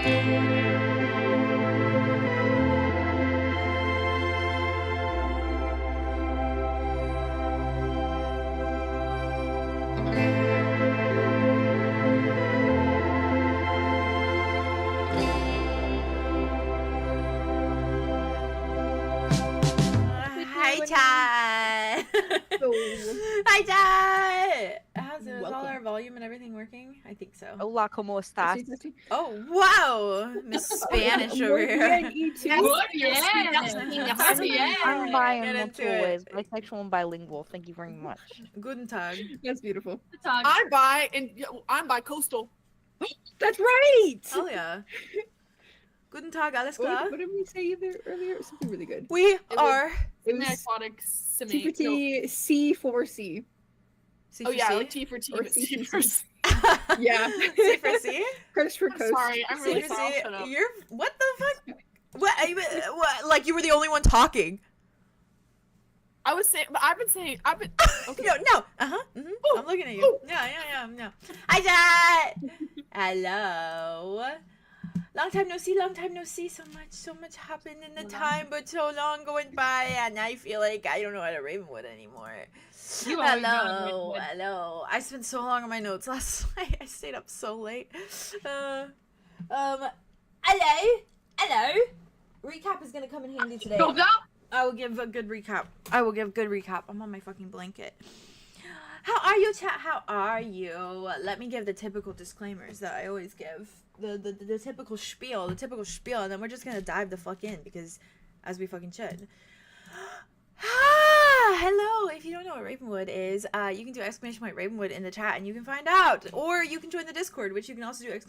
Hi, Chad. Hi, Chad. How's it? Is all our volume and everything working? I think so. Hola, ¿cómo estás? Oh, wow. Miss Spanish over here. I'm bi in multiple ways. Bisexual and bilingual. Thank you very much. Guten Tag. That's beautiful. I'm bi and I'm bi-coastal. That's right! Oh, yeah. Guten Tag, alles klar? What did we say earlier? Something really good. We are... It was T for T, C for C. C oh for yeah, C? like T for T, Or but C C for for C. C. Yeah. C for C? Coast for I'm coast. sorry, I'm really C for sorry. C? I'll shut up. You're... What the fuck? What? Like, you were the only one talking. I was saying, but I've been. Okay. No. I'm looking at you. Yeah. No. Hi, Dad. Hello. Long time no see. So much happened in the time, but so long going by, and I feel like I don't know how to Ravenwood anymore. Hello. I spent so long on my notes last night. I stayed up so late. Hello. Recap is gonna come in handy today. I will give a good recap. I'm on my fucking blanket. How are you, chat? How are you? Let me give the typical disclaimers that I always give. The typical spiel, and then we're just gonna dive the fuck in, because as we fucking should. Hello, if you don't know what Ravenwood is, you can do !Ravenwood in the chat and you can find out, or you can join the Discord, which you can also do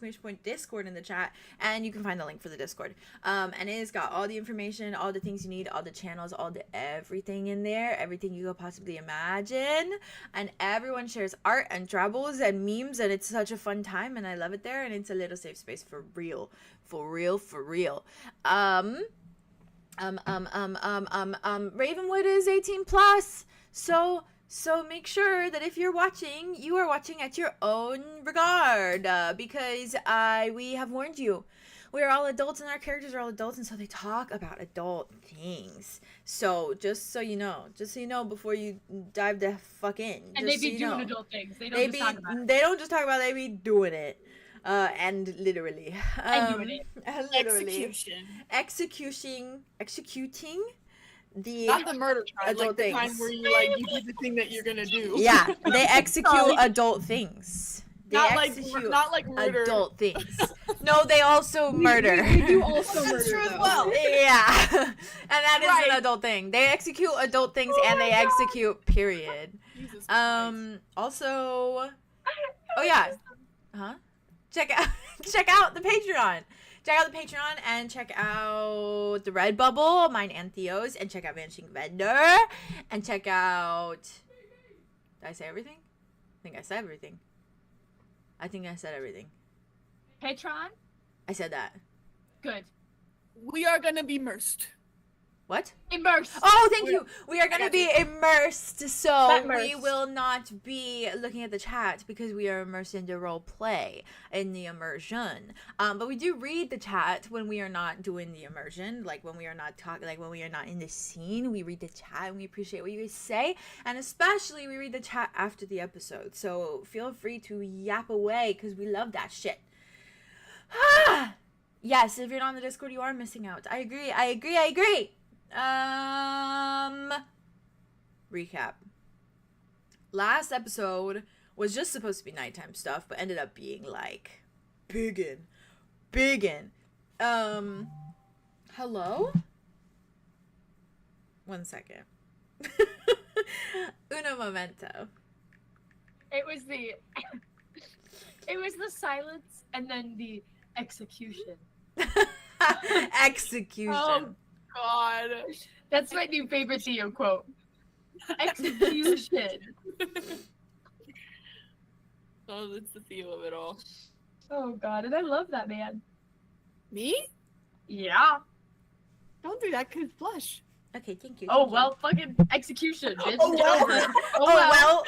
!Discord in the chat, and you can find the link for the Discord. And it has got all the information, all the things you need, all the channels, all the everything in there, everything you could possibly imagine, and everyone shares art and travels and memes, and it's such a fun time, and I love it there, and it's a little safe space for real. Ravenwood is 18+, so make sure that if you're watching, you are watching at your own regard, because we have warned you. We are all adults and our characters are all adults, and so they talk about adult things. So just so you know before you dive the fuck in. And they be doing adult things. They don't just talk about it. They be doing it. And literally. Executing the not the murder trial, like the kind where you do the thing that you're gonna do. Yeah, they execute adult things. Not like murder. Adult things. No, they also murder. They do also murder. That's true as well. Yeah, and that is an adult thing. They execute adult things, and they execute period. Jesus Christ. Also, oh yeah, check out the Patreon. Check out the Patreon and check out the Redbubble, mine and Theo's, and check out Vanishing Vendor, and check out. Did I say everything? I think I said everything. Patreon? I said that. Good. We are gonna be immersed. What? Immersed. Oh, thank you. We are going to be immersed, so we immersed. will not be looking at the chat because we are immersed in the role play, in the immersion. But we do read the chat when we are not doing the immersion, like when we are not talking, like when we are not in the scene. We read the chat and we appreciate what you guys say, and especially we read the chat after the episode. So feel free to yap away because we love that shit. Yes, if you're not on the Discord, you are missing out. I agree. Recap. Last episode was just supposed to be nighttime stuff, but ended up being like biggin. Hello? 1 second. Uno momento. It was the silence and then the execution. Execution. Oh God. That's my new favorite Theo quote. Execution. Oh, that's the Theo of it all. Oh God, and I love that man. Me? Yeah. Don't do that, cause blush. Okay, thank you. Oh well, fucking execution, bitch. Oh, well. Over. Oh well.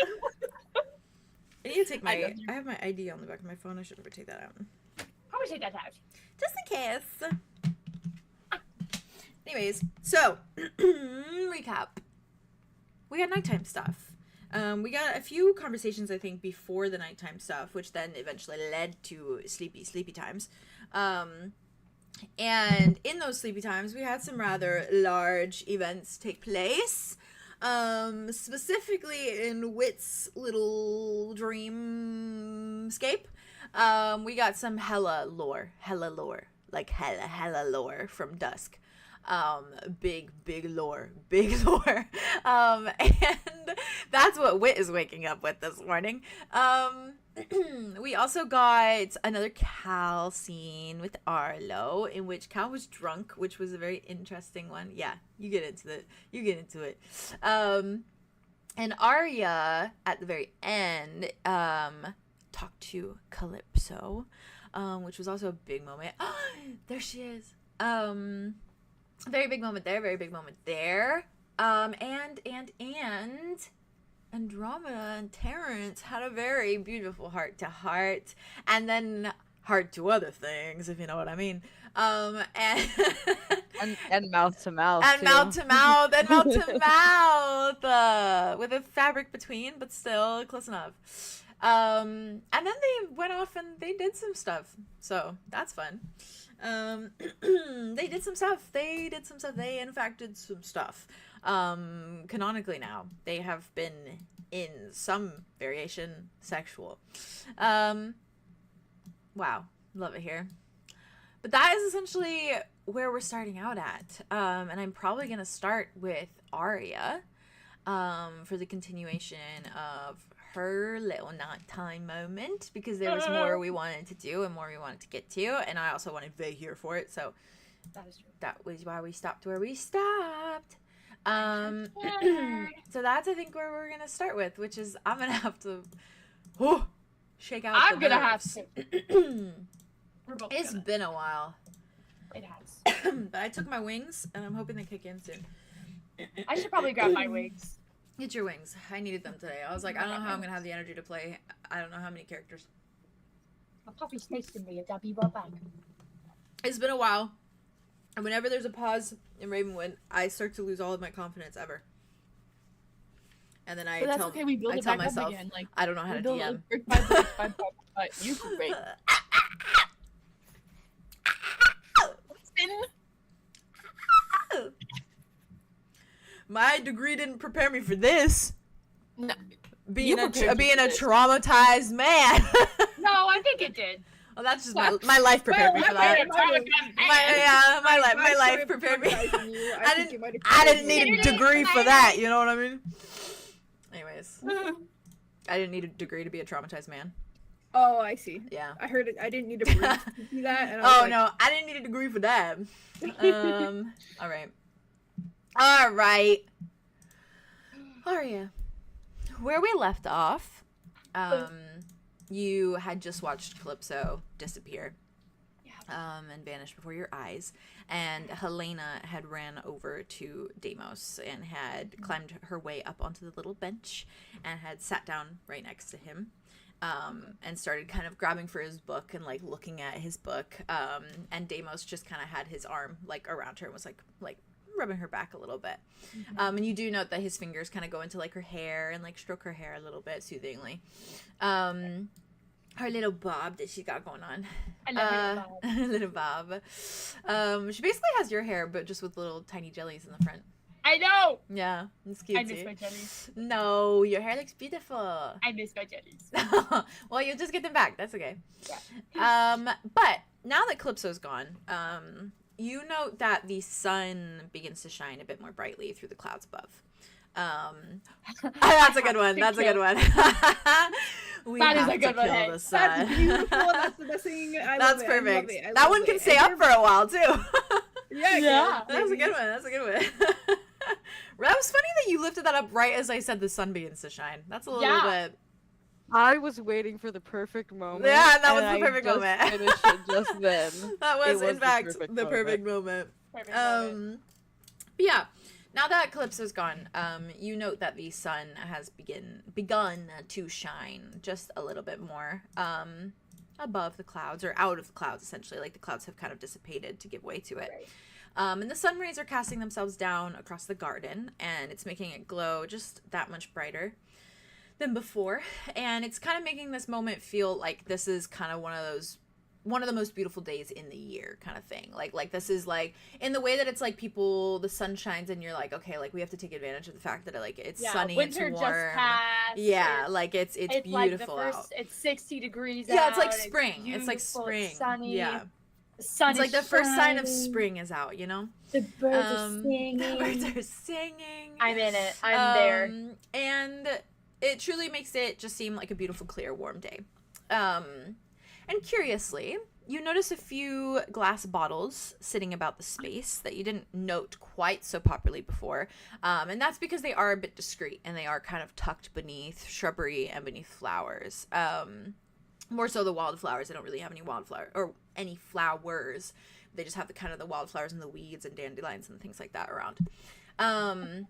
I need to take my. I have my ID on the back of my phone. I should never take that out. Always take that out. Just in case. Anyways, so recap. We got nighttime stuff. We got a few conversations, I think, before the nighttime stuff, which then eventually led to sleepy times. And in those sleepy times, we had some rather large events take place. Specifically in Wit's little dreamscape. We got some hella lore, like hella lore from Dusk. Big lore. And that's what Wit is waking up with this morning. We also got another Cal scene with Arlo, in which Cal was drunk, which was a very interesting one. Yeah, you get into it. And Aria, at the very end, talked to Calypso, which was also a big moment. There she is. Very big moment there, and Andromeda and Terrence had a very beautiful heart-to-heart, and then heart to other things, if you know what I mean. And mouth-to-mouth. And mouth-to-mouth, and mouth-to-mouth, with a fabric between, but still close enough. And then they went off and they did some stuff, so that's fun. They did some stuff. They in fact did some stuff. Canonically now, they have been in some variation sexual. Wow, love it here. But that is essentially where we're starting out at. And I'm probably gonna start with Aria, for the continuation of her little nighttime moment, because there was more we wanted to do and more we wanted to get to, and I also wanted Vay here for it, so That is true. that was why we stopped where we stopped. So that's, I think, where we're gonna start with, which is I'm gonna have to shake out I'm the gonna have nerves. to. We're both It's gonna. been a while. It has. But I took my wings and I'm hoping they kick in soon. I should probably grab my wigs. Get your wings. I needed them today. I was like, I don't know how I'm gonna have the energy to play. I don't know how many characters. My puppy's tasting me, and I'll be right back. It's been a while. And whenever there's a pause in Ravenwood, I start to lose all of my confidence ever. And then I But that's tell, okay, we build I it tell back myself, up again. Like, I don't know how we to build DM. it brick by brick by brick, but you can break. My degree didn't prepare me for this. No, Being You a prepared me being for a this. traumatized man. No, I think it did. Well, that's just my life prepared me for that. My life prepared me. I didn't need a degree for that. You know what I mean? Anyways, I didn't need a degree to be a traumatized man. Oh, I see. Yeah. I heard it. I didn't need a brief to do that. And I was Oh like, no, I didn't need a degree for that. All right. Aria, where we left off, you had just watched Calypso disappear, and vanish before your eyes, and Helena had ran over to Deimos and had climbed her way up onto the little bench and had sat down right next to him. And started kind of grabbing for his book and like looking at his book. And Deimos just kind of had his arm like around her and was like rubbing her back a little bit. And you do note that his fingers kind of go into like her hair and like stroke her hair a little bit soothingly. Her little bob that she got going on. I love it. Little bob. She basically has your hair, but just with little tiny jellies in the front. I know. Yeah, it's cute. I miss my jellies. No, your hair looks beautiful. I miss my jellies. Well, you'll just get them back. That's okay. Yeah. But now that Calypso's gone, you note that the sun begins to shine a bit more brightly through the clouds above. That's a good one. That's a good one. We That is have a good to one, kill hey. the sun. That's beautiful. That's the best thing. I That's love perfect. It. I love That it. one can And stay up for a while too. Yeah. Yeah. That's a good one. That's a good one. That was funny that you lifted that up right as I said the sun begins to shine. That's a little bit. I was waiting for the perfect moment. Yeah, that was and the perfect I just moment. finished it just then. That was, It in fact, the perfect moment. Perfect moment. But yeah, now that Calypso's gone, you note that the sun has begun to shine just a little bit more. above the clouds, or out of the clouds, essentially. Like the clouds have kind of dissipated to give way to it. Right. And the sun rays are casting themselves down across the garden, and it's making it glow just that much brighter than before. And it's kind of making this moment feel like this is kind of one of the most beautiful days in the year kind of thing. Like this is like, in the way that it's like the sun shines and you're like, okay, like we have to take advantage of the fact that like it's sunny, winter it's warm. just passed. Yeah, like it's beautiful like the first, out. It's 60 degrees Yeah, out. it's like spring. It's like beautiful, spring. It's sunny. Yeah. The sun It's is like the first sign of shining. spring is out, you know? The birds are singing. The birds are singing. I'm in it. I'm there. And it truly makes it just seem like a beautiful, clear, warm day. And curiously, you notice a few glass bottles sitting about the space that you didn't note quite so properly before. And that's because they are a bit discreet, and they are kind of tucked beneath shrubbery and beneath flowers. More so the wildflowers. They don't really have any wildflower or any flowers. They just have the wildflowers and the weeds and dandelions and things like that around. And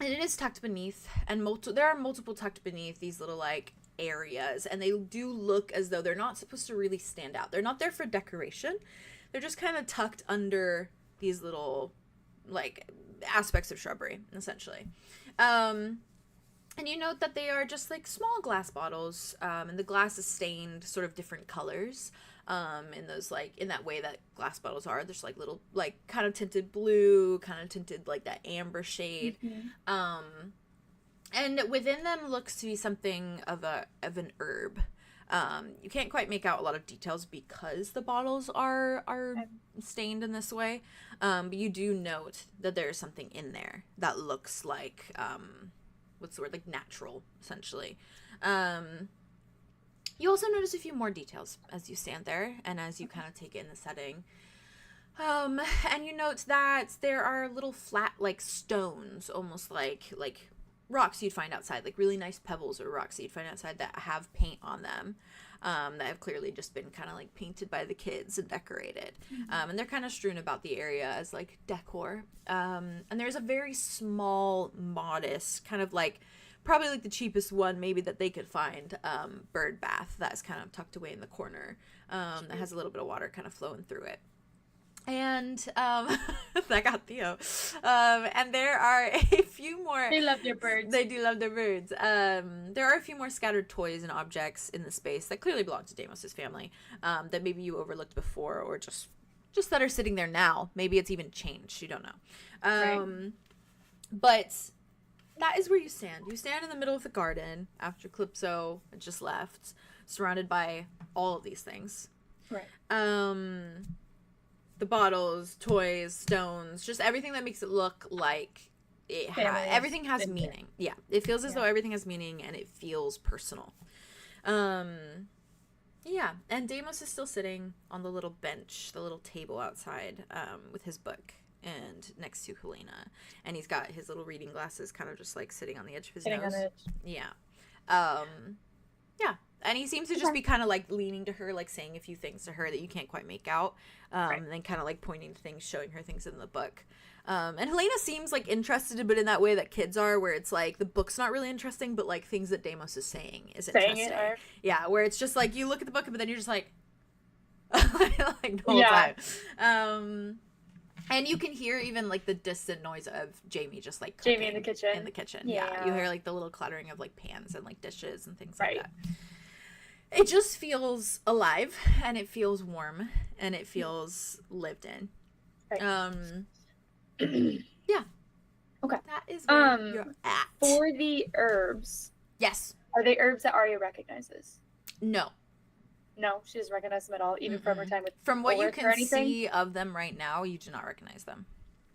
it is tucked beneath, and there are multiple tucked beneath these little like areas, and they do look as though they're not supposed to really stand out. They're not there for decoration. They're just kind of tucked under these little like aspects of shrubbery, essentially. And you note that they are just like small glass bottles, and the glass is stained sort of different colors, in those like, in that way that glass bottles are. There's like little like kind of tinted blue, kind of tinted like that amber shade. And within them looks to be something of an herb. You can't quite make out a lot of details because the bottles are stained in this way, but you do note that there's something in there that looks like what's the word, like natural, essentially. You also notice a few more details as you stand there and as you kind of take in the setting. And you note that there are little flat like stones, almost like rocks you'd find outside, like really nice pebbles or rocks that you'd find outside that have paint on them, that have clearly just been kind of like painted by the kids and decorated. And they're kind of strewn about the area as like decor. And there's a very small, modest, kind of like, probably like the cheapest one maybe that they could find, bird bath that's kind of tucked away in the corner, that has a little bit of water kind of flowing through it. And that got Theo. And there are a few more. They love their birds. They do love their birds. There are a few more scattered toys and objects in the space that clearly belong to Deimos' family, that maybe you overlooked before, or just that are sitting there now. Maybe it's even changed. You don't know. Right. But that is where you stand. You stand in the middle of the garden after 𝐿𝐿 had just left, surrounded by all of these things. Right. The bottles, toys, stones, just everything that makes it look like everything has meaning. Yeah, it feels as though everything has meaning, and it feels personal. Yeah, and Deimos is still sitting on the little bench, the little table outside, with his book, and next to Helena, and he's got his little reading glasses kind of just like sitting on the edge of his nose. Yeah. Yeah. And he seems to just be kind of like leaning to her, like saying a few things to her that you can't quite make out. And then kind of like pointing to things, showing her things in the book. And Helena seems like interested, but in that way that kids are, where it's like the book's not really interesting, but like things that Deimos is saying is interesting. Yeah, where it's just like you look at the book, but then you're just like, like the whole time. And you can hear even like the distant noise of Jamie just like cooking Jamie in the kitchen. In the kitchen, yeah. You hear like the little clattering of like pans and like dishes and things like that. It just feels alive, and it feels warm, and it feels lived in. Yeah. Okay. That is where you're at. For the herbs, Yes. are they herbs that Aria recognizes? No. No, she doesn't recognize them at all, even from her time with From what you Ulrich or can anything? see of them right now, you do not recognize them.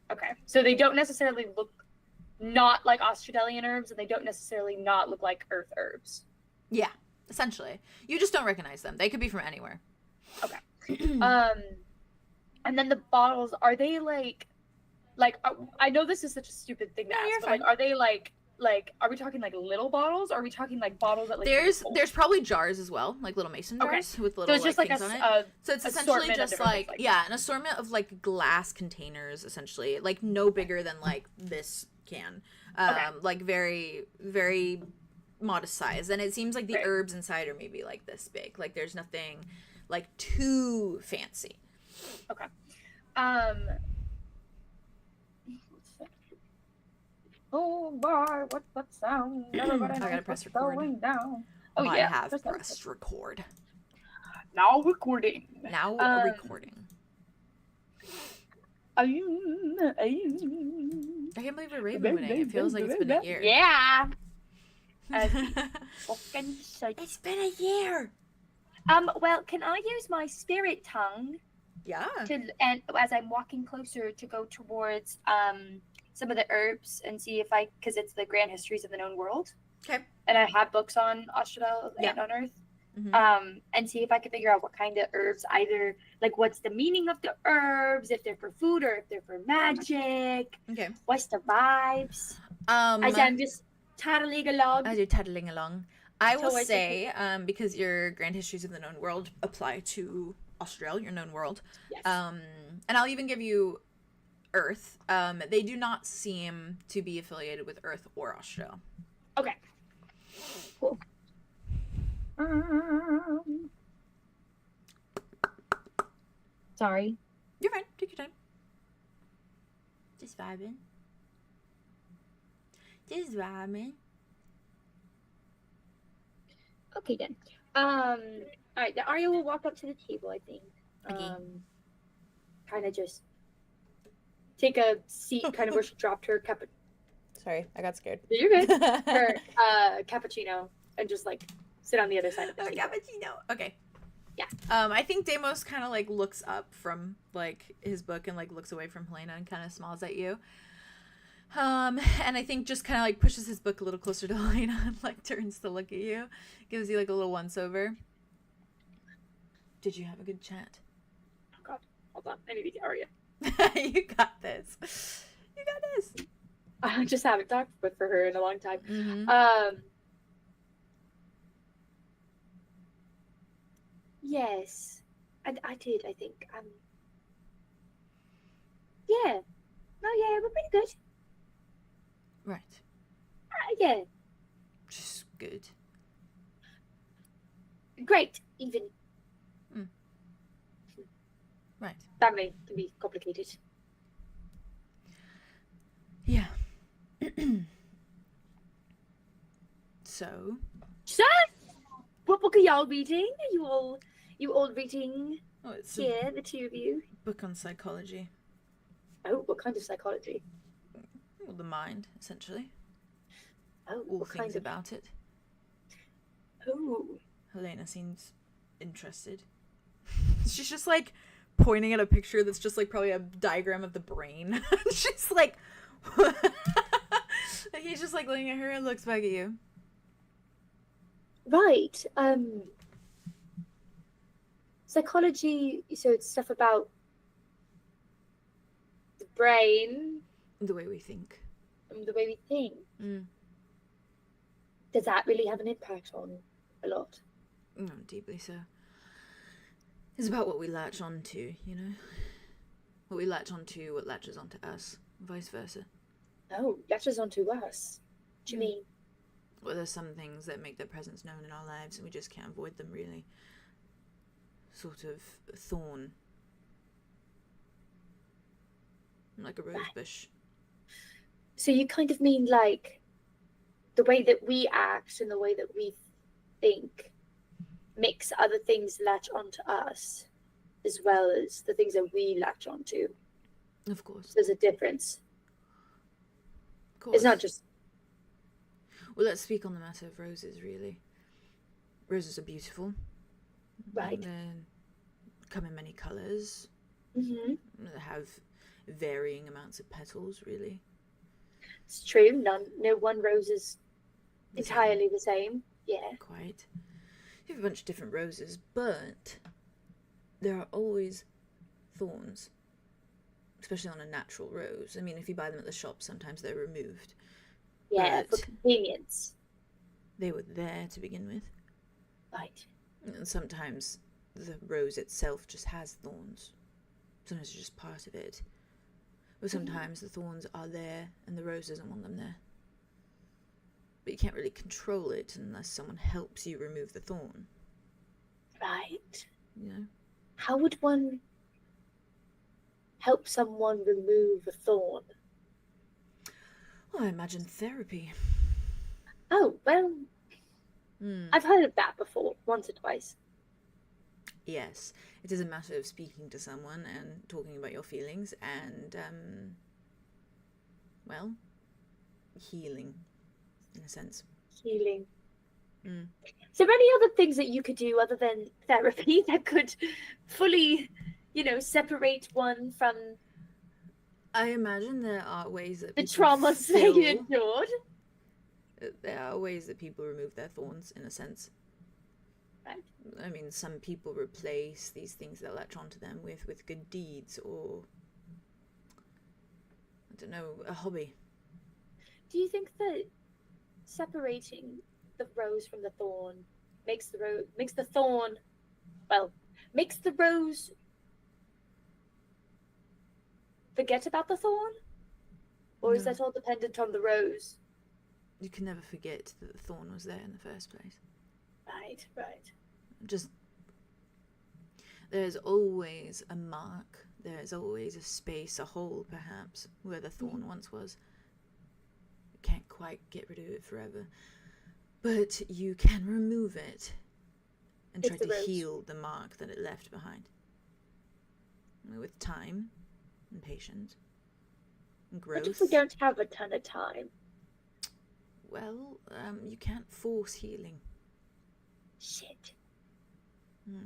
Okay, so they don't necessarily look not like Australian herbs, and they don't necessarily not look like earth herbs. Yeah, essentially. You just don't recognize them. They could be from anywhere. Okay. And then the bottles, are they like I know this is such a stupid thing to ask, but like, are they like are we talking like little bottles, or are we talking like bottles that like there's probably jars as well, like little mason jars with little so it's like just things like on it. So it's essentially assortment of just different like things like an assortment of like glass containers, essentially, like no bigger than like this can. Like very, very modest size, and it seems like the herbs inside are maybe like this big. Like there's nothing like too fancy. Okay. Oh boy, what's that sound? Everybody I gotta knows press what's record. going down. Oh I yeah. have pressed record. Now recording. Now recording. I can't believe we're Ravenwooding. It feels like it's been a year. Yeah. It's been a year. Well, can I use my spirit tongue? Yeah. And as I'm walking closer to go towards some of the herbs and see if because it's the Grand Histories of the Known World. Okay. And I have books on 𝐂𝐻𝐿 and on Earth. Mm-hmm. And see if I can figure out what kind of herbs, either like what's the meaning of the herbs, if they're for food or if they're for magic. Okay. What's the vibes? I'm just tattling along. As you're tattling along. I will say, because your Grand Histories of the Known World apply to Australia, your known world. Yes. And I'll even give you Earth. They do not seem to be affiliated with Earth or Australia. Okay. Cool. Sorry. You're fine. Take your time. Just vibing. Just vibing. Okay then. All right. Now Aria will walk up to the table. I think. Okay. Kind of just take a seat, kind of where she dropped her cup. Sorry, I got scared. You're good. Her cappuccino, and just like sit on the other side of the table. Cappuccino. Okay. Yeah. I think Deimos kind of like looks up from like his book and like looks away from Helena and kind of smiles at you. And I think just kind of like pushes his book a little closer to Helena and like turns to look at you, gives you like a little once over. Did you have a good chat? Oh God, hold on, I need to get Aria. You got this. You got this. I just haven't talked with for her in a long time. Mm-hmm. Yes, I did. I think. Yeah. Oh yeah, we're pretty good. Right. Yeah. Just good. Great, even. Right. Family can be complicated. Yeah. So. What book are y'all reading? Are you all reading Oh, it's here, the two of you? a book on psychology. Oh, what kind of psychology? Well, the mind, essentially. Oh, All what things kind of? about it. Oh. Helena seems interested. She's just like pointing at a picture that's just like probably a diagram of the brain. She's like, he's just like looking at her and looks back at you. Right. Psychology. So it's stuff about the brain, The way we think. and the way we think. Mm. Does that really have an impact on a lot? No, deeply so. It's about what we latch onto, you know? What we latch onto, what latches onto us, vice versa. Oh, latches onto us. What do you mean? Well, there's some things that make their presence known in our lives and we just can't avoid them, really. Sort of thorn. Like a rose bush. So you kind of mean like the way that we act and the way that we think makes other things latch onto us as well as the things that we latch onto. Of course. So there's a difference. Of course. It's not just... Well, let's speak on the matter of roses, really. Roses are beautiful. Right. They come in many colours. Mm-hmm. They have varying amounts of petals, really. It's true. No one rose is The same. entirely the same. Yeah. Quite. You have a bunch of different roses, but there are always thorns. Especially on a natural rose. I mean, if you buy them at the shop, sometimes they're removed. Yeah, But for convenience. they were there to begin with. Right. And sometimes the rose itself just has thorns. Sometimes it's just part of it. But sometimes the thorns are there and the rose doesn't want them there. but you can't really control it unless someone helps you remove the thorn. Right. You know? How would one help someone remove a thorn? Well, I imagine therapy. Oh, well, I've heard of that before, once or twice. Yes, it is a matter of speaking to someone and talking about your feelings and, well, healing, in a sense. Healing. Is there any other things that you could do other than therapy that could fully, separate one from I imagine there are ways that the people traumas that you endured? There are ways that people remove their thorns, in a sense. Right. I mean, some people replace these things that latch onto them with good deeds or, I don't know, a hobby. Do you think that separating the rose from the thorn makes the rose forget about the thorn? Or is No. that all dependent on the rose? You can never forget that the thorn was there in the first place. Right. Just, there's always a mark, there's always a space, a hole perhaps, where the thorn once was. You can't quite get rid of it forever, but you can remove it and try to heal the mark that it left behind. With time and patience and growth. What if we don't have a ton of time? Well, you can't force healing. Shit. No,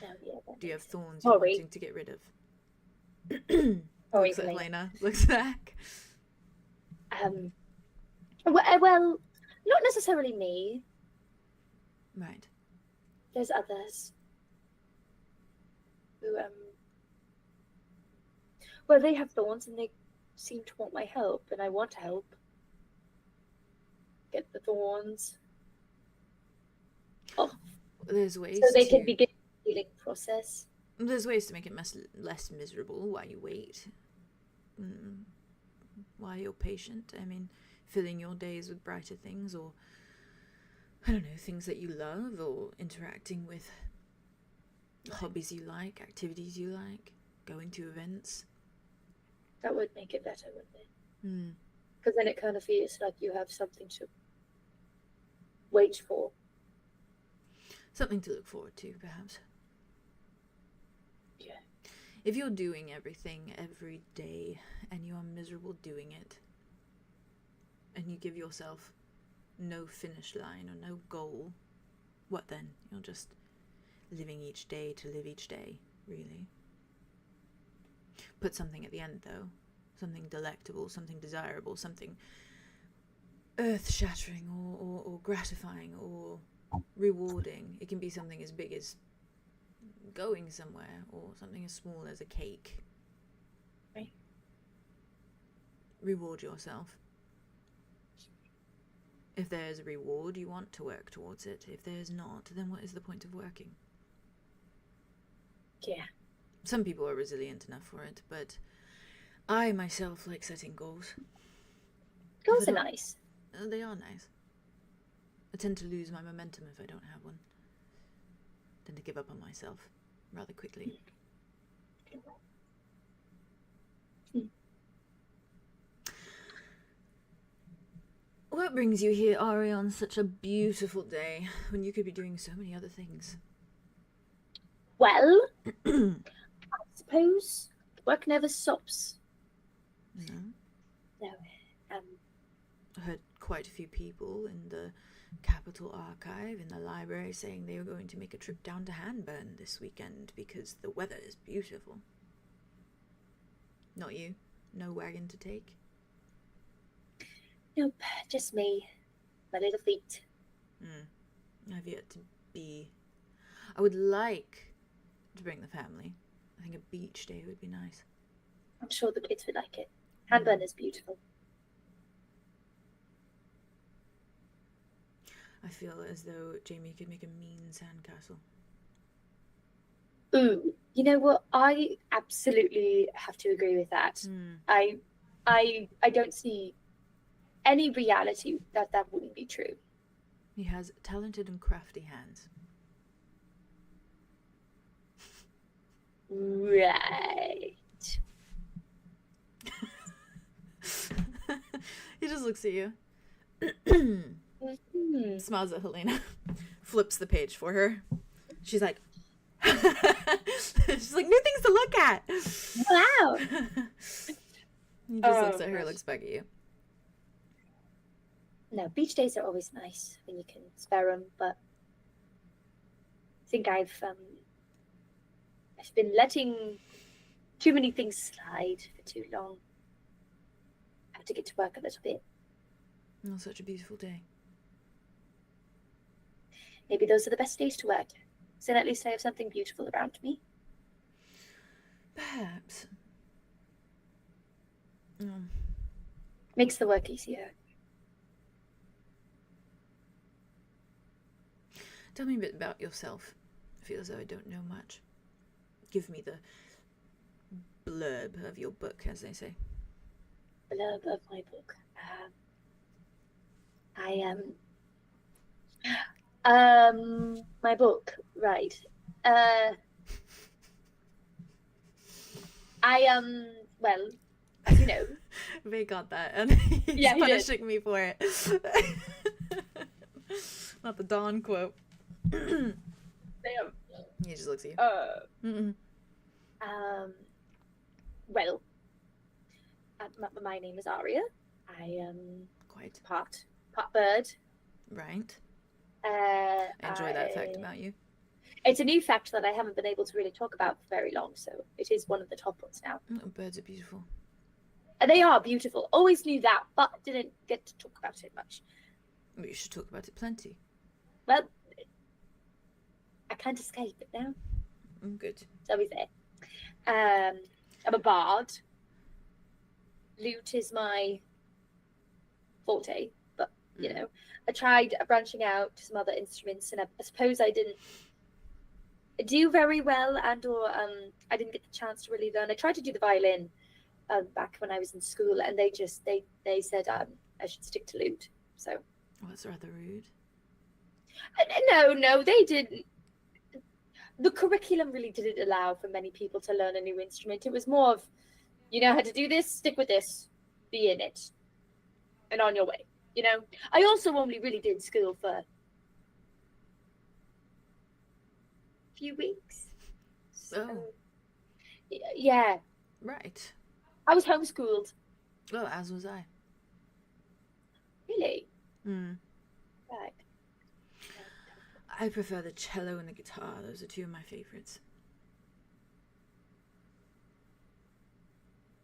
yeah, do you have thorns you're wanting to get rid of? Looks at Helena. Looks back. Well, not necessarily me. Right. There's others who, well, they have thorns and they seem to want my help, and I want to help get the thorns off. There's ways so they can begin the healing process. There's ways to make it less miserable while you wait. While you're patient. I mean, filling your days with brighter things, or, I don't know, things that you love, or interacting with hobbies you like, activities you like, going to events. That would make it better, wouldn't it? Because then it kind of feels like you have something to wait for. Something to look forward to, perhaps. Yeah. If you're doing everything every day and you are miserable doing it, and you give yourself no finish line or no goal, what then? You're just living each day to live each day, really. Put something at the end, though. Something delectable, something desirable, something earth-shattering or gratifying or rewarding. It can be something as big as going somewhere, or something as small as a cake. Right. Reward yourself. If there's a reward, you want to work towards it. If there's not, then what is the point of working? Yeah. Some people are resilient enough for it, but I myself like setting goals. Goals are nice. They are nice. I tend to lose my momentum if I don't have one. I tend to give up on myself rather quickly. What brings you here, Aria, on such a beautiful day when you could be doing so many other things? Well, I suppose work never stops. No. I heard quite a few people in the Capital Archive, in the library, saying they were going to make a trip down to Hanburn this weekend because the weather is beautiful. Not you? No wagon to take? Nope, just me. My little feet. I've yet to be... I would like to bring the family. I think a beach day would be nice. I'm sure the kids would like it. Hanburn is beautiful. I feel as though Jamie could make a mean sandcastle. Ooh, you know what? I absolutely have to agree with that. I don't see any reality that wouldn't be true. He has talented and crafty hands. Right. He just looks at you. Mhm. Smiles at Helena. Flips the page for her. She's like... She's like, new things to look at! Wow. He just looks at her, looks back at you. No, beach days are always nice when you can spare them, but I think I've been letting too many things slide for too long. I have to get to work a little bit. Oh, such a beautiful day. Maybe those are the best days to work. So then at least I have something beautiful around me. Perhaps. Makes the work easier. Tell me a bit about yourself. I feel as though I don't know much. Give me the blurb of your book, as they say. Blurb of my book. My book, right. Well, as you know. They got that, and he's punishing me for it. Not the Dawn quote. Damn. He just looks at you. Well, my name is Aria. I am Quite. part bird. Right. I enjoy that fact about you. It's a new fact that I haven't been able to really talk about for very long, so it is one of the top ones now. Oh, birds are beautiful. They are beautiful. Always knew that, but didn't get to talk about it much. Well, you should talk about it plenty. Well, I can't escape it now. Good. So is there. I'm a bard. Lute is my forte, but you know, I tried branching out to some other instruments, and I suppose I didn't do very well, or I didn't get the chance to really learn. I tried to do the violin back when I was in school, and they said I should stick to lute. So. Oh, that's rather rude. No, they didn't. The curriculum really didn't allow for many people to learn a new instrument. It was more of, you know how to do this, stick with this, be in it, and on your way. You know, I also only really did school for a few weeks. So, yeah. Right. I was homeschooled. Oh, as was I. Really? Right. I prefer the cello and the guitar. Those are two of my favourites.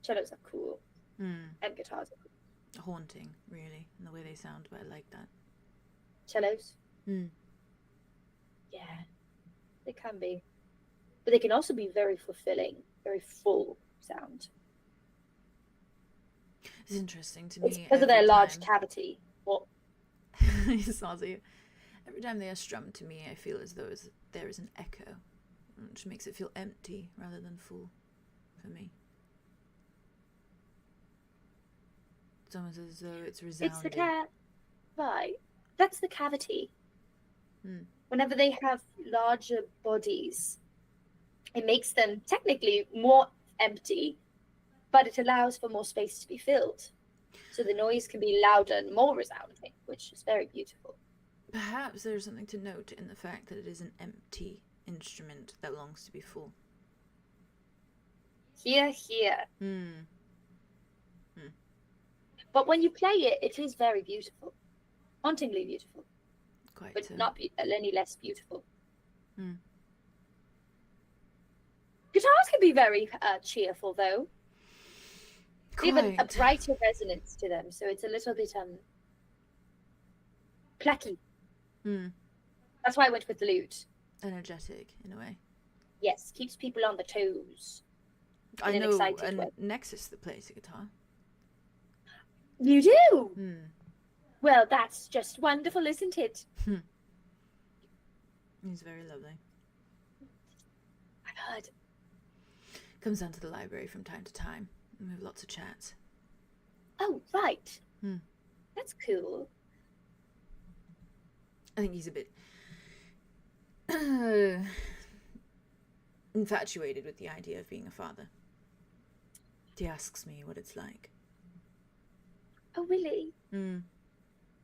Cellos are cool. And guitars are cool. Haunting, really, in the way they sound, but I like that. Cellos? Yeah, they can be. But they can also be very fulfilling, very full sound. It's interesting to me. It's because of their large cavity. What? He smiles at you. Every time they are strummed to me, I feel as though there is an echo, which makes it feel empty rather than full for me. It's almost as though it's resounding. It's the right. That's the cavity. Whenever they have larger bodies, it makes them technically more empty, but it allows for more space to be filled. So the noise can be louder and more resounding, which is very beautiful. Perhaps there's something to note in the fact that it is an empty instrument that longs to be full. Hear. But when you play it, it is very beautiful. Hauntingly beautiful. Quite. But not any less beautiful. Hmm. Guitars can be very cheerful, though. They have a Quite. brighter resonance to them, so it's a little bit plucky. Hmm. That's why I went with the lute. Energetic, in a way. Yes, keeps people on the toes. I In an know excited way. Nexus that plays the guitar. You do? Hmm. Well, that's just wonderful, isn't it? He's very lovely. I've heard. Comes down to the library from time to time. And we have lots of chats. Oh, right. That's cool. I think he's a bit infatuated with the idea of being a father. He asks me what it's like. Oh, really? Mm.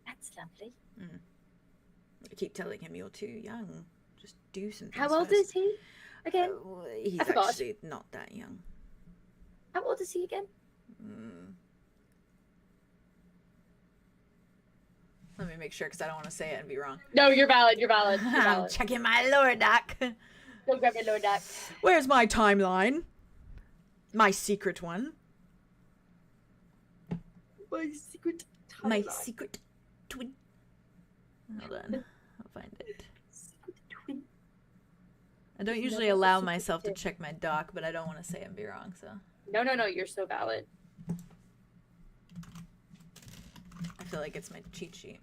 That's lovely. Mm. I keep telling him, you're too young. Just do some things. How old first. is he again? He's I forgot. actually not that young. How old is he again? Let me make sure, because I don't want to say it and be wrong. No, you're valid. You're valid. You're I'm valid. checking my lower doc. Go grab your lower deck. Where's my timeline? My secret one. My secret My timeline. secret twin. Hold on. I'll find it. Secret twin. I don't He's usually never allow secret myself to twin. check my doc, but I don't want to say and be wrong, so. No, you're so valid. I feel like it's my cheat sheet.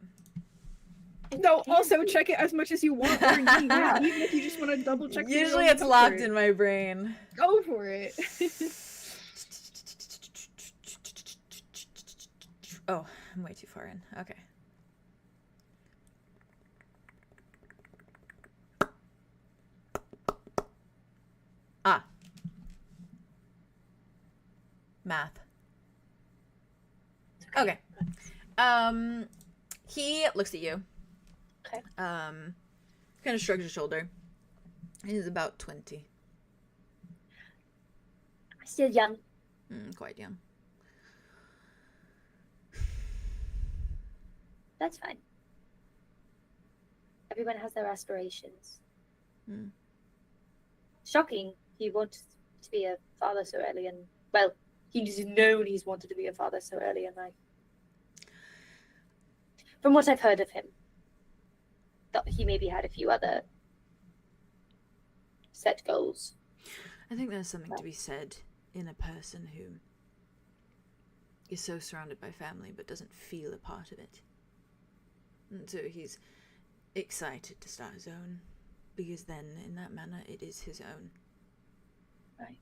No, also check it as much as you want or need. Yeah, even if you just want to double check. Usually it's locked in my brain. Go for it. Oh, I'm way too far in. Okay. Ah. Math. Okay. He looks at you. Okay. Kind of shrugs his shoulder. He's about 20. Still young. Quite young. That's fine. Everyone has their aspirations. Mm. Shocking. He wanted to be a father so early, and well, he's known he's wanted to be a father so early in life. From what I've heard of him, thought he maybe had a few other set goals. I think there's something to be said in a person who is so surrounded by family but doesn't feel a part of it. And so he's excited to start his own, because then in that manner it is his own. Right.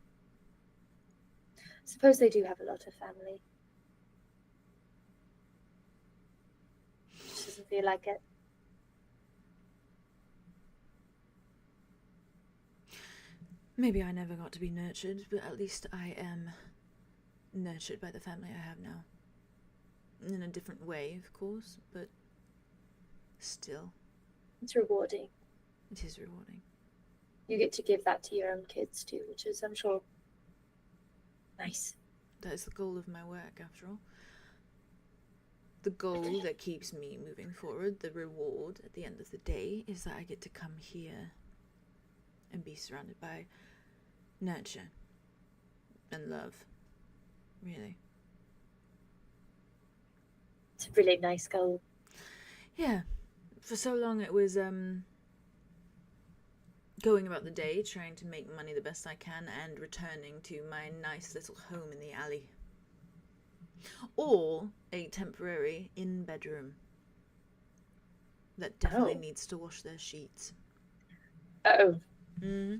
Suppose they do have a lot of family. Just doesn't feel like it. Maybe I never got to be nurtured, but at least I am nurtured by the family I have now. In a different way, of course, but still. It's rewarding. It is rewarding. You get to give that to your own kids too, which is, I'm sure, nice. That is the goal of my work, after all. The goal that keeps me moving forward, the reward at the end of the day, is that I get to come here and be surrounded by nurture and love. Really. It's a really nice goal. Yeah. For so long it was going about the day, trying to make money the best I can, and returning to my nice little home in the alley. Or a temporary in-bedroom that definitely needs to wash their sheets. Uh-oh. Mm-hmm.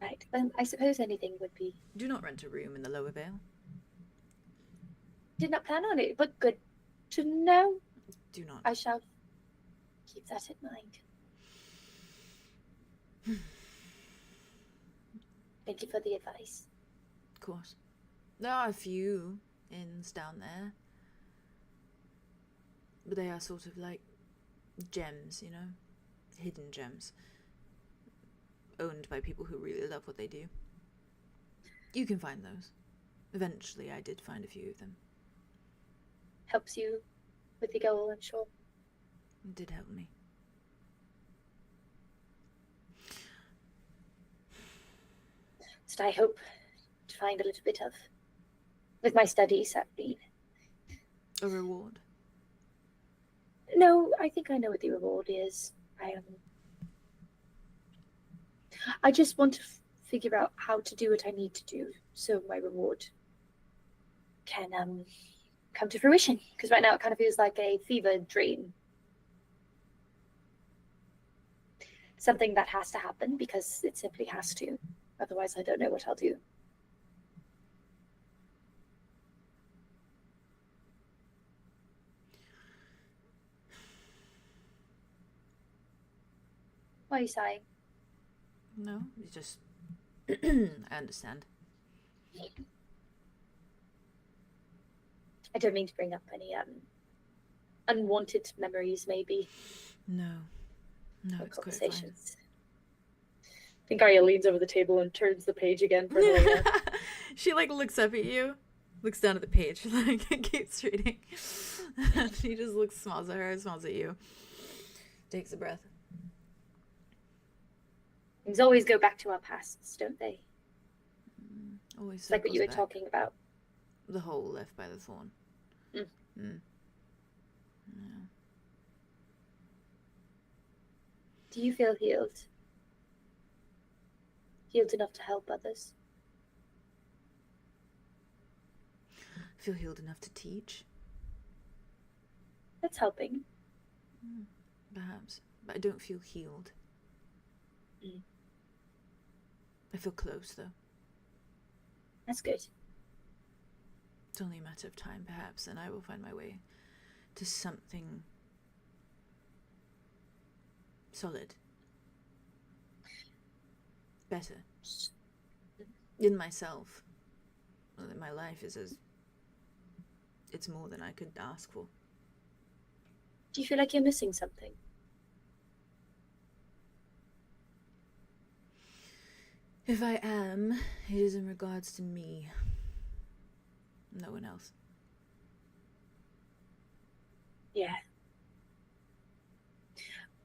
Right. Well, I suppose anything would be. Do not rent a room in the lower vale. Did not plan on it, but good to know. Do not. I shall keep that in mind. Thank you for the advice. Of course. There are a few inns down there, but they are sort of like gems, you know? Hidden gems. Owned by people who really love what they do. You can find those. Eventually I did find a few of them. Helps you with your goal, I'm sure. It did help me. So I hope to find a little bit of, with my studies, I mean. A reward? No, I think I know what the reward is. I just want to figure out how to do what I need to do so my reward can come to fruition. Because right now it kind of feels like a fever dream. Something that has to happen because it simply has to. Otherwise, I don't know what I'll do. Why are you sighing? No, it's just... I understand. I don't mean to bring up any unwanted memories, maybe. No. No, Or it's quite fine. conversations. I think Aria leans over the table and turns the page again for Helena. She like looks up at you, looks down at the page, like keeps reading. She just looks, smiles at her, smiles at you, takes a breath. Things always go back to our pasts, don't they? Always It's like what you were circles back. talking about. The hole left by the thorn. Mm. Mm. Yeah. Do you feel healed? Healed enough to help others? I feel healed enough to teach, That's helping. perhaps, but I don't feel healed. Mm. I feel close, though. That's good. It's only a matter of time, perhaps, and I will find my way to something solid. Better. In myself. Well, in my life is as... It's more than I could ask for. Do you feel like you're missing something? If I am, it is in regards to me. No one else. Yeah.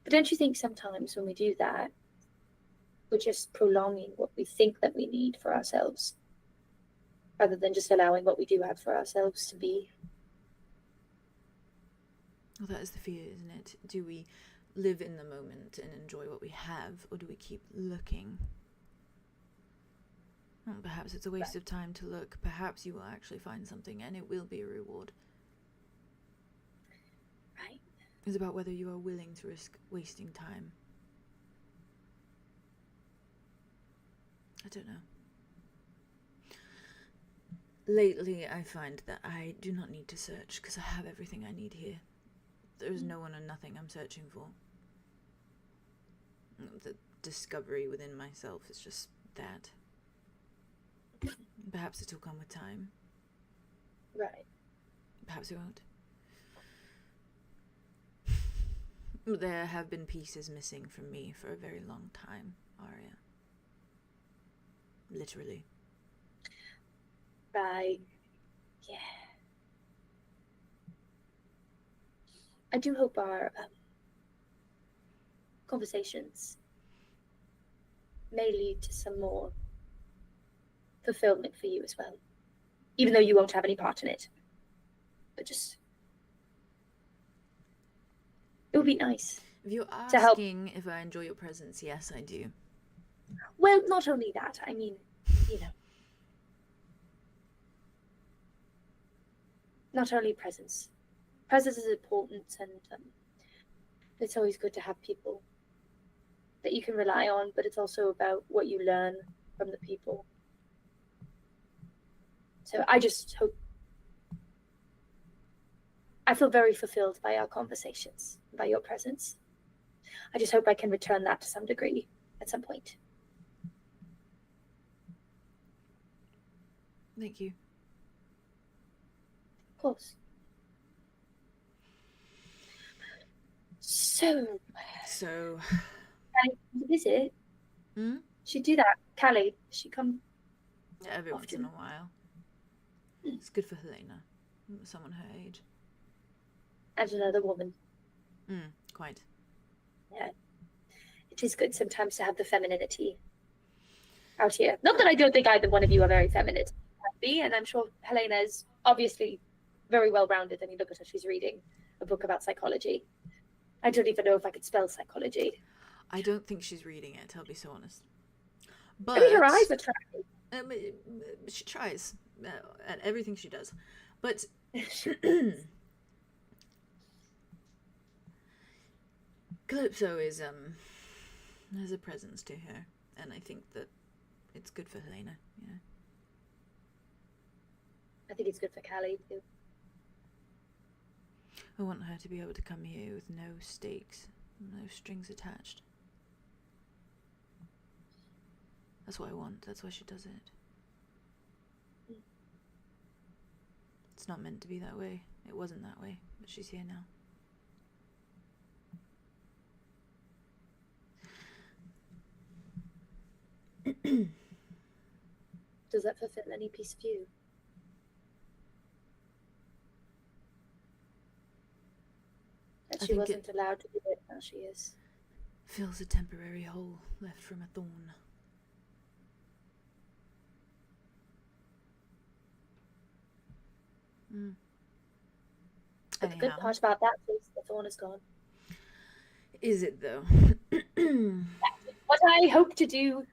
But don't you think sometimes when we do that, we're just prolonging what we think that we need for ourselves, rather than just allowing what we do have for ourselves to be? Well, that is the fear, isn't it? Do we live in the moment and enjoy what we have, or do we keep looking? Well, perhaps it's a waste of time to look. Perhaps you will actually find something, and it will be a reward. Right. It's about whether you are willing to risk wasting time. I don't know. Lately, I find that I do not need to search, because I have everything I need here. There is no one and nothing I'm searching for. The discovery within myself is just that. Perhaps it will come with time. Right. Perhaps it won't. There have been pieces missing from me for a very long time, Aria. Literally. Right. Yeah. I do hope our conversations may lead to some more fulfillment for you as well, even though you won't have any part in it. But just, it would be nice. If you're To help. asking if I enjoy your presence, yes, I do. Well, not only that, I mean, you know, not only presence. Presence is important, and it's always good to have people that you can rely on, but it's also about what you learn from the people. So I just hope, I feel very fulfilled by our conversations, by your presence. I just hope I can return that to some degree at some point. Thank you. Of course. So, So, visit. hmm? She'd do that. Callie, she come. Every once in a Often. while. It's good for Helena. Someone her age. And another woman. Quite. Yeah. It is good sometimes to have the femininity out here. Not that I don't think either one of you are very feminine, and I'm sure Helena is obviously very well rounded. I mean, look at her, she's reading a book about psychology. I don't even know if I could spell psychology. I don't think she's reading it, I'll be so honest. But I mean, her eyes are trying. she tries at everything she does. But Calypso is has a presence to her, and I think that it's good for Helena, you know. I think it's good for Callie too. I want her to be able to come here with no stakes, no strings attached. That's what I want. That's why she does it. It's not meant to be that way. It wasn't that way, but she's here now. Does that fulfill any piece of you? That she wasn't allowed to do it, now she is. Fills a temporary hole left from a thorn. But the good part about that is the thorn is gone. Is it though? What I hope to do.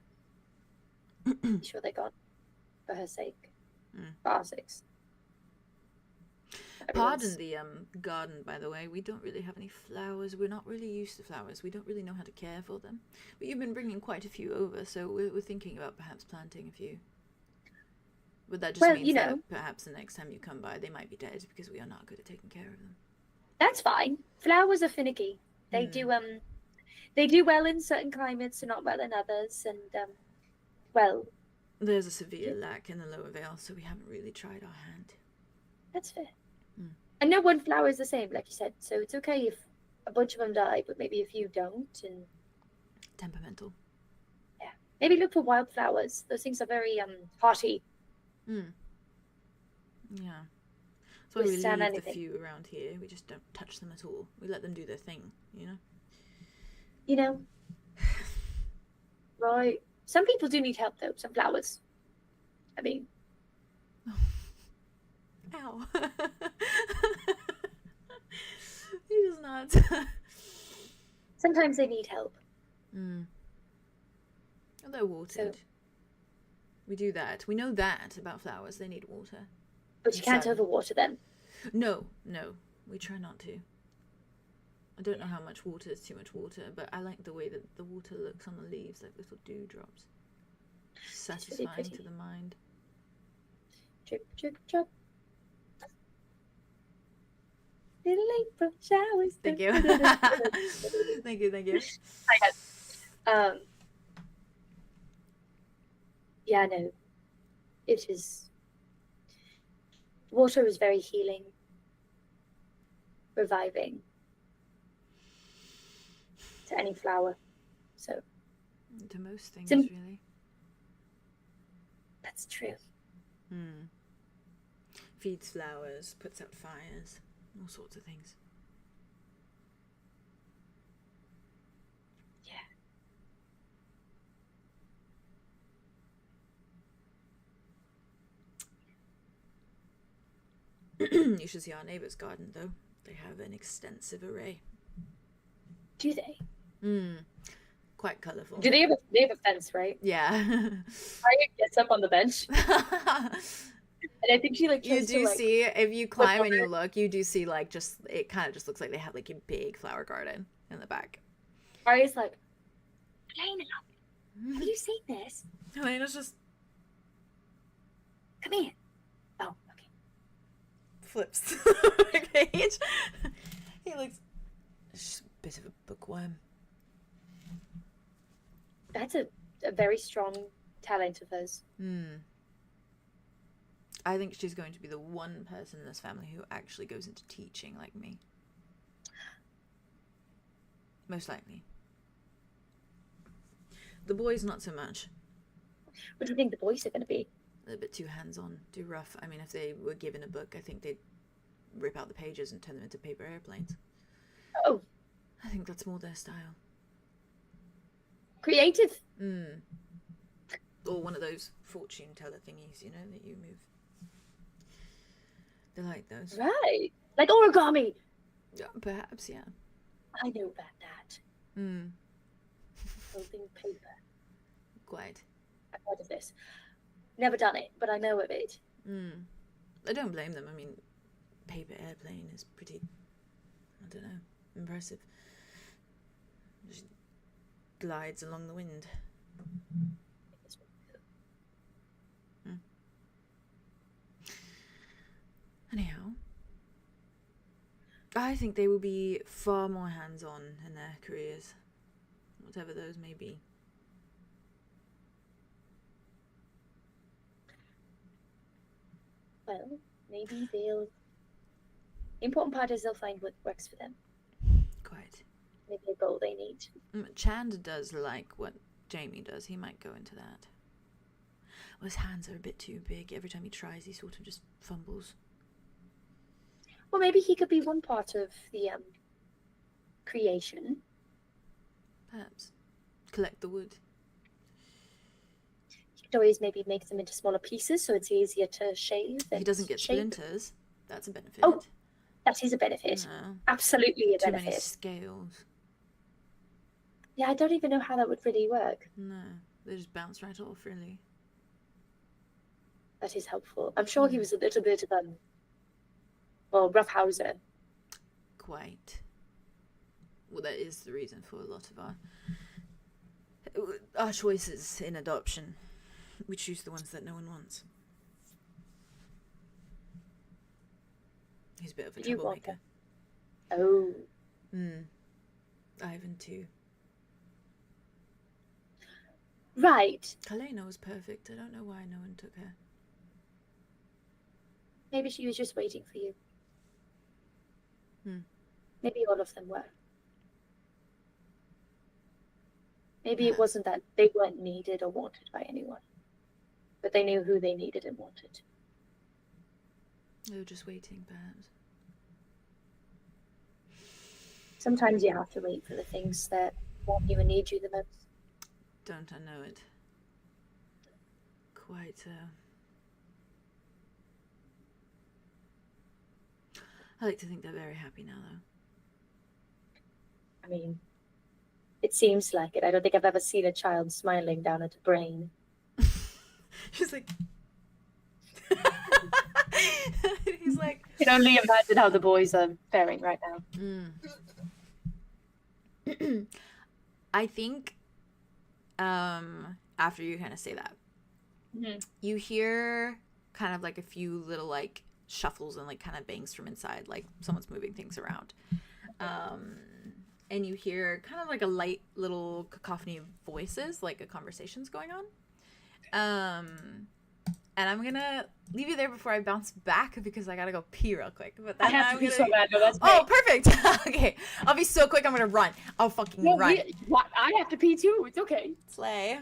I'm sure they're gone. For her sake. For our sakes. Pardon the garden, by the way. We don't really have any flowers. We're not really used to flowers. We don't really know how to care for them. But you've been bringing quite a few over, so we're thinking about perhaps planting a few. But that just means that perhaps the next time you come by, they might be dead because we are not good at taking care of them. That's fine. Flowers are finicky. They do well in certain climates and not well in others. And well, there's a severe lack in the lower vale, so we haven't really tried our hand. That's fair. And no one flower is the same, like you said. So it's okay if a bunch of them die, but maybe a few don't. And temperamental. Yeah, maybe look for wildflowers. Those things are very hardy. Yeah. So we leave the few around here. We just don't touch them at all. We let them do their thing, you know? You know? Right. Some people do need help, though. Some flowers. I mean... Ow. He does not. Sometimes they need help. Well, they're watered. So, we do that. We know that about flowers. They need water. But you can't overwater them. No. We try not to. I don't know how much water is too much water, but I like the way that the water looks on the leaves, like little dewdrops. Satisfying really to the mind. Drip, drip, drop. Little April showers. Thank you. Thank you. Yeah, no. It is. Water is very healing, reviving to any flower. So. To most things, really. That's true. Feeds flowers, puts out fires, all sorts of things. You should see our neighbour's garden, though. They have an extensive array. Do they? Quite colourful. Do they have a fence, right? Yeah. Aria gets up on the bench. And I think she you do see, if you climb and you look, you do see it kind of just looks like they have like a big flower garden in the back. Aria's like, Elena, have you seen this? Elena's just... Come here. Oh, okay. Flips the page. He looks just a bit of a bookworm. That's a very strong talent of hers. I think she's going to be the one person in this family who actually goes into teaching like me. Most likely. The boys, not so much. What do you think the boys are going to be? A little bit too hands-on, too rough. I mean, if they were given a book, I think they'd rip out the pages and turn them into paper airplanes. Oh. I think that's more their style. Creative. Or one of those fortune teller thingies, you know, that you move. They like those. Right. Like origami. Yeah, perhaps, yeah. I know about that. Holding paper. Quite. I've heard of this. Never done it, but I know of it. I don't blame them. I mean, paper airplane is pretty, I don't know, impressive. Just glides along the wind. Anyhow, I think they will be far more hands-on in their careers, whatever those may be. Well, maybe they'll. The important part is they'll find what works for them. Quite. Maybe a goal they need. Chand does like what Jamie does. He might go into that. Well, his hands are a bit too big. Every time he tries, he sort of just fumbles. Well, maybe he could be one part of the creation. Perhaps. Collect the wood. You could always maybe make them into smaller pieces so it's easier to shave. He doesn't get shape. splinters. That's a benefit. Oh, that is a benefit. No. Absolutely a Too benefit. many scales. Yeah, I don't even know how that would really work. No, they just bounce right off, really. That is helpful. I'm sure he was a little bit of well, roughhouser. Quite. Well, that is the reason for a lot of our choices in adoption. We choose the ones that no one wants. He's a bit of a You want troublemaker. Oh. Ivan too. Right. Kalena was perfect. I don't know why no one took her. Maybe she was just waiting for you. Hmm. Maybe all of them were. Maybe it wasn't that they weren't needed or wanted by anyone, but they knew who they needed and wanted. They were just waiting, perhaps. Sometimes you have to wait for the things that want you and need you the most. Don't I know it? Quite, I like to think they're very happy now, though. I mean, it seems like it. I don't think I've ever seen a child smiling down at a brain. She's like... He's like... I can only imagine how the boys are faring right now. I think after you kind of say that, you hear kind of like a few little like shuffles and like kind of bangs from inside, like someone's moving things around. And you hear kind of like a light little cacophony of voices, like a conversation's going on. And I'm gonna leave you there before I bounce back because I gotta go pee real quick. But then I have I'm to be gonna... so bad. No, that's Oh, perfect. Okay, I'll be so quick. I'm gonna run. I'll fucking run. What? I have to pee too. It's okay. Slay.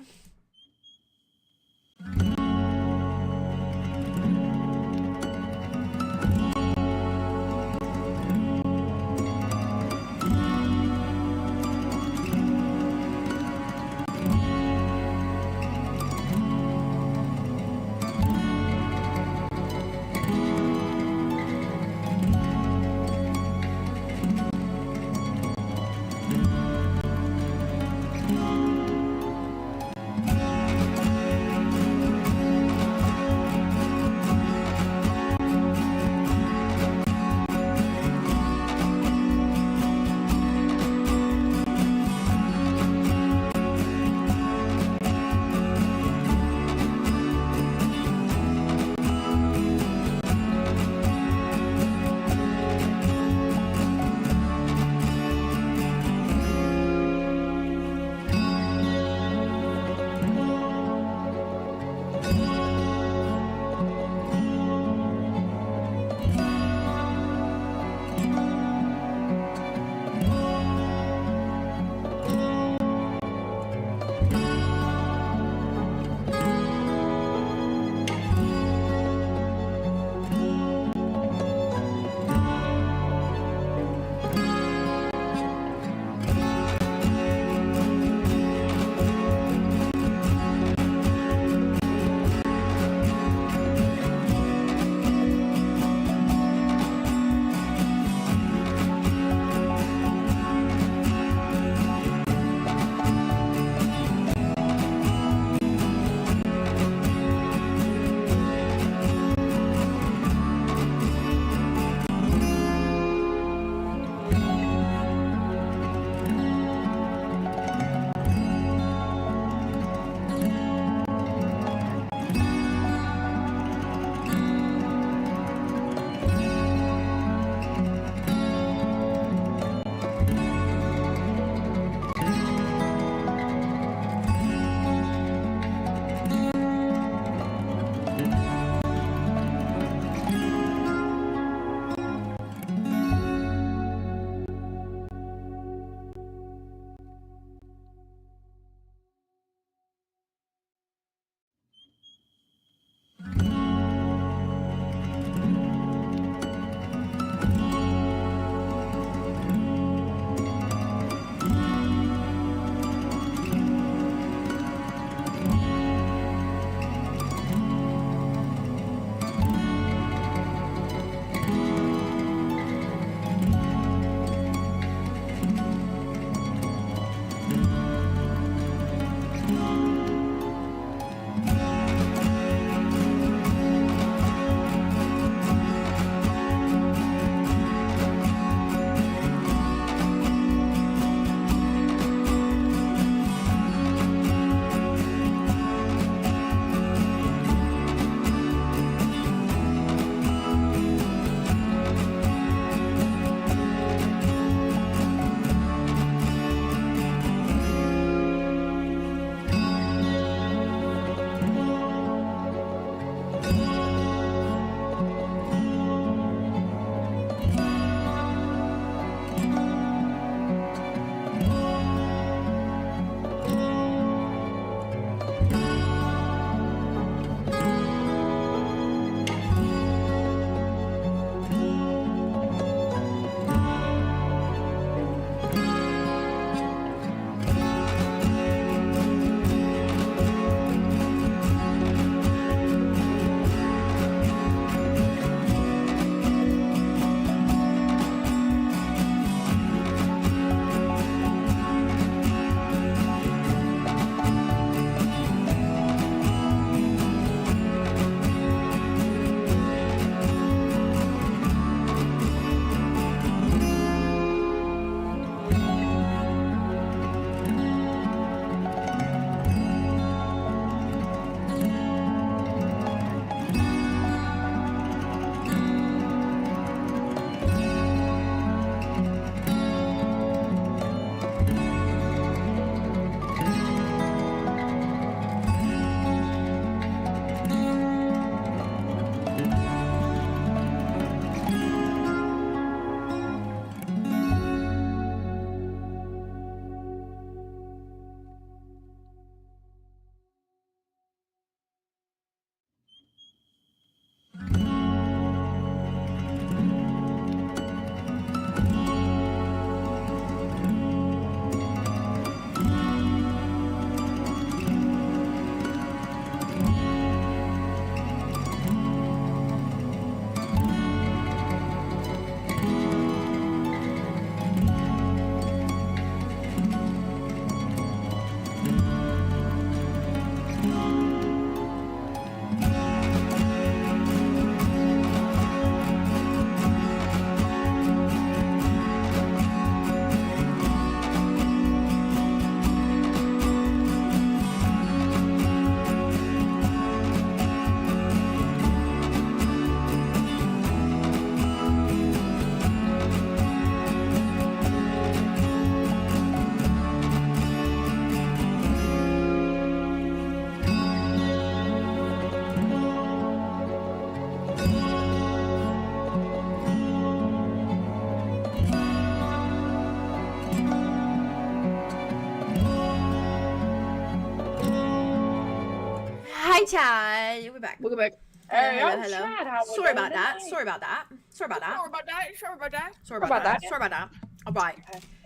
Hi, Chad. We're back. Welcome back. Hey, Hello, I'm hello. Chad. How we Sorry doing about that. tonight? Sorry about that. Sorry about that. Sorry about that. Sorry about that. Sorry about that. Sorry about that. All right.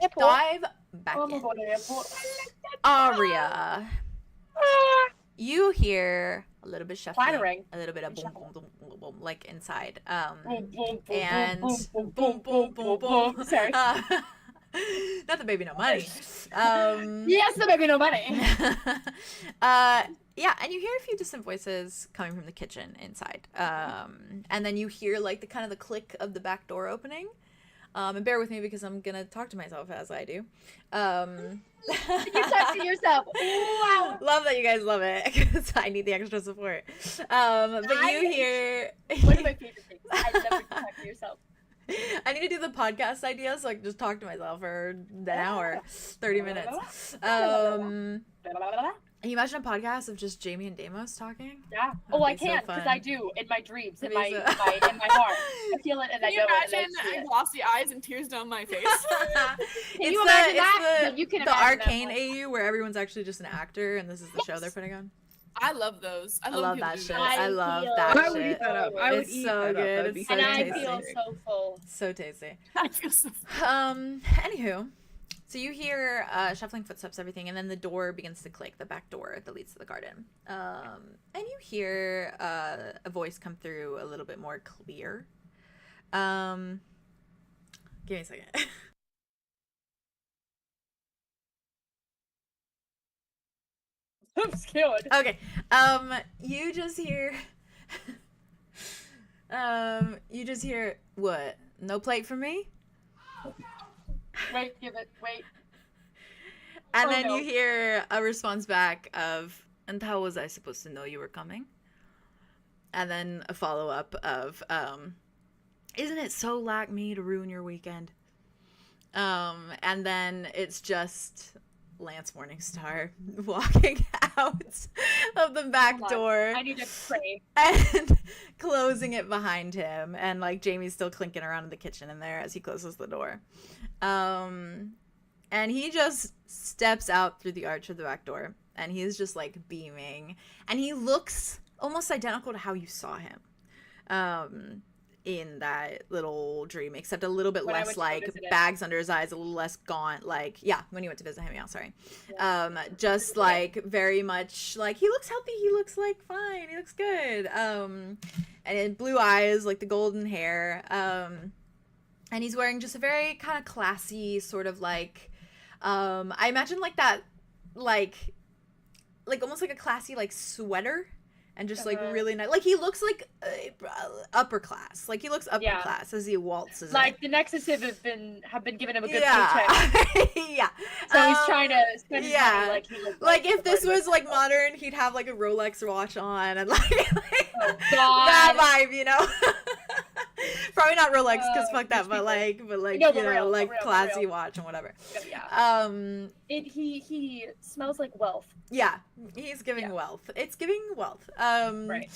Airport. Dive back I'm in. about the airport. Aria, you hear a little bit shuffling, Clattering. a little bit of boom, boom, boom, boom, boom, like inside. Boom, boom, boom, And boom, boom, boom, boom, boom. Sorry. Not the baby, no money. Yes, the baby, no money. Yeah, and you hear a few distant voices coming from the kitchen inside. And then you hear like the kind of the click of the back door opening. And bear with me because I'm gonna talk to myself as I do. You talk to yourself. Wow. Love that you guys love it because I need the extra support. But you hear. One of my favorite things. I love when you talk to yourself. I need to do the podcast idea so I can just talk to myself for an hour, 30 minutes. Can you imagine a podcast of just Jamie and Deimos talking? Yeah. That'd Oh, I be so can because fun. I do in my dreams, in That'd my, be in so- my in my heart. I feel it and I Can you know it. imagine And I see it. glossy eyes and tears down my face? It's you imagine the, that? It's No, you can the imagine that arcane one. AU where everyone's actually just an actor and this is the show they're putting on. I love those. I I love people that do shit. that. I love feel- that I would eat shit. that up. I would It's eat so that good. up. That'd be It's so And I tasty. feel so full. So tasty. I feel so. Anywho, so you hear shuffling footsteps, everything, and then the door begins to click, the back door that leads to the garden. And you hear a voice come through a little bit more clear. Give me a second. I'm scared. Okay. You just hear what? No plate for me? Wait, give it. Wait. And Oh, then no. you hear a response back of, and how was I supposed to know you were coming? And then a follow-up of, isn't it so like me to ruin your weekend? And then it's just Lance Morningstar walking out of the back Hold on. door I need to pray. and closing it behind him, and like Jamie's still clinking around in the kitchen in there as he closes the door. And he just steps out through the arch of the back door, and he's just like beaming, and he looks almost identical to how you saw him in that little dream, except a little bit When I less went to go like visit him. bags under his eyes, a little less gaunt, like when you went to visit him, yeah, sorry. Just like very much like he looks healthy, he looks like fine, he looks good. And in blue eyes, like the golden hair, and he's wearing just a very kind of classy sort of like I imagine like that like almost like a classy like sweater, and just like really nice, like he looks like upper class, like he looks upper Yeah. class as he waltzes Like in. the Nexuses have been giving him a good Yeah. paycheck, Yeah, so he's trying to spend his yeah. money like he looks like if this the was like Bible. modern, he'd have like a Rolex watch on and like Oh, that God. vibe, you know. Probably not Rolex because Oh, fuck that, rich but like No, you but know, real, like for real, for classy real. watch and whatever. Yeah. He smells like wealth. Yeah, he's giving Yeah. wealth. It's giving wealth. Right.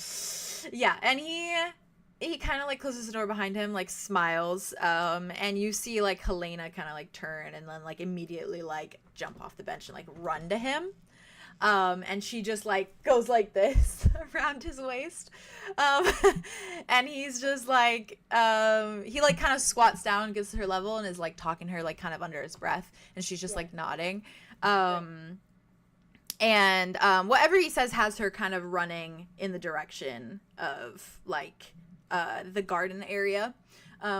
Yeah, and he kind of like closes the door behind him, like smiles, and you see like Helena kind of like turn and then like immediately like jump off the bench and like run to him. And she just like goes like this around his waist. And he's just like, he like kind of squats down, gets to her level, and is like talking to her like kind of under his breath. And she's just like nodding. And whatever he says has her kind of running in the direction of like the garden area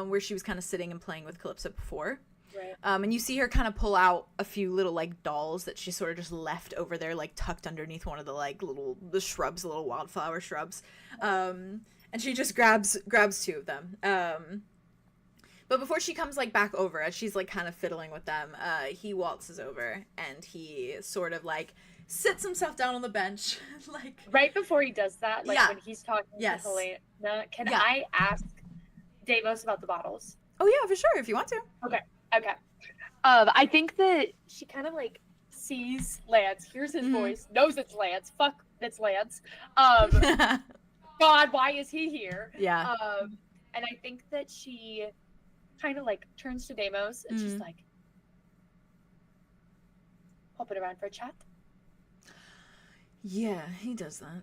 where she was kind of sitting and playing with Calypso before. Right. And you see her kind of pull out a few little like dolls that she sort of just left over there, like tucked underneath one of the like the shrubs, the little wildflower shrubs. And she just grabs two of them. But before she comes like back over, as she's like kind of fiddling with them, he waltzes over and he sort of like sits himself down on the bench, like Right before he does that, like Yeah. when he's talking Yes. to Helena, can Yeah. I ask Deimos about the bottles? oh yeah, for sure, if you want to. Okay. I think that she kind of like sees Lance, hears his Mhm. voice, knows it's Lance. Fuck, it's Lance. God, why is he here? Yeah. And I think that she kind of like turns to Deimos and she's Mhm. like, "Popping around for a chat." Yeah, he does that.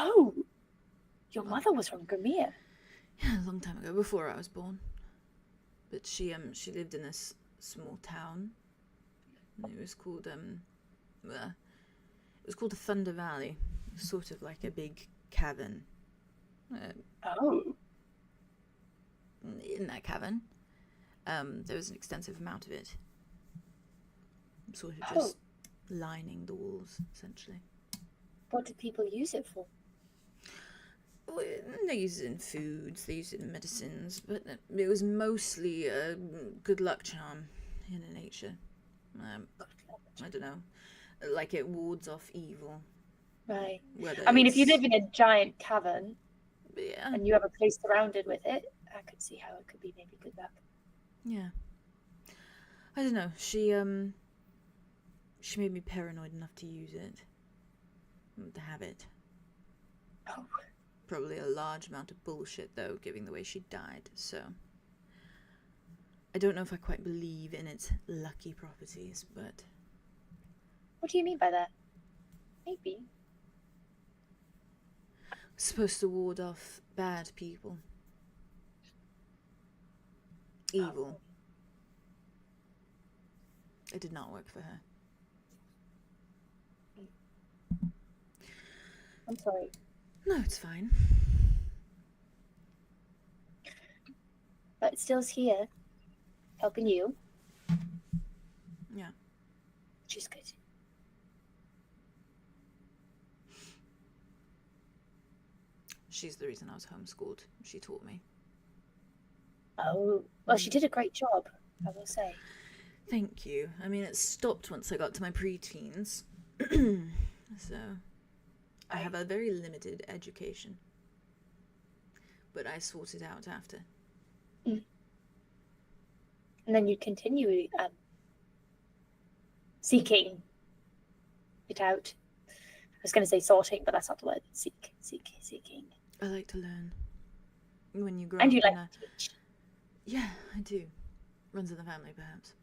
Oh, your mother was from Grimea. Yeah, a long time ago, before I was born. But she lived in this small town. It was called the Thunder Valley, sort of like a big cavern. Oh. In that cavern, there was an extensive amount of it, sort of just lining the walls, essentially. What did people use it for? Well, they used it in foods, they used it in medicines, but it was mostly a good luck charm in nature. I don't know, like it wards off evil. Right. Whether I mean, if you it's- live in a giant cavern yeah, and you have a place surrounded with it, I could see how it could be maybe good luck. yeah. I don't know. She made me paranoid enough to use it, to have it. Oh. Probably a large amount of bullshit, though, given the way she died. So I don't know if I quite believe in its lucky properties, but What do you mean by that? Maybe. it's supposed to ward off bad people. Evil. It did not work for her. I'm sorry. No, it's fine. But still's here, helping you, Yeah. which is good. She's the reason I was homeschooled. She taught me. Oh, well, she did a great job, I will say. Thank you. I mean, it stopped once I got to my preteens. So I have a very limited education. But I sorted out after. And then you continue seeking it out. I was going to say sorting, but that's not the word. Seeking. I like to learn. When you grow And up you like in a... to teach. Yeah, I do. Runs in the family, perhaps.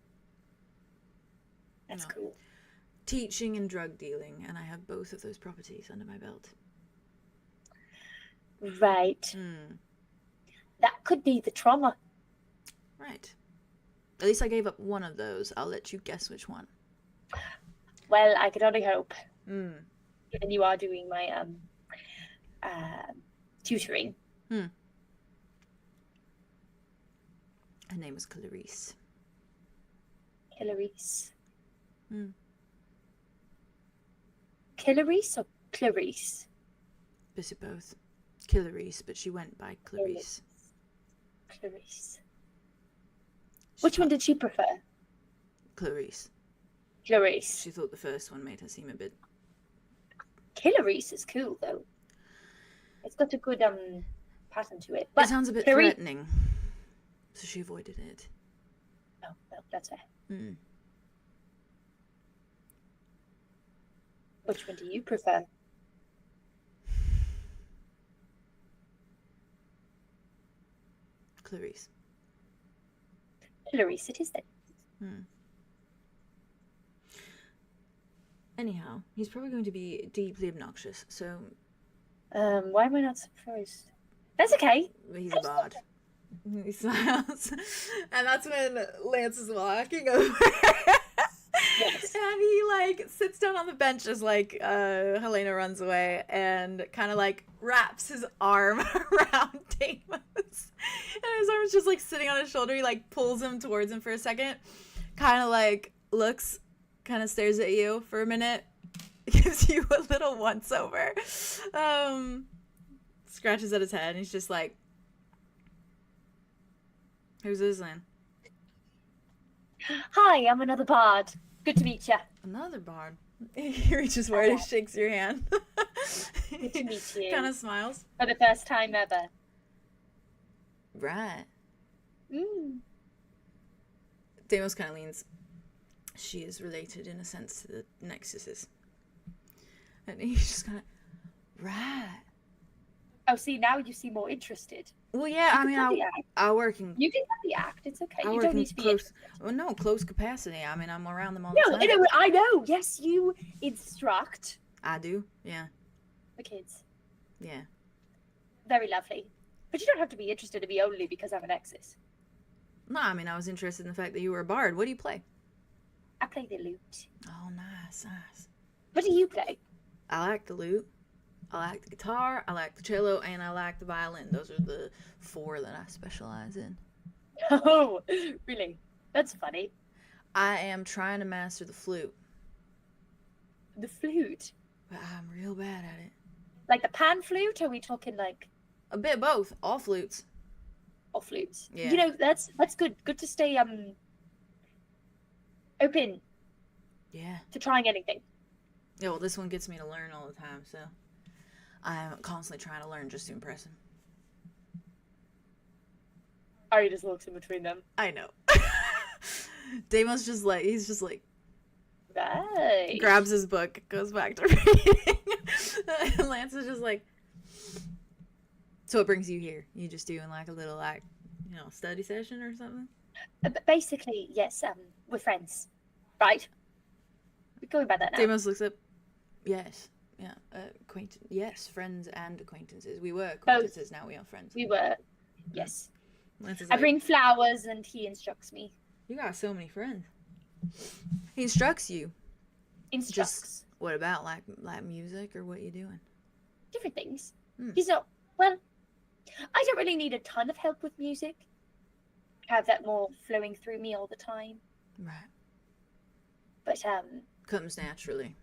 That's No. cool. Teaching and drug dealing, and I have both of those properties under my belt. Right. That could be the trauma. Right. At least I gave up one of those. I'll let you guess which one. Well, I could only hope. Given you are doing my tutoring. Her name was Clarice. Clarice. Hmm. Clarice or Clarice? Bit of both. Clarice, but she went by Clarice. Clarice. Which one did she prefer? Clarice. Clarice. She thought the first one made her seem a bit... Clarice is cool though. It's got a good pattern to it. But it sounds a bit Clarice... threatening. So she avoided it. Oh, well, that's fair. Which one do you prefer? Clarice. Clarice it is then. Anyhow, he's probably going to be deeply obnoxious, so... Why am I not surprised? That's okay. He's a bard. He smiles. And that's when Lance is walking over. Yes. And he, like, sits down on the bench as, like, Helena runs away and kind of, like, wraps his arm around Deimos. And his arm's just, like, sitting on his shoulder. He, like, pulls him towards him for a second. Kind of, like, looks, kind of stares at you for a minute. Gives you a little once-over. Scratches at his head, and he's just like, "Who's this, Lan?" Hi, I'm another bard. Good to meet you. Another bard. He reaches forward and shakes your hand. Good to meet you. Kind of smiles. For the first time ever. Right. Mm. Deimos kind of leans. She is related in a sense to the Nexuses. And he's just kind of, right. Oh, see, now you seem more interested. Well, yeah, I mean, I work in... You can have the act, it's okay. I You work don't in need to be close... Well, no, close capacity. I mean, I'm around them all No, the time. I know. Yes, you instruct I do, yeah. the kids. Yeah. Very lovely. But you don't have to be interested in me only because I'm an Nexus. No, I mean, I was interested in the fact that you were a bard. What do you play? I play the lute. Oh, nice, nice. What do you play? I like the lute. I like the guitar, I like the cello, and I like the violin. Those are the 4 that I specialize in. Oh, really? That's funny. I am trying to master the flute, The flute? but I'm real bad at it. Like the pan flute? Or are we talking like A bit of both. All flutes. all flutes? Yeah. You know, that's good. Good to stay open Yeah. to trying anything. Yeah, well, this one gets me to learn all the time, so I'm constantly trying to learn just to impress him. Aria just looks in between them. I know. Deimos just like, he's just like, Right. grabs his book, goes back to reading. And Lance is just like, so what brings you here? You just doing like a little like, you know, study session or something? But basically, yes, we're friends. Right? We're going by that now. Deimos looks up. Yes. Yeah. Acquaintance. Yes, friends and acquaintances. We were acquaintances, now we are friends. We were. Yes. Lance is I like, bring flowers and he instructs me. you got so many friends. He instructs you. Instructs. What about like music or what you doing? Different things. Hmm. He's not, well, I don't really need a ton of help with music. Have that more flowing through me all the time. Right. But, Comes naturally.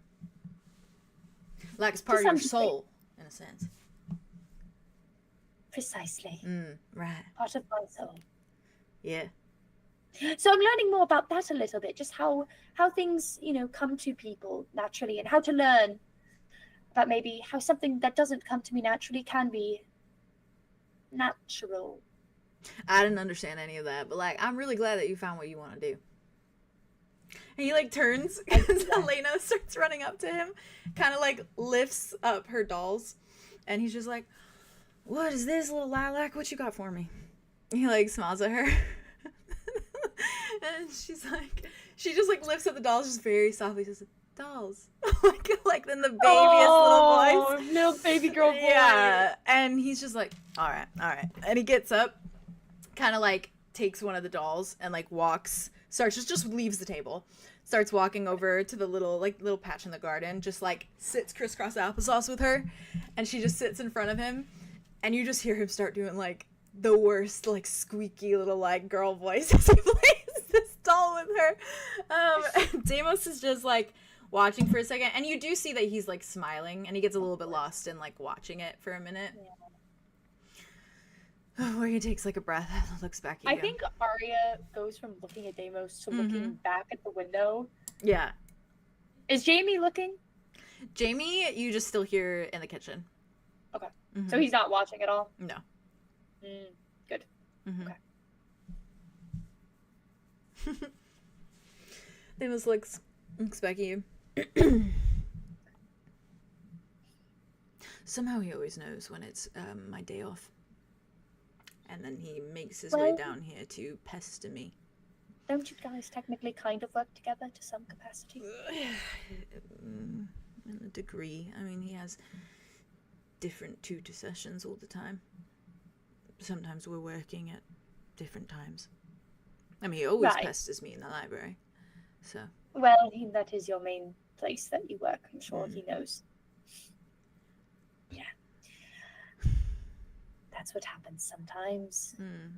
Like it's part of To your some soul, in a sense. precisely. Right. Part of my soul. Yeah. So I'm learning more about that a little bit, just how things, you know, come to people naturally and how to learn about maybe how something that doesn't come to me naturally can be natural. I didn't understand any of that, but like I'm really glad that you found what you want to do. And he like turns because Elena starts running up to him, kind of like lifts up her dolls, and he's just like, "What is this, little lilac? What you got for me?" He like smiles at her. And she's like, she just like lifts up the dolls just very softly, says, "Dolls," like in the babyest little voice, little baby girl voice. Yeah, and he's just like, all right, and he gets up, kind of like takes one of the dolls and like walks, starts just leaves the table, starts walking over to the little patch in the garden, just like sits crisscross applesauce with her, and she just sits in front of him, and you just hear him start doing like the worst like squeaky little like girl voice as he plays this doll with her. And Deimos is just like watching for a second, and you do see that he's like smiling, and he gets a little bit lost in like watching it for a minute. Where he takes like a breath and looks back at you. I think Aria goes from looking at Deimos to looking back at the window. Yeah. Is Jamie looking? Jamie, you just still hear in the kitchen. Okay. So he's not watching at all? No. Good. Okay. Deimos looks back at you. Somehow he always knows when it's my day off. And then he makes his way down here to pester me. Don't you guys technically kind of work together to some capacity? In a degree. I mean, he has different tutor sessions all the time. Sometimes we're working at different times. I mean, he always pesters me in the library. So. Well, that is your main place that you work. I'm sure he knows. Yeah. That's what happens sometimes.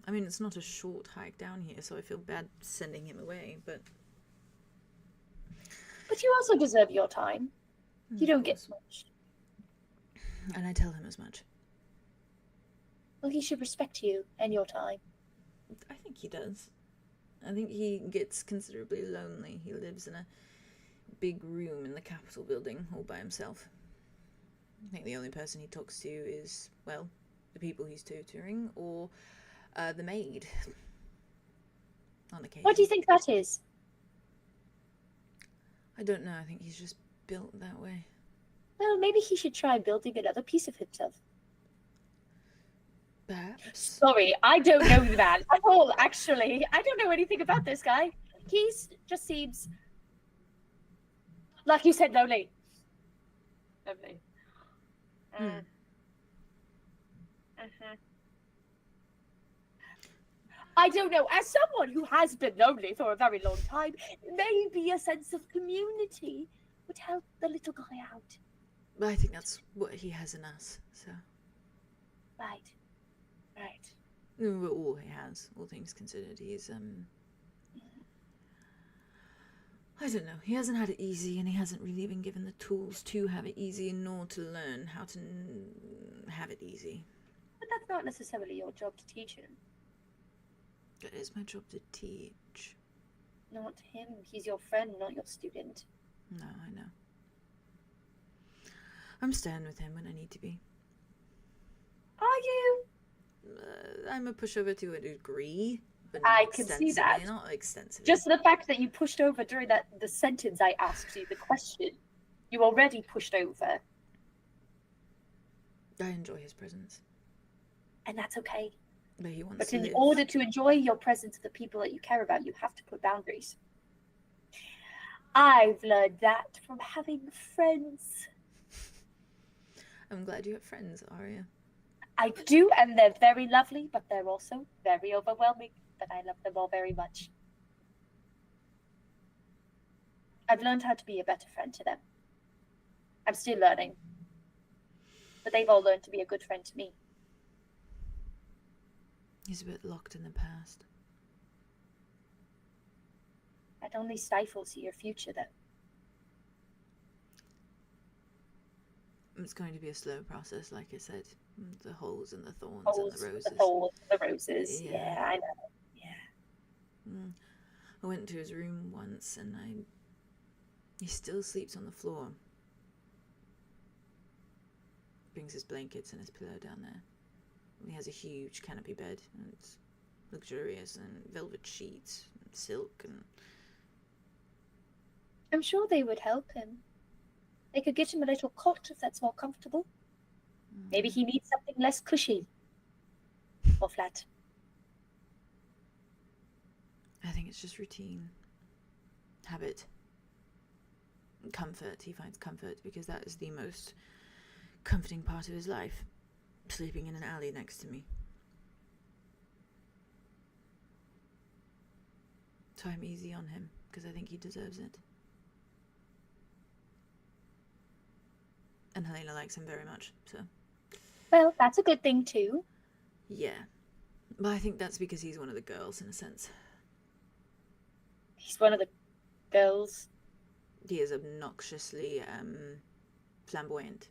I mean, it's not a short hike down here, so I feel bad sending him away, but... But you also deserve your time. You don't get much. And I tell him as much. Well, he should respect you and your time. I think he does. I think he gets considerably lonely. He lives in a big room in the Capitol building all by himself. I think the only person he talks to is, well, the people he's tutoring or the maid. On occasion. What do you think that is? I don't know. I think he's just built that way. Well, maybe he should try building another piece of himself. Perhaps. Sorry, I don't know the man at all, actually. I don't know anything about this guy. He just seems, like you said, lonely. Lovely. I don't know. As someone who has been lonely for a very long time, maybe a sense of community would help the little guy out. But I think that's what he has in us, so. Right. All he has, all things considered. He's, I don't know. He hasn't had it easy, and he hasn't really been given the tools to have it easy, nor to learn how to have it easy. But that's not necessarily your job to teach him. It is my job to teach. Not him. He's your friend, not your student. No, I know. I'm staying with him when I need to be. Are you? I'm a pushover to a degree, but I can see that. Not extensively. Just the fact that you pushed over during the sentence I asked you, the question, you already pushed over. I enjoy his presence. And that's okay. But he wants But to in live. order to enjoy your presence of the people that you care about, you have to put boundaries. I've learned that from having friends. I'm glad you have friends, Aria. I do, and they're very lovely, but they're also very overwhelming. But I love them all very much. I've learned how to be a better friend to them. I'm still learning. But they've all learned to be a good friend to me. He's a bit locked in the past. That only stifles your future, though. It's going to be a slow process, like I said. The holes and the thorns Holes, and the roses. the thorns, the roses. Yeah. Yeah, I know. Yeah. I went to his room once, and he still sleeps on the floor. Brings his blankets and his pillow down there. He has a huge canopy bed, and it's luxurious, and velvet sheets, and silk, and... I'm sure they would help him. They could get him a little cot if that's more comfortable. Maybe he needs something less cushy. Or flat. I think it's just routine. Habit. Comfort. He finds comfort because that is the most comforting part of his life. Sleeping in an alley next to me. So I'm easy on him because I think he deserves it. And Helena likes him very much, so... Well, that's a good thing too. Yeah. But I think that's because he's one of the girls, in a sense. He's one of the girls. He is obnoxiously, flamboyant.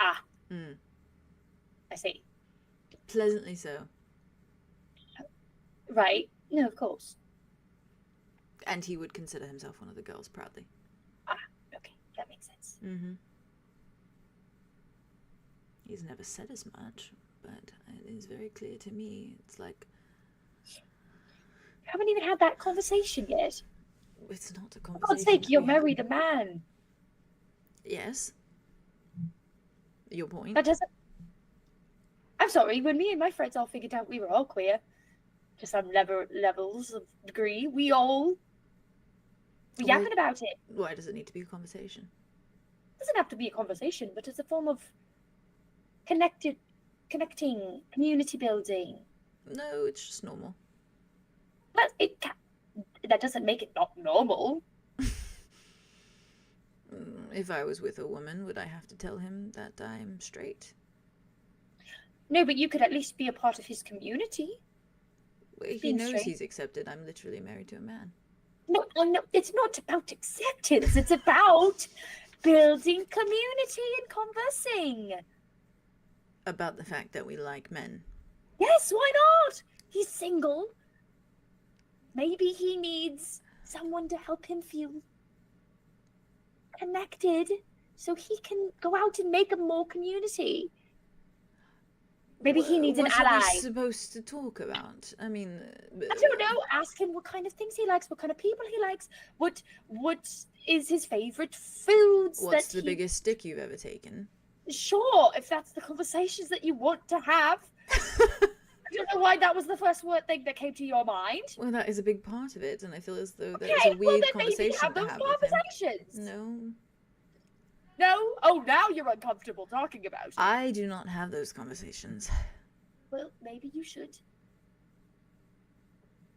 Ah. Mm. I see. Pleasantly so. Right. No, of course. And he would consider himself one of the girls proudly. Ah, okay. That makes sense. Mm-hmm. He's never said as much, but it is very clear to me. It's like... You haven't even had that conversation yet. It's not a For conversation. God's sake, you're we have. married a man. Yes. Your point? That doesn't... I'm sorry, when me and my friends all figured out we were all queer, to some levels of degree, we yapping about it. Why does it need to be a conversation? It doesn't have to be a conversation, but it's a form of connecting, community building. No, it's just normal. But that doesn't make it not normal. If I was with a woman, would I have to tell him that I'm straight? No, but you could at least be a part of his community. He Being knows straight. he's accepted. I'm literally married to a man. No, it's not about acceptance. It's about building community and conversing. About the fact that we like men. Yes, why not? He's single. maybe he needs someone to help him feel connected so he can go out and make a more community. Maybe he needs an What ally. are we supposed to talk about? I mean... I don't know. Ask him what kind of things he likes, what kind of people he likes, what is his favorite foods. What's the biggest dick you've ever taken? Sure, if that's the conversations that you want to have. I don't know why that was the first thing that came to your mind. Well, that is a big part of it, and I feel as though Okay, that's a weird then conversation maybe have to those have with him. conversations. No. No? Oh, now you're uncomfortable talking about it. I do not have those conversations. Well, maybe you should.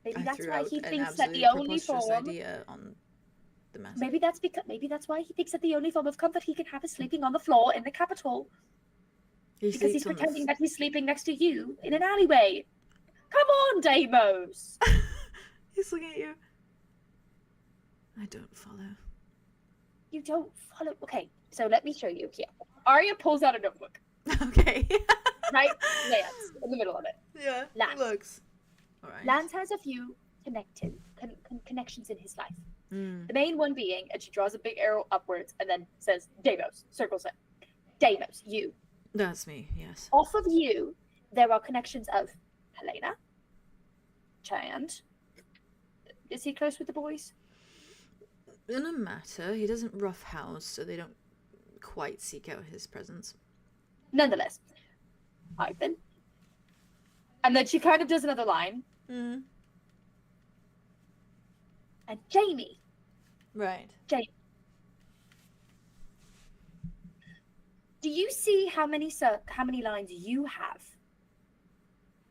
Maybe I that's threw why out he an thinks that the absolutely only preposterous form. idea on the matter. Maybe that's why he thinks that the only form of comfort he can have is sleeping on the floor in the capital. Because he's pretending that he's sleeping next to you in an alleyway. Come on, Deimos! He's looking at you. I don't follow. You don't follow. Okay, so let me show you here. Aria pulls out a notebook. Okay. Right? Lance, in the middle of it. Yeah, Lance. it looks. All right. Lance has a few connections in his life. Mm. The main one being, and she draws a big arrow upwards and then says, Deimos, circles it. Deimos, you. That's me, yes. Off of you, there are connections of Helena, Chand. Is he close with the boys? In a matter, he doesn't roughhouse, so they don't quite seek out his presence. Nonetheless, Ivan. And then she kind of does another line. Mm. And Jamie. Right. Jamie. Do you see how many lines you have?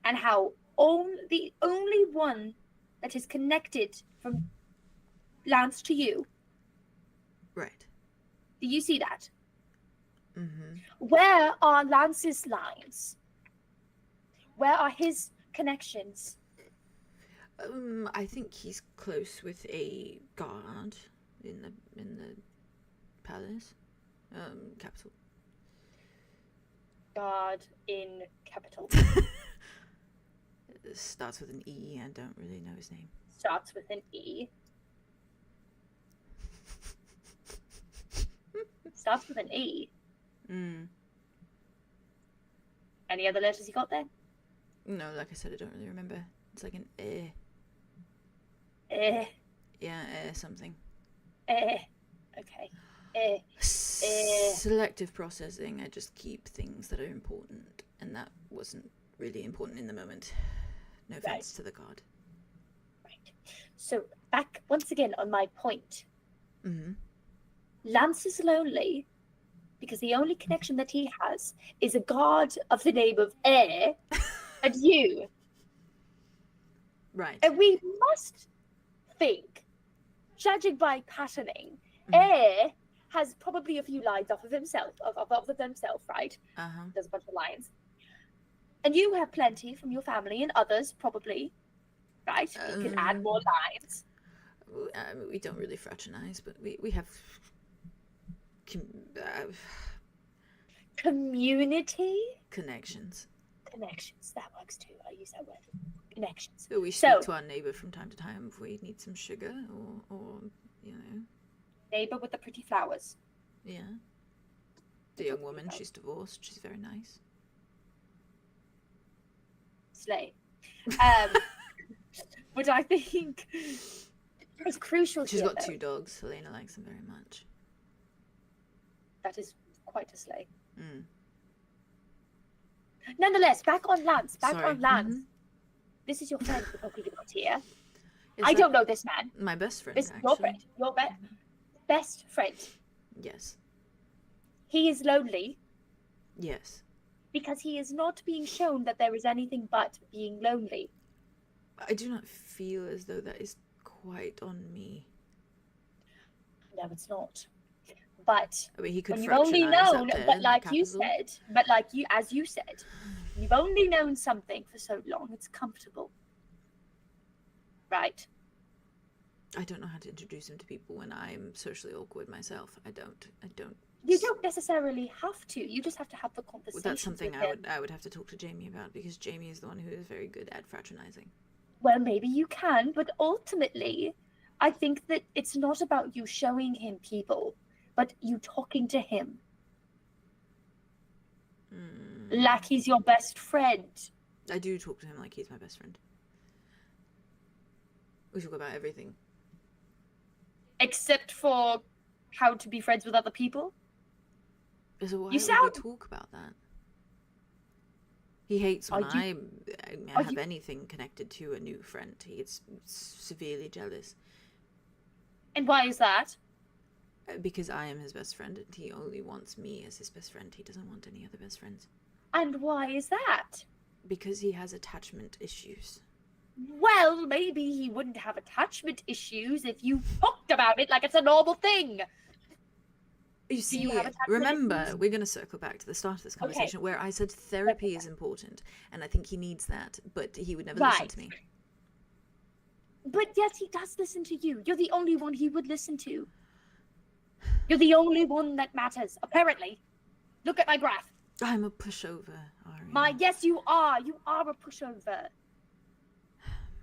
And how the only one that is connected from Lance to you? Right. Do you see that? Mm-hmm. Where are Lance's lines? Where are his connections? I think he's close with a guard in the palace, capital. Guard in capital. It starts with an E. I don't really know his name. Starts with an E. Starts with an E. Mm. Any other letters you got there? No, like I said, I don't really remember. It's like an eh. Yeah, something. Okay. Selective processing. I just keep things that are important, and that wasn't really important in the moment. No offense to the guard. Right. So back once again on my point. Mm-hmm. Lance is lonely because the only connection that he has is a guard of the name of Air and you. Right. And we must think, judging by patterning, Air has probably a few lines off of himself, of themselves, right? Uh-huh. There's a bunch of lines. And you have plenty from your family and others, probably, right? You can add more lines. We don't really fraternize, but we have community connections. Connections, that works too. I use that word. Connections. So we speak to our neighbour from time to time if we need some sugar or you know. Neighbour with the pretty flowers. Yeah. The young woman, she's divorced. She's very nice. Slay. But I think it's crucial. She's here, got though. 2 dogs. Helena likes them very much. That is quite a slay. Mm. Nonetheless, back on Lance. Sorry. On Lance. Mm-hmm. This is your friend, the Poppy here. Is I that don't know this man. my best friend, This is actually. your friend. Your best friend. Yes. He is lonely Yes. because he is not being shown that there is anything but being lonely. I do not feel as though that is quite on me. No, it's not. But I mean, he could when you've only fractionalize known, up there but in like the you capital. said, as you said, you've only known something for so long, it's comfortable. Right? I don't know how to introduce him to people when I'm socially awkward myself. I don't. You don't necessarily have to. You just have to have the conversation. Well, that's something with him. I would have to talk to Jamie about, because Jamie is the one who is very good at fraternizing. Well, maybe you can, but ultimately, I think that it's not about you showing him people, but you talking to him. Like he's your best friend. I do talk to him like he's my best friend. We talk about everything. Except for how to be friends with other people? So why You would sound- we talk about that? He hates when I have anything connected to a new friend. He gets severely jealous. And why is that? Because I am his best friend, and he only wants me as his best friend. He doesn't want any other best friends. And why is that? Because he has attachment issues. Well, maybe he wouldn't have attachment issues if you talked about it like it's a normal thing. You see, you have attachment remember, issues? we're going to circle back to the start of this conversation where I said therapy is important, and I think he needs that, but he would never listen to me. But yet he does listen to you. You're the only one he would listen to. You're the only one that matters, apparently. Look at my graph. I'm a pushover, Aria. Yes, you are. You are a pushover.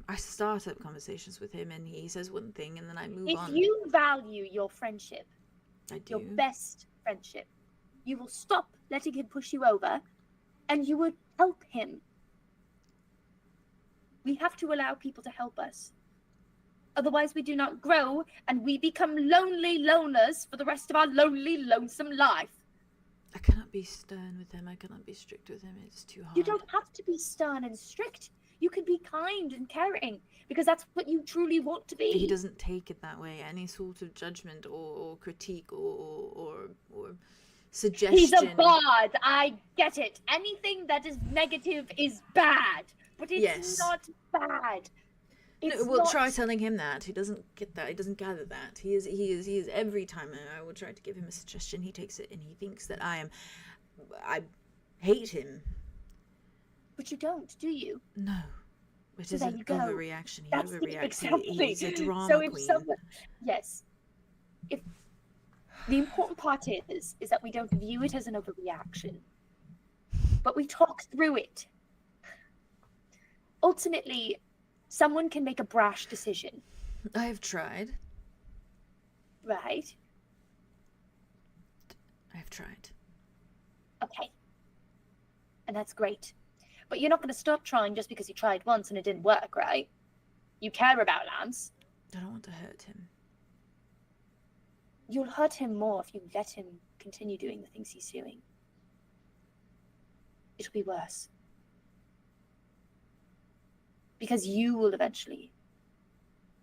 I start up conversations with him, and he says one thing, and then I move on. If you value your friendship, I do. your best friendship, you will stop letting him push you over, and you would help him. We have to allow people to help us. Otherwise, we do not grow, and we become lonely loners for the rest of our lonely, lonesome life. I cannot be stern with him. I cannot be strict with him. It's too hard. You don't have to be stern and strict. You can be kind and caring, because that's what you truly want to be. He doesn't take it that way. Any sort of judgment or critique or suggestion. He's a bard. I get it. Anything that is negative is bad, but it's not bad. Try telling him that. He doesn't get that. He doesn't gather that. He is every time I will try to give him a suggestion, he takes it and he thinks that I hate him. But you don't, do you? No. It So is there an you go. overreaction. He That's overreacts. exactly. He's a drama So if queen. someone, yes, if the important part is that we don't view it as an overreaction, but we talk through it. Ultimately, someone can make a brash decision. I have tried. Right? I've tried. Okay. And that's great. But you're not going to stop trying just because you tried once and it didn't work, right? You care about Lance. I don't want to hurt him. You'll hurt him more if you let him continue doing the things he's doing. It'll be worse. Because you will eventually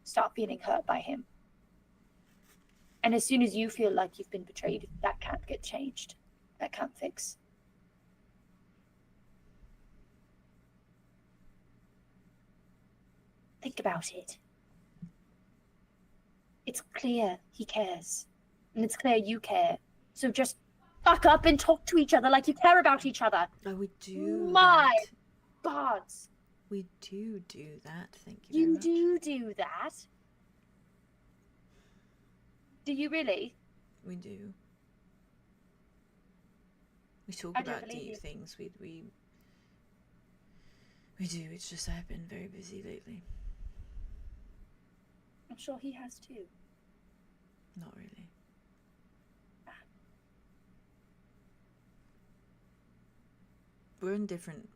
start feeling hurt by him. And as soon as you feel like you've been betrayed, that can't get changed. That can't fix. Think about it. It's clear he cares. And it's clear you care. So just fuck up and talk to each other like you care about each other. Oh, we do. My that. gods. We do that. Thank you. You very much. do that? Do you really? We do. We talk I don't about believe deep you. things. We do. It's just I've been very busy lately. I'm sure he has too. Not really. We're in different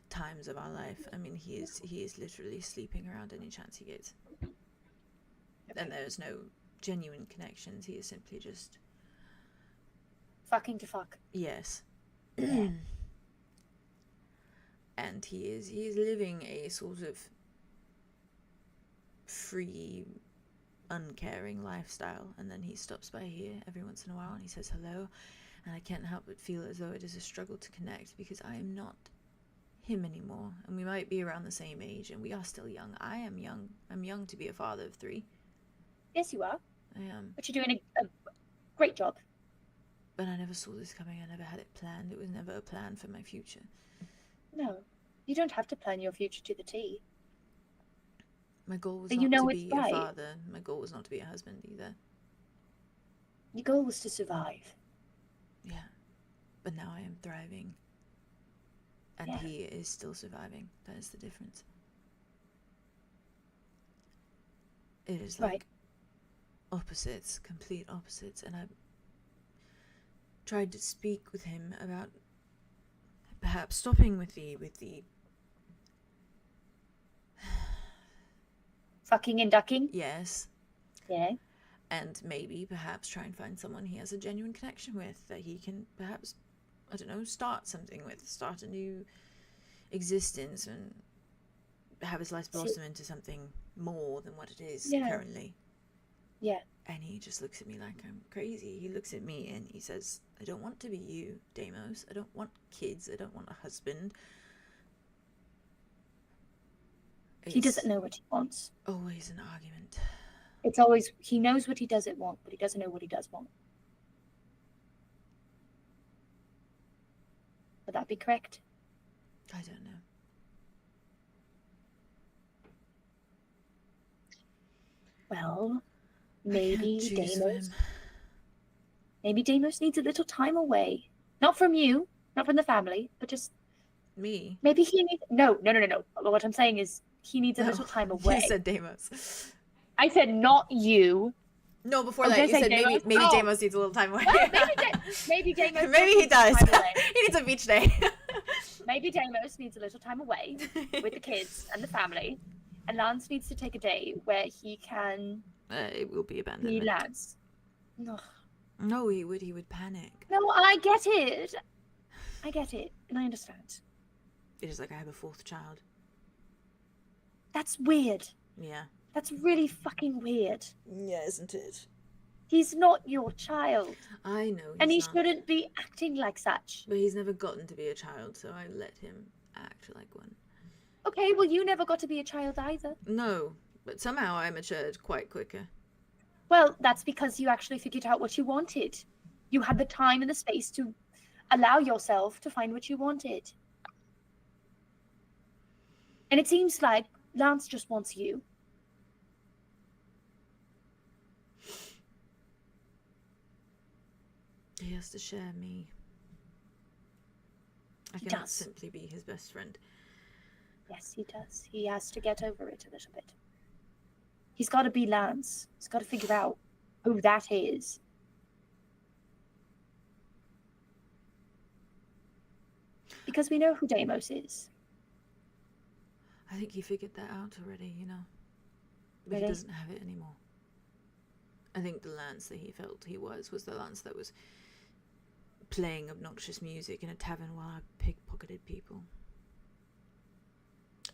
times of our life. I mean, he is literally sleeping around any chance he gets. And there's no genuine connections. He is simply just Fucking to fuck. yes. Yeah. And he is living a sort of free, uncaring lifestyle, and then he stops by here every once in a while and he says hello, and I can't help but feel as though it is a struggle to connect because I am not him anymore, and we might be around the same age and we are still young. I am young. I'm young to be a father of 3. Yes, you are. I am. But you're doing a great job. But I never saw this coming. I never had it planned. It was never a plan for my future. No, you don't have to plan your future to the T. My goal was But not you know to it's be right. a father. My goal was not to be a husband either. Your goal was to survive. Yeah. But now I am thriving. And Yeah. he is still surviving. That is the difference. It is Right. like opposites, complete opposites, and I tried to speak with him about perhaps stopping with the Fucking and ducking? yes, Yeah. and maybe perhaps try and find someone he has a genuine connection with that he can perhaps, I don't know, start something with, start a new existence and have his life blossom into something more than what it is currently. Yeah. And he just looks at me like I'm crazy. He looks at me and he says, I don't want to be you, Deimos. I don't want kids. I don't want a husband. He doesn't know what he wants. Always an argument. It's always, he knows what he doesn't want, but he doesn't know what he does want. Would that be correct? I don't know. Well, maybe Choose for Deimos. him. Maybe Deimos needs a little time away. Not from you, not from the family, but just Me? maybe he needs. No. What I'm saying is he needs a little time away. You said Deimos. I said not you. No, before I was that you gonna said say maybe Deimos. Oh. Deimos needs a little time away. Well, maybe Deimos. Maybe he needs a does. little time away. He needs a beach day. Maybe Deimos needs a little time away with the kids and the family, and Lance needs to take a day where he can It will be abandoned. be Lance. Ugh. No, he would panic. No, I get it, and I understand. It is like I have a fourth child. That's weird. Yeah. That's really fucking weird. Yeah, isn't it? He's not your child, I know. and he he's not, shouldn't be acting like such. But he's never gotten to be a child, so I let him act like one. Okay, well, you never got to be a child either. No, but somehow I matured quite quicker. Well, that's because you actually figured out what you wanted. You had the time and the space to allow yourself to find what you wanted. And it seems like Lance just wants you. He has to share me. I He cannot does. simply be his best friend. Yes, he does. He has to get over it a little bit. He's got to be Lance. He's got to figure out who that is. Because we know who Deimos is. I think he figured that out already, you know. But Really? he doesn't have it anymore. I think the Lance that he felt he was the Lance that was playing obnoxious music in a tavern while I pickpocketed people.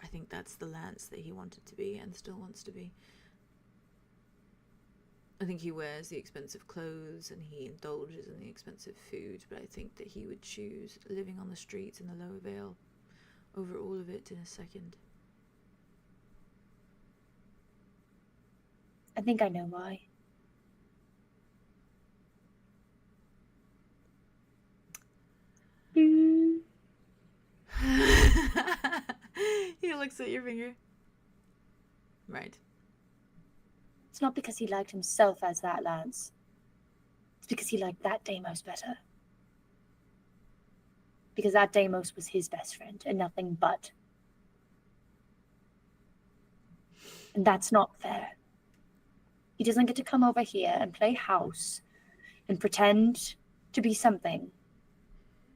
I think that's the Lance that he wanted to be and still wants to be. I think he wears the expensive clothes and he indulges in the expensive food, but I think that he would choose living on the streets in the Lower Vale over all of it in a second. I think I know why. He looks at your finger. Right. It's not because he liked himself as that, Lance. It's because he liked that Deimos better. Because that Deimos was his best friend and nothing but. And that's not fair. He doesn't get to come over here and play house and pretend to be something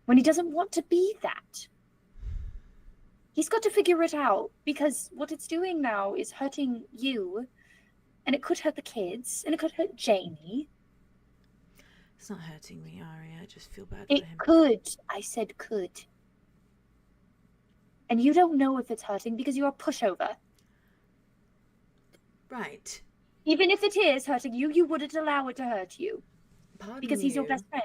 when he doesn't want to be that. He's got to figure it out, because what it's doing now is hurting you, and it could hurt the kids, and it could hurt Jamie. It's not hurting me, Aria. I just feel bad It for him. could. I said could. And you don't know if it's hurting because you're a pushover. Right. Even if it is hurting you, you wouldn't allow it to hurt you. Pardon Because he's your you. best friend.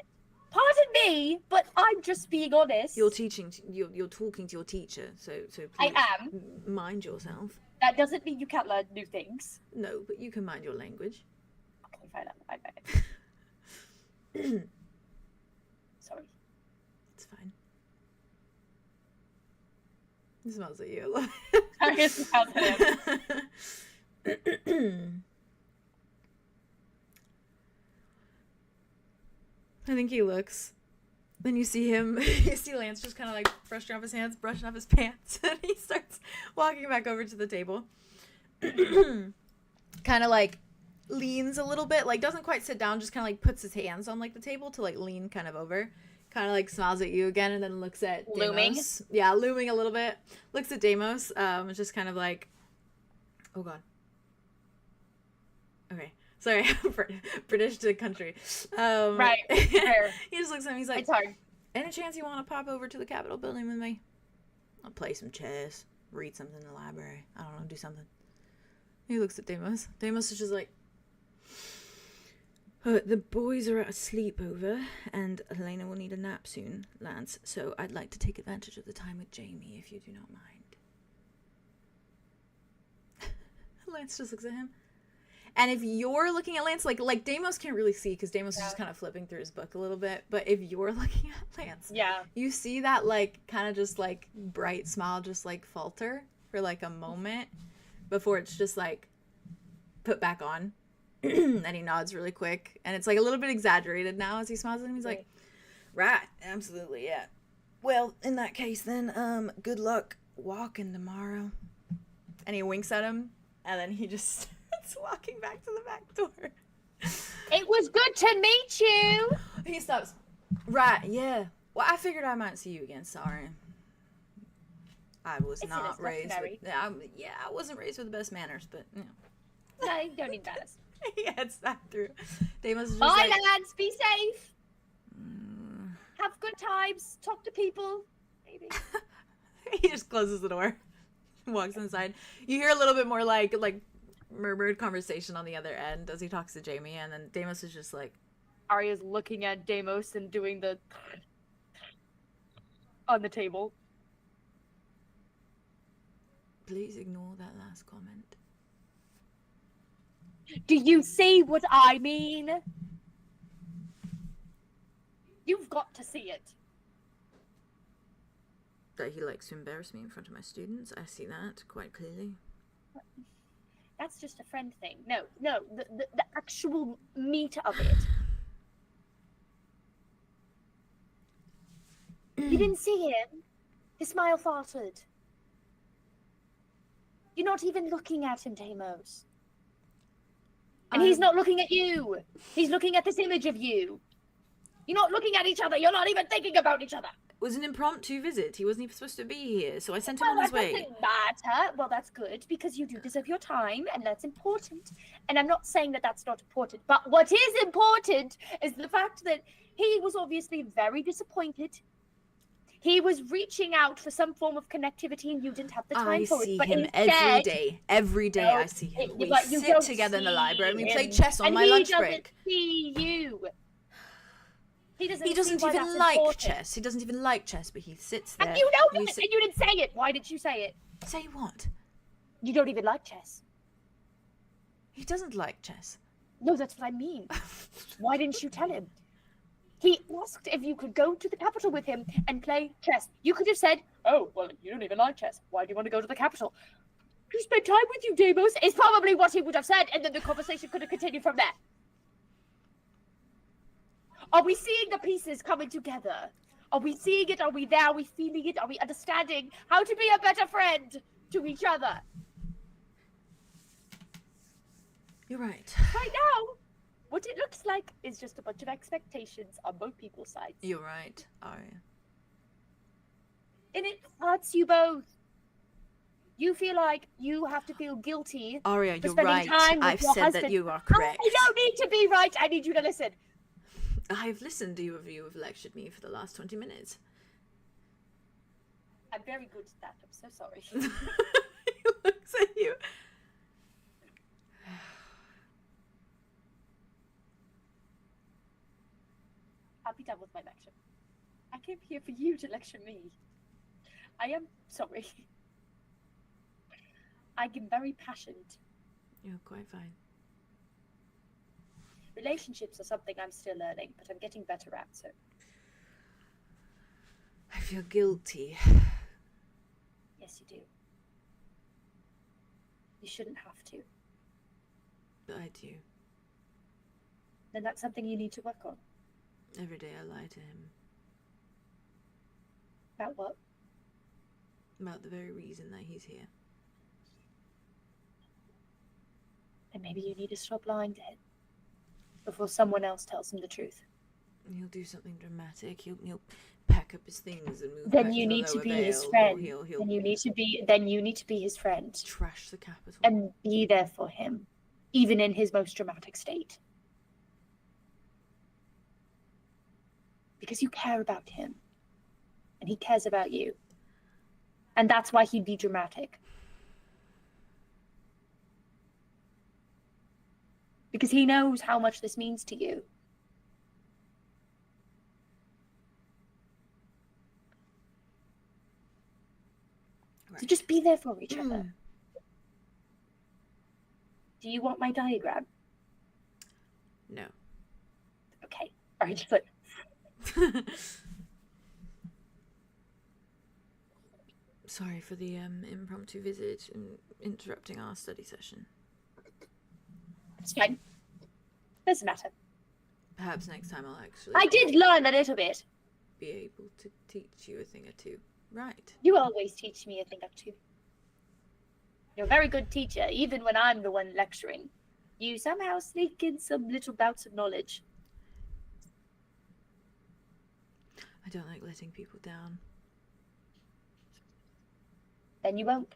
Pardon me, but I'm just being honest. You're teaching. You're talking to your teacher, so please. I am. Mind yourself. That doesn't mean you can't learn new things. No, but you can mind your language. Okay, fine. Sorry. It's fine. It smells like you. I guess it sounds him. I think he looks. Then you see him, you see Lance just kind of like brushing off his hands, brushing off his pants, and he starts walking back over to the table. kind of like leans a little bit, like doesn't quite sit down, just kind of like puts his hands on like the table to like lean kind of over, kind of like smiles at you again, and then looks at Deimos. Yeah, looming a little bit. Looks at Deimos. It's just kind of like, oh god. Okay, sorry, British to country. Right. Fair. He just looks at me. He's like, It's hard. any chance you want to pop over to the Capitol building with me? I'll play some chess, read something in the library. I don't know, do something. He looks at Deimos. Deimos is just like, the boys are at a sleepover, and Elena will need a nap soon, Lance, so I'd like to take advantage of the time with Jamie, if you do not mind. Lance just looks at him. And if you're looking at Lance, like Deimos can't really see, because Deimos is just kind of flipping through his book a little bit, but if you're looking at Lance, you see that, like, kind of just, like, bright smile just, like, falter for, like, a moment before it's just, like, put back on. And he nods really quick, and it's like a little bit exaggerated now as he smiles at him. He's like, right, absolutely, yeah. Well, in that case then, good luck walking tomorrow. And he winks at him, and then he just starts walking back to the back door. It was good to meet you. He stops. Right, yeah. Well, I figured I might see you again, sorry. I was not raised with, I wasn't raised with the best manners, but, you know. No, you don't need manners. He heads back through. Deimos is just bye, like, lads. Be safe. Have good times. Talk to people. Maybe. He just closes the door, walks inside. You hear a little bit more like murmured conversation on the other end as he talks to Jamie, and then Deimos is just like, Aria's looking at Deimos and doing the on the table. please ignore that last comment. Do you see what I mean? You've got to see it. That he likes to embarrass me in front of my students. I see that quite clearly. That's just a friend thing. No, the actual meat of it. You didn't see him? His smile faltered. You're not even looking at him, Deimos. And he's not looking at you. He's looking at this image of you. You're not looking at each other. You're not even thinking about each other. It was an impromptu visit. He wasn't even supposed to be here, so I sent him on his way. Well, that doesn't matter. Well, that's good, because you do deserve your time, and that's important. And I'm not saying that that's not important, but what is important is the fact that he was obviously very disappointed. He was reaching out for some form of connectivity, and you didn't have the time for it. I see him every day. Every day I see him. We sit together in the library, and we play chess on my lunch break. He doesn't see you. He doesn't even like chess. He doesn't even like chess, but he sits there. And you know it, and you didn't say it. Why didn't you say it? Say what? You don't even like chess. He doesn't like chess. No, that's what I mean. Why didn't you tell him? He asked if you could go to the capital with him and play chess. You could have said, oh, well, you don't even like chess. Why do you want to go to the capital? To spend time with you, Deimos, is probably what he would have said, and then the conversation could have continued from there. Are we seeing the pieces coming together? Are we seeing it? Are we there? Are we feeling it? Are we understanding how to be a better friend to each other? You're right. Right now, what it looks like is just a bunch of expectations on both people's sides. You're right, Aria. And it hurts you both. You feel like you have to feel guilty. Aria, for you're spending right. time with I've your said husband. that you are correct. I don't need to be right. I need you to listen. I've listened to you if you have lectured me for the last 20 minutes. I'm very good at that. I'm so sorry. He looks at you. I'll be done with my lecture. I came here for you to lecture me. I am sorry. I am very passionate. You're quite fine. Relationships are something I'm still learning, but I'm getting better at, so. I feel guilty. Yes, you do. You shouldn't have to. But I do. Then that's something you need to work on. Every day I lie to him. About what? About the very reason that he's here. And maybe you need to stop lying to him before someone else tells him the truth. He'll do something dramatic. He'll pack up his things and move Then back you to the need to lower be Vale, his or friend. he'll Then you need to be his friend trash the capital. and be there for him, even in his most dramatic state. Because you care about him, and he cares about you. And that's why he'd be dramatic. Because he knows how much this means to you. Right. So just be there for each other. Do you want my diagram? No. Okay. All right, just like... Sorry for the impromptu visit and interrupting our study session. It's fine. Doesn't matter. Perhaps next time I'll actually I did learn a little bit. be able to teach you a thing or two. Right. You always teach me a thing or two. You're a very good teacher, even when I'm the one lecturing. You somehow sneak in some little bouts of knowledge. I don't like letting people down. Then you won't.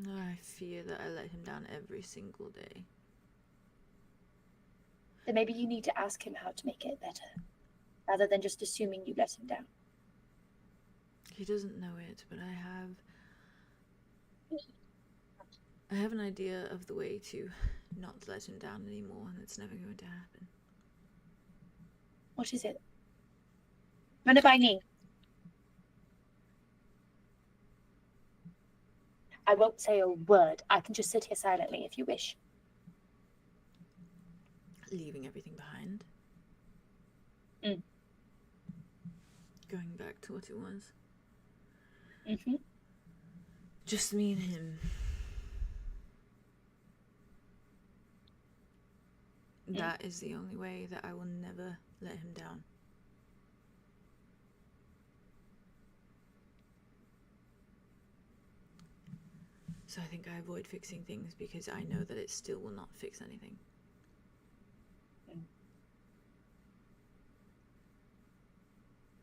I fear that I let him down every single day. Then maybe you need to ask him how to make it better, rather than just assuming you let him down. He doesn't know it, but I have an idea of the way to not let him down anymore, and it's never going to happen. What is it? Run it by me. I won't say a word. I can just sit here silently if you wish. Leaving everything behind. Mm. Going back to what it was. Mm-hmm. Just me and him. That is the only way that I will never let him down. So I think I avoid fixing things because I know that it still will not fix anything.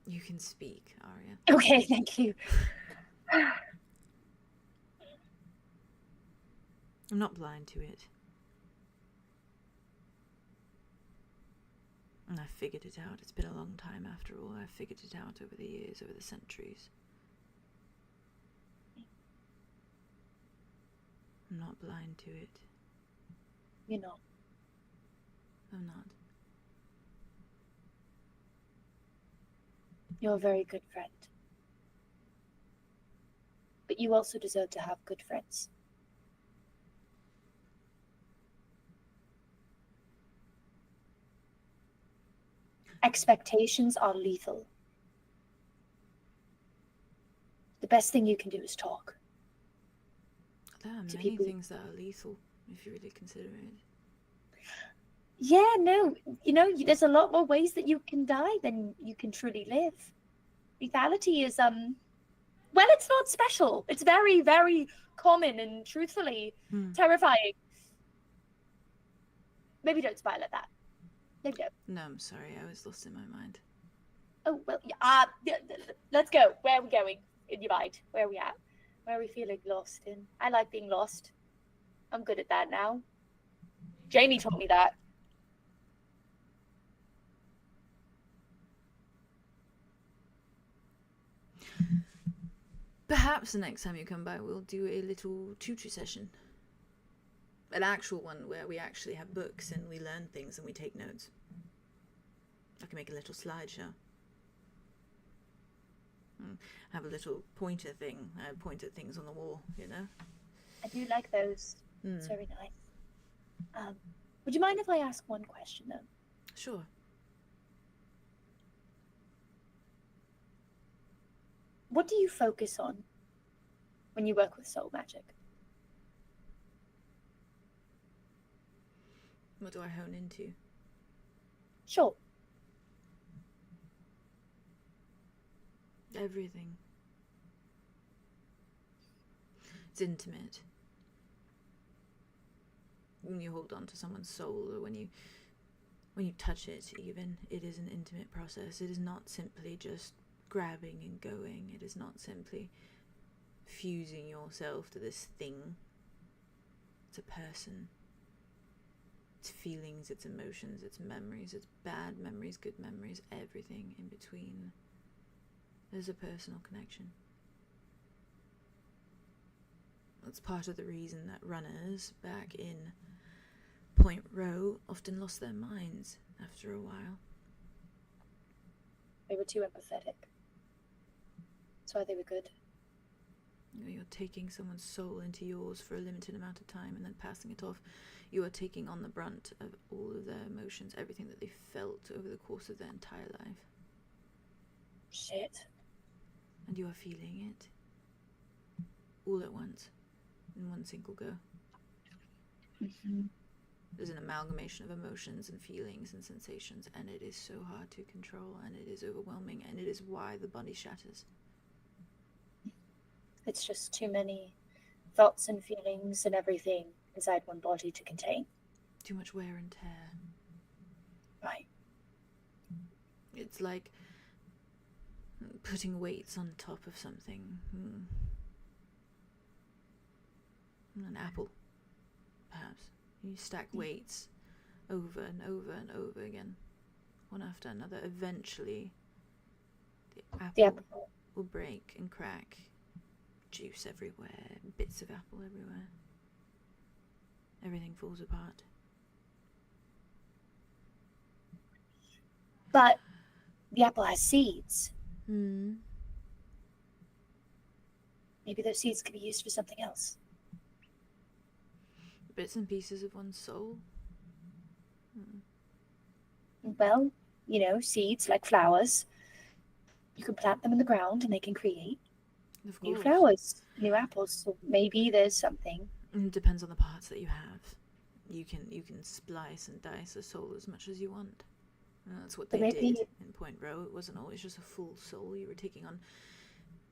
You can speak, Aria. Okay, thank you. I'm not blind to it. And I've figured it out. It's been a long time after all. I've figured it out over the years, over the centuries. I'm not blind to it. You're not. I'm not. You're a very good friend. But you also deserve to have good friends. Expectations are lethal. The best thing you can do is talk. There are To many people. things that are lethal, if you really consider it. Yeah, no, you know, there's a lot more ways that you can die than you can truly live. Lethality is, well, it's not special. It's very, very common and truthfully terrifying. Maybe don't smile at that. Maybe don't. No, I'm sorry, I was lost in my mind. Oh, well, yeah, let's go. Where are we going in your mind? Where are we at? Where are we feeling lost in? I like being lost. I'm good at that now. Jamie taught me that. Perhaps the next time you come by, we'll do a little tutor session. An actual one where we actually have books and we learn things and we take notes. I can make a little slideshow. Have a little pointer thing. Point at things on the wall, you know? I do like those. It's very nice. Would you mind if I ask one question, though? Sure. What do you focus on when you work with soul magic? What do I hone into? Sure. Everything. It's intimate. when you hold on to someone's soul, or when you touch it, even, it is an intimate process. It is not simply just grabbing and going. It is not simply fusing yourself to this thing. It's a person. It's feelings, it's emotions, it's memories, it's bad memories, good memories, everything in between. There's a personal connection. That's part of the reason that runners back in Point Row often lost their minds after a while. They were too empathetic. That's why they were good. You're taking someone's soul into yours for a limited amount of time and then passing it off. You are taking on the brunt of all of their emotions, everything that they felt over the course of their entire life. Shit. And you are feeling it all at once, in one single go. Mm-hmm. There's an amalgamation of emotions and feelings and sensations, and it is so hard to control, and it is overwhelming, and it is why the body shatters. It's just too many thoughts and feelings and everything inside one body to contain. Too much wear and tear. Right. It's like putting weights on top of something. An apple, perhaps. You stack weights over and over and over again, one after another. Eventually, the apple will break and crack. Juice everywhere, bits of apple everywhere. Everything falls apart. But the apple has seeds. Maybe those seeds could be used for something else. Bits and pieces of one's soul. Well, you know, seeds like flowers. You can plant them in the ground and they can create new flowers, new apples. So maybe there's something. It depends on the parts that you have. You can splice and dice a soul as much as you want. And that's what they did in Point Row. It wasn't always just a full soul. You were taking on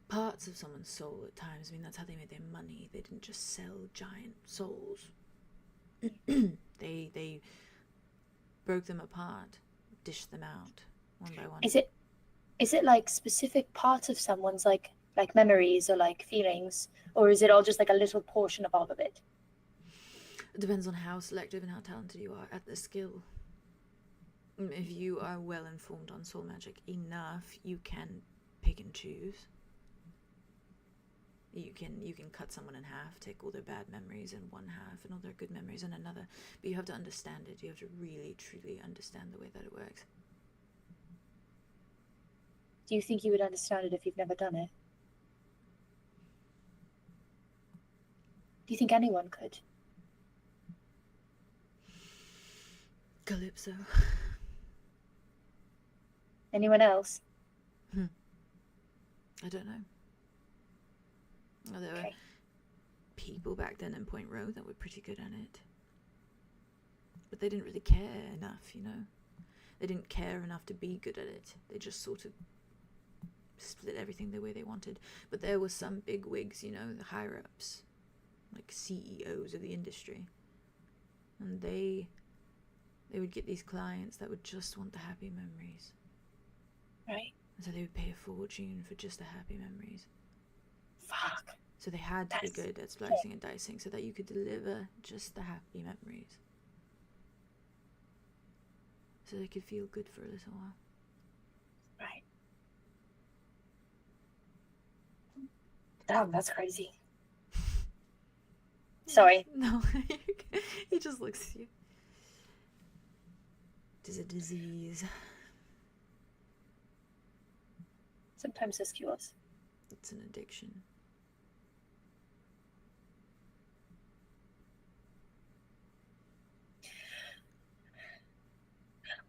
parts of someone's soul at times. I mean, that's how they made their money. They didn't just sell giant souls. They broke them apart, dished them out one by one. Is it like specific part of someone's like memories or like feelings, or is it all just like a little portion of all of it? It depends on how selective and how talented you are at the skill. If you are well informed on soul magic enough, you can pick and choose. You can cut someone in half, take all their bad memories in one half and all their good memories in another. But you have to understand it. You have to really, truly understand the way that it works. Do you think you would understand it if you've never done it? Do you think anyone could? Calypso. Anyone else? I don't know. Well, there were people back then in Point Row that were pretty good at it. But they didn't really care enough, you know. They didn't care enough to be good at it. They just sort of split everything the way they wanted. But there were some big wigs, you know, the higher-ups, like CEOs of the industry. And they would get these clients that would just want the happy memories. Right. And so they would pay a fortune for just the happy memories. Fuck. So they had to be good at splicing and dicing so that you could deliver just the happy memories. So they could feel good for a little while. Right. Damn, that's crazy. Sorry. No, he just looks at you. It is a disease. Sometimes this cures. It's an addiction.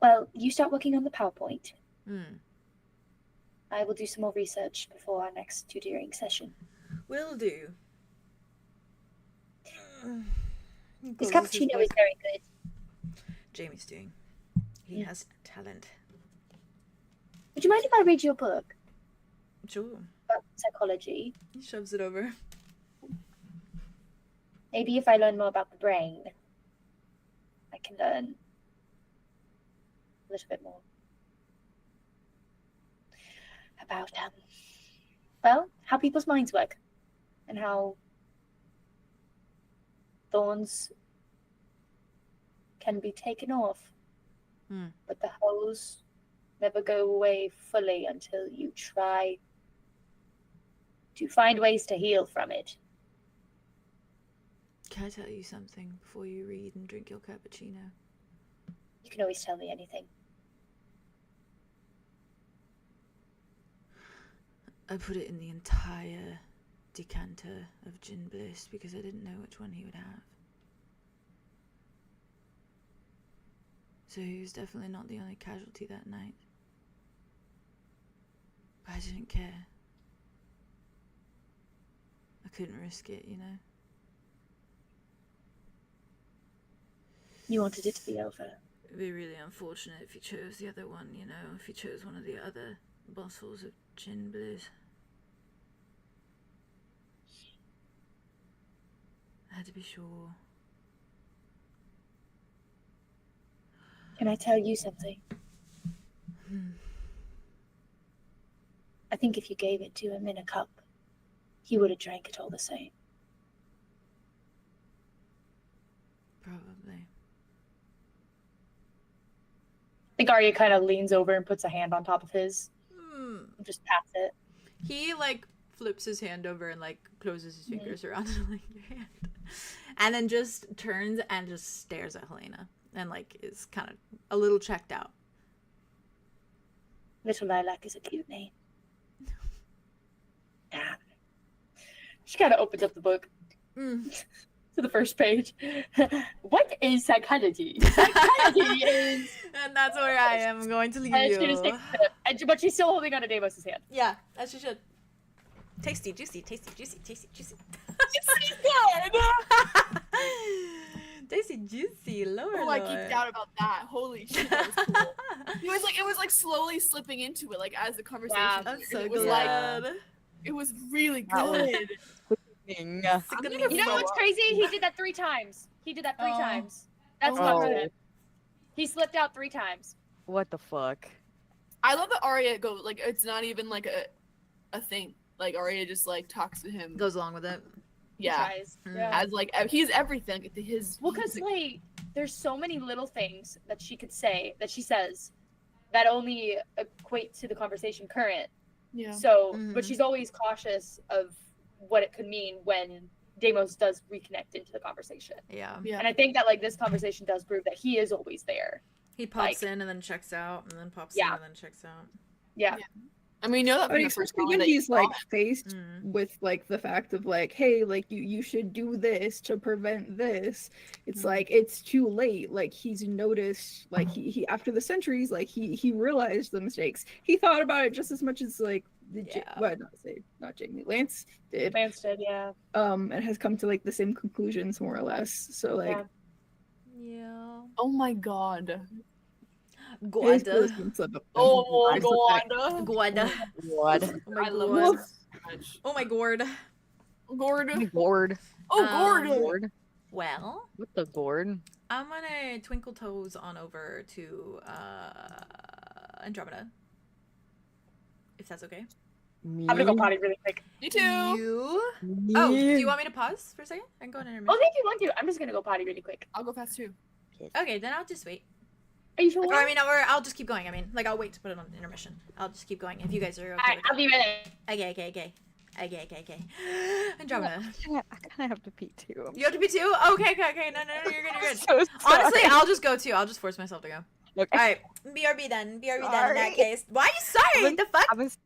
Well, you start working on the PowerPoint. I will do some more research before our next tutoring session. Will do. This cappuccino is very good. Jamie's doing. He has talent. Would you mind if I read your book? Sure. About psychology. He shoves it over. Maybe if I learn more about the brain. can learn a little bit more about well, how people's minds work and how thorns can be taken off, but the holes never go away fully until you try to find ways to heal from it. Can I tell you something before you read and drink your cappuccino? You can always tell me anything. I put it in the entire decanter of gin bliss because I didn't know which one he would have. So he was definitely not the only casualty that night. But I didn't care. I couldn't risk it, you know? You wanted it to be over. It'd be really unfortunate if he chose the other one, you know, if he chose one of the other bottles of gin bliss. I had to be sure. Can I tell you something? I think if you gave it to him in a cup, he would have drank it all the same. Probably. I think Aria kind of leans over and puts a hand on top of his. Just pats it. He, like, flips his hand over and, like, closes his fingers around like, your hand. And then just turns and just stares at Helena. And, like, is kind of a little checked out. 𝐿𝐿𝐿𝐿𝐿𝐿 is a cute name. She kind of opens up the book to the first page. What is psychology? Psychology is... And that's where I am going to leave And you. she just takes a sip. But she's still holding on to Deimos' hand. Yeah, as she should. Tasty, juicy, tasty, juicy, tasty, juicy. It's good. Tasty, juicy, Lord. Oh, I geeked out about that. Holy shit, that was cool. It was like slowly slipping into it, like as the conversation. Yeah, That's so it good. was like it was really good. You know what's crazy? He did that 3 times. He did that 3 times. That's not it. He slipped out 3 times. What the fuck? I love that Aria goes like it's not even like a thing. Like Aria just like talks to him. Goes along with it. Yeah. As like he's everything to his. Well, because like there's so many little things that she could say that she says that only equate to the conversation current. Yeah. So, but she's always cautious of what it could mean when Deimos does reconnect into the conversation. Yeah. And I think that like this conversation does prove that he is always there. He pops in and then checks out, and then pops in and then checks out. Yeah. I mean, you know that from the first especially when that he's you like saw. faced with like the fact of like, hey, like you should do this to prevent this. It's like it's too late. Like he's noticed, like he after the centuries, like he realized the mistakes. He thought about it just as much as like not Jamie, Lance did. Lance did, yeah. And has come to like the same conclusions more or less. So like, yeah. Oh my god. Guarda. Oh my god. What? I love it so much. Oh my gourd. Gourd. Gourd. Oh, gourd. Gourd. Well, What the gourd? I'm gonna twinkle toes on over to Andromeda. If that's okay. I'm gonna go potty really quick. Me too. You? Oh, do you want me to pause for a second? I can go in intermission. Oh, if you want to. I'm just gonna go potty really quick. I'll go fast too. Okay, then I'll just wait. Are you sure? Or I mean, or I'll just keep going. I mean, like I'll wait to put it on intermission. I'll just keep going if you guys are okay. Alright, with I'll be ready. Okay. Andromeda. I kind of have to pee too. You have to be too? Okay. No, you're good. So Honestly, sorry. I'll just go too. I'll just force myself to go. Okay. All right, BRB then in that case. Why are you sorry? The fuck? I was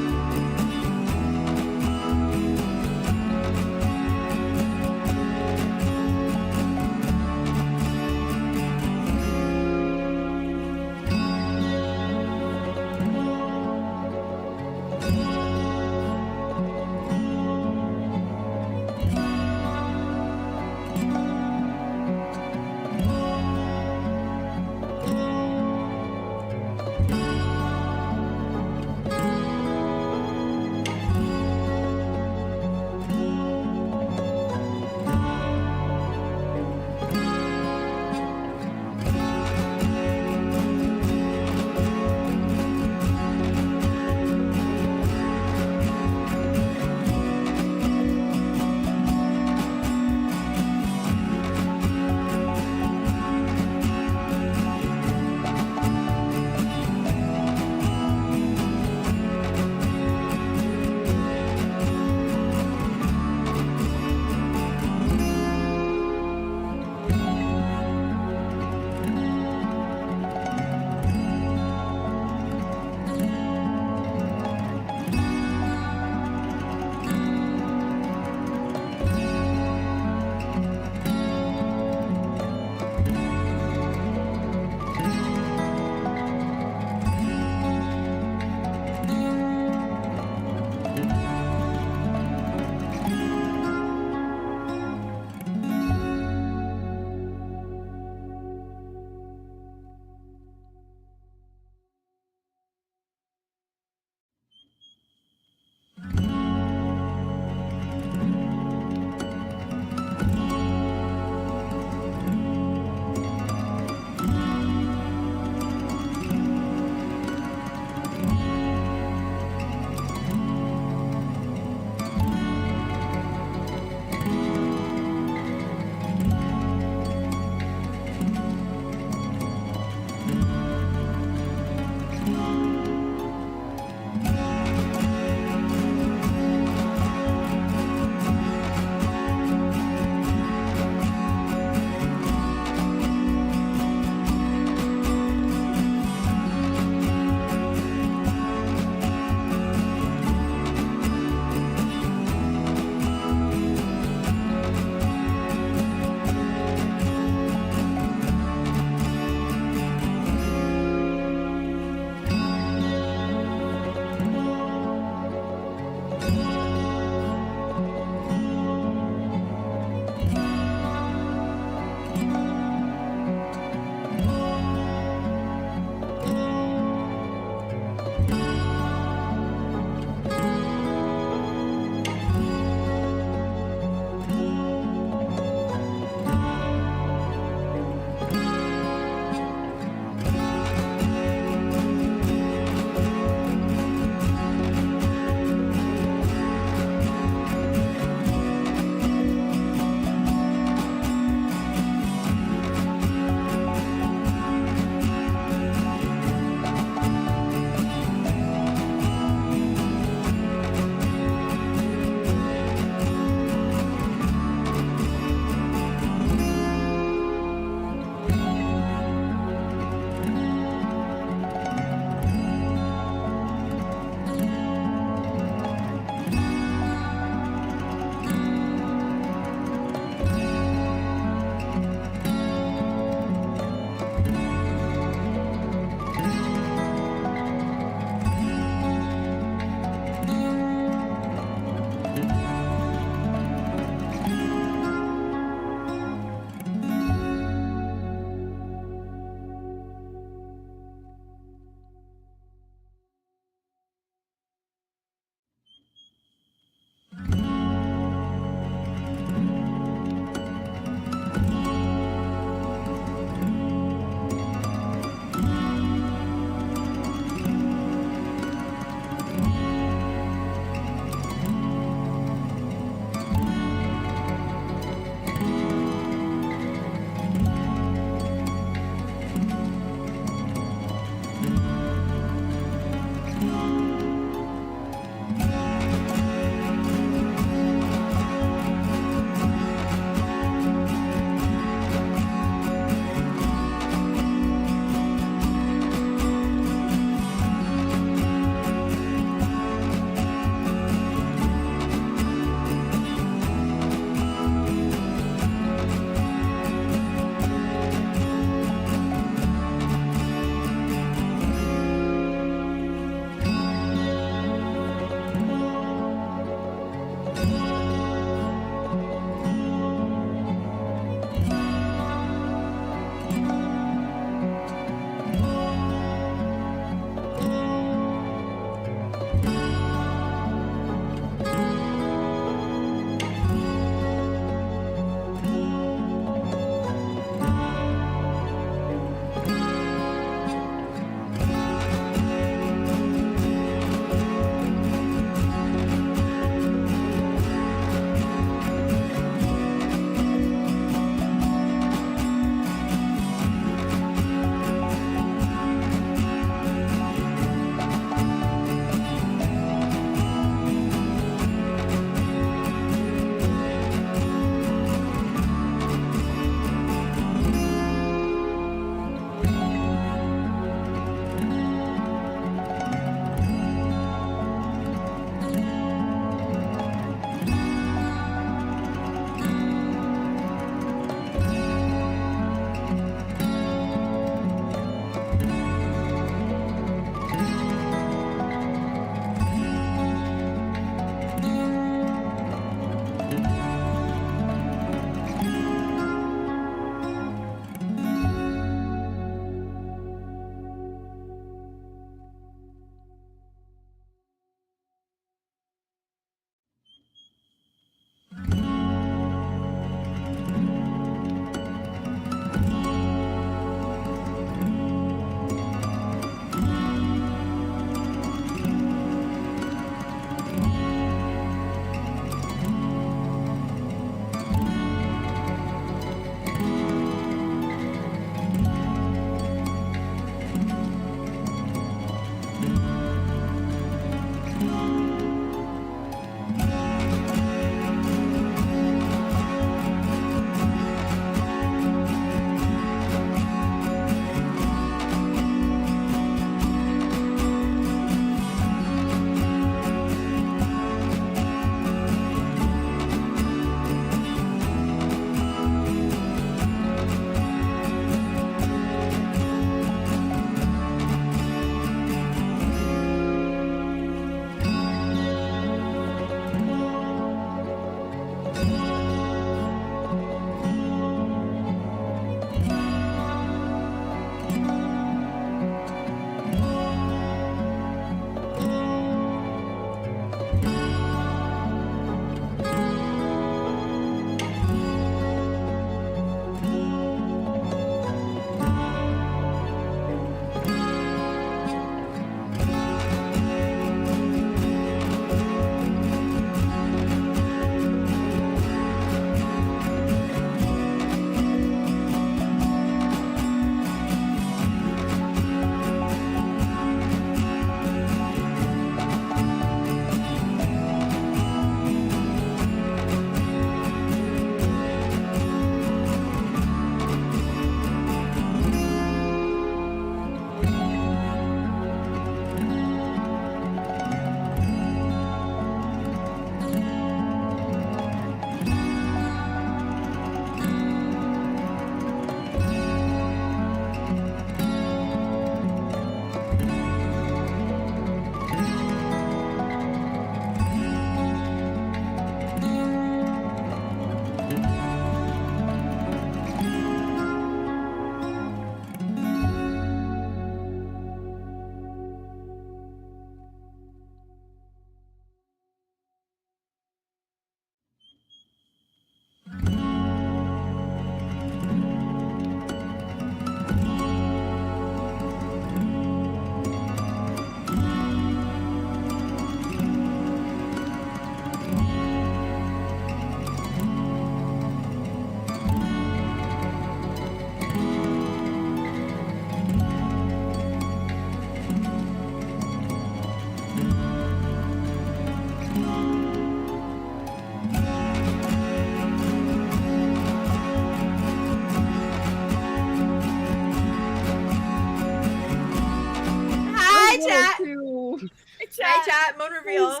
Hi, chat. Moan reveal.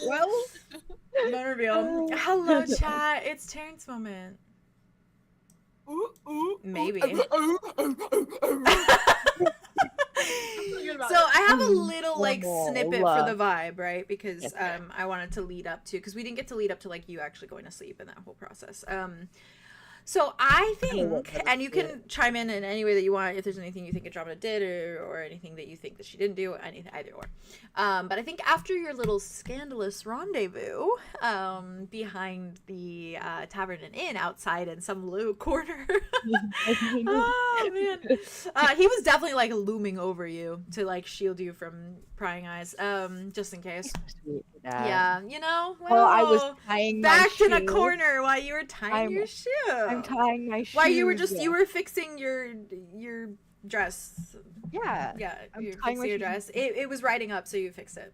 Well, Moan reveal. Hello, chat. It's Terrence moment. Maybe. So I have a little like snippet for the vibe, right? Because I wanted to lead up to, because we didn't get to lead up to like you actually going to sleep in that whole process. So I think, and you can chime in any way that you want if there's anything you think Andromeda did or anything that you think that she didn't do, anything, either or. But I think after your little scandalous rendezvous behind the tavern and inn outside in some little corner, oh man, he was definitely like looming over you to like shield you from prying eyes, just in case. Yeah, you know. Well, I was tying backed my in a shoe. corner while you were tying your shoe. I'm tying my shoe. While you were you were fixing your dress. Yeah. Yeah, I'm you were tying fixing your my dress. It was riding up, so you fixed it.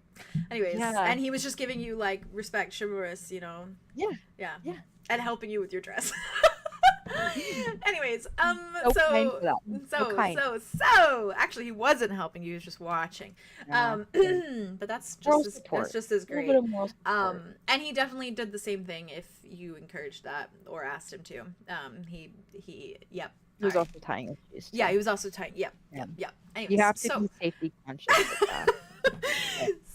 Anyways, Yeah. and he was just giving you like respect, chivalrous, you know. Yeah. Yeah. Yeah. And helping you with your dress. Anyways, kind for that. So kind. so actually he wasn't helping you, he was just watching. Yeah. But that's Moral just support. that's just as A little great. bit of moral support. And he definitely did the same thing if you encouraged that or asked him to. He yep. He was Alright. also tying his shoes. Yeah, he was also tying. Yep. Yeah. Yep. Anyways, You have to so be safety conscious with that.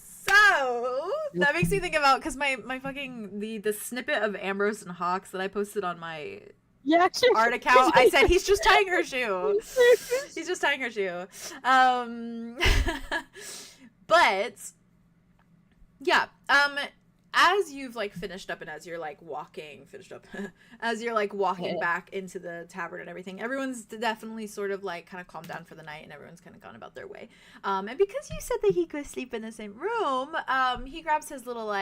so that makes me think about, because my fucking the snippet of Ambrose and Hawks that I posted on my Yeah, art account, I said he's just tying her shoe. He's just tying her shoe. But yeah, as you've like finished up and as you're like walking back into the tavern and everything, everyone's definitely sort of like kind of calmed down for the night and everyone's kind of gone about their way. And because you said that he could sleep in the same room, he grabs his little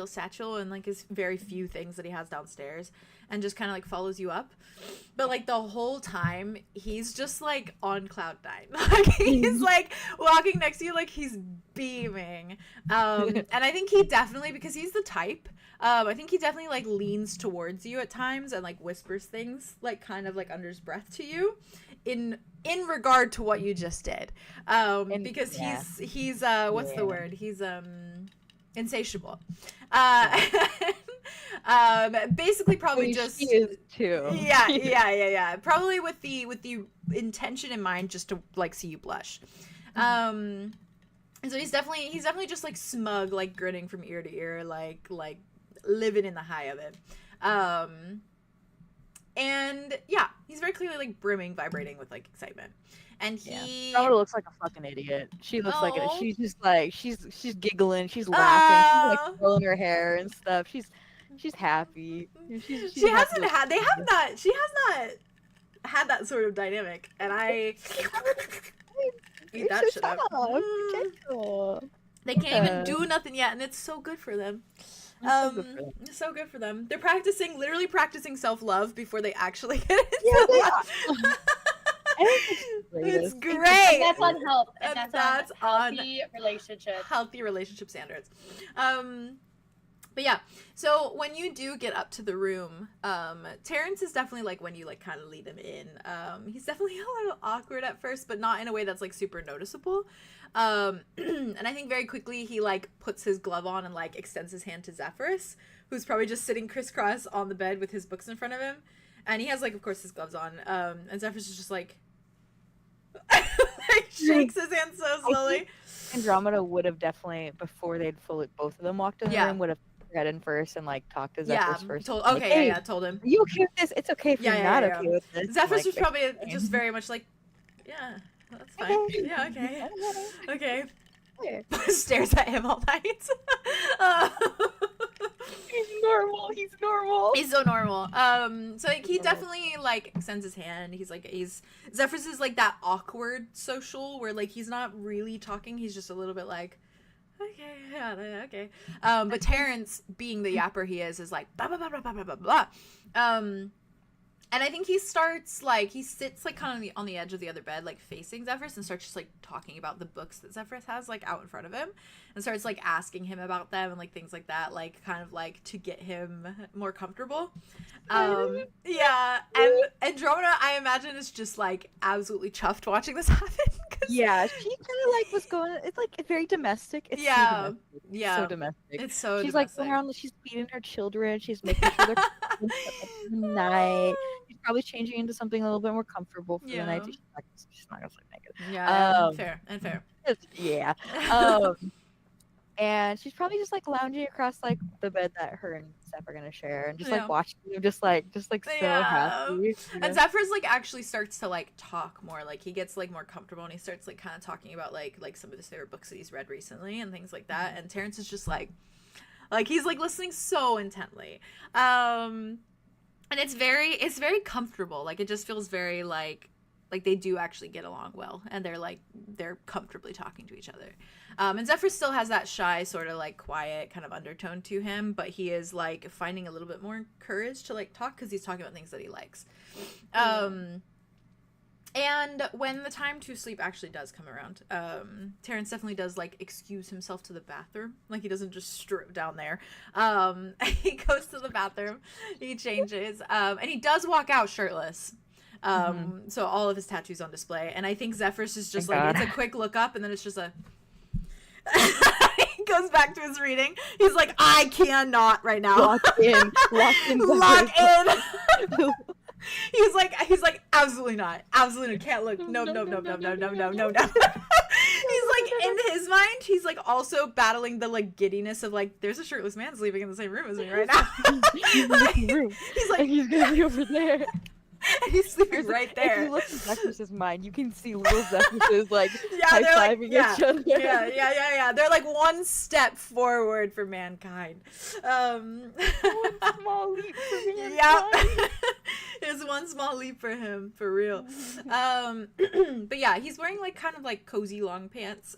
satchel and like his very few things that he has downstairs and just kind of like follows you up. But like the whole time he's just like on cloud nine. Like he's like walking next to you like he's beaming. And I think he definitely, because he's the type, I think he definitely like leans towards you at times and like whispers things like kind of like under his breath to you in regard to what you just did. Because he's what's the word? He's insatiable. Basically probably just She is too. yeah. Probably with the intention in mind just to like see you blush. And so he's definitely just like smug, like grinning from ear to ear, like living in the high of it. And yeah, he's very clearly like brimming, vibrating with like excitement. And he Andromeda looks like a fucking idiot. She looks like it. Oh. She's just like she's giggling, she's laughing, she's Oh. like twirling her hair and stuff. She's happy. She's she happy hasn't had she has not had that sort of dynamic, and I eat that shit up. They can't even do nothing yet, and it's so good for them. It's so good for them. They're literally practicing self-love before they actually get into love. It's great. And that's on health. And And that's on on healthy relationship. healthy relationship standards. But yeah, so when you do get up to the room, Terrence is definitely like when you like kind of lead him in. He's definitely a little awkward at first, but not in a way that's like super noticeable. And I think very quickly he like puts his glove on and like extends his hand to Zephyrus, who's probably just sitting crisscross on the bed with his books in front of him, and he has like of course his gloves on. And Zephyrus is just like like shakes his hand so slowly. Andromeda would have definitely, before they'd fully both of them walked in the Yeah. room, would have head in first and like talked to Yeah, Zephyrus first. told Like, hey, told him. Are you okay with this? It's okay if Yeah, you're yeah, not yeah, okay with this. Zephyrus was Like, probably just very much like, yeah, that's fine. Okay. Yeah, okay. Okay. Okay. Stares at him all night. He's normal. He's normal. He's so normal. So like, he definitely like extends his hand. Zephyrus is like that awkward social where like he's not really talking. He's just a little bit like, okay, yeah, okay. But Terrence, being the yapper he is like blah blah blah blah blah blah blah. And I think he sits like kind of on the edge of the other bed, like facing Zephyrus, and starts just like talking about the books that Zephyrus has like out in front of him, and starts like asking him about them and like things like that, like kind of like to get him more comfortable. Yeah, and Andromeda, I imagine, is just like absolutely chuffed watching this happen. Yeah, she kind of like was going. It's like very domestic. It's Yeah, so domestic. yeah. So domestic. It's so She's like domestic. going around. She's feeding her children. She's making sure they're clean for the night. She's probably changing into something a little bit more comfortable for the night. Yeah. She's not gonna sleep naked. Yeah, fair and fair. Yeah. And she's probably just like lounging across like the bed that her and Zeph are gonna share, and just Yeah. like watching them, just like so Yeah. happy. You know? And Zephyr's like actually starts to like talk more. Like he gets like more comfortable and he starts like kind of talking about like some of his favorite books that he's read recently and things like that. And Terrence is just like he's like listening so intently. And it's very comfortable. Like it just feels very like they do actually get along well, and they're comfortably talking to each other. And Zephyr still has that shy sort of like quiet kind of undertone to him, but he is like finding a little bit more courage to like talk because he's talking about things that he likes. And when the time to sleep actually does come around, Terrence definitely does like excuse himself to the bathroom. Like he doesn't just strip down there. He goes to the bathroom, he changes, and he does walk out shirtless. So all of his tattoos on display, and I think Zephyr's is just Thank like God. it's a quick look up, and then it's just a he goes back to his reading. He's like, I cannot right now. Locked in. Lock in. He's like, absolutely not. Absolutely can't look. No. He's like, in his mind, he's like also battling the like giddiness of like, there's a shirtless man sleeping in the same room as me right now. He's like, he's gonna be over there. he's sleeping right there. If you look at Zephyr's mind, you can see little Zephyr's like Yeah, they're like, high-fiving yeah, each other. yeah. They're like one step forward for mankind. One small leap for mankind. Yeah. There's one small leap for him, for real. But yeah, he's wearing like kind of like cozy long pants.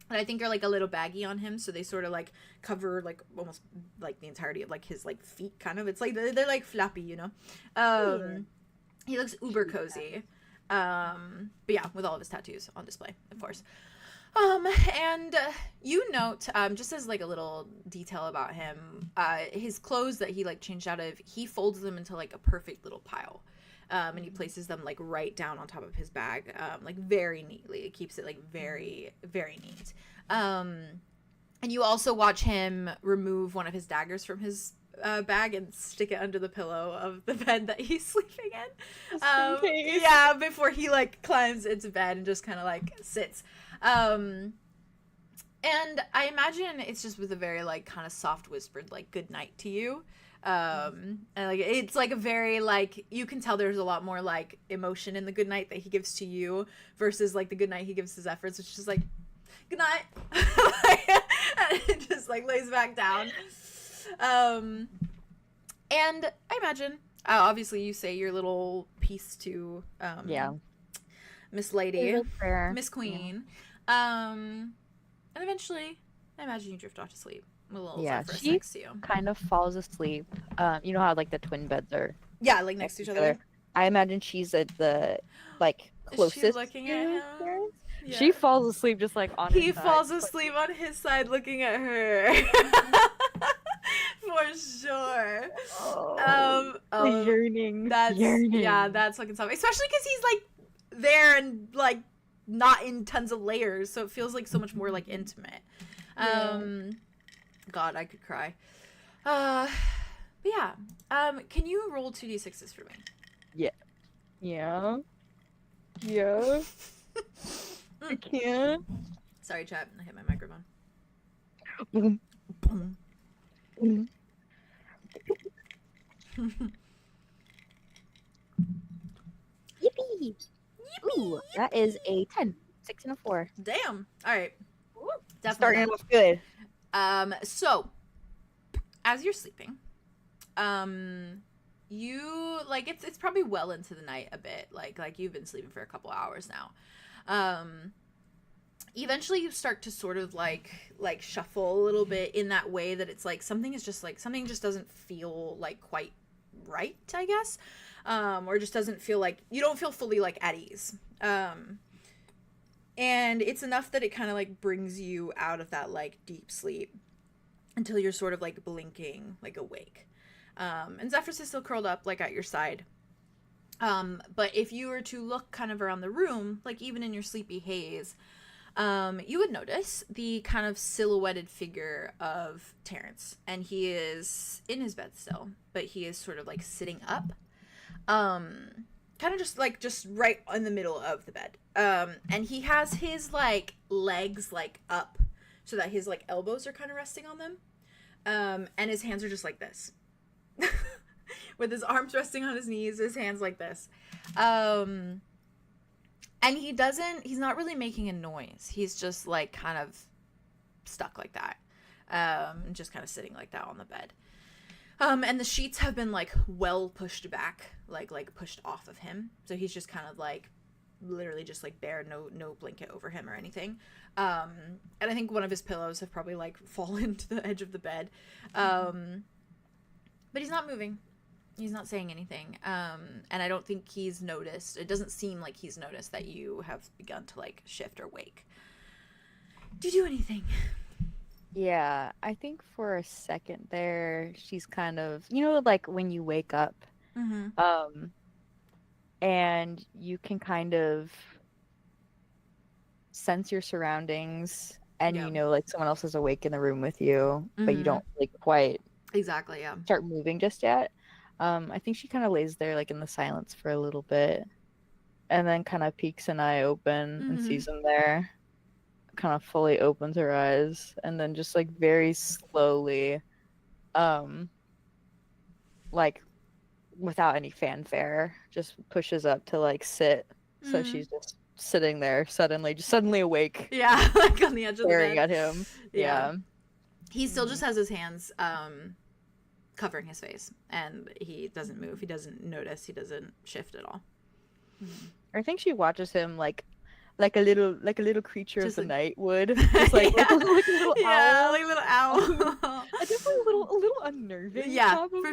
And I think are like a little baggy on him, so they sort of like cover like almost like the entirety of like his like feet kind of. It's like they're like flappy, you know. He looks uber cozy. But yeah, with all of his tattoos on display, of course. And you note, just as like a little detail about him, his clothes that he like changed out of, he folds them into like a perfect little pile. And he places them like right down on top of his bag, like very neatly. It keeps it like very, very neat. And you also watch him remove one of his daggers from his bag and stick it under the pillow of the bed that he's sleeping in. Yeah, before he like climbs into bed and just kind of like sits. And I imagine it's just with a very like kind of soft whispered like good night to you. And like it's like a very like you can tell there's a lot more like emotion in the good night that he gives to you versus like the good night he gives to Zephyrs, which is just like good night. And it just like lays back down. And I imagine obviously you say your little piece to Miss Lady, Miss Queen, and eventually I imagine you drift off to sleep. A little Zephyrus she next to you. kind of falls asleep. You know how like the twin beds are Yeah, like next to each other. I imagine she's at the like closest. Is she looking at him? Yeah. She falls asleep just like on. He his side. falls asleep on his side, looking at her. For sure. The yearning. That's yearning. Yeah, that's fucking something. Especially because he's like there and like not in tons of layers, so it feels like so much more like intimate. God, I could cry. But yeah. Can you roll 2d6s for me? Yeah. I can. Sorry, chat. I hit my microphone. Boom. Boom. Boom. Yippee! Ooh, that is a 10. 6 and a 4. Damn. All right. Definitely. Starting off good. So as you're sleeping, you like it's probably well into the night a bit. Like you've been sleeping for a couple hours now. Eventually you start to sort of like shuffle a little bit in that way that it's like something just doesn't feel like quite right, I guess. Or just doesn't feel like you don't feel fully like at ease. And it's enough that it kind of like brings you out of that like deep sleep until you're sort of like blinking like awake. And Zephyrus is still curled up like at your side. But if you were to look kind of around the room, like even in your sleepy haze, you would notice the kind of silhouetted figure of Terrence. And he is in his bed still, but he is sort of like sitting up. Kind of just right in the middle of the bed. And he has his like legs like up so that his like elbows are kind of resting on them. And his hands are just like this. With his arms resting on his knees, his hands like this. And he's not really making a noise. He's just like kind of stuck like that. Just kind of sitting like that on the bed. And the sheets have been like well pushed back, like pushed off of him. So he's just kind of like literally just like bare, no blanket over him or anything. And I think one of his pillows have probably like fallen to the edge of the bed. But he's not moving. He's not saying anything. And I don't think he's noticed. It doesn't seem like he's noticed that you have begun to like shift or wake. Do you do anything? Yeah, I think for a second there, she's kind of, like when you wake up, and you can kind of sense your surroundings, and like someone else is awake in the room with you, but you don't like quite exactly start moving just yet. I think she kind of lays there like in the silence for a little bit, and then kind of peeks an eye open and sees him there. Kind of fully opens her eyes, and then just like very slowly, like without any fanfare, just pushes up to like sit. So she's just sitting there, suddenly awake. Yeah, like on the edge of the bed. Staring at him. Yeah. He still just has his hands covering his face, and he doesn't move. He doesn't notice. He doesn't shift at all. I think she watches him like a little creature Just of the like- night would. Just like, like a little owl. like a little owl. Definitely a little unnerving. Yeah, probably. for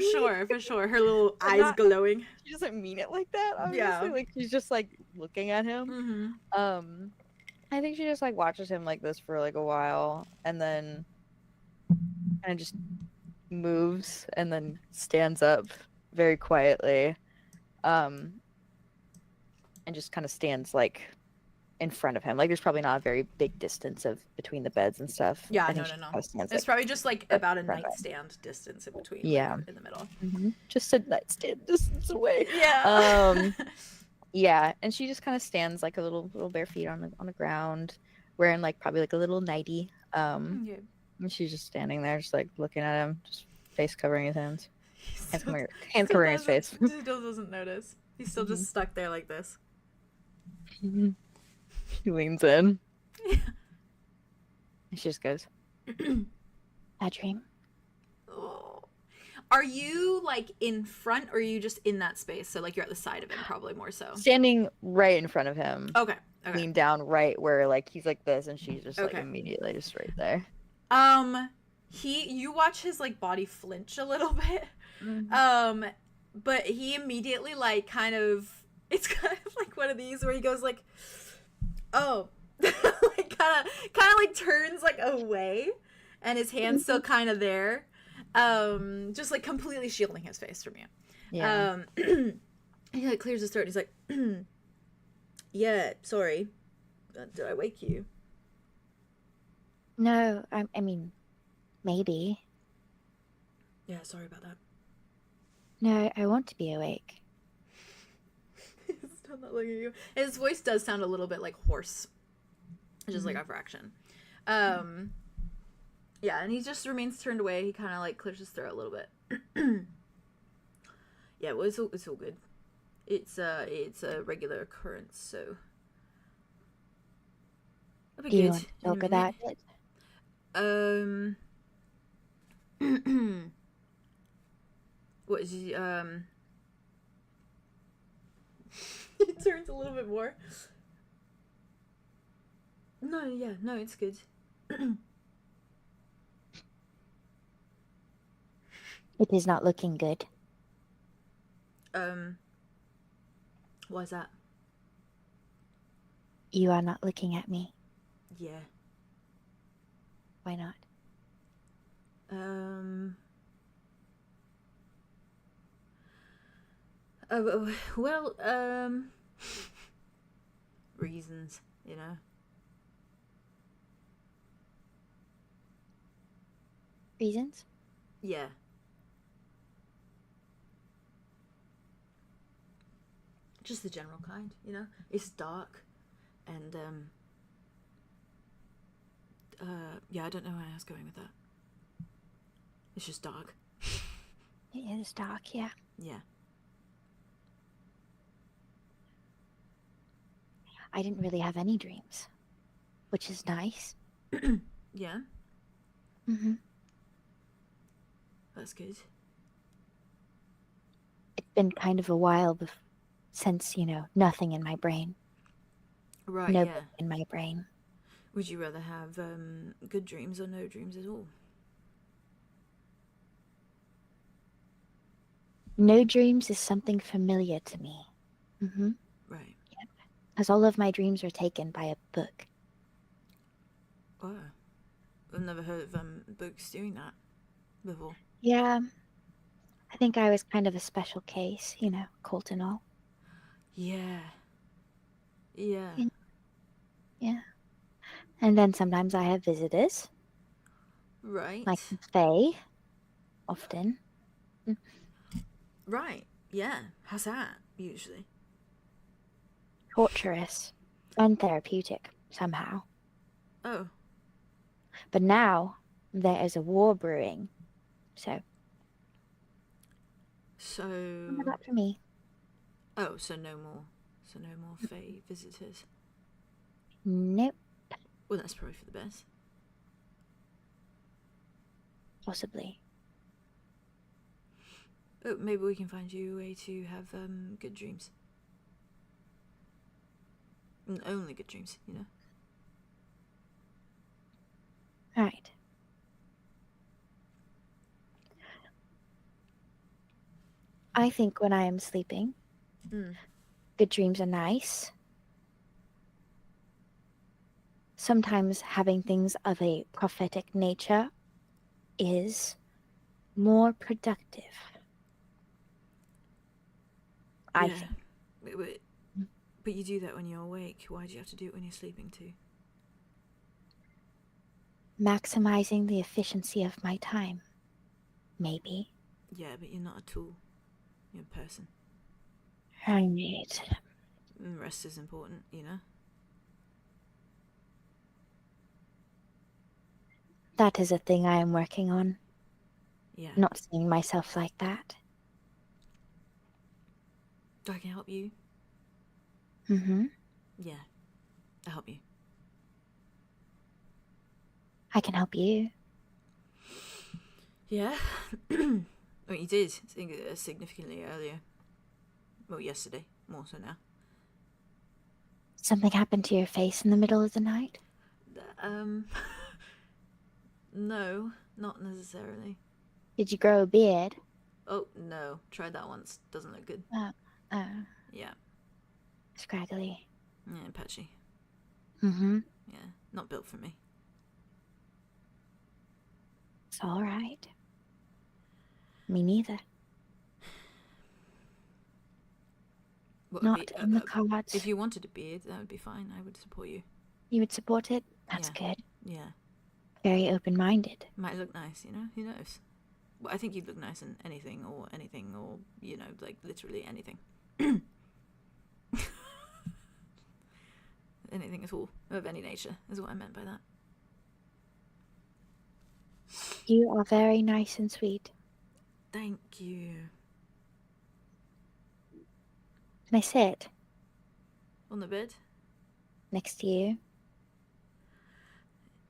sure. Her little eyes not- glowing. She doesn't mean it like that, obviously. Yeah. Like she's just like looking at him. I think she just like watches him like this for like a while, and then kind of just moves and then stands up very quietly, and just kind of stands like in front of him. Like there's probably not a very big distance between the beds and stuff. Yeah, I think no. she kinda stands, It's like, probably just like about a front of it. nightstand distance in between. Yeah. Like, in the middle. just a nightstand distance away. Yeah. Yeah, and she just kind of stands like a little bare feet on the ground, wearing like probably like a little nightie. And she's just standing there, just like looking at him, just face covering his hands, hands covering his face. He still doesn't notice. He's still just stuck there like this. She leans in. Yeah. And she just goes, "Bad dream." Oh. Are you like in front, or are you just in that space? So like you're at the side of him, probably more so. Standing right in front of him. Okay. Lean down right where like he's like this, and she's just like Okay. immediately just right there. You watch his like body flinch a little bit. But he immediately like it's kind of like one of these where he goes like, oh, like kind of like turns like away, and his hand's still kind of there, just like completely shielding his face from you. Yeah. He like clears his throat. And he's like, yeah, sorry, did I wake you? No, I mean, maybe. Yeah, sorry about that. No, I want to be awake. He's still not looking at you. His voice does sound a little bit like hoarse, just like a fraction. Yeah, and he just remains turned away. He kind of like clears his throat a little bit. Yeah, well, it's all good. It's a regular occurrence, so it'll be Do you good. want to in a talk about minute. it? What is he, he turns a little bit more. No, it's good. It is not looking good. Why is that? You are not looking at me. Yeah. Why not? Well, reasons, you know. Reasons? Yeah. Just the general kind, you know. It's dark, and yeah, I don't know where I was going with that. It's just dark. It is dark, yeah. Yeah. I didn't really have any dreams, which is nice. Yeah. Mm-hmm. That's good. It's been kind of a while since, you know, nothing in my brain. Right. No Yeah. in my brain. Would you rather have good dreams or no dreams at all? No dreams is something familiar to me. Mm-hmm. Right. Because all of my dreams were taken by a book. Oh. I've never heard of books doing that before. Yeah. I think I was kind of a special case, you know, 𝐂𝐻𝐪 and all. Yeah. Yeah. Yeah. And then sometimes I have visitors, Right. like Faye, often. Right. Yeah. How's that usually? Torturous and therapeutic, somehow. Oh. But now there is a war brewing, so none of that for me. Oh, so no more Fae visitors. Nope, Well, that's probably for the best. possibly. Oh, maybe we can find you a way to have good dreams. And only good dreams, you know. Right. I think when I am sleeping, good dreams are nice. Sometimes having things of a prophetic nature is more productive. I Yeah. think. But you do that when you're awake. Why do you have to do it when you're sleeping too? Maximizing the efficiency of my time. Maybe. Yeah, but you're not a tool. You're a person. Right. And rest is important, you know? That is a thing I am working on. Yeah. Not seeing myself like that. I can help you. Mm-hmm. Yeah. I'll help you. I can help you. Yeah. Well, you did significantly earlier. Well, yesterday. More so now. Something happened to your face in the middle of the night? No, not necessarily. Did you grow a beard? Oh, no. Tried that once. Doesn't look good. Yeah. Scraggly. Yeah, patchy. Mm-hmm. Yeah, not built for me. It's all right. Me neither. What, Not in the cards. If you wanted a beard, that would be fine. I would support you. You would support it? That's Yeah. good. Yeah. Very open-minded. Might look nice, you know? Who knows? Well, I think you'd look nice in anything, or, you know, like, literally anything. Anything at all, of any nature, is what I meant by that. You are very nice and sweet. Thank you. Can I sit On the bed? next to you?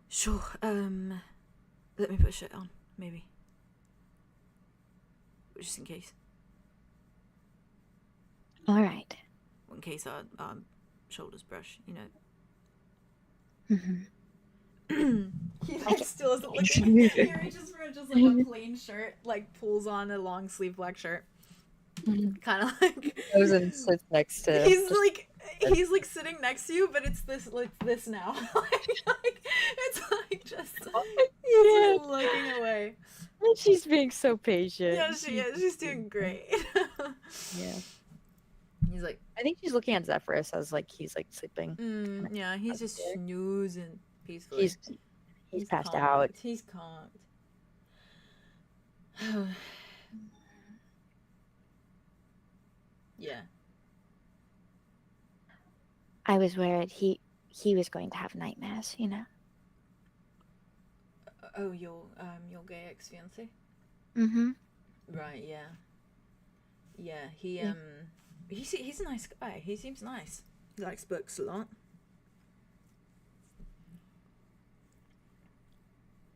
Sure, let me put a shirt on, maybe. Just in case. All right. In case our shoulders brush, you know. Mm-hmm. He still isn't looking. He reaches for just like a plain shirt, like pulls on a long sleeve black shirt. Kind of like Goes and sits next to. he's like sitting next to you, but it's this now. like it's like just he's just looking away. She's being so patient. Yeah, she is. She's doing great. Yeah. He's like, I think she's looking at Zephyrus as like he's like sleeping. yeah, he's just there. snoozing peacefully. He's passed conked. out. He's conked. Yeah. I was worried he was going to have nightmares, you know. Oh, your gay ex-fiance? Mm-hmm. Right, yeah. Yeah, Yeah. he's a nice guy. He seems nice. He likes books a lot.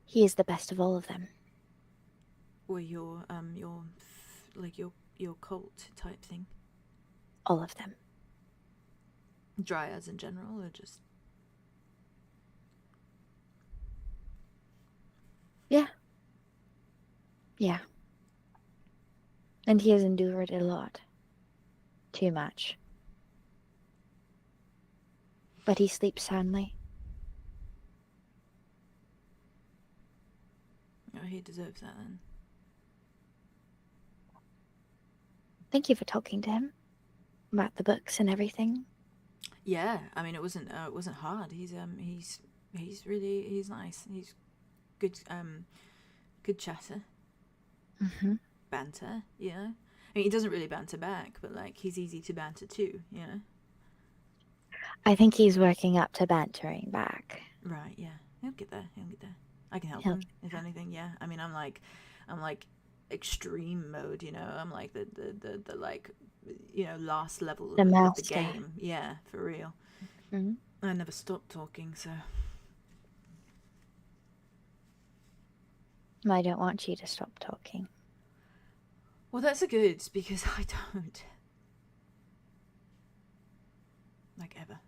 He is the best of all of them. Or your cult type thing. All of them. Dryads in general, or just Yeah. And he has endured a lot. Too much. But he sleeps soundly. oh, he deserves that then. Thank you for talking to him about the books and everything. Yeah, I mean it wasn't hard. He's nice. He's good good chatter. Mm-hmm. Banter, you know? I mean he doesn't really banter back, but like he's easy to banter too, you know? I think he's working up to bantering back. Right, yeah. He'll get there. I can help He'll him, if anything, yeah. I mean I'm like extreme mode, you know. I'm like the like, you know, last level The of the master. game. Yeah, for real. Mhm. I never stopped talking, so I don't want you to stop talking. well that's a good because I don't. Like ever.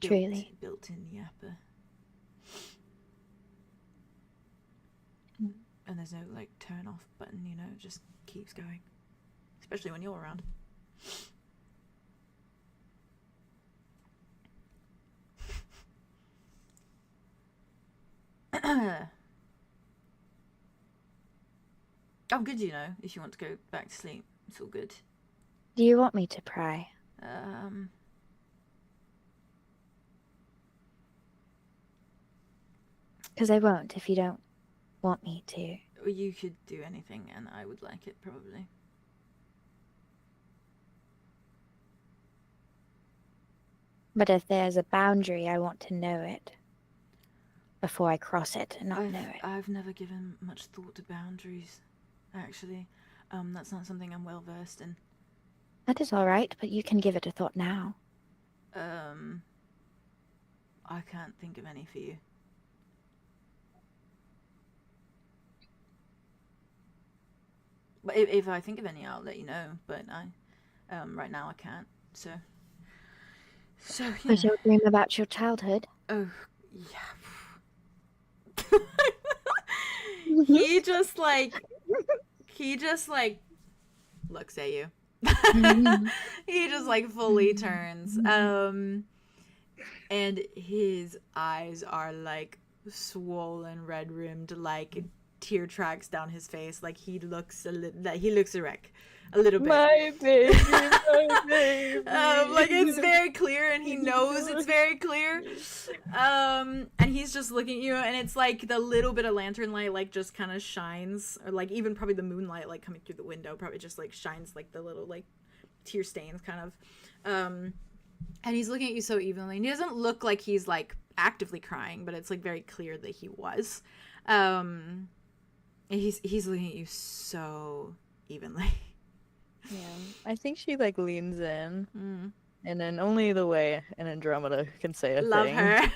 Truly. Built-in yapper. And there's no like turn off button, you know, it just keeps going. Especially when you're around. I'm good, you know, if you want to go back to sleep. It's all good. Do you want me to pry? Because I won't if you don't want me to. You could do anything and I would like it, probably. But if there's a boundary, I want to know it before I cross it and not know it. I've never given much thought to boundaries, actually. That's not something I'm well versed in. That is all right, but you can give it a thought now. I can't think of any for you. But if I think of any, I'll let you know. But right now I can't. So you Was know. your dream about your childhood? Oh, yeah. he just like looks at you. He just like fully turns. And his eyes are like swollen, red rimmed, like tear tracks down his face. Like he looks a wreck. A little bit. My baby, my baby. Like it's very clear and he knows it's very clear. And he's just looking at you and it's like the little bit of lantern light like just kind of shines, or like even probably the moonlight like coming through the window probably just like shines like the little like tear stains kind of. And he's looking at you so evenly and he doesn't look like he's like actively crying, but it's like very clear that he was. And he's looking at you so evenly. Yeah, I think she like leans in, and then only the way an Andromeda can say a Love thing. her.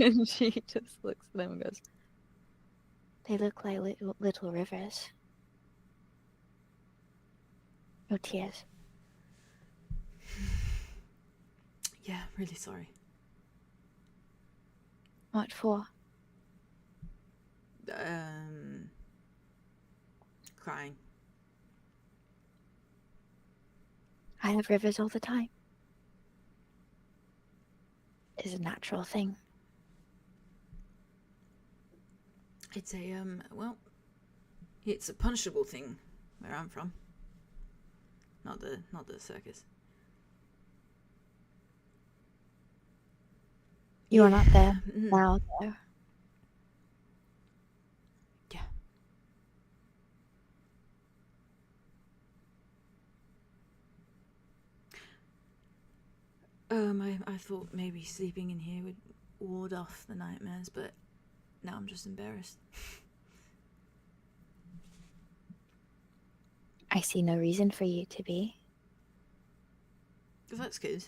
And she just looks at them and goes, They look like little rivers. No tears. Yeah, really sorry. What for? Crying. I have rivers all the time. It is a natural thing. It's a well, it's a punishable thing where I'm from. not the circus. You are not there Mhm. now, though. Yeah. I thought maybe sleeping in here would ward off the nightmares, but now I'm just embarrassed. I see no reason for you to be. That's good.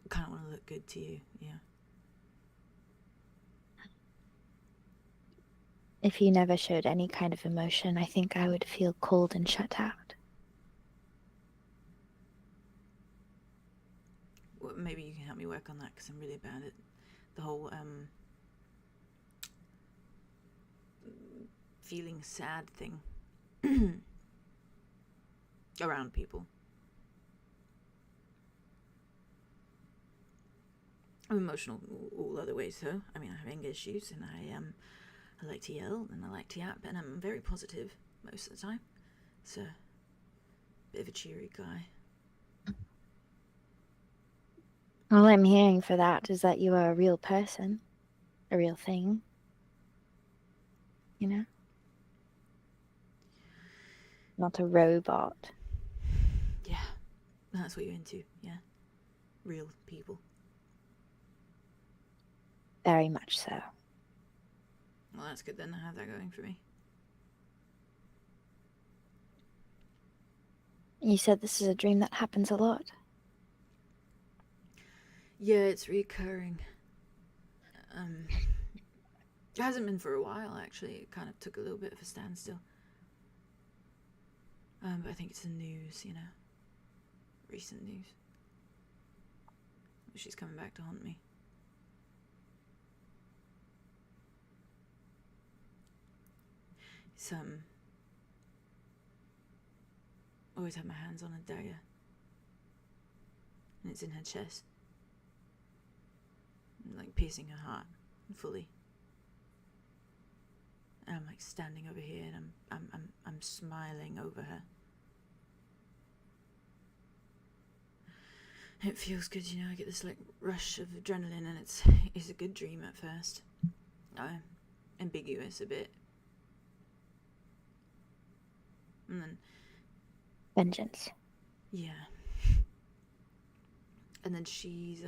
I kind of want to look good to you, yeah. If you never showed any kind of emotion, I think I would feel cold and shut out. Well, maybe you can help me work on that, because I'm really bad at the whole feeling sad thing around people. I'm emotional all other ways, though. I mean, I have anger issues, and I like to yell, and I like to yap, and I'm very positive most of the time. So, bit of a cheery guy. All I'm hearing for that is that you are a real person, a real thing. You know? Not a robot. Yeah, that's what you're into, yeah? Real people. Very much so. Well, that's good then, I have that going for me. You said this is a dream that happens a lot. Yeah, it's recurring. It hasn't been for a while, actually. It kind of took a little bit of a standstill. But I think it's the news, you know. Recent news. She's coming back to haunt me. It's, always have my hands on a dagger. And it's in her chest. Like piercing her heart fully. And I'm like standing over here and I'm smiling over her. It feels good, you know, I get this like rush of adrenaline, and it's a good dream at first. Ambiguous a bit. And then Vengeance. yeah. And then she's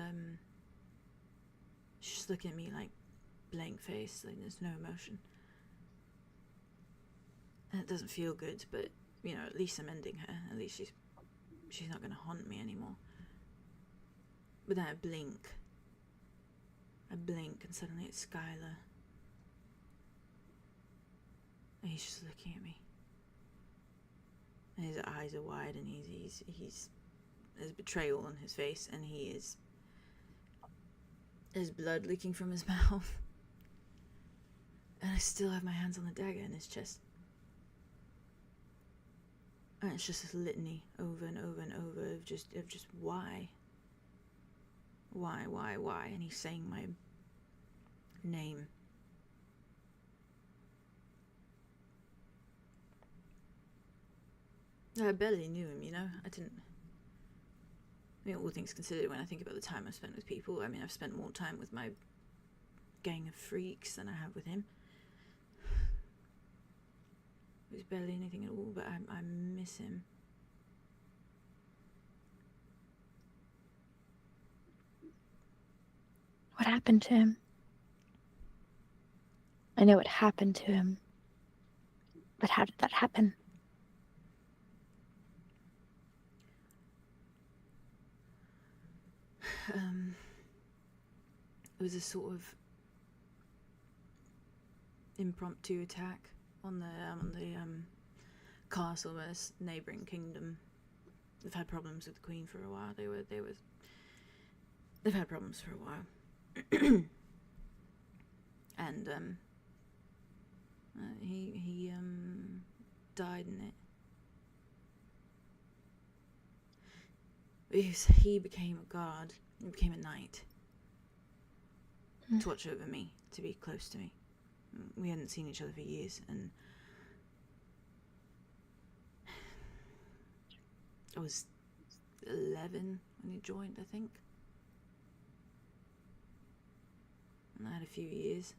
looking at me like blank face, like there's no emotion. And it doesn't feel good, but you know, at least I'm ending her. At least she's not gonna haunt me anymore. But then I blink, and suddenly it's Skylar. And he's just looking at me. And his eyes are wide, and there's betrayal on his face, and there's blood leaking from his mouth. And I still have my hands on the dagger in his chest. And it's just this litany over and over and over of just why? Why? And he's saying my name. I barely knew him, you know? I mean, all things considered, when I think about the time I've spent with people, I mean, I've spent more time with my gang of freaks than I have with him. It was barely anything at all, but I miss him. What happened to him? I know what happened to him. But how did that happen? It was a sort of impromptu attack on the castle, this neighbouring kingdom. They've had problems with the Queen for a while. They've had problems for a while. And he died in it. Because he became a guard. He became a knight. To watch over me, to be close to me. We hadn't seen each other for years, and I was 11 when he joined, I think. And I had a few years.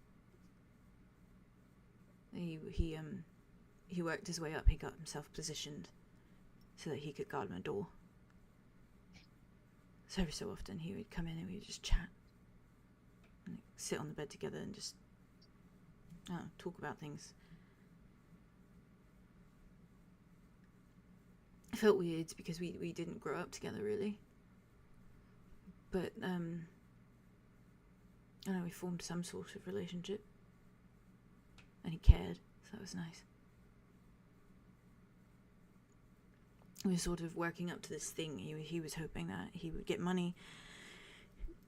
He worked his way up. He got himself positioned so that he could guard my door. So every so often he would come in and we would just chat and sit on the bed together and just talk about things. It felt weird because we didn't grow up together really, but I know we formed some sort of relationship, and he cared, so that was nice. We were sort of working up to this thing. He was hoping that he would get money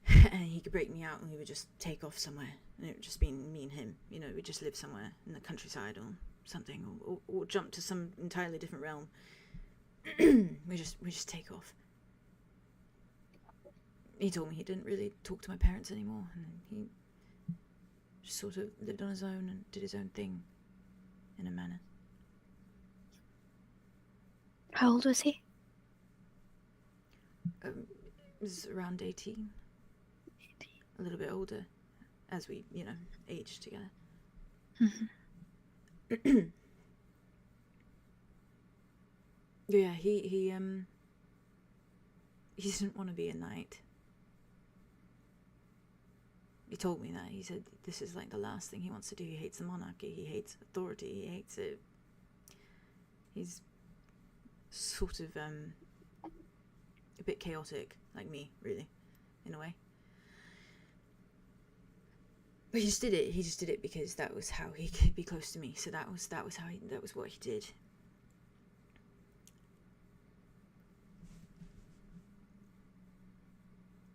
and he could break me out and we would just take off somewhere, and it would just be me and him, you know. We'd just live somewhere in the countryside or something, or jump to some entirely different realm. we just take off. He told me he didn't really talk to my parents anymore, and he just sort of lived on his own and did his own thing in a manner. How old was he? He was around 18. A little bit older as we, you know, aged together. Mm-hmm. Yeah, he didn't want to be a knight. He told me that. He said this is like the last thing he wants to do. He hates the monarchy, he hates authority, he hates it. He's sort of a bit chaotic, like me, really, in a way. But he just did it. He just did it because that was how he could be close to me. So that was what he did.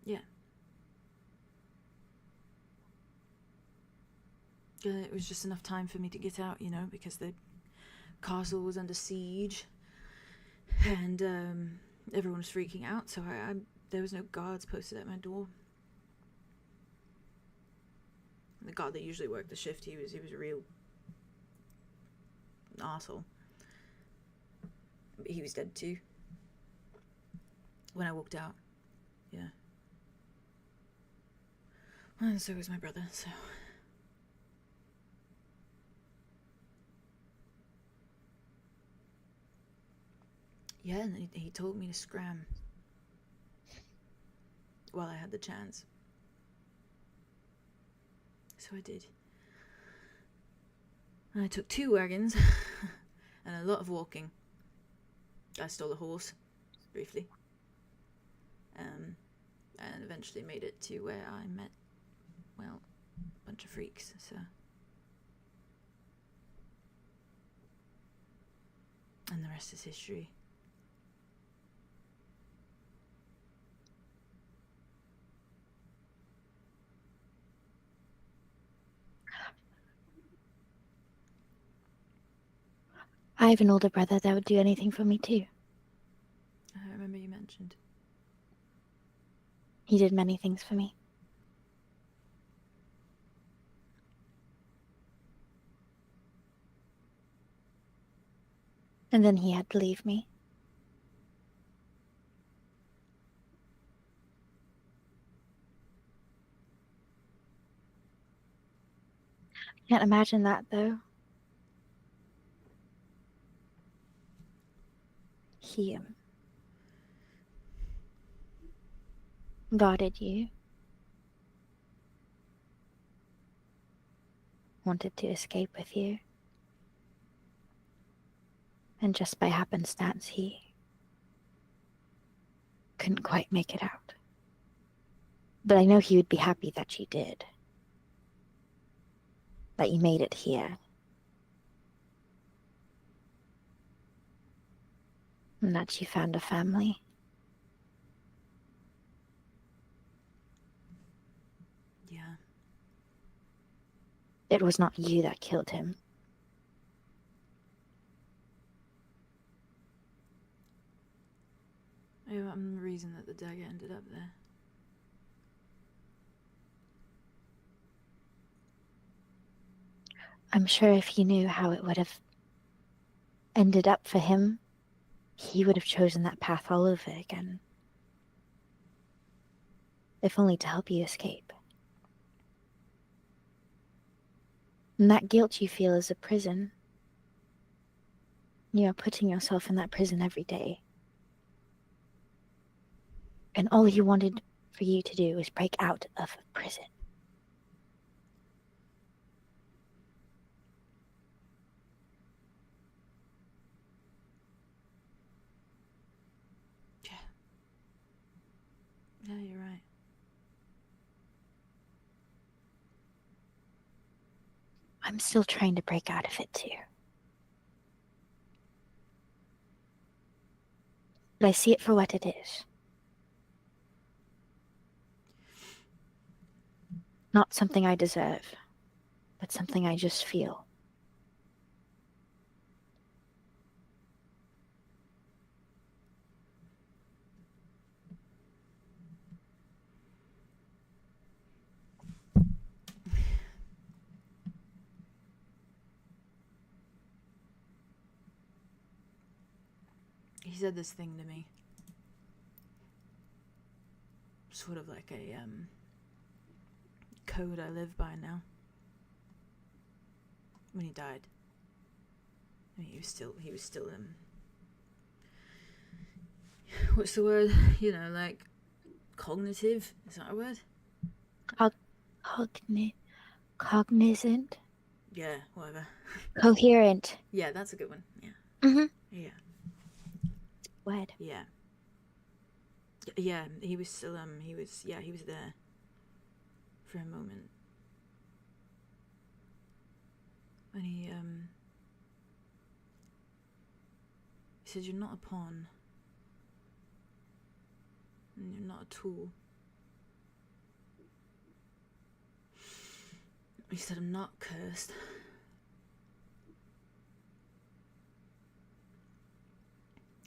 Yeah. It was just enough time for me to get out, you know, because the castle was under siege, and everyone was freaking out. So there was no guards posted at my door. The guard that usually worked the shift, he was a real arsehole. But he was dead too when I walked out. Yeah. And so was my brother, so. Yeah, and he told me to scram while I had the chance. So I did. And I took 2 wagons and a lot of walking. I stole a horse, briefly. And eventually made it to where I met, well, a bunch of freaks, so. And the rest is history. I have an older brother that would do anything for me too. I remember you mentioned. He did many things for me. And then he had to leave me. I can't imagine that though. He guarded you. Wanted to escape with you. And just by happenstance, he couldn't quite make it out. But I know he would be happy that you did. That you made it here. And that you found a family. Yeah. It was not you that killed him. I'm the reason that the dagger ended up there. I'm sure if you knew how it would have ended up for him, he would have chosen that path all over again. If only to help you escape. And that guilt you feel is a prison. You are putting yourself in that prison every day. And all he wanted for you to do is break out of prison. Yeah, you're right. I'm still trying to break out of it too. But I see it for what it is. Not something I deserve, but something I just feel. He said this thing to me. Sort of like a code I live by now. When he died. I mean, he was still what's the word? You know, like cognitive, is that a word? Cognizant? Yeah, whatever. Coherent. Yeah, that's a good one. Yeah. Mm-hmm. Yeah. Word. Yeah. Yeah, he was still he was there for a moment. And he said, "You're not a pawn. And you're not a tool." He said, "I'm not cursed.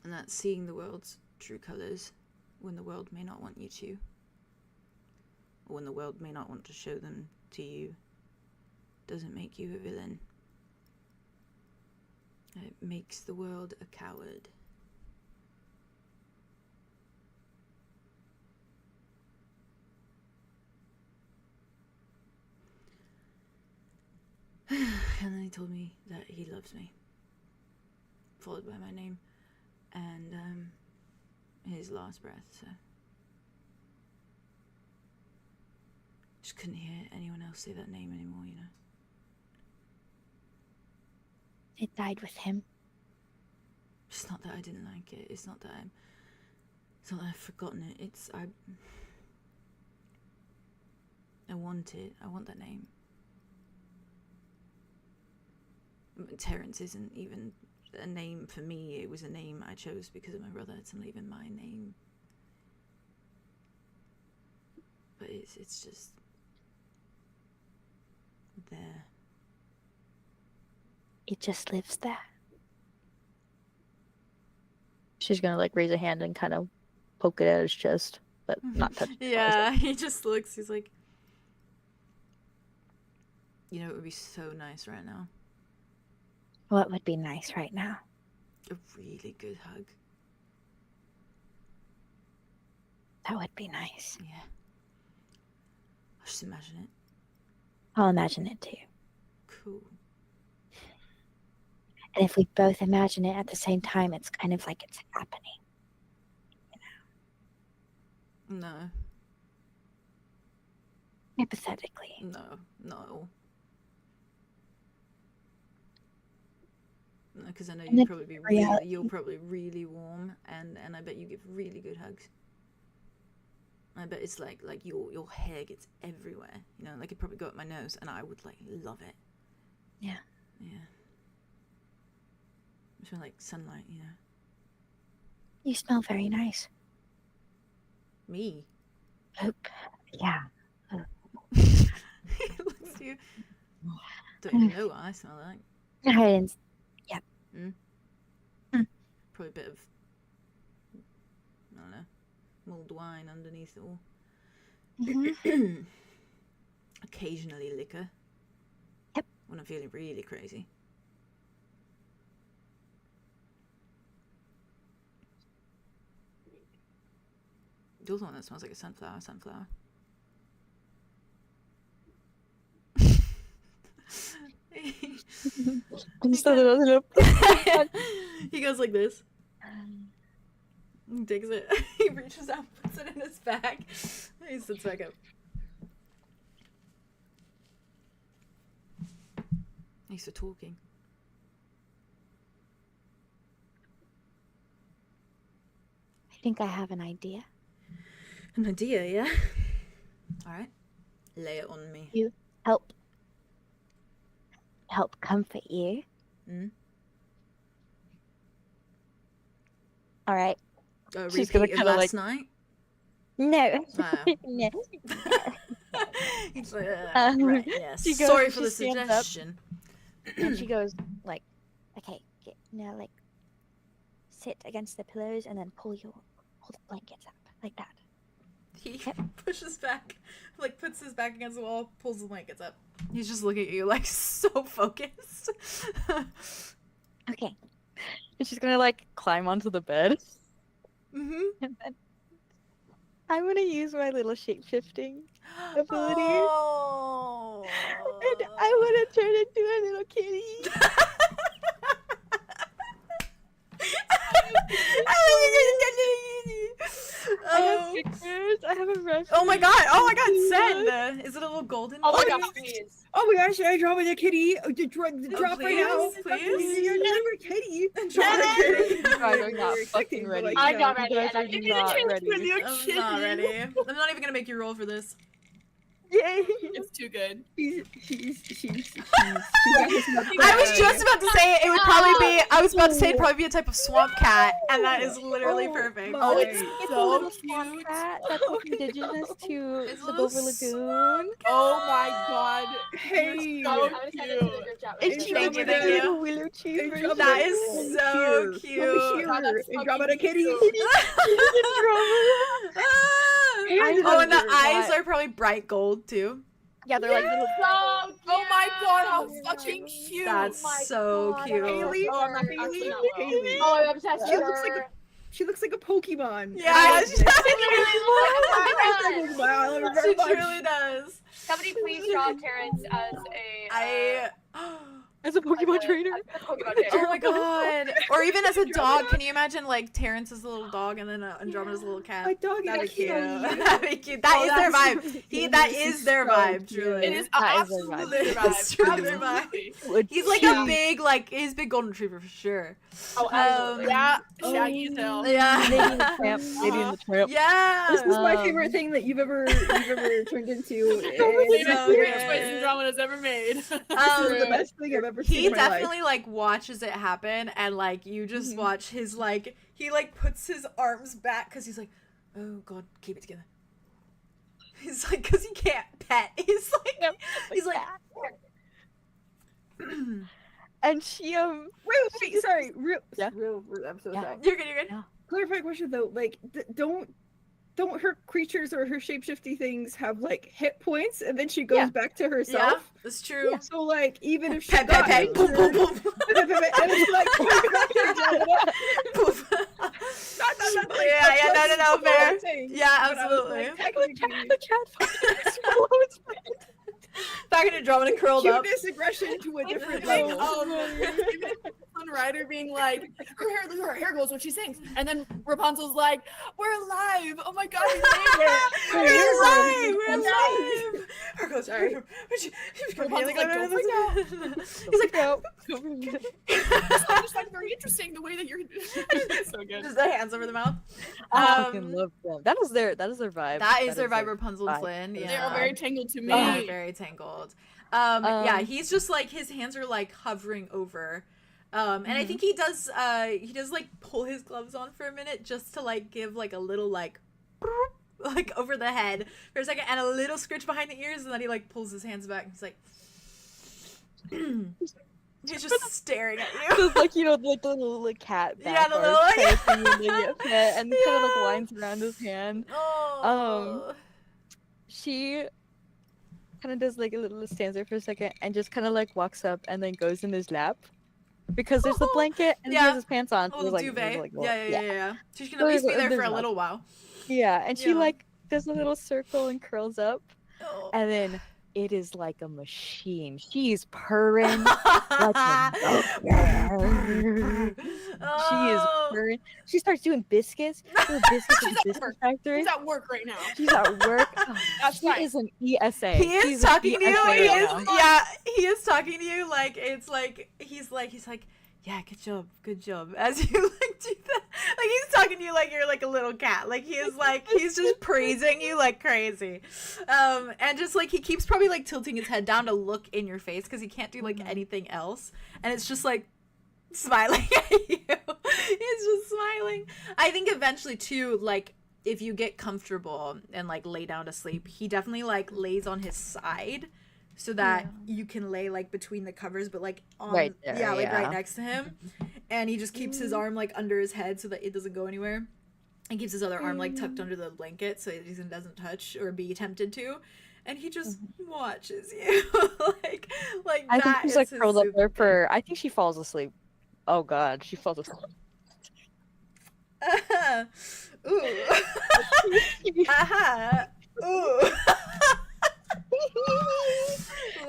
And that's seeing the world's true colours when the world may not want you to. Or when the world may not want to show them to you. Doesn't make you a villain. It makes the world a coward." And then he told me that he loves me. Followed by my name. And his last breath, so just couldn't hear anyone else say that name anymore, you know. It died with him. It's not that I didn't like it. It's not that I've forgotten it. It's I want it. I want that name. Terrence isn't even a name for me. It was a name I chose because of my brother. It's not even my name. But it's just there. It just lives there. She's gonna like raise a hand and kind of poke it at his chest, but not touch it. Yeah, he just looks. He's like, you know, it would be so nice right now. What would be nice right now? A really good hug. That would be nice. Yeah. I'll just imagine it. I'll imagine it too. Cool. And if we both imagine it at the same time, it's kind of like it's happening. You know? No. Hypothetically. No, not at all. No, because I know And you'll then probably be reality. you're probably really warm, and I bet you give really good hugs. I bet it's like your hair gets everywhere, you know, like it'd probably go up my nose, and I would like love it. Yeah. Yeah. I smell like sunlight, you know. You smell very nice. Me. Oop. Yeah. He looks at you. Don't even know what I smell like. I didn't. Yep. Probably a bit of, I don't know, mulled wine underneath it all. Mhm. Occasionally liquor. Yep. When I'm feeling really crazy. You're the one that smells like a sunflower. Sunflower. He goes like this. He takes it. He reaches out, puts it in his bag. He sits back up. Thanks for talking. I think I have an idea. An idea, yeah? Alright. Lay it on me. Help comfort you. Mm? All right. She's gonna Repeat of kinda, last like- night? No. Oh. No. He's like, Right, yeah. she goes- Sorry for she the stands up. suggestion. And she goes like, okay, like sit against the pillows and then pull the blankets up like that. He pushes back, like puts his back against the wall, pulls the blankets up. He's just looking at you like so focused. Okay. And she's gonna like climb onto the bed. Mm-hmm. And then I'm gonna use my little shape-shifting ability. Oh. And I wanna turn into a little kitty. I have pictures. I have a brush. Oh my god! Send! Is it a little golden? Oh my one? god, please. Oh my gosh, should I draw with a kitty? Drop right now. Please? You're a kitty. Drop a kitty. You guys are not fucking ready. I'm not You ready. guys are I'm not ready. I'm not ready. I'm not even gonna make you roll for this. Yay! It's too good. I was just about to say it would probably be. I was about to say it'd probably be a type of swamp cat, and that is literally perfect. Oh, it's It's a so little swamp cute. cat that's like indigenous to It's a the little Silver swamp Lagoon. Oh my god. Hey. So I'm gonna send it to the cute. group chat. And It's she Thank makes you, a thank you. little willow tree It's version. That is Here. so Over cute. here. God, that's And drop out a fucking kitty. cute. Oh, and the They're eyes not- are probably bright gold too. Yeah, they're like little. So Oh my god, how cute. fucking cute. That's so God, cute. Haley. Oh, I'm actually Haley. not well. Haley. Oh, I'm obsessed She with looks like her. She looks like a Pokemon. Yeah, she She literally looks like a Pokemon. She truly does. Somebody please draw Terrence as a I. As a Pokemon trainer. a Pokemon trainer. Oh my god. Or even as a dog. Can you imagine like Terrence as a little dog and then Andromeda's a little cat? My dog That'd be is cute. cute. That'd be cute. That is their vibe. That is their vibe, truly. It is That is absolutely their their vibe. vibe. It's truly their vibe. Absolutely. He's like a big, he's a big golden retriever for sure. Oh, absolutely. Yeah, shaggy as hell. Yeah. Lady and the Tramp. Lady and the Tramp. Yeah. This is my Um, favorite thing that you've ever turned into. Favorite So favorite good. choice Andromeda's ever made. This is the best thing I've ever seen He in my life. definitely like watches it happen, and like you just watch his like he like puts his arms back because he's like, oh god, keep it together. He's like, because he can't pet. He's like, he's like. And she Wait, sorry. Yeah. I'm so Yeah. sorry. You're good. You're good. Clarify question though. Like, don't her creatures or her shapeshifty things have like hit points, and then she goes Yeah. back to Yeah, herself? that's true. So like, even if she Pet, pet, dies, pet. Boom, boom, boom. and it's like, Poof. Yeah, no, fair. Yeah, absolutely. the cat fucking explodes. Back in Andromeda curled up. Cuteness aggression to a different Like, level. Rider being like, her hair goes when she sings, and then Rapunzel's like, "We're alive! Oh my god, we made it! We're alive! Her goes, Sorry. Rapunzel's like, "Don't freak out." He's like, No. I just find it very interesting the way that you're. It's so good. just the hands over the mouth. I fucking love them. That is their vibe. That is their vibe, Rapunzel and vibe. Flynn. Yeah. They are very tangled to me. Oh, very tangled. Yeah, he's just like his hands are like hovering over. And I think he does like pull his gloves on for a minute just to like give like a little like over the head for a second and a little scritch behind the ears, and then he like pulls his hands back and he's like he's just staring at you. Just like, you know, like the little like, cat back Yeah, the arch little- kind of thing when they get pet, and kind of like Yeah. winds around his hand. Oh. She kind of does like a little stands there for a second and just kind of like walks up and then goes in his lap because there's the blanket and he Yeah. has his pants on. A So little there's, duvet. like, Yeah. She can So at least be there's- there for there's a not- little while. Yeah, and she Yeah. like does a little circle and curls up, Oh. and then it is like a machine. She's purring like a goat. She is Oh. purring. She starts doing biscuits. Doing biscuits at She's the at biscuit work. factory. She's at work right now. She's at work. Oh, That's she right. is an ESA. He is She's an talking to you. ESA He right is, now. yeah, he is talking to you like it's like he's like, yeah, good job. As you like do that, like he's talking to you like you're like a little cat. Like he's just praising you like crazy, and just like he keeps probably like tilting his head down to look in your face because he can't do like anything else, and it's just like smiling at you. He's just smiling. I think eventually too, like if you get comfortable and like lay down to sleep, he definitely like lays on his side so that you can lay like between the covers, but like on Right there, like yeah. right next to him, and he just keeps his arm like under his head so that it doesn't go anywhere, and keeps his other arm like tucked under the blanket so it doesn't touch or be tempted to, and he just watches you like I think that she's is like his curled up soothing there thing. for. I think she falls asleep. Oh God, she falls asleep. Ooh. Aha. Ooh.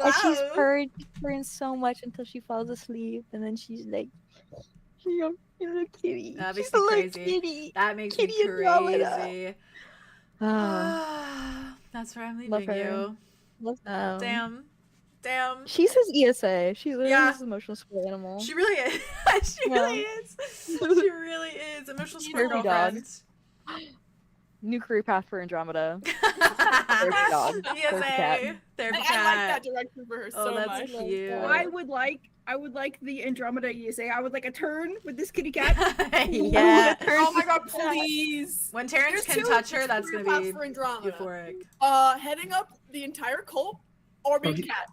And she's Wow. purring so much until she falls asleep, and then she's like, "You're a little kitty. That She's makes me a little crazy. kitty." That makes Kitty me Andromeda. crazy. Ah, That's where I'm Love leaving her. you. love them. Damn. She's his ESA. She's literally Yeah. his emotional support animal. She really is. She Yeah. really is. She really is. Emotional support Therapy dog. girlfriend. New career path for Andromeda. Therapy dog. Therapy cat. ESA. Therapy I like cat. that direction for her Oh, so that's much. cute. I would like the Andromeda ESA. I would like a turn with this kitty cat. Yeah. Oh my god, please. When Terrence There's can two touch her, that's career gonna paths be for Andromeda. euphoric. Heading up the entire cult or being Okay. cat.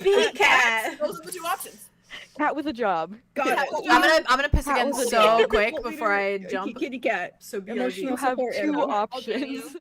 Be cat. Those are the two options. Cat with a job. Got Yeah. it. I'm gonna piss Cat again was a so dog. quick What before I leader- jump. Kitty cat. So BRG. Emotional You have support two animal. options.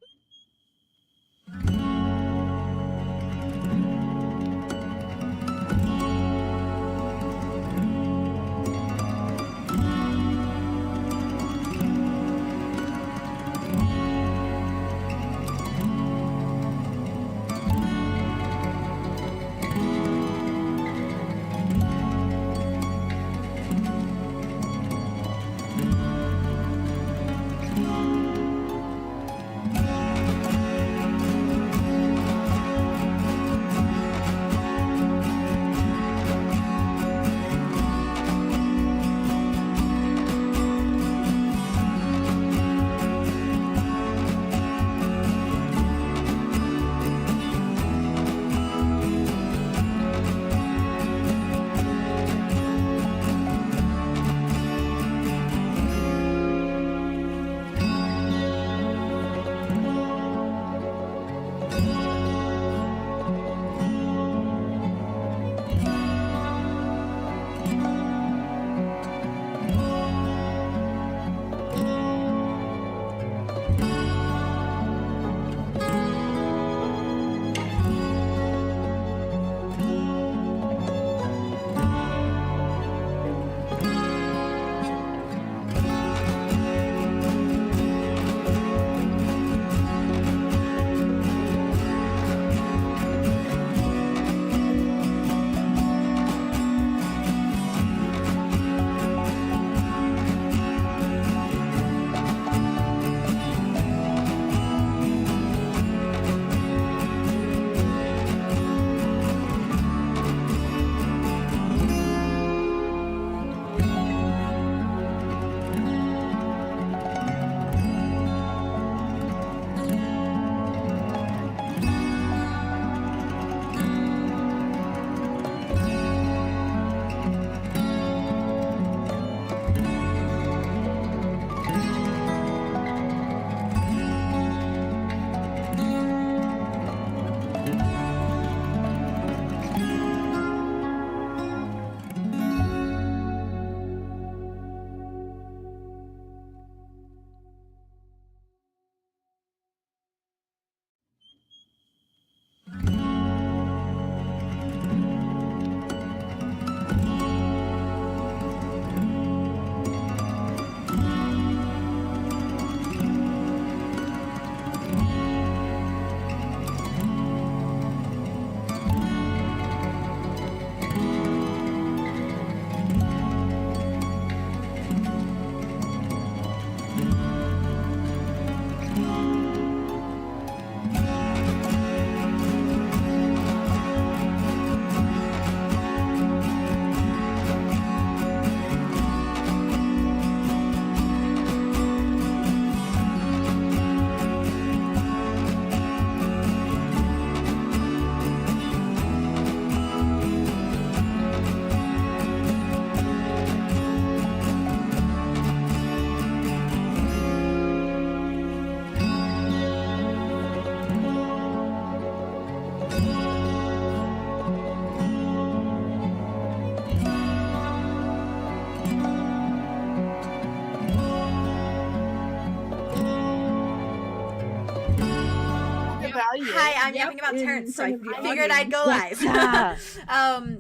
Hi, I'm Yep, yapping about in Terrence, so I front of the figured I'd go live. Yeah.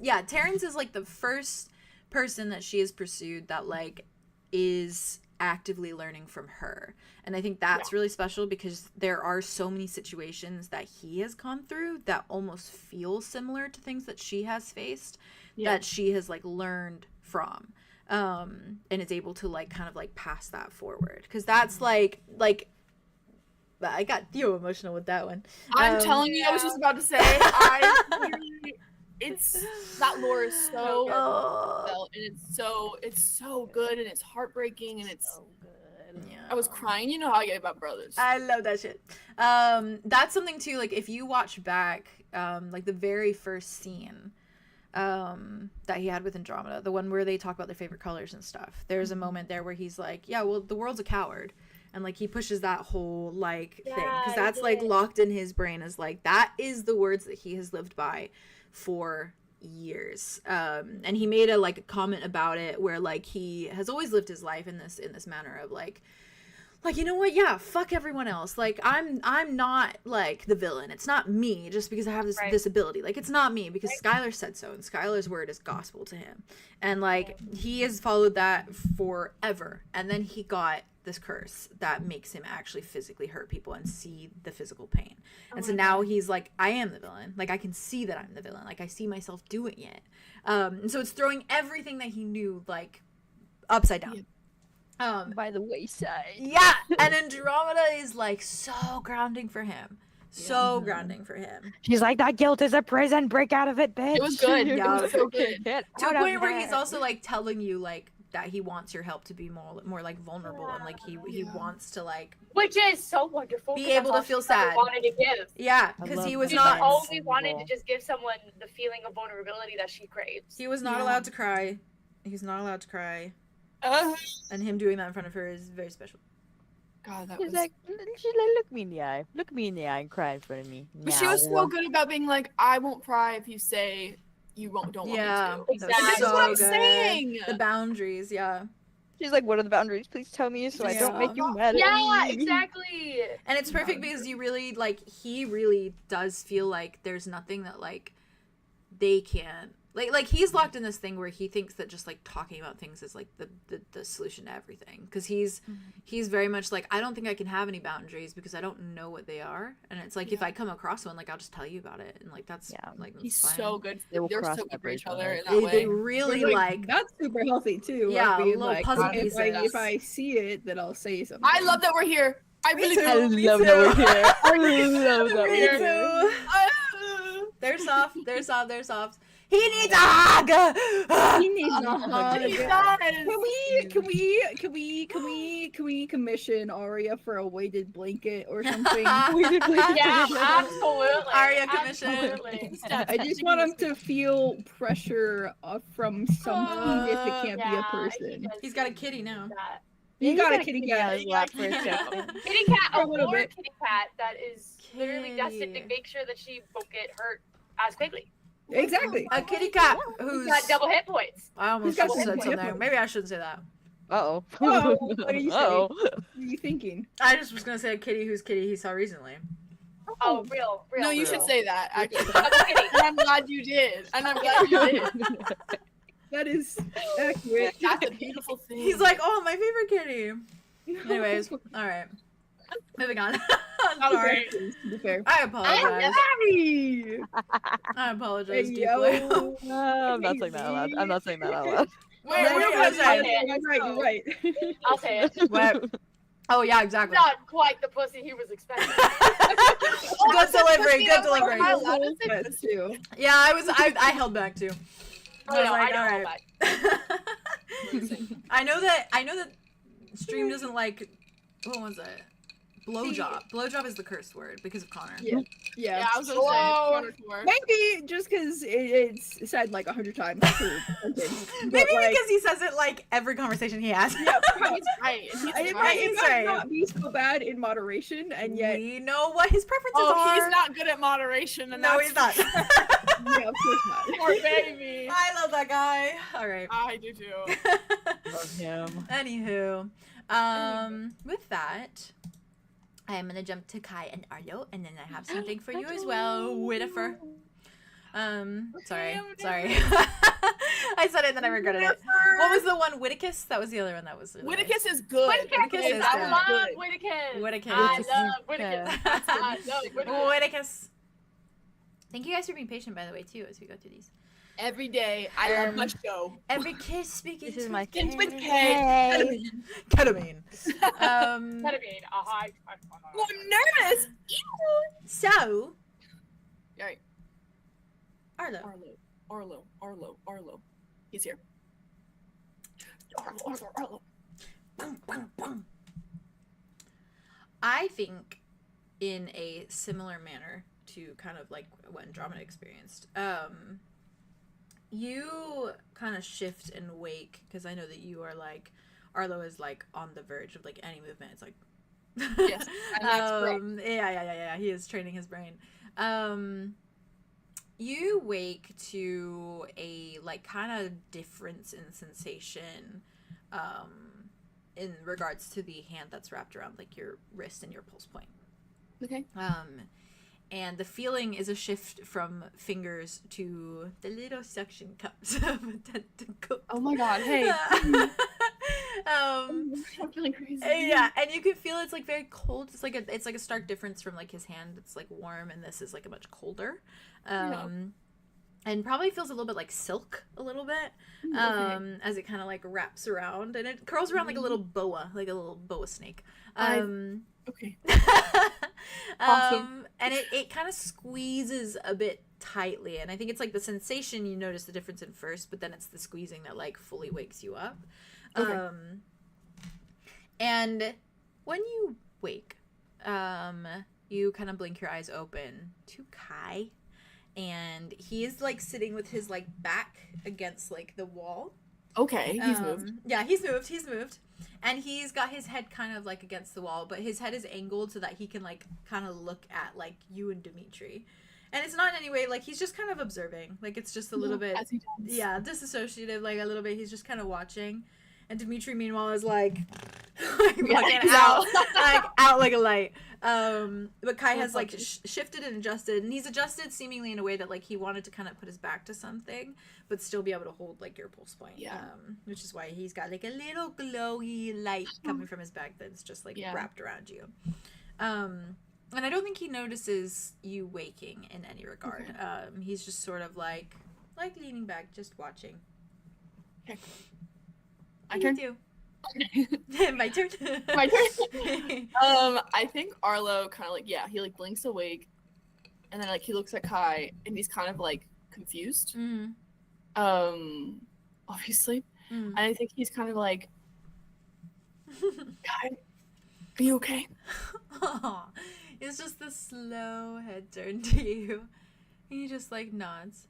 Yeah, Terrence is like the first person that she has pursued that like is actively learning from her. And I think that's really special because there are so many situations that he has gone through that almost feel similar to things that she has faced that she has like learned from. And is able to like kind of like pass that forward. Because that's like I got Theo emotional with that one. I'm telling you, I was just about to say, it's that lore is so felt, and it's so good, and it's heartbreaking, and it's so good. Yeah. I was crying. You know how I get about brothers. I love that shit. That's something too. Like if you watch back, like the very first scene, that he had with Andromeda, the one where they talk about their favorite colors and stuff. There's a moment there where he's like, "Yeah, well, the world's a coward." And like he pushes that whole like thing because that's like locked in his brain as like that is the words that he has lived by for years. And he made a comment about it where like he has always lived his life in this manner of like you know what, yeah, fuck everyone else, like I'm not like the villain, it's not me just because I have this ability, like it's not me because Skylar said so, and Skylar's word is gospel to him, and like he has followed that forever, and then he got this curse that makes him actually physically hurt people and see the physical pain. And so now he's like, I am the villain. Like I can see that I'm the villain. Like I see myself doing it. And so it's throwing everything that he knew like upside down. By the wayside. Yeah. And Andromeda is like so grounding for him. So grounding for him. She's like, that guilt is a prison. Break out of it, bitch. It was good. Yeah, it was so good. Get To a out of point where there. he's also like telling you like that he wants your help to be more like vulnerable, and like he wants to like Which is so wonderful. be 'cause able that's to all feel she ever sad. wanted to give. Yeah, I because love he was that. She not only wanted to just give someone the feeling of vulnerability that she craves. he was not allowed to cry. He's not allowed to cry, and him doing that in front of her is very special. God, that She's was. like, look me in the eye. Look me in the eye and cry in front of me. But she was so good about being like, I won't cry if you say you don't Yeah, want me to. that was That's what I'm good. saying. The boundaries, yeah. She's like, what are the boundaries? Please tell me so I don't make you mad at Yeah, me. exactly. And it's perfect because you really like he really does feel like there's nothing that like they can't like he's locked in this thing where he thinks that just like talking about things is like the solution to everything, because he's very much like, I don't think I can have any boundaries because I don't know what they are, and it's like if I come across one, like I'll just tell you about it, and like that's like that's He's fine. so good. They will They're cross so good that for each bridge other in when that They way. really But, like that's super healthy too. Yeah, like, being little like, puzzle okay, pieces. if I see it, then I'll say something. I love that we're here. I really do. I love Me that too. we're here. I love that Me we're here. too. They're soft. They're soft. They're soft. He needs a hug. He needs a hug. He does. Can we commission Aria for a weighted blanket or something? Yeah, absolutely. Aria commission. Absolutely. I just want him to feel pressure from something if it can't be a person. He's got a kitty now. That. You got a kitty kitty on cat. his lap for a second. Kitty cat, For a a little war bit. kitty cat that is literally destined to Kitty. make sure that she won't get hurt as quickly. Exactly. A kitty cat He's who's got double hit points. I almost He's got just some said something. different- Maybe I shouldn't say that. Uh-oh. Oh, what are you saying? Uh-oh. What are you thinking? I just was gonna say a kitty whose kitty he saw recently. Oh, real. No, you real. should say that, actually. Double kitty. And I'm glad you did. And I'm glad you did. That is accurate. That's a beautiful thing. He's like, oh, my favorite kitty. Anyways, all right. Moving on. I'm sorry. To be fair. I apologize. Hey, I apologize hey, deeply. yo. I'm not saying that out loud. I'm not saying that out loud. Wait, No, what are you no, gonna no, say? You're right. You're right. I'll say it. What? Oh yeah, exactly. Not quite the pussy he was expecting. Good delivery. Good delivery. Am I allowed to say That too. Yeah, I held back too. Oh, I was no, like, I know all all right. that. I know that stream doesn't like, what was it? Blowjob. Blowjob is the curse word because of Connor. Yeah. Yeah, Yeah. I was gonna Whoa. say. Connor Tour. Maybe just because it's said like 100 times per sentence. But, Maybe like, because he says it like every conversation he has. yeah, He's right. He's it right. might right. not be so bad in moderation, and yet, We know what his preferences Oh, are. he's not good at moderation. And No, that's he's not. yeah, of course not. Poor baby. I love that guy. All right. I do too. Love him. Anywho, with that, I am gonna jump to Kai and Arlo, and then I have something for you as well, Whittaker. Sorry. I said it, then I regretted it. What was the one? Whitticus? That was the other one. That was. Really Whitticus is good. Whitticus is I good. love Whitticus. Whitticus. I love Whitticus. I love Whitticus. Whitticus. Thank you guys for being patient, by the way, too, as we go through these. Every day, I love my show. Every kiss begins This is my Begins with K. ketamine. Ketamine, a high. Oh, I'm nervous. So, All right, Arlo. Arlo. He's here. Arlo. I think in a similar manner to kind of like what Andromeda experienced, you kind of shift and wake, because I know that you are like, Arlo is like on the verge of like any movement. It's like, Yes, and that's correct. yeah, he is training his brain. You wake to a like kind of difference in sensation in regards to the hand that's wrapped around like your wrist and your pulse point. Okay. And the feeling is a shift from fingers to the little suction cups of a tentacle. Oh my god, hey. I'm feeling crazy. Yeah, and you can feel it's like very cold. It's like a stark difference from like his hand. It's like warm, and this is like a much colder. And probably feels a little bit like silk, a little bit, as it kind of like wraps around, and it curls around like a little boa snake. Okay. Awesome. And it kind of squeezes a bit tightly, and I think it's like the sensation you notice the difference in first, but then it's the squeezing that like fully wakes you up. Okay. And when you wake, you kind of blink your eyes open to Kai, and he is like sitting with his like back against like the wall. Okay, he's moved. Yeah, he's moved. And he's got his head kind of like against the wall, but his head is angled so that he can like kind of look at like you and Dimitri. And it's not in any way like he's just kind of observing. Like it's just a little bit, as he does. yeah, disassociative, like a little bit. He's just kind of watching. And Dimitri, meanwhile, is like, looking out like a light. But Kai has like shifted and adjusted, and he's adjusted seemingly in a way that like he wanted to kind of put his back to something, but still be able to hold like your pulse point. Yeah. Which is why he's got like a little glowy light coming from his back that's just like wrapped around you. And I don't think he notices you waking in any regard. Okay. He's just sort of like leaning back, just watching. Okay. My turn. My turn. My turn. I think Arlo kind of like, he like blinks awake, and then like he looks at Kai, and he's kind of like confused. Mm-hmm. Obviously, and I think he's kind of like, Kai, are you okay? It's just the slow head turn to you, and he just like nods.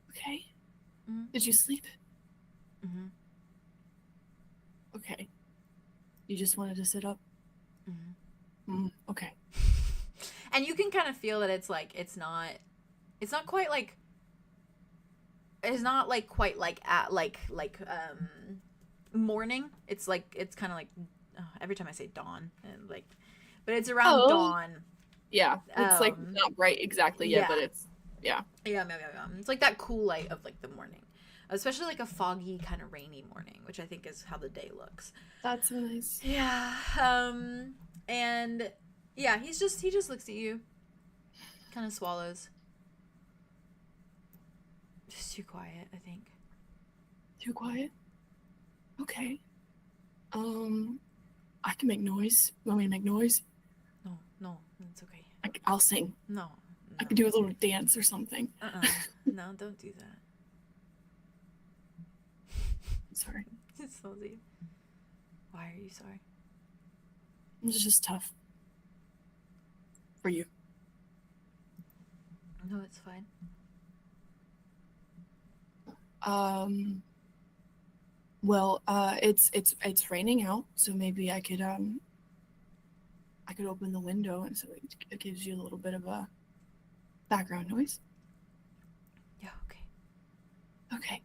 Okay. Mm-hmm. Did you sleep? Mm-hmm. Okay. You just wanted to sit up? Mm-hmm. Okay. And you can kind of feel that it's like it's not quite like quite like at like morning. It's like it's kind of like every time I say dawn, and like, but it's around dawn. Yeah, it's like not bright exactly yet, but it's yeah. It's like that cool light of like the morning. Especially like a foggy, kind of rainy morning, which I think is how the day looks. That's nice. Yeah. And yeah, he just looks at you, kind of swallows. Just too quiet, I think. Too quiet? Okay. I can make noise. You want me to make noise? No, it's okay. I'll sing. No. I can do a little dance or something. No, don't do that. Sorry. It's so deep. Why are you sorry? It's just tough. For you. No, it's fine. Well, it's raining out, so maybe I could open the window, and so it gives you a little bit of a background noise. Yeah, okay. Okay.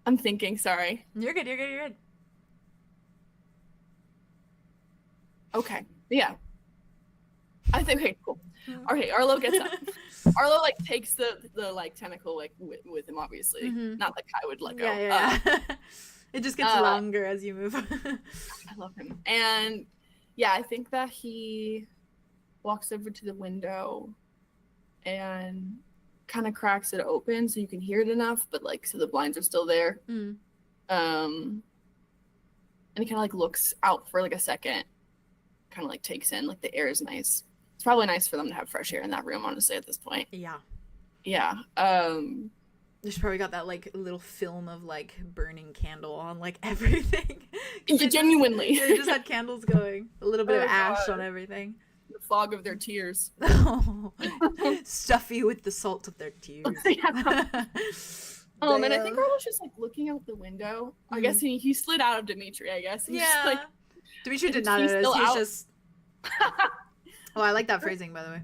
I'm thinking, sorry. You're good. Okay. Yeah. I think, okay, cool. Okay, Arlo gets up. Arlo, like, takes the like, tentacle, like, with him, obviously. Not like I would let go. Yeah. It just gets longer as you move. I love him. And, yeah, I think that he walks over to the window and kind of cracks it open so you can hear it enough, but, like, so the blinds are still there. And he kind of, like, looks out for, like, a second. Kind of, like, takes in, like, the air is nice. It's probably nice for them to have fresh air in that room, honestly, at this point. Yeah. Yeah. There's probably got that, like, little film of, like, burning candle on, like, everything. Genuinely. They just had candles going. A little bit of ash on everything. The fog of their tears. Stuffy with the salt of their tears. And I think Arlo's just, like, looking out the window. I guess he slid out of Dimitri, I guess. He's just, like, Dimitri did not notice. He's just... Oh, I like that phrasing, by the way.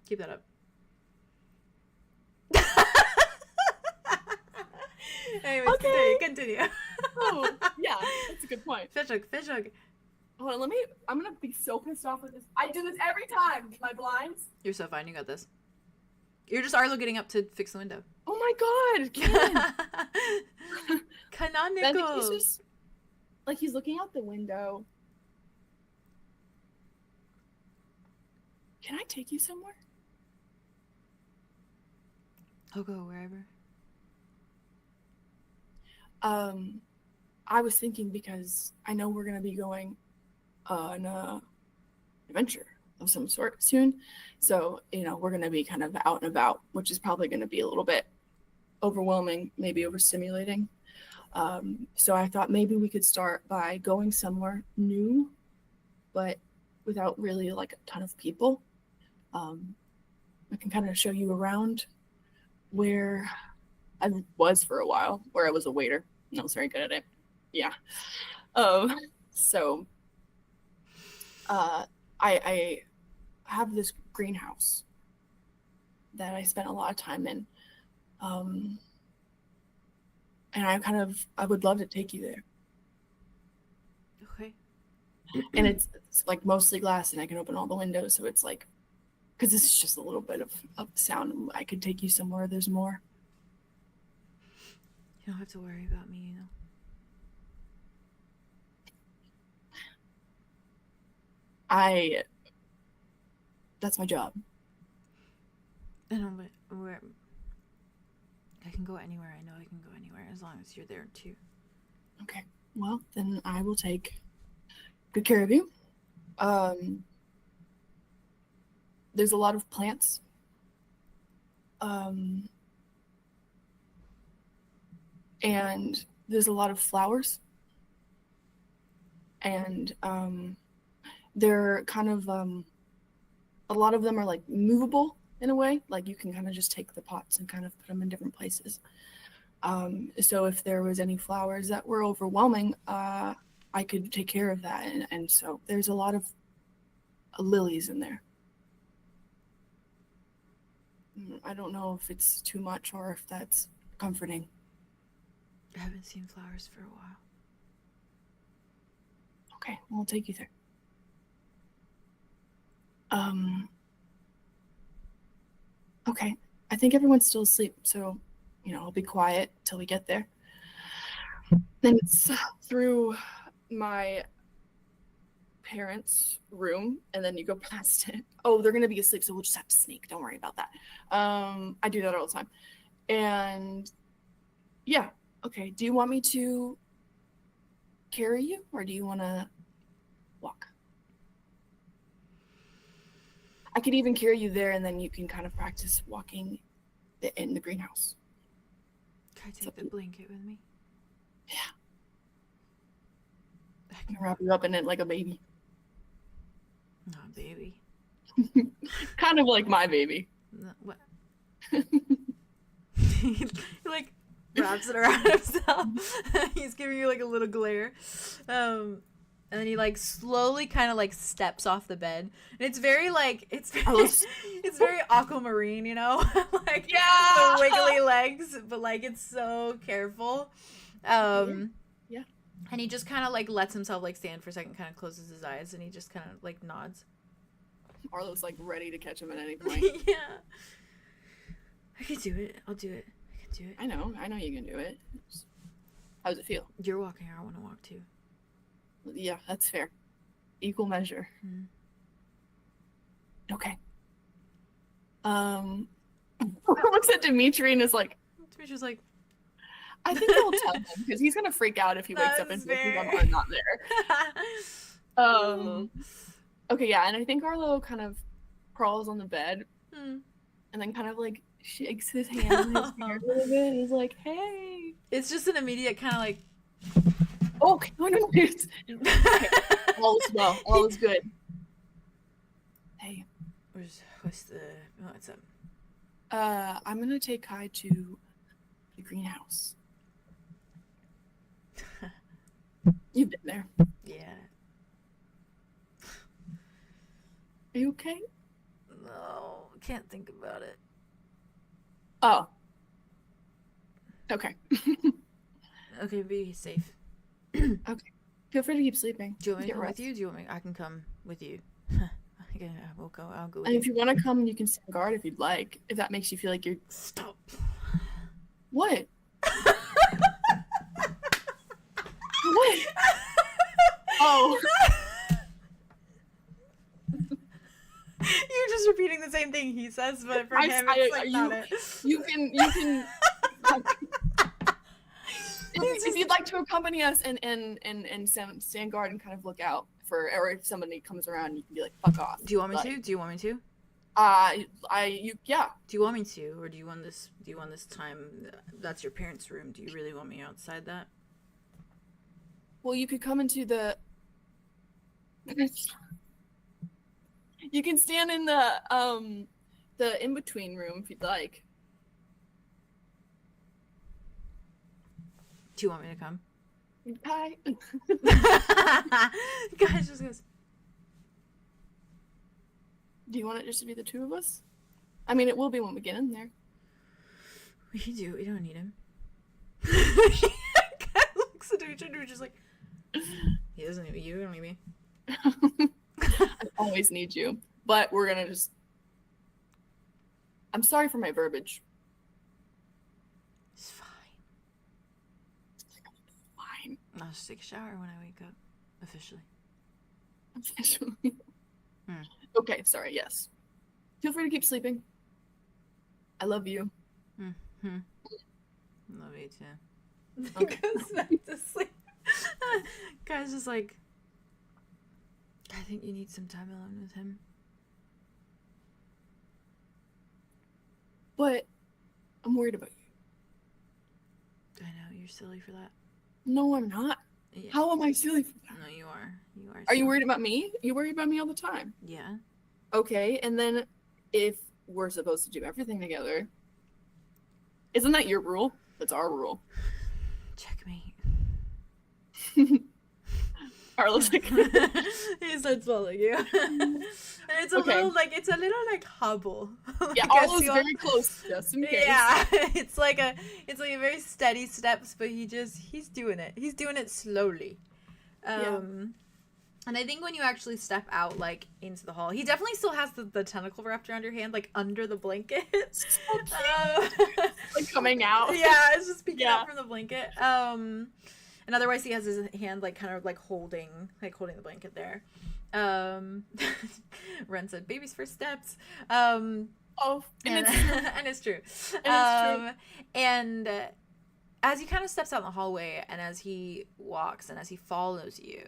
Keep that up. Anyways, okay. Continue. Oh, yeah, that's a good point. Fish hook. Hold on, I'm gonna be so pissed off with this. I do this every time. My blinds. You're so fine. You got this. You're just Arlo getting up to fix the window. Oh my god, Killian. Canonical. He's just, like, he's looking out the window. Can I take you somewhere? I'll go wherever. I was thinking because I know we're gonna be going on a adventure of some sort soon. So, you know, we're gonna be kind of out and about, which is probably gonna be a little bit overwhelming, maybe overstimulating. So I thought maybe we could start by going somewhere new, but without really, like, a ton of people. I can kind of show you around where I was for a while, where I was a waiter. I was very good at it. Yeah. So I have this greenhouse that I spent a lot of time in. And I would love to take you there. Okay. And it's like mostly glass, and I can open all the windows, so it's like, because this is just a little bit of sound. I could take you somewhere there's more. You don't have to worry about me, you know. That's my job. I know, but I can go anywhere. I know I can go anywhere as long as you're there too. Okay. Well, then I will take good care of you. There's a lot of plants. And there's a lot of flowers. And they're kind of, a lot of them are, like, movable in a way. Like, you can kind of just take the pots and kind of put them in different places. So if there was any flowers that were overwhelming, I could take care of that. And so there's a lot of lilies in there. I don't know if it's too much or if that's comforting. I haven't seen flowers for a while. Okay, well, I'll take you there. Okay, I think everyone's still asleep, so, you know, I'll be quiet till we get there. Then it's through my parents' room, and then you go past it. Oh, they're gonna be asleep, so we'll just have to sneak. Don't worry about that. I do that all the time. And yeah, okay. Do you want me to carry you, or do you want to walk? I could even carry you there, and then you can kind of practice walking in the greenhouse. Can I take the blanket with me? Yeah. I can wrap you up in it like a baby. Not baby. Kind of like my baby. No, what? He like wraps it around himself. He's giving you like a little glare. And then he like slowly kind of like steps off the bed. And it's very like it's very aquamarine, you know? Like the wiggly legs, but like it's so careful. Yeah. And he just kind of like lets himself like stand for a second, kind of closes his eyes, and he just kind of like nods. Arlo's like ready to catch him at any point. Yeah. I can do it. I'll do it. I can do it. I know you can do it. How does it feel? You're walking. I want to walk too. Yeah, that's fair. Equal measure. Mm. Okay. Looks at Dimitri and is like, Dimitri's like, I think I'll tell him because he's gonna freak out if he wakes up and That's sees fair. I'm not there. Okay, yeah, and I think Arlo kind of crawls on the bed Hmm. and then kind of like shakes his hand in his beard a little bit. He's like, "Hey." It's just an immediate kind of like. Oh, no, it's okay. All is well. All is good. Hey, What's the? What's up? I'm gonna take Kai to the greenhouse. You've been there. Yeah. Are you okay? No, can't think about it. Oh. Okay. Okay, be safe. Feel free to keep sleeping. Do you want me to Get come rest. with you? Do you want me? I can come with you. Okay, I will go. I'll go with And you. if you want to come, you can stand guard if you'd like. If that makes you feel like you're. Stop. What? What? Oh. You're just repeating the same thing he says, but for him, it's like not it. You can. If you'd like to accompany us and stand guard and kind of look out for, or if somebody comes around, you can be like, "Fuck off." Do you want me Like, to? Do you want me to? Yeah. Do you want me to, or do you want this? Do you want this time? That's your parents' room. Do you really want me outside that? Well, you could come into the. You can stand in the in between room if you'd like. Do you want me to come? Hi. Guys just goes. Do you want it just to be the two of us? I mean, it will be when we get in there. We can do it. We don't need him. Guy looks at each other, just like he doesn't need me. You don't need me. I always need you, but we're gonna just. I'm sorry for my verbiage. It's fine. Fine. I'll just take a shower when I wake up. Officially. Officially. Hmm. Okay, sorry, yes. Feel free to keep sleeping. I love you. Mm-hmm. Love you too. Okay. Goes back to sleep. Guy's just like, I think you need some time alone with him. But I'm worried about you. I know, you're silly for that. No, I'm not. Yeah. How am I silly for that? No, you are. You are. Are you silly. worried about me? You worry about me all the time. Yeah. Okay, and then if we're supposed to do everything together, isn't that your rule? That's our rule. Checkmate. Arlo's like, He starts following you. And it's a Okay. little like hobble. Like, yeah, as Arlo's you- very close, just in case. Yeah, it's like a very steady steps, but he's doing it. He's doing it slowly. And I think when you actually step out like into the hall, he definitely still has the tentacle wrapped around your hand, like under the blanket. Like coming out. Yeah, it's just peeking Yeah. out from the blanket. And otherwise he has his hand like kind of like holding the blanket there. Ren said baby's first steps. Oh, And, and it's and it's true. And it's And as he kind of steps out in the hallway, and as he walks, and as he follows you,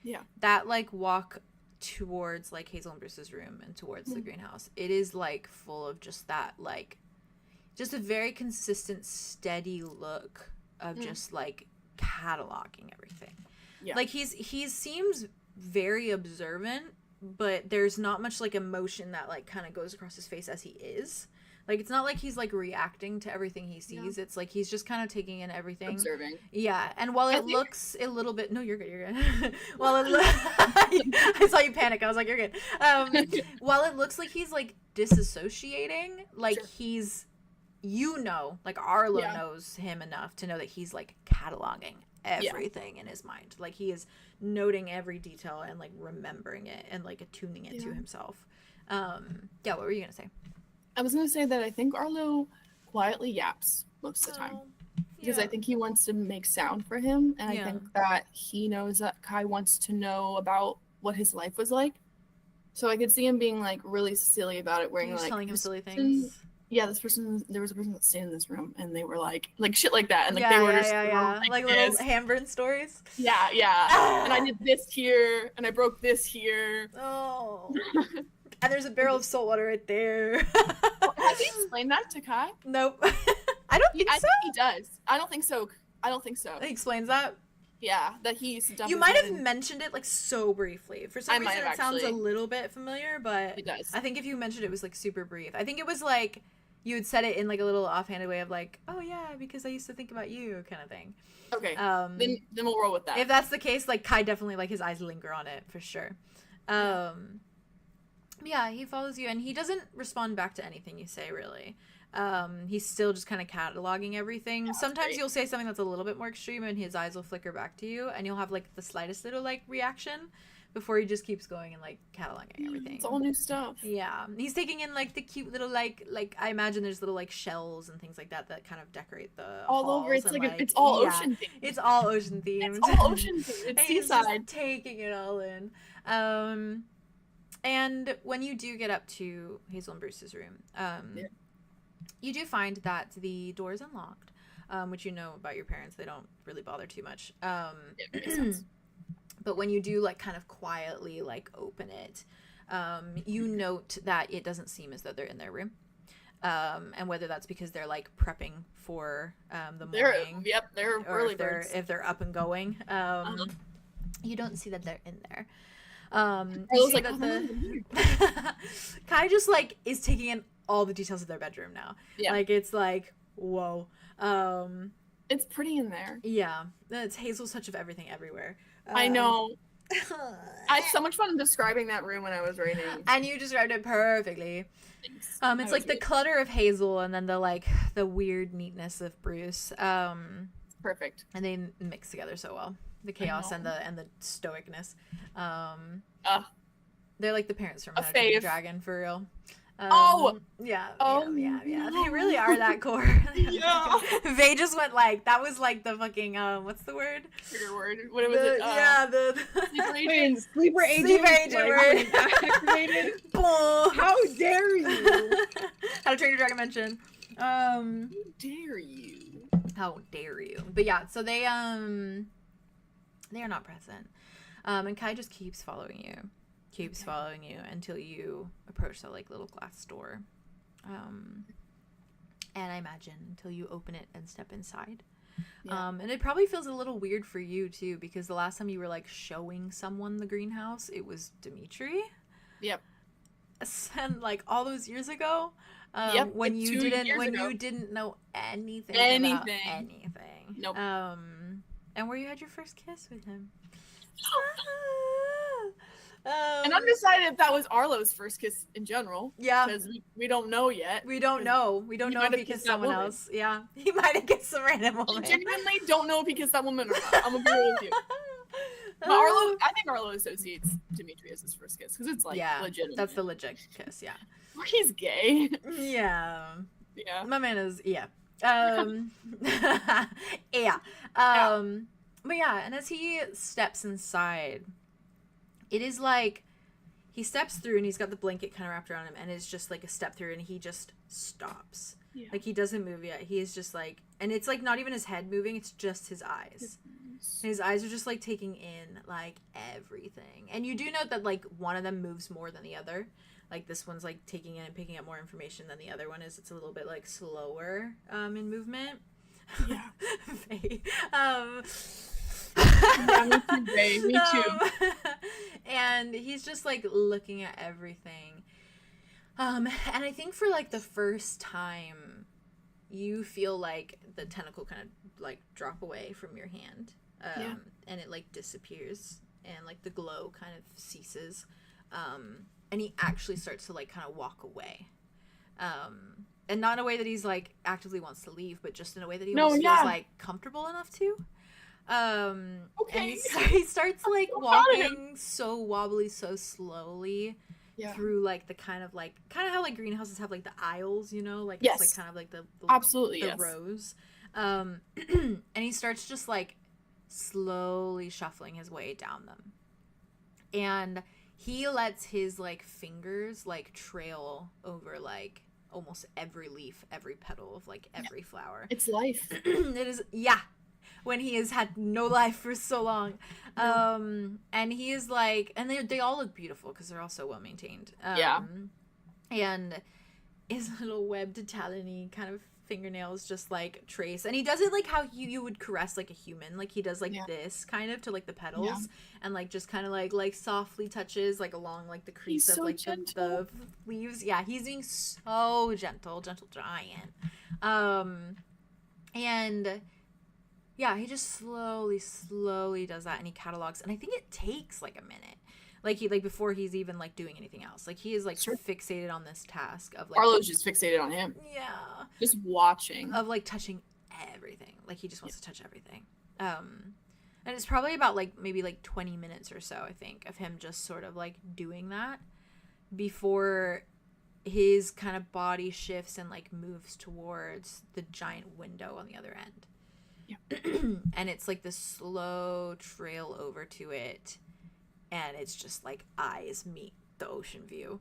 Yeah. that like walk towards like Hazel and Bruce's room and towards the greenhouse, it is like full of just that like, just a very consistent, steady look of just like cataloging everything. Yeah. Like he seems very observant, but there's not much like emotion that like kind of goes across his face as he is. Like it's not like he's like reacting to everything he sees. It's like he's just kind of taking in everything. observing. Yeah, and while I it think- looks a little bit, no, you're good, you're good. While it I saw you panic. I was like, you're good. While it looks like he's like disassociating, like Sure. he's you know, like Arlo Yeah. knows him enough to know that he's like cataloging everything in his mind. Like he is noting every detail and like remembering it and like attuning it to himself. What were you gonna say? I was gonna say that I think Arlo quietly yaps most of the time. Because I think he wants to make sound for him, and I think that he knows that Kai wants to know about what his life was like. So I could see him being like really silly about it, wearing like telling him silly person- things. Yeah, there was a person that stayed in this room, and they were like shit like that, and like yeah, they were yeah, just yeah, yeah. Like this. little handburn stories. Yeah, and I did this here, and I broke this here. Oh. And there's a barrel of salt water right there. Has he explained that to Kai? Nope. I don't think I so. think he does. I don't think so. He explains that. Yeah, that he used to dump You his might head have in- mentioned it like so briefly. For some I might reason, have it sounds a actually. little bit familiar, but It does. I think if you mentioned it was like super brief. I think it was like you had said it in like a little offhanded way of like, oh yeah, because I used to think about you kind of thing. Okay. Then we'll roll with that. If that's the case, like Kai definitely like his eyes linger on it for sure. Yeah, he follows you and he doesn't respond back to anything you say really. He's still just kind of cataloging everything. Sometimes great. you'll say something that's a little bit more extreme and his eyes will flicker back to you and you'll have like the slightest little like reaction before he just keeps going and like cataloging everything. It's all new stuff. Yeah, he's taking in like the cute little like I imagine there's little like shells and things like that that kind of decorate the All over. halls It's and, like it's all yeah, ocean themed. It's all ocean themed. It's all ocean themed. It's He's just seaside. taking it all in. And when you do get up to Hazel and Bruce's room, you do find that the door is unlocked, which you know about your parents. They don't really bother too much. Makes sense. But when you do like kind of quietly like open it, you note that it doesn't seem as though they're in their room. And whether that's because they're like prepping for the morning. They're or early if they're, birds. if they're up and going. You don't see that they're in there. I You was see like, that oh, the Kai just like is taking in all the details of their bedroom now. Yeah. Like it's like whoa. It's pretty in there. Yeah, it's Hazel's touch of everything everywhere. I know. I had so much fun describing that room when I was writing. And you described it perfectly. Thanks. It's like the clutter of Hazel and then the weird neatness of Bruce. Perfect. And they mix together so well. The chaos and the stoicness. They're like the parents from A How to Train Your fave. Dragon for real. Yeah. They really are that core. Yeah. They just went like that was like the fucking what's the word? Trigger word. What was it? The Sleeper agent word. activated. Boom. How dare you? How to Train Your Dragon mention. How dare you? How dare you? But yeah, so they are not present. And Kai just keeps following you. Following you until you approach that like little glass door. And I imagine until you open it and step inside. Yeah. And it probably feels a little weird for you too, because the last time you were like showing someone the greenhouse, it was Dimitri. Yep. And like all those years ago, when like you 2 didn't years ago. you didn't know anything about anything. Nope. And where you had your first kiss with him. And I'm decided if that was Arlo's first kiss in general. Yeah. Because we don't know yet. We don't know. We don't He know might if have he kissed kissed that someone woman. else. Yeah. He might have kissed some random I woman. genuinely don't know if he kissed that woman or not. I'm gonna be real with you. But I think Arlo associates Dimitri as his first kiss because it's like legitimate. That's the legit kiss, yeah. Or he's gay. Yeah. Yeah. My man is, yeah. Yeah. But yeah, and as he steps inside, it is like he steps through and he's got the blanket kind of wrapped around him and it's just like a step through and he just stops. Yeah. Like he doesn't move yet. He is just like, and it's like not even his head moving, it's just his eyes. His eyes are just like taking in like everything. And you do note that like one of them moves more than the other. Like this one's like taking in and picking up more information than the other one is. It's a little bit like slower in movement. Yeah. Me too. And he's just like looking at everything. And I think for like the first time you feel like the tentacle kind of like drop away from your hand. And it like disappears and like the glow kind of ceases. And he actually starts to like kind of walk away. and not in a way that he's like actively wants to leave, but just in a way that he No, almost yeah. feels like comfortable enough to. And Okay. he starts like so proud of him. walking so wobbly, so slowly Yeah. through like the kind of how like greenhouses have like the aisles, you know, like Yes. it's like kind of like the Absolutely, the yes. rows. And he starts just like slowly shuffling his way down them, and he lets his like fingers like trail over like almost every leaf, every petal of like every flower. It's life. It is, yeah, when he has had no life for so long. And he is like, and they all look beautiful because they're all so well maintained. Yeah. And his little webbed talony kind of fingernails just like trace, and he does it like how you would caress like a human, like he does like this kind of to like the petals, and like just kind of like softly touches like along like the crease of like the leaves. Yeah, he's being so gentle giant. And yeah, he just slowly does that, and he catalogs, and I think it takes like a minute, like he before he's even like doing anything else. Like he is like fixated on this task of like Arlo's just fixated on him. Yeah. Just watching. Of like touching everything. Like he just wants to touch everything. And it's probably about like maybe like 20 minutes or so, I think, of him just sort of like doing that before his kind of body shifts and like moves towards the giant window on the other end. Yeah. And it's like this slow trail over to it, and it's just like eyes meet the ocean view.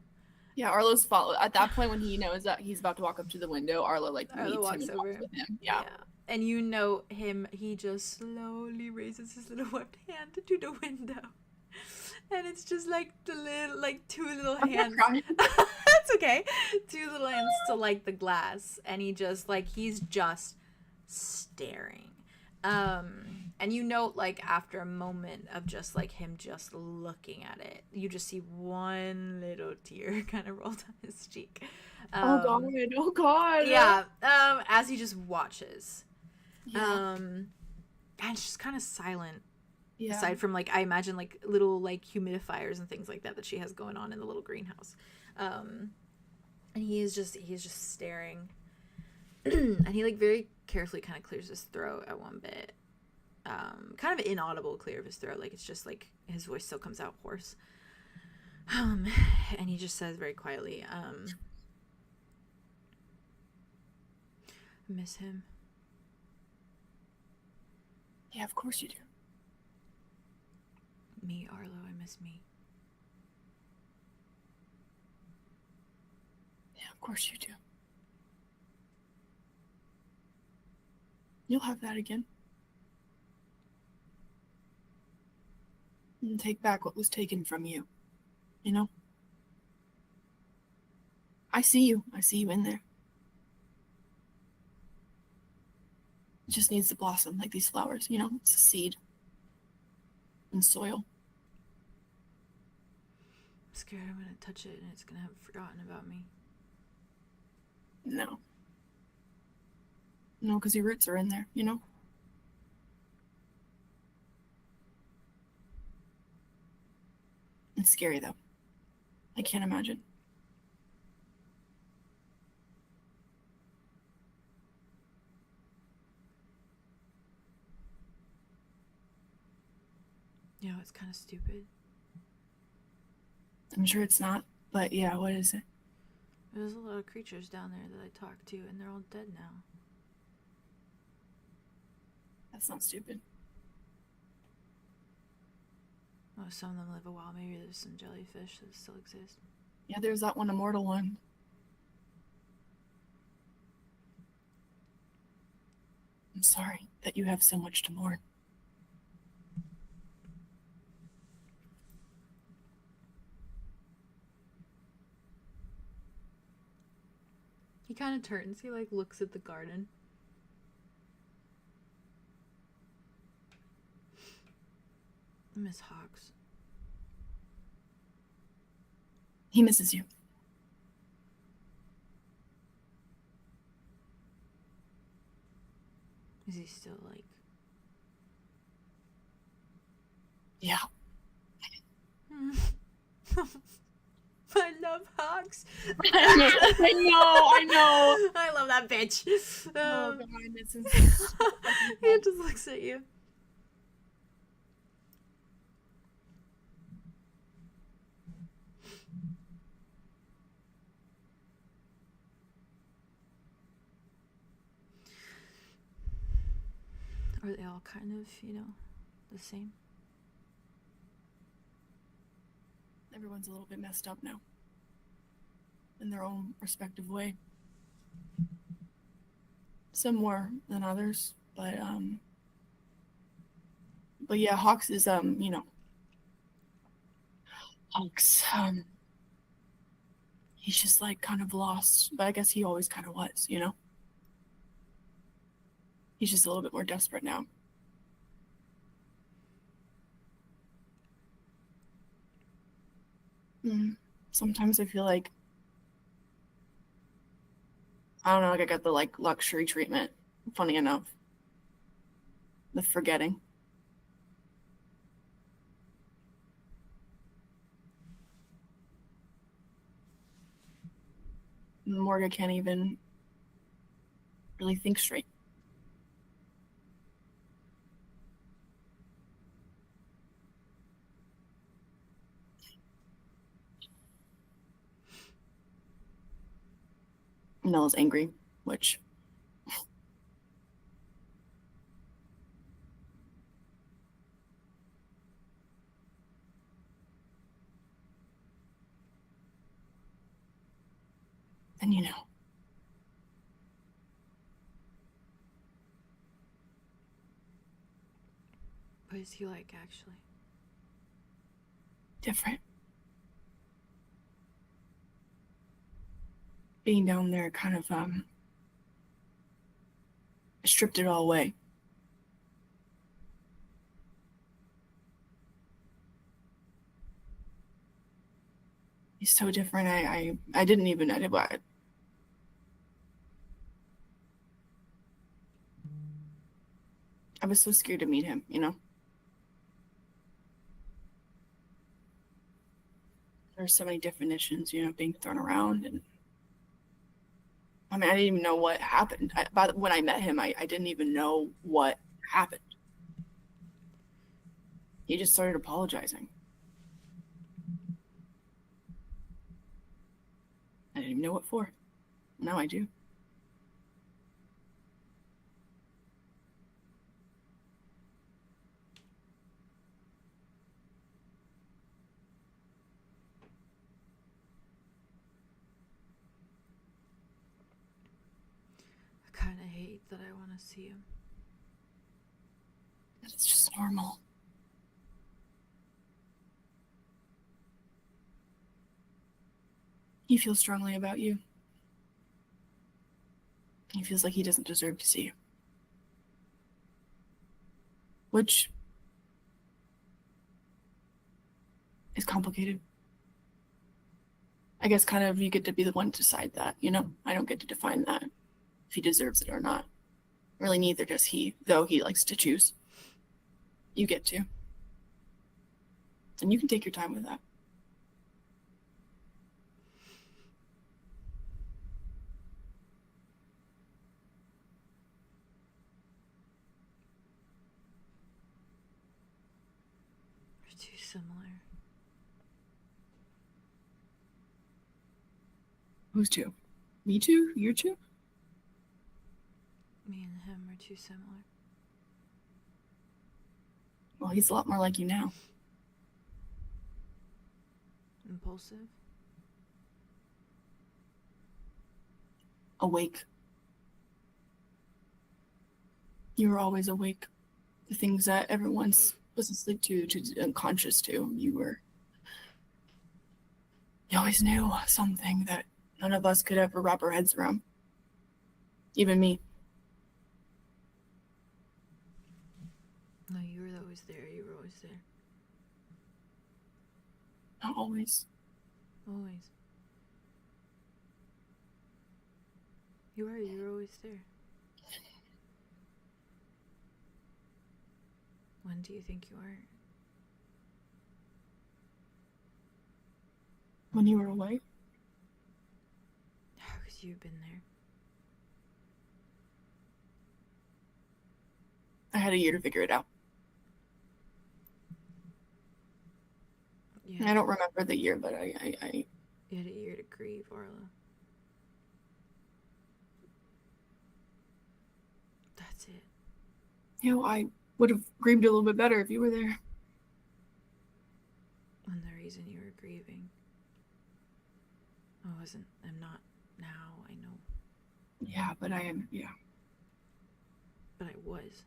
Yeah, Arlo's follow at that point when he knows that he's about to walk up to the window. Arlo like meets walks him and over walks with him. Yeah. And you know him, he just slowly raises his little webbed hand to the window. And it's just like the little, like two little hands. That's okay. Two little hands to like the glass. And he just like, he's just staring. And you note like after a moment of just like him just looking at it, you just see one little tear kind of roll down his cheek. Oh god. Yeah. As he just watches. Yeah. And it's just kind of silent. Yeah. Aside from like I imagine like little like humidifiers and things like that she has going on in the little greenhouse. And he's just staring. And he like very carefully kind of clears his throat at one bit. Kind of inaudible clear of his throat, like it's just like his voice still comes out hoarse. And he just says very quietly, I miss him. Yeah, of course you do. Me, Arlo, I miss me. Yeah, of course you do. You'll have that again. And take back what was taken from you. You know? I see you. I see you in there. It just needs to blossom like these flowers, you know? It's a seed. And soil. I'm scared I'm gonna touch it and it's gonna have forgotten about me. No. No, because your roots are in there, you know? It's scary, though. I can't imagine. You know, it's kind of stupid. I'm sure it's not, but yeah, what is it? There's a lot of creatures down there that I talked to, and they're all dead now. That's not stupid. Oh, some of them live a while. Maybe there's some jellyfish that still exist. Yeah, there's that one immortal one. I'm sorry that you have so much to mourn. He kind of turns. He like looks at the garden. I miss Hawks. He misses you. Is he still like... Yeah. I love love Hawks. I know. I love that bitch. Oh Um, god, it's he just looks at you. Are they all kind of, the same? Everyone's a little bit messed up now. In their own respective way. Some more than others, but yeah, Hawks is Hawks, he's just like kind of lost, but I guess he always kind of was, He's just a little bit more desperate now. Sometimes I feel like, I don't know, like I got the luxury treatment, funny enough, with forgetting. Morga can't even really think straight. Nella's angry, which then What is he like, actually? different. Being down there kind of stripped it all away. He's so different. I didn't even I was so scared to meet him, There's so many definitions, being thrown around, and I didn't even know what happened. When I met him, I didn't even know what happened. He just started apologizing. I didn't even know what for. Now I do. I kind of hate that I want to see him. It's just normal. He feels strongly about you. He feels like he doesn't deserve to see you. Which is complicated. I guess kind of you get to be the one to decide that, I don't get to define that, if he deserves it or not. Really, neither does he, though he likes to choose. You get to. And you can take your time with that. We're too similar. Who's two? Me too? You two? Me and him are too similar. Well, he's a lot more like you now. Impulsive? Awake. You were always awake. The things that everyone was asleep to unconscious to, you always knew something that none of us could ever wrap our heads around. Even me. No, you were always there. You were always there. Not always. Always. You were. You were always there. When do you think you weren't? When you were away? you've been there. I had a year to figure it out. Yeah. I don't remember the year, but I You had a year to grieve, Arla. That's it. I would have grieved a little bit better if you were there. And the reason you were grieving. I'm not now, I know. Yeah, but I am, yeah. But I was.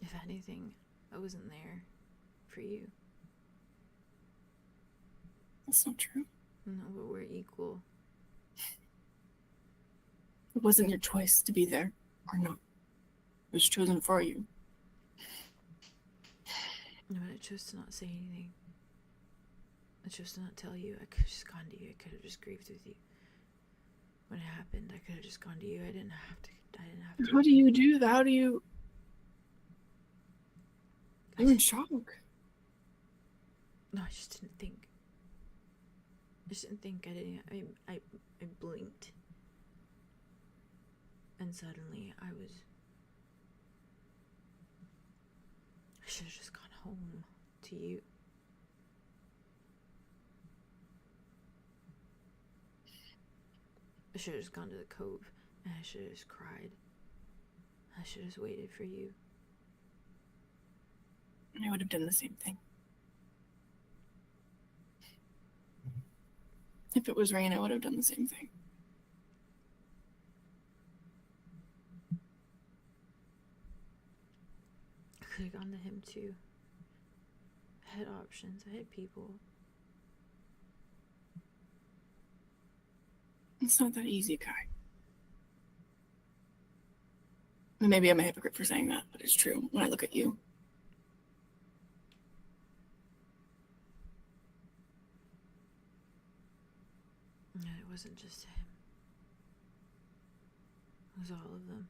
If anything, I wasn't there for you. That's not true. No, but we're equal. It wasn't your choice to be there or not. It was chosen for you. No, but I chose to not say anything. I chose to not tell you. I could have just gone to you. I could have just grieved with you. When it happened, I could have just gone to you. I didn't have to. How do you do that? How do you... I'm in shock. No, I just didn't think. I just didn't think. I blinked. And suddenly I should have just gone home to you. I should have just gone to the cove and I should have just cried. I should have just waited for you. I would have done the same thing. If it was rain, I would have done the same thing. I could have gone to him too. I had options. I had people. It's not that easy, Kai. And maybe I'm a hypocrite for saying that, but it's true when I look at you. No, it wasn't just him. It was all of them.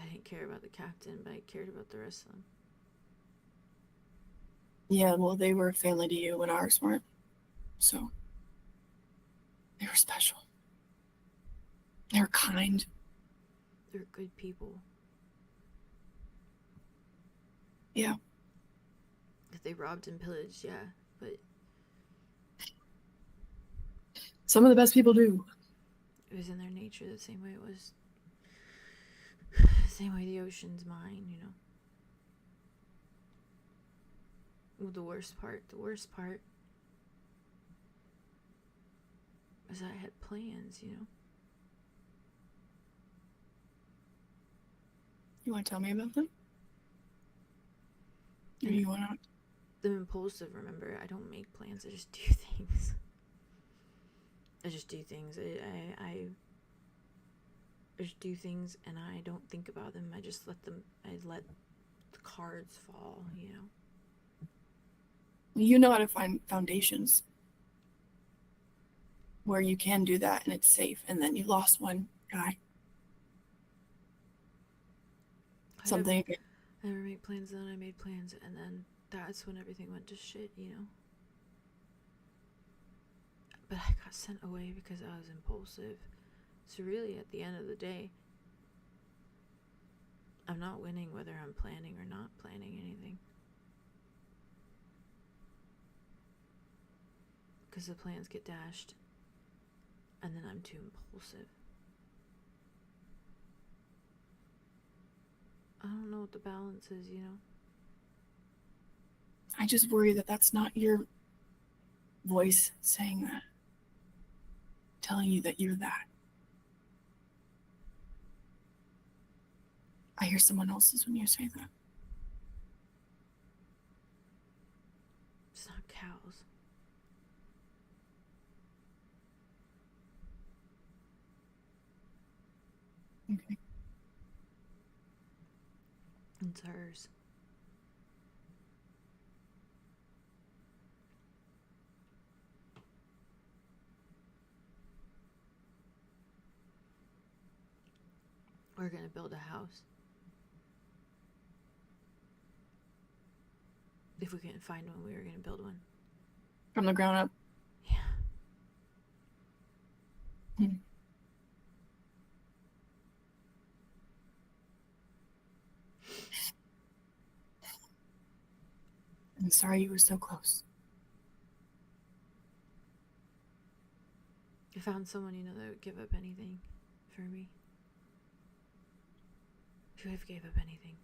I didn't care about the captain, but I cared about the rest of them. Yeah, well, they were family to you when ours weren't. So, they were special. They were kind. They were good people. Yeah. If they robbed and pillaged, yeah, but some of the best people do. it was in their nature the same way it was. The same way the ocean's mine, you know. Well, the worst part was I had plans, you know. You want to tell me about them? Or you want to? I'm impulsive, remember? I don't make plans, I just do things. I just do things. I just do things and I don't think about them. I let the cards fall, you know. You know how to find foundations where you can do that and it's safe, and then you lost one guy. Something. I never made plans, then I made plans, and then that's when everything went to shit, you know. But I got sent away because I was impulsive. So really, at the end of the day, I'm not winning whether I'm planning or not planning anything. Because the plans get dashed, and then I'm too impulsive. I don't know what the balance is, you know? I just worry that that's not your voice saying that. Telling you that you're that. I hear someone else's when you say that. It's not cows. Okay. It's hers. We're gonna build a house. If we can find one, we were gonna build one. From the ground up. Yeah. I'm sorry you were so close. I found someone, you know, that would give up anything for me. Who would have gave up anything.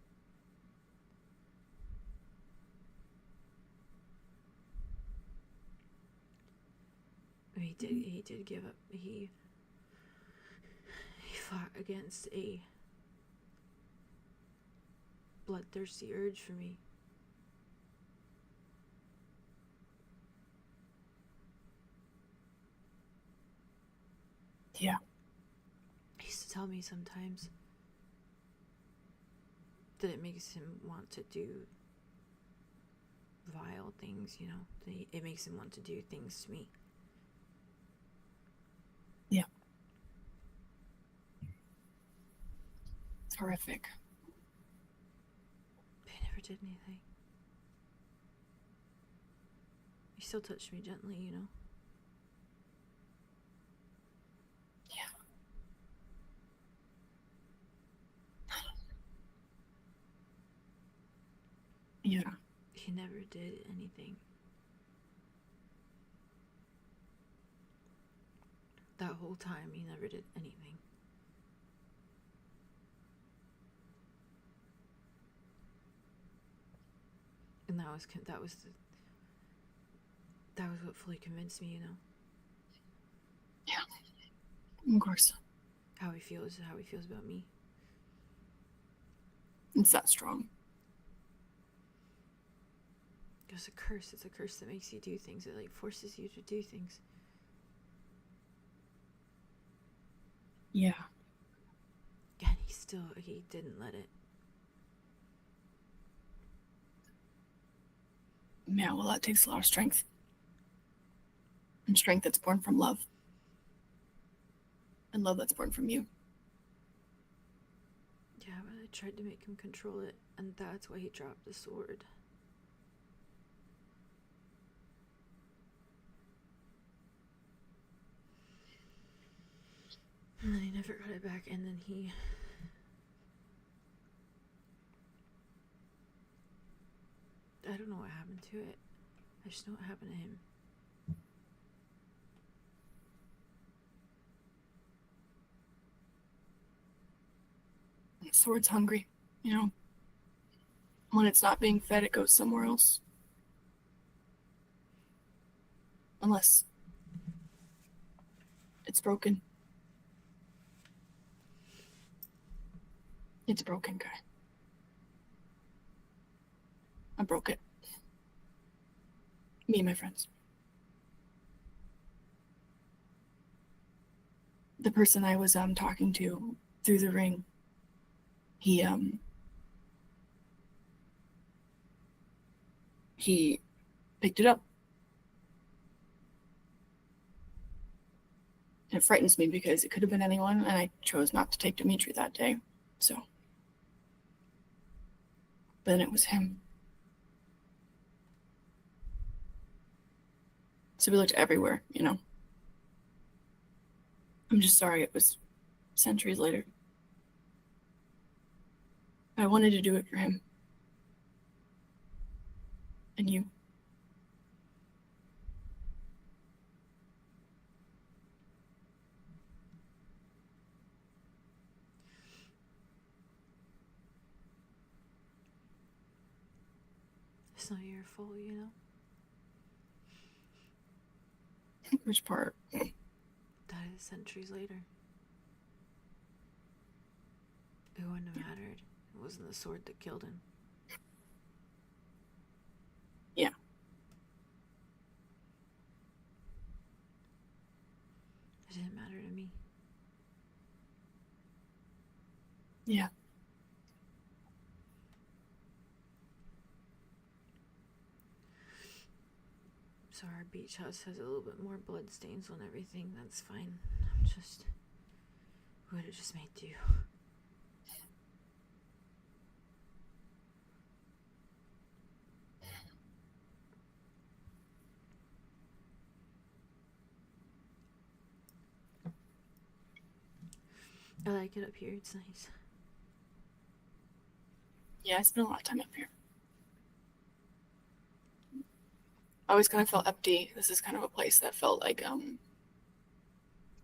He did give up. He fought against a bloodthirsty urge for me. Yeah. He used to tell me sometimes that it makes him want to do vile things, you know. It makes him want to do things to me. Yeah. It's horrific. But he never did anything. He still touched me gently, you know. Yeah. He never did anything. That whole time, he never did anything. And that was what fully convinced me, you know. Yeah. Of course. How he feels about me. It's that strong. It's a curse. It's a curse that makes you do things. It like forces you to do things. Yeah. And he didn't let it. Yeah, well, that takes a lot of strength. And strength that's born from love. And love that's born from you. Yeah, but I tried to make him control it, and that's why he dropped the sword. And then he never got it back, and then I don't know what happened to it. I just know what happened to him. The sword's hungry, you know. When it's not being fed, it goes somewhere else. Unless it's broken. It's broken, guy. I broke it. Me and my friends. The person I was talking to through the ring, he picked it up. It frightens me because it could have been anyone, and I chose not to take Dimitri that day, so. Then it was him. So we looked everywhere, you know. I'm just sorry it was centuries later. I wanted to do it for him. And you. It's not your fault, you know? Which part? That is centuries later. It wouldn't have mattered. It wasn't the sword that killed him. Yeah. It didn't matter to me. Yeah. So our beach house has a little bit more blood stains on everything. That's fine. We would have just made do. I like it up here. It's nice. Yeah, I spent a lot of time up here. I always kind of felt empty. This is kind of a place that felt like,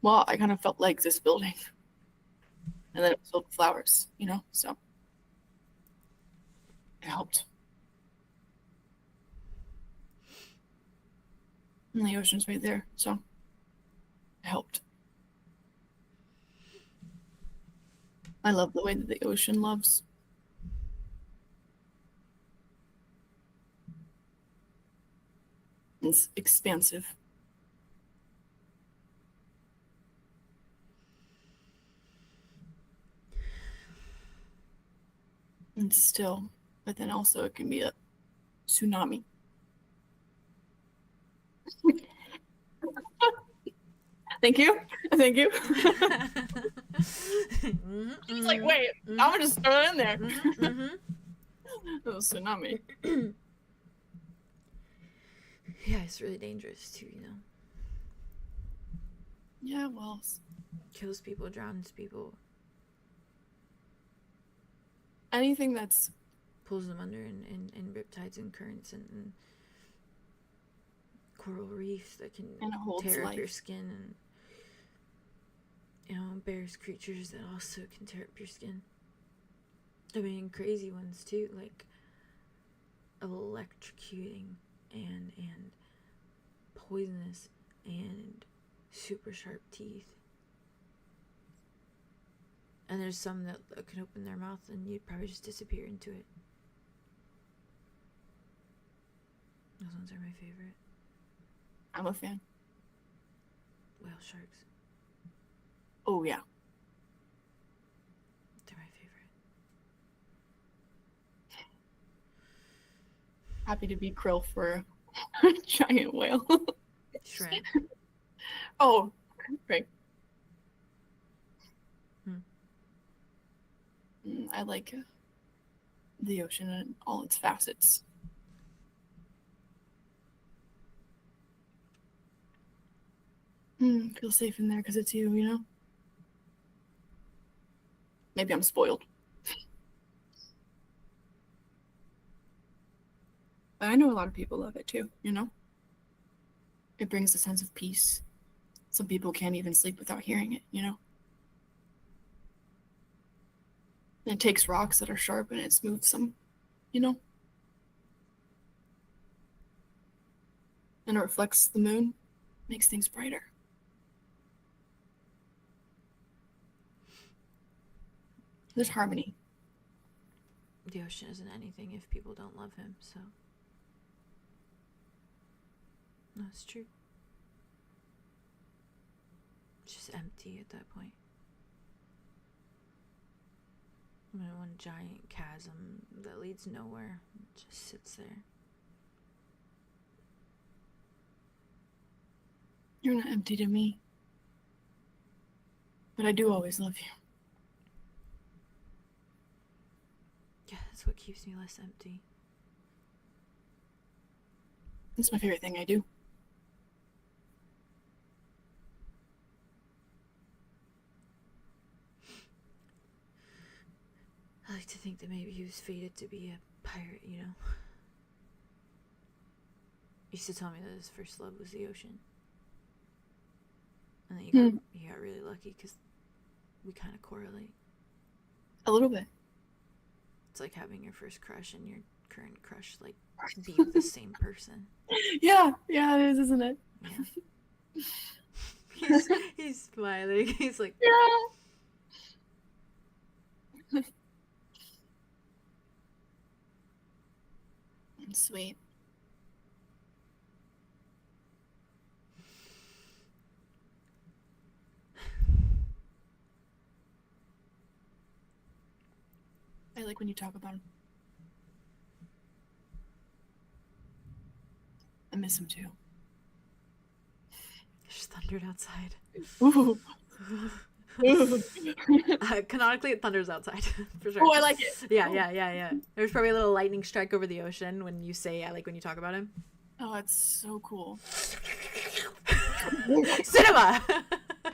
well, I kind of felt like this building. And then it was filled with flowers, you know, so it helped. And the ocean's right there, so it helped. I love the way that the ocean loves. It's expansive. And still, but then also it can be a tsunami. Thank you. Thank you. It's like, wait, I'm gonna just throw it in there. A tsunami. Yeah, it's really dangerous too, you know. Yeah, well, Kills people, drowns people, anything that's pulls them under in riptides and currents and coral reefs that can tear up your skin, and you know, bears creatures that also can tear up your skin. I mean, crazy ones too, like electrocuting and poisonous and super sharp teeth. And there's some that can open their mouth and you'd probably just disappear into it. Those ones are my favorite. I'm a fan. Whale sharks. Oh yeah. They're my favorite. Happy to be krill for a giant whale. Shred. Oh, right. I like the ocean and all its facets. Feel safe in there because it's you, you know? Maybe I'm spoiled. But I know a lot of people love it too, you know? It brings a sense of peace. Some people can't even sleep without hearing it, you know? And it takes rocks that are sharp and it smooths them, you know? And it reflects the moon, makes things brighter. There's harmony. The ocean isn't anything if people don't love him, so. No, it's true. It's just empty at that point. I mean, one giant chasm that leads nowhere. It just sits there. You're not empty to me. But I do always love you. Yeah, that's what keeps me less empty. It's my favorite thing I do. I like to think that maybe he was fated to be a pirate, you know? He used to tell me that his first love was the ocean. And then he got really lucky because we kind of correlate. A little bit. It's like having your first crush and your current crush, like, be with the same person. Yeah, it is, isn't it? Yeah. He's smiling. He's like, yeah. Sweet. I like when you talk about him. I miss him too. There's thundered outside. Ooh. Canonically, it thunders outside, for sure. Oh, I like it. Yeah. There's probably a little lightning strike over the ocean when you say, I like when you talk about him. Oh, that's so cool. Cinema!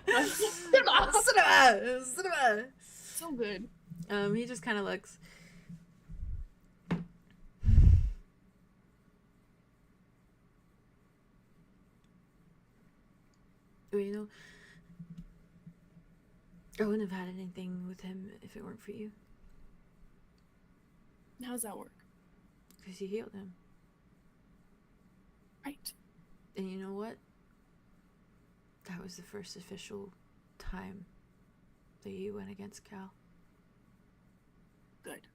Cinema. So good. He just kind of looks. Well, you know, I wouldn't have had anything with him if it weren't for you. How does that work? Because you healed him. Right. And you know what? That was the first official time that you went against Cal. Good.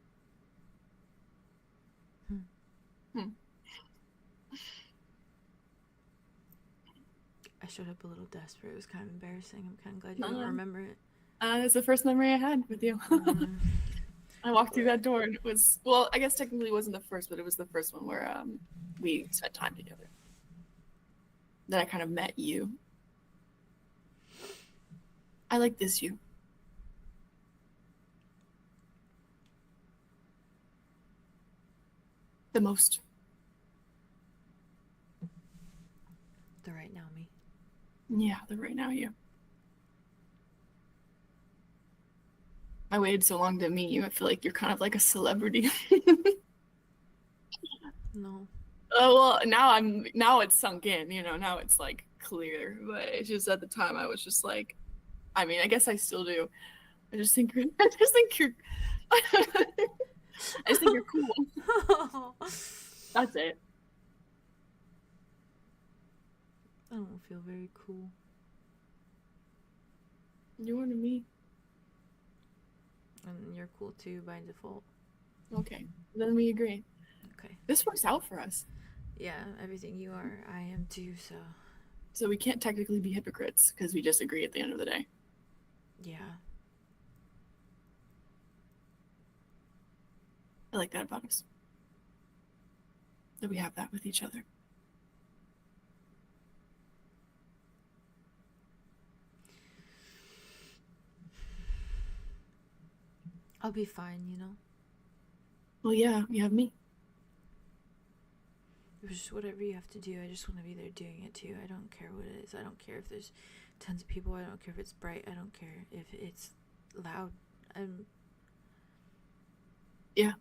I showed up a little desperate. It was kind of embarrassing. I'm kind of glad you don't remember it. That's the first memory I had with you. I walked through that door and it was, well, I guess technically it wasn't the first, but it was the first one where we spent time together. Then I kind of met you. I like this you. The most. The right now me. Yeah, the right now you. I waited so long to meet you. I feel like you're kind of like a celebrity. No. Oh well, now it's sunk in. You know, now it's like clear. But it's just at the time I was just like, I mean, I guess I still do. I just think you're cool. That's it. I don't feel very cool. You wanted me. And you're cool too by default. Okay, then we agree. Okay. This works out for us. Yeah, everything you are, I am too, so. So we can't technically be hypocrites because we just agree at the end of the day. Yeah. I like that about us. That we have that with each other. I'll be fine, you know? Well, yeah, you have me. Just whatever you have to do, I just want to be there doing it too. I don't care what it is. I don't care if there's tons of people. I don't care if it's bright. I don't care if it's loud. Yeah.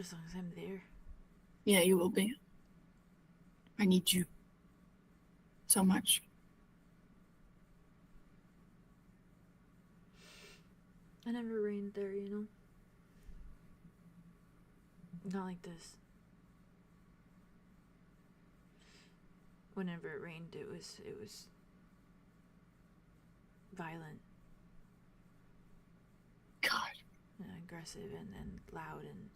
As long as I'm there. Yeah, you will be. I need you. So much. I never reigned there, you know? Not like this. Whenever it rained, it was violent. God. And aggressive and loud and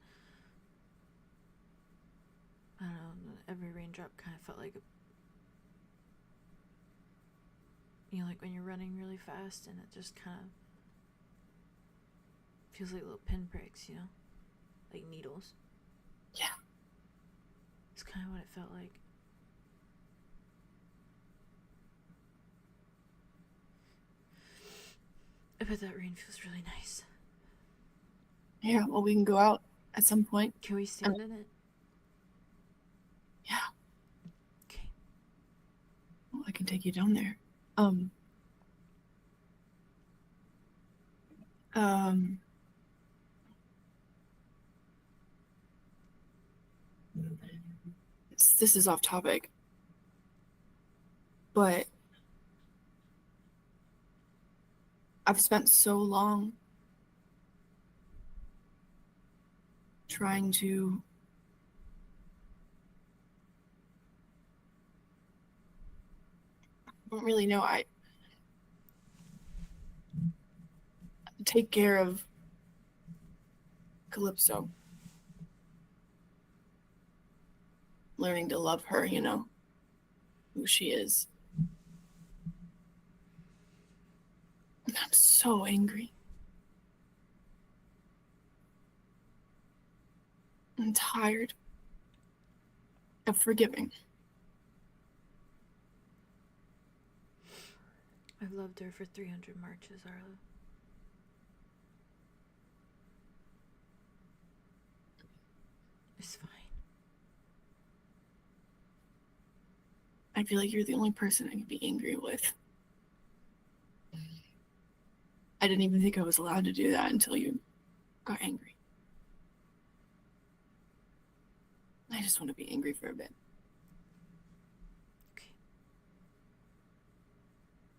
I don't know, every raindrop kind of felt like you know, like when you're running really fast and it just kind of feels like little pinpricks, you know? Like needles. Yeah. It's kind of what it felt like. I bet that rain feels really nice. Yeah, well, we can go out at some point. Can we stand in it? Yeah. Okay. Well, I can take you down there. This is off topic, but I've spent so long trying to I don't really know. I take care of Calypso. Learning to love her, you know, who she is. And I'm so angry. I'm tired of forgiving. I've loved her for 300 marches, Arlo. It's fine. I feel like you're the only person I can be angry with. I didn't even think I was allowed to do that until you got angry. I just want to be angry for a bit. Okay.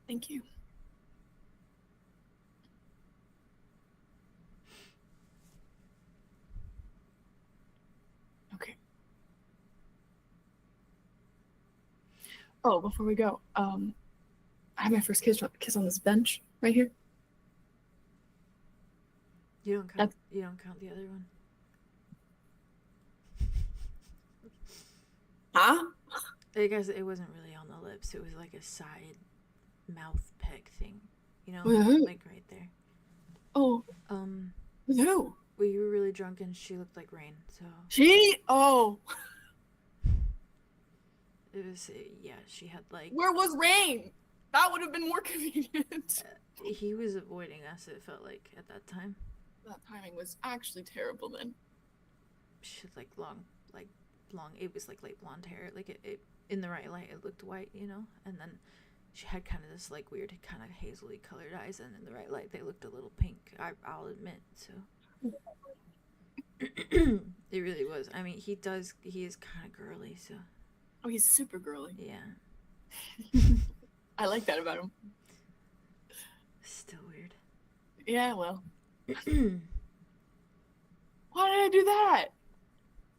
Thank you. Okay. Oh, before we go, I had my first kiss on this bench right here. You don't count. You don't count the other one. Huh? I guess it wasn't really on the lips. It was like a side mouth peck thing. You know, like right there. Oh. With who? Well, you were really drunk and she looked like Rain. So. She? Oh. It was, yeah, she had like... Where was Rain? That would have been more convenient. He was avoiding us, it felt like, at that time. That timing was actually terrible then. She had like long, it was like light blonde hair. Like it in the right light, it looked white, you know? And then she had kind of this like weird kind of hazily colored eyes, and in the right light, they looked a little pink, I'll admit, so... It really was. I mean, he is kind of girly, so... Oh, he's super girly. Yeah. I like that about him. Still weird. Yeah, well. Why did I do that?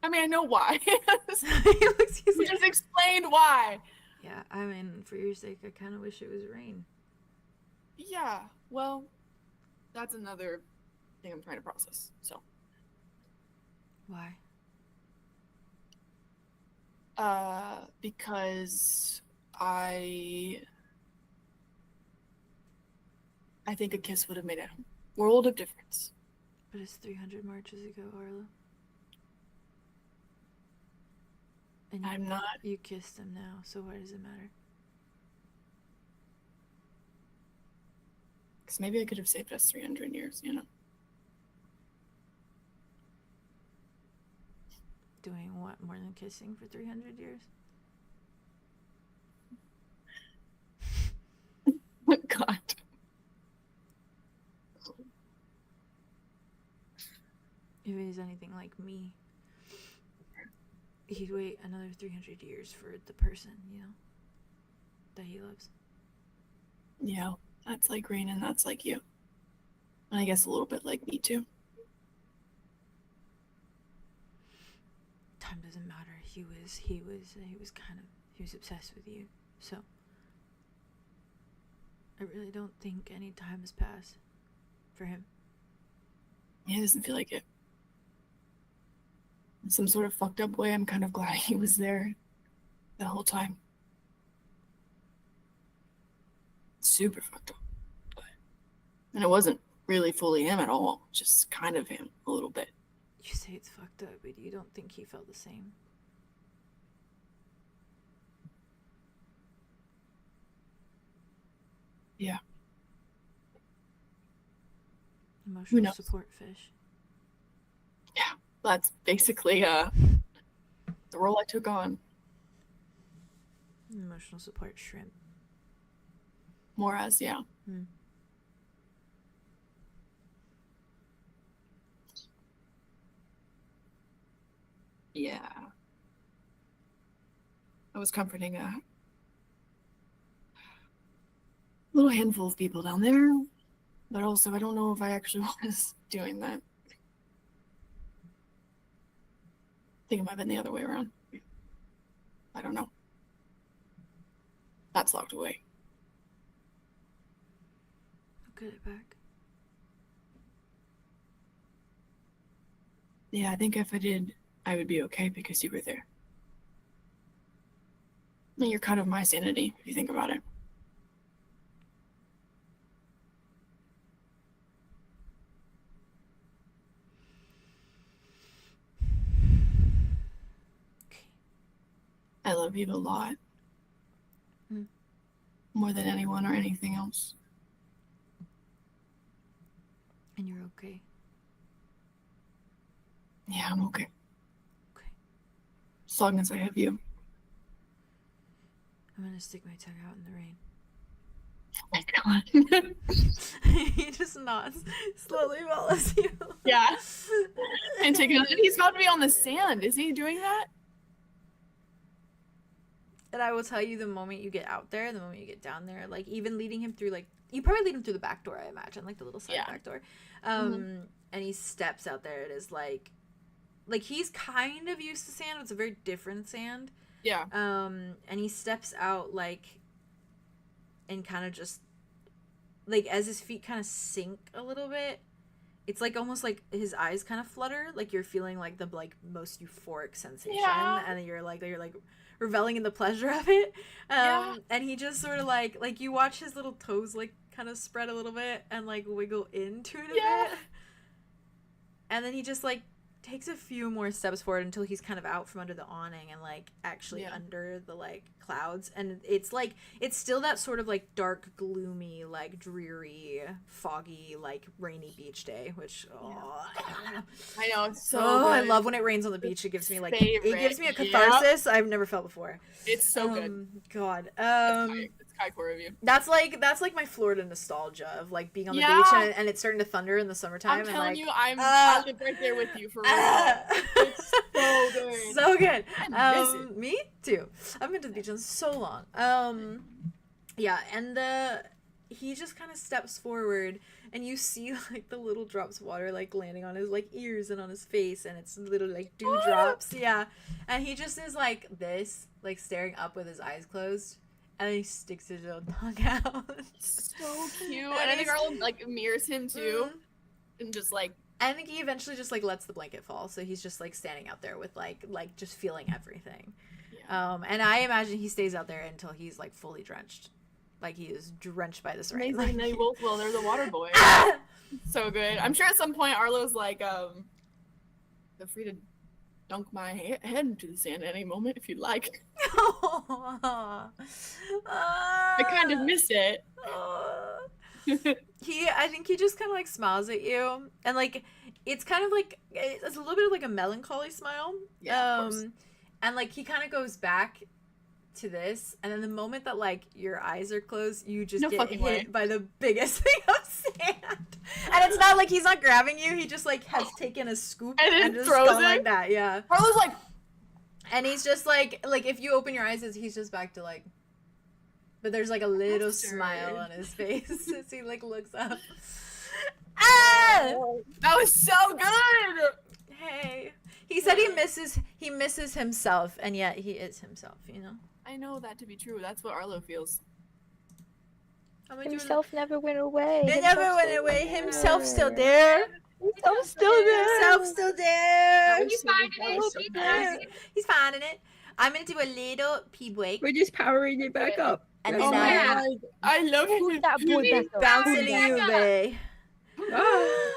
I mean, I know why. We just explained why. Yeah, I mean, for your sake, I kind of wish it was Rain. Yeah, well, that's another thing I'm trying to process, so. Why? Because I think a kiss would have made a world of difference. But it's 300 marches ago, Arlo. And I'm not. You kissed him now, so why does it matter? Because maybe I could have saved us 300 years, you know? Doing what, more than kissing for 300 years? Oh, God. If he's anything like me, he'd wait another 300 years for the person, you know, that he loves. Yeah, that's like Rain and that's like you. And I guess a little bit like me too. Time doesn't matter. He was obsessed with you. So I really don't think any time has passed for him. Yeah, it doesn't feel like it. In some sort of fucked up way, I'm kind of glad he was there the whole time. Super fucked up. And it wasn't really fully him at all, just kind of him a little bit. You say it's fucked up, but you don't think he felt the same. Yeah. Emotional support fish. Yeah, that's basically the role I took on. Emotional support shrimp. More as, yeah. Yeah. I was comforting a little handful of people down there, but also I don't know if I actually was doing that. I think it might have been the other way around. I don't know. That's locked away. I'll get it back. Yeah, I think if I did, I would be okay because you were there. And you're kind of my sanity, if you think about it. I love you a lot. More than anyone or anything else. And you're okay? Yeah, I'm okay. Okay. As long as I have you. I'm gonna stick my tongue out in the rain. Oh my god. He just nods, slowly follows you. Yeah. And he's about to be on the sand. Is he doing that? And I will tell you, the moment you get out there, the moment you get down there, like even leading him through, like you probably lead him through the back door, I imagine, like the little side back door. And he steps out there. It is like he's kind of used to sand, but it's a very different sand. Yeah. And he steps out and kind of just like as his feet kind of sink a little bit, it's like almost like his eyes kind of flutter, like you're feeling like the like most euphoric sensation, and you're like reveling in the pleasure of it. And he just sort of like you watch his little toes like kind of spread a little bit and like wiggle into it a bit, and then he just like takes a few more steps forward until he's kind of out from under the awning and like actually under the like clouds, and it's like it's still that sort of like dark, gloomy, like dreary, foggy, like rainy beach day, which I know, it's so good. I good. love when it rains on the beach. It gives me like Favorite. It gives me a catharsis I've never felt before. It's so good. God. It's Kaiko review. That's like my Florida nostalgia of like being on the beach and it's starting to thunder in the summertime. I'm telling and, like, you, I live right there with you for real. It's so good. So good. I miss it. Me too. I've been to the beach in so long. Yeah, and he just kind of steps forward, and you see like the little drops of water like landing on his like ears and on his face, and it's little like dewdrops. Yeah, and he just is like this, like staring up with his eyes closed. And then he sticks his little tongue out. So cute. And I think Arlen like mirrors him too. And just like I think he eventually just like lets the blanket fall. So he's just like standing out there with like just feeling everything. Yeah. And I imagine he stays out there until he's like fully drenched. Like he is drenched by this rain. Amazing. They both will. They're the water boy. So good. I'm sure at some point Arlo's like, feel free to dunk my head into the sand at any moment if you'd like. I kind of miss it. I think he just kind of like smiles at you, and like it's kind of like it's a little bit of like a melancholy smile. Yeah. And like he kind of goes back to this, and then the moment that like your eyes are closed, you just get hit by the biggest thing of sand. And it's not like he's not grabbing you, he just like has taken a scoop and just throws gone it like that. Yeah. Arlo's like, and he's just like if you open your eyes, he's just back to like, but there's like a little smile on his face as he like looks up. that was so good. Hey, he said he misses himself, and yet he is himself, you know. I know that to be true. That's what Arlo feels. Himself never went away. It never went away. Himself still there. Himself still there. Himself still there. He's finding it. He's finding it. I'm gonna do a little pee break. We're just powering it back up. And Oh then my yeah. god. I love Pull it. that boy back up. bouncing Back you, up. babe. Ah.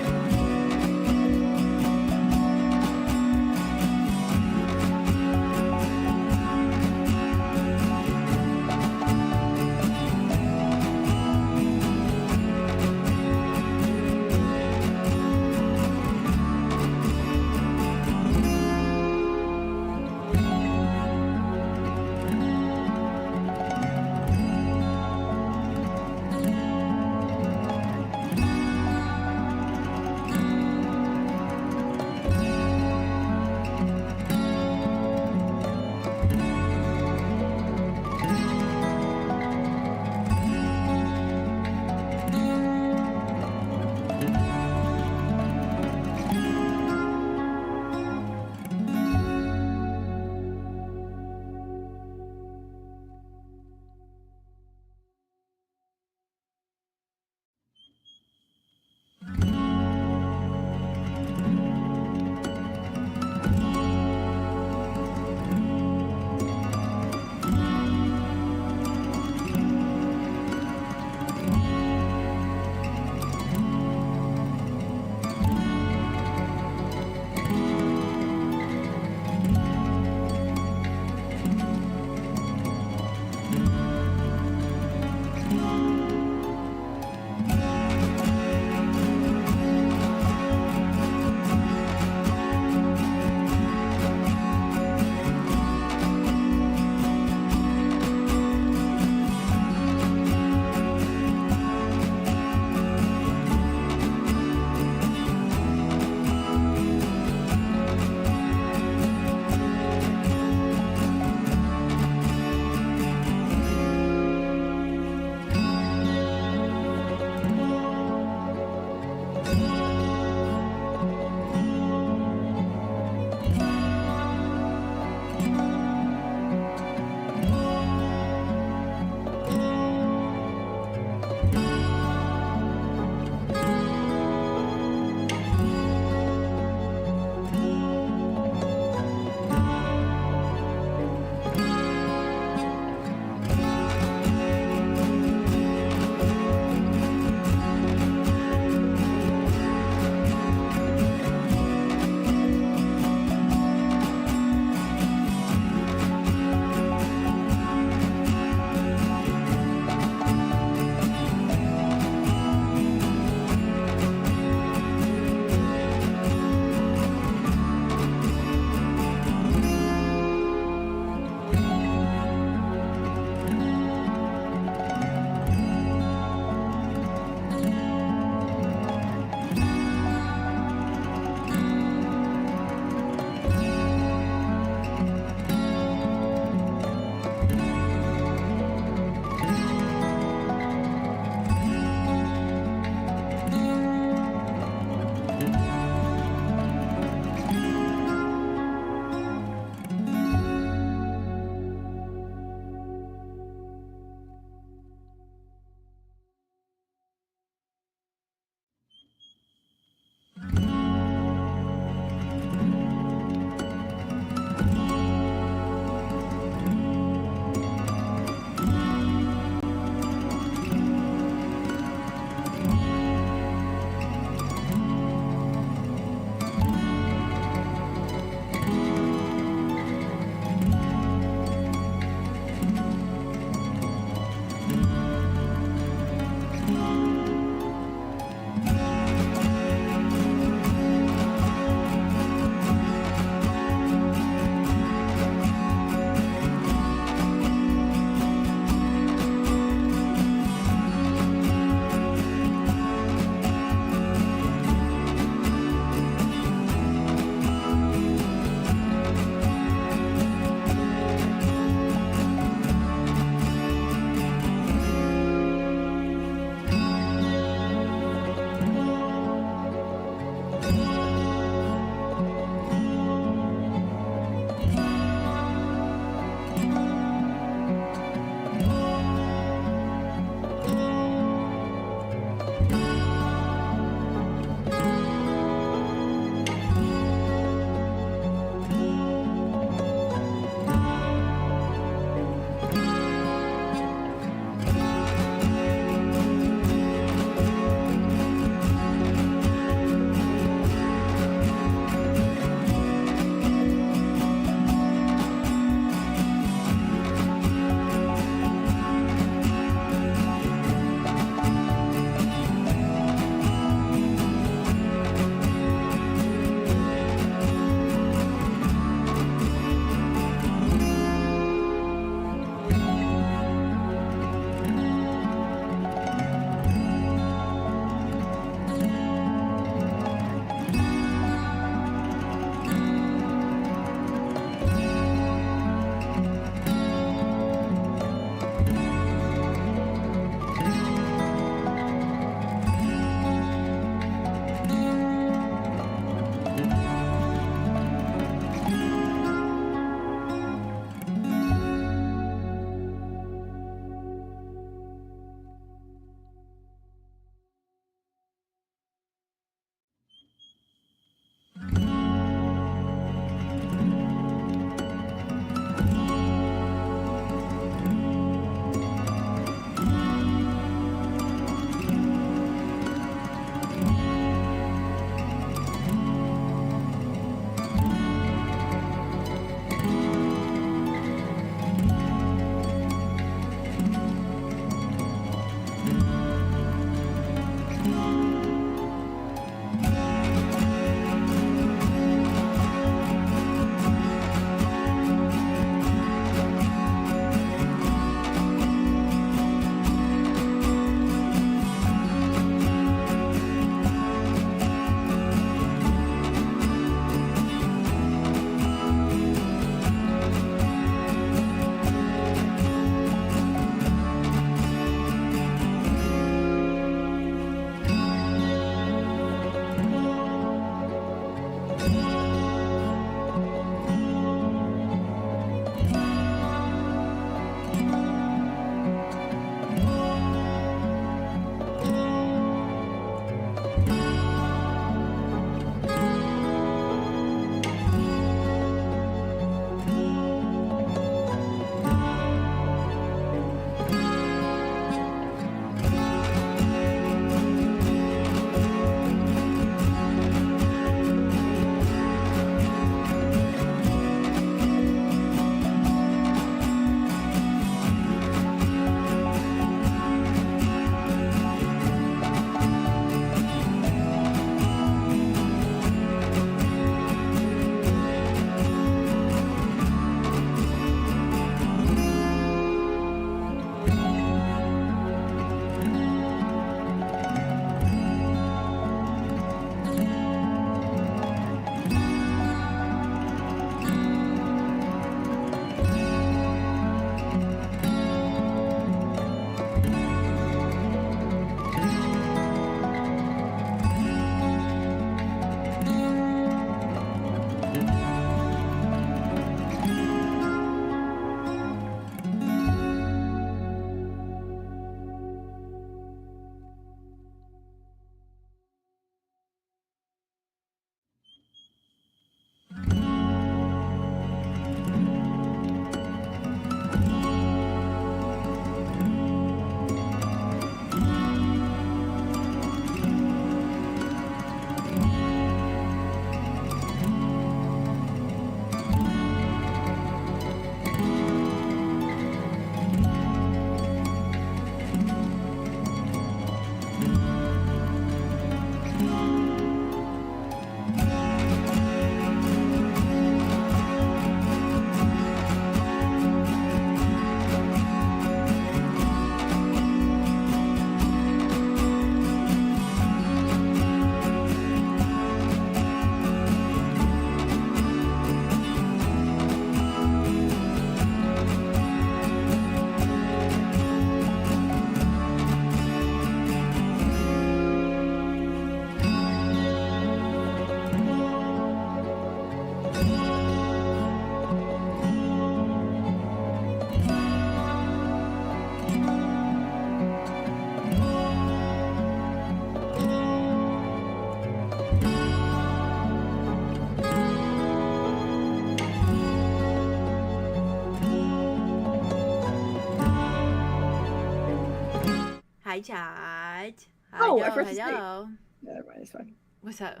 Hi, chat. Oh, I Hello, pressed escape. hello. Yeah, never mind, it's fine. What's up?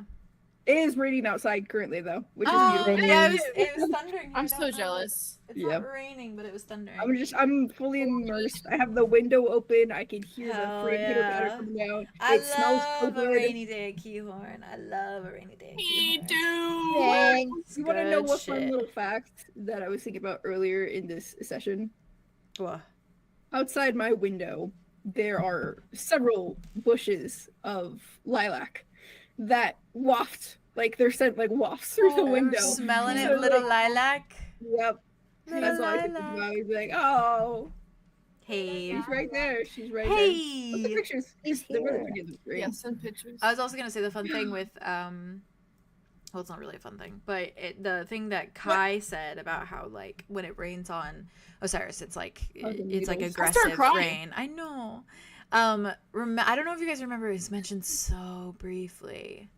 It is raining outside currently though, which is Oh, beautiful. yeah, it was thundering. I'm I so don't know. jealous. It's Yep. not raining, but it was thundering. I'm fully immersed. I have the window open. I can hear Hell the freaking pitter patter yeah. coming out. I It smells so love a good. rainy day at Keahorn. I love a rainy day at Me Keahorn. too. Thanks. You want to know Good what fun shit. little fact that I was thinking about earlier in this session? What? Outside my window, there are several bushes of lilac that waft, like their scent like wafts through the window. Smelling So, it, little like, lilac. Yep. Little That's all I could think lilac. about. He's like, oh, Hey. she's right there. She's right there. What's the Hey. pictures? He's They're really here. pretty in the screen. Yeah, send pictures. I was also gonna say the fun thing with well, it's not really a fun thing, but the thing that Kai said about how like when it rains on Osiris, it's like it's like needles. I start aggressive crying. rain. I know. I don't know if you guys remember, it was mentioned so briefly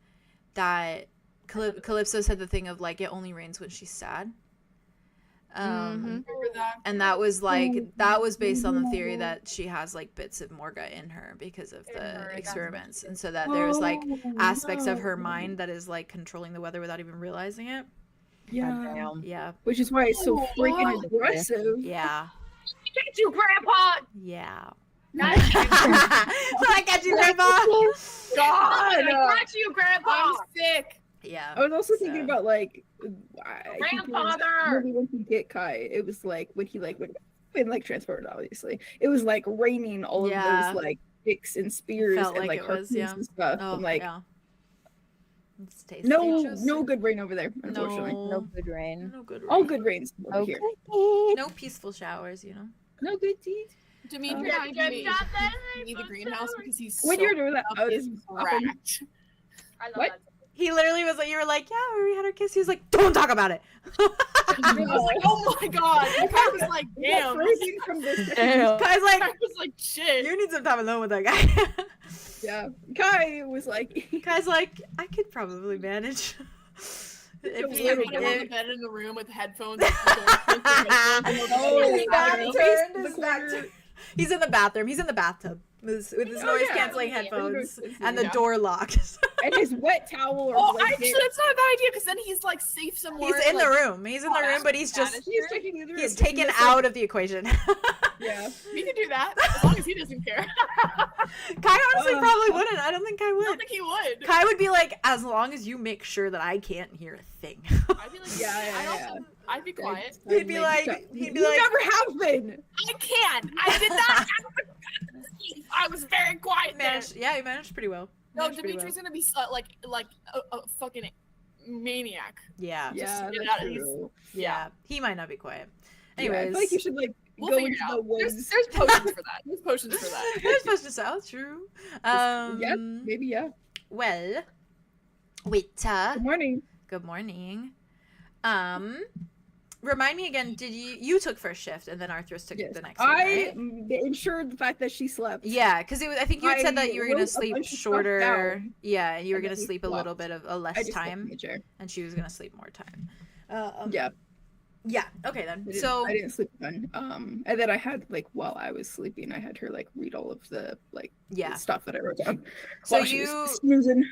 that Calypso said the thing of like it only rains when she's sad. Remember that? And that was like that was based on the theory that she has like bits of Morga in her because of In her, the that's experiments, and so that there's like aspects of her no. mind that is like controlling the weather without even realizing it. Yeah. Goddamn. Yeah, Which is why it's so freaking aggressive. yeah, Get you, Grandpa! yeah. Not So I got you, Grandpa. God! I got you, Grandpa! I'm sick. Yeah. I was also thinking So- about like I think it was Grandfather! maybe when he get Kai, it was like when he like went and like transported, obviously. It was like raining all Yeah. of those like sticks and spears Felt and like like it was, harpoons yeah. and stuff. Oh, and like yeah. It's tasty. no good rain over there, unfortunately. No good rain. No good. All rain. good rains over Okay. here. No peaceful showers, you know. No good deeds. Dimitri, Yeah, I Get made shot then, me the greenhouse because he's When so you were doing that, I was fucking laughing. cracked. I love What? that. He literally was like, you were like, yeah, we had our kiss. He was like, don't talk about it. I was like, oh my god. And I was like, damn. Freezing from this. Damn. Kai's I like, was like, shit. you need some time alone with that guy. Yeah, Kai was like, Kai's like, I could probably manage. If Just he, like, put him on the if, bed in the room with headphones. Oh, his back yeah. turned, The his back corner. turned. He's in the bathroom. He's in the bathtub with his Oh, noise yeah. canceling Yeah. headphones Yeah. and the door locked. and his wet towel or Oh, blanket. actually, that's not a bad idea because then he's like safe somewhere. He's in the like, room. He's in the room, but he's just He's taking the he's taken out of the equation. Yeah. We can do that as long as he doesn't care. Kai honestly probably wouldn't. I don't think Kai I don't would. think he would. Kai would be like, as long as you make sure that I can't hear a thing. I'd be like, Yeah. I'd be quiet. He'd be like, you he'd be like, never have been. I can. I did not. I was very quiet there. managed, yeah, he managed pretty well. No, Managed pretty Dimitri's well. gonna be like a fucking maniac. Yeah, Yeah, get that's out of these- true. yeah. He might not be quiet. Yeah, I Anyways, feel like you should like We'll go figure into it the out. woods. There's potions for that. There's potions for that. you're supposed to sound true. Yeah, maybe yeah. Well, wait. Good morning. Good morning. Remind me again. Did you took first shift and then Arthur's took Yes. the next one, I right? ensured the fact that she slept. Yeah, because I think you had said that you were gonna wrote a sleep bunch of stuff shorter. down, Yeah, and you were and gonna then we sleep a little swapped. bit of a I less just slept in time, the chair. and she was gonna sleep more time. Yeah. Yeah. Okay then. I didn't, So I didn't sleep then. And then I had like while I was sleeping, I had her like read all of the like yeah. stuff that I wrote down. So while she was snoozing.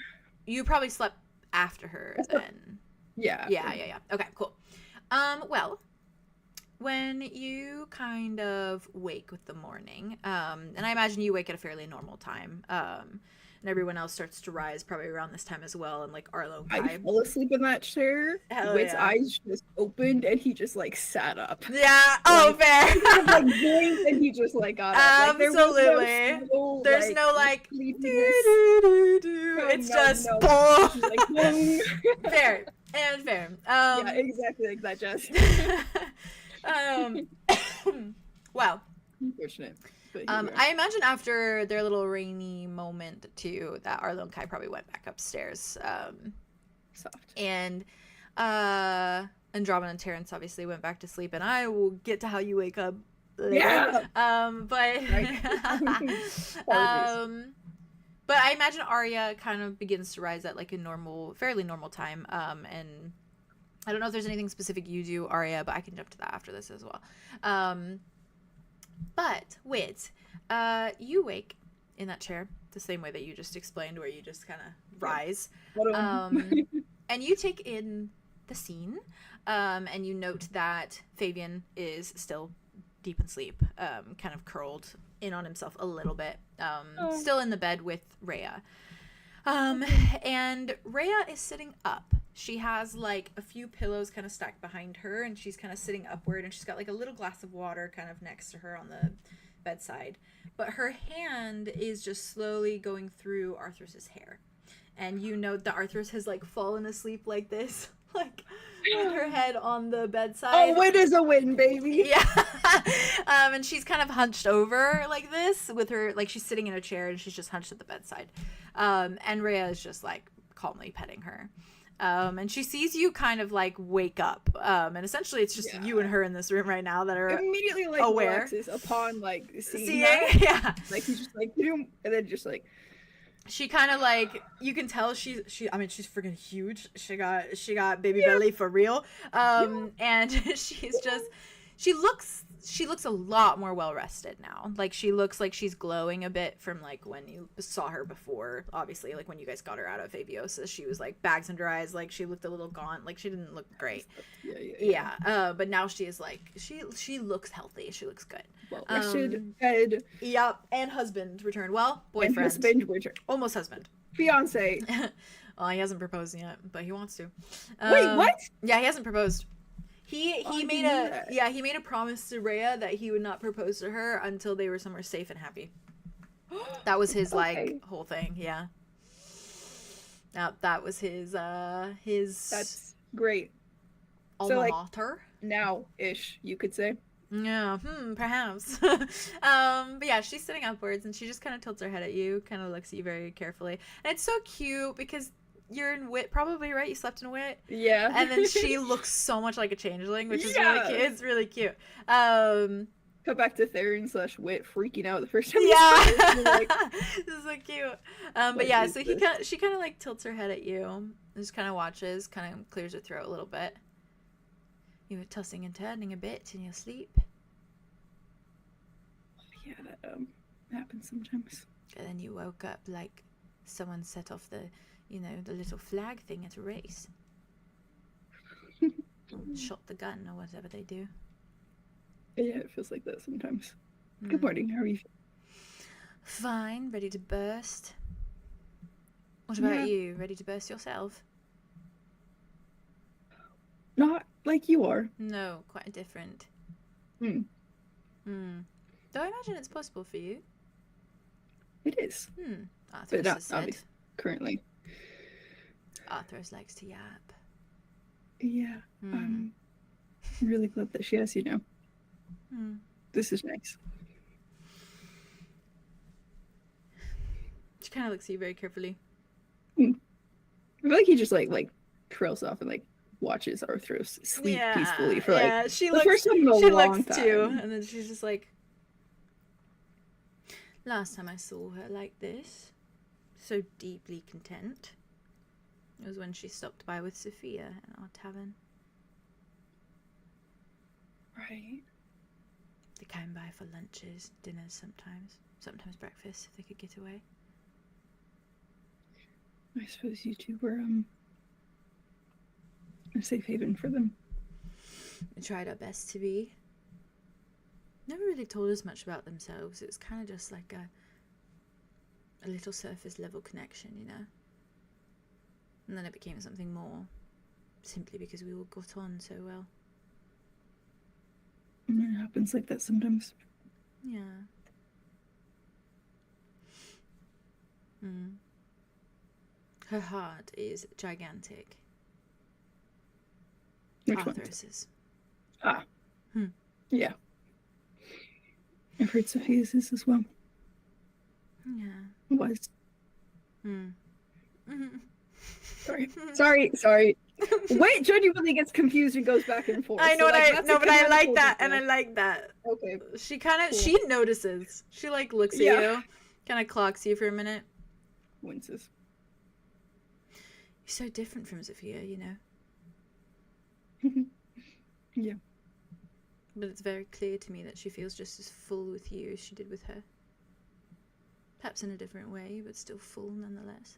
you probably slept after her I slept- then. Yeah. Yeah. Okay, cool. Well, when you kind of wake with the morning, and I imagine you wake at a fairly normal time, and everyone else starts to rise probably around this time as well, and like Arlo and I Kai. fell asleep in that chair. Hell Wit's yeah. eyes just opened and he just like sat up. Yeah. Oh, fair. He kind of, like blinked and he just like got up. Like, there was Absolutely. no subtle, There's no like. sleepiness. No, It's no, just. no. boom. She's like, boom. Fair and fair. Yeah, exactly like that, Jess. Wow. Unfortunate. But here we are. I imagine after their little rainy moment too, that Arlo and Kai probably went back upstairs. Soft. And Andromeda and Terrence obviously went back to sleep, and I will get to how you wake up later. Yeah. But but I imagine Aria kind of begins to rise at like a fairly normal time. And I don't know if there's anything specific you do, Aria, but I can jump to that after this as well. But Wit, you wake in that chair, the same way that you just explained, where you just kind of rise. And you take in the scene, and you note that Fabian is still deep in sleep, kind of curled in on himself a little bit, still in the bed with Rhea. And Rhea is sitting up. She has like a few pillows kind of stacked behind her, and she's kind of sitting upward, and she's got like a little glass of water kind of next to her on the bedside. But her hand is just slowly going through Arthur's hair. And you note that Arthur has like fallen asleep like this, like with her head on the bedside. Oh, win is a win, baby. Yeah. And she's kind of hunched over like this with her, like she's sitting in a chair and she's just hunched at the bedside. And Rhea is just like calmly petting her. And she sees you kind of like wake up. And essentially it's just you and her in this room right now that are immediately like aware. Relaxes upon like seeing that. Yeah. Like he's just like, and then just like. She kind of like, you can tell she's freaking huge. She got baby belly for real. And she's just, she looks a lot more well rested now. Like she looks like she's glowing a bit from like when you saw her before. Obviously, like when you guys got her out of Aviosa, she was like bags under her eyes. Like she looked a little gaunt. Like she didn't look great. Yeah. But now she is like, she looks healthy. She looks good. Well rested, head. Yep. And husband returned. Well, boyfriend. And husband returned. Almost husband. Fiance. Well, he hasn't proposed yet, but he wants to. Wait, what? Yeah, he hasn't proposed. He made a promise to Rhea that he would not propose to her until they were somewhere safe and happy. That was his like whole thing. Yeah. That was his That's great. Alma so, like, mater. Now-ish, you could say. Yeah, perhaps. But yeah, she's sitting upwards and she just kind of tilts her head at you, kind of looks at you very carefully. And it's so cute because you're in Wit, probably, right? You slept in Wit? Yeah. And then she looks so much like a changeling, which is really cute. It's really cute. Cut back to Theron / Wit freaking out the first time. Yeah. Like, this is so cute. But yeah, so she kind of like tilts her head at you, just kind of watches, kind of clears her throat a little bit. You were tossing and turning a bit in your sleep. Yeah, that happens sometimes. And then you woke up like someone set off the little flag thing at a race. Shot the gun or whatever they do. Yeah, it feels like that sometimes. Good morning, how are you? Fine, ready to burst. What about you? Ready to burst yourself? Not like you are. No, quite different. Hmm. Though I imagine it's possible for you. It is. Arthur but not has said. obviously currently. Arthur's likes to yap. Yeah. I'm really glad that she has, This is nice. She kind of looks at you very carefully. I feel like he just like trails off and like watches Arthros sleep peacefully for like the first time in a long time. Too, and then she's just like, last time I saw her like this, so deeply content, it was when she stopped by with Sophia in our tavern. Right. They came by for lunches, dinners sometimes breakfast if they could get away. I suppose you two were a safe haven for them. We tried our best to be. Never really told us much about themselves. It was kind of just like a little surface level connection, And then it became something more, simply because we all got on so well. It happens like that sometimes. Yeah. Her heart is gigantic. Which Arthur's. Ah. Yeah. I've heard Sophia's is as well. Yeah. Was. Sorry. Wait, genuinely gets confused and goes back and forth. I know, so, but I like that, and I like that. Okay. She she notices. She like looks at you, kind of clocks you for a minute. Winces. You're so different from Sophia, Yeah. But it's very clear to me that she feels just as full with you as she did with her. Perhaps in a different way, but still full nonetheless.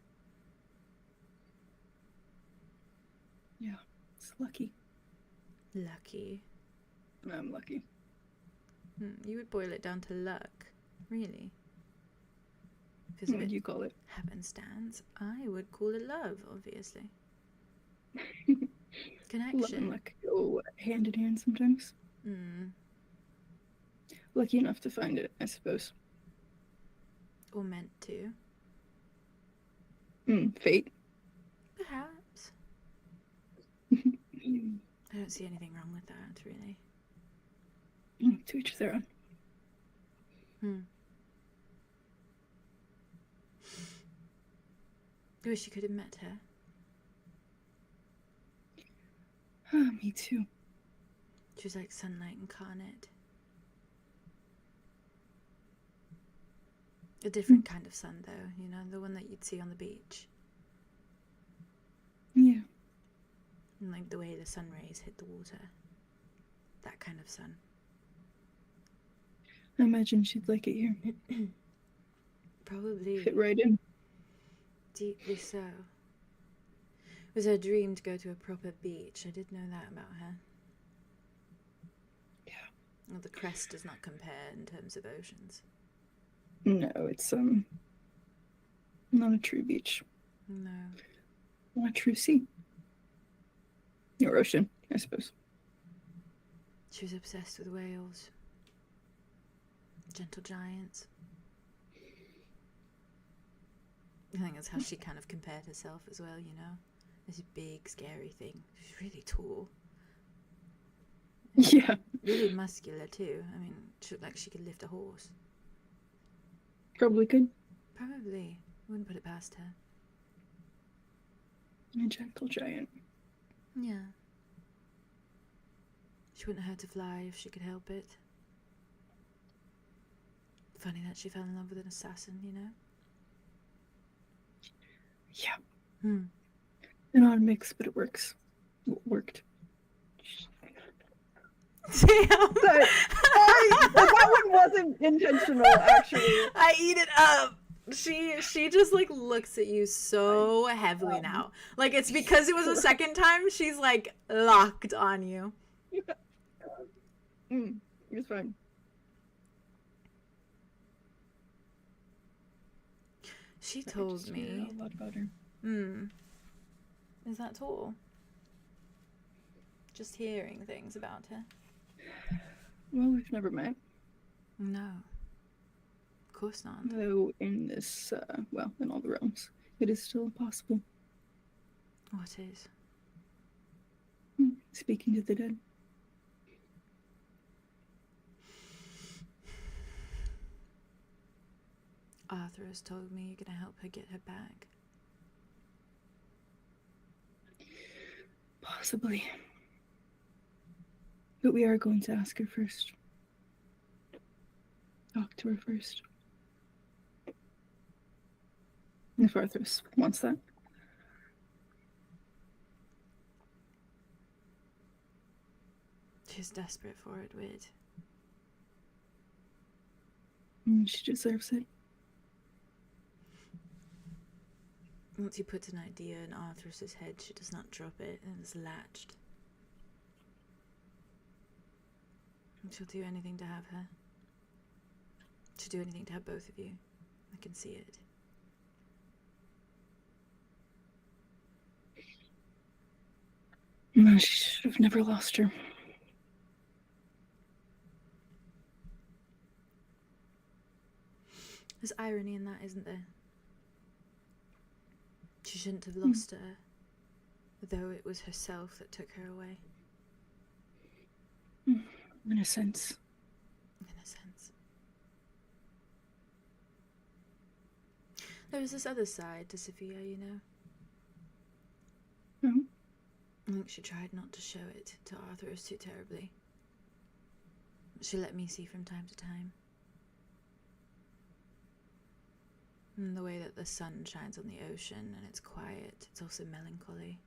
Yeah, it's lucky. Lucky. I'm lucky. You would boil it down to luck, really. Because What if do it you call it? happenstance, I would call it love, obviously. Love Connection. and luck go hand in hand sometimes. Lucky enough to find it, I suppose. Or meant to. Fate. Perhaps. I don't see anything wrong with that, really. To each their own. I wish you could have met her. Me too. She was like sunlight incarnate. A different kind of sun, though, you know, the one that you'd see on the beach. Yeah. And like the way the sun rays hit the water. That kind of sun. I imagine she'd like it here. Probably. Fit right in. Deeply so. It was her dream to go to a proper beach. I did know that about her. Yeah. Well, the crest does not compare in terms of oceans. No, it's not a true beach. No. Not a true sea. Or ocean, I suppose. She was obsessed with whales. Gentle giants. I think that's how she kind of compared herself as well, you know? This big, scary thing. She's really tall. Yeah. Really muscular, too. I mean, she looked like she could lift a horse. Probably could. Probably. Wouldn't put it past her. A gentle giant. Yeah. She wouldn't hurt to fly if she could help it. Funny that she fell in love with an assassin, you know? Yeah. An odd mix, but it works. Worked. Damn! That one wasn't intentional, actually. I eat it up. She just like looks at you so heavily now. Like it's because it was the second time she's like locked on you. It's fine. She told me. A lot about her. Is that all? Just hearing things about her. Well, we've never met. No. Of course not. Though in this, well, in all the realms, it is still possible. What is? Speaking to the dead. Arthur has told me you're gonna help her get her back. Possibly. But we are going to ask her first. Talk to her first. If Arthurus wants that. She's desperate for it, Wid. She deserves it. Once you put an idea in Arthurus's head, she does not drop it, and is latched. And she'll do anything to have her. She'll do anything to have both of you. I can see it. No, she should have never lost her. There's irony in that, isn't there? She shouldn't have lost her, though it was herself that took her away. In a sense. In a sense. There was this other side to Sophia, you know? I think she tried not to show it to Arthurus too terribly. She let me see from time to time. And the way that the sun shines on the ocean and it's quiet, it's also melancholy.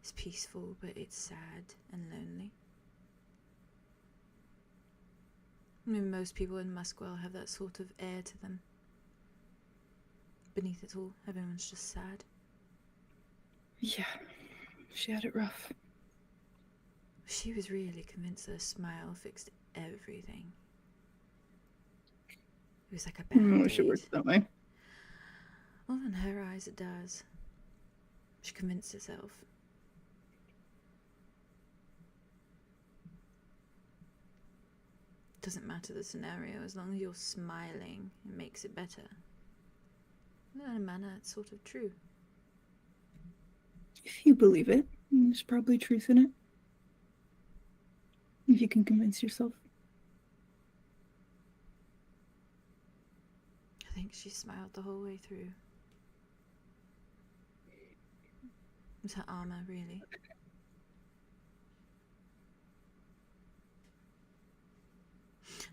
It's peaceful, but it's sad and lonely. I mean, most people in Muskwell have that sort of air to them. Beneath it all, everyone's just sad. Yeah, she had it rough. She was really convinced that a smile fixed everything. It was like a band-aid. I wish it worked that way. Well, in her eyes it does. She convinced herself. Doesn't matter the scenario, as long as you're smiling, it makes it better. In a manner, it's sort of true. If you believe it, there's probably truth in it. If you can convince yourself. I think she smiled the whole way through. It was her armor, really.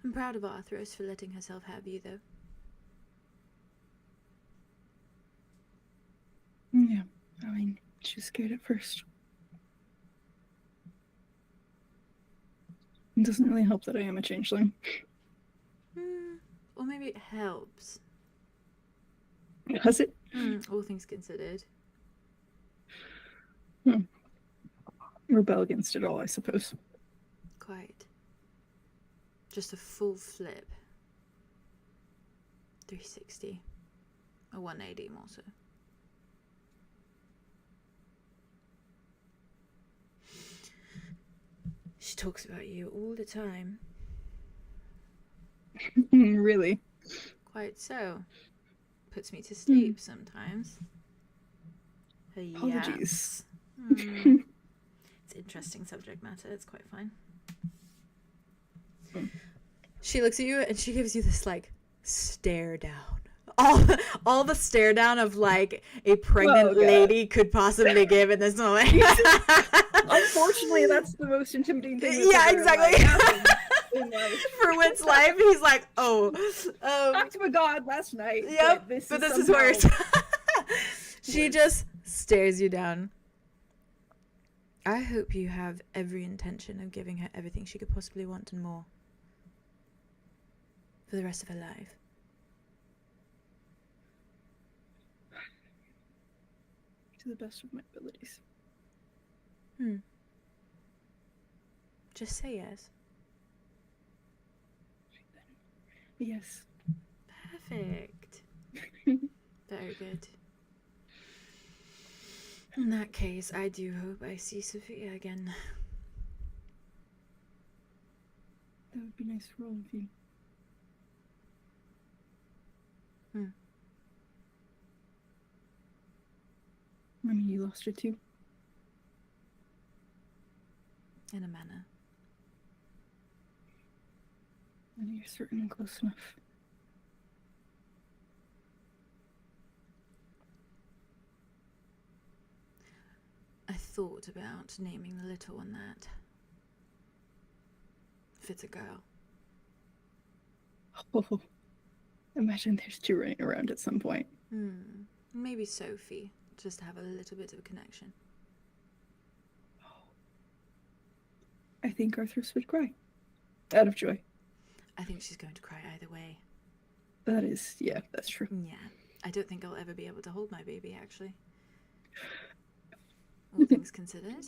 I'm proud of Arthros for letting herself have you, though. Yeah, I mean, she was scared at first. It doesn't really help that I am a changeling. Or maybe it helps. Has it? All things considered. Rebel against it all, I suppose. Quite. Just a full flip. 360. Or 180 more so. She talks about you all the time. Really? Quite so. Puts me to sleep sometimes. Her Apologies. yaps. It's interesting subject matter. It's quite fine. She looks at you and she gives you this like stare down. All the stare down of like a pregnant lady could possibly give in this moment. Unfortunately, that's the most intimidating thing. Yeah, exactly. In life. For Wit's life, he's like, oh. Talked to a god last night. Yep, but this is is worse. She just stares you down. I hope you have every intention of giving her everything she could possibly want and more. For the rest of her life. To the best of my abilities. Just say yes. Yes. Perfect. Very good. In that case, I do hope I see Sophia again. That would be nice for all of you. I mean, you lost her too. In a manner. And you're certainly close enough. I thought about naming the little one that. If it's a girl. Oh, imagine there's two running around at some point. Maybe Sophie, just to have a little bit of a connection. I think Arthros would cry. Out of joy. I think she's going to cry either way. That is, yeah, that's true. Yeah. I don't think I'll ever be able to hold my baby, actually. All things considered.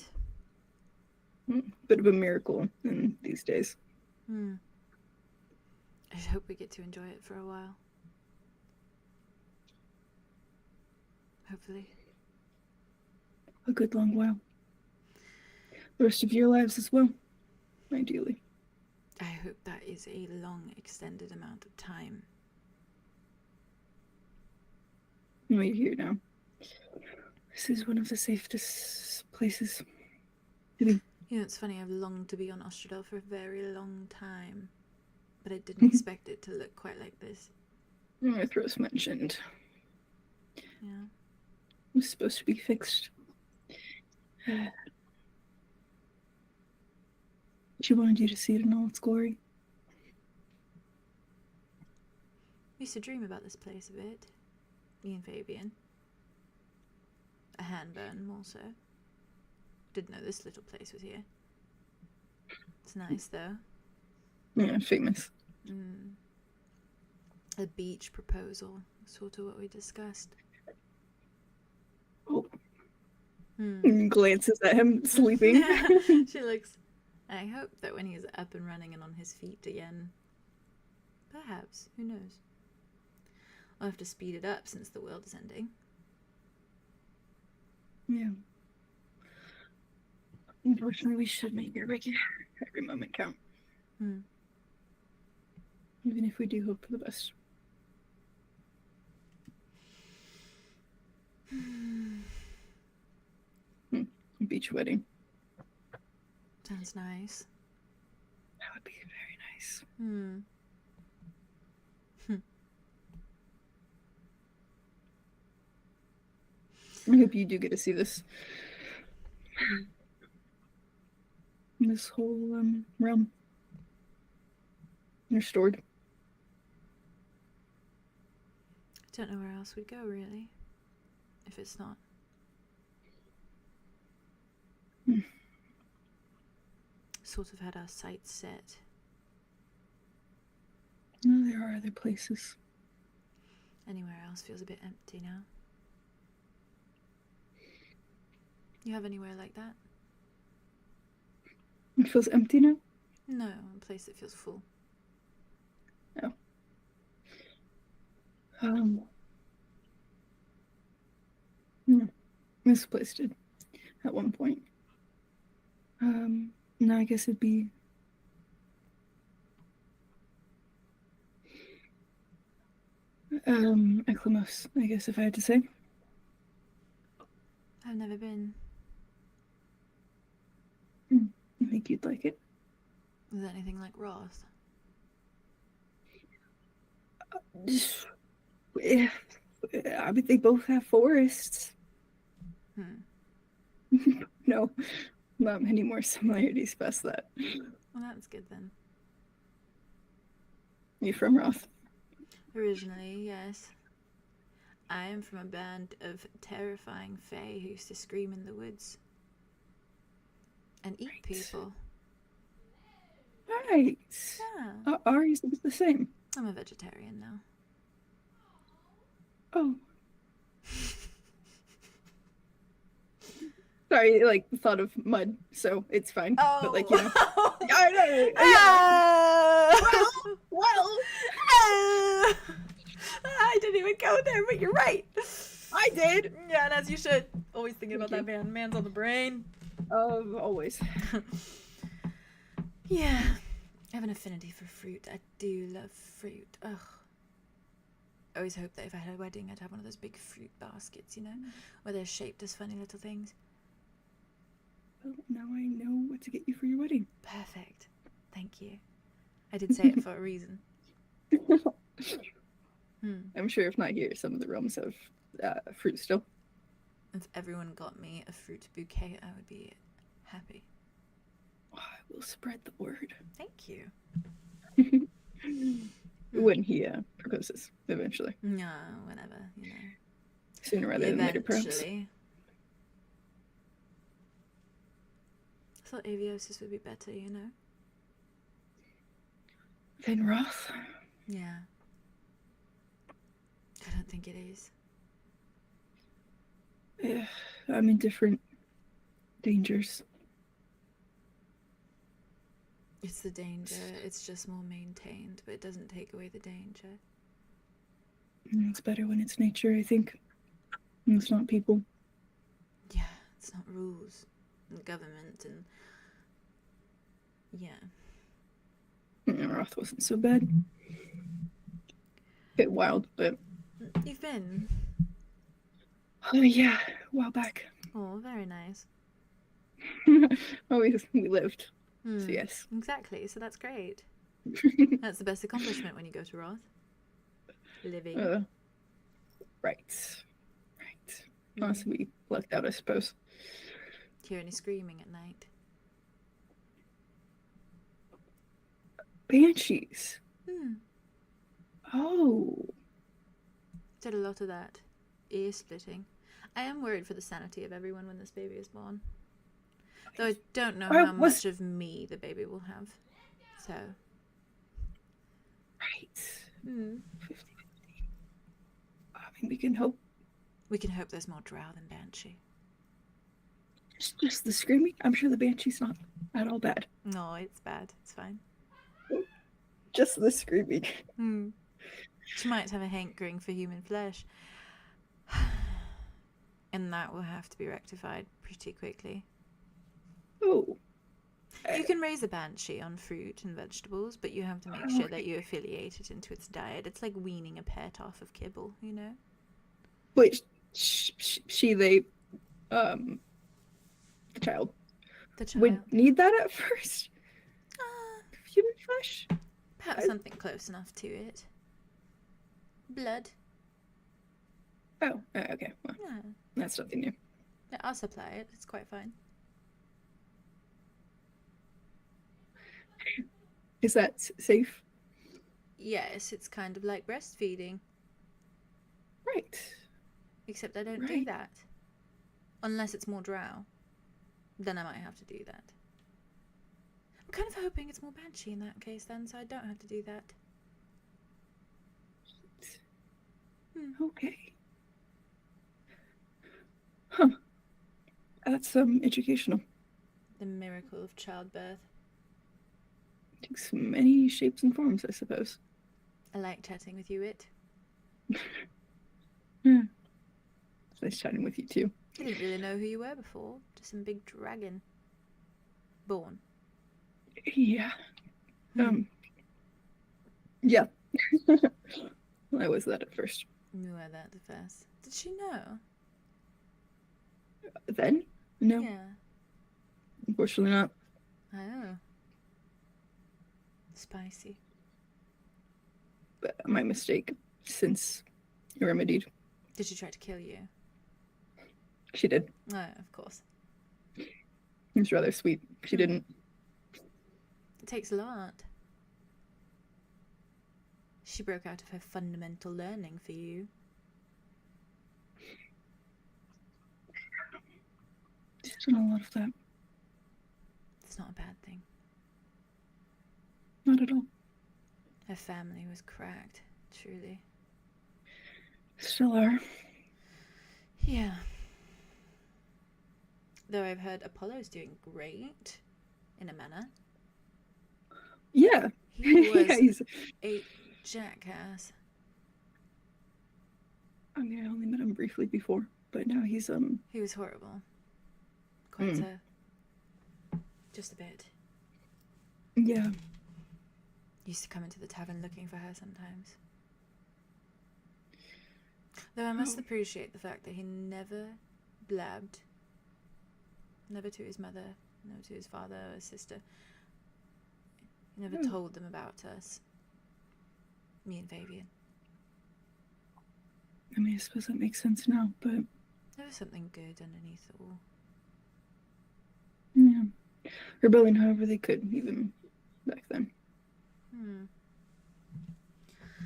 Bit of a miracle in these days. I hope we get to enjoy it for a while. Hopefully. A good long while. The rest of your lives as well, ideally. I hope that is a long, extended amount of time. We're here now. This is one of the safest places to be. You know, it's funny, I've longed to be on Ostradel for a very long time, but I didn't expect it to look quite like this. Arthros mentioned. Yeah. It was supposed to be fixed. She wanted you to see it in all its glory. I used to dream about this place a bit. Me and Fabian. A handburn, more so. Didn't know this little place was here. It's nice, though. Yeah, famous. A beach proposal, sort of what we discussed. Oh. Glances at him, sleeping. Yeah. She looks. I hope that when he's up and running and on his feet again, perhaps, who knows? I'll have to speed it up since the world is ending. Yeah. Unfortunately, we should make every moment count. Even if we do hope for the best. Beach wedding. Sounds nice. That would be very nice. I hope you do get to see this. This whole realm restored. I don't know where else we'd go, really, if it's not. Sort of had our sights set. No, there are other places. Anywhere else feels a bit empty now. You have anywhere like that? It feels empty now? No, a place that feels full. Oh. Misplaced it at one point. No, I guess it'd be Equinox, I guess, if I had to say. I've never been. I think you'd like it. Is it anything like Roth? I mean, they both have forests. No, not many more similarities past that. Well, that's good then. You from Roth? Originally, yes. I am from a band of terrifying fae who used to scream in the woods and eat people. Right. Yeah. Ari's the same. I'm a vegetarian now. Oh. Sorry, like, the thought of mud, so it's fine. Oh. But, like, you know. Yeah, I know. Well. I didn't even go there, but you're right. I did. Yeah, and as you should. Always thinking about that man. Man's on the brain. Always. Yeah. I have an affinity for fruit. I do love fruit. Ugh. I always hoped that if I had a wedding, I'd have one of those big fruit baskets, you know, where they're shaped as funny little things. Well, now I know what to get you for your wedding. Perfect. Thank you. I did say it for a reason. I'm sure if not here, some of the realms have fruit still. If everyone got me a fruit bouquet, I would be happy. Oh, I will spread the word. Thank you. When he proposes, eventually. No, whenever, you know. Sooner rather than later, perhaps. Eventually. I thought aviosis would be better, you know? Than Roth? Yeah. I don't think it is. Yeah, I'm in different dangers. It's the danger. It's just more maintained, but it doesn't take away the danger. It's better when it's nature, I think. And it's not people. Yeah, it's not rules and government and... Yeah. Roth wasn't so bad. Bit wild, but... You've been? Oh, yeah, a while back. Oh, very nice. Oh, we lived. So yes. Exactly, so that's great. That's the best accomplishment when you go to Roth. Living. Right. Honestly, we lucked out, I suppose. Hear any screaming at night? Banshees. Oh. Did a lot of that. Ear splitting. I am worried for the sanity of everyone when this baby is born. Though I don't know how much of me the baby will have. So. Right. Hmm. 50-50. I mean, we can hope. We can hope there's more drow than banshee. Just the screaming. I'm sure the banshee's not at all bad. No, it's bad. It's fine. Just the screaming. Hmm. She might have a hankering for human flesh. And that will have to be rectified pretty quickly. Oh. You can raise a banshee on fruit and vegetables, but you have to make sure that you affiliate it into its diet. It's like weaning a pet off of kibble, you know? Wait, the child The child. would need that at first? Human flesh? Perhaps something close enough to it. Blood. Oh, okay. Well, Yeah. that's nothing new. Yeah, I'll supply it. It's quite fine. Is that safe? Yes, it's kind of like breastfeeding. Right. Except I don't do Right. that. Unless it's more drow. Then I might have to do that. I'm kind of hoping it's more banshee in that case then, so I don't have to do that. Okay. Huh. That's educational. The miracle of childbirth. Takes many shapes and forms, I suppose. I like chatting with you, it. It's nice chatting with you too. I didn't really know who you were before. Just some big dragon. Born. Yeah. Yeah. I was that at first. You were that at first. Did she know? Then? No. Yeah. Unfortunately not. Oh. Spicy. But my mistake since remedied. Did she try to kill you? She did. Oh, of course. It was rather sweet. She didn't. It takes a lot. She broke out of her fundamental learning for you. She's done a lot of that. It's not a bad thing. Not at all. Her family was cracked, truly. Still are. Yeah. Though I've heard Apollo's doing great, in a manner. Yeah. He was Yeah, he's... a jackass. I mean, I only met him briefly before, but now he's He was horrible. Quite so. Just a bit. Yeah. Used to come into the tavern looking for her sometimes. Though I must appreciate the fact that he never blabbed. Never to his mother, never to his father or his sister. He never told them about us. Me and Fabian. I mean, I suppose that makes sense now, but... There was something good underneath it all. Yeah. Rebelling however they could, even back then. I'm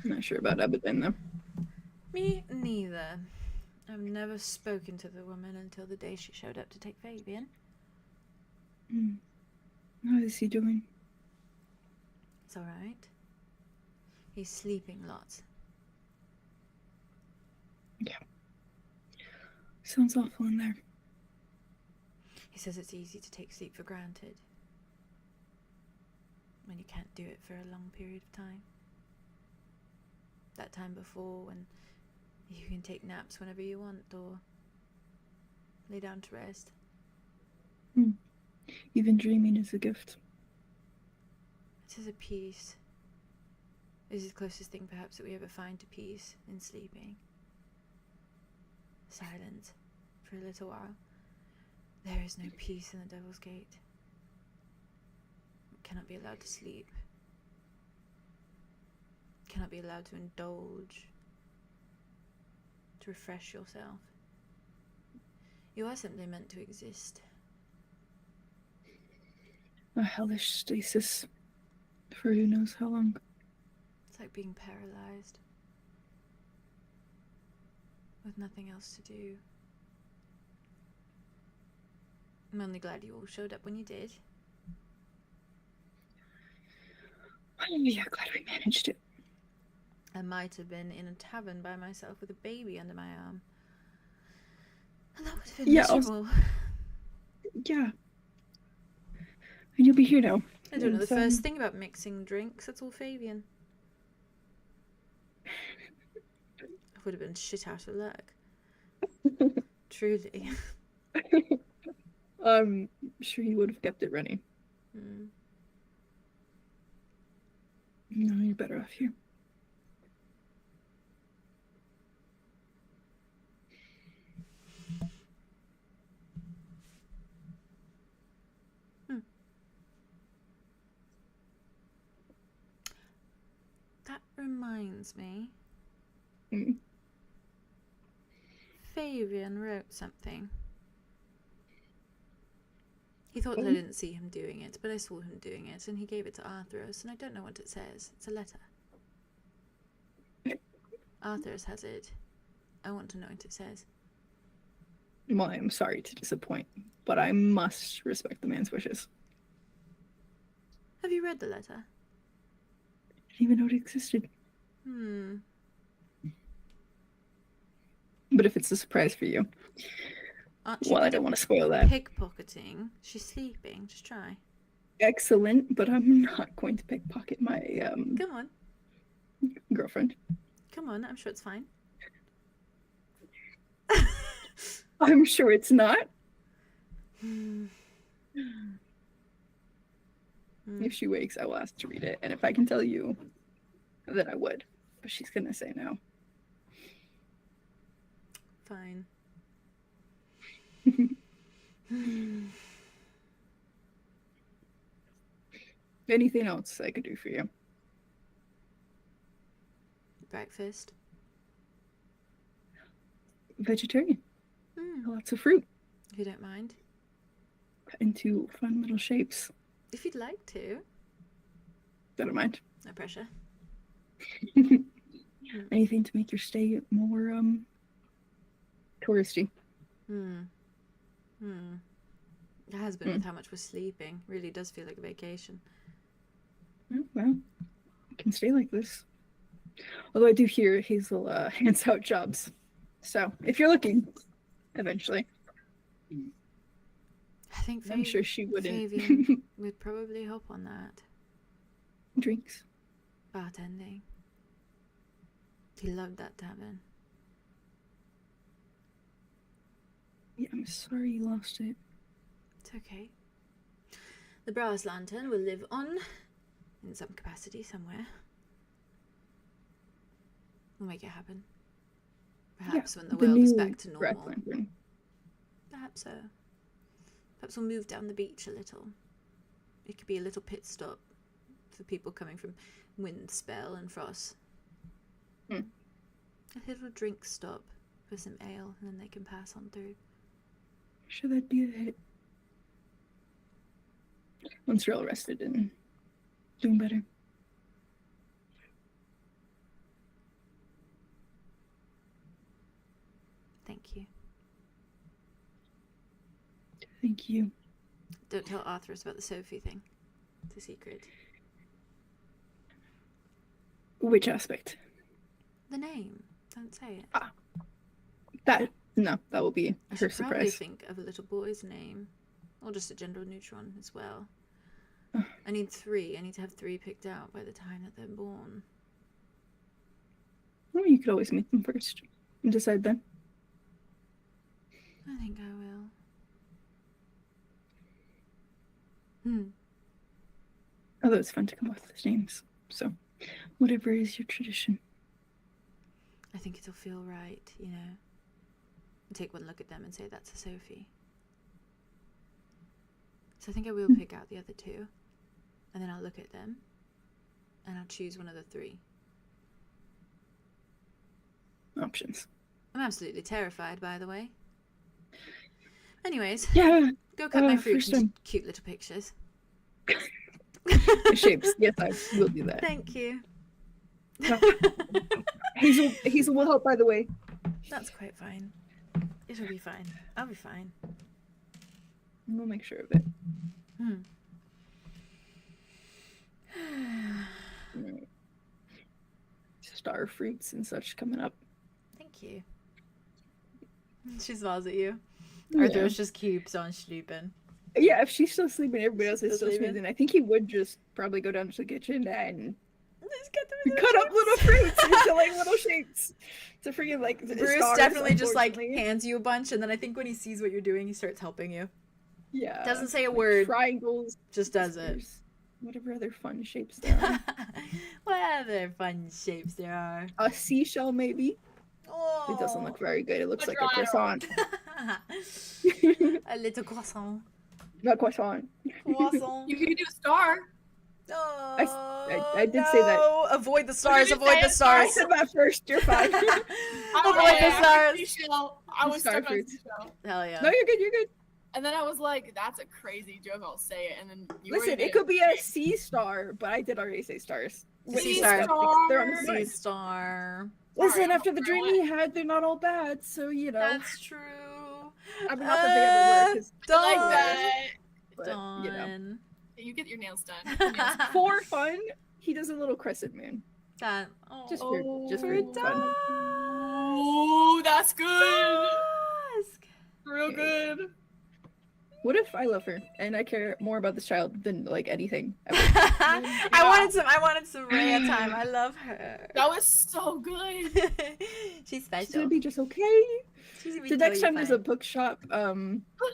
not sure about Abaddon, though. Me neither. I've never spoken to the woman until the day she showed up to take Fabian. How is he doing? It's alright. He's sleeping lots. Yeah. Sounds awful in there. He says it's easy to take sleep for granted when you can't do it for a long period of time. That time before when you can take naps whenever you want or lay down to rest. Even dreaming is a gift. It is a peace. It is the closest thing perhaps that we ever find to peace in sleeping. Silence for a little while. There is no peace in the Devil's Gate. You cannot be allowed to sleep. You cannot be allowed to indulge. To refresh yourself. You are simply meant to exist. A hellish stasis. For who knows how long. It's like being paralyzed. With nothing else to do. I'm only glad you all showed up when you did. Yeah, glad we managed it. I might have been in a tavern by myself with a baby under my arm. And that would have been miserable. Yeah. And you'll be here now. I don't know the first thing about mixing drinks. That's all Fabian. I would have been shit out of luck. Truly. I'm sure he would have kept it running. Mm. No, you're better off here. That reminds me. Mm. Fabian wrote something. He thought that I didn't see him doing it, but I saw him doing it, and he gave it to Arthurus, and I don't know what it says. It's a letter. Arthurus has it. I want to know what it says. Well, I'm sorry to disappoint, but I must respect the man's wishes. Have you read the letter? I didn't even know it existed. But if it's a surprise for you, well, I don't want to spoil that. Pickpocketing. She's sleeping. Just try. Excellent, but I'm not going to pickpocket my Come on. girlfriend. Come on, I'm sure it's fine. I'm sure it's not. If she wakes, I will ask to read it, and if I can tell you, then I would. But she's gonna say no. Fine. Anything else I could do for you? Breakfast. Vegetarian. Lots of fruit. If you don't mind. Cut into fun little shapes. If you'd like to. Don't mind. No pressure. Anything to make your stay more touristy. It has been with how much we're sleeping. Really does feel like a vacation. Well, you can stay like this. Although I do hear Hazel hands out jobs. So if you're looking, eventually. I think I'm sure she wouldn't. Fabian would probably hop on that. Drinks. Bartending. He loved that tavern. Yeah, I'm sorry you lost it. It's okay. The brass lantern will live on in some capacity somewhere. We'll make it happen. Perhaps when the world is back to normal. Perhaps so. Perhaps we'll move down the beach a little. It could be a little pit stop for people coming from Windspell and Frost. A little drink stop for some ale, and then they can pass on through. Sure, that'd be a hit. Once you're all rested and doing better. Thank you. Thank you. Don't tell Arthurus about the Sophie thing. It's a secret. Which aspect? The name. Don't say it. No, that will be I her should probably surprise. think of a little boy's name. Or just a gender neutron as well. I need 3. I need to have 3 picked out by the time that they're born. Well, you could always meet them first and decide then. I think I will. Although it's fun to come up with those names. So, whatever is your tradition. I think it'll feel right, you know. Take one look at them and say that's a Sophie. So I think I will pick out the other 2. And then I'll look at them. And I'll choose one of the 3. Options. I'm absolutely terrified, by the way. Anyways. Yeah. Go cut my fruit first into time. cute little pictures. Shapes. Yes, I will do that. Thank you. Hazel will help, by the way. That's quite fine. It'll be fine. I'll be fine. We'll make sure of it. star fruits and such coming up. Thank you. She smiles at you. Yeah. Arthur's just keeps on sleeping. Yeah, if she's still sleeping, everybody else is Still still sleeping? sleeping. I think he would just probably go down to the kitchen and Just get them cut up little fruits into like little shapes. To freaking like Bruce stars, definitely just like unfortunately. hands you a bunch, and then I think when he sees what you're doing, he starts helping you. Yeah. Doesn't say a like word, Triangles. just does it. squares, whatever other fun shapes there are. What other fun shapes there are? A seashell maybe. Oh, It doesn't look very good. It looks like a Quadrado. croissant. A little croissant. Not croissant. Croissant. You can do a star. Oh, I did say that. no. Avoid the stars. did you Avoid say? the I stars. said that first. You're fine. I Avoid the stars. seashell. I was Star stuck on fruits. seashell. Hell yeah. No, you're good. You're good. And then I was like, that's a crazy joke, I'll say it. And then you Listen, already it did. could be a sea star, but I did already say stars. Sea Stars, star. They're on the Sea side. star. Listen, Sorry, after the I dream don't know he had, they're not all bad. So you know, That's true. I mean, not that they ever were. 'cause- I like Dawn. that. but, you know, Dawn. You get your nails done. Your nails done. for fun, he does a little crescent moon. That. Oh, Just for for fun. dusk. Oh, that's good. Real Okay. good. What if I love her and I care more about this child than like anything? Ever? I wanted some Rhea time. I love her. That was so good. She's She's special. gonna be just okay. She's gonna be The next totally time there's a fine. bookshop,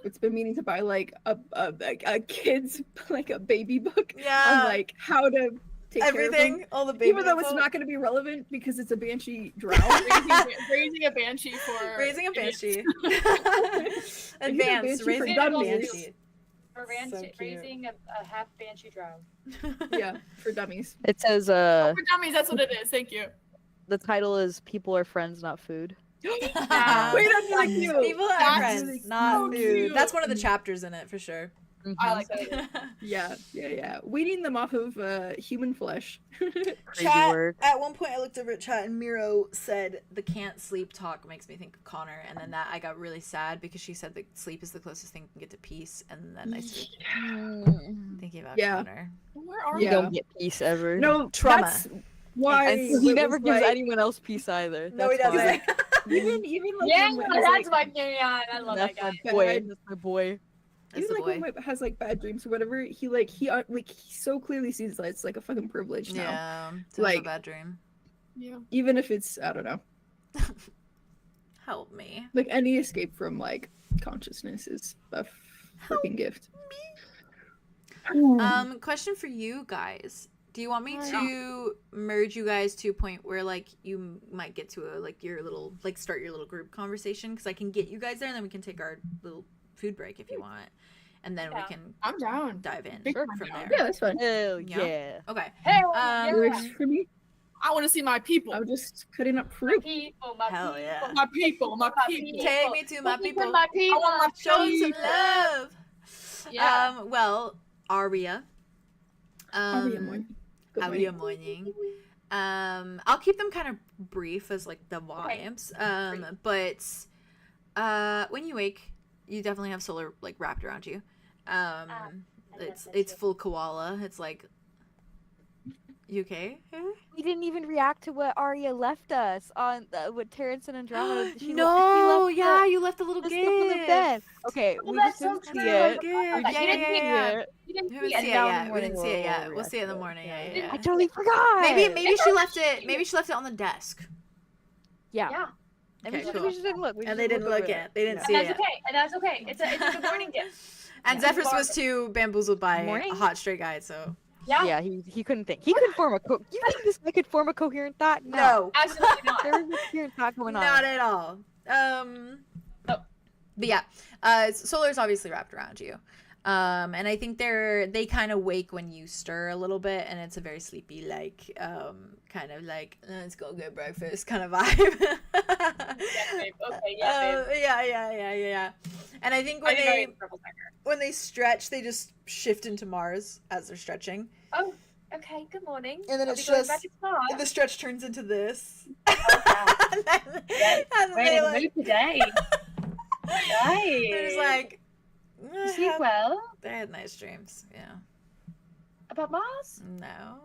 it's been meaning to buy like a kid's like a baby book on Yeah. like how to take care of them. Everything, all the baby Even though it's info. not going to be relevant because it's a banshee drow. Raising a banshee for Raising a idiots. banshee. Raising a Advanced. banshee Raising for a dummies. banshee. For So cute. raising a half banshee drow. Yeah, for dummies. It says For dummies, that's what it is. Thank you. the title is "People Are Friends, Not Food." Wait, that's really cute. People are That's friends, really not so food. cute. That's one of the chapters in it for sure. I like that. Yeah. Weaning them off of human flesh. Crazy Chat, work. at one point I looked over at chat and Miro said the can't sleep talk makes me think of Connor, and then that I got really sad because she said that sleep is the closest thing you can get to peace, and then I started thinking about Yeah. Connor. Where are You Yeah. don't get peace ever. No, Trauma. That's why and it he was never gives like- anyone else peace either. No, he That's doesn't. why. even like Yeah, when Whit has, that's like, my yeah, I love that That's guy. my boy. Bad. That's my boy. That's even the like when boy. Whit has like bad dreams or whatever, he so clearly sees that it's like a fucking privilege now. Yeah, to have a Like- bad dream. Yeah. Even if it's I don't know, Help me. like any escape from like consciousness is a freaking gift. Question for you guys. Do you want me Yeah. to merge you guys to a point where like you might get to a like your little like start your little group conversation, because I can get you guys there and then we can take our little food break if you want, and then Yeah. we can I'm down. dive in Big from time down. there. Yeah, that's fine. Hell Yeah. yeah. Okay. Hey, Um, Works for me. I want to see my people. I'm just cutting up my fruit. people, my Hell people, yeah. My people. My My people. people. Take me to my Looking for people. my I people. want my Show them some people. love. Yeah. Well, Aria. Aria morning. Good Aria morning. morning. I'll keep them kind of brief as like the vibes. But when you wake, you definitely have solar like wrapped around you. It's full koala. It's like, you okay? We didn't even react to what Aria left us on with Terrence and Andromeda. No, yeah, you left a little the gift. stuff on the bed. Okay, Oh, we that's just so didn't see true. it. Yeah, We just yeah, didn't yeah, see yeah. it. You didn't We see haven't it. seen it now in the yet. We morning didn't see it we'll yet. We'll react see it in the to it. morning. Yeah, Yeah. yeah. I totally forgot. Maybe she left it. Maybe she left it on the desk. Yeah. Yeah. And Okay, we cool. just didn't look. We And just they didn't look over at. They didn't And see that's it. okay. And that's okay. It's a good morning gift. And Yeah. Zephyrus was too bamboozled by Morning. a hot straight guy. So Yeah. Yeah, he couldn't think. He could form a. You think this guy could form a coherent thought? no, Absolutely not. There is a coherent thought going on. not at all. But yeah, solar is obviously wrapped around you. And I think they kind of wake when you stir a little bit, and it's a very sleepy, like, kind of like, let's go get breakfast kind of vibe. Babe. Okay, yeah, babe. Yeah. And I think I think I ate purple pecker. when they stretch, they just shift into Mars as they're stretching. Oh, okay. Good morning. And then I'll it's be going just- back to class. And the stretch turns into this. God. and then, Yeah. and then Wait, they, in the like, mood today. they're just like, You sleep well? they had nice dreams. Yeah. About Mars? No.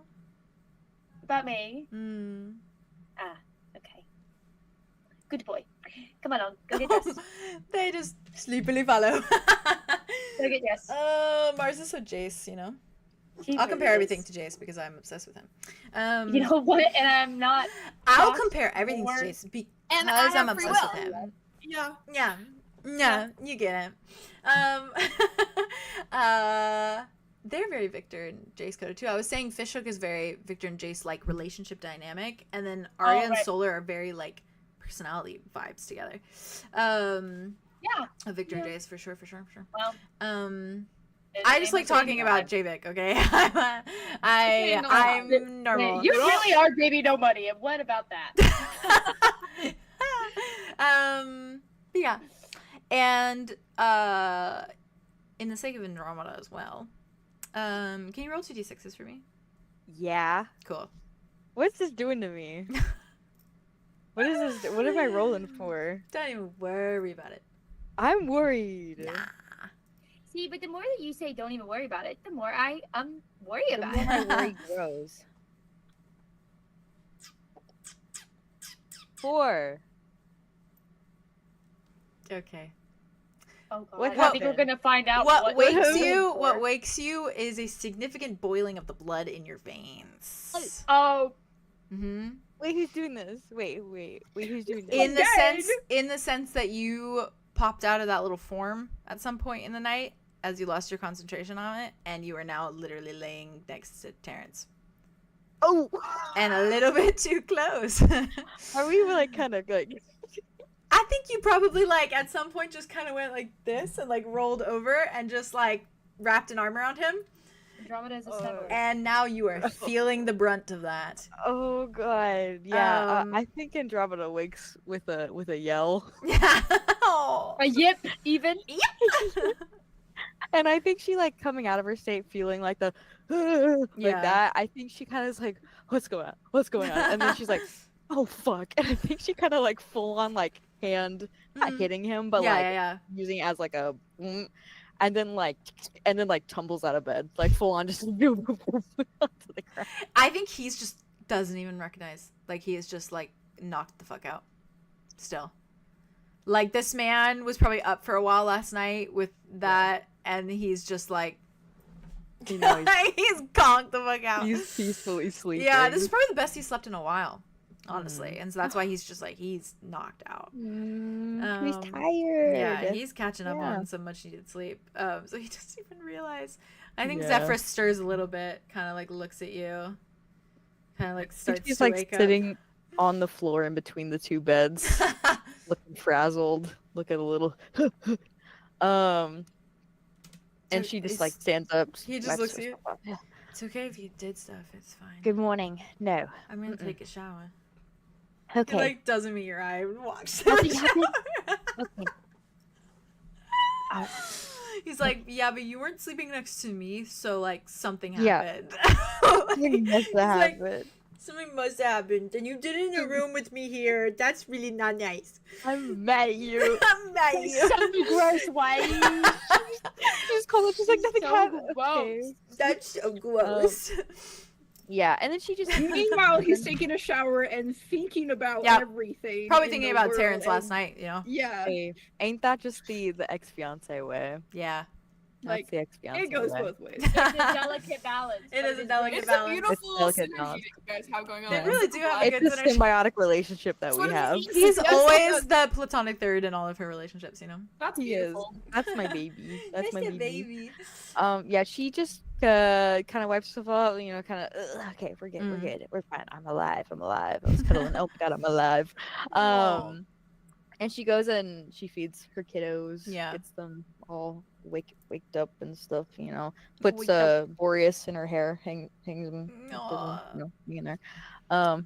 About me? Mm. Good boy. Come on, go get dressed. They just sleepily follow. Go get dressed. Mars is so Jace, you know. He I'll really compare is. everything to Jace because I'm obsessed with him. You know what? And I'm not. I'll shocked compare everything to or- Jace because And I I'm have free obsessed with will. him. Yeah. Yeah, you get it. They're very Victor and Jace coded too. I was saying Fishhook is very Victor and Jace like relationship dynamic, and then Aria and right. Solar are very like personality vibes together. Yeah. Victor and Yeah. Jace for sure. Well, I just like talking about JVic, okay? I'm normal. You really are baby nobody, and what about that? But yeah. And in the sake of Andromeda as well, can you roll 2d6s for me? Yeah. Cool. What's this doing to me? What is this? What am I rolling for? Don't even worry about it. I'm worried. Nah. See, but the more that you say don't even worry about it, the more I worry The about more my it. worry grows. 4. Okay. Oh god. What I think we're happened? gonna find out What wakes we're you? looking What for. wakes you is a significant boiling of the blood in your veins. Oh, Mm-hmm. Wait, who's doing this? Wait, who's doing this? In the sense that you popped out of that little form at some point in the night as you lost your concentration on it, and you are now literally laying next to Terrence. Oh! And a little bit too close. Are we like kind of like... I think you probably like at some point just kind of went like this and like rolled over and just like wrapped an arm around him. Andromeda is a snuggler. And now you are feeling the brunt of that. Oh god, yeah. Um, I think Andromeda wakes with a yell, Yeah. Oh. A yip, even. and I think she like coming out of her state, feeling like the like Yeah. that. I think she kind of is like, what's going on? And then she's like, oh fuck, and I think she kind of like full on like hand not Mhm. hitting him, but Yeah, like yeah, using it as like a. And then like tumbles out of bed, like full on just onto the ground. I think he's just doesn't even recognize. Like he is just like knocked the fuck out. Still. Like this man was probably up for a while last night with that, and he's just like You know, he's conked the fuck out. he's peacefully sleeping. Yeah, this is probably the best he's slept in a while, honestly. And so that's why he's just like he's knocked out. he's Um, tired. Yeah, he's catching up Yeah. on some much needed sleep. So he doesn't even realize. I think Yeah. Zephyr stirs a little bit, kind of like looks at you, kind of like starts He's to like wake sitting on the floor in between the two beds, up. looking frazzled, looking a little. And So she just is- like stands up. he just wraps looks at herself up. Yeah. It's okay if you did stuff. It's fine. Good morning. No. I'm gonna take a shower. Okay. He like doesn't meet your eye and walks. Nothing to the happened? shower. Okay. He's like, yeah, but you weren't sleeping next to me, so like something Yeah. happened. Something must He's have like, happened. something must have happened, and you did it in a room with me here. That's really not nice. I'm mad at you. I'm mad at you. So gross, why? She just called it. She's like nothing So happened. gross. Okay. That's so gross. Yeah, and then she just. Meanwhile, he's taking a shower and thinking about Yep. everything. Probably in thinking the about world, Terrence last and- night, you know? Yeah, Hey, ain't that just the ex-fiance way? Yeah. That's like the ex-fiance it goes way. both ways. It's a delicate balance. It but is a it's delicate It's balance. a beautiful delicate synergy balance. that you guys have going on. They They really do have a It's good a synergy. symbiotic relationship that That's we what it have. means. He's Yes, always the platonic third in all of her relationships, you know? That's He is. beautiful. That's my baby. That's my baby. baby. Yeah, she just kind of wipes herself up, you know, kind of. Okay, we're good. We're Mm. good. We're fine. I'm alive. I was cuddling. Oh my god, I'm alive. Aw. And she goes and she feeds her kiddos. Yeah. Gets them all waked up and stuff. You know, puts Waked up. Boreas in her hair, hangs them. Aw. You know, being in there.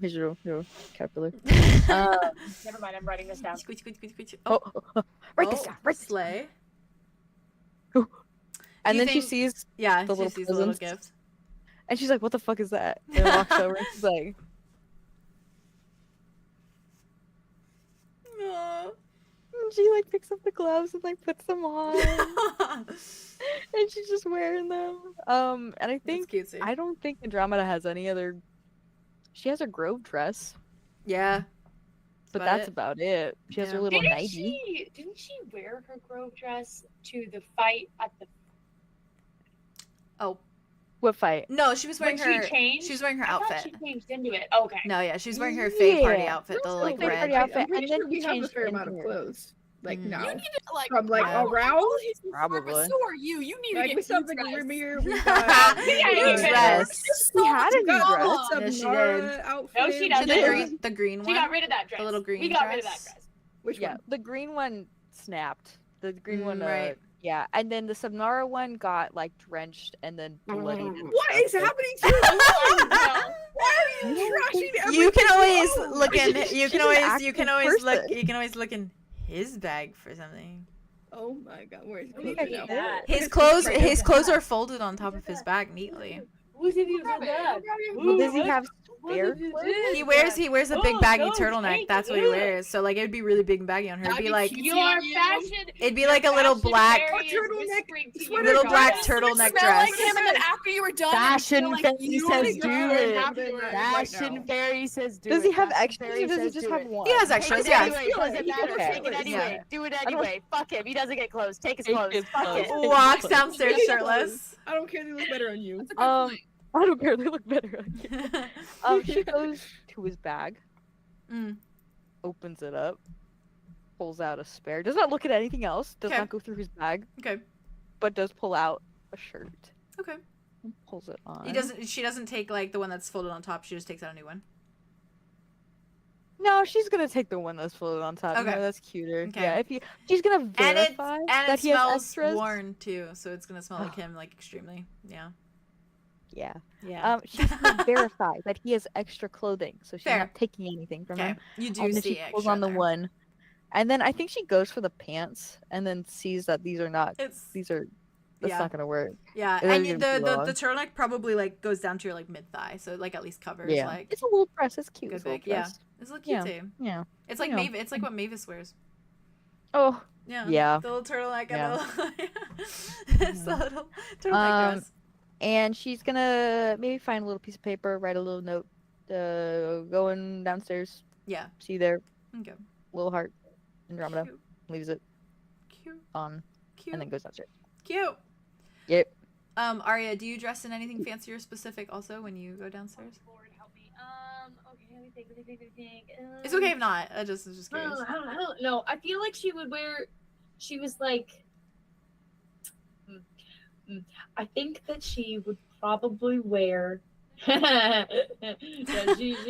His little caterpillar. Never mind, I'm writing this down. Squeak, squeak, squeak, squeak. Oh, write this oh, down. Write this down. Slay. And you then she think- sees, Yeah, The she little sees the little presents. gift. and she's like, "What the fuck is that?" And walks over. And she's like, Aw. and she like picks up the gloves and like puts them on, and she's just wearing them. And I That's think cutesy. I don't think Andromeda has any other. She has a Grove dress, Yeah. so but about that's it. about it. She has her Yeah. little Didn't nightie. didn't she wear her grove dress to the fight at the Oh What fight? no, she was wearing when her. she changed? She was wearing her I thought outfit. she changed into it. Okay. No, yeah, she was wearing her fake party Yeah. outfit, the Also, like fake red. party outfit, I'm pretty and then sure we he have a changed fair amount of into it. clothes. Like Mm. now. You need to like From like Yeah. around. Probably. Probably. So are you. You need Like to we get saw the dressed. Grimmier, we got Yeah, dress. She had a we new got dress. the Yeah, she Samara did. outfit. No, she She doesn't. did the green She one. got rid of that dress. little green We got rid of that dress. dress. Which Yeah, one? the green one snapped. The green one, right. yeah, and then the Samara one got like drenched and then bloodied. and What stuff, is but- happening to you? No. Why are you trashing everything? You can always you own? look in. You She's can an always. You active can always look. person. You can always look in his bag for something. Oh my god, where's What do you clothes mean now? that? His clothes. His clothes are folded on top of his bag neatly. Who's in your Grab it. bag? Well, does he have What spare did you clothes? do? He wears a big Oh, baggy no, turtleneck. take That's what he it. wears. So like it'd be really big and baggy on her. It'd be That'd like be Your You. fashion. it'd be like a little fashion black fairy is turtleneck whispering to you sweater little your black dress. turtleneck Smell like dress. him, and then after you were done, Fashion smell like fairy you says and do your- it. Fashion fairy says do Does it. he have Fashion extras fairy or does he says just do have it. one? He has Take extras. it Yeah. anyway. Doesn't matter. Okay. Take it Yeah. anyway. Do it anyway. Fuck him. He doesn't get clothes. Take his Take clothes. his Fuck clothes. it. Walks downstairs Take his shirtless. I don't care, they look better on you. That's a good point. I don't care. They look better. She goes to his bag, Mm. opens it up, pulls out a spare. Does not look at anything else. Does Okay. not go through his bag, Okay. but does pull out a shirt Okay. and pulls it on. He doesn't. She doesn't take like the one that's folded on top. She just takes out a new one. No, she's gonna take the one that's folded on top. Okay. No, that's cuter. Okay. Yeah, she's gonna And it verify and that it he has smells extras. worn too, so it's gonna smell like him like extremely. Yeah. Yeah. Yeah. She's gonna verify that he has extra clothing, so she's Fair. not taking anything from Okay. him. You do And then see she extra pulls on the there. one, and then I think she goes for the pants, and then sees that these are not. It's That's yeah. not gonna work. Yeah, They're and gonna the be the, long. the turtleneck probably like goes down to your like mid thigh, so like at least covers Yeah, like it's a little dress. It's cute. good It's a little big. Yeah, dress. it's a little Yeah. cute too. Yeah. It's like Yeah. Mavis. It's like what Mavis wears. Oh. Yeah. Yeah. The little turtleneck Yeah. and the little, it's the little turtleneck dress. And she's gonna maybe find a little piece of paper, write a little note, going downstairs. Yeah. See you there, Okay. little heart, Andromeda. Cute. Leaves it Cute. on, Cute. and then goes downstairs. Cute. Yep. Aria, do you dress in anything fancy or specific also when you go downstairs? Lord help me. Okay, let me think. It's okay if not. I was just I curious. don't know. I feel like she would wear. She was like. I think that she would probably wear. Yeah, she's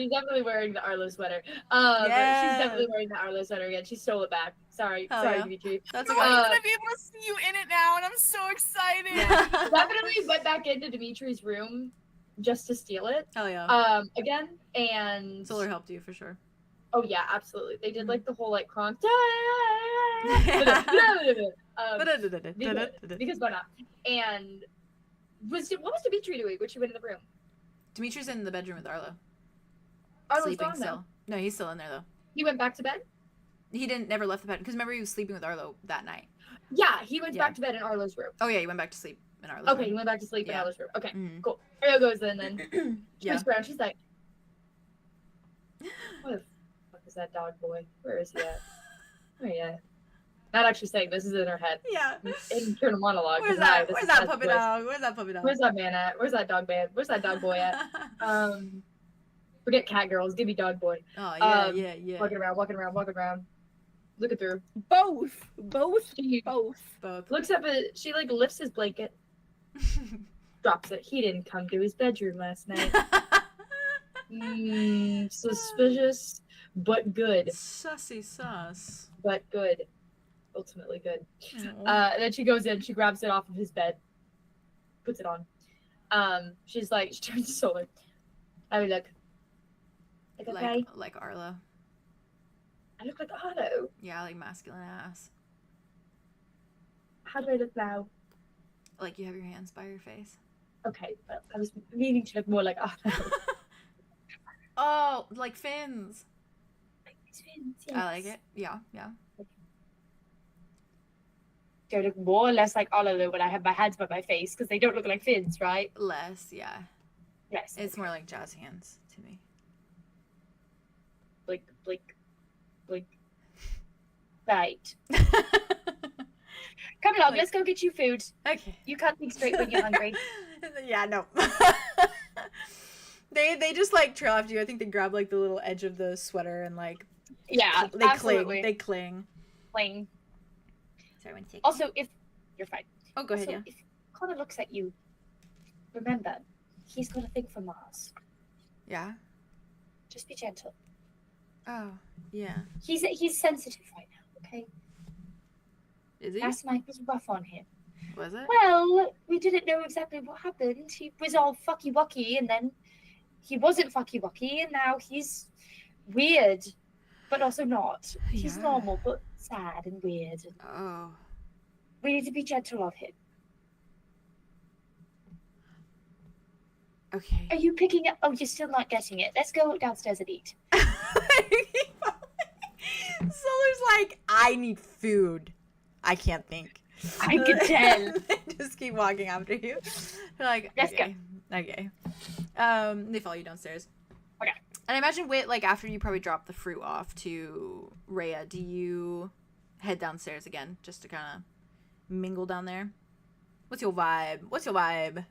definitely wearing the Arlo sweater. She's definitely wearing the Arlo sweater again. She stole it back. Sorry, Hell sorry, yeah. Dimitri. That's I'm okay. gonna be able to see you in it now, and I'm so excited. Definitely went back into Dimitri's room just to steal it. Hell yeah. Again, and Solar helped you for sure. oh yeah, absolutely. They did like the whole like Kronk. Because why not? And what was Dimitri doing when she went in the room? Dimitri's in the bedroom with Arlo. Arlo's Sleeping gone still. now. No, he's still in there though. He went back to bed? He never left the bed because remember he was sleeping with Arlo that night. Yeah, he went Yeah. back to bed in Arlo's room. Oh yeah, he went back to sleep in Arlo's Okay, he room. went back to sleep in Yeah. Arlo's room. Okay, Mhm. cool. Aria goes in then. She Yeah. looks around, she's like, where the fuck is that dog boy? Where is he at? Where he at? Not actually saying this is in her head. Yeah. Internal monologue. Where's 'cause hi, that? this Where's is that Ted's puppy voice. dog? Where's that puppy dog? Where's that man at? Where's that dog man? Where's that dog boy at? Forget cat girls. Give me dog boy. Oh yeah, um, yeah. Walking around. Looking through. Both. She Both. looks up at. She like lifts his blanket, drops it. He didn't come to his bedroom last night. Suspicious, but good. Sussy sus. But good. Ultimately good. Aw. And then she goes in. She grabs it off of his bed, puts it on. She's like, she turns to Solar. I mean, look. Like, okay. Like Arlo. I look like Otto. Yeah, like masculine ass. How do I look now? Like you have your hands by your face. Okay, well, I was meaning to look more like Otto. Oh, like fins. Yes. I like it. Yeah. Do I look more or less like Otto when I have my hands by my face? Because they don't look like fins, right? Less, yeah. Yes. It's more like jazz hands to me. Blink. Boink. Right. Come along, let's go get you food. Okay. You can't think straight when you're hungry. Yeah, no. They just like trail after you. I think they grab like the little edge of the sweater and like Yeah, they absolutely. cling. They cling. Cling. Sorry, one take. Also, if you're fine. Oh, go ahead. Also, if Connor looks at you, remember, he's got a thing for Mars. Yeah. Just be gentle. Oh, yeah. He's sensitive right now. Okay. Is he? Last night was rough on him. Was it? Well, we didn't know exactly what happened. He was all fucky wucky, and then he wasn't fucky wucky, and now he's weird, but also not. He's Yeah. normal, but sad and weird. Oh. We need to be gentle of him. Okay. Are you picking up? Oh, you're still not getting it. Let's go downstairs and eat. Solar's like, I need food. I can't think. I can tell. They just keep walking after you. They're like, Let's go. okay. They follow you downstairs. Okay. And I imagine, like after you probably drop the fruit off to Rhea, do you head downstairs again just to kind of mingle down there? What's your vibe?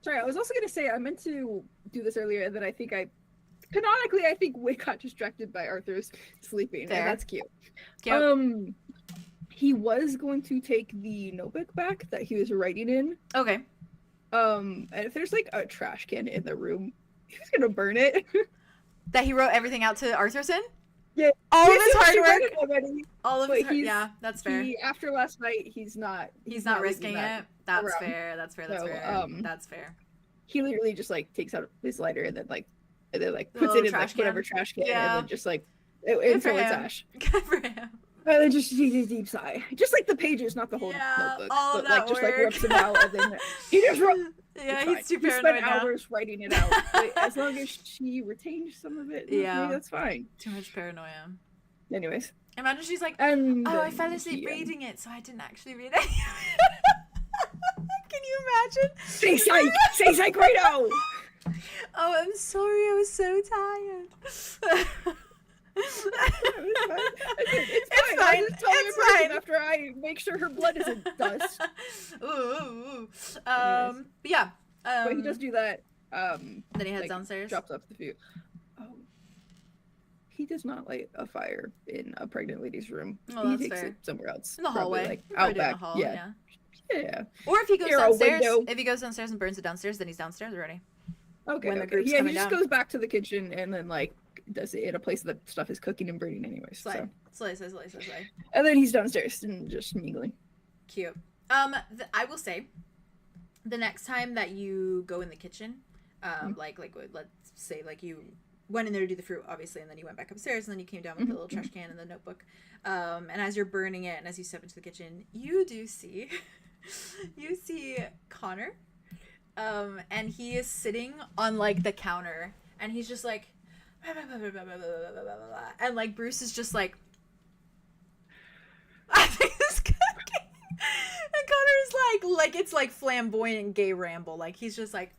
Sorry, I was also gonna say I meant to do this earlier, and then I think canonically I think Wick got distracted by Arthur's sleeping, Fair. and that's cute. Cute. He was going to take the notebook back that he was writing in. Okay. And if there's like a trash can in the room, he's gonna burn it. That he wrote everything out to Arthurson? Yeah. All of Yes, his he hard read work? it already. All of But his hard, he's- yeah, that's fair. After last night, he's not He's not risking leaving that it. That's around. fair. That's fair. That's So, fair. That's fair. He literally just like takes out his lighter and then puts The it little in trash like whatever can? trash can Yeah. and then just like Good for until it's him. ash. Good for him. And then just takes a deep sigh, just like the pages, not the whole Yeah, notebook, all of but that like just like work. rips them out and then he just wrote. Yeah, It's fine. he's too He paranoid spent now. hours writing it out. But as long as she retains some of it, Yeah. maybe that's fine. Too much paranoia. Anyways, Imagine she's like, and oh, I then fell asleep he, reading it, so I didn't actually read it. Can you imagine? Say psych! Say psych right now! Oh, I'm sorry, I was so tired. It's fine. It's It's fine. after I make sure her blood isn't dust. Ooh. Anyways. But yeah. But he does do that. Then he heads like, downstairs. Drops off the food. Oh. He does not light a fire in a pregnant lady's room. Oh, he that's takes fair. it somewhere else. In the Probably, hallway. like Probably out do it in back. the hall, Yeah. Yeah. Or if he goes Near a downstairs, window. if he goes downstairs and burns it downstairs, then he's downstairs already. Okay. When the okay. group's Yeah, he coming just down. goes back to the kitchen and then like does it in a place that stuff is cooking and burning anyways. Slay. So. Slay. And then he's downstairs and just mingling. Cute. I will say, the next time that you go in the kitchen, like let's say like you went in there to do the fruit, obviously, and then you went back upstairs, and then you came down with the little trash can and the notebook. And as you're burning it, and as you step into the kitchen, you do see, you see Connor, and he is sitting on like the counter, and he's just like, and like Bruce is just like, I think this cooking. And Connor's like it's like flamboyant gay ramble. Like he's just like,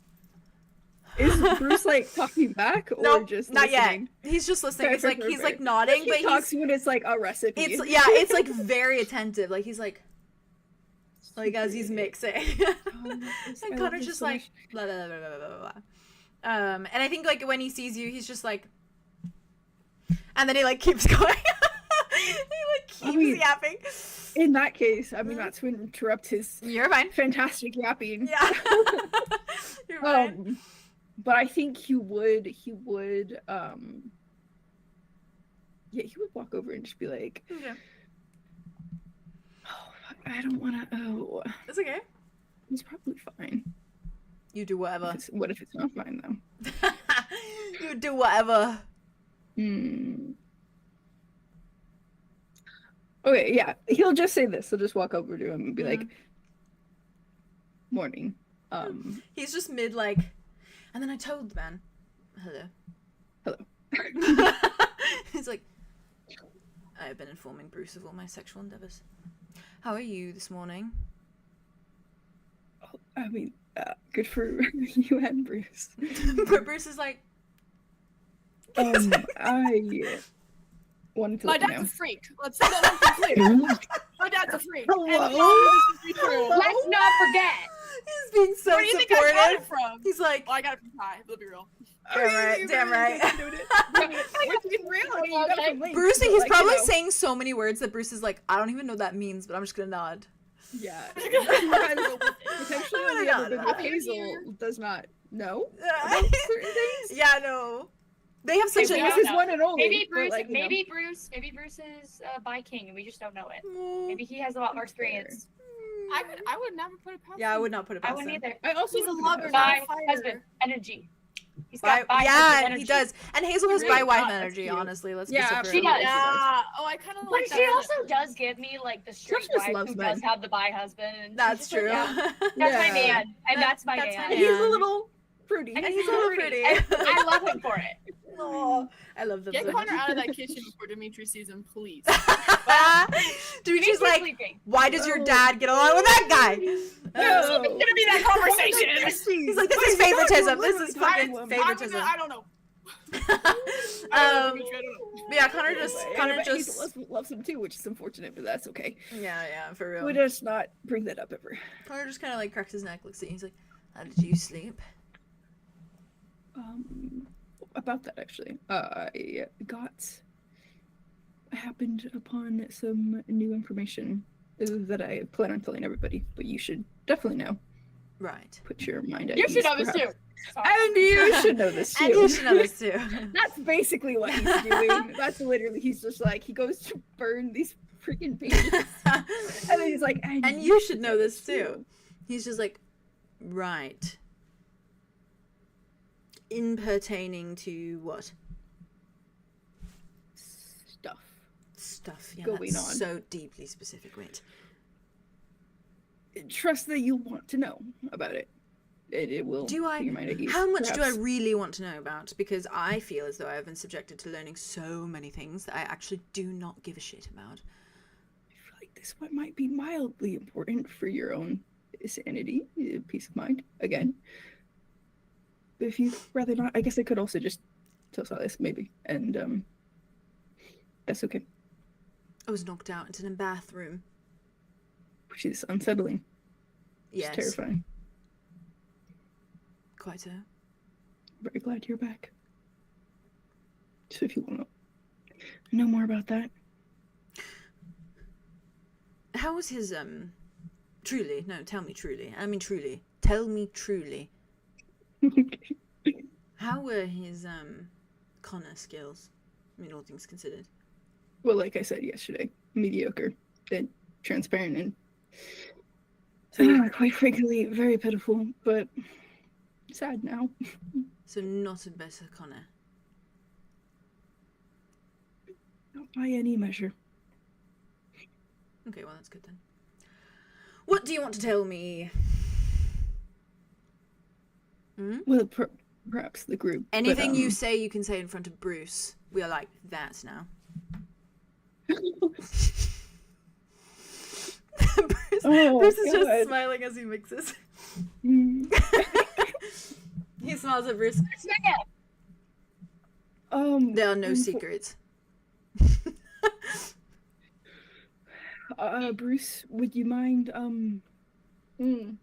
Is Bruce like talking back or nope, just not listening? yet. He's just listening. Fair, It's fair, like fair, he's fair. like nodding, He but talks he's when it's like a recipe. it's like very attentive. Like he's like as he's mixing. And Connor's just like blah, blah, blah, blah, blah, blah, blah. And I think like when he sees you, he's just like, and then he like keeps going. He like keeps yapping. In that case, I mean, not to interrupt his You're fine. fantastic yapping. Yeah. You're fine. But I think he would he would walk over and just be like, Okay. oh, I don't want to, It's okay. he's probably fine. You do whatever. What if it's not fine, though? You do whatever. Okay, yeah. He'll just say this. He'll just walk over to him and be like, morning. He's just mid like, and then I told the man, hello. He's like, I have been informing Bruce of all my sexual endeavors. How are you this morning? Oh, I mean, good for you and Bruce. But Bruce is like, wanted to My let you dad's know. a freak. Let's say that one clear. My dad's a freak. Hello? And this is true. Let's not forget. He's being so Where do you think I got it supportive. from? He's like, Well, I got it from Ty. Let's be real. damn right. Which in reality, you got it from Link, Bruce, but, he's like, probably you know, saying so many words that Bruce is like, I don't even know what that means, but I'm just gonna nod. Yeah. Potentially I'm only gonna ever been nod. with Hazel does not know about certain things. Yeah, no. They have such Okay, a. we This don't is know. one and only. Maybe but, Bruce. like, you know. Maybe Bruce is bi king, and we just don't know it. Maybe he has a lot more experience. I would never put it past Yeah, I him. would not put it I past wouldn't him. either. I also He's a wouldn't lover, have- not Bi a fighter. husband energy. He's got bi husband Yeah, energy. he does. And Hazel has Really? bi-wife Oh, that's energy, cute. honestly. Let's Yeah, be she super does. Yeah. Oh, I kind of But like she that. also does give me like the straight just wife loves who men. does have the bi husband. And That's she's just true. like, yeah, that's my Yeah. man, and that's my That's my man. And he's man. a little fruity. And And he's he's a little pretty. pretty. And I love him for it. Aw, I love them Get so much. Connor out of that kitchen before Dimitri sees him, please. Dimitri's like, sleeping. why does your dad get along with that guy? No. It's gonna be that conversation. He's like, this is favoritism. This is fucking I'm favoritism. I don't know. But yeah, Connor But just Hazel loves him too, which is unfortunate, but that's okay. yeah, for real. Would us not bring that up ever. Connor just kind of like cracks his neck, looks at you. He's like, how did you sleep? About that actually, I happened upon some new information that I plan on telling everybody, but you should definitely know. Right. Put your mind at You ease. should know this too. perhaps. Sorry. And you should know this too. And you should know this too. That's basically what he's doing. That's literally, he's just like, he goes to burn these freaking pages. And then he's like, And you should know this too. He's just like, right. In pertaining to what? Stuff. Yeah, Going that's on. so deeply specific. Wait. Trust that you'll want to know about it. It will Do I? put your mind at ease, How much do I perhaps. really want to know about? Because I feel as though I have been subjected to learning so many things that I actually do not give a shit about. I feel like this one might be mildly important for your own sanity, peace of mind, again. But if you'd rather not, I guess I could also just tell Silas, maybe. And, that's okay. I was knocked out into the bathroom. Which is unsettling. Yes. It's terrifying. Quite so. Very glad you're back. So if you want to know more about that. How was his, truly? No, tell me truly. I mean truly. Tell me truly. How were his, Connor skills? I mean, all things considered. Well, like I said yesterday, mediocre and transparent and quite frankly, very pitiful, but sad now. So not a better Connor. Not by any measure. Okay, well that's good then. What do you want to tell me? Hmm? Well, perhaps the group. but, Anything you say, you can say in front of Bruce. We are like that now. Bruce is just God. smiling as he mixes. Mm. He smiles at Bruce. There are no secrets. Bruce, would you mind, would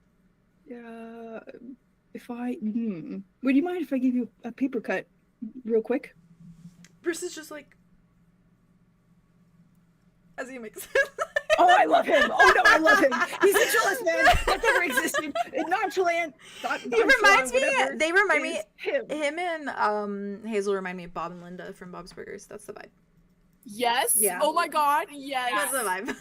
you mind if I give you a paper cut real quick? Bruce is just like, as he mixes. Oh, I love him. Oh, no, I love him. He's the chillest man that ever existed. Nonchalant. He reminds me, they remind me, Him. him and Hazel remind me of Bob and Linda from Bob's Burgers. That's the vibe. Yes. Yeah. Oh my god. Yes. That's the vibe.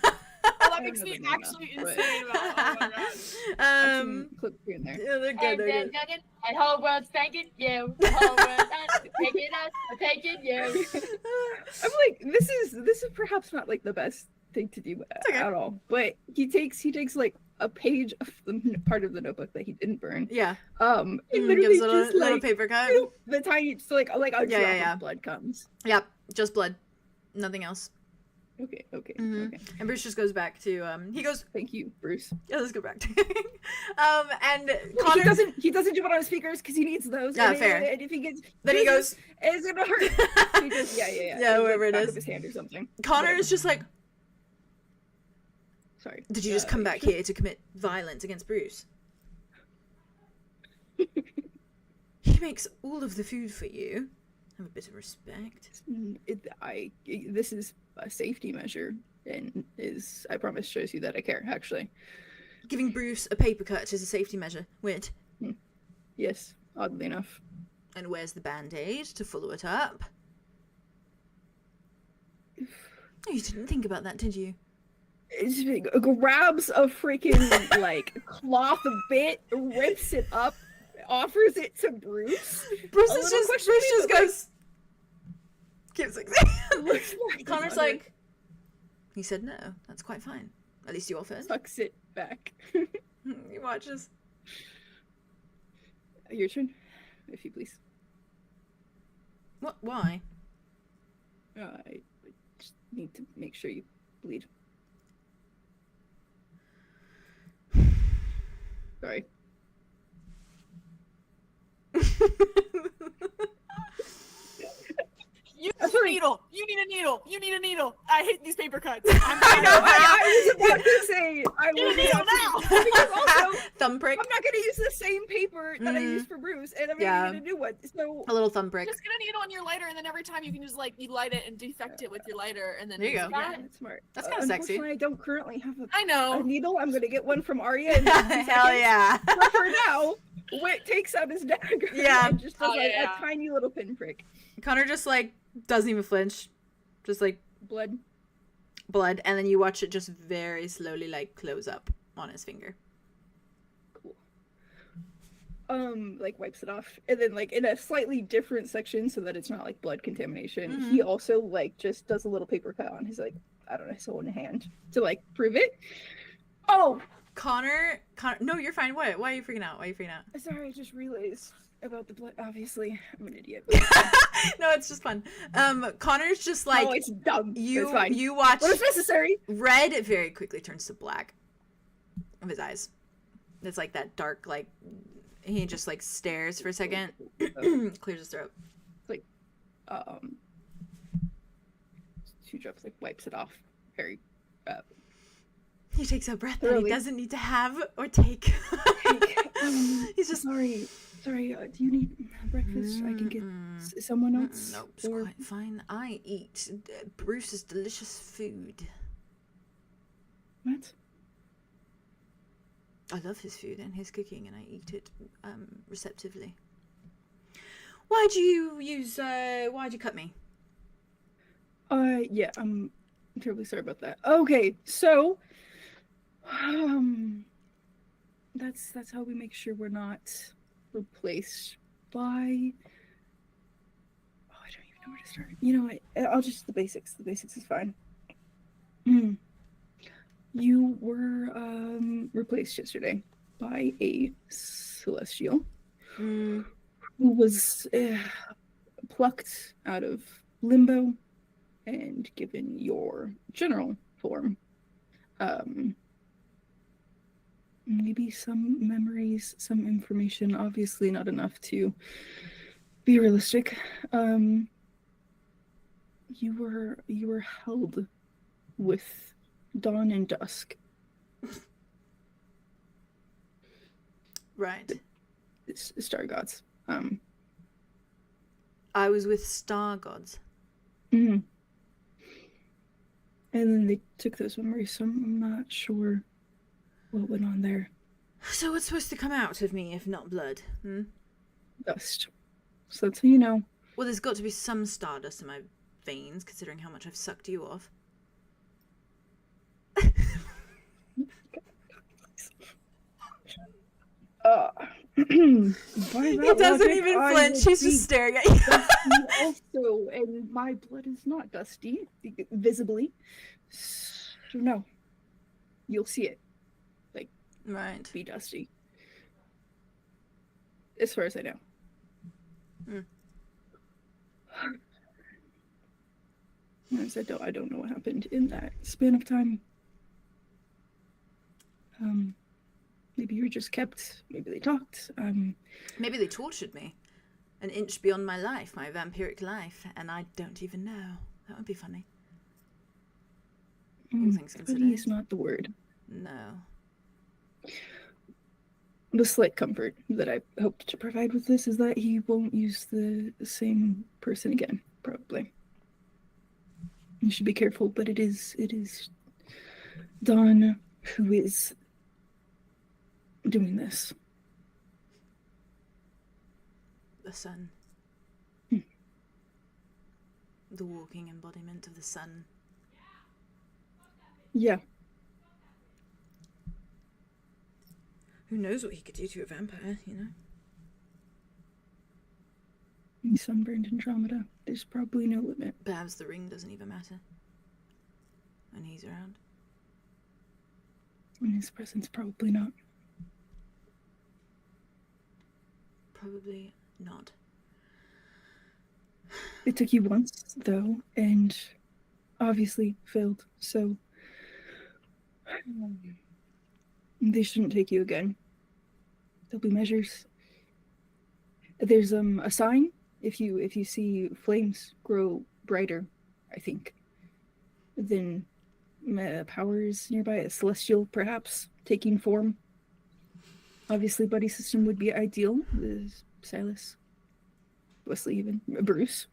Oh, that makes me actually insane about it. Oh my god. Clip here and there. Yeah, they're good, And they're then good. Duggan, and whole world's thanking you. The whole world's thanking us for taking you. I'm like, this is perhaps not like the best thing to do okay. at all. But he takes like a page of the part of the notebook that he didn't burn. Yeah. And Gives literally a little, just little like paper cut. the tiny, so like a drop yeah. of blood comes. Yep, just blood. Nothing else. Okay. Mhm. Okay. And Bruce just goes back to he goes, Thank you, Bruce. yeah, let's go back to and He Connor doesn't do it on speakers because he needs those. Yeah, and fair. And if he gets then he goes, it's gonna hurt. He goes, yeah. Yeah, It's wherever it back is. of his hand or something. Connor Whatever. is just like, Sorry. did you just come back here to commit violence against Bruce? He makes all of the food for you. Have a bit of respect. This is a safety measure, and I promise shows you that I care. Actually, Giving Bruce a paper cut is a safety measure. Weird. yes. Oddly enough. And where's the band-aid to follow it up? Oh, you didn't think about that, did you? It grabs a freaking like cloth bit, rips it up, offers it to Bruce. Bruce A is little just questioning, but, goes. Keeps like looks like Connor's Connor like. He said no. That's quite fine. At least you all first. tucks it back. He watches. Your turn, if you please. What? Why? I just need to make sure you bleed. Sorry. You need a needle. You need a needle. You need a needle. I hate these paper cuts. I know. I was about to say I will Need a needle now. because also Thumb prick. I'm not going to use the same paper that I used for Bruce, and I'm going Yeah. to get a new one. So A little thumb prick. Just get a needle on your lighter, and then every time you can just like you light it and defect it with your lighter, and then There you use go. it yeah, again. that's smart. That's kinda sexy. Unfortunately, I don't currently have I a know. needle. I'm going to get one from Aria. In 2 Hell seconds. yeah. But for now, Wit takes out his dagger. Yeah. And just does Oh, like yeah. a tiny little pinprick. Connor just like doesn't even flinch. Just like Blood. blood, and then you watch it just very slowly like close up on his finger. Cool. Like wipes it off, and then like in a slightly different section so that it's not like blood contamination. He also like just does a little paper cut on his like I don't know his own hand to like prove it. Oh, Connor, no, you're fine. What? Why are you freaking out? Why are you freaking out? sorry, I just realized about the blood. Obviously, I'm an idiot. No, it's just fun. Connor's just like No, it's dumb. It's you. fine. You watch But it's necessary. red very quickly turns to black of his eyes. It's like that dark like he just like stares for a second, clears his throat. Like, 2 drops like wipes it off. Very. He takes a breath that he Thoroughly. doesn't need to have or take. He's just Sorry. Do you need breakfast? I can get someone else. Nope, it's or- quite fine. I eat Bruce's delicious food. What? I love his food and his cooking, and I eat it receptively. Why'd you cut me? Yeah, I'm terribly sorry about that. Okay, so, that's how we make sure we're not replaced by. Oh, I don't even know where to start. You know what? I'll just the basics. The basics is fine. You were replaced yesterday by a celestial who was plucked out of limbo and given your general form. Maybe some memories, some information, obviously not enough to be realistic. You were held with dawn and dusk. Right. Star gods. I was with star gods. And then they took those memories, so I'm not sure what went on there. So what's supposed to come out of me if not blood? Dust. So that's how you know. Well, there's got to be some stardust in my veins, considering how much I've sucked you off. He He doesn't even flinch. He's just staring at you. Also, and my blood is not dusty, visibly. So no, you'll see it Right. be dusty. As far as I know. honest, I don't know what happened in that span of time. Maybe you were just kept. Maybe they talked. Maybe they tortured me. An inch beyond my life, my vampiric life, and I don't even know. That would be funny. All things considered. Funny is not the word. No. The slight comfort that I hoped to provide with this is that he won't use the same person again, probably. You should be careful, but it is Dawn who is doing this. The sun. The walking embodiment of the sun. Yeah. Who knows what he could do to a vampire, you know? He's sunburned Andromeda. There's probably no limit. Perhaps the ring doesn't even matter. When he's around. In his presence, probably not. Probably not. It took you once, though, and obviously failed, so they shouldn't take you again. There'll be measures. There's a sign if you see flames grow brighter, I think. Then powers nearby, a celestial perhaps taking form. Obviously, buddy system would be ideal. Silas, Wesley, even Bruce.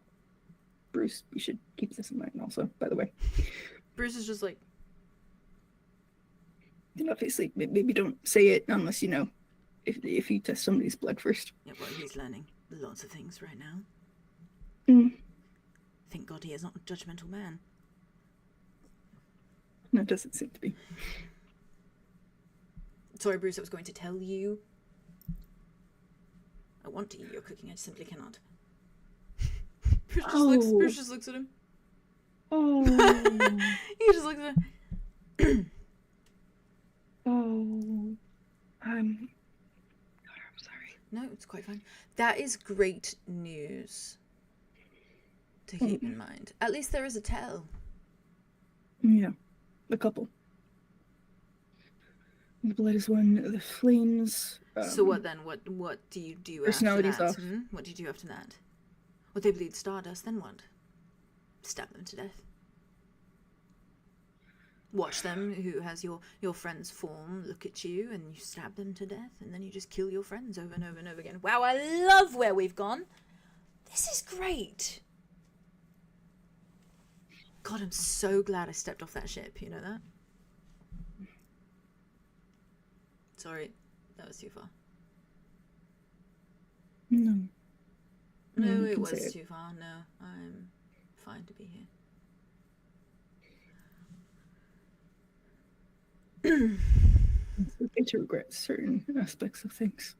Bruce, you should keep this in mind also, by the way. Bruce is just like... And obviously, maybe don't say it unless you know if you test somebody's blood first. Yeah, well, he's learning lots of things right now. Thank God he is not a judgmental man. No, it doesn't seem to be. Sorry, Bruce, I was going to tell you. I want to eat your cooking, I simply cannot. Bruce just looks at him. Oh. He just looks at him. Oh. I'm sorry. No, it's quite fine. That is great news to keep in mind. At least there is a tell. Yeah, a couple. The blood is one. The flames. So what then? What do you do personalities after that? off. What do you do after that? Well, they bleed stardust. Then what? Stab them to death. Watch them. Who has your friend's form look at you, and you stab them to death, and then you just kill your friends over and over and over again. Wow, I love where we've gone. This is great. God, I'm so glad I stepped off that ship. You know that? Sorry, that was too far. No. No, it was too far. No, I'm fine to be here. It's okay to regret certain aspects of things.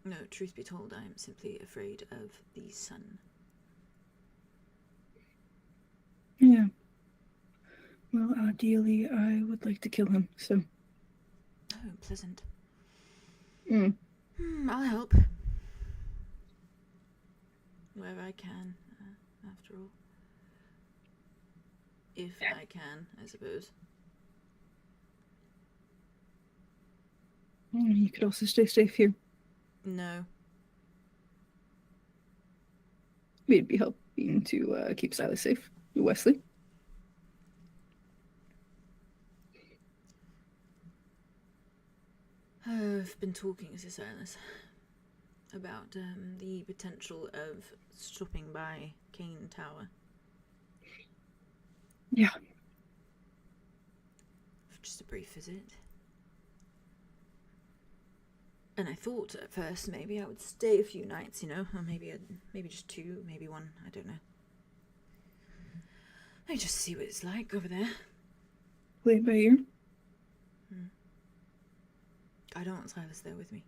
No, truth be told, I am simply afraid of the sun. Yeah. Well, ideally, I would like to kill him, so... Oh, pleasant. Mm. I'll help. Wherever I can, after all. If I can, I suppose. You could also stay safe here. No. We'd be helping to keep Silas safe. Wesley? I've been talking to Silas about the potential of stopping by Kane Tower. Yeah. For just a brief visit. And I thought at first maybe I would stay a few nights, you know, or maybe just 2, maybe 1, I don't know. I just see what it's like over there. Play it by ear? I don't want Silas there with me.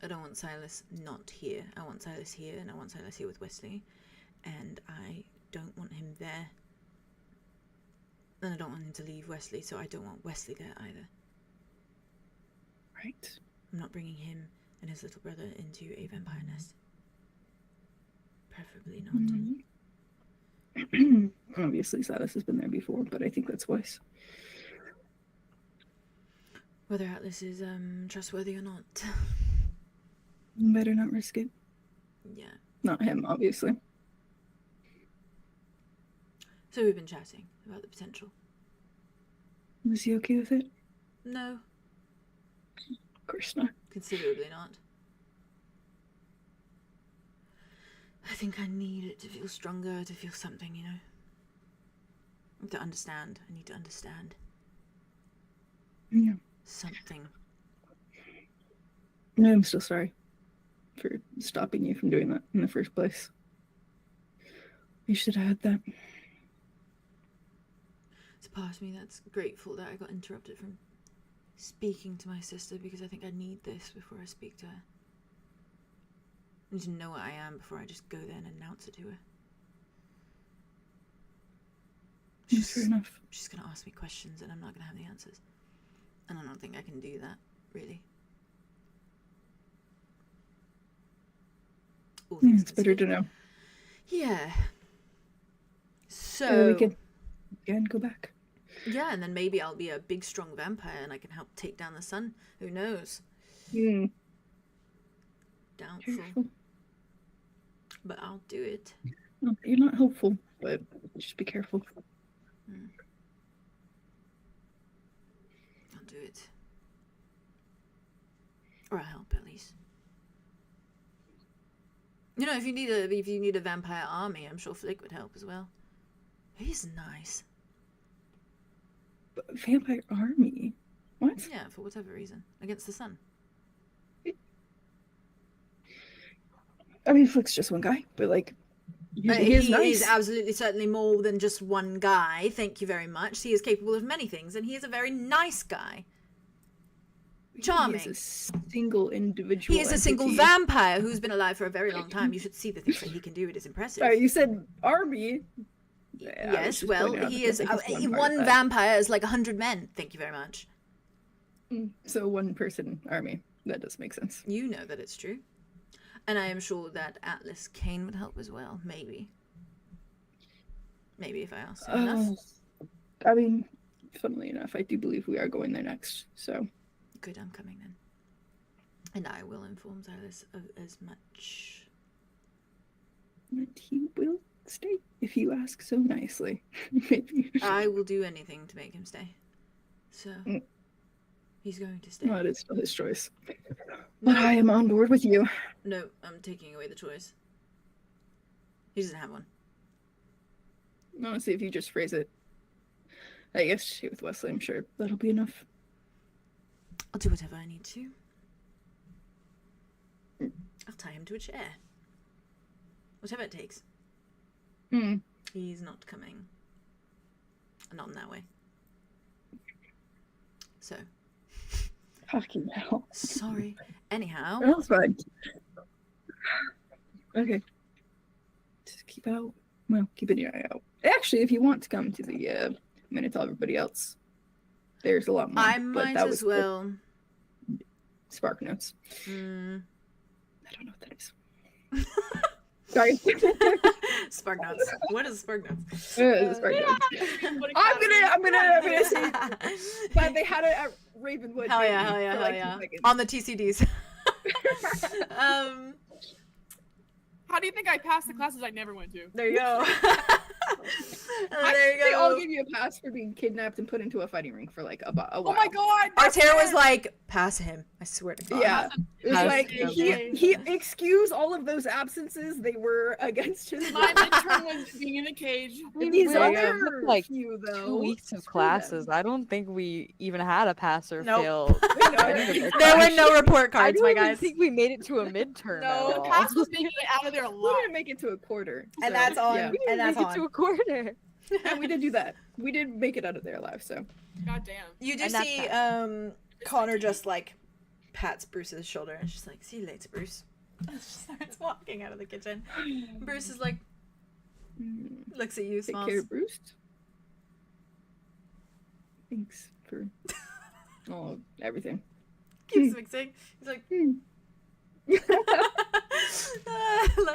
I don't want Silas not here. I want Silas here, and I want Silas here with Wesley. And I don't want him there. And I don't want him to leave Wesley, so I don't want Wesley there either. Right. I'm not bringing him and his little brother into a vampire nest. Preferably not. Obviously, Silas has been there before, but I think that's wise. Whether Atlas is trustworthy or not. Better not risk it. Yeah. Not him, obviously. So we've been chatting about the potential. Was he okay with it? No. Of course not. Considerably not. I think I need it to feel stronger, to feel something, you know? To understand. I need to understand. Yeah. Something. No, I'm still sorry for stopping you from doing that in the first place. You should have had that. It's a part of me that's grateful that I got interrupted from speaking to my sister, because I think I need this before I speak to her. I need to know what I am before I just go there and announce it to her. Fair enough. She's going to ask me questions and I'm not going to have the answers. And I don't think I can do that, really. It's better to know. Yeah. So we can again go back. Yeah, and then maybe I'll be a big, strong vampire and I can help take down the sun. Who knows? Doubtful. Careful. But I'll do it. No, you're not helpful, but just be careful. I'll do it. Or I'll help at least. You know, if you need a vampire army, I'm sure Flick would help as well. He's nice. But vampire army? What? Yeah, for whatever reason. Against the sun. I mean, Flick's just one guy, but like, he is nice. He is absolutely certainly more than just one guy. Thank you very much. He is capable of many things, and he is a very nice guy. Charming. He is a single individual. He is a single vampire who's been alive for a very long time. You should see the things that he can do. It is impressive. Sorry, you said army. Yes, well, he is one vampire is like 100 men. Thank you very much. So one person army. That does make sense. You know that it's true. And I am sure that Atlas Kane would help as well. Maybe. Maybe if I asked him enough. I mean, funnily enough, I do believe we are going there next, so. Good, I'm coming then. And I will inform Silas of as much. And he will stay if you ask so nicely. Maybe. I will do anything to make him stay. So, he's going to stay. Well, it is still his choice. But I am on board with you. No, I'm taking away the choice. He doesn't have one. Honestly, if you just phrase it, I guess with Wesley, I'm sure that'll be enough. I'll do whatever I need to. I'll tie him to a chair. Whatever it takes. He's not coming. Not in that way. So. Fucking hell. Sorry. Anyhow. That's fine. Okay. Just keep an eye out. Actually, if you want to come to the, I'm going to tell everybody else. There's a lot more. I might as well. Spark notes. I don't know what that is. Sorry. Spark notes. What is spark notes? Spark notes. I'm gonna say. But they had it at Ravenwood. Hell yeah. On the TCDs. How do you think I passed the classes I never went to? There you go. There you go. They all give you a pass for being kidnapped and put into a fighting ring for like a while. Oh my god! Artera was like, pass him. I swear to God. Yeah. It was like, he excused all of those absences. They were against his My midterm was being in a cage. These other like few, though. 2 weeks of classes. I don't think we even had a pass or Nope. fail. There were no report cards, my guys. I think we made it to a midterm. No, the pass was making it out of there We alive. didn't make it to a quarter. And that's on. Yeah. And that's make it on. to a quarter. And we did do that. We did make it out of there alive, so. God damn. You do And that's see Connor just like pats Bruce's shoulder and she's like, see you later, Bruce. And she starts walking out of the kitchen. Bruce is like, looks at you, Take smiles. care, Bruce. Thanks for everything. Keeps mixing. He's like, love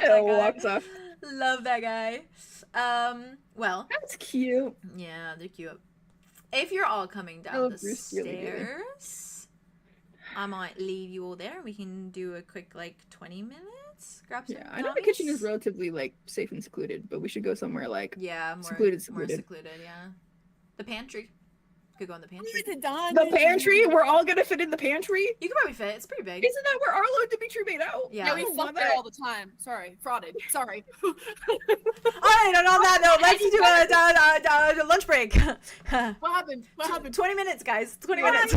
that guy. Walks off. Love that guy. Well, That's cute. yeah, they're cute. If you're all coming I down love the Bruce really dearly. stairs, I might leave you all there. We can do a quick, like, 20 minutes. Grab some Yeah, I know the kitchen is gummies. relatively like safe and secluded, but we should go somewhere like Yeah, more secluded. yeah. The pantry. Could go in the pantry. The pantry? We're all gonna fit in the pantry? You can probably fit. It's pretty big. Isn't that where Arlo and Dimitri made out? Yeah. Yeah, I we don't fuck want there that. all the time. Sorry, frauded. Sorry. All right, and on that note, let's do a lunch break. What happened? What happened? 20 minutes, guys. 20 minutes.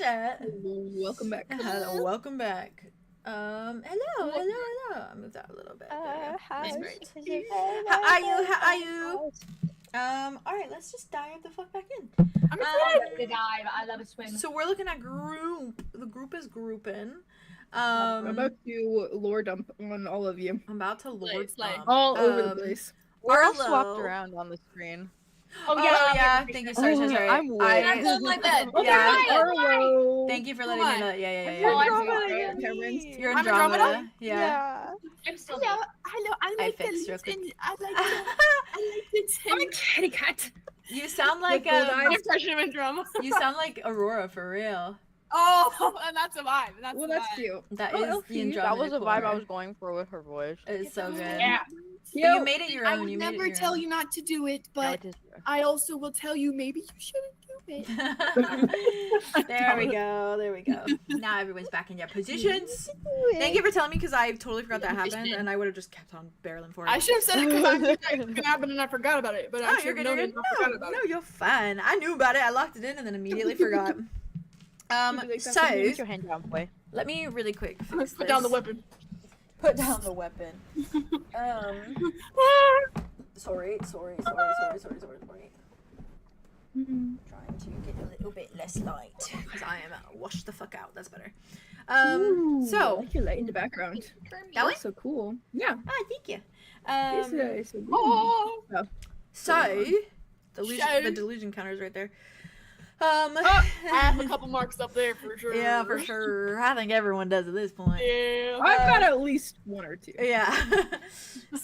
chat. Welcome back. Hello, welcome back. Hello. I moved out a little bit. How's Great. your How are you? How are you? All right, let's just dive the fuck back in. I'm excited to dive. I love a swim. So we're looking at group. The group is grouping. I'm about to lore dump on all of you. I'm about to lord Slay. dump. All over the place. We're all Arlo. swapped around on the screen. Oh yeah. Thank you. Sorry. I'm way. That's on my bed. Yeah. Arlo. Thank you for letting me know that. Yeah. Oh, I'm You're I'm Andromeda. Andromeda? Yeah. I'm still Hello, I like the fixed real lips quick. and I like the I'm a kitty cat. You sound like My impression of Andromeda. you sound like Aurora for real. Oh, and that's a vibe. That's Well, a that's vibe. cute. That Oh, is Elfie. the Andromeda. That was a vibe I core. was going for with her voice. It's so good. Yeah. But you made it your I own. would You made never it your tell own. you not to do it, No, but it is. I also will tell you maybe you shouldn't do it. There we go. Now everyone's back in their positions. Thank you for telling me because I totally forgot that happened and I would have just kept on barreling forward. I should have said it because I knew that was gonna happen and I forgot about it. But I Oh, should you're have good. known it and I forgot about No, it. you're fine. I knew about it. I locked it in and then immediately forgot. So Put your hand down, boy. let me really quick fix Put down the this. weapon. Put down the weapon. Sorry. Trying to get a little bit less light because I am washed the fuck out. That's better. Ooh, I So like your light in the background. that way. That's so cool. Yeah. Ah, thank you. It's a Oh, So the Shame. delusion counter's right there. I have a couple marks up there for sure. Yeah, for sure. I think everyone does at this point. Yeah. I've got at least one or two. Yeah.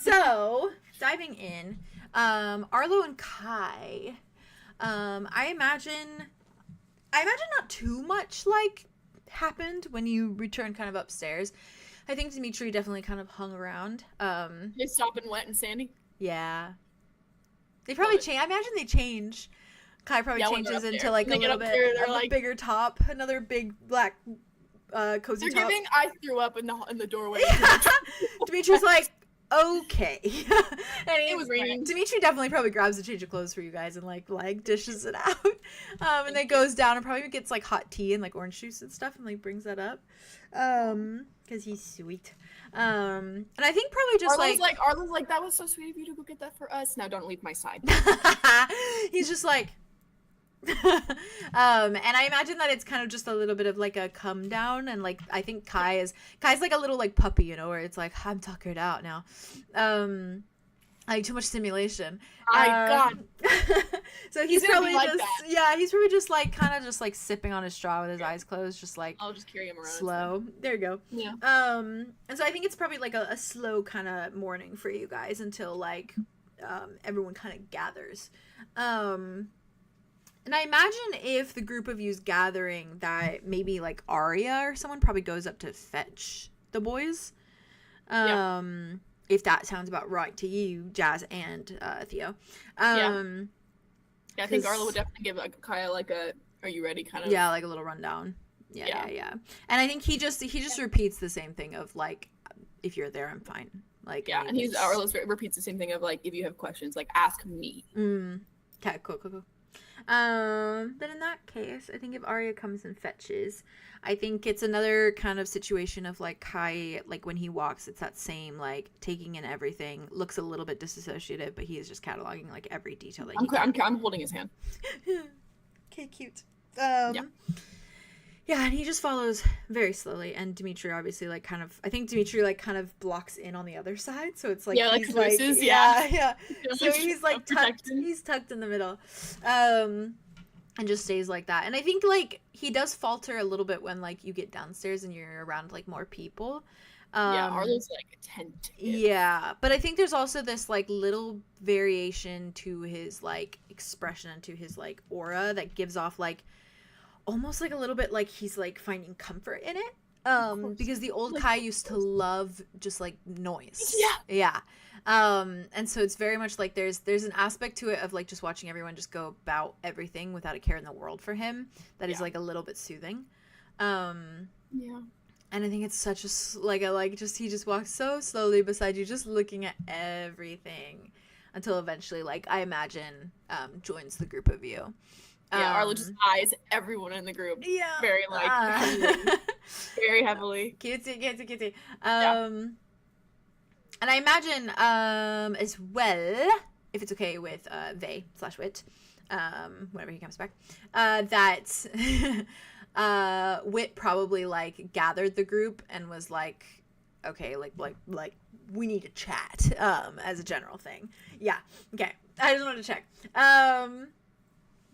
So diving in, Arlo and Kai. I imagine not too much like happened when you returned kind of upstairs. I think Dimitri definitely kind of hung around. It's sopping wet and sandy. Yeah. They probably change. I imagine they change. Kai probably Yeah, when they're changes up into there. like When a they get little up bit there, they're of a like- bigger top, another big black cozy They're top. giving I threw up in the doorway. Dimitri's like, okay. And It was raining. Dimitri definitely probably grabs a change of clothes for you guys and like dishes it out. And then goes down and probably gets like hot tea and like orange juice and stuff and like brings that up. Because he's sweet. And I think probably just Arlo's like, that was so sweet of you to go get that for us. Now don't leave my side. he's just like and I imagine that it's kind of just a little bit of like a come down and like I think Kai's like a little like puppy, you know, where it's like I'm tuckered out now. Like too much stimulation. God. So he's gonna probably be like just that. he's probably just like kind of just like sipping on his straw with his eyes closed, just like I'll just carry him around. slow. There you go. Yeah. And so I think it's probably like a slow kind of morning for you guys until like everyone kind of gathers. And I imagine if the group of you's gathering that maybe like Aria or someone probably goes up to fetch the boys. If that sounds about right to you, Jazz and Theo. Yeah, I think 'cause- Arlo would definitely give like Kaya like a "Are you ready?" kind of. Yeah, like a little rundown. Yeah. And I think he just repeats the same thing of like, if you're there, I'm fine. Like Yeah, and Arlo repeats the same thing of like, if you have questions, like ask me. Okay, cool. But in that case, I think if Aria comes and fetches, I think it's another kind of situation of like Kai, like when he walks, it's that same like taking in everything, looks a little bit disassociative, but he is just cataloging like every detail that he can. I'm holding his hand. Okay, cute. Yeah, and he just follows very slowly, and Dimitri obviously like kind of, I think Dimitri like kind of blocks in on the other side, so it's like Yeah, like he's cabooses, yeah. Yeah, So he's like tucked, protection. he's tucked in the middle, and just stays like that. And I think like he does falter a little bit when like you get downstairs and you're around like more people. Yeah, Arlo's like attentive. Yeah, but I think there's also this like little variation to his like expression and to his like aura that gives off like almost like a little bit like he's like finding comfort in it. Because the old Kai used to love just like noise. Yeah. And so it's very much like there's an aspect to it of like just watching everyone just go about everything without a care in the world for him that is like a little bit soothing. Yeah. And I think it's such a he just walks so slowly beside you, just looking at everything until eventually, like I imagine, joins the group of you. Yeah, Arlo just eyes everyone in the group. Yeah. Very very heavily. Cutesy. Yeah. And I imagine as well, if it's okay with 𝐵/Wit, whenever he comes back, that Wit probably like gathered the group and was like, okay, like we need to chat as a general thing. Yeah. Okay. I just wanted to check.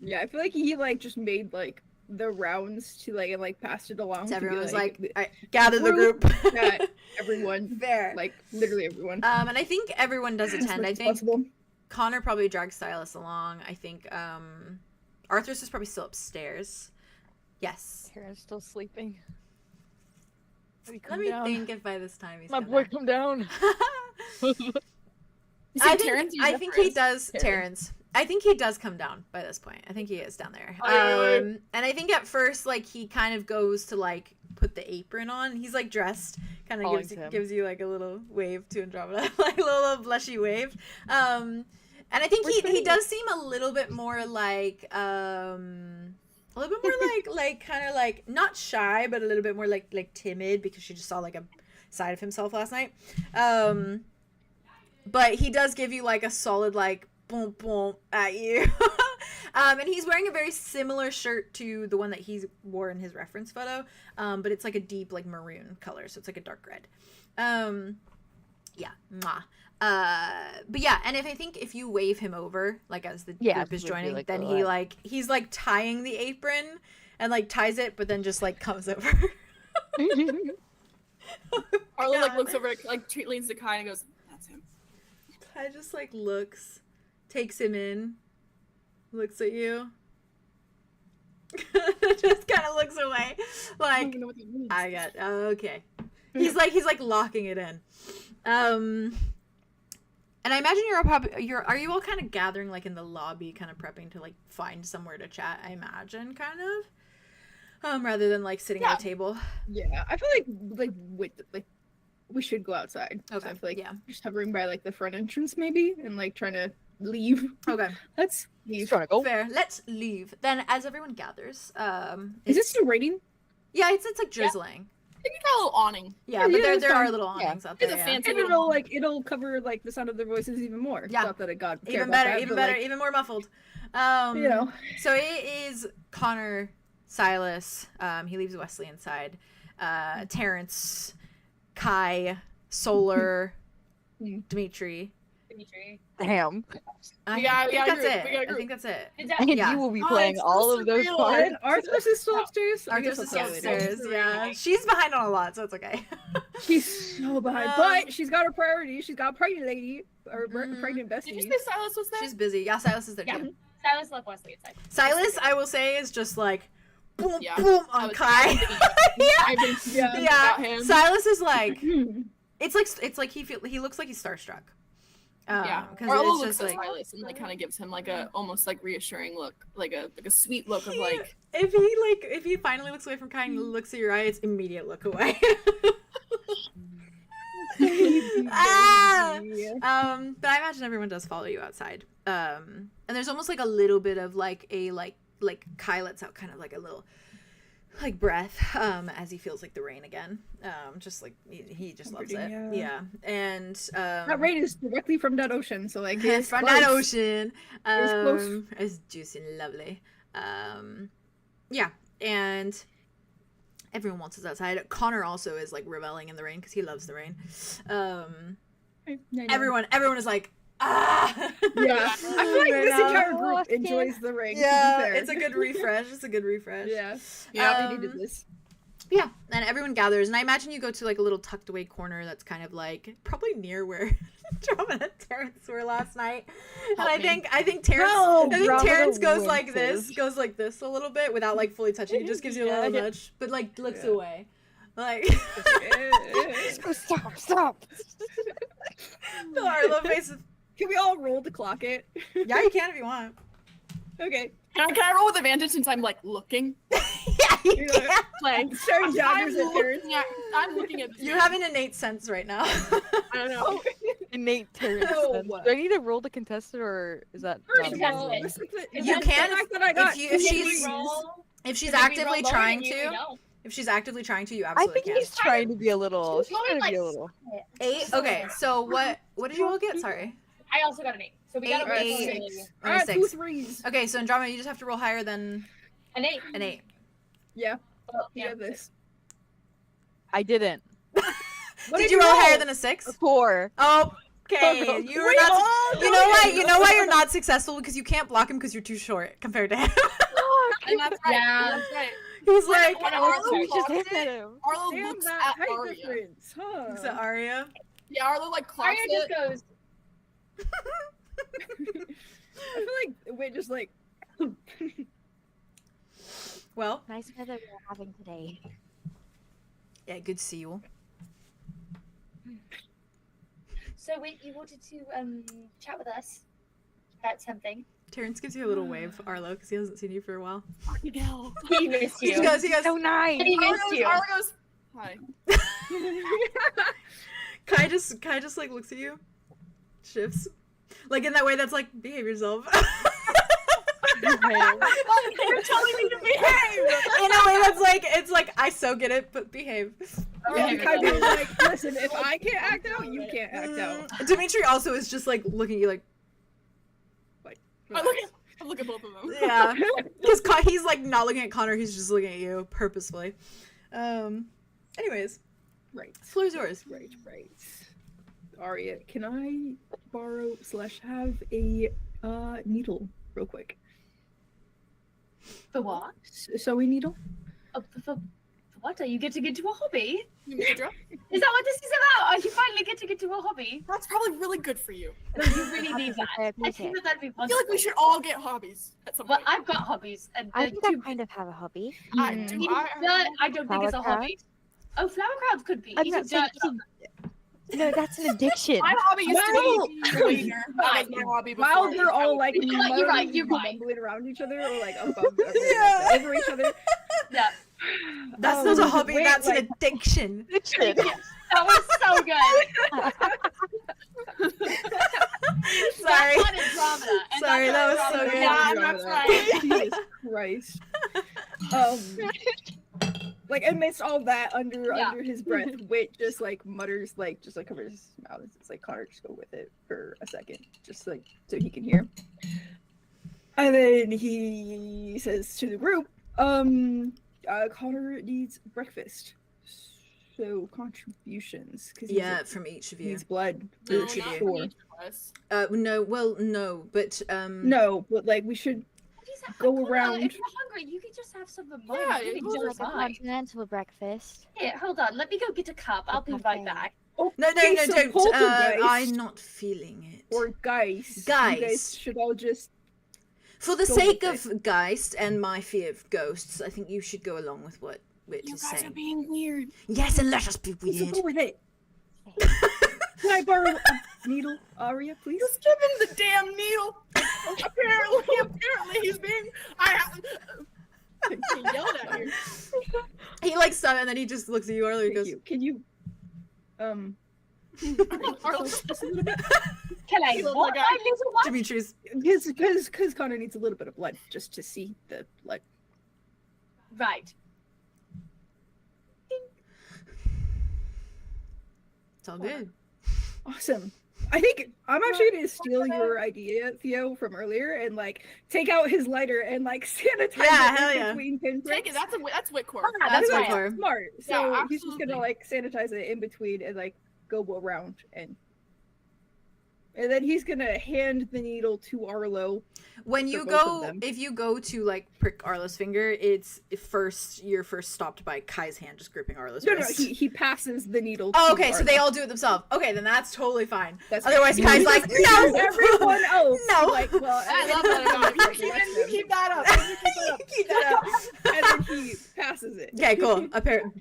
Yeah, I feel like he like just made like the rounds to like and like passed it along. So to be, everyone's like, I gather the group. Yeah, everyone. Fair. Like literally everyone. And I think everyone does As attend. much I as think possible. Connor probably drags Silas along. I think Arthur's is probably still upstairs. Yes. Karen's still sleeping. Let me think if by this time he's My come boy, back. come down. You I see Terrence? think, I think he does. Terrence. I think he does come down by this point. I think he is down there. And I think at first, like, he kind of goes to like put the apron on. He's like dressed, kind of gives you like a little wave to Andromeda, like a little blushy wave. And I think he does seem a little bit more like a little bit more like kind of like not shy, but a little bit more like timid because she just saw like a side of himself last night. But he does give you like a solid like boom boom at you. And he's wearing a very similar shirt to the one that he wore in his reference photo, but it's like a deep like maroon color, so it's like a dark red. Yeah, mwah. But yeah, and I think if you wave him over, like as the group is joining, like, then he's like tying the apron and like ties it, but then just like comes over. Arlo like looks over, like leans to Kai and goes, "That's him." Kai just like looks, takes him in, looks at you, just kind of looks away, like I got okay. He's like locking it in. And I imagine are you all kind of gathering like in the lobby, kind of prepping to like find somewhere to chat? I imagine kind of, rather than like sitting at a table. Yeah, I feel like we should go outside. Okay. I feel like yeah. Just hovering by like the front entrance maybe and like trying to leave. Okay. Let's leave. Trying to go. Fair. Let's leave. Then as everyone gathers, Is it still raining? Yeah, it's like drizzling. I think you got a little awning. Yeah, but there are little awnings out there. It's a fancy And it'll cover like the sound of their voices even more. Yeah. Not that it got even better, even more muffled. You know. So it is Connor, Silas. He leaves Wesley inside. Terrence, Kai, Solar, Dimitri. Damn. I think that's it. And you will be playing all of those parts. And Arthur's is still upstairs. Arthur's is still upstairs. Yeah, she's behind on a lot, so it's okay. She's so behind, but she's got her priority. She's got a pregnant lady or pregnant bestie. Did you say Silas was there? She's busy. Yeah, Silas is there Yeah. too. Silas left Wesley inside. Silas, I will say, is just like boom, Yeah. boom on Kai. Yeah. Silas is like, it's like he looks like he's starstruck. Yeah, because Arlo it's looks just at like Silas and like kind of gives him like a almost like reassuring look, like a sweet look of like. If he finally looks away from Kai and looks at your eye, it's immediate look away. But I imagine everyone does follow you outside. And there's almost like a little bit of like a like Kai lets out kind of like a little like breath as he feels like the rain again. Just like he just loves it. Yeah. And that rain is directly from that ocean, so like it's from close. that ocean. It's close. It's juicy and lovely. Yeah, and everyone wants us outside. Connor also is like reveling in the rain because he loves the rain. Everyone is like, ah. Yeah, I feel like this entire group enjoys the rain. Yeah, it's a good refresh. Yeah, we needed this. Yeah, and everyone gathers, and I imagine you go to like a little tucked away corner that's kind of like probably near where Andromeda and Terrence were last night. And I think Terrence goes like this a little bit without like fully touching. He just gives you a little nudge, but like looks away. Like Stop. The Arlo face is... Can we all roll to clock it? Yeah, you can if you want. Okay. Can I roll with advantage since I'm like looking? Yeah, you can. Like staring daggers at Terrence. I'm looking at. You have an innate sense right now. I don't know. innate Terrence No. sense. Do I need to roll to contest it, or is that First not of all, available? listen to You can if If she's actively trying to. If she's actively trying to, you I absolutely think can. he's trying to be a little. She's trying to be a little. 8. Okay, so what did you all get? Sorry. I also got an 8. So we got a 8. All right, 6. 2 3s. Okay, so Andromeda, you just have to roll higher than An 8. an 8. Yeah, Oh, yeah, this. I didn't. What Did you roll higher than a 6? 4. Oh, okay. You were not. You know why? You know why you're not successful? Because you can't block him because you're too short compared to him. And that's right. Yeah. That's right. He's like, When Oh, Arlo we just clocks hit it, him. Arlo Damn, looks that at height Aria. difference, huh? is it Aria? Yeah, Arlo like clocks Arya just it. goes, I feel like we're just like. Well, Nice weather we're having today. yeah, good to see you all. so wait, you wanted to chat with us about something? Terrence gives you a little wave, Arlo, because he hasn't seen you for a while. Fucking hell. He missed He you. goes, So nice. He Arlo missed goes, you. Arlo goes, hi. Kai just like looks at you, shifts, like in that way that's like behave yourself. You're telling me to behave. In a way that's like it's like I so get it, but behave. Yeah, kind of like, listen, if I can't act out, you can't act out. Dimitri also is just like looking at you like I look at both of them. yeah, because he's like not looking at Connor, he's just looking at you purposefully. Anyways, Right, floor's yours. right. Aria, can I borrow / have a needle real quick? For what? Sewing needle? For what? Are you getting into a hobby? You make a drop? Is that what this is about? Are you finally getting into a hobby? That's probably really good for you. No, you really need that. I I appreciate think it. that'd be I wonderful. feel like we should all get hobbies at some Well, point. I've got hobbies, and I they're think I too. kind of have a hobby. I do. I don't think it's a Flower hobby. Oh, flower crowds could be. I'm Eating not saying dirt. No, that's an addiction. My hobby used to be being a cleaner. That was my hobby before. While they're all like You're right, you're right. mumbling around each other or like above Yeah. over each other. Yeah. That's Oh, not a hobby, wait, that's like- an addiction. That was so good. Sorry. That's Andromeda, and Sorry, that was so Andromeda. good. Yeah, that's right. Jesus Christ. Like amidst all that, under his breath, Wit just like mutters, like just like covers his mouth. It's like Connor, just go with it for a second, just like so he can hear. And then he says to the group, Connor needs breakfast. So contributions, because Yeah, from each of he you. needs blood. No, Each of not you. from Sure. each of us. No, well, no, but No, but like we should go Hold on, around. If you're hungry, you can just have some of mine. Yeah, You it can was just Like a fine. continental breakfast. Here, hold on. Let me go get a cup. I'll be right Okay. back. no, Okay, so don't. poltergeist I'm not feeling it. or Geist. You Geist. guys should all just For the Go sake with of Geist and my fear of ghosts, I think you should go along with what Wit You is guys are saying. being weird. Yes, and let us be so weird. go with it. Can I borrow a needle, Aria, please? Just give him the damn needle. Apparently he's being. I'm being yelled at here. He like stunned and then he just looks at you earlier and goes, Can you Can I Little what, guy. my little one? Dimitri's. because Connor needs a little bit of blood just to see the blood. Right. It's all good. Awesome. I think I'm actually gonna steal your idea, Theo, from earlier, and like take out his lighter and like sanitize Yeah, it hell in yeah. between pinpricks. Take it. That's Whitcore. That's That's what for. smart. So Yeah, he's just gonna absolutely. like sanitize it in between and like go around and then he's gonna hand the needle to Arlo. When For you both of go, them. if you go to like prick Arlo's finger, you're first stopped by Kai's hand just gripping Arlo's No, wrist. he passes the needle. Oh, to okay, so Arlo. they all do it themselves. Okay, then that's totally fine. That's Otherwise, Kai's like, no, everyone else. No. Like, well, I love that. You keep that up. You keep that up. and then he passes it. Okay, cool.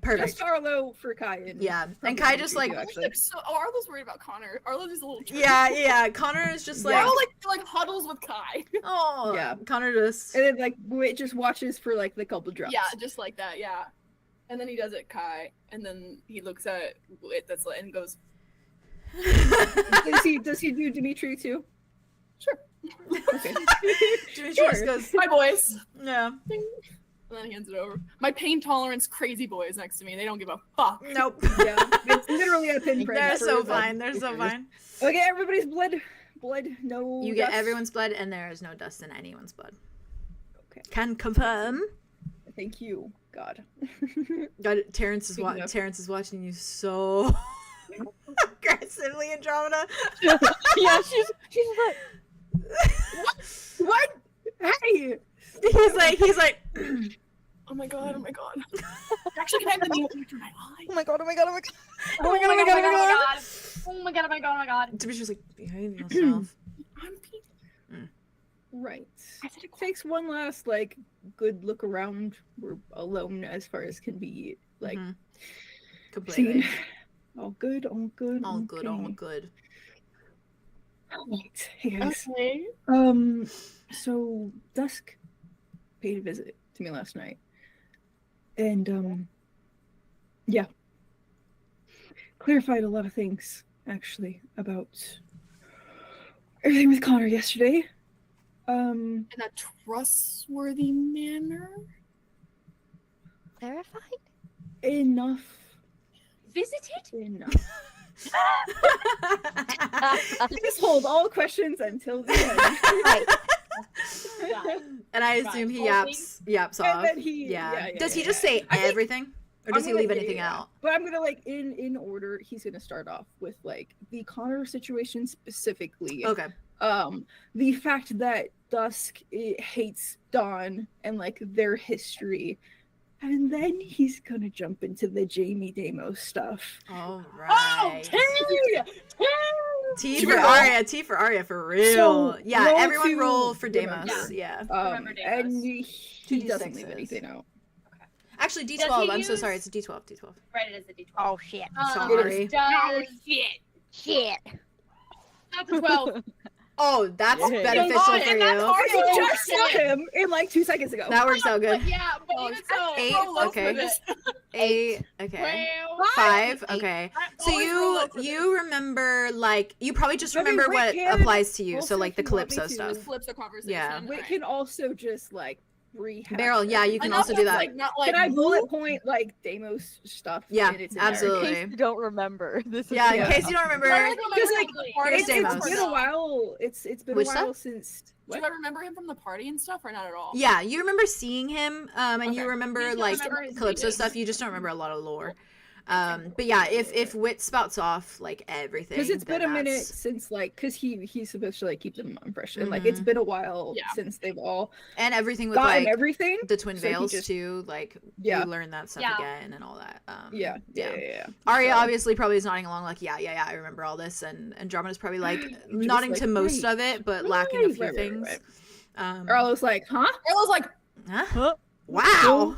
Perfect. Just Arlo for Kai. And Yeah, and probably Kai just you like, too, actually. So Arlo's worried about Connor. Arlo's just a little. yeah. Connor is just like, Arlo like huddles with Kai. oh, Yeah. Connor just. And then like Wit just watches for like the couple drops. Yeah, just like that. Yeah. And then he does it, Kai, and then he looks at it. That's like, and goes, Does he do Dimitri too? Sure. Okay. Dimitri Sure. just goes, My boys. yeah. Ding. And then he hands it over. My pain tolerance crazy boys next to me. They don't give a fuck. Nope. Yeah, it's literally a pinprick. They're for so the fine. They're so listeners. fine. Okay, everybody's blood, no. You get dust. everyone's blood, and there is no dust in anyone's blood. Okay. Can confirm. Thank you, God. God, Terrence is Good enough. Terrence is watching you so aggressively, Andromeda. Yeah, she's like, What? Hey! He's like. Oh my god, oh my god. Actually, can I have the needle after my eye? oh my god, oh my god, oh my god. Oh my god, oh my god, oh my god. Oh my god, oh my god, oh my god. Dimitri's like, behave yourself. I'm Pete. Right. I said it Takes one last, like, good look around. We're alone as far as can be, like, Mhm. Completely. seen. All good, all good. All good, all okay. good. Right. Hey guys. Okay. So Dusk paid a visit to me last night. And yeah. Clarified a lot of things, actually, about everything with Connor yesterday. In a trustworthy manner? Clarified? Enough. Visited? Enough. Just hold all questions until the end. And I assume he yaps And off. then he, Yeah. yeah, Does he yeah, just yeah. say I think- everything, or does he I'm gonna- leave anything yeah. out? But I'm gonna, like, in order, he's gonna start off with, like, the Connor situation specifically. Okay. The fact that Dusk hates Dawn and, like, their history. And then he's gonna jump into the Jamie Deimos stuff. All Oh, right. T for Real. Aria. T for Aria for real. So, Yeah. roll Everyone to roll for remember. Deimos. Yeah. Remember Deimos. And he doesn't 2d6 leave is. anything out. Actually, Does D12. he I'm so use- sorry. It's a D12. D12. Right, it is a D12. Oh shit. Sorry. Does Shit. that's a 12. Oh, that's Yeah. beneficial Oh, for and that's you. hard. I just saw him in, like, 2 seconds ago. That works out good. But yeah, but even so, 8, roll low okay. for this. 8. Okay. Well, 5. Okay. So always roll low for you remember, like, you probably just I mean, remember Wit what can applies to you. also, So like the if you want me Calypso to, stuff. Flips a conversation. Yeah. We Right. can also just, like, rehash. Barrel. Yeah, you can Enough also do that's, that. Like, not like Can I bullet woo. point, like, Deimos stuff? Yeah, in its entirety? absolutely. You don't remember. This is Yeah, in Yeah. case you don't remember. Where's the Because, like, Monopoly? Here's It's Deimos. been a while. It's been Which a while stuff? since. Do What? I remember him from the party and stuff, or not at all? Yeah, you remember seeing him, and Okay. you remember You don't like remember his Calypso native. stuff. You just don't remember a lot of lore. But yeah, if Wit spouts off like everything, Because it's been a then minute that's- since, like, because he's supposed to, like, keep them fresh, and, like, it's been a while Yeah. since they've all and everything with gotten like everything. the Twin so he Veils just- too. Like Yeah. you learn that stuff Yeah. again and all that. Yeah. Aria So- obviously probably is nodding along like yeah, I remember all this, and Andromeda's probably like nodding like, to most right, of it, but lacking a right, few right, things. right. Um, Arlo's like, huh? Arlo's like, huh? Huh? Wow.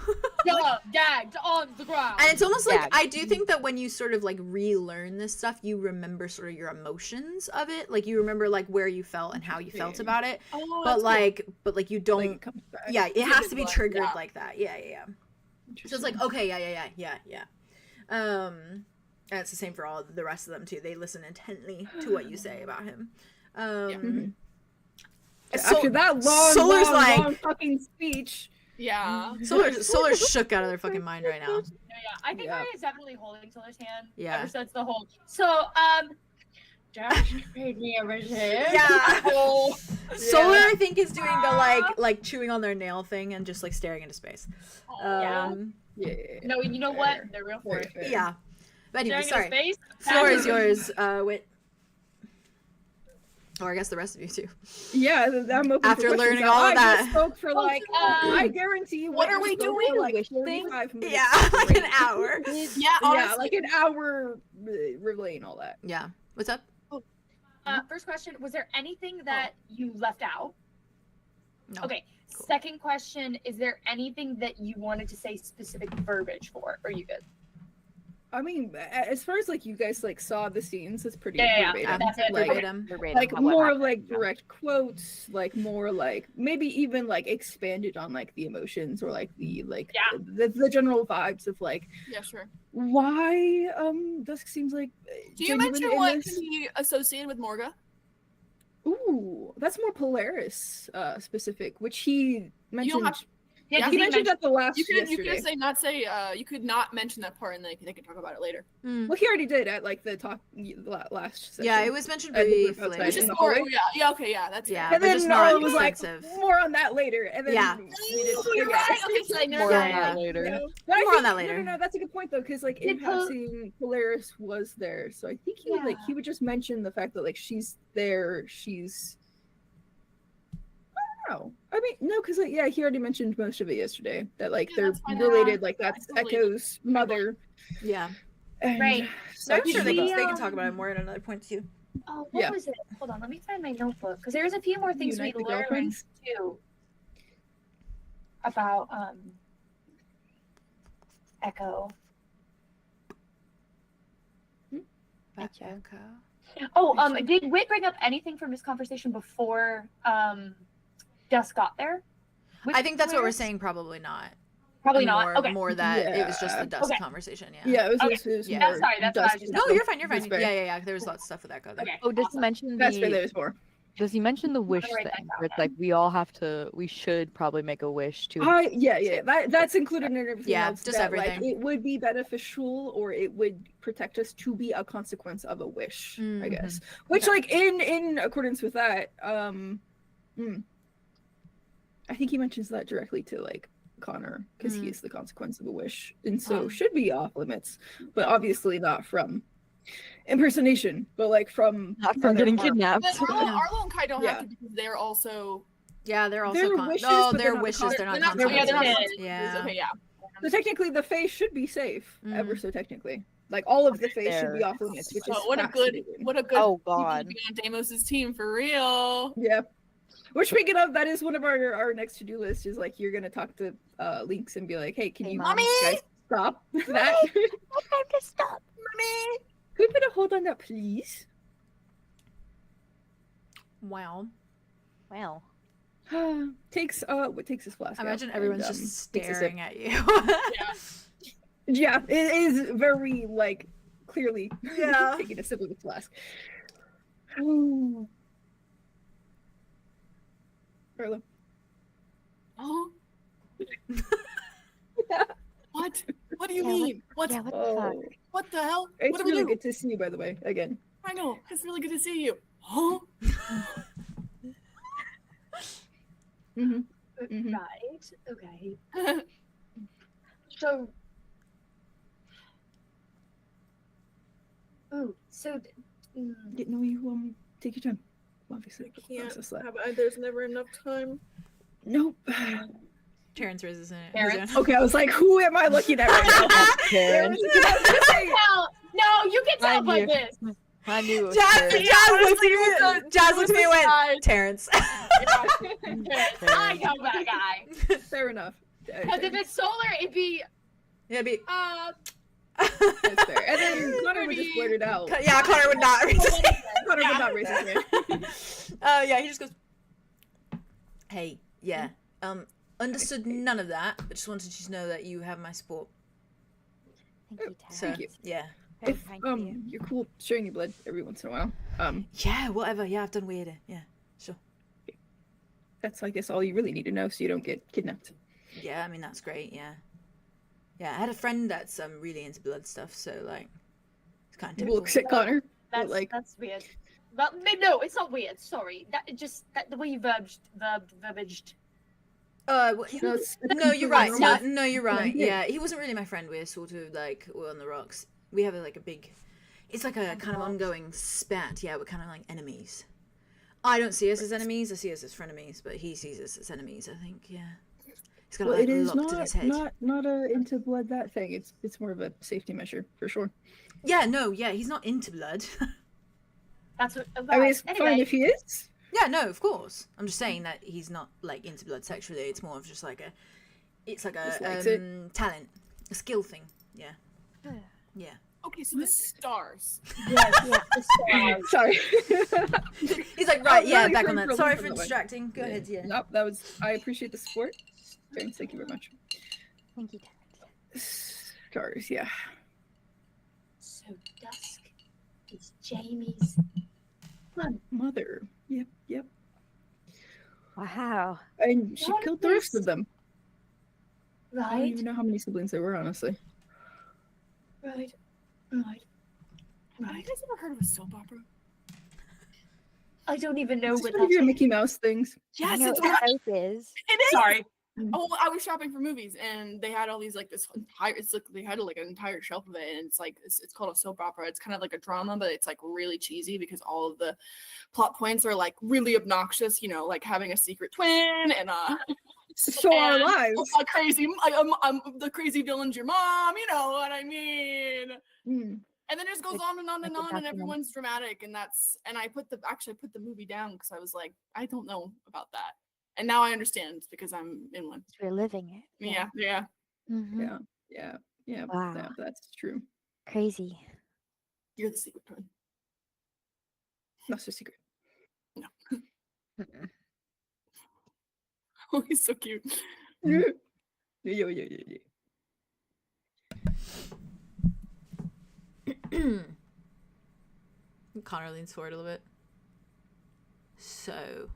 Gagged on the ground. And it's almost like Yeah. I do think that when you sort of like relearn this stuff, you remember sort of your emotions of it. Like you remember like where you felt and how you felt Interesting. about it. oh, But that's like you don't. Like, it comes back. Yeah, it has to be Like, triggered yeah. like that. Yeah. So it's like okay, yeah. And it's the same for all the rest of them too. They listen intently to what you say about him. Mhm. So- After that long, Solar's long, like- long fucking speech. Yeah. Solar's shook out of their fucking mind right now. Yeah, I think Yeah. Aria is definitely holding Solar's hand. Yeah. Ever since the whole. So, Josh made me a vision. Yeah. Oh, Solar, I think, is doing the like chewing on their nail thing and just like staring into space. yeah. Yeah. No, you know what? Fair. They're real for it. Fair. Yeah. But anyway, Staring sorry. into space. Floor is yours, Wit. Or I guess the rest of you too. Yeah, I'm open After for questions. learning all of I just that. spoke for like, I Um, guarantee what are you we spoke doing? for, like Wish 45 minutes. Yeah, like an hour. Yeah, Yeah, honestly. like an hour relaying all that. Yeah. What's up? First question: was there anything that you left out? No. Okay. Cool. Second question: is there anything that you wanted to say specific verbiage for? Or are you good? I mean, as far as like you guys like saw the scenes, it's pretty Yeah, verbatim. that's it, Like, verbatim. like what more happened, like yeah. direct quotes, like more like maybe even like expanded on like the emotions or like the like the general vibes of like Yeah, sure. why Dusk seems like Do you genuine mention in what this. can be associated with Morga? Ooh, that's more Polaris specific, which he mentioned. have- Yeah, He mentioned at the last You could yesterday. you could not mention that part and they can talk about it later. Well, he already did at like the talk last session. Yeah, it was mentioned At the group briefly. outside It's in just the more, hallway. that's Yeah, fair. And but then just Nala not was like, extensive. more on that later. And then Yeah. we did, You're yeah. right. Okay, so I know More that. on that later. Yeah. But I More on think- that later. No, that's a good point though, because like in Did Pol- passing, Polaris was there, so I think he would like he would just mention the fact that like she's there, she's. I don't know. I mean, no, because like, yeah, he already mentioned most of it yesterday. That like Yeah, they're that's fine. related, like Yeah, that's I totally- Echo's mother. Yeah. And Right. So I'm such. sure they we, can talk about it more at another point too. Oh, what Yeah. was it? Hold on, let me find my notebook because there's a few more things Unite we the learned girlfriends? too about Echo. Echo. Oh, did Wit bring up anything from this conversation before Dusk got there? With I think that's what we're Polaris? saying. Probably not. Probably More, not. Okay. More that it was just the Yeah. Dusk Okay. conversation. Yeah. Yeah, it was, Okay. it was Yeah. more Sorry, that's what I was Dusk just- No, than you're fine. You're fine. Whisper. Yeah. There was lots of stuff with Echo there. Okay. Oh, does he awesome. mention That's where the? there's more. Does he mention the wish write that thing? down Where it's then. like we should probably make a wish to. Yeah. That's included in everything Yeah, else. just that, like, everything. it would be beneficial, or it would protect us to be a consequence of a wish. I Mhm. guess. Which, like, in accordance with that, I think he mentions that directly to like Connor because he is the consequence of a wish, and so should be off limits, but obviously not from impersonation, but like from Not from other getting harm. kidnapped. But Arlo and Kai don't Yeah. have to because they're also. Yeah, they're also They're con- wishes, no, but they're they're not the wishes. con- They're not They're not. Yeah, consequences. they're not. Yeah. consequences. Yeah. Okay, yeah. So technically, the Fae should be safe, ever so technically. Like all of the Fae should be There. off limits, which is Oh, what a fascinating. good Oh, people God. to be on Deimos' team for real. Yeah. Which, speaking of, that is one of our next to-do list. Is like you're gonna talk to Lynx and be like, "Hey, can Hey, you Mommy! guys stop that? Time to stop. Could we put a hold on that, please?" Wow. Well, Takes what takes his flask? I imagine out everyone's and, just takes a sip. staring at you. Yeah, it is very like clearly. Yeah. Taking a sip of the flask. Arlo. Oh. Yeah. What? What do you Yeah, what- mean? What? Yeah, what the fuck? Oh, What the hell? it's What do we really do? good to see you, by the way. Again. I know. It's really good to see you. Huh? Mm-hmm. Right. Okay. So. Oh, so. No, you take your time. Obviously, process that. There's never enough time. Nope. Terrence raises it. Terrence? Okay, I was like, who am I looking at right now? Karen. No, you can tell by knew. this. I knew it was Jazz, Karen. Jazz looks at me. Jazz looks at me and went, Terrence. I know that guy. Fair enough. Because if it's solar, it'd be Yeah, be. That's fair. And then Connor would just blurt it out. Yeah, Connor would not raise his hand. Connor would not raise his hand. Yeah, he just goes, hey, yeah, understood none of that, but just wanted you to know that you have my support. Thank you, Terrence. So, Thank you. yeah. Very If kind of you. you're cool sharing your blood every once in a while. Yeah, whatever. Yeah, I've done weirder. Yeah, sure. That's I guess all you really need to know so you don't get kidnapped. Yeah, I mean, that's great, yeah. Yeah, I had a friend that's really into blood stuff, so, like, it's kind of typical. Looks at Connor. That's like that's weird. But no, it's not weird. Sorry, that the way you verbaged. No, you're right. normal. No, you're right. Yeah. Yeah, he wasn't really my friend. We're sort of like we're on the rocks. We have a big. It's like a kind of ongoing spat. Yeah, we're kind of like enemies. I don't see us as enemies. I see us as frenemies, but he sees us as enemies. I think. Yeah. He's got well, like it is locked in his head. not a into blood that thing. It's more of a safety measure for sure. Yeah. No. Yeah. He's not into blood. That's what. I mean, it's anyway, fine if he is. Yeah. No. Of course. I'm just saying that he's not like into blood sexually. It's more of just like a. It's like Just a likes it. talent, a skill thing. Yeah. Yeah. Okay, so the stars. Yes, Yeah. the stars. Sorry. He's like, right, Oh, yeah, no, back you're on that. really Sorry from for the way. distracting. Go ahead, yeah. Nope, that was. I appreciate the support. Thank you very much. Thank you, Terrence. Stars, yeah. So dusk is Jamie's Mother. Yep, yep. Wow. And she What killed the rest of is- them. I don't right, even know how many siblings there were, honestly. right. Have you guys ever heard of a soap opera? I don't even know Is this what one of that your is. Mickey Mouse things? Yes, I know it's what right. hope is. It is. Sorry. Mm. Oh, I was shopping for movies, and they had all these like this entire. It's like they had like an entire shelf of it, and it's like it's called a soap opera. It's kind of like a drama, but it's like really cheesy because all of the plot points are like really obnoxious. You know, like having a secret twin and So our and lives. a crazy, the crazy villain's your mom. You know what I mean? Mm. And then it just goes Like- on and on like and a on, and documentary. everyone's dramatic, and I put the movie down because I was like, I don't know about that, and now I understand because I'm in one. We're living it. Yeah. Mhm. Yeah, Wow. that's true. Crazy. You're the secret twin. That's a secret. Mm-mm. Oh, he's so cute. Yeah. Connor leans forward a little bit. So,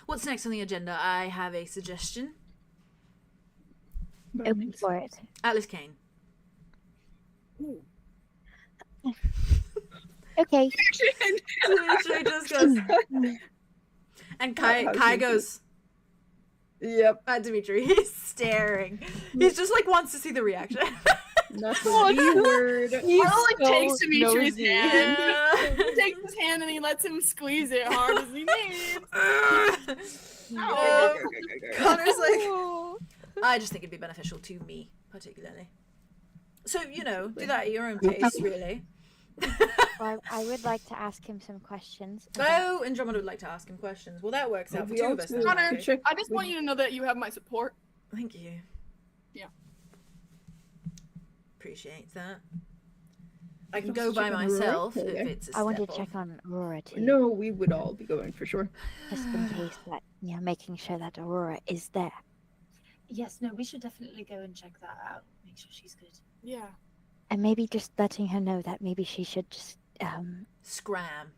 what's next on the agenda? I have a suggestion. Open for it. Atlas Kane. Okay. Dimitri just goes, and Kai How Kai cute. goes Yep. at Dimitri. He's staring. He's just like wants to see the reaction. Not the B word. Arlo like takes Dimitri's nosy. hand. Yeah. He takes his hand and he lets him squeeze it hard as he needs. Connor's like, I just think it'd be beneficial to me, particularly. So, you know, do that at your own pace, really. Well, I would like to ask him some questions. about- Oh, Andromeda would like to ask him questions. Well, that works out for We two of us. also then. Connor, Okay. check I just with- want you to know that you have my support. Thank you. Yeah. Appreciate that. I can Also go by check on Aurora? myself if Okay. it's a I want to step check off. on Aurora too. No, we would all be going for sure. Just in case that, making sure that Aurora is there. Yes, no, we should definitely go and check that out. Make sure she's good. Yeah. And maybe just letting her know that maybe she should just, Scram.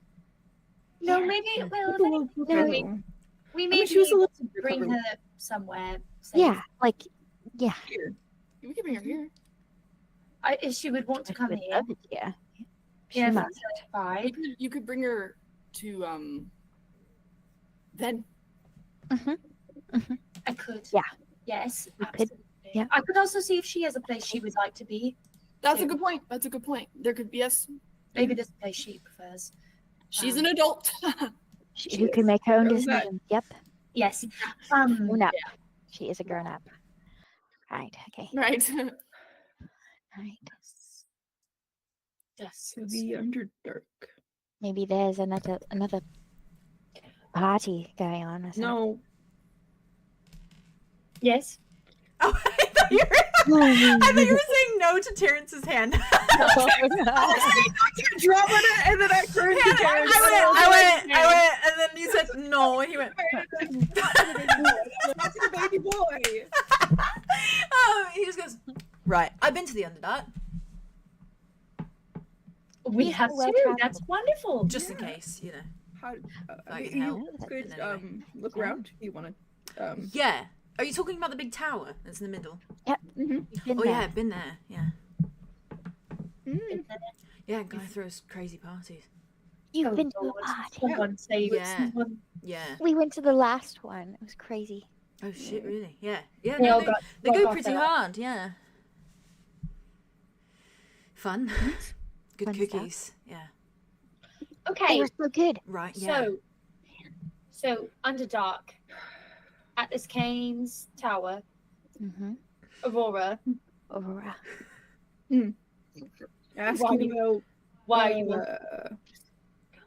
No, Yeah. maybe. Well, We'll no, go. we I may mean, she was be a able little to bring recovered. her somewhere. safe. yeah, like, yeah. Here. We can bring her here. If she would want to I come would here. love it, yeah. She Yeah, if might. that's her vibe. You could bring her to then. I could. Yeah. Yes, You could, absolutely. yeah. I could also see if she has a place she would like to be. That's a Yeah. good point. That's a good point. There could be yes. Maybe this place she prefers. She's an adult. Who can make her own Grown up. decisions. Yep. Yes. Grown up. She is a grown up. Right, okay. Right. Right. Yes. To the Underdark. Maybe there's another party going on or something. No. Yes. Oh, I thought you were, I thought you were saying no to Terrence's hand. Dropping it, and then I turned to Terrence. I went, and then you said no, and he went. That's the baby boy. He just goes, right. I've been to the Underdark, We Yes, have well two. traveled. That's wonderful. just in case, you know. How, I can you help, could but anyway. look around. You want to Yeah. Are you talking about the big tower that's in the middle? We've been Oh there. yeah, I've been there. Yeah. Mm. Yeah, guy throws crazy parties. You've Oh, been to a Lord. party. Someone save it. Yeah. Someone. Yeah. We went to the last one. It was crazy. Oh shit, really? Yeah. Yeah. They No, all they, got- they all go got pretty that. hard. Yeah. Fun. Good Fun stuff. cookies. Yeah. They Okay. were so good. Right. Yeah. So Underdark, Atlas Kane's tower, Mm-hmm. Aurora. Aurora. asking about Why are you?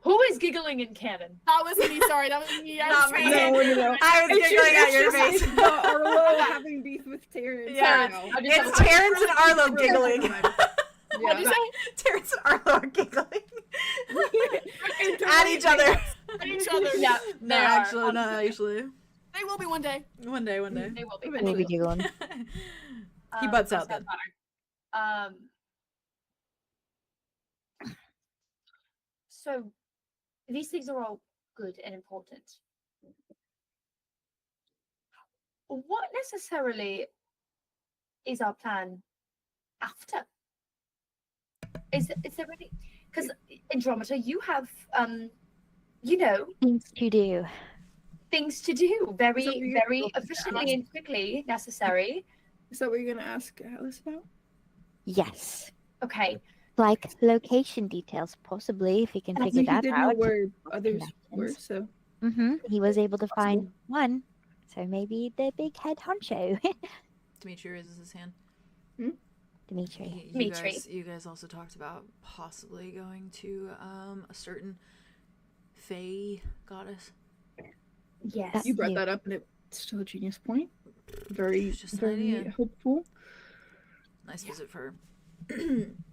Who is giggling in canon? That was me. Sorry, that was me. I Not was me. trying to- No. I was giggling at your face. Arlo having beef with with Terrence. Yeah. now. It's Terrence and Arlo giggling. What'd you say? Terrence and Arlo are giggling at each other. At each other. Yeah. No, They are, actually, not honestly. actually. They will be one day. One day. They will be. Maybe giggling. He butts out that's then. better. So these things are all good and important. What necessarily is our plan after? Is there any? Because Andromeda, you have Things to do. things to do very So you- very efficiently and quickly necessary. Is that what you're gonna ask Alice about? Yes. Okay, Like location details, possibly, if he can So figure he that did know out. where others were, connections. so He was able to find one. So maybe the big head honcho. Dimitri raises his hand. Dimitri. Dimitri. You guys also talked about possibly going to a certain Fae goddess. yes. you brought you. that up, and it's still a genius point. Very, It's just an very idea. hopeful. Nice visit for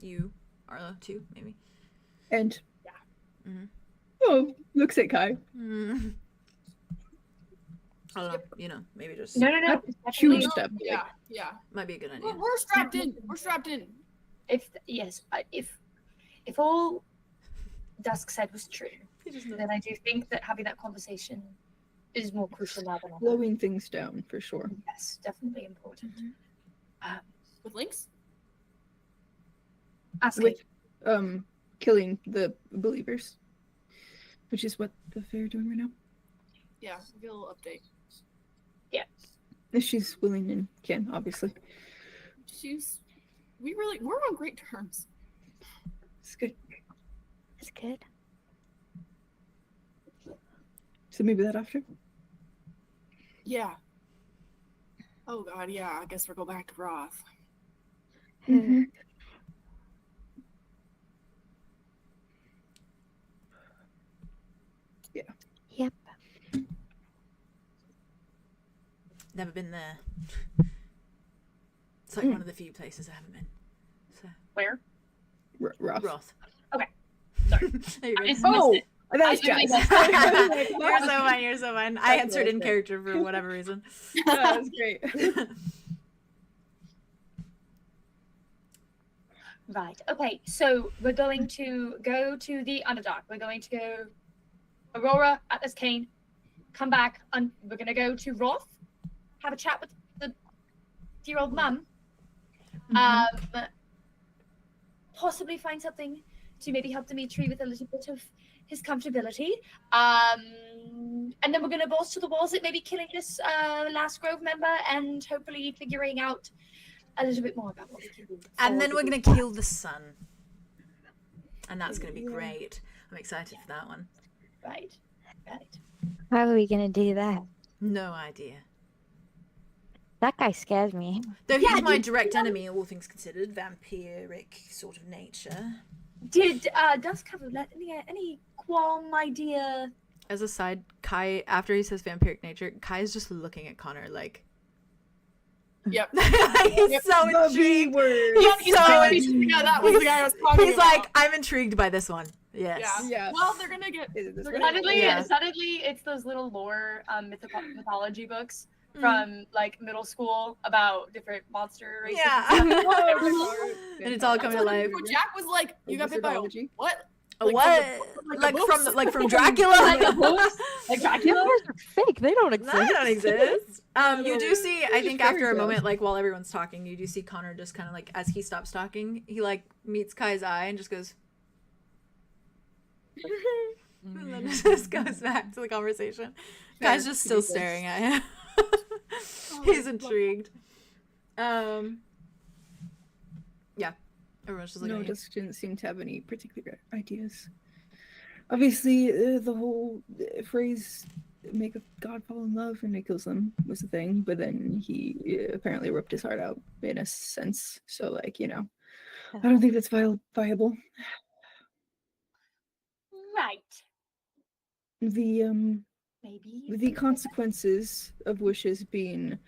you, Arlo, too, maybe. And Mhm. oh, looks at Kai. Mm. I don't know, maybe just No. it's Huge definitely- step. Yeah, yeah. might be a good idea. We're strapped in. We're strapped in. If all Dusk said was true, You just know. then I do think that having that conversation is more crucial now than ever. Slowing things down for sure. Yes, definitely important. With links? Ask With killing the believers, which is what the Fae are doing right now. Yeah, give a little update. If she's willing and can, obviously. We're on great terms. It's good. That's good. So maybe that after. Yeah. Oh god, yeah, I guess we'll go back to Roth. Mhm. Yep. Never been there. It's like one of the few places I haven't been. So where? Roth. Roth. Okay. Sorry. There you I go. just Oh, missed it. that's I knew Jess. You're so fine. I That's answered in okay. character for whatever reason. That was great. Right. Okay. So we're going to go to the Underdark. We're going to go Aurora, Atlas Kane, come back, and we're going to go to Roth, have a chat with the dear old mum. Possibly find something to maybe help Dimitri with a little bit of his comfortability. And then we're going to balls to the walls at maybe killing this last Grove member and hopefully figuring out a little bit more about what we can do. And then for we're the- gonna kill the sun. And that's gonna be great. I'm excited for that one. Right. How are we gonna do that? No idea. That guy scares me. Though Yeah, he's my did- direct enemy, all things considered, vampiric sort of nature. Did Dusk have any qualm idea? As a side, Kai, after he says vampiric nature, Kai is just looking at Connor like Yep. he's so The V intrigued. word. He's so Yeah, that was the guy I was talking He's about. like, I'm intrigued by this one. Yes. Yeah. Yeah. Well, they're gonna get. Is it this They're way? gonna Suddenly, Yeah. suddenly, it's those little lore mythology books Mm. from like middle school about different monster races. Yeah. and stuff. And it's all coming to life. Jack was like, "You got bit by a Wizardology. what?" A Like what? from the Like books? from like from Dracula? Like Dracula. Those are fake. They don't No, exist. they don't exist. You do see, I just think fairy after a tales. moment, like while everyone's talking, you do see Connor just kind of like, as he stops talking, he like meets Kai's eye and just goes, and then just goes back to the conversation. Kai's just still staring at him. He's intrigued. Yeah. Everyone's just looking No, at you. just didn't seem to have any particular ideas. Obviously, the whole phrase "make a god fall in love and it kills them" was the thing, but then he apparently ripped his heart out in a sense. So, like, you know, I don't think that's viable. Right. Maybe. The consequences of wishes being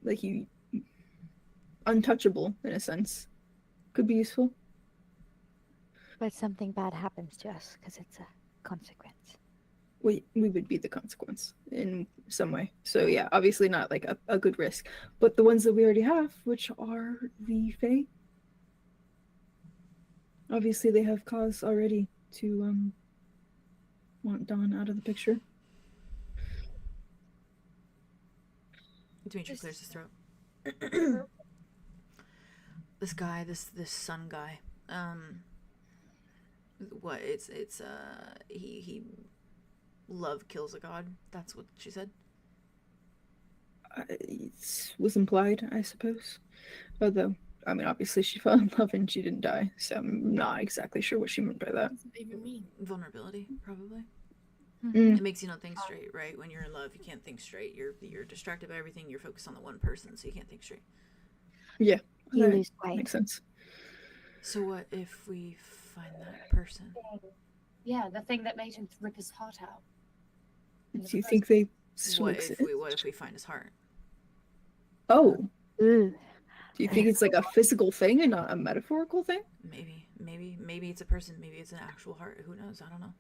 like he untouchable in a sense. Could be useful. But something bad happens to us because it's a consequence. We would be the consequence in some way. So yeah, obviously not like a good risk. But the ones that we already have, which are the Fae, obviously they have cause already to want Dawn out of the picture. Dimitri clears his throat. This guy, this sun guy, what? He love kills a god. That's what she said. It was implied, I suppose. Although, I mean, obviously she fell in love and she didn't die, so I'm not exactly sure what she meant by that. What does it even mean? Vulnerability, probably. Mm. It makes you not think straight, right? When you're in love, you can't think straight. You're distracted by everything. You're focused on the one person, so you can't think straight. Yeah, You that lose weight. makes sense. So what if we find that person? Yeah, the thing that made him rip his heart out. Do you think they still What exist? if we find his heart? Oh, Ooh. do you think it's like a physical thing and not a metaphorical thing? Maybe it's a person. Maybe it's an actual heart. Who knows? I don't know.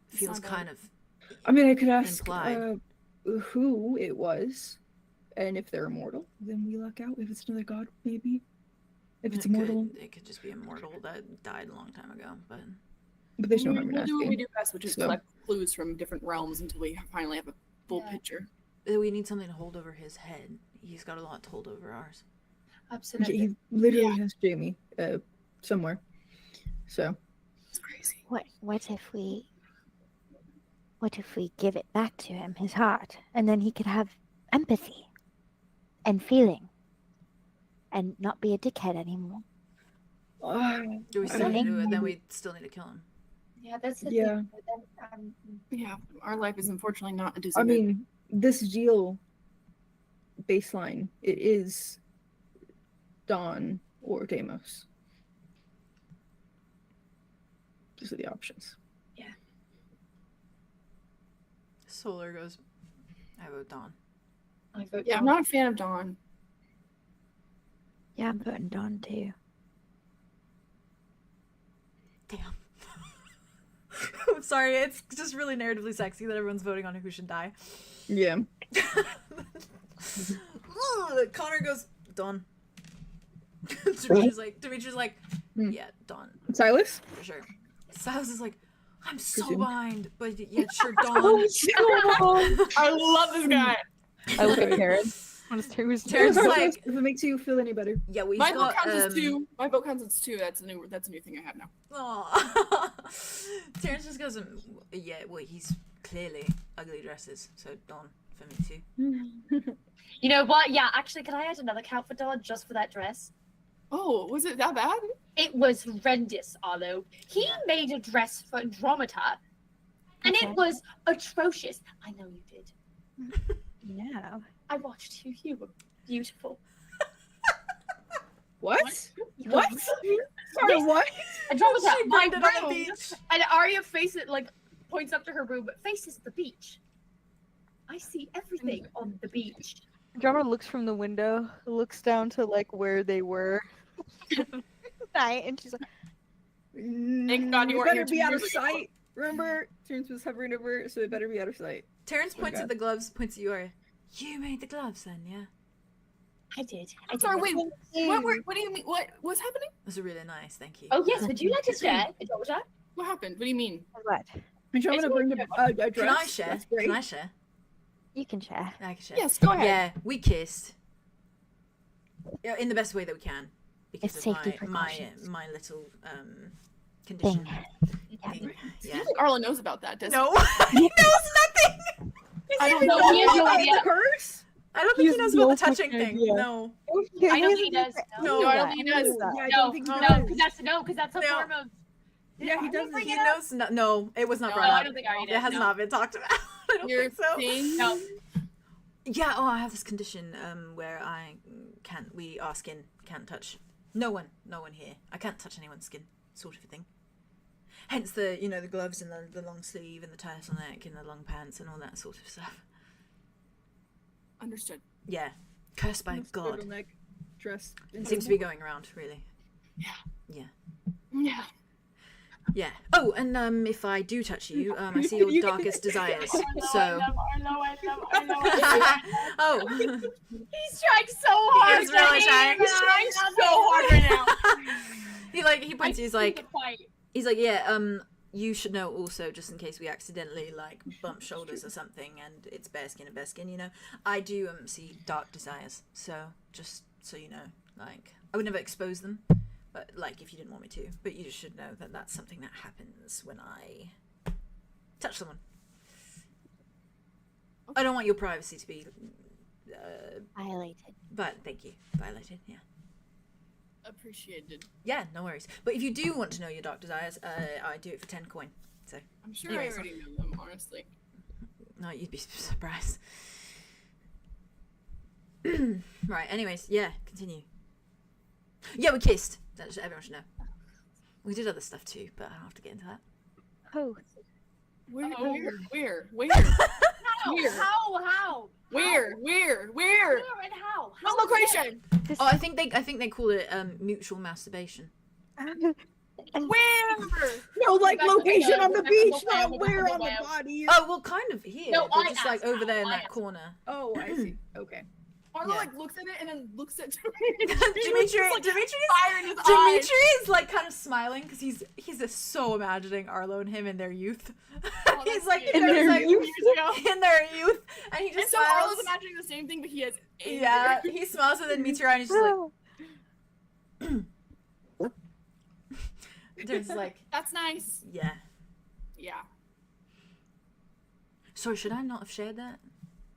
Feels kind of. I mean, I could ask implied. Who it was, and if they're immortal, then we luck out. If it's another god, maybe. If it's immortal, It could just be immortal that died a long time ago. But there's no harm in We'll do what we asking. do best, which is So- collect clues from different realms until we finally have a full Yeah. picture. we need something to hold over his head. He's got a lot to hold over ours. Absolutely. He literally has Jamie somewhere. So It's crazy. What if we give it back to him, his heart, and then he could have empathy and feeling and not be a dickhead anymore? Do we I still don't need to? know. Then we still need to kill him. Yeah, that's the Yeah. thing. But then, Yeah, our life is unfortunately not a Disney. I mean, this deal baseline, it is Dawn or Deimos. Those are the options. Solar goes. I vote Dawn. I vote yeah, I'm not a fan of Dawn. Yeah, I'm voting Dawn too. Damn. I'm sorry. It's just really narratively sexy that everyone's voting on who should die. Yeah. Connor goes Dawn. Dimitri's like, Hmm. yeah, Dawn Silas? for sure. Silas is like, I'm so Presumed. behind, but yeah, sure, Dawn. I love this guy. I look at Karen. Who's Terrence is like, If it makes you feel any better. yeah, we've My vote got counts as 2. My vote counts as 2. That's a new thing I have now. Aw. Terrence just goes, yeah, well, he's clearly ugly dresses, so Dawn for me too. You know what? Yeah, actually, can I add another count for Dawn just for that dress? Oh, was it that bad? It was horrendous, Arlo. He Yeah. made a dress for Andromeda, and Okay. it was atrocious. I know you did. No. I watched you. You were beautiful. What? You What? were- Sorry, what? Andromeda, She my burned it on the room. beach. And Aria points up to her room, but faces the beach. I see everything on the beach. Drummer looks from the window, looks down to like where they were night, and she's like, Thank God you It weren't better here 2 be out of years ago. sight. Remember, Terrence was hovering over it, so it better be out of sight. Terrence Oh my points at God. the gloves, points at you, Aria. You made the gloves then, yeah? I did. I'm sorry, wait. What do you mean? What's happening? Those are really nice, thank you. Oh yes, would you like to share, Andromeda? What happened? What do you mean? What? And I'm gonna bring a dress. Can I share? That's great. Can I share? You can share. I can share. Yes, go ahead. Yeah, we kissed. Yeah, in the best way that we can. Because It's of safety my precautions. my little condition. Yeah. Thing. I Yeah. don't think Arla knows about that, does No, he knows nothing. I don't No, know. he has no About idea. the curse? I don't think he has knows no about the touching fucking thing. idea. No. I don't think he does. No, No, I don't think he does. Yeah, I No, don't think he no, does. because that's a No. form of. Yeah, he Did I doesn't. bring He it up? knows no, it was not No, brought I up. don't think Aria It did, has no. not been talked about. I don't Your think so. thing? No. Yeah, I have this condition where our skin can't touch. No one here. I can't touch anyone's skin, sort of a thing. Hence the gloves and the long sleeve and the turtleneck and the long pants and all that sort of stuff. Understood. Yeah. Cursed by This God. turtleneck dress. It seems to be going around, really. Yeah. Yeah. Oh, and if I do touch you, I see your darkest desires. So. Oh. He's trying so hard. He's really trying. He's trying so hard right now. he points. He's like, yeah. You should know also, just in case we accidentally like bump shoulders or something, and it's bare skin and bare skin. You know, I do see dark desires. So just so you know, like I would never expose them. But, like, if you didn't want me to. But you just should know that that's something that happens when I touch someone. I don't want your privacy to be... Violated. But, thank you. Violated, yeah. Appreciated. Yeah, no worries. But if you do want to know your dark desires, I do it for 10 coin. So, I'm sure anyways. I already know them, honestly. No, you'd be surprised. Right, anyways, yeah, continue. Yeah, we kissed. Everyone should know. We did other stuff too, but I don't have to get into that. Oh. Where? Oh. Where? How? Where? How? Where? Where and how? What location? Oh, I think they call it mutual masturbation. Where? No, like location on the beach, not We'll where go on the wild. body. Oh, well, kind of here. No, but I just like asked over there in how, that I asked corner. Oh, I see. Okay. Arlo Yeah. like looks at it and then looks at Dimitri's fire in his eyes. is like kind of smiling because he's just so imagining Arlo and him in their youth. Oh, He's that's like cute. in their youth. youth, and he And just so smiles. Arlo's imagining the same thing, but he has anger. Yeah, he smiles and then meets your eye and he's just like. There's like, That's nice. yeah. Yeah. Sorry, should I not have shared that?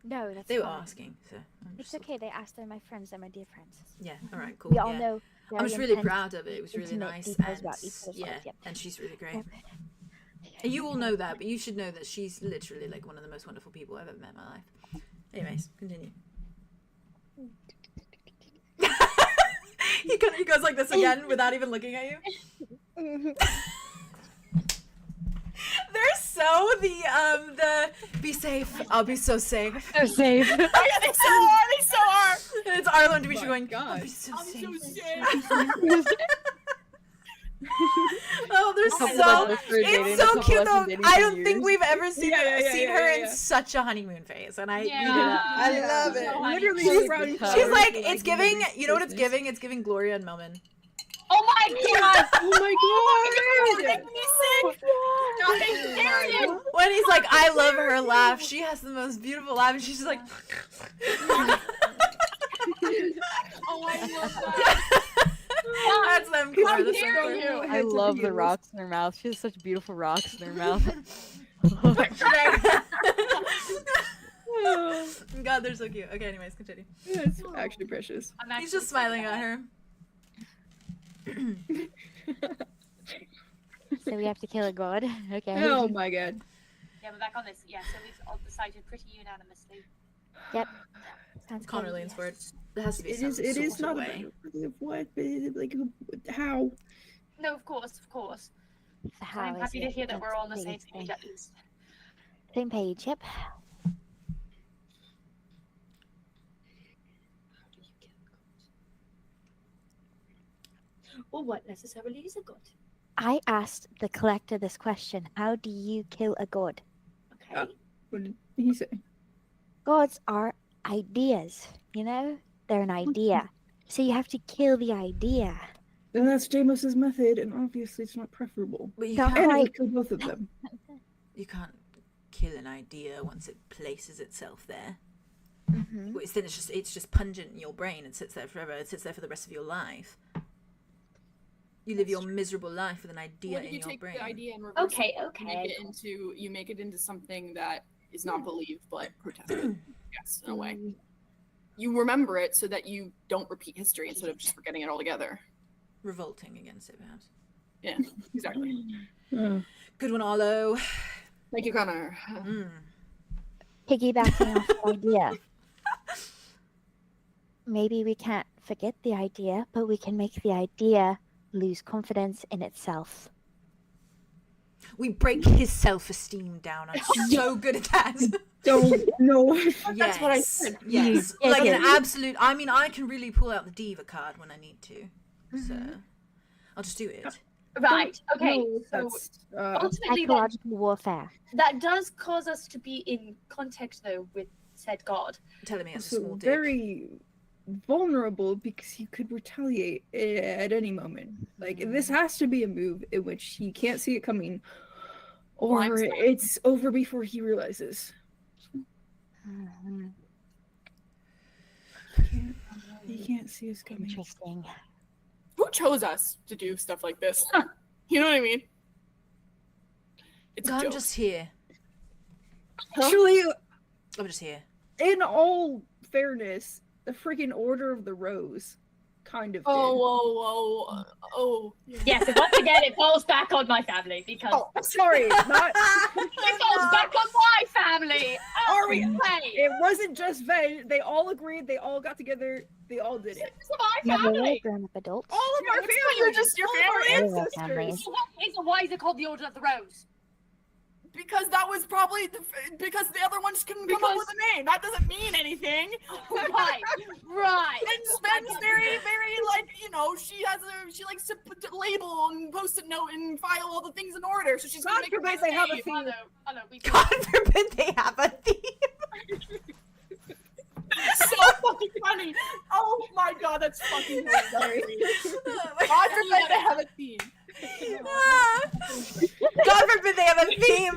No, that's They were fine. asking, so. I'm It's just- okay. They asked. They're my friends. They're my dear friends. Yeah. All right. Cool. We all yeah. know. I was very really intense, proud of it. It was really intimate nice, details and about each other's yeah, lives, yep. and she's really great. Yep. And you all know that, but you should know that she's literally like one of the most wonderful people I've ever met in my life. Anyways, continue. he goes like this again without even looking at you. They're so the be safe. I'll be so safe. So safe. Oh yeah, they so are. They so are. And it's Arlo and Dimitri my going. God. I'll be so I'm safe. so safe. Oh, they're Couple so. lessons for dating, It's so couple cute lessons though. dating I for don't think years. we've ever seen Yeah, her in yeah. such a honeymoon phase, and I Yeah. I love it. So Literally, She's- surrounding she's She's flowers like, and, it's giving. moving You know what it's business. giving? It's giving Gloria and Melman. Oh my god! Oh my god! Making me sick. Nothing serious! When he's like, I love her laugh. She has the most beautiful laugh, and she's just like. Oh, I love that. That's them. Clara, the dare circle. you. I love the rocks in her mouth. She has such beautiful rocks in her mouth. God, they're so cute. Okay, anyways, continue. Yeah, it's actually precious. I'm He's actually just smiling at her. So we have to kill a god. Okay. Oh my god. Yeah, we're back on this. Yeah, so we've all decided pretty unanimously. Yep. Sounds Connor good. leans forward. There has to be It some is. It is sort not of way. a what, but like how? No, of course, of course. The how I'm is happy to it? hear that That's we're all on the the same biggest page thing. at least. Same page. Yep. Well, what necessarily is a god? I asked the collector this question. How do you kill a god? Okay. What did he say? Gods are ideas. You know, they're an idea. So you have to kill the idea. Then that's Deimos's method, and obviously it's not preferable. But you Not can't, And it quite. would kill both of them. you can't kill an idea once it places itself there. Mm-hmm. Then it's just pungent in your brain and sits there forever. It sits there for the rest of your life. You live your miserable life with an idea What if in you your take brain. the idea and reverse Okay, it? okay. You make it into something that is not believed but protested. Yes, in a way. You remember it so that you don't repeat history instead of just forgetting it altogether. Revolting against it, perhaps. Yeah, exactly. Oh. Good one, Arlo. Thank you, Connor. Mm. Piggybacking off the idea. Maybe we can't forget the idea, but we can make the idea lose confidence in itself. We break his self-esteem down. I'm so good at that. Don't know. That's what I said. Yes, Yeah, like yeah. an absolute. I mean, I can really pull out the diva card when I need to. So I'll just do it. Right. Okay. No, So that's, ultimately, Psychological warfare. that does cause us to be in contact, though, with said god. Telling me it's a so small dick. very vulnerable because he could retaliate at any moment. Like this has to be a move in which he can't see it coming, or it's over before he realizes. He can't see us coming. Interesting. Who chose us to do stuff like this? You know what I mean? It's a I'm joke. just here. Actually, I'm just here. in all fairness, the freaking Order of the Rose kind of did. Oh. Yes, and once again, it falls back on my family because Oh, sorry, not it falls back on my family. Aria. Hey, It wasn't just Ven. They all agreed. They all got together. They all did it. it's my Yeah, we're all family. grown-up adults. All of our It's family. you're just your all of our family. All of our ancestors. families. Why is it called the Order of the Rose? Because that was probably because the other ones couldn't come up with a name. That doesn't mean anything. Right. And Sven's very, very like, you know, she likes to put a label and post-it note and file all the things in order. So she's gonna God make forbid a they have a name. theme. God forbid they have a theme. So fucking funny. Oh my god, that's fucking hilarious. God forbid they have a theme. God forbid they have a theme.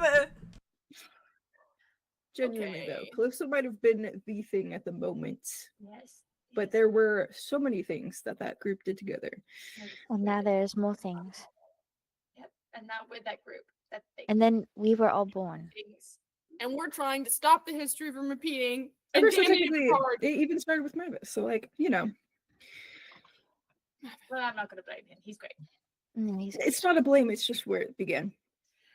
Genuinely Okay. though, Calypso might have been the thing at the moment, Yes. but there were so many things that group did together. And now there's more things. Yep. And now with that group, that thing. And then we were all born. Things. And we're trying to stop the history from repeating. Ever And so damn it, technically, it's hard. it even started with Mavis, so like, you know, Well, I'm not going to blame him. He's great. Mm, he's- it's not a blame, it's just where it began.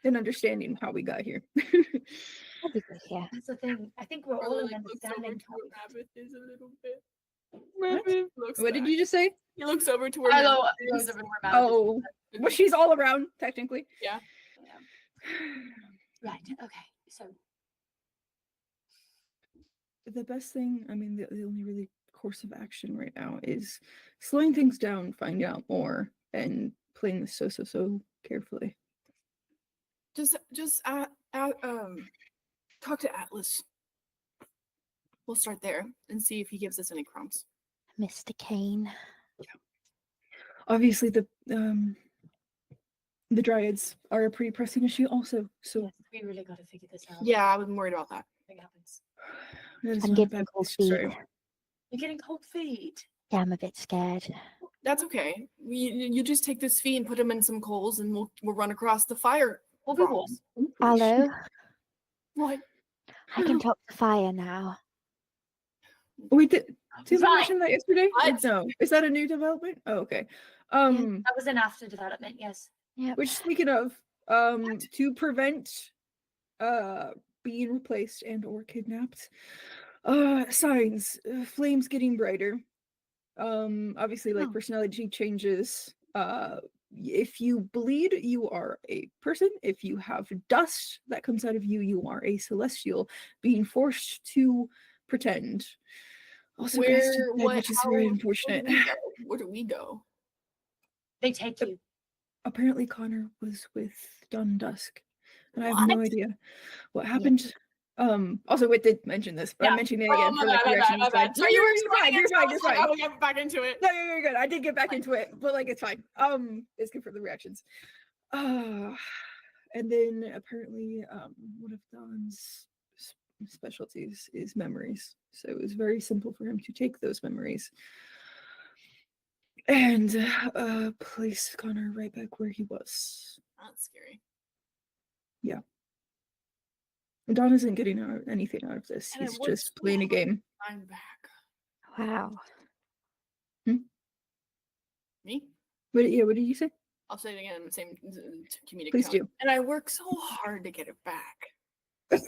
And understanding how we got here. I'll be good here. That's the thing. I think we're Or, all in like, looks over understanding. to where Rabbit is a little bit. What? Rabbit looks What did back. you just say? He looks over to where Hello. Rabbit is. Oh, well, she's all around, technically. Yeah. Right. Okay. So The best thing, I mean, the only really course of action right now is slowing things down, finding out more, and playing this so carefully. Just talk to Atlas. We'll start there and see if he gives us any crumbs. Mr. Kane. Obviously, the dryads are a pretty pressing issue also, so yes, we really got to figure this out. Yeah, I was worried about that. Nothing happens. that is I'm not a getting bad cold place to start. feet. You're getting cold feet. Yeah, I'm a bit scared. That's okay. You just take this fee and put him in some coals, and we'll run across the fire. We'll be warm. Hello? What? I can talk to fire now. Wait, did we Right. mention that yesterday? What? No, is that a new development? Oh, okay. That was an after development. Yes. Yep. Which, speaking of, to prevent being replaced and or kidnapped, signs, flames getting brighter. Obviously, like, Oh. personality changes. If you bleed, you are a person. If you have dust that comes out of you, you are a celestial being forced to pretend. Also, cast to dead, which is very unfortunate. Where do we go? They take you. Apparently Connor was with Dawn Dusk, and I have no What? idea what happened. Also, Wit did mention this, but Yeah. I'm mentioning it again Oh, for like reactions. Like, So you were you're fine, you're fine, you're fine. I will get back into it. No, you're good. I did get back into it, but like it's fine. It's good for the reactions. And then apparently, one of Don's specialties is memories, so it was very simple for him to take those memories and place Connor right back where he was. That's scary. Don isn't getting anything out of this. And it He's works just playing a well. game. I'm back. Wow. Me? What did you say? I'll say it again in the same comedic Please tone. do. And I work so hard to get it back.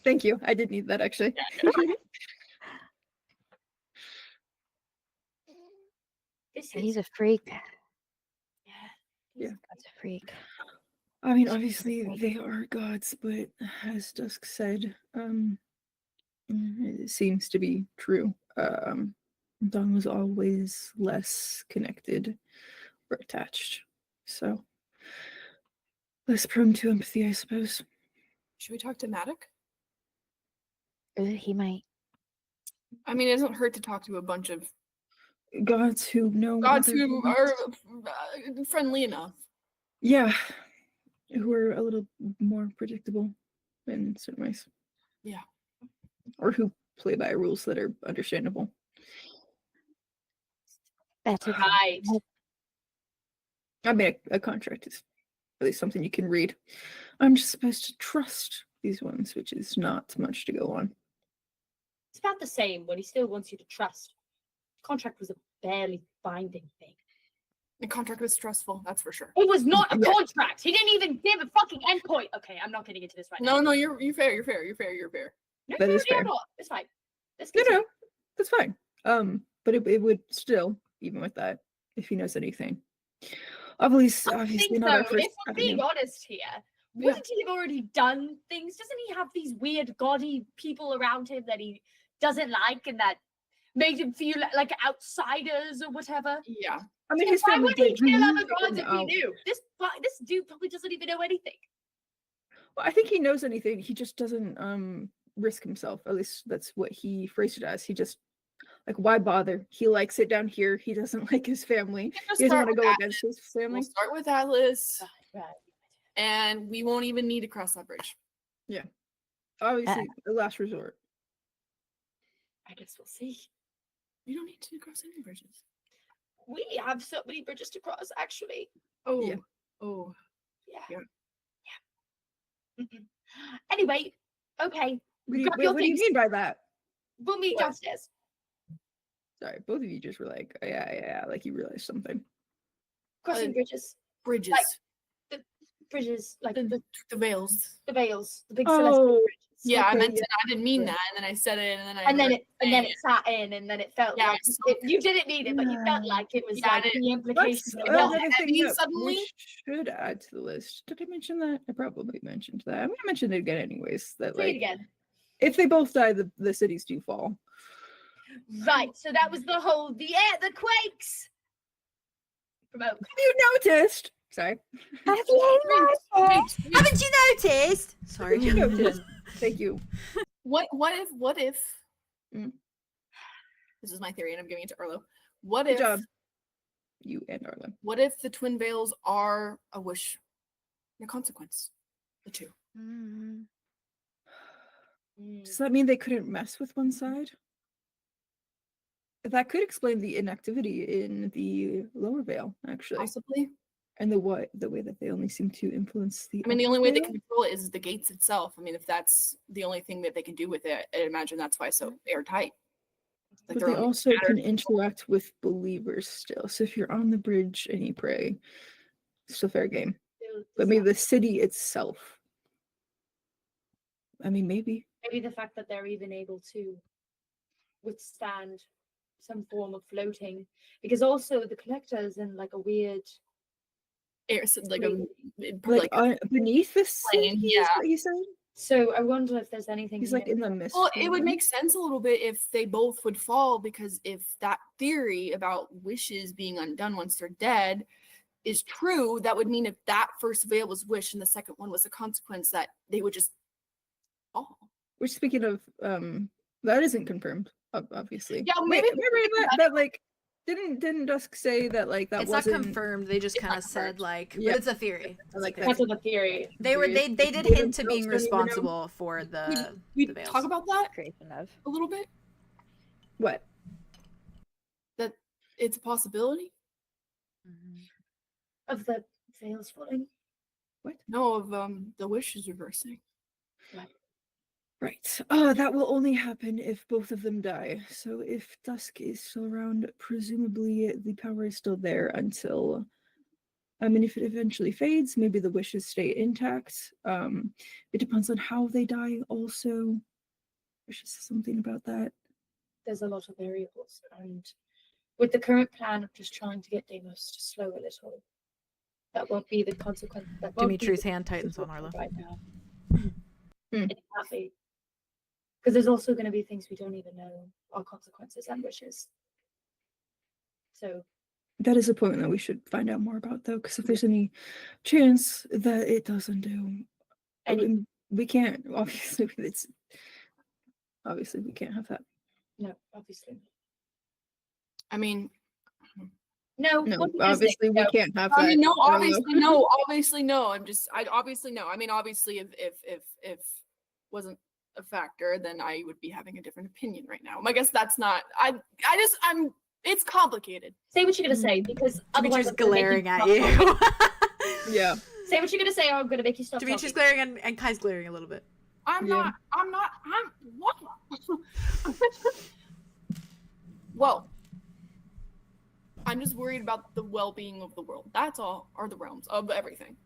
Thank you. I did need that actually. This He's is a freak. yeah. Yeah. That's a freak. I mean, obviously they are gods, but as Dusk said, it seems to be true. Dawn was always less connected or attached, so less prone to empathy, I suppose. Should we talk to Matic? He might. I mean, it doesn't hurt to talk to a bunch of Gods who know gods other who gods. are friendly enough. Yeah, who are a little more predictable in certain ways. Yeah. Or who play by rules that are understandable. Better. Right. I mean, a contract is at least something you can read. I'm just supposed to trust these ones, which is not much to go on. It's about the same when he still wants you to trust. Contract was a barely binding thing. The contract was stressful, that's for sure. It was not a Yeah. contract. He didn't even give a fucking endpoint. Okay, I'm not getting into this right now. No, you're fair. No, That is fair. I'm not. It's fine. Let's No, continue. that's fine. But it would still, even with that, if he knows anything. Obviously I think not our so. first If we're avenue. being honest here, wouldn't he have already done things? Doesn't he have these weird gaudy people around him that he doesn't like and that made him feel like outsiders or whatever? Yeah. I mean, So his why family would he did kill other remove gods him if he out. knew? This dude probably doesn't even know anything. Well, I think he knows anything. He just doesn't risk himself. At least that's what he phrased it as. He just like, why bother? He likes it down here. He doesn't like his family. He doesn't want to go against his family. We'll start with Atlas, Right. and we won't even need to cross that bridge. Obviously, the last resort. I guess we'll see. You don't need to cross any bridges. We have so many bridges to cross, actually. Oh. Yeah. Oh. Yeah. Yeah. Mhm. Anyway, okay. What do you, Grab wait, your what do you things. mean by that? We'll meet What? downstairs. Sorry, both of you just were like, oh, yeah, like you realized something. Crossing bridges. Bridges. Like, Bridges, like the veils. the veils, the big celestial Oh, bridges. Yeah, I Okay, meant yeah. I didn't mean Yeah. that, and then I said it, and then I And then regret it saying sat in, and then it felt Yeah, like so you didn't mean it, but you felt Yeah. like it was Yeah, like and the implication. That's that it was. another thing heavy that suddenly. we should add to the list. Did I mention that? I probably mentioned that. I'm gonna mention it again anyways. That Say it like, again. if they both die, the cities do fall. Right. So that was the whole the quakes. Promote. Have you noticed? Sorry. Have you noticed? Haven't you noticed? Sorry. Have you noticed? Thank you. What if Mm. this is my theory, and I'm giving it to Arlo. What Good if job. You and Arlen. what if the twin veils are a wish and a consequence? The two. Mm. Does that mean they couldn't mess with one side? That could explain the inactivity in the lower veil, actually, Possibly. and the way that they only seem to influence the. I mean, the upper only way they veil? can control it is the gates itself. I mean, if that's the only thing that they can do with it, I imagine that's why it's so airtight. Like But they're they only also can scattered. interact with believers still. So if you're on the bridge and you pray, it's still fair game. But maybe the city itself. I mean, maybe. Maybe the fact that they're even able to withstand some form of floating, because also the collector is in like a weird. Like a Like, beneath the plane, city, yeah. is what he said? So I wonder if there's anything. He's like in the mist. Well, it would realm. make sense a little bit if they both would fall, because if that theory about wishes being undone once they're dead is true, that would mean if that first veil was wish and the second one was a consequence, that they would just fall. Which, speaking of, that isn't confirmed, obviously. Yeah, Wait, maybe remember that like, didn't Dusk say that like that It's wasn't not confirmed. They just It's kind not of said confirmed. like, Yeah. but it's a theory. like That's that? what the theory. They did They hint to themselves being don't even know. responsible for the We the veils. talk about that Creation of. a little bit. What? That it's a possibility. Of the veils falling. No, of the wishes reversing. Right. That will only happen if both of them die. So if Dusk is still around, presumably the power is still there until. I mean, if it eventually fades, maybe the wishes stay intact. It depends on how they die. Also, there's just something about that. There's a lot of variables, and with the current plan of just trying to get Deimos to slow a little, That won't be the consequence. That won't be Dimitri's the hand tightens on consequence Arlo. right now. Hmm. It can't be. Because there's also going to be things we don't even know are consequences and wishes. So That is a point that we should find out more about, though, because if there's any chance that it doesn't do, I mean, we can't. Obviously we can't have that. no, obviously. I mean, No, No, what did you say? obviously we No. can't have I that. mean, no, Arlo. obviously no, obviously no. I obviously no. I mean, obviously, if wasn't a factor, then I would be having a different opinion right now. I guess that's not. I'm. It's complicated. Say what you're gonna say, because otherwise Dimitri's I'm gonna make glaring you at stop talking. you. Yeah. Say what you're gonna say, or I'm gonna make you stop Dimitri's talking. glaring and Kai's glaring a little bit. I'm Yeah. not. What? Well, I'm just worried about the well-being of the world. That's all, or the realms of everything.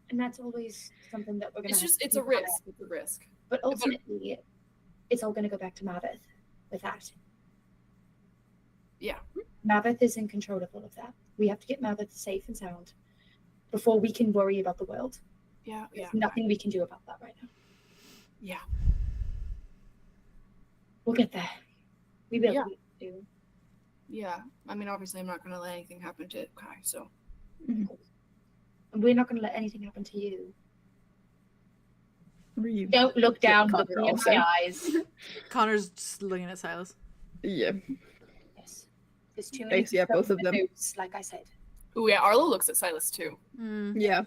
And that's always something that we're gonna. It's have just, to it's a keep an eye risk. on. It's a risk. But ultimately, it's all gonna go back to Maveth with that. Yeah. Maveth is in control of all of that. We have to get Maveth safe and sound before we can worry about the world. Yeah. There's nothing we can do about that right now. Yeah. We'll get there. We will. Yeah. We do. Yeah. I mean, obviously, I'm not gonna let anything happen to Kai. So. And we're not gonna let anything happen to you. Were you? Don't look down, look Connor me in also. my eyes. Connor's just looking at Silas. Yeah. Yes. There's too many. Yeah, both of them. notes, like I said. Ooh, yeah. Arlo looks at Silas too. Yeah.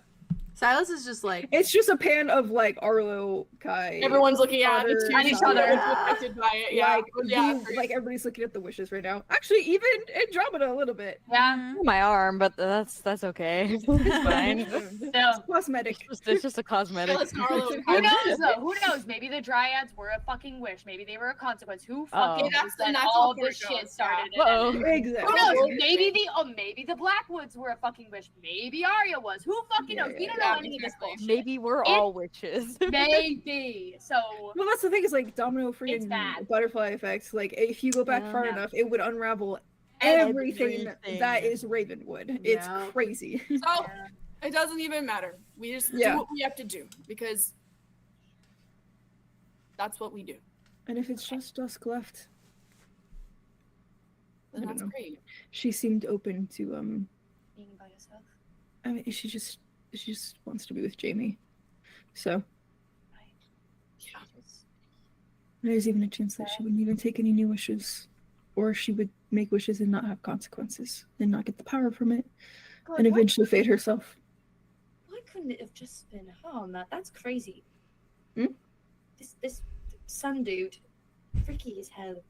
Silas is just like, It's just a pan of like Arlo, Kai. Everyone's looking at Connor, it too. At each so other. everyone's affected by it. Yeah. Like, like everybody's looking at the wishes right now. Actually, even Andromeda a little bit. Yeah. My arm, but that's okay. It's fine. No. It's cosmetic. It's just a cosmetic. Silas and Arlo. Who knows though? Who knows? Maybe the dryads were a fucking wish. Maybe they were a consequence. Who fucking Oh. knows? And Then that's all how this it shit goes. started. Uh-oh. Who Exactly. knows? Maybe the Blackwoods were a fucking wish. Maybe Aria was. Who fucking knows? We don't know any of this bullshit. Maybe we're all witches. Maybe. So Well, that's the thing is like domino It's freaking bad. butterfly effects. Like if you go back far Yeah. enough, it would unravel everything that is Ravenwood. It's Yeah. crazy. So it doesn't even matter. We just Yeah. do what we have to do because that's what we do. And if it's just dusk left, And I don't that's know. great. she seemed open to Being by yourself. I mean she just wants to be with Jamie. So Yeah. there's even a chance that she wouldn't even take any new wishes. Or she would make wishes and not have consequences and not get the power from it. God, And why, eventually fade herself. why couldn't it have just been her on that? That's crazy. Hmm? This sun dude, freaky as hell.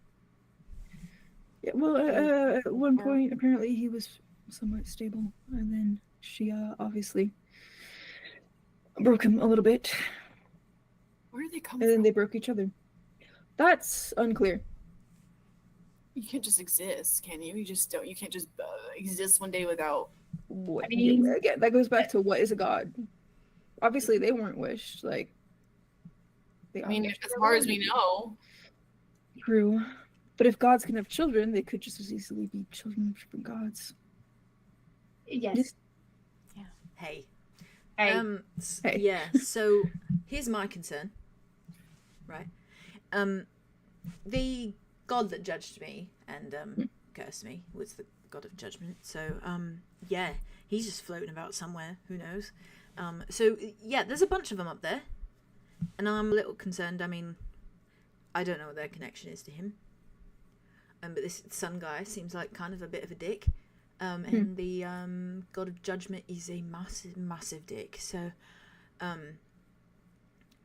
Yeah, well, at one point, apparently he was somewhat stable, and then she obviously broke him a little bit, Where do they come and then from? they broke each other. That's unclear. You can't just exist, can you? You just don't. You can't just exist one day without. What? I mean- Again, that goes back to what is a god. Obviously, they weren't wished. Like, they I mean, obviously as far as we know. True. But if gods can have children, they could just as easily be children of different gods. Yes. hey. Hey. Hey. Yeah, so here's my concern. Right. The god that judged me and cursed me was the god of judgment. So, yeah, he's just floating about somewhere. Who knows? So, yeah, there's a bunch of them up there. And I'm a little concerned. I mean, I don't know what their connection is to him. But this sun guy seems like kind of a bit of a dick. And the god of judgment is a massive dick. So,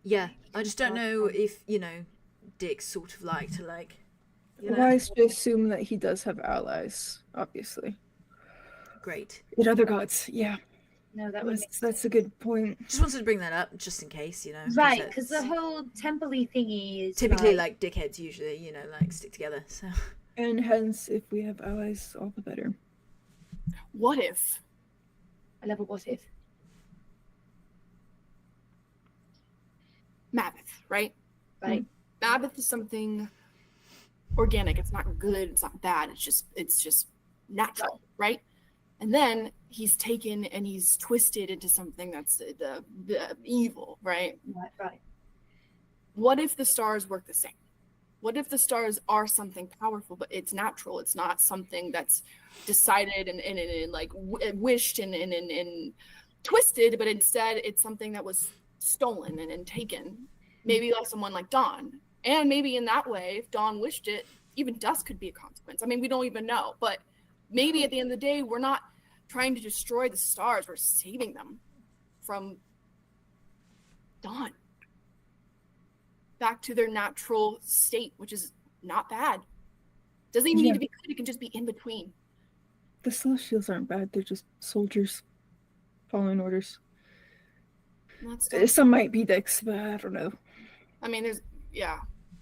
yeah, I just don't know if, dicks sort of like to Wise to assume that he does have allies, obviously. Great. With other gods, yeah. No, that would That's a good point. Just wanted to bring that up, just in case, right, because the whole temple-y thingy is typically like dickheads usually, stick together. So And hence, if we have allies, all the better. What if? I love a what if. Mabeth, right? Right. Mabeth is something organic. It's not good. It's not bad. It's just natural, right? And then he's taken and he's twisted into something that's the evil, right? Right. What if the stars work the same? What if the stars are something powerful, but it's natural? It's not something that's decided and like wished and twisted, but instead it's something that was stolen and taken. Maybe like someone like Dawn. And maybe in that way, if Dawn wished it, even dust could be a consequence. I mean, we don't even know. But maybe at the end of the day, we're not trying to destroy the stars. We're saving them from Dawn. Back to their natural state, which is not bad. Doesn't even need to be good. It can just be in between. The Celestials aren't bad. They're just soldiers following orders. Some might be dicks, but I don't know. I mean,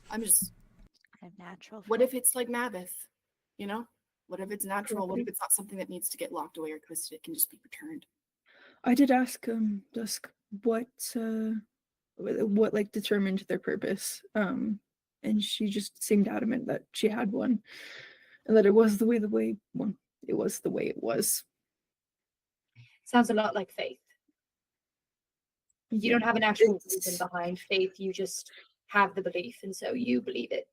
I'm just... Kind of natural. What if it's like Mabeth? You know? What if it's natural? What if it's not something that needs to get locked away or twisted? It can just be returned. I did ask Dusk what like determined their purpose. And she just seemed adamant that she had one. And that it was the way it was. Sounds a lot like faith. You don't have an actual reason behind faith, you just have the belief, and so you believe it.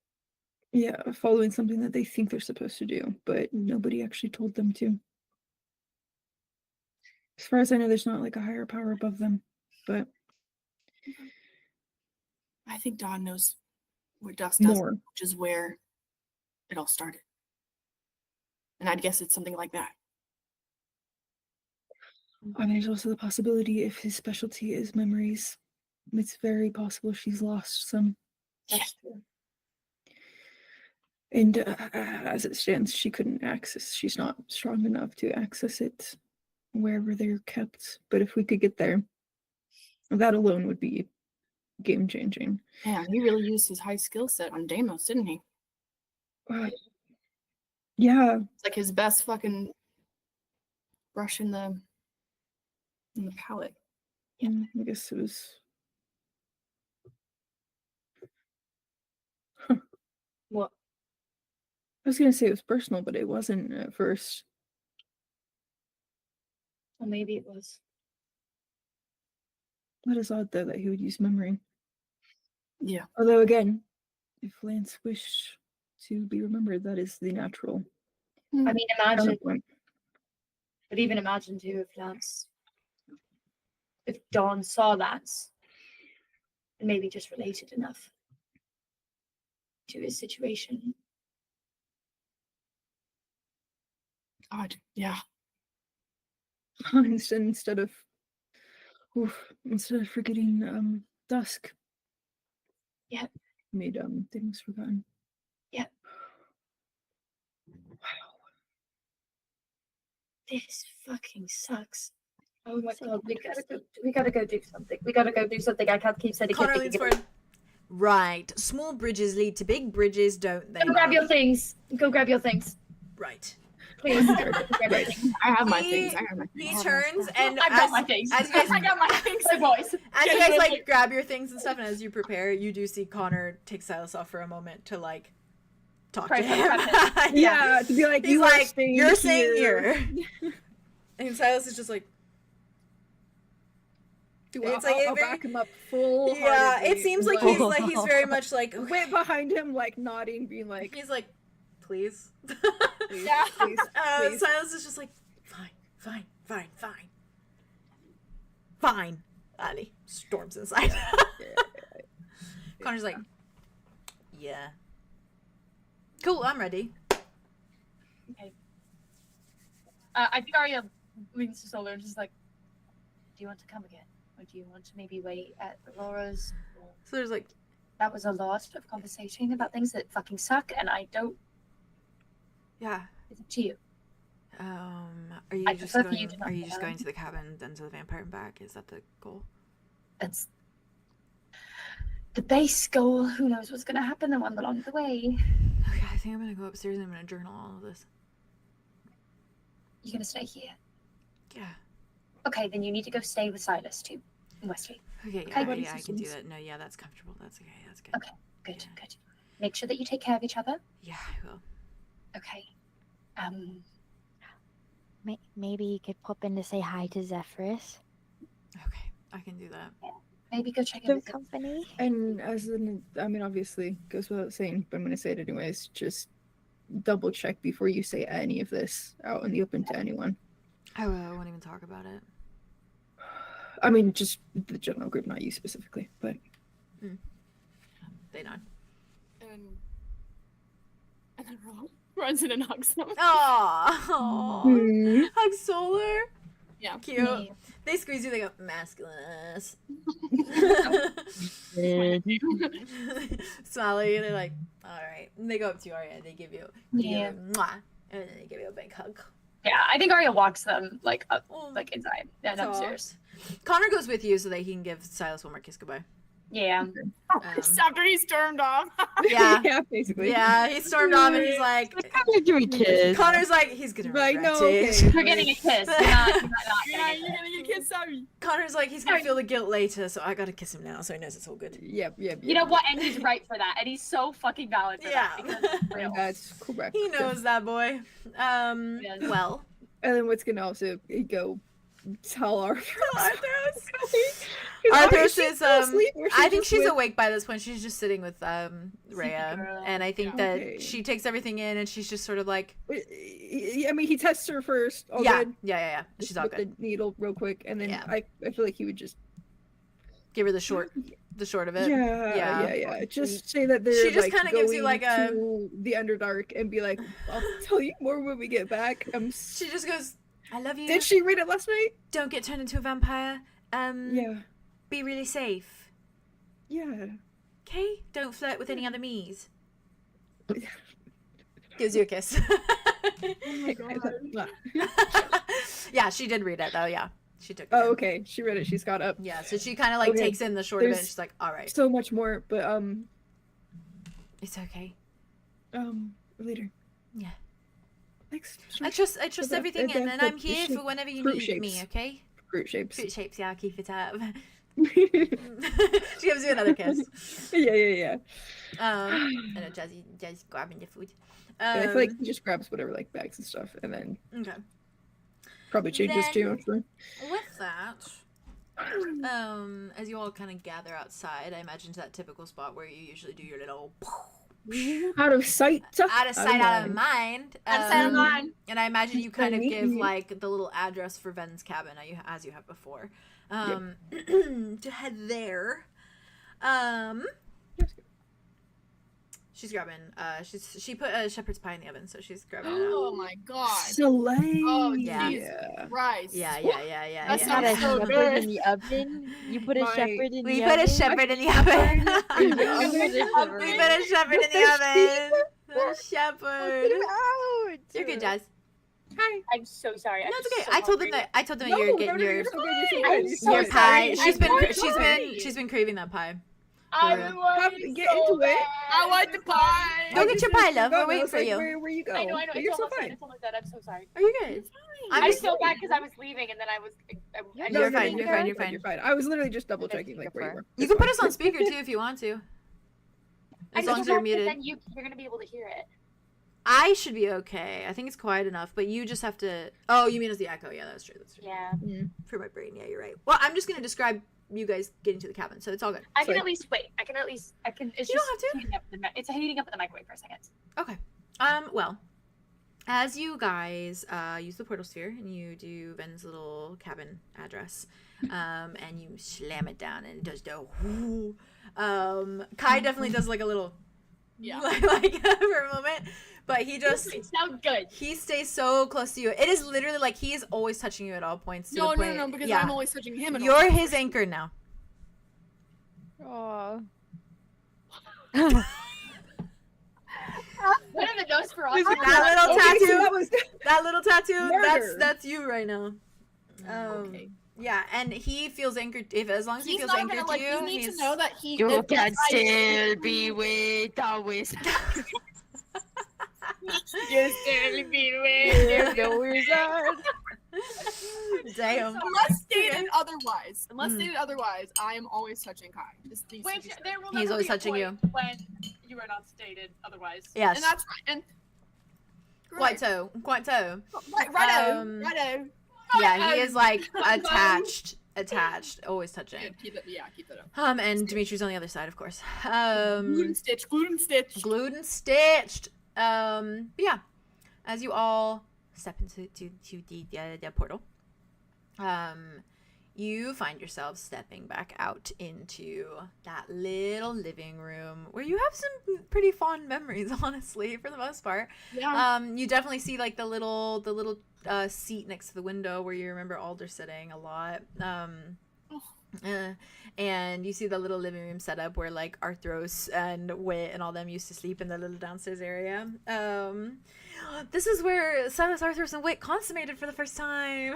Yeah, following something that they think they're supposed to do, but nobody actually told them to. As far as I know, there's not like a higher power above them, but I think Dawn knows where Dusk does, more, which is where it all started. And I'd guess it's something like that. I mean, there's also the possibility if his specialty is memories, it's very possible she's lost some. That's true. And as it stands, she's not strong enough to access it wherever they're kept. But if we could get there, that alone would be game-changing. Yeah, he really used his high skill set on Deimos, didn't he? Yeah. It's like his best fucking brush in the palette. Yeah, I guess it was. What? I was gonna say it was personal, but it wasn't at first. Or maybe it was. That is odd, though, that he would use memory. Yeah. Although, again, if Lance wished to be remembered, that is the natural. I mean, imagine. Counterpoint. But even imagine too if Dawn saw Lance and maybe just related enough to his situation. God, yeah. Instead of forgetting Dusk. Yeah. Made things forgotten. Yeah. Wow. This fucking sucks. Oh my god, we gotta go do something. We gotta go do something. I can't keep saying Connor leans forward. Right. Small bridges lead to big bridges, don't they? Go grab your things. Go grab your things. Right. Please. Right. I have my things. He turns and I got my things. As you guys, I got my things, my boys. As you guys like grab your things and stuff, and as you prepare, you do see Connor take Silas off for a moment to like talk to him. Yeah, to be like, he's like, you're staying here. And Silas is just like, I'll back him up full. Yeah, it seems like he's very much like went behind him, like nodding, being like, he's like, please. please, Yeah. please. Silas is just like, fine. And he storms inside. Connor's like, yeah. Cool, I'm ready. Okay. I think Aria leans to Solar and just like, do you want to come again? Or do you want to maybe wait at Laura's? So there's like, that was a lot of conversating about things that fucking suck, and I don't. Yeah. It's up to you. Are you I just prefer for going? you to not Are you go. just going to the cabin, then to the vampire and back? Is that the goal? That's the base goal. Who knows what's going to happen along the way? Okay, I think I'm gonna go upstairs and I'm gonna journal all of this. You're going to stay here. Yeah. Okay, then you need to go stay with Silas too, in Westgate. Okay. Okay, Yeah. what Yeah. I is can do this? that. No. Yeah. That's comfortable. That's okay. That's good. Okay. Good. Yeah. Good. Make sure that you take care of each other. Yeah. I will. Okay. maybe you could pop in to say hi to Zephyrus. Okay, I can do that. Maybe go check in Some with him. company. And I mean, obviously, goes without saying, but I'm going to say it anyways. Just double check before you say any of this out in the open to anyone. I won't even talk about it. I mean, just the general group, not you specifically, but. They nod. And then Ron runs in and hugs them. Aww. Hug Solar. Yeah. Cute. Yeah. They squeeze you, they go, masculine ass. Smiley, they're like, alright. And they go up to you, Aria, and they give you, Yeah. mwah, and then they give you a big hug. Yeah, I think Aria walks them like up, Oh, like inside and Aw. upstairs. Connor goes with you so that he can give Silas one more kiss goodbye. Yeah. After he stormed off. Yeah. Yeah, basically. Yeah, he stormed off and he's like, Give me a kiss. Connor's like, he's gonna Right, regret no, it. okay. You're getting a kiss. You're not Yeah, getting you're gonna get kissed, sorry. Connor's like, he's gonna feel the guilt later, so I gotta kiss him now so he knows it's all good. Yep. You know what? And he's right for that. And he's so fucking valid for Yeah. that. Because it's real. That's correct. He knows that boy. Yes. Well. And then what's gonna also go tell Arthur? Arthur's is I think she's with... awake by this point. She's just sitting with Rhea, girl. and I think Yeah. that Okay. she takes everything in, and she's just sort of like, I mean, he tests her first. All yeah, good. yeah. She's all with good. the needle real quick, and then Yeah. I feel like he would just Give her the short of it. yeah. Just say that they're She just like, kinda gives you, going like, a- to the Underdark and be like, I'll tell you more when we get back. She just goes, I love you. Did she read it last night? Don't get turned into a vampire. Yeah. Be really safe. Yeah. Okay? Don't flirt with any other me's. Gives you a kiss. Oh my god. Yeah, she did read it though. Yeah, she took it. Oh, in. okay. She read it. She's got up. Yeah, so she kind of like Okay, takes in the short of it. And there's- she's like, all right, So much more, but it's okay. later. Yeah. Thanks. I trust everything, and then I'm here shape- for whenever you fruit need me. shapes. Okay? Fruit shapes. Fruit shapes. Yeah, I'll keep it up. yeah. She gives you another kiss. And And Jazzy grabbing your food. I feel like he just grabs whatever like bags and stuff, and then Okay. probably changes Then- too. I'm sure. With that, as you all kind of gather outside, I imagine to that typical spot where you usually do your little Out of sight. out of sight, out of mind. Out of sight, out of mind. And I imagine you kind of Neat, give neat. like the little address for Ven's cabin as you have before. To head there. She's grabbing. She put a shepherd's pie in the oven, so she's grabbing. Oh my god. Soleil. Oh, Yeah. Jesus Christ. Yeah. That Not a sounds so shepherd good. in the oven. You put a My- shepherd in We the put oven. a shepherd in the oven. You put a We put a shepherd in the oven. A shepherd. Out. You're good, Jazz. I'm so sorry. No, I'm it's okay. so I told them hungry. that you're No, getting your you're so good. You're so I'm good. so your sorry. pie. I'm She's been craving that pie. I Yeah. want Get it into so it. bad. I want the pie. Go get your pie, love. Go, We're waiting it's for like, you. Where you go? I know. But you're It's so almost done. fine. It's almost done. I'm so sorry. Are you good? I'm just- so bad because I was leaving and then I was. No, you're fine. You're fine. You're You're fine. fine. I was literally just double checking like where you were. You can put us on speaker too if you want to. As long as you're muted. Then you're gonna be able to hear it. I should be okay. I think it's quiet enough, but you just have to. Oh, you mean as the echo? Yeah, that's true. That's true. Yeah. For my brain, yeah, you're right. Well, I'm just gonna describe you guys getting to the cabin, so it's all good. I can Sorry. at least wait. I can. It's You just don't have to. heating up it's heating up in the microwave for a second. Okay. Well, as you guys use the portal sphere and you do Ven's little cabin address, and you slam it down and it does the whoo. Kai definitely does like a little Yeah. like for a moment, but he just It sounds good. he stays so close to you. It is literally like he is always touching you at all points. To No, the no, point, no, because yeah. I'm always touching him. And You're his anchor now. Aw. What are the notes for all? That little Okay, so tattoo. that was That little tattoo. Murder. That's you right now. Okay. Yeah, and he feels anchored. As long as he He's feels not anchored gonna to like. you, You need he's... to know that he. You that- can that I- still be with always. You still be with No wizard. Damn. Unless stated otherwise, I am always touching Kai. This needs to Which be said. there will He's never always be a touching you. point when you are not stated otherwise. Yes. And that's fine. And Quite so. Righto. Yeah, he is like attached, always touching. Good, keep that up. And Dimitri's on the other side, of course. Glued and stitched. Glued and stitched. But yeah, as you all step into the portal, you find yourselves stepping back out into that little living room where you have some pretty fond memories, honestly, for the most part. Yeah. You definitely see like the little seat next to the window where you remember Alder sitting a lot. And you see the little living room setup where like Arthros and Wit and all them used to sleep in the little downstairs area. This is where Silas, Arthros, and Wit consummated for the first time.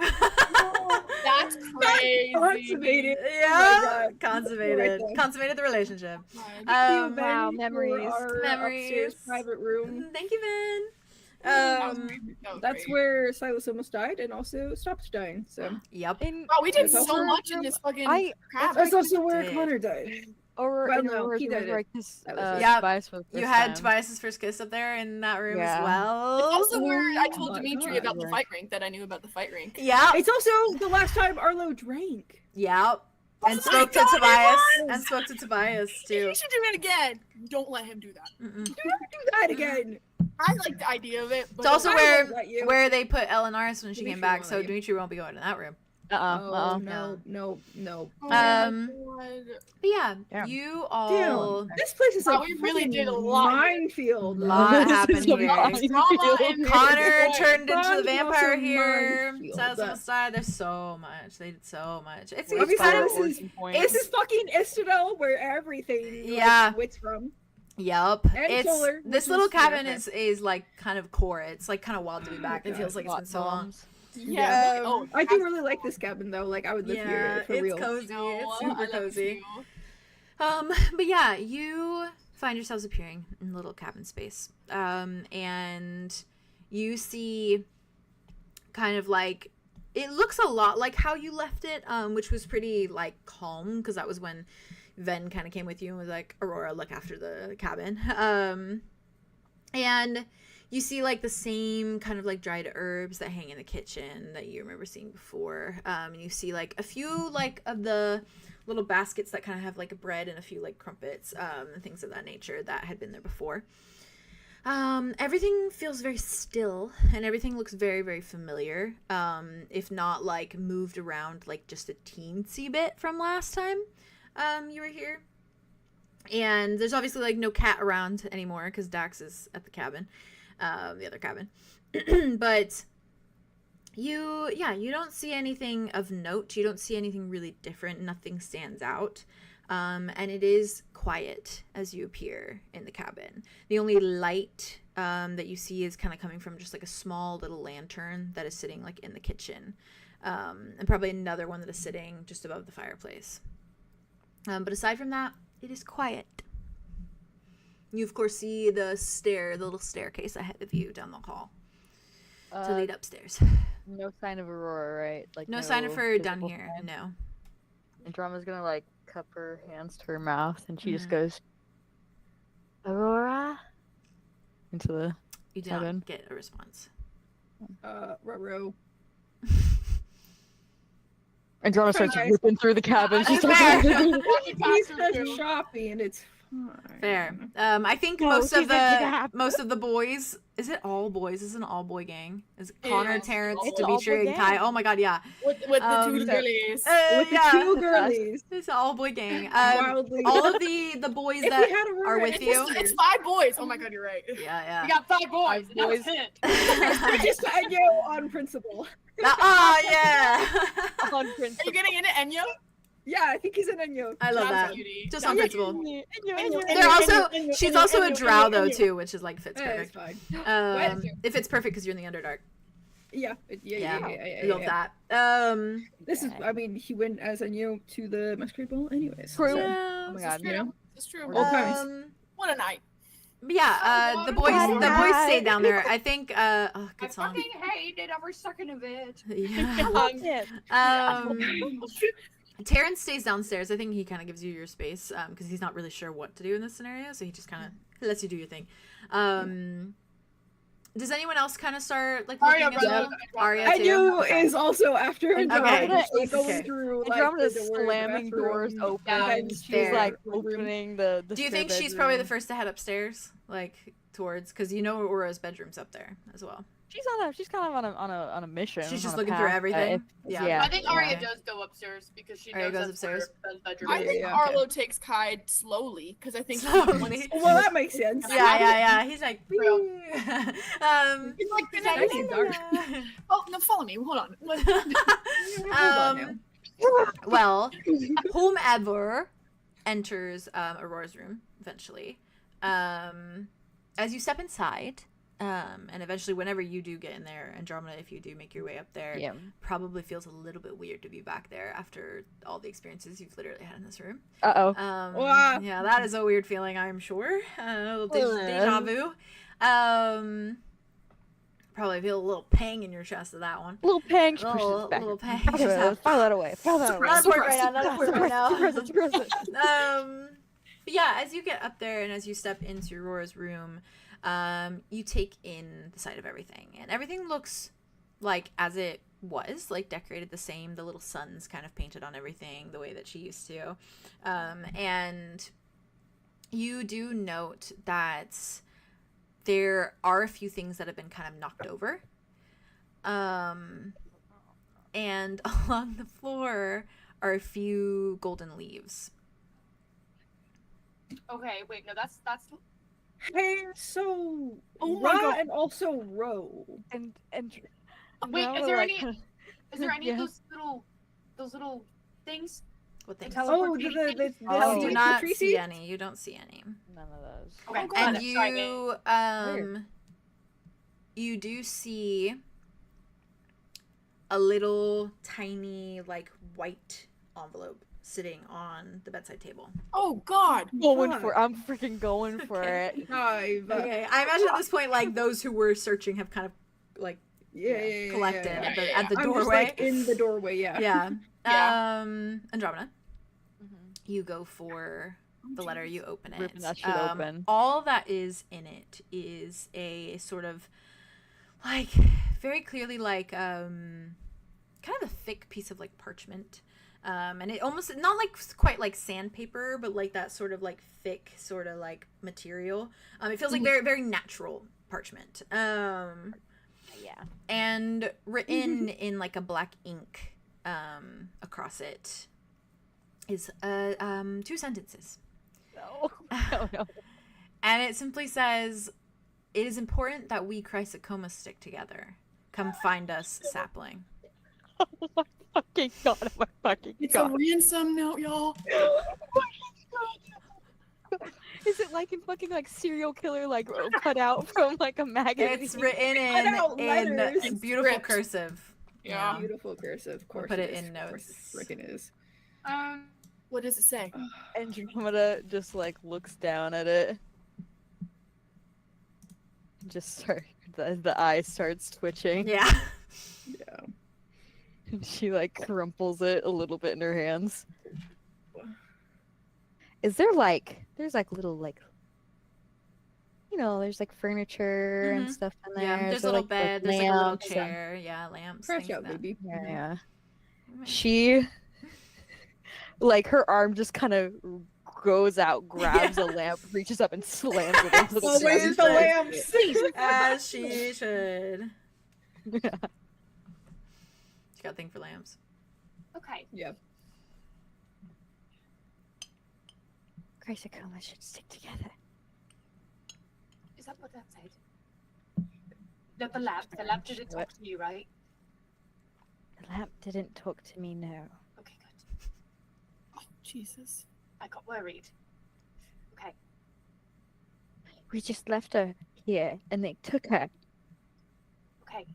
That's crazy. Consummated. Yeah, Oh consummated. Right Consummated the relationship. Thank you, Ben, wow, for memories. our Memories. upstairs private room. Thank you, Ben. That was That's great. where Silas almost died and also stopped dying. So Yep. In Wow, we did That's so also- much in this fucking I- crap. that's also where did. Connor died. or Well, in no, Aurora, he remember did I it. kissed That was it. Yeah. Tobias for the You first had time. Tobias's first kiss up there in that room as Yeah. well. It's also where I Oh told my Dimitri God. about the fight rink, that I knew about the fight rink. Yeah. It's also the last time Arlo drank. Yep. And Oh spoke to my God, it Tobias. was! And spoke to Tobias too. You should do it again. Don't let him do that. Mm-mm. Do that again. I like the idea of it, but It's also I where won't let you. they put Elenaris when she came Dimitri back, won't so let you. Dimitri won't be going in that room. Oh, no. no. Oh my Um, God. But yeah, Damn. you all Damn, this place is Wow, like we really did a fucking lot. minefield. lot happened here. Drama and Connor Boy, turned into the Ron's vampire also here. minefield. Silas almost died. There's so much. They did so much. It's Obviously, kind of this is fucking Istadel, where everything Yeah. wits from. Yup. And It's solar, this which little is cabin perfect. is like kind of core. It's like kind of wild to be back. It God. feels like it's been so long. Yeah. Um, Oh, I do really like this cabin though. Like I would live Yeah, here for it's real. cozy. no, It's I super love it cozy. too. But yeah, you find yourselves appearing in the little cabin space. And you see kind of like it looks a lot like how you left it, which was pretty like calm because that was when Ven kind of came with you and was like, Aurora, look after the cabin. And you see like the same kind of like dried herbs that hang in the kitchen that you remember seeing before. And you see like a few like of the little baskets that kind of have like a bread and a few like crumpets, and things of that nature that had been there before. Everything feels very still and everything looks very, very familiar. If not like moved around like just a teensy bit from last time you were here. And there's obviously like no cat around anymore because Dax is at the cabin, the other cabin. But you don't see anything of note. You don't see anything really different. Nothing stands out. And it is quiet as you appear in the cabin. The only light that you see is kind of coming from just like a small little lantern that is sitting like in the kitchen. And probably another one that is sitting just above the fireplace. But aside from that, it is quiet. You, of course, see the little staircase ahead of you down the hall to lead upstairs. No sign of Aurora, right? Like No sign of her down physical here, sign? no. And Drama's gonna like cup her hands to her mouth, and she just Mhm. goes, Aurora, into the. You do Cabin. not get a response. Ruh-roh. And Drama starts Nice. ripping through the cabin. She's Fair. He's just shoppy and it's fine. Fair. I think No, most of she's like, the "Yeah." most of the boys. Is it all boys? Is it an all boy gang? Is it Connor, Yes, Terrence, it's an Dimitri, all-boy and Kai? gang. Oh my god, yeah. With the two So- girlies. With the Yeah. two girlies. It's an all boy gang. Wildly. All of the boys If we that had Aurora are with and you. It's 5 boys. Oh my God, you're right. Yeah, We got 5 boys. Five boys. That's it. Just Enyo on principle. Oh yeah. On Are you principle. getting into Enyo? Yeah, I think he's an Enyo. I love That's that. cutie. Just That's on principle. cutie. They're also she's also a drow though too, which is like fits Yeah, it's perfect. fine. If it's perfect because you're in the Underdark. Yeah, Yeah. yeah. Love that. This is, I mean, he went as Enyo to the masquerade ball anyways. True. So, Yeah. Oh my This is god. true. you know? It's true. Old times. What a night. But yeah, the boys stay down there. I think oh, I good song. fucking hated every second of it. Yeah. Loved it. Terrence stays downstairs. I think he kind of gives you your space because he's not really sure what to do in this scenario, so he just kind of lets you do your thing. Does anyone else kind of start like Aria looking as runs well? up. Aria I too. do Okay. is also after Andromeda, Okay. like, going Okay. through like Andromeda's the door, slamming the doors bathroom, open. bed's She's Fair. like room. opening the Do you spare think she's probably the bedroom. first to head upstairs, like towards? Because you know Aura's bedroom's up there as well. She's kind of on a mission. She's just on a looking through path, everything? Yeah. Yeah. I think Aria Okay. does go upstairs because she Aria knows goes that's where upstairs? Ben's bedroom I is. think Yeah. Arlo takes Kai slowly because I think he Slowly. wants. Well, that makes sense. Yeah. He's like, Real. He's like, he's like, "Nice and dark." Oh no, follow me. Hold on. Well, whomever enters Aurora's room eventually, as you step inside, and eventually whenever you do get in there, Andromeda, if you do make your way up there, Yeah. probably feels a little bit weird to be back there after all the experiences you've literally had in this room. Uh-oh. Wow. Yeah, that is a weird feeling, I'm sure. A little deja vu. Probably feel a little pang in your chest of that one. Little pang. She pushes Little, it back. little pang. Throw that away. Throw that away. Not important right now. Not Suppress important it, right now. suppress it. But yeah, as you get up there and as you step into Aurora's room, you take in the sight of everything, and everything looks like as it was, like decorated the same. The little suns kind of painted on everything the way that she used to, and you do note that there are a few things that have been kind of knocked over, and along the floor are a few golden leaves. Okay, wait, no, that's Hey, so Oh my Ra God. and also Ro. And wait, now is we're there like, any is there any Yeah. of those little things? What things? tell- Oh, the Oh, You do seeds, not the tree see seeds? any. You don't see any. None of those. Okay, And sorry, you you do see a little tiny like white envelope sitting on the bedside table. Oh God. I'm freaking going for Okay. it. Hive. Okay, I imagine at this point, like those who were searching have kind of like Yeah. collected yeah. at the I'm doorway. just, like, in the doorway, yeah. Yeah. Yeah. Andromeda, Mm-hmm. you go for the letter. You open it. Ripping that shit open. All that is in it is a sort of like very clearly like kind of a thick piece of like parchment. And it almost not like quite like sandpaper, but like that sort of like thick sort of like material. It feels like very, very natural parchment. Yeah. And written in like a black ink across it is 2 sentences. No. No. And it simply says, "It is important that we Chrysocoma stick together. Come find us, sapling." Oh my fucking god. Oh my fucking It's god. a ransom note, y'all. Is it like in fucking like serial killer like cut out from like a magazine? It's written out in letters. beautiful Script. cursive. Yeah. Beautiful cursive, of course. put it is, in of course notes. it frickin' is. What does it say? Andromeda just like looks down at it. Just start the eye starts twitching. Yeah. Yeah. And she like crumples it a little bit in her hands. Is there like there's like little like there's like furniture and Mhm. stuff in there. Yeah. There's so, a little like, bed. There's like a little lamps and- chair. Yeah, lamps. Fresh things out, like that. baby. Yeah. She like her arm just kind of goes out, grabs a lamp, reaches up and slams it into the Always ground. the lamps. As she should. Yeah. She got a thing for lamps. Okay. Yep. Chrysocoma should stick together. Is that what that said? No, the lamp didn't talk to you, right? The lamp didn't talk to me, no. Okay, good. Oh, Jesus. I got worried. Okay. We just left her here and they took her. Okay.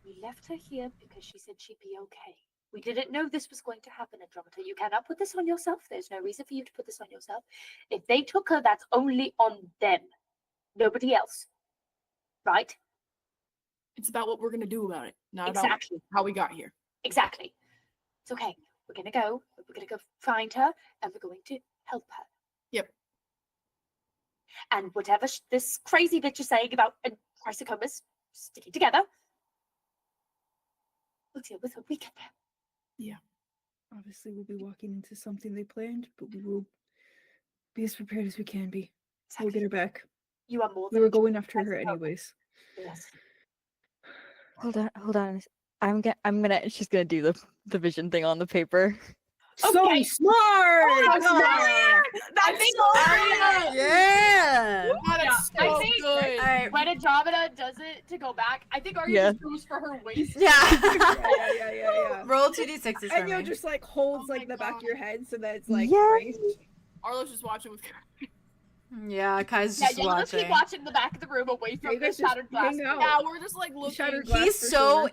We left her here because she said she'd be okay. We didn't know this was going to happen, Andromeda. You cannot put this on yourself. There's no reason for you to put this on yourself. If they took her, that's only on them. Nobody else. Right? It's about what we're gonna do about it, not Exactly. about how we got here. Exactly. It's okay. We're gonna go. We're gonna go find her, and we're going to help her. Yep. And whatever this crazy bitch is saying about chrysocomas sticking together. We'll deal with it when we get there. Obviously, we'll be walking into something they planned, but we will be as prepared as we can be. We'll get her back. You are more We than were a going after her chrysocomas. anyways. Yes. Hold on. She's gonna do the vision thing on the paper. So Okay. smart! Oh, That's so Yeah. Oh, that's I so think- good. All right. When Andromeda does it to go back, I think Aria Yeah. just goes for her waist. Yeah. Yeah. Roll 2d6s for And you'll me. just like holds Oh like my the back God. of your head so that it's like Yes. raised. Arlo's just watching with. Yeah, Kai's Yeah, just you just keep watching. watching the back of the room away you from the guys just shattered glass. hang out. Yeah, we're just like looking. Shattered glass He's for so sure.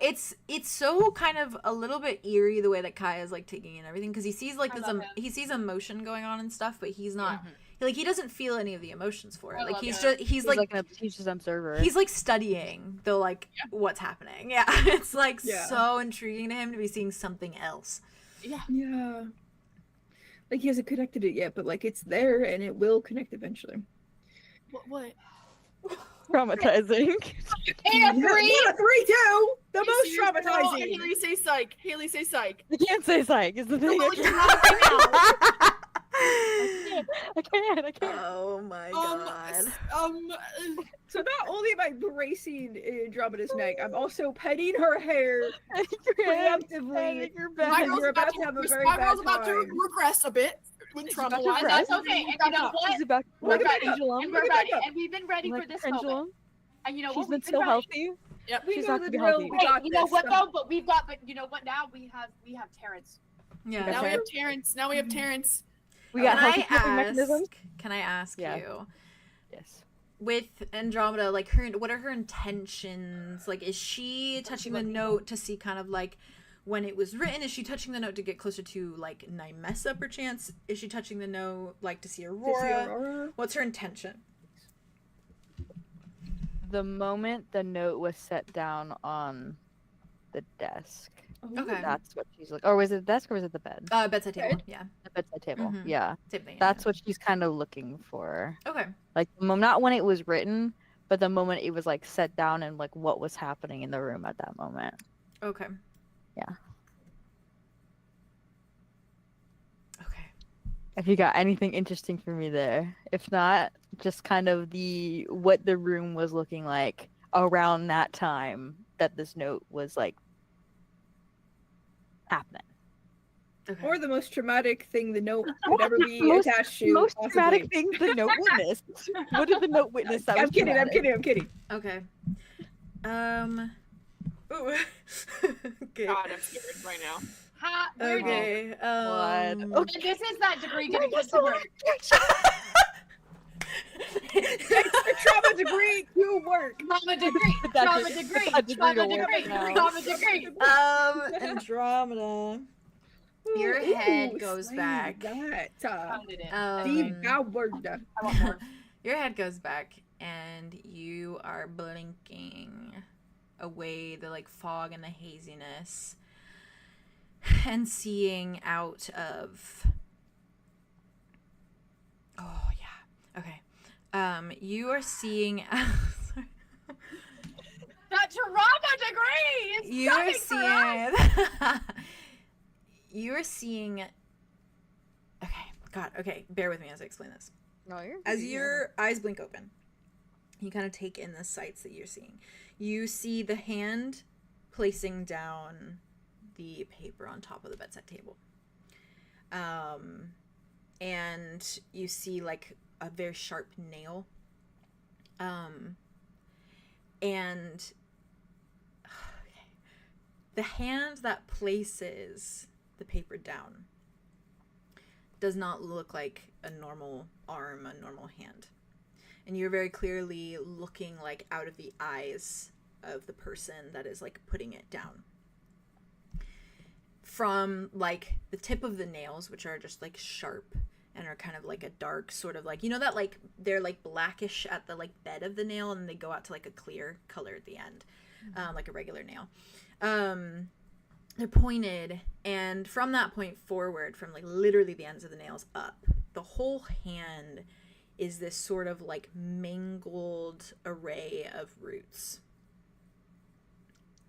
it's so kind of a little bit eerie the way that Kai is like taking in everything because he sees like I this love him. he sees emotion going on and stuff, but he's not like he doesn't feel any of the emotions for it. I Like love he's that. just he's like he's just an observer. he's like studying the like what's happening. Yeah, it's like Yeah. so intriguing to him to be seeing something else. Yeah. Like he hasn't connected it yet, but like it's there and it will connect eventually. What? traumatizing. And agree. Yeah, 3-2! The most Seriously, no, traumatizing! Haley, say psych. Haley, say psych. I can't say psych. Is the thing. well, you have right I can't. Oh my god. So not only am I bracing Andromeda's neck, I'm also petting her hair preemptively. My You're girl's about to have a very my bad girl's about to time. regress a bit with trauma about to wise. And that's okay. And you know what? She's about We're like a ready. pendulum. And Look we're at ready. that. And we've been ready Like for a this pendulum. moment. And you know She's what? been We've been so ready. healthy. Yep. We She's know not the to be drill. healthy. We Hey, got you know this. what though? But we've got. But you know what? Now we have Terrence. Yeah. Now we have Terrence. Now we have Terrence. We got Can healthy I coping mechanisms. ask Yeah. you Yes. with Andromeda, like what are her intentions? Like, is she touching the note to see kind of like when it was written? Is she touching the note to get closer to like Nymessa perchance? Is she touching the note like to see Aurora? What's her intention? The moment the note was set down on the desk, Okay. that's what she's like. Or was it the desk or was it the bed? Bedside table. Yeah. The bedside table. Mhm. Yeah. Same thing. That's what she's kind of looking for. Okay. Like not when it was written, but the moment it was like set down and like what was happening in the room at that moment. Okay. Yeah. Okay. If you got anything interesting for me there. If not, just kind of what the room was looking like around that time that this note was like happening. Okay. Or the most traumatic thing the note could ever be Most- attached to. Most possibly. traumatic thing the note witnessed. What did the note witness? That I'm was kidding, traumatic? I'm kidding. Okay. Ooh. Okay. God, I'm scared right now. Okay. What? And this is that degree gonna get to work. Trauma degree to work. Trauma degree. Trauma degree. Trauma degree. Trauma degree. Andromeda. Your head goes slay back. That. Pounded it. Devoured. I want more. Your head goes back, and you are blinking away the like fog and the haziness, and seeing out of. Oh yeah. Okay. You are seeing. That trauma degree is You are coming for us. seeing. You are seeing. Okay. God. Okay. Bear with me as I explain this. No, you're As your eyes blink open, you kind of take in the sights that you're seeing. You see the hand placing down the paper on top of the bedside table. And you see like a very sharp nail. And the hand that places the paper down does not look like a normal arm, a normal hand. And you're very clearly looking like out of the eyes of the person that is like putting it down. From like the tip of the nails, which are just like sharp and are kind of like a dark sort of like, you know that like they're like blackish at the like bed of the nail and they go out to like a clear color at the end, like a regular nail. They're pointed, and from that point forward, from like literally the ends of the nails up, the whole hand is this sort of like mangled array of roots,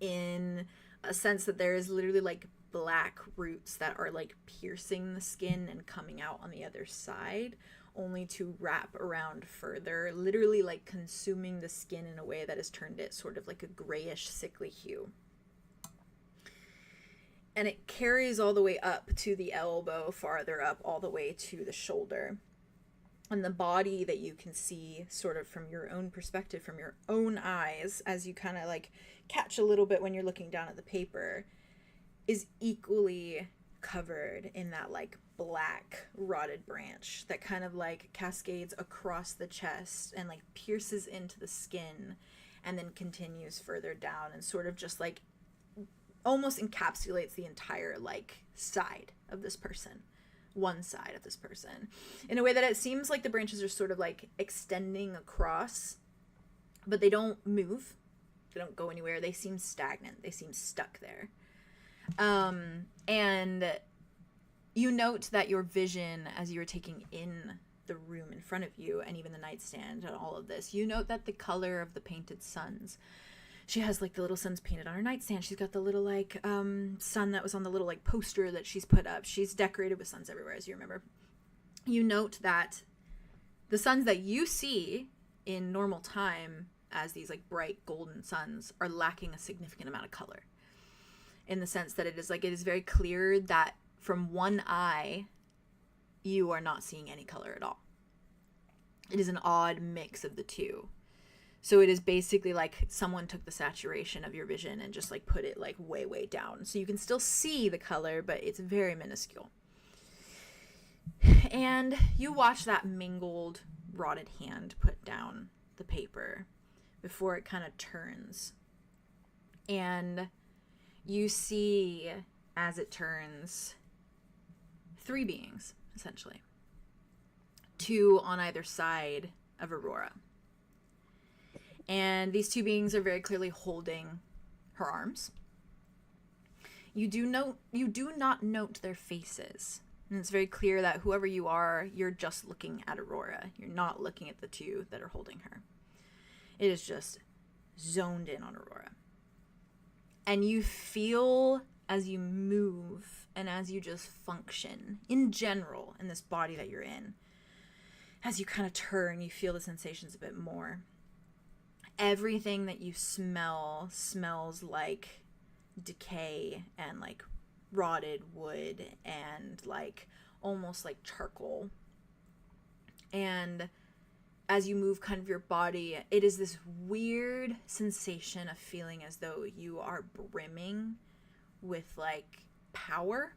in a sense that there is literally like black roots that are like piercing the skin and coming out on the other side, only to wrap around further, literally like consuming the skin in a way that has turned it sort of like a grayish, sickly hue. And it carries all the way up to the elbow, farther up, all the way to the shoulder. And the body that you can see sort of from your own perspective, from your own eyes, as you kind of like catch a little bit when you're looking down at the paper, is equally covered in that like black rotted branch that kind of like cascades across the chest and like pierces into the skin and then continues further down and sort of just like almost encapsulates the entire like side of this person, one side of this person, in a way that it seems like the branches are sort of like extending across, but they don't move, they don't go anywhere, they seem stagnant, they seem stuck there. And you note that your vision, as you are taking in the room in front of you and even the nightstand and all of this, you note that the color of the painted suns, she has like the little suns painted on her nightstand. She's got the little like sun that was on the little like poster that she's put up. She's decorated with suns everywhere, as you remember. You note that the suns that you see in normal time as these like bright golden suns are lacking a significant amount of color, in the sense that it is very clear that from one eye you are not seeing any color at all. It is an odd mix of the two. So it is basically like someone took the saturation of your vision and just like put it like way, way down. So you can still see the color, but it's very minuscule. And you watch that mangled, rotted hand put down the paper before it kind of turns. And you see, as it turns, 3 beings, essentially. 2 on either side of Aurora. And these 2 beings are very clearly holding her arms. You do not note their faces. And it's very clear that whoever you are, you're just looking at Aurora. You're not looking at the 2 that are holding her. It is just zoned in on Aurora. And you feel, as you move and as you just function in general in this body that you're in, as you kind of turn, you feel the sensations a bit more. Everything that you smell smells like decay and like rotted wood and like almost like charcoal. And as you move kind of your body, it is this weird sensation of feeling as though you are brimming with like power,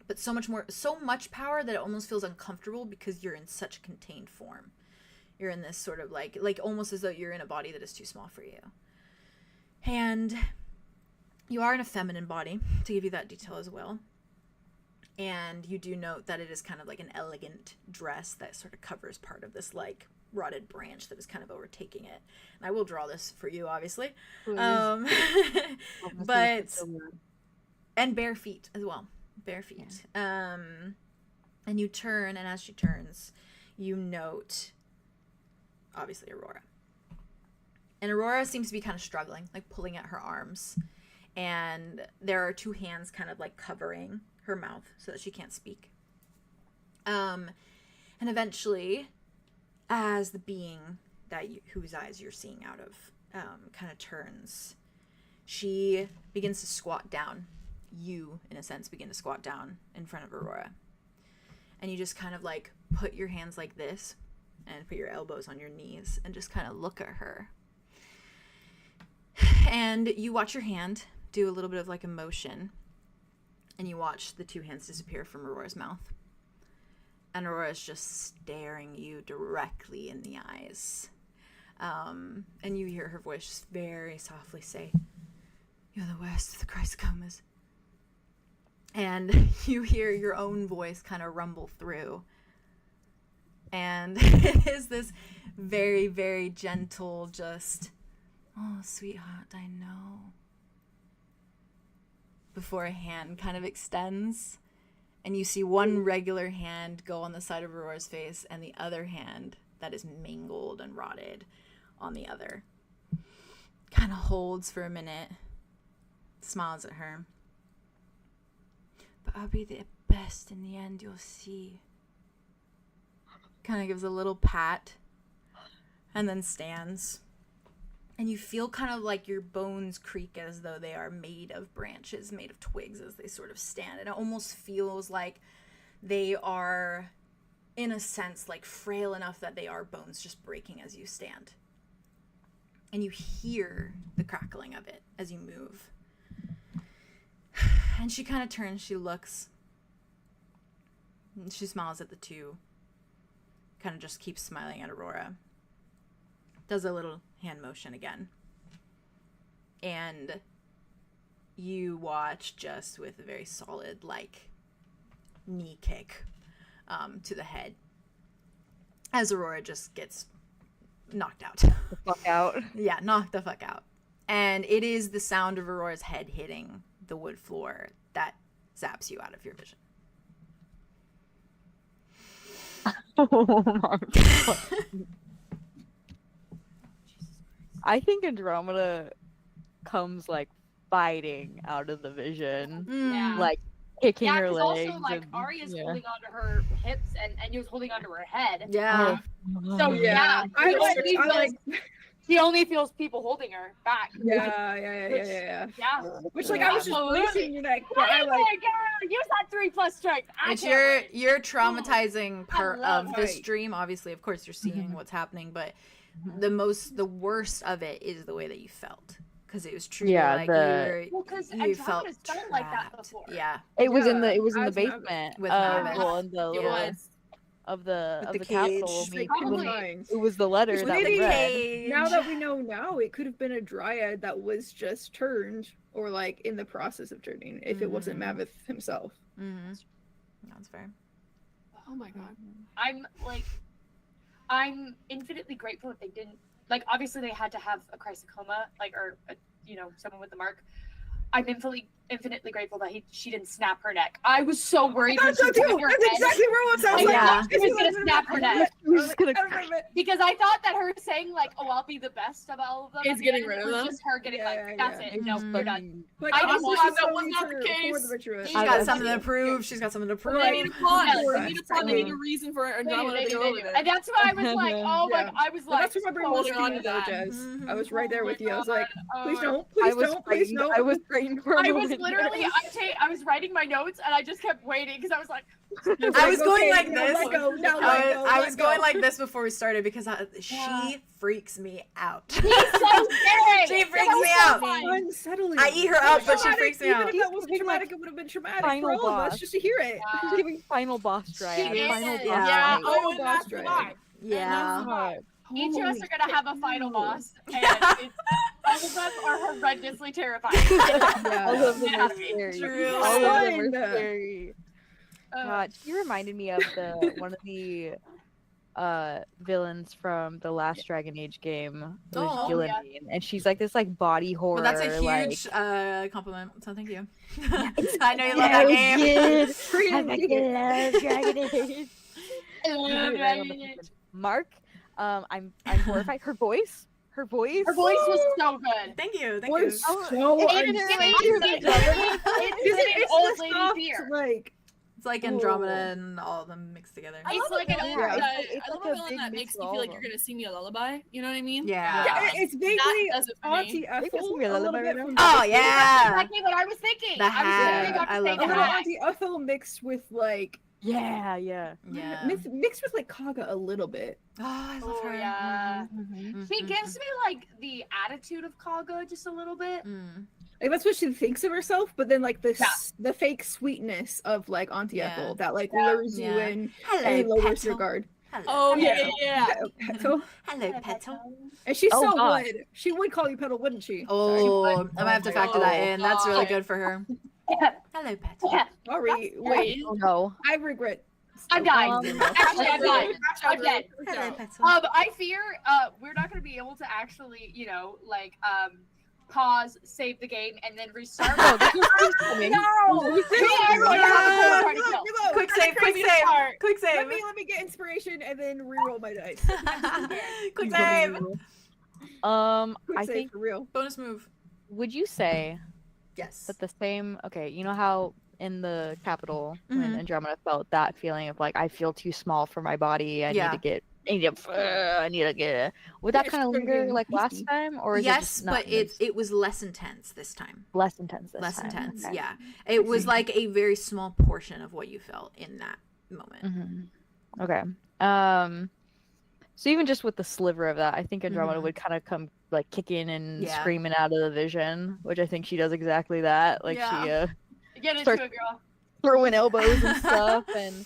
but so much power that it almost feels uncomfortable because you're in such a contained form. You're in this sort of like almost as though you're in a body that is too small for you. And you are in a feminine body, to give you that detail as well. And you do note that it is kind of like an elegant dress that sort of covers part of this like rotted branch that is kind of overtaking it. And I will draw this for you, obviously. But and bare feet as well. Bare feet. Yeah. And you turn, and as she turns, you note obviously Aurora. And Aurora seems to be kind of struggling, like pulling at her arms. And there are 2 hands kind of like covering her mouth so that she can't speak. And eventually, as the being whose eyes you're seeing out of kind of turns, she begins to squat down. You, in a sense, begin to squat down in front of Aurora. And you just kind of like put your hands like this and put your elbows on your knees and just kind of look at her. And you watch your hand do a little bit of like a motion, and you watch the 2 hands disappear from Aurora's mouth. And Aurora's just staring you directly in the eyes. And you hear her voice very softly say, "You're the worst of the Chrysocomas." And you hear your own voice kind of rumble through. And it is this very, very gentle, just, "Oh, sweetheart, I know." Before a hand kind of extends and you see one regular hand go on the side of Aurora's face and the other hand that is mangled and rotted on the other. Kind of holds for a minute, smiles at her. But I'll be the best in the end, you'll see. Kind of gives a little pat and then stands. And you feel kind of like your bones creak as though they are made of branches, made of twigs as they sort of stand. And it almost feels like they are, in a sense, like frail enough that they are bones just breaking as you stand. And you hear the crackling of it as you move. And she kind of turns, she looks. And she smiles at the two. Kind of just keeps smiling at Aurora. Does a little hand motion again. And you watch just with a very solid, like, knee kick to the head as Aurora just gets knocked out. The fuck out. Yeah, knocked the fuck out. And it is the sound of Aurora's head hitting the wood floor that zaps you out of your vision. Oh my God. I think Andromeda comes like fighting out of the vision, like kicking her legs. Also, like, and, Aria's holding onto her hips and Enyo's holding onto her head. Yeah. So yeah, I she only feels people holding her back. Yeah. Yeah. Which, like, I was just placing your neck, but I like. Use that 3+ strength. It's your traumatizing part of this dream. Obviously, of course, you're seeing what's happening, but the worst of it is the way that you felt, because it was true. Yeah, like you felt trapped like that before. Yeah, it was in the As basement with of Mammoth. well, in the little was. of the the capital. cage. It was the letter that was Maybe read. now that we know now, it could have been a dryad that was just turned, or like in the process of turning, if it wasn't Mammoth himself. That's fair. Oh my God. I'm infinitely grateful that they didn't, like, obviously they had to have a chrysocoma, like, or someone with the mark. I'm infinitely grateful that she didn't snap her neck. I was so worried when That's she put her exactly head. what sounds I like. thought she was gonna snap her neck. Because I thought that her saying, like, "Oh, I'll be the best of all of them," Is at the getting end rid of was them? just her getting that's it. It's No, just you're done. Like, I just obviously thought that was not the for case. the virtuous. She's got something to prove. She's got something to prove. They need a plot. Yes, They need a plot. They need a reason for Andromeda to go over there. And that's why I was like, oh my, I was Well, like, that's what my brain was holding on thinking to though, that. Jess. I was right there with you. I was like, please no. don't, please don't, please don't. I was praying for a I was moment. literally, I was writing my notes and I just kept waiting because I was like, I was going like now this. let go, now let go, I let was go. going like this before we started because she freaks me out. he's so scary. She freaks me out. Unsettling. I eat her up, but she freaks me Even out. if that wasn't traumatic, it would have been traumatic for Final all of us boss. just to hear it. She's giving final boss dryad. She Final is. boss Yeah. dryad. Oh, and Boss that's the drag. vibe. Yeah. Each of us are gonna have a final boss, and all of them are horrendously terrifying. All of them are scary. True. All of them are Fun. scary. God, she reminded me of one of the villains from the last Dragon Age game. It was Oh, Gillian, and she's like this like body horror. Well, that's a like, huge compliment. So thank you. I know you love that game. I fucking love Dragon Age. Mark, I'm horrified. Her voice. Her voice was so good. Thank you. Thank We're you. so It's old lady fear. like It's like Andromeda and all of them mixed together. I It's love like a an villain old- that- it's I love like a a villain big that mix makes of me all feel like of you're gonna sing me a lullaby. You know what I mean? Yeah. it's vaguely does it for me. Auntie Ethel me a a little lullaby bit right from Oh That's yeah. exactly what I was thinking. The I was literally hat. about to I say love the a little that. hat. Auntie Ethel mixed with like Yeah. Yeah. mixed with like 𝐂𝐲𝐸 a little bit. Oh, I love Oh her. yeah. Mhm, She mhm, gives me like the attitude of 𝐂𝐲𝐸 just a little bit. mhm. Like that's what she thinks of herself, but then like the fake sweetness of like Auntie Yeah. Ethel that like lures you Yeah. in Hello, and lowers your Petal. guard. Hello. Oh yeah. Petal. Hello, Petal. And she Oh, so God. would. She would call you Petal, wouldn't she? Oh, I might have to factor that in. That's really God. good for her. Hello, Petal. Sorry. Wait. Oh no. I regret. I'm dying. Actually, I'm dying. I'm dead. Hello, Petal. I fear we're not going to be able to actually, pause, save the game, and then restart. No, this is No! Everyone have a full party kill. Quick save, quick Crazy save, part. quick save. Let me get inspiration and then re-roll my dice. Quick save. I Quick save think. for real. Bonus move. Would you say Yes. that the same? Okay, you know how in the capital when Mhm. Andromeda felt that feeling of like I feel too small for my body. I Yeah. need to get. I need to get. Would that Yeah, kind of she's linger getting like last tasty. time, or is it Yes, just not but it was less intense this time. less intense? This Less time? intense. Okay. Yeah. It was like a very small portion of what you felt in that moment. Mm-hmm. Okay. So even just with the sliver of that, I think Andromeda Mhm. would kind of come like kicking and Yeah. screaming out of the vision, which I think she does exactly that. Like Yeah. Get into Start- it, girl. throwing elbows and stuff, and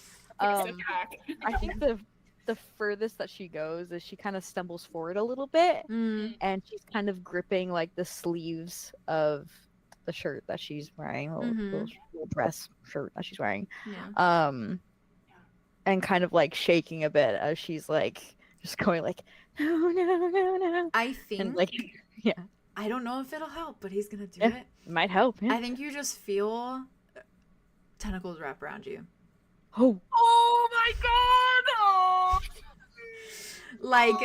Sit back. I think the furthest that she goes is she kind of stumbles forward a little bit, Mm. and she's kind of gripping like the sleeves of the shirt that she's wearing, little dress shirt that she's wearing, Yeah. and kind of like shaking a bit as she's like just going like no no no no, I think and like yeah, I don't know if it'll help, but he's gonna do Yeah. it. it might help. Yeah. I think you just feel tentacles wrap around you. Oh, Oh my god! Oh.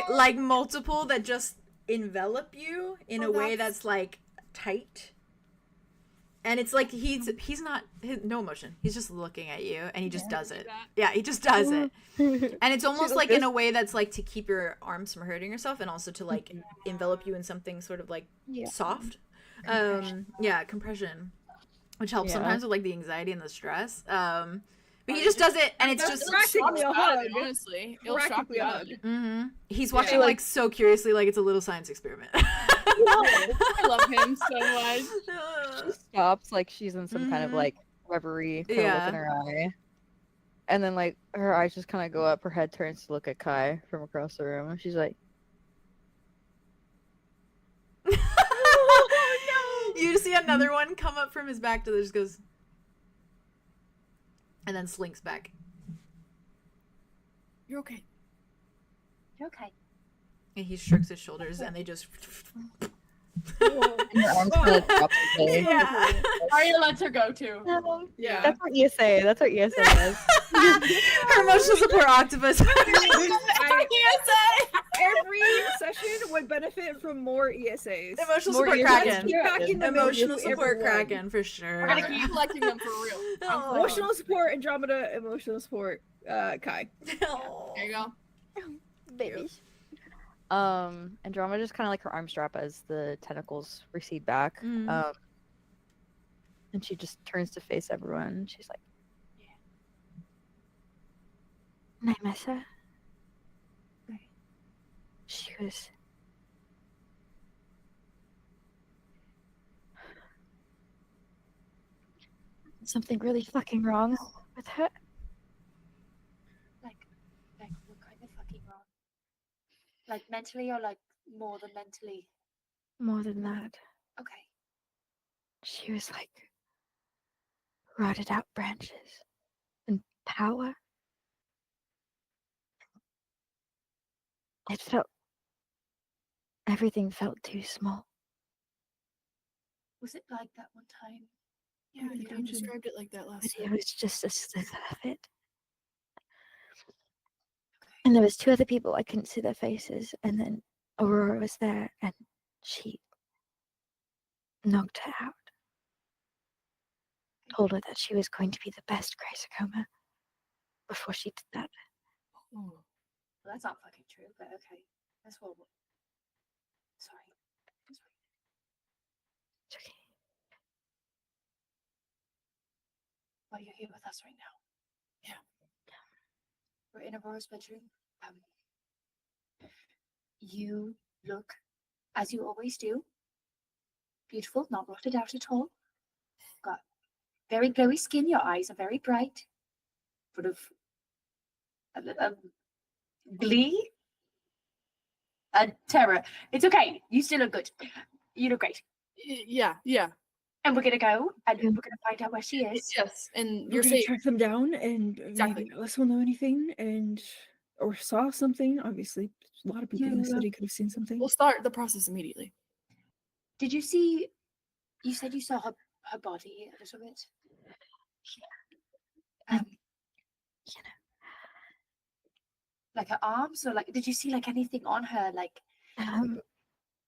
Like multiple that just envelop you in a way that's like tight. And it's like he's not no emotion. He's just looking at you and he just does it. Yeah, he just does it. And it's almost like in a way that's like to keep your arms from hurting yourself and also to like envelop you in something sort of like soft. Yeah, compression. Which helps Yeah. sometimes with like the anxiety and the stress. But he just does it and it's just practically a hug. Honestly, it'll shock Practically the a hug. Mhm. He's watching Yeah. like so curiously like it's a little science experiment. I love him so much. she stops like she's in some kind of Mhm. like reverie kind of look Yeah. in her eye, and then like her eyes just kind of go up, her head turns to look at Kai from across the room, and she's like, You see another one come up from his back to the just goes and then slinks back. You're okay. You're okay. And he shrugs his shoulders and they just and her arms kind of drop away. yeah. Aria lets her go too. Yeah. That's what ESA. That's what ESA does. Her emotional support octopus. Every session would benefit from more ESAs. Emotional More support ESAs. kraken. Keep back in the middle Emotional for support everyone. kraken for sure. We're gonna keep collecting them for real. Oh. Emotional support, Andromeda. Emotional support, Kai. There you go. Babies. Andromeda just kind of like her arms drop as the tentacles recede back. Mm. And she just turns to face everyone. She's like, Nymessa. She was something really fucking wrong with her. Like what kind of fucking wrong? Like mentally or like more than mentally? More than that, Okay. she was like rotted out branches and power. It felt everything felt too small. Was it like that one time? Yeah, you kind of described it like that But last it time. was just a slither of it. And there was two other people, I couldn't see their faces, and then Aurora was there and she knocked her out. Told her that she was going to be the best Chrysocoma before she did that. Oh. Well, that's not fucking true, but okay. That's what. Sorry. It's okay. Well, you're here with us right now. Yeah. We're in Aurora's bedroom. You look, as you always do, beautiful, not rotted out at all. Got very glowy skin. Your eyes are very bright. Sort of glee and terror. It's okay. You still look good. You look great. Yeah, yeah. And we're gonna go and we're gonna find out where she is. Yes, and We're you're gonna safe. track them down, and Exactly. maybe none of us will know anything, or saw something. Obviously, a lot of people in the Yeah. city could have seen something. We'll start the process immediately. Did you see? You said you saw her body a little bit. You know, Like her arms, or like did you see like anything on her? Like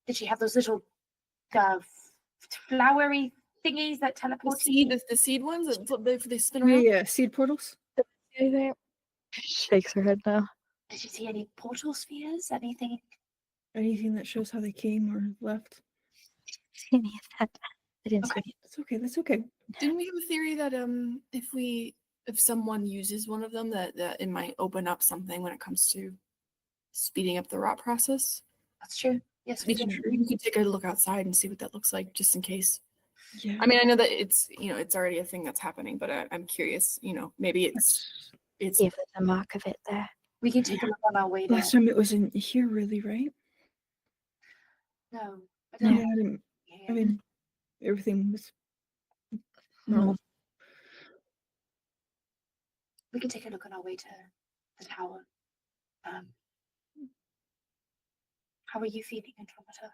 did she have those little flowery thingies that teleport? The seed ones that they spin Yeah, around. yeah, seed portals. Shakes her head now. Did you see any portal spheres? Anything? Anything that shows how they came or left. any of that. I didn't Okay. see it. That's okay. That's okay. Didn't we have a theory that if someone uses one of them that it might open up something when it comes to speeding up the rot process? That's true. Yes, we We did. could take a look outside and see what that looks like, just in case. Yeah. I mean, I know that it's it's already a thing that's happening, but I'm curious. Maybe it's If there's a mark of it there. We can take a look on our way there. Last time it was in here, really, right? No, I Yeah. don't. I mean, everything was normal. We can take a look on our way to the tower. How are you feeling, Andromeda?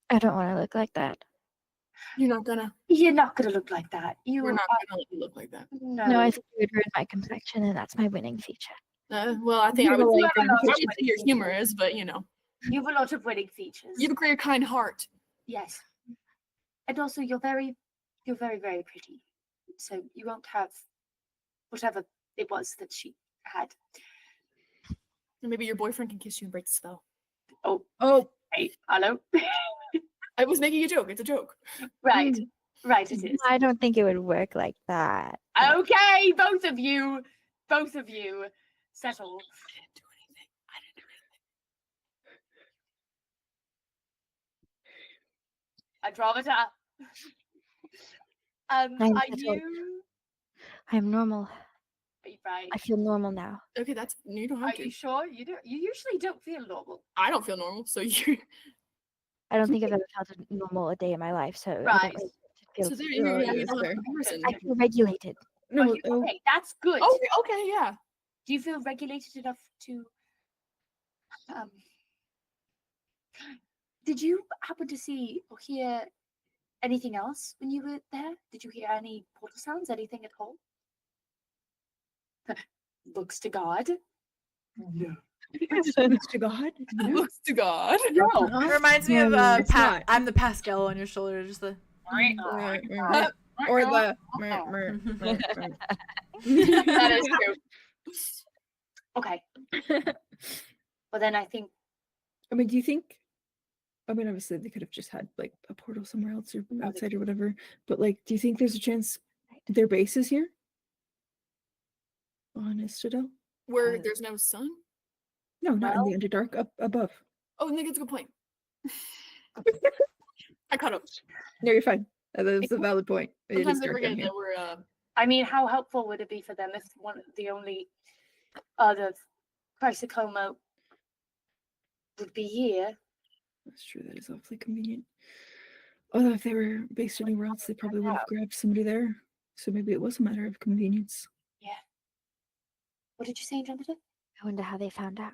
I don't want to look like that. You're not gonna. You're not gonna look like that. We're not gonna let you look like that. No. No, I think it would ruin my complexion, and that's my winning feature. Well, I think I would say your humor is, but you have a lot of winning features. you have a great kind heart. Yes, and also you're very, very pretty. So you won't have whatever it was that she had. And maybe your boyfriend can kiss you and break the spell. Oh, Hey, hello. I was making a joke. It's a joke. Right, right. It is. I don't think it would work like that. Okay, both of you, settle. I didn't do anything. Andromeda. I'm Are settled. you? I'm normal. Right. I feel normal now. Okay, you don't have Are to. you sure? You usually don't feel normal. I don't feel normal, so you. I don't think I've ever felt normal a day in my life, so I Right. don't really feel. So there Oh, you yeah, go. that's fair. Comparison. I feel regulated. no. Okay, that's good. Okay, yeah. Do you feel regulated enough to? Did you happen to see or hear anything else when you were there? Did you hear any portal sounds? Anything at all? Looks to God. No. Thanks to God. Looks to God. No. It reminds me of No, it's not. I'm the Pascal on your shoulder, just the. Or the. That is true. Okay. Well, then I think I mean, do you think? I mean, obviously they could have just had like a portal somewhere else or outside or whatever. But like, do you think there's a chance their base is here on Istadel? Where there's no sun? No, not in the Underdark. Up above. Oh, I think it's a good point. I caught up. No, you're fine. That's a valid point. It is Sometimes I dark forget down here. that we're I mean, how helpful would it be for them if the only other Chrysocoma would be here? That's true. That is awfully convenient. Although if they were based anywhere else, they probably would have grabbed somebody there. So maybe it was a matter of convenience. Yeah. What did you say, Andromeda? I wonder how they found out.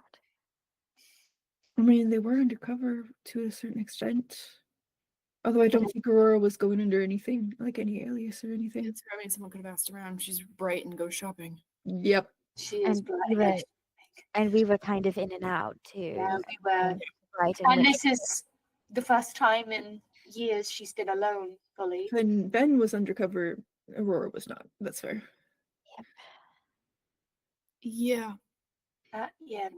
I mean, they were undercover to a certain extent. Although I don't think Aurora was going under anything, like any alias or anything. it's I mean, someone could have asked around. She's bright and goes shopping. Yep. She is And we were kind of in and out too. Yeah, we were. Right. And this is the first time in years she's been alone fully. When Ben was undercover, Aurora was not. That's fair. Yeah. Yeah.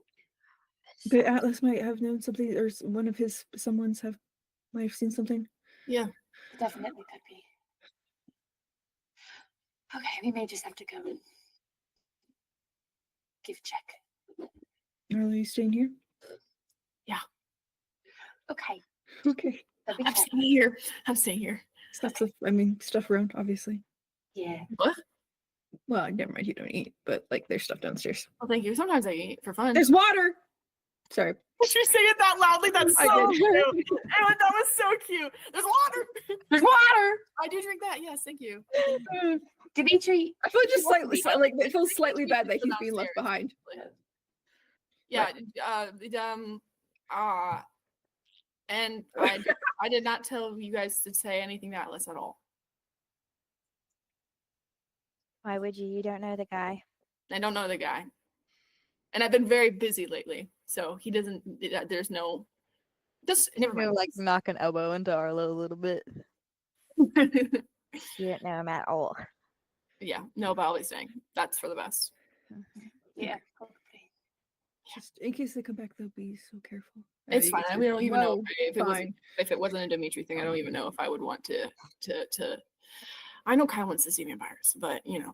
But Atlas might have known something, or one of his someone's might have seen something. Yeah. Definitely could be. Okay, we may just have to go and give a check. Are you staying here? Okay. Okay. That'd be I'm fine. staying here. I'm staying here. Stuff around, obviously. Yeah. What? Well, never mind. You don't eat, but like there's stuff downstairs. Well, thank you. Sometimes I eat for fun. There's water. Sorry. Did you say it that loudly? That's I so did. cute. Ew, that was so cute. There's water. There's water. I do drink that. Yes, thank you. Dimitri. I feel just You want slightly to be- like it feels slightly bad that Dimitri he's being left downstairs. behind. Yeah. And I did not tell you guys to say anything to Atlas at all. Why would you? You don't know the guy. I don't know the guy. And I've been very busy lately, so he doesn't, there's no, just, never You know, mind. like knock an elbow into Arlo a little bit. You don't know him at all. Yeah, no, but I'll be saying that's for the best. Yeah. Just in case they come back, they'll be so careful. It's fine. We don't even know fine. if it wasn't a Dimitri thing. I don't even know if I would want to. I know Kyle wants to see vampires, but you know.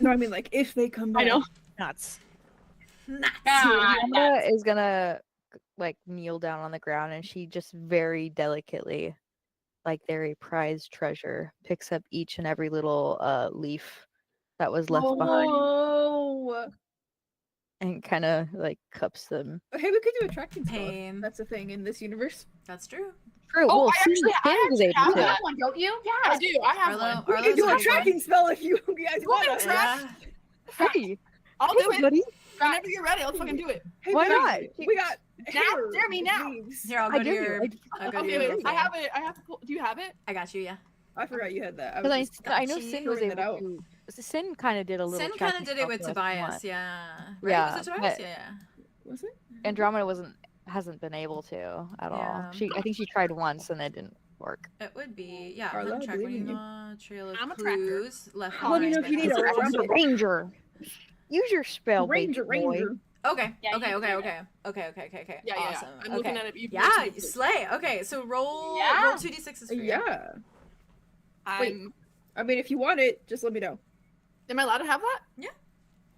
No, I mean like if they come back. I know. Nuts. Ah, Amanda is gonna like kneel down on the ground, and she just very delicately, like they're a prized treasure, picks up each and every little leaf that was left behind Oh. and kind of like cups them. Hey, we could do a tracking spell. Pain. That's a thing in this universe. That's true. True. Oh, well, I actually have to. that one, don't you? I Yeah. do. I have Arlo- one. We Arlo's can do a got one. tracking spell if you guys want wanna us. track? Yeah. Hey, I'll do it. buddy. Whenever you're ready, I'll fucking do it. Hey, Why we got- not? We got Now, hair Jeremy, now. leaves. Here, I'll I go to do. your. I'll go to Okay, your wait. little I thing. have it. I have to pull. Do you have it? I got you. Yeah. I forgot you had that. Because was just I know got you. Sin was throwing able it out. to. Sin kind of did a little. Sin kind tracking of did it spell with for us Tobias. once. Yeah. Right? Yeah, Was it Tobias? but- Yeah. Was it? Andromeda hasn't been able to at Yeah. all. I think she tried once and it didn't work. It would be. Yeah. Arlo, Hunt I track believe in you. trail of I'm a tracker. clues. Left. Let and me right know if you need spectrum. a rabbit. Ranger. Use your spell, Ranger, baby boy. Ranger. Okay. Yeah, Okay. you Okay. can do Okay. Yeah, Awesome. yeah. I'm okay. looking at it. Yeah, slay. Okay, so roll Yeah. 2d6s for you. Yeah. I'm. I mean, if you want it, just let me know. Am I allowed to have that? Yeah.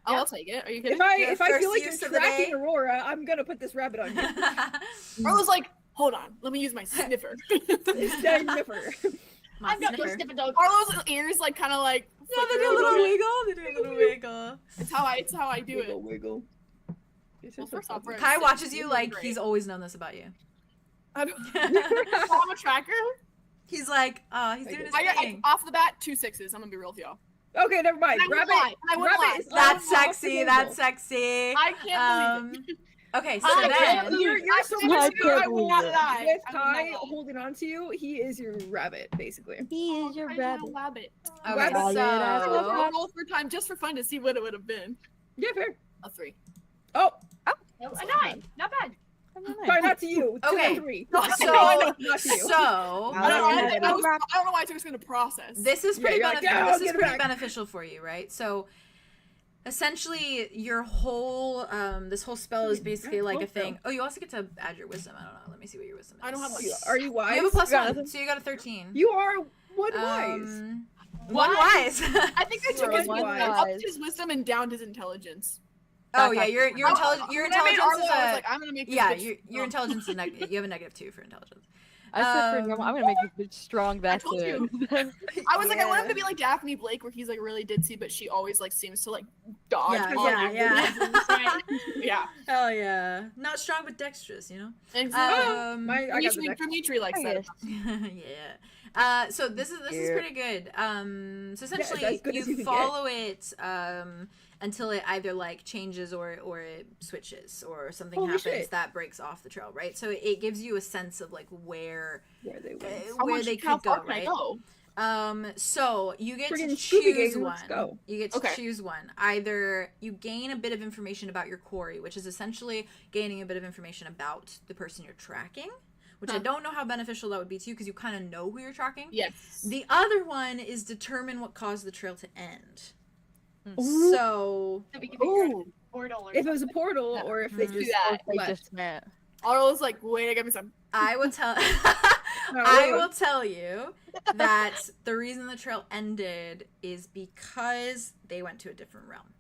Oh, I'll take it. Are you kidding? If I first feel like use you're of the tracking day. Aurora, I'm gonna put this rabbit on you. I was like, hold on, let me use my sniffer. Sniffer. My I've got your sniffer. sniffing dog. Arlo's ears like kind of like. Yeah, they flicker do a little bit. wiggle. They do a little wiggle. It's how I do it. Wiggle, wiggle. Well, first off, we're Kai six, watches you this is like great. he's always known this about you. I'm a tracker. He's like, he's doing his I thing. off the bat 2 6s. I'm gonna be real with y'all. Okay, never mind. I won't Rabbit. lie, I won't Rabbit lie. is That's not sexy. possible. That's sexy. I can't believe it. Okay, so I can't then believe You're I so said much this ago, I will not believe it. lie. With I will not Kai lie. holding on to you, he is your rabbit, basically. He is your I rabbit. know rabbit. okay, Rabbit. I'll so roll for time just for fun to see what it would have been. Yeah, fair. A 3. Oh, A 9. Not bad. sorry, not to you. To Okay. the 3. so not to you. so I don't know. Yeah, I don't know why it took us a to process. this is Yeah, pretty you're like, beneficial. "Yeah, I'll This is get it pretty back." beneficial for you, right? So essentially your whole this whole spell is basically like a thing. Oh, you also get to add your wisdom. I don't know. Let me see what your wisdom is. I don't have my- Are you wise? You have a plus You got 1, nothing? so you got a 13. You are one wise. One wise. I think I took You're his one wisdom, wise. upped his wisdom and downed his intelligence. Oh yeah, your Oh, intelligence. Your when I made intelligence Arlo, is I was a like, I'm gonna make this yeah. bitch Your strong. intelligence is you have a -2 for intelligence. I said for Andromeda, I'm gonna make this bitch strong. That's told it. you. I was like, I want him Yeah. to be like Daphne Blake, where he's like really ditzy, but she always like seems to like dodge. Yeah, all yeah, yeah. Yeah. Hell yeah, not strong but dexterous, you know. Exactly. I got the Dimitri, next- Dimitri likes I that. guess. Yeah. So this is Yeah. pretty good. So essentially as good as you you can follow it until it either like changes or it switches or something Holy happens shit. that breaks off the trail, right? So it gives you a sense of like where They went. How where much- they how could go, far can I right? go? So you get to Friggin' Scooby choose Gang, one. let's go. You get to Okay. choose one. Either you gain a bit of information about your quarry, which is essentially gaining a bit of information about the person you're tracking, which I Huh. don't know how beneficial that would be to you because you kind of know who you're tracking. Yes. The other one is determine what caused the trail to end. Ooh. So So we can figure out Ooh. if it's a portal or If it was a portal or if they Mhm. just that. They left. just met. Arlo's like, wait, I got me some. I will tell No, I wait. will tell you that the reason the trail ended is because they went to a different realm.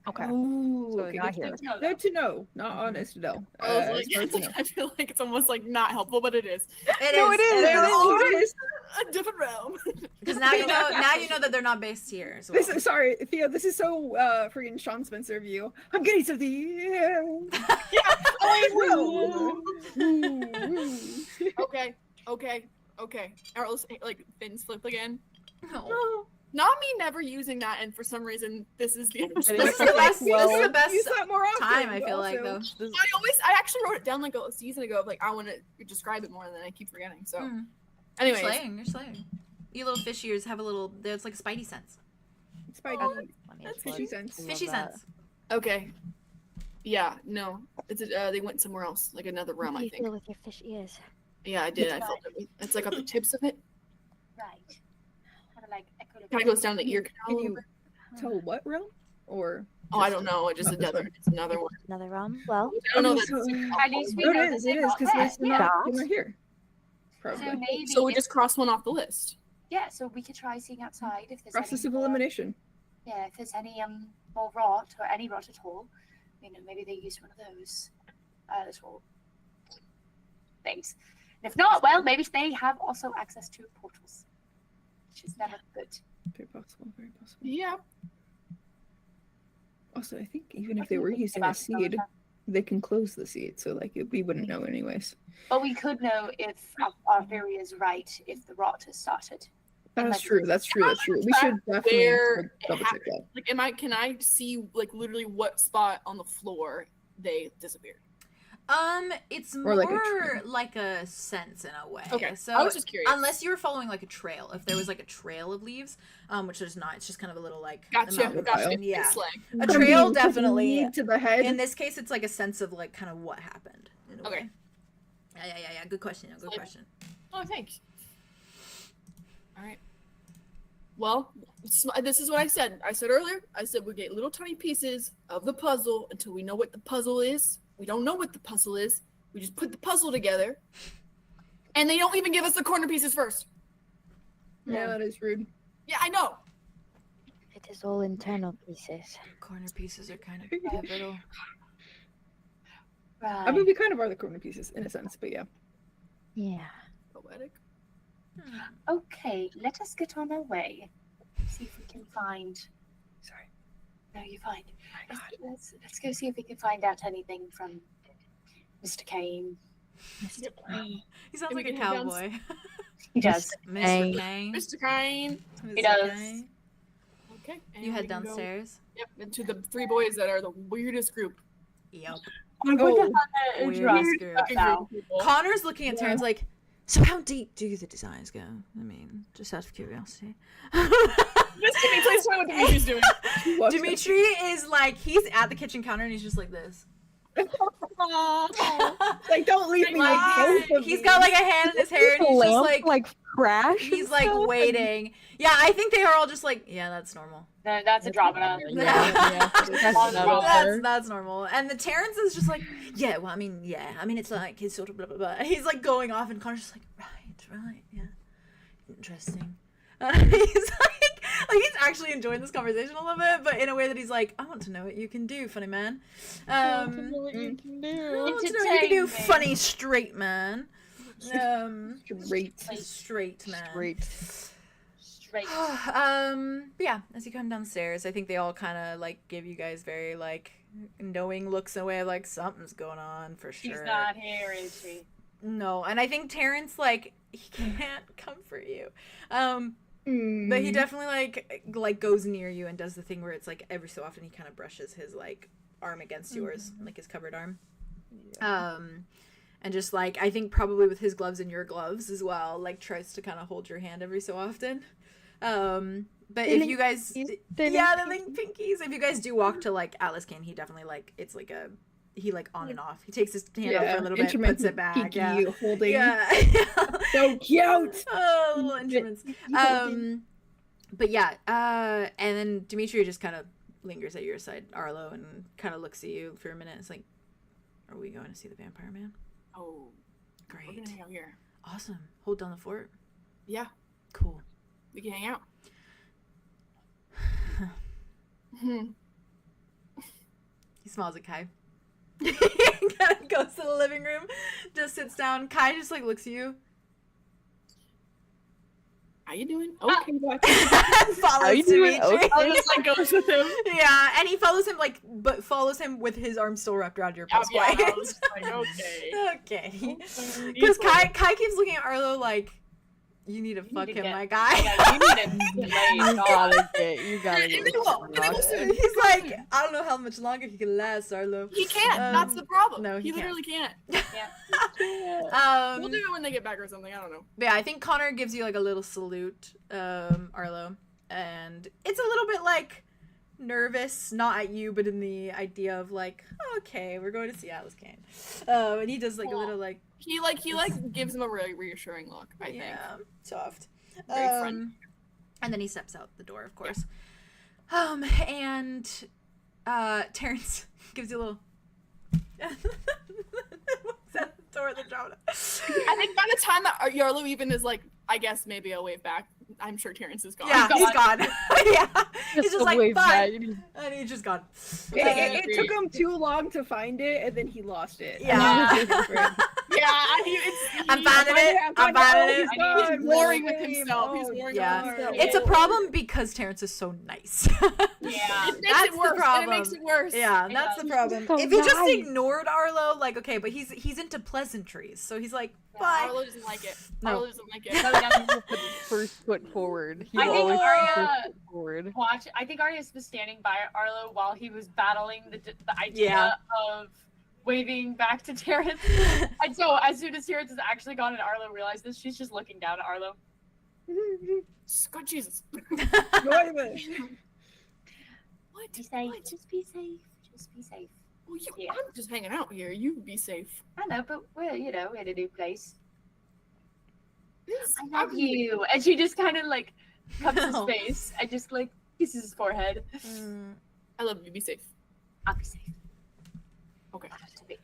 Okay. Oh, So okay, not good here. to know. Good to know. Not honest to know. Arlo's like, it's good to know. I feel like it's almost like not helpful, but it is. It is. It is. A different realm. Because now you know that they're not based here as well. This is, sorry, Theo. This is so freaking Sean Spencer of you. I'm getting something. Okay. Arlo's like fins flip again. No. Not me never using that, and for some reason, this is the This is the best. This is the best Use that more often. time. I but feel like also- though. I actually wrote it down like a season ago. Like I want to describe it more, and then I keep forgetting. So, You're anyways, slaying. You're slaying. You little fish ears have a little. There's like a spidey sense. Spidey. Funny as That's fuck. Fishy sense. I love Fishy that. sense. okay. Yeah, no, it's they went somewhere else, like another realm, How do I you think. feel with your fish ears? Yeah, I did. I felt it. It's like on the tips of it. Right. Kind of like Kind of goes down the ear canal a Can little you bit. tell what realm? Or Oh, I don't know. It's just not this another. one? It's another one. Another realm? Well, I don't know. So- That's, At least we No, know it that is. they're It is not because there. they're not here. Probably. So maybe. so we if- just crossed one off the list. Yeah, so we could try seeing outside if there's Process any of more- elimination. Yeah, if there's any more rot or any rot at all, maybe they use one of those little things. And if not, well, maybe they have also access to portals, which is never good. Very possible. Very possible. Yeah. Also, I think even if they were using a seed, they can close the seed, so like we wouldn't know anyways. But we could know if our theory is right, if the rot has started. That's true. That's true. That's true. We should definitely Where double check that. Like, can I see like literally what spot on the floor they disappeared? It's Or more like like a a sense in a way. Okay, So I was just curious. unless you were following like a trail, if there was like a trail of leaves, which there's not, it's just kind of a little like Gotcha. amount of- Gotcha. Yeah. Slang. A trail From definitely. knee to the head. In this case, it's like a sense of like kind of what happened. In a Okay. way. Yeah. Good question. Good Like- question. Oh, thanks. All right. Well, this is what I said. I said earlier. I said we get little tiny pieces of the puzzle until we know what the puzzle is. We don't know what the puzzle is. We just put the puzzle together, and they don't even give us the corner pieces first. Yeah, that is rude. Yeah, I know. it is all internal pieces. Corner pieces are kind of pivotal. Right. I mean, we kind of are the corner pieces in a sense, but yeah. Yeah. Poetic. Okay, let us get on our way. See if we can find. Sorry. No, you're fine. Let's go see if we can find out anything from Mr. Kane. He sounds Can we like a get him down- cowboy. He does. Mr. Kane. Kane. Mr. Kine. He does. Kane. Okay. and You we head can go- downstairs. Yep, into the three boys that are the weirdest group. Yep. Oh, Weirdest group. Fucking now. group of people. Connor's looking at Terrence like, so how deep do the designs go? I mean, just out of curiosity. Please tell me what Dimitri's doing. What's Dimitri is like, he's at the kitchen counter and he's just like this. like, don't leave me Like, like both of he's you. got like a hand in his hair and he's just like crash. he's like waiting. Yeah, I think they are all just like, yeah, that's normal. No, that's a drama. That's normal. And the Terrence is just like, yeah, well, I mean, it's like his sort of blah blah blah. He's like going off, and Connor's just like, right, yeah, interesting. He's like he's actually enjoying this conversation a little bit, but in a way that he's like, I want to know what you can do, funny man. I want to know what you can do, funny straight man. Great. Straight man. Straight. But yeah, as you come downstairs, I think they all kind of like give you guys very like knowing looks away of like something's going on for sure. She's not here, is she? No, and I think Terrence like he can't comfort you. But he definitely like goes near you and does the thing where it's like every so often he kind of brushes his like arm against yours, like his covered arm. And just like I think probably with his gloves and your gloves as well, like tries to kind of hold your hand every so often. But if you guys, the link pinkies. If you guys do walk to like Atlas Cane, he definitely like it's like a he like on and off. He takes his hand off for a little bit, puts it back. Pinky Yeah, holding. yeah. So cute. Oh, little instruments. But yeah, and then Dimitri just kind of lingers at your side, Arlo, and kind of looks at you for a minute. It's like, are we going to see the vampire man? Oh, we're Great. gonna hang out here. Awesome. Hold down the fort. Yeah, Cool. we can hang out. He smiles at Kai. Kind of goes to the living room, just sits down. Kai just like looks at you. How you doing? Okay, Follows you doing? Dimitri. Okay. I'll just like goes with him. Yeah, and he follows him but follows him with his arm still wrapped around your pulse. Yeah, I was just like, okay. Okay. Because Kai keeps looking at Arlo like, You need to need fuck to him, get- my guy. Yeah, you need to get laid, You dog. gotta get. And they will. And they will soon. He's like, I don't know how much longer he can last, Arlo. He can't. That's Um, the problem. no, he he can't. literally can't. We'll do it when they get back or something. I don't know. But yeah, I think Connor gives you like a little salute, Arlo, and it's a little bit like nervous, not at you, but in the idea of like, okay, we're going to see Atlas Cane. And he does like a little like, He gives him a really reassuring look. I think. yeah, soft. Very friendly. And then he steps out the door, of course. And Terrence gives you a little. Walks out the door of the drama. I think by the time that Yarlo even is like, I guess maybe I'll wave back. I'm sure Terrence is gone. Yeah, he's gone. Yeah, he's just like, wave back. fine. And he's just gone. It took him too long to find it, and then he lost it. Yeah. I'm finding it. I'm finding it. He's warring with himself. He's warring Yeah. with himself. It's a problem because Terrence is so nice. Yeah. It makes That's it worse. the problem. And it makes it worse. Yeah, It that's does. the problem. So If he just nice. ignored Arlo, like, okay, but he's into pleasantries, so he's like, bye. Arlo doesn't like it. No. Arlo doesn't like it. No, he doesn't. Put his first foot forward. He I will think always put his Aria- first foot forward. I think Arias was standing by Arlo while he was battling the idea Yeah. of waving back to Terrence. And so as soon as Terrence is actually gone and Arlo realized this, she's just looking down at Arlo. God Jesus. Not even. What? Be safe. What? Just be safe. Just be safe. Well, Yeah. I'm just hanging out here. You be safe. I know, but we're in a new place. This- I love you. And she just kind of like cups No. his face and just like kisses his forehead. Mm. I love you. Be safe. I'll be safe. Okay. I have to be.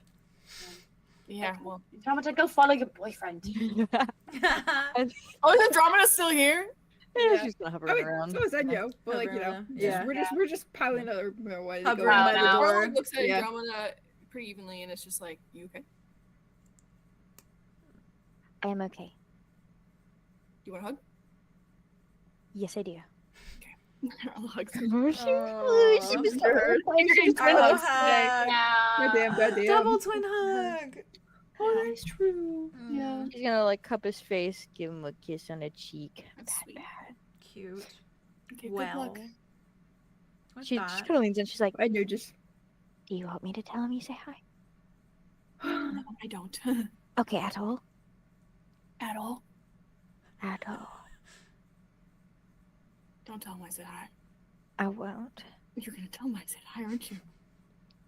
Yeah. Well. Andromeda, go follow your boyfriend. Oh, is Andromeda still here? Yeah, she's gonna hover I mean, around. so is Enyo, but like, you know, Hovering around. Yeah. we're just piling other while Hovering by the Arlo door. looks at Yeah. Andromeda pretty evenly, and it's just like, you okay? I am okay. You want a hug? Yes, I do. I'll hug. Aw. She was so Arlo hug. Goddamn. Double twin hug. Oh, that's true. Yeah. She's gonna like cup his face, give him a kiss on the cheek. That's sweet. Cute. Okay, Well. good luck. What's She that? kind of leans in. She's like, I knew just. Do you want me to tell him you say hi? No, I don't. Okay, at all? At all. At all. Don't tell him I said hi. I won't. You're gonna tell him I said hi, aren't you?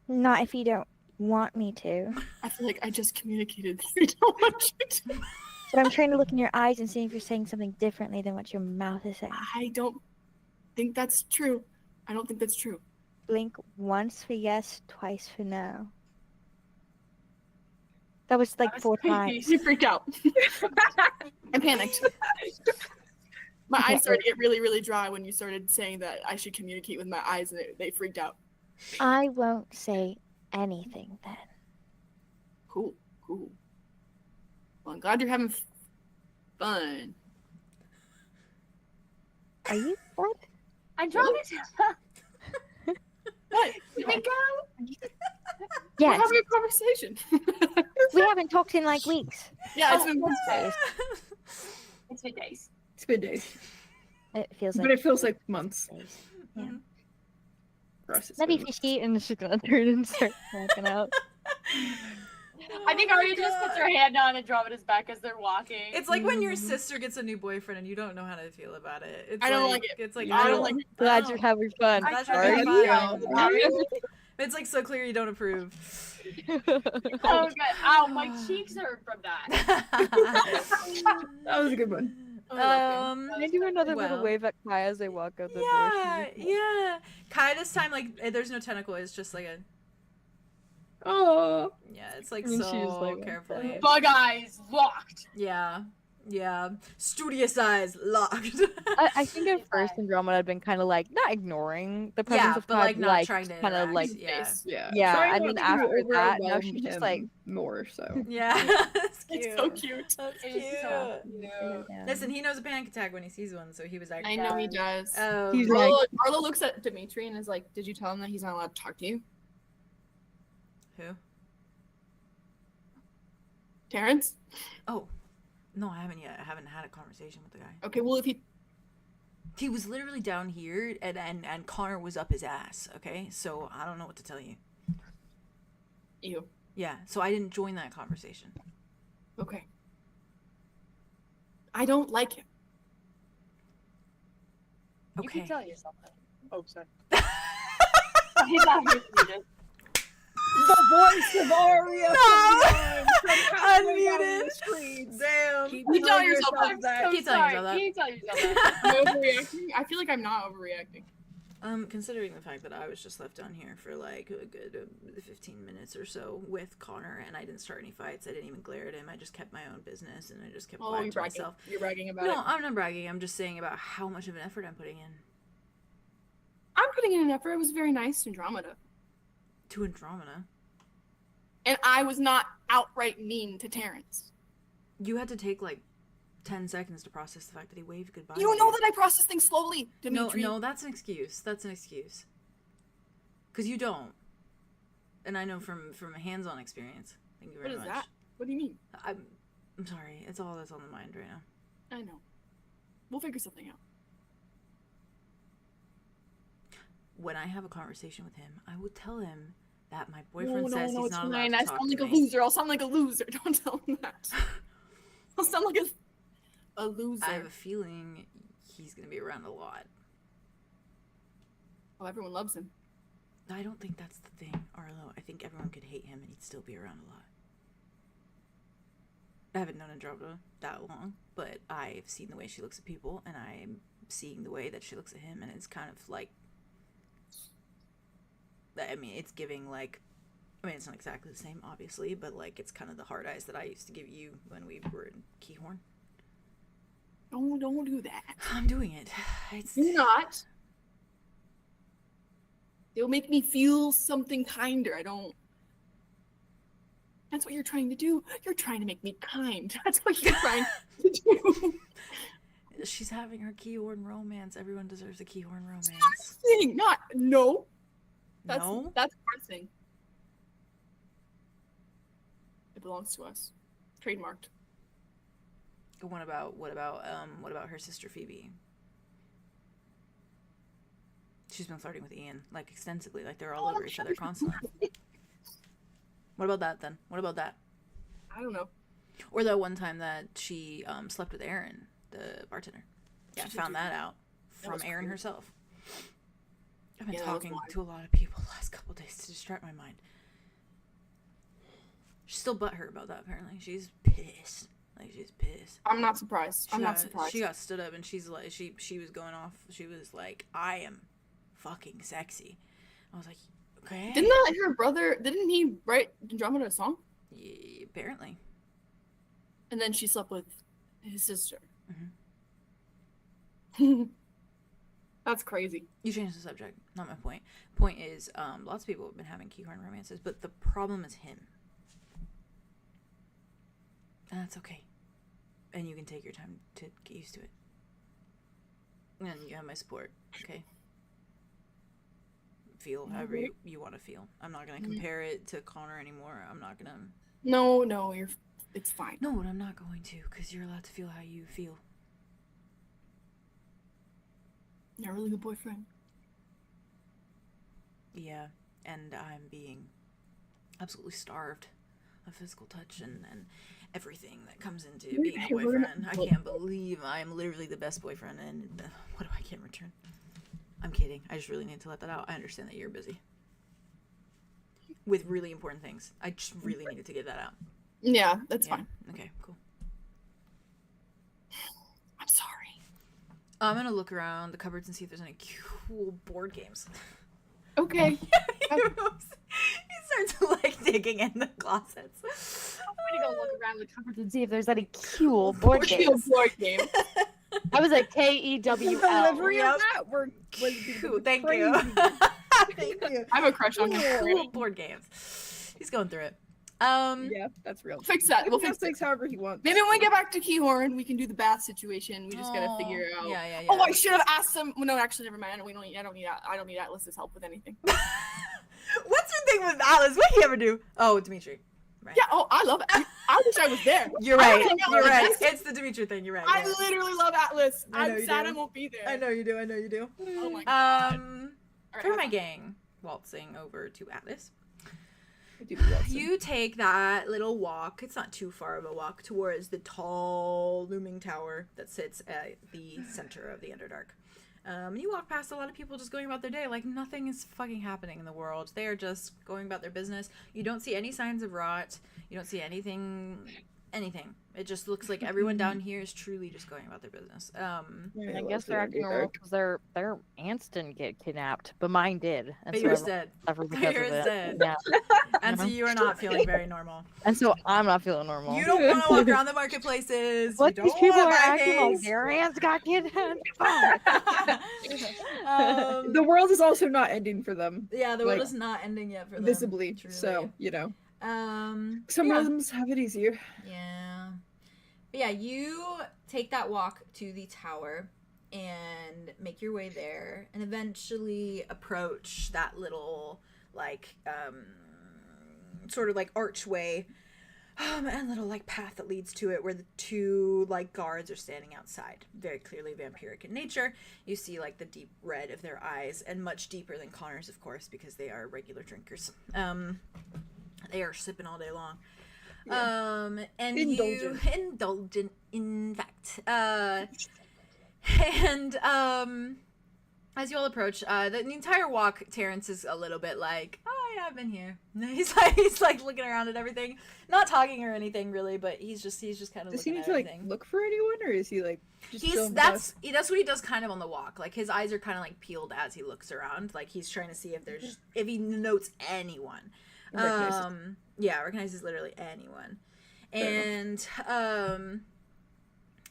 Not if you don't want me to. I feel like I just communicated that I don't want you to. But I'm trying to look in your eyes and see if you're saying something differently than what your mouth is saying. I don't think that's true. I don't think that's true. Blink once for yes, twice for no. That was like That was 4 creepy. times. You freaked out. I panicked. My eyes started to get really, really dry when you started saying that I should communicate with my eyes, and they freaked out. I won't say anything then. Cool, cool. Well, I'm glad you're having fun. Are you what? Andromeda. What? You think We're Yes, having a conversation. we haven't talked in like weeks. Yeah, it's been it's been days. It's been days, It feels but like it feels like months days. Yeah. for us. It's maybe been months. fishy, and then she's gonna turn and start walking out. I think Aria just puts her hand on Andromeda's back as they're walking. It's like when your sister gets a new boyfriend and you don't know how to feel about it. It's I don't like it. It's like I don't like Glad oh. you're having fun. I'm glad you're Are having you? fun. It's like so clear you don't approve. Oh god! Ow, my cheeks hurt from that. That was a good one. Can I do another well. little wave at Kai as they walk out the door? Yeah, yeah. Kai this time, like, there's no tentacle. It's just like a. Oh, Yeah, it's like And she's so like, carefully. Bug eyes locked. Yeah, yeah. Studious eyes locked. I think at first Andromeda had been kind of like not ignoring the presence Yeah, of but Kai, like not trying to kind of interact, like yeah. yeah. Yeah, Trying I not mean, to after that, now overwhelm she's just him like- more. So Yeah, it's cute. It's so cute. That's It cute. is so cute. Yeah. Listen, he knows a panic attack when he sees one, so he was I actually. know he does. Oh, He's Arlo, like- Arlo looks at Dimitri and is like, "Did you tell him that he's not allowed to talk to you?" who? Terrence? Oh, No, I haven't yet. I haven't had a conversation with the guy. Okay, well, if he was literally down here, and Connor was up his ass. Okay, so I don't know what to tell you. Ew. Yeah, so I didn't join that conversation. Okay. I don't like him. Okay. You can tell yourself that. Oh, sorry. He's not here for you. The voice of Aria. Unmuted. Damn. Keep You tell telling yourself that. So Keep telling sorry. yourself that. Can you tell yourself that? Am I overreacting? I feel like I'm not overreacting. Considering the fact that I was just left down here for like a good 15 minutes or so with Connor, and I didn't start any fights. I didn't even glare at him. I just kept my own business, and I just kept Oh, quiet you're to bragging. myself. You're bragging about No, it. I'm not bragging. I'm just saying about how much of an effort I'm putting in. I'm putting in an effort. It was very nice to Andromeda. To Andromeda. And I was not outright mean to Terrence. You had to take like 10 seconds to process the fact that he waved goodbye. You know that I process things slowly, Dimitri. No, that's an excuse. That's an excuse. Because you don't. And I know from a hands-on experience. Thank you very much. What is that? What do you mean? I'm sorry. It's all that's on the mind right now. I know. We'll figure something out. When I have a conversation with him, I will tell him that my boyfriend says No, he's it's not allowed fine. to I talk sound like to a me. loser. I'll sound like a loser. Don't tell him that. I'll sound like a loser. I have a feeling he's going to be around a lot. Oh, everyone loves him. I don't think that's the thing, Arlo. I think everyone could hate him and he'd still be around a lot. I haven't known Andromeda that long, but I've seen the way she looks at people, and I'm seeing the way that she looks at him, and it's kind of like... I mean, it's giving, like... I mean, it's not exactly the same, obviously, but, like, it's kind of the hard eyes that I used to give you when we were in Keahorn. Don't do that. I'm doing it. It's... Do not. It'll make me feel something kinder. I don't... That's what you're trying to do. You're trying to make me kind. That's what you're trying to do. She's having her Keahorn romance. Everyone deserves a Keahorn romance. Thing, not... No. No? That's our thing. It belongs to us. Trademarked. What about her sister Phoebe? She's been flirting with Ian, like, extensively, like they're all over each other constantly. What about that then? What about that? I don't know. Or that one time that she slept with Aaron, the bartender. Yeah, I found that out from Aaron herself. I've been talking to a lot of people the last couple days to distract my mind. She's still butthurt about that, apparently. She's pissed. Like, she's pissed. I'm not surprised. I'm not surprised. She got stood up and she's like, she was going off. She was like, I am fucking sexy. I was like, okay. Didn't her brother, didn't he write Andromeda a song? Yeah, apparently. And then she slept with his sister. Mm-hmm. That's crazy. You changed the subject. Not my point. Point is, lots of people have been having Keahorn romances, but the problem is him. And that's okay. And you can take your time to get used to it. And you have my support, okay? Feel however you want to feel. I'm not going to compare it to Connor anymore. I'm not going to... No, it's fine. No, I'm not going to, because you're allowed to feel how you feel. You're a really good boyfriend. Yeah, and I'm being absolutely starved of physical touch and everything that comes into being a boyfriend. I can't believe I'm literally the best boyfriend, and what do I get in return? I'm kidding. I just really need to let that out. I understand that you're busy with really important things. I just really needed to get that out. Yeah, that's fine. Okay, cool. I'm sorry. I'm gonna look around the cupboards and see if there's any cool board games. Okay. He starts like digging in the closets. I'm gonna go look around the cupboards and see if there's any cool board games. Board game. I was like 𝐂𝐸𝐿. Delivery of that was Cool, thank you. Thank you. I have a crush on him. Cool board games. He's going through it. Yeah, that's real. Fix that. We'll He'll fix it. however he wants. Maybe when we get back to Keahorn, we can do the bath situation. We just gotta figure out. Yeah. Oh, I should have asked him. Well, no, actually, never mind. I don't need Atlas's help with anything. What's your thing with Alice? What did he ever do? Oh, Dimitri. right? Yeah. Oh, I love it. I wish I was there. You're right. I You're right. Atlas. It's the Dimitri thing. You're right. I yeah. literally love Atlas. I know I'm you sad do. I won't be there. I know you do. I know you do. Oh my god. All For right, my have gang, waltzing over to Atlas. I do love some. You take that little walk. It's not too far of a walk towards the tall looming tower that sits at the center of the Underdark. You walk past a lot of people just going about their day like nothing is fucking happening in the world. They are just going about their business. You don't see any signs of rot. You don't see anything. It just looks like everyone down here is truly just going about their business. Yeah, I love guess the they're acting normal Underdark. because their aunts didn't get kidnapped, but mine did. And But so yours I dead. suffer But because yours of it. dead. Yeah. And so you are not feeling very normal. And so I'm not feeling normal. You don't want to walk around the marketplaces. What you these don't people want are to buy acting like things. their aunts got kidnapped. The world is also not ending for them, Yeah, the world like, is not ending yet for them. visibly. truly. So, you know, some yeah. rhythms have it easier. Yeah. But yeah, you take that walk to the tower and make your way there and eventually approach that little, like, sort of like archway and little, like, path that leads to it where the two, like, guards are standing outside. Very clearly vampiric in nature. You see, like, the deep red of their eyes and much deeper than Connor's, of course, because they are regular drinkers. They are sipping all day long. Yeah. And Indulgent. you indulgent, in fact. As you all approach, the entire walk, Terrence is a little bit like, oh yeah, I've been here. He's like looking around at everything, not talking or anything really, but he's just kind of Does he looking need at to, like, everything. look for anyone, or is he, like, just He's chilling with that's us? what he does kind of on the walk. Like his eyes are kind of like peeled as he looks around, like he's trying to see if he notes anyone. Recognizes. Yeah, recognizes literally anyone. Fair And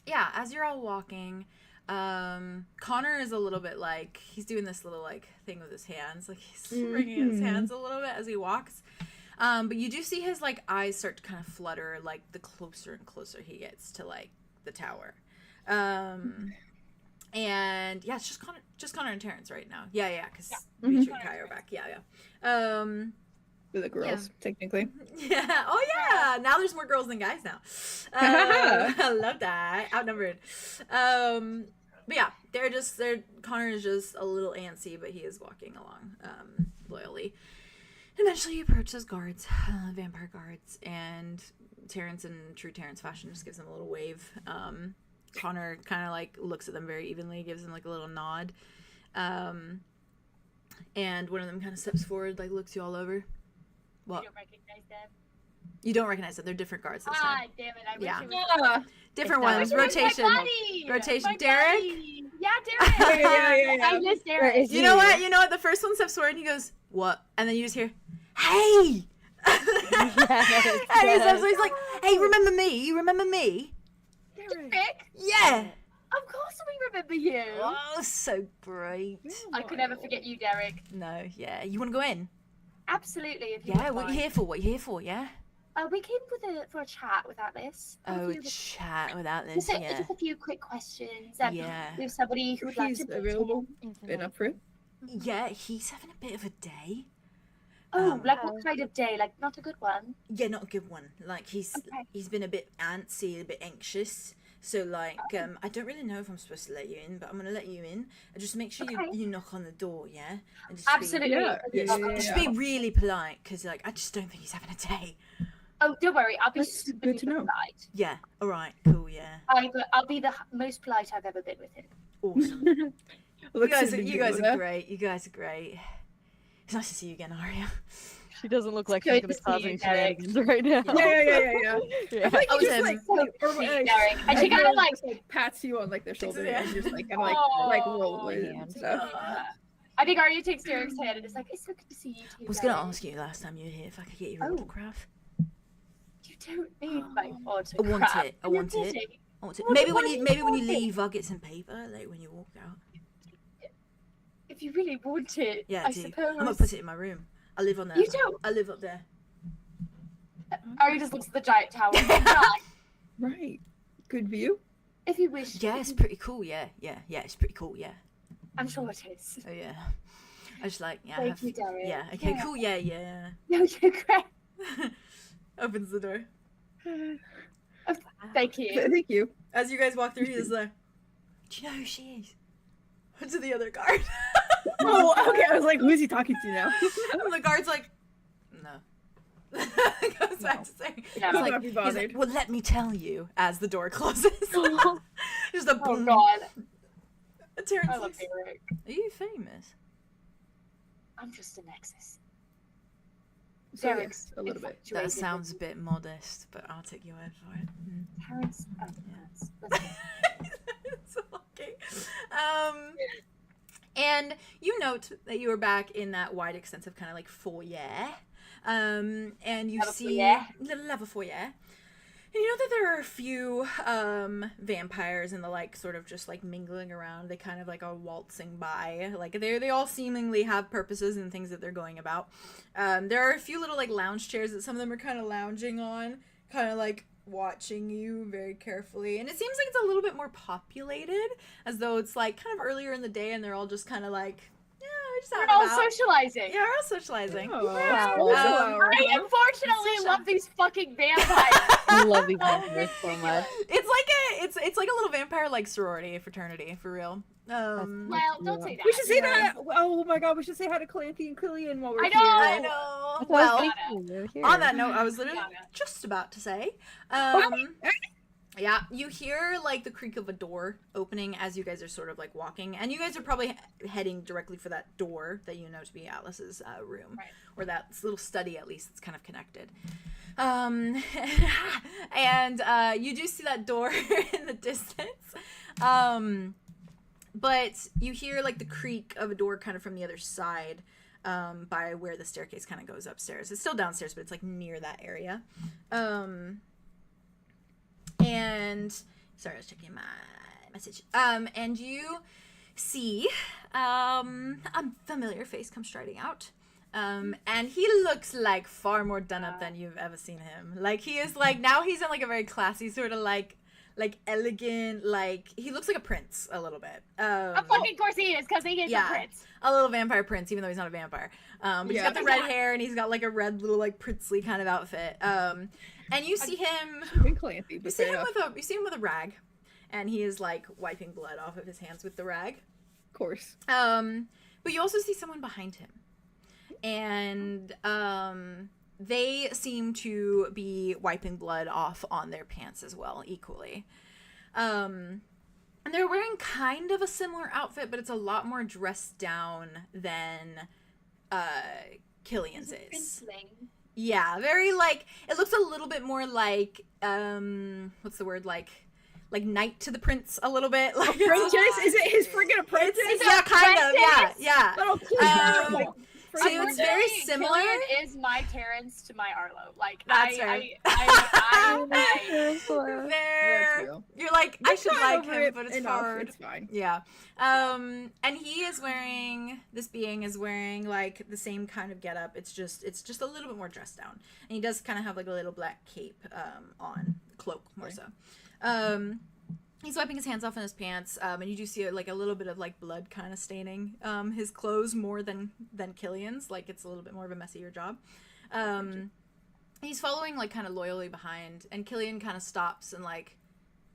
yeah, as you're all walking, Connor is a little bit like, he's doing this little like thing with his hands, like he's wringing his hands a little bit as he walks. But you do see his like eyes start to kind of flutter like the closer and closer he gets to like the tower. And yeah, it's just Connor and Terrence right now. Yeah, because Dimitri and Kai are back. Yeah. For the girls, technically. Yeah. Oh yeah. Now there's more girls than guys now. I love that. Outnumbered. But yeah, Connor is just a little antsy, but he is walking along loyally. Eventually, you approach those guards, vampire guards, and Terrence, in true Terrence fashion, just gives them a little wave. Connor kind of like looks at them very evenly, gives them like a little nod, and one of them kind of steps forward, like looks you all over. Well, You don't recognize them. you don't recognize them. They're different guards this Ah, time. damn it! I wish Yeah. it was. Different It's ones. Where's Rotation. my buddy? Rotation. My Derek? buddy. Yeah, Derek. I miss Derek. is You know what? You know what? The first one steps forward and he goes, "What?" And then you just hear, "Hey!" And he steps, he's like, "Hey, remember me? You remember me?" Derek. Yeah. Of course we remember you. Oh, so great. I could never forget you, Derek. No, yeah. You want to go in? Absolutely. If you Yeah. don't What you mind. here for? What you here for? Yeah. We came for a chat with Atlas. Oh, chat without this. Just Yeah. a few quick questions. Yeah. We have somebody who would like He's to meet available him. and up for it. Yeah. He's having a bit of a day. Oh, like what kind of day? Like not a good one. Yeah, not a good one. Like he's been a bit antsy, a bit anxious. So like, I don't really know if I'm supposed to let you in, but I'm gonna let you in. And just make sure you knock on the door, yeah. And just Absolutely. Just be really polite, because like I just don't think he's having a day. Oh, don't worry. I'll be That's super good to know. polite. Yeah. All right. Cool. Yeah. I'll be the most polite I've ever been with him. Awesome. you Looks guys like are great. You guys are great. It's nice to see you again, Aria. She doesn't look like Good she's to gonna see cause you, any Derek. shenanigans right now. Yeah. Like, Oh, he just, Tim. like, Derek. And she kind of like, just, pats you on like the shoulder Yeah. and just like kind of like roll it and stuff. I think Aria takes Derek's hand and is like, it's so good to see you too. I was gonna Derek. ask you last time you were here if I could get your Oh. autograph. You don't need my autograph. I want it. I You're want it. kidding. I want it. What- Maybe what when if you you want it? want it? Leave, I'll get some paper like when you walk out. If you really want it, Yeah, I do. suppose. I'm gonna put it in my room. I live on there. You don't. I live up there. Aria just looks at the giant tower. Right. Right. Good view. If you wish. Yeah, it's pretty cool. Yeah, it's pretty cool. Yeah. I'm sure it is. Oh yeah. I just like Thank you, Derek. Yeah. Okay. Cool. Yeah. No, you're great. Opens the door. Thank you. Thank you. As you guys walk through, he's like, "Do you know who she is?" To the other guard. Oh, okay. I was like, who is he talking to now? And the guard's like, "No." Goes back to saying, Yeah. he's I'll like, not be bothered. well, let me tell you, as the door closes. Just a Oh boom. god. Terrence I love looks, Eric. are you famous? I'm just a nexus. So, Derek's yes, a little bit. That infatuated sounds a with bit modest, but I'll take your word for it. Terrence. Oh, Yeah. let's go. It's okay. And you note that you are back in that wide, extensive kind of like foyer. And you Level see foyer? little level foyer. And you know that there are a few vampires and the like sort of just like mingling around. They kind of like are waltzing by. Like they all seemingly have purposes and things that they're going about. There are a few little like lounge chairs that some of them are kind of lounging on, kind of like watching you very carefully. And it seems like it's a little bit more populated, as though it's like kind of earlier in the day and they're all just kind of like, yeah, we're just out We're and all about. socializing. Yeah, we're all socializing. Oh, Wow. wow. I unfortunately love these fucking vampires. I love these vampires so much. It's like a little vampire like sorority fraternity for real. Well, don't say that. We should say that. Oh my god, we should say hi to Clancy and Killian while we're I know. here. I know. That's what I was Well, thinking, we were here. on that note, I was literally Gaga. just about to say, yeah, you hear like the creak of a door opening as you guys are sort of like walking, and you guys are probably heading directly for that door that you know to be Atlas's room, Right. or that little study at least that's kind of connected. And you do see that door in the distance, but you hear like the creak of a door kind of from the other side. By where the staircase kind of goes upstairs. It's still downstairs, but it's like near that area. And sorry, I was checking my message. And you see a familiar face come striding out. And he looks like far more done up than you've ever seen him. Like he is like, now he's in like a very classy sort of like elegant, like he looks like a prince a little bit. Of fucking course he is, because he is Yeah. a prince. A little vampire prince, even though he's not a vampire. But he's Yeah. got the red hair and he's got like a red little like princely kind of outfit. And you see him, And Clancy, you but see fair him enough. with a rag, and he is like wiping blood off of his hands with the rag. Of course. But you also see someone behind him, and they seem to be wiping blood off on their pants as well, equally. And they're wearing kind of a similar outfit, but it's a lot more dressed down than Killian's is. Yeah, very like, it looks a little bit more like what's the word, like Knight to the Prince a little bit. Like Princess? Is it his friggin' apprentice? yeah, kind of, yeah. Oh, please. Um, So it's very Unfortunately, similar. Killian is my Terrence to my Arlo. Like That's I They're, That's real. you're like, I Just should got like over him, it but it's enough, hard. It's fine. Yeah. And he is wearing, this being is wearing like the same kind of getup. It's just a little bit more dressed down. And he does kind of have like a little black cape on, cloak more so. He's wiping his hands off in his pants, and you do see like a little bit of like blood kind of staining his clothes more than Killian's. Like it's a little bit more of a messier job. He's following like kind of loyally behind, and Killian kind of stops and like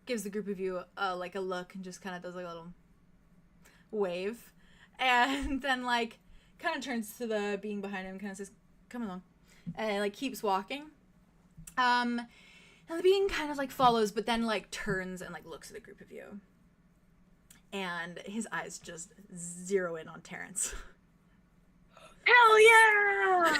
gives the group of you like a look and just kind of does like a little wave, and then like kind of turns to the being behind him, kind of says, "Come along," and like keeps walking. And the being kind of like follows, but then like turns and like looks at the group of you, and his eyes just zero in on Terrence. Hell yeah!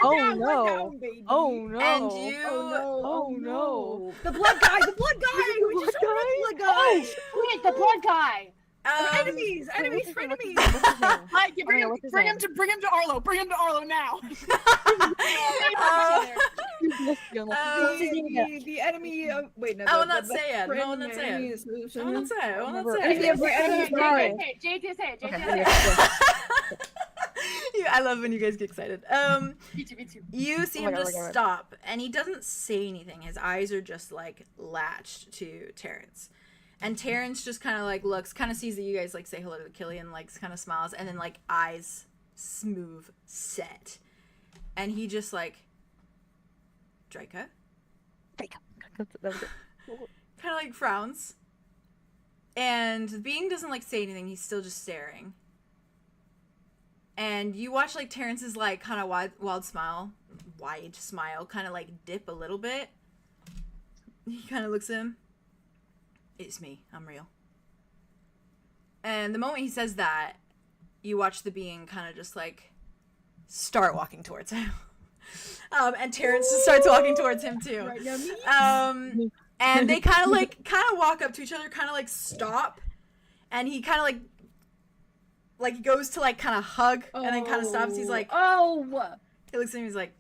Oh no! Oh no! And you, Oh no! The blood guy! The blood guy! We just saw the blood guy! Wait, the blood guy. Enemies! Enemies! Frenemies! Like, Bring him- bring him Bring him to Arlo. Bring him to Arlo now. The enemy of... Wait, no. I will the- not the say it. friend I will not say enemy it. is- I will not say it. I will not Remember- say it. JJ say it. I love when you guys get excited. Me too. You see Oh my him God, just oh my God. stop, and he doesn't say anything. His eyes are just like latched to Terrence, and Terrence just kind of like looks, kind of sees that you guys like say hello to Killian, like kind of smiles, and then like eyes smooth set. And he just like, Draco? That was it. Kind of like frowns. And the being doesn't like say anything, he's still just staring. And you watch like Terrence's like kind of wide smile kind of like dip a little bit. He kind of looks at him. It's me, I'm real. And the moment he says that, you watch the being kind of just like start walking towards him. And Terrence just starts walking towards him too. And they kind of walk up to each other, kind of like stop, and he kind of like goes to like kind of hug, and then kind of stops. He's like, he looks at him. He's like,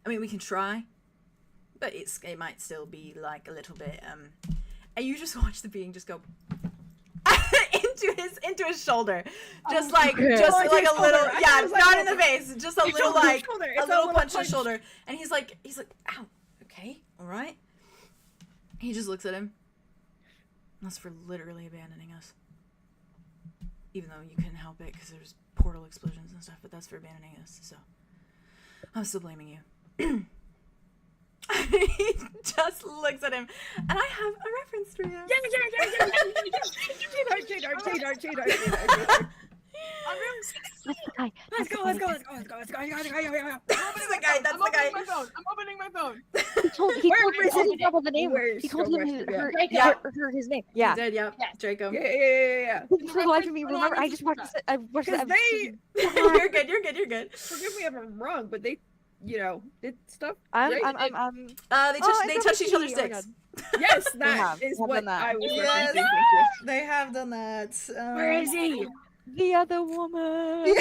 I mean, we can try, but it might still be like a little bit. And you just watch the being just go into his shoulder, just like a little, not in the face, just a little like a little punch in the shoulder. And he's like, ow, okay, all right. He just looks at him. That's for literally abandoning us. Even though you couldn't help it because there's portal explosions and stuff, but that's for abandoning us, so I'm still blaming you. He just looks at him, and I have a reference for you. Let's go. That's the guy. I'm opening my phone. He told him double the name. He told him heard his name. Yeah. He did, yeah. Draco. Yeah. For the life of me, remember, I just watched the episode. You're good. Forgive me if I'm wrong, but they, did stuff. They touched each other's dicks. Yes, that is what I was referencing. Yes, they have done that. Where is he? The other woman. The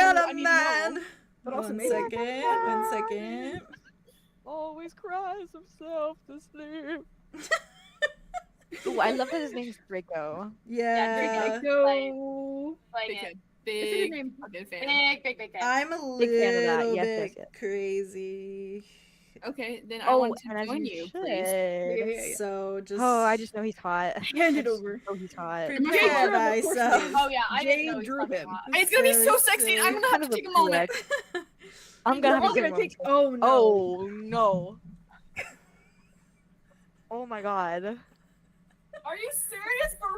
other man. But also One second. Always cries himself to sleep. Ooh, I love that his name's Draco. Yeah. Draco. Big fucking fan. Big fan. I'm a Big fan of that. little Yes, bit crazy. Okay, then I want to and as join you you, should. please. So just. Oh, I just know he's hot. Hand it over. Oh, he's hot. Prepare thyself. Oh yeah, I didn't Jade know he drew fucking him. hot. It's gonna be so sexy. I'm gonna have to take a moment. I'm gonna have to Gonna give take. him. Oh no. Oh no. Oh my god. Are you serious for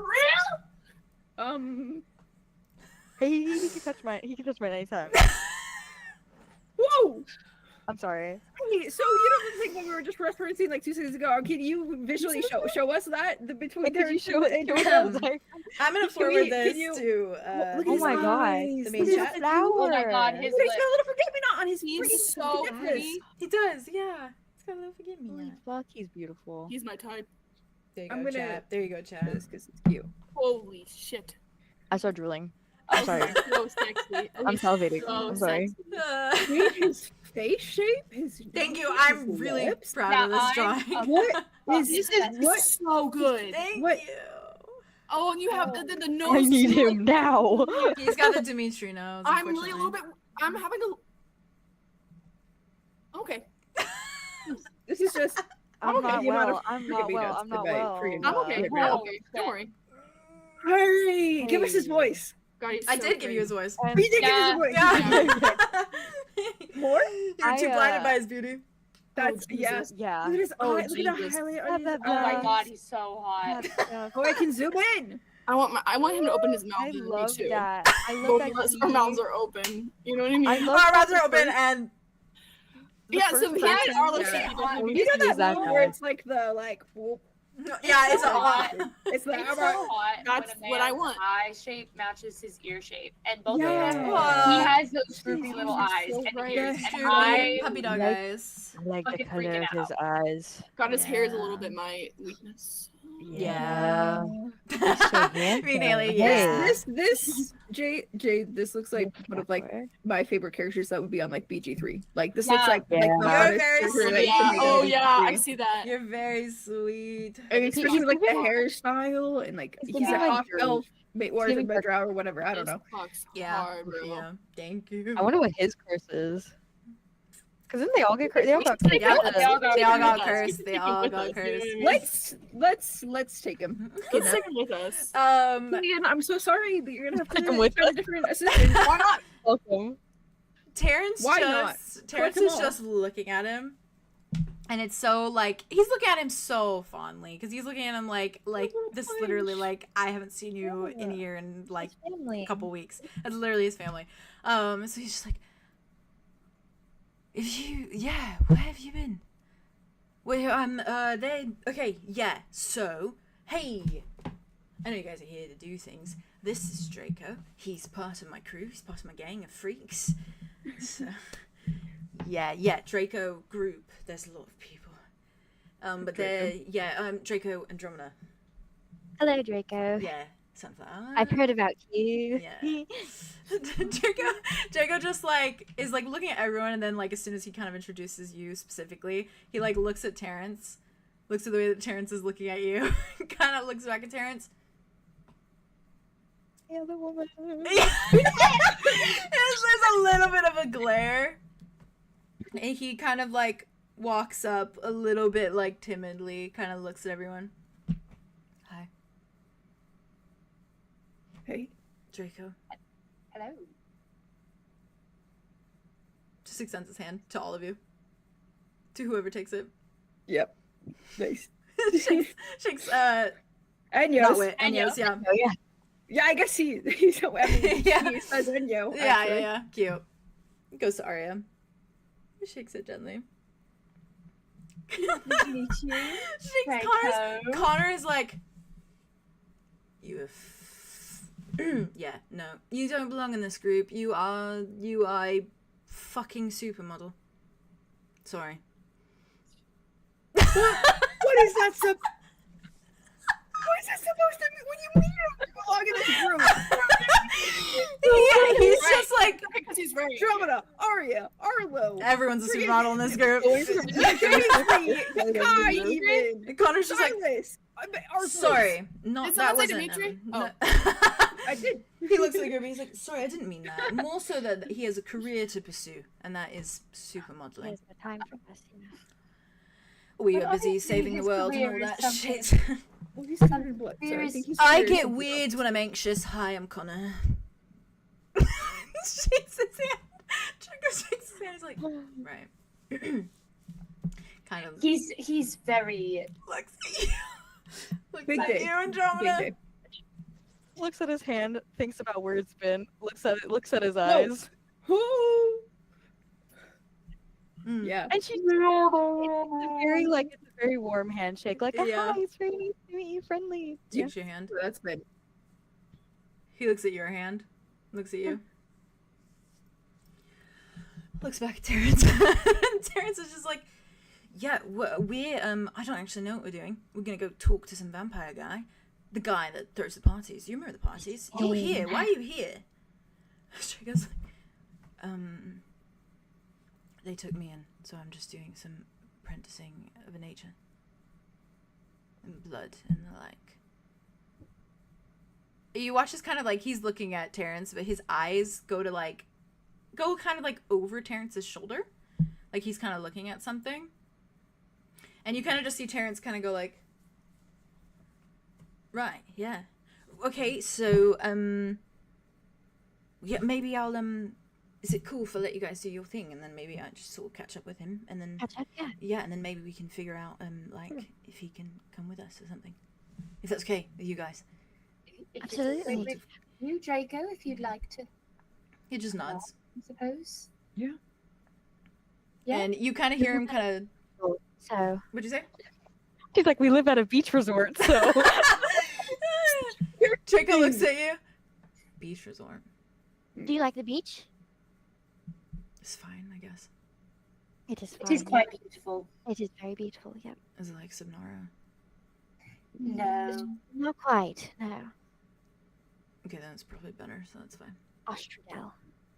real? He can touch my anytime. Whoa. I'm sorry. Hey, so you don't think that we were just referencing like 2 seconds ago? Can you visually show us that between Could you show it? I'm gonna forward this to. Oh my god. The main chat. Oh my god, his He's got a lips. little forget-me-not on his He's freaking so lips. pretty. He does, yeah. He's got a little forgive me. Holy fuck, he's beautiful. He's my type. There you I'm go, gonna- chat. There you go, chat. Because it's cute. Holy shit. I started drooling. Oh, sorry. he's so sexy. I'm salivating. So I'm sorry. sexy. Wait, his face shape, his Thank you. his I'm really lips? proud of this Yeah, drawing. What is This is so good. Thank What? you. Oh, and you have the nose. I need too. him now. He's got the Dimitri nose. I'm really a little unfortunately. bit. I'm having a. Okay. This is just. I'm okay, not the amount of well. I'm forget not me well. nots I'm not tonight, well. freaking I'm okay. Yeah, I'm Oh, okay. shit. Don't worry. Hurry! Give us his voice. God, he's I so did give you his pretty. voice. And We did Yeah. give us his voice. Yeah. More? You're too blinded by his beauty. That's Jesus. yes. yeah. Look at his Oh, eye. Look at the Jesus. highlight Yeah, on his that- Oh my eye. god, he's so hot. Oh, I can zoom in. I want him to open his mouth. I and me love too. that. I love Both that of us, he- our mouths are open. You know what I mean? I love Our that mouths the are open first- and the Yeah, first so he person- and Arlo Yeah. should be done. We You know need to use that that one where guy. it's like the like whoop. yeah, it's so a hot. lot. It's the It's so eyebrow. hot That's when a what I man's want. eye shape matches his ear shape, and both Yeah. of them. Aw. He has those droopy He's little so eyes and bright. ears, Yeah, and Droopy I puppy dog like- eyes. I like the fucking color freaking of his eyes. God, his hair is a Yeah. little bit my weakness. Yeah. so I mean, Haley, handsome. yeah. This Jay, this looks like one of like my favorite characters that would be on like BG3. Like this looks Yeah. like the Yeah. You're hottest very character sweet. that you can make Oh on yeah, I BG3. see that. You're very sweet. And especially with like the giving- hairstyle and like He's he's giving, a like, half elf, or is it giving, like- Medra or whatever. I don't This know. fucks Yeah. hard, bro. Yeah. Thank you. I wonder what his curse is. Because then they all get cursed. They all got cursed. Yeah, They all got they all got cursed. cursed. Keep They him all with got us, you know cursed. what I mean? Let's take him. Let's take him with us. Killian, I'm so sorry, but you're gonna have Take to him with find a us. different assistant. Why not? Welcome. Terrence Why not? Terrence Collect them is all. just looking at him, and it's so like he's looking at him so fondly because he's looking at him like this is literally like I haven't seen you in a year and like Family. a couple weeks. That's literally his family. So he's just like, where have you been? Well, okay, yeah. So, hey, I know you guys are here to do things. This is Draco. He's part of my crew. He's part of my gang of freaks. So, yeah, Draco group. There's a lot of people. But they're, Draco Andromeda. Hello, Draco. Yeah, Sunflower. I've heard about you. Yeah. Draco just like is like looking at everyone, and then like as soon as he kind of introduces you specifically, he like looks at Terrence, looks at the way that Terrence is looking at you, kind of looks back at Terrence. The other woman. There's a little bit of a glare, and he kind of like walks up a little bit like timidly, kind of looks at everyone. Hi, Hey, Draco. Hello. Just extends his hand to all of you, to whoever takes it. yep, nice. Shakes And not Yos. wit, and Yos, yeah. Oh yeah. Yeah, I guess he's I mean, Yeah. he says Enyo. Yeah, cute. Goes to Aria. Shakes it gently. Shakes Connor is like, you have yeah, no. You don't belong in this group. You are a fucking supermodel. Sorry. What is that supposed to mean? What do you mean you don't belong in this group? Yeah, he's just like Because he's right. Andromeda, Aria, Arlo. everyone's a supermodel in this group. Kai even. And Connor's just like, Silas. Arthur. sorry, not Did that someone say wasn't. Dimitri? No. I did. He looks at the group and he's like, sorry, I didn't mean that. More so that he has a career to pursue, and that is supermodeling. There's no time for us, you know. We But are busy obviously saving the his world and all career is that something- shit. Well, he's covered in blood, so I think he's I serious get about weird that. when I'm anxious. Hi, I'm Connor. Shakes his hand. Draco shakes his hand. He's like, right. Kind of He's very looks at you. Looks Big at day. you, Big Andromeda. day. Looks at his hand, thinks about where it's been, looks at his eyes. Who? Mm. Yeah. And she's it's a very warm handshake. Like, Yeah. hi, it's very nice to meet you, friendly. Yeah. Takes your hand. That's been. He looks at your hand. Looks at you. Looks back at Terrence. Terrence is just like, yeah, we're I don't actually know what we're doing. We're gonna go talk to some vampire guy. The guy that throws the parties. You remember the parties? You're here. Why are you here? She goes like, they took me in, so I'm just doing some apprenticing of a nature. And blood and the like. You watch this kind of like he's looking at Terrence, but his eyes go kind of like over Terrence's shoulder. Like he's kind of looking at something. And you kind of just see Terrence kind of go like, right, yeah. Okay, so, yeah, maybe I'll, is it cool if I let you guys do your thing? And then maybe I just sort of catch up with him, and then, Catch up, yeah. yeah, and then maybe we can figure out, like, if he can come with us or something. If that's okay with you guys. if it's Absolutely. okay with you, Draco, if you'd like to, He just nods. I suppose. Yeah. Yeah. And you kind of hear him kind of, So, what'd you say? She's like, we live at a beach resort, so. Draco looks at you. Beach resort. do you like the beach? It's fine, I guess. It is It fine. is quite beautiful. It is very beautiful, yep. Is it like Subnara? No. Not quite, no. Okay, then it's probably better, so that's fine. Ostradel.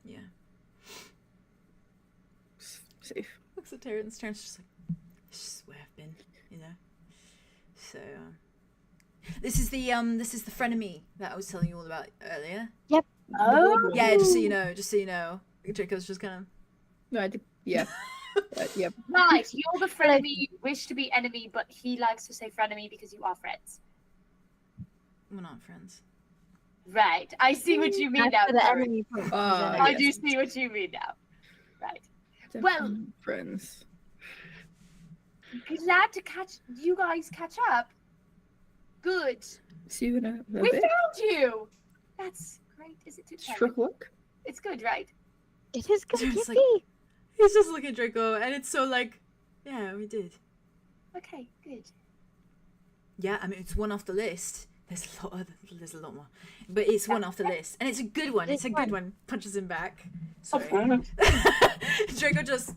Yeah. Safe. Looks at Terrence. Terrence just like, this is where I've been, you know. So, this is the frenemy that I was telling you all about earlier. Oh. Yeah, just so you know. Draco's just kind No, yeah. Yep. Right, you're the frenemy, you wish to be enemy, but he likes to say frenemy because you are friends. We're not friends. Right, I see what you mean now. After the Sorry. enemy point. I do see what you mean now. Right. Well- Definitely friends. Glad to you guys catch up. Good. See you in a We bit. found you. That's great. Is it too Stroke luck. It's good, right? It is good. It's like- Yippee! He's just looking at Draco, and it's so like, yeah, we did. Okay, good. Yeah, I mean, it's one off the list. There's a lot more, but it's one off the list, and it's a good one. It's a good one. Punches him back. Sorry. Draco just.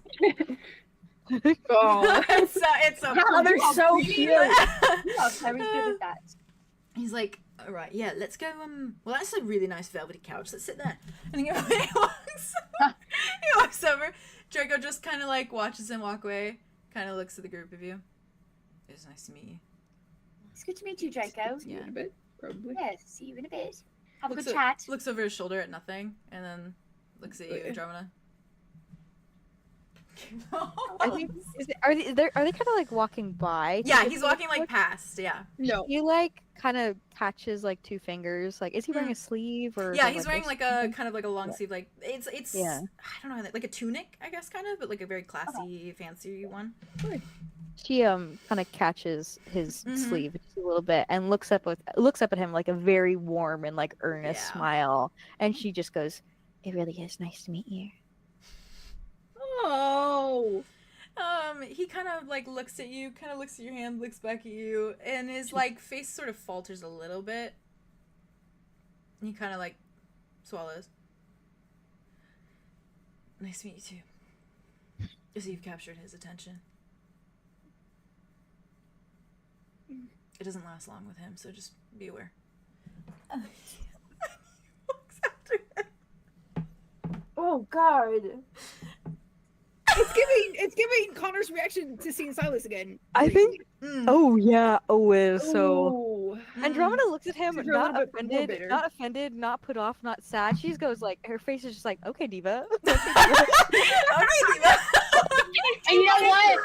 Oh, it's so. oh, they're so cute. You are very good at that. He's like, all right, yeah, let's go. Well, that's a really nice velvety couch. Let's sit there. And he walks over. Draco just kind of like watches him walk away. Kind of looks at the group of you. It was nice to meet you. It's good to meet you, Draco. See you in a bit, probably. Yes, see you in a bit. Have a Looks good o- chat. Looks over his shoulder at nothing, and then looks at you, Andromeda. I think are they kind of like walking by? Yeah, he's walking like past. Yeah. No. He like kind of catches like two fingers. Like, is he wearing a sleeve or? Yeah, is it, he's wearing this? like a kind of like a long sleeve, like it's Yeah. I don't know, like a tunic, I guess, kind of, but like a very classy, fancy one. She kind of catches his Mhm. sleeve just a little bit and looks up at him like a very warm and like earnest Yeah. smile, and she just goes, "It really is nice to meet you." Oh. He kind of like looks at you, kind of looks at your hand, looks back at you, and his like face sort of falters a little bit. And he kind of like swallows. Nice to meet you too. Just you've captured his attention. It doesn't last long with him, so just be aware. Looks after him. Oh God. It's giving Connor's reaction to seeing Silas again. I think. Mm. Oh yeah. Oh, it is so. Ooh. Andromeda looks at him, Seems a little not bit more bitter. offended, not put off, not sad. She just goes like, her face is just like, okay, diva. Okay, Diva. And you know what?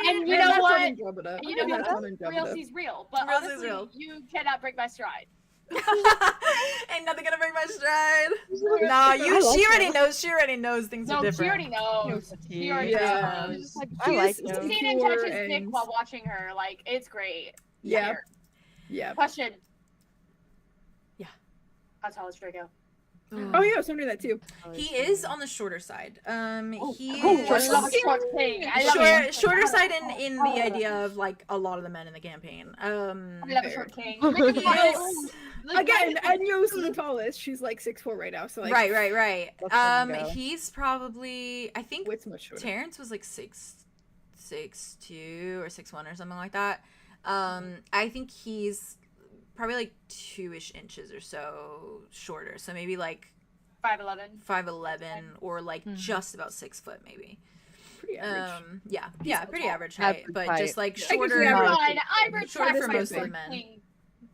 And you know That's what? on Andromeda. You know That's what? on Andromeda. Realsy's real, but Realsy's honestly, real. you cannot break my stride. Ain't nothing gonna break my stride. Nah, I like she already him. knows. She already knows things No, are she different. already knows. She already Yeah. knows. Like, She I like is him. Seen and secure touch his dick and- while watching her. Like, it's great. Yeah. Here. Yeah. Question. Yeah. How tall is Draco? Oh yeah, I was wondering that too. He is on the shorter side. He I is love a short thing. I love a shorter side in the idea of like a lot of the men in the campaign. I love a short king. He is, Again, Enyo's the tallest. She's like 6'4" right now. So like, right. Let's let him go. He's probably, I think Wit's much shorter. Terrence was like 6'2" or 6'1" or something like that. I think he's probably like 2-ish inches or so shorter. So maybe like 5'11". 5'11" or like just about 6 foot maybe. Pretty average. Yeah, pretty average height, Average but height. just like guess shorter. we have- Fine, I'm Shorter for retracting most of the short men. king.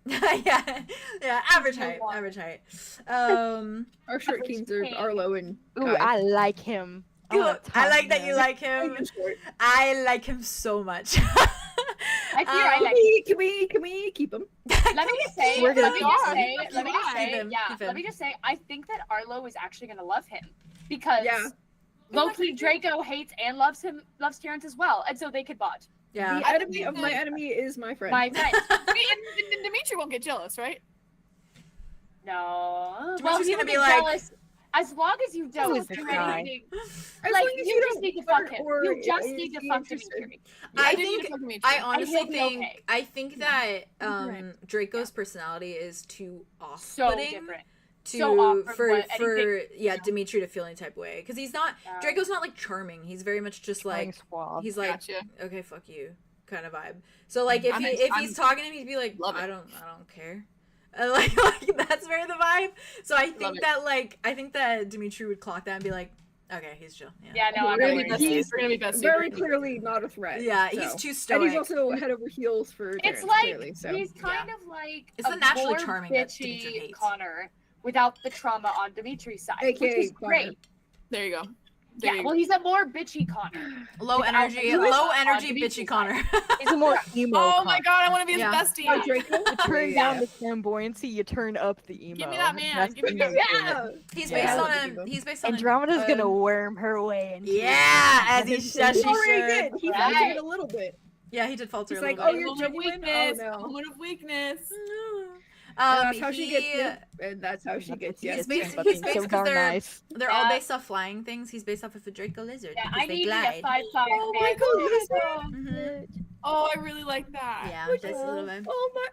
yeah, average height, average height. Our short average kings are king. Arlo and Ooh, Kai. I like him. Good. I like that you like him. Enyo's short. I like him so much. I fear I like. Can we keep him? Let me just say. We're gonna Let me keep just him. say. Keep Let me just him. say. Keep him. Yeah. Keep Let him. me just say. I think that Arlo is actually gonna love him because Yeah. low-key Draco hates and loves him, loves Terrence as well, and so they could bond. Yeah. The enemy of my enemy is my friend. My friend. And Dimitri won't get jealous, right? No. Dimitri's Well, gonna he would be get like- jealous. As long as you don't is do this guy? anything. As Like, long as you just don't need to fuck flirt him. or You just is need to he fuck interested. Dimitri. I do need to think fuck Dimitri. I And honestly he'll be think okay. I think that Right. Draco's personality is too So off-putting different. to So off from for what for anything- Dimitri to feel any type of way, because he's not Draco's not like charming. He's very much just like Suave. he's like Gotcha. okay, fuck you kind of vibe. So like if I'm he ex- if I'm- he's talking to him, he'd be like Love it. I don't care. Like that's very the vibe. So I think that Dimitri would clock that and be like, okay, he's chill. Yeah, no, I'm Really, not he's We're gonna be best very secret. clearly not a threat. Yeah, so. he's too And stoic. he's also head over heels for It's Terrence, like clearly, so. he's kind of like It's a the naturally more charming that Dimitri bitchy hates. Connor without the trauma on Dimitri's side, which AKA is great. There you go. Yeah, well, he's a more bitchy Connor. Low Like, energy, outside- low outside energy, to be bitchy Connor. He's a more emo. Oh my god, I want to be his Yeah. bestie. Oh, Draco? You turn Yeah, down yeah. the flamboyancy, you turn up the emo. Give me that man. That's Give me the that emo. man. He's Yeah, based I on love a. Emo. He's based on. Andromeda's gonna a, worm her way into Yeah, as he He as she already should. did. He Right. faltered a little bit. Yeah, he did falter He's a like, little oh, bit. you're Moment of genuine? weakness. Oh, no. Moment of weakness. And that's how she gets you. And that's how she gets you. He's That's based- fucking he's based so 'cause darn they're- nice. They're all Yeah. based off flying things. He's based off of a Draco lizard Yeah, because I they need glide. a 5-5 Oh my god. Mhm. Oh, I really like that. Yeah, just a little bit. Oh my.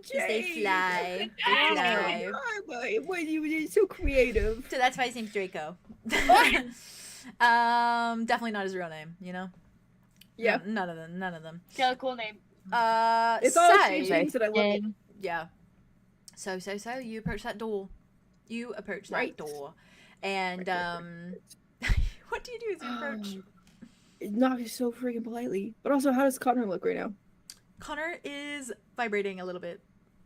'Cause they Jay. fly. They Oh, fly. Oh my, what you so creative. So that's why his name's Draco. Definitely not his real name. You know. Yeah. None of them. None of them. Yeah, cool name. It's all so, strange things that I love it. yeah. So you approach that door. You approach that Right. door, and what do you do as you approach? Not so freaking politely. But also, how does Connor look right now? Connor is vibrating a little bit.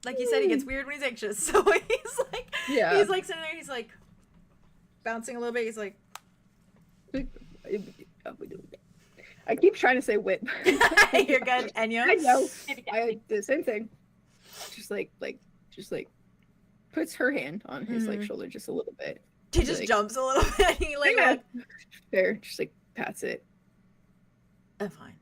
Like you said, he gets weird when he's anxious. So he's like, Yeah. he's like sitting there. He's like bouncing a little bit. He's like, I keep trying to say whip. "You're good, Enya." I know. Maybe I did the same thing. Just like puts her hand on his like Mhm. shoulder just a little bit. He just like- jumps a little bit. He like, Yeah. There, just like pats it. I'm fine.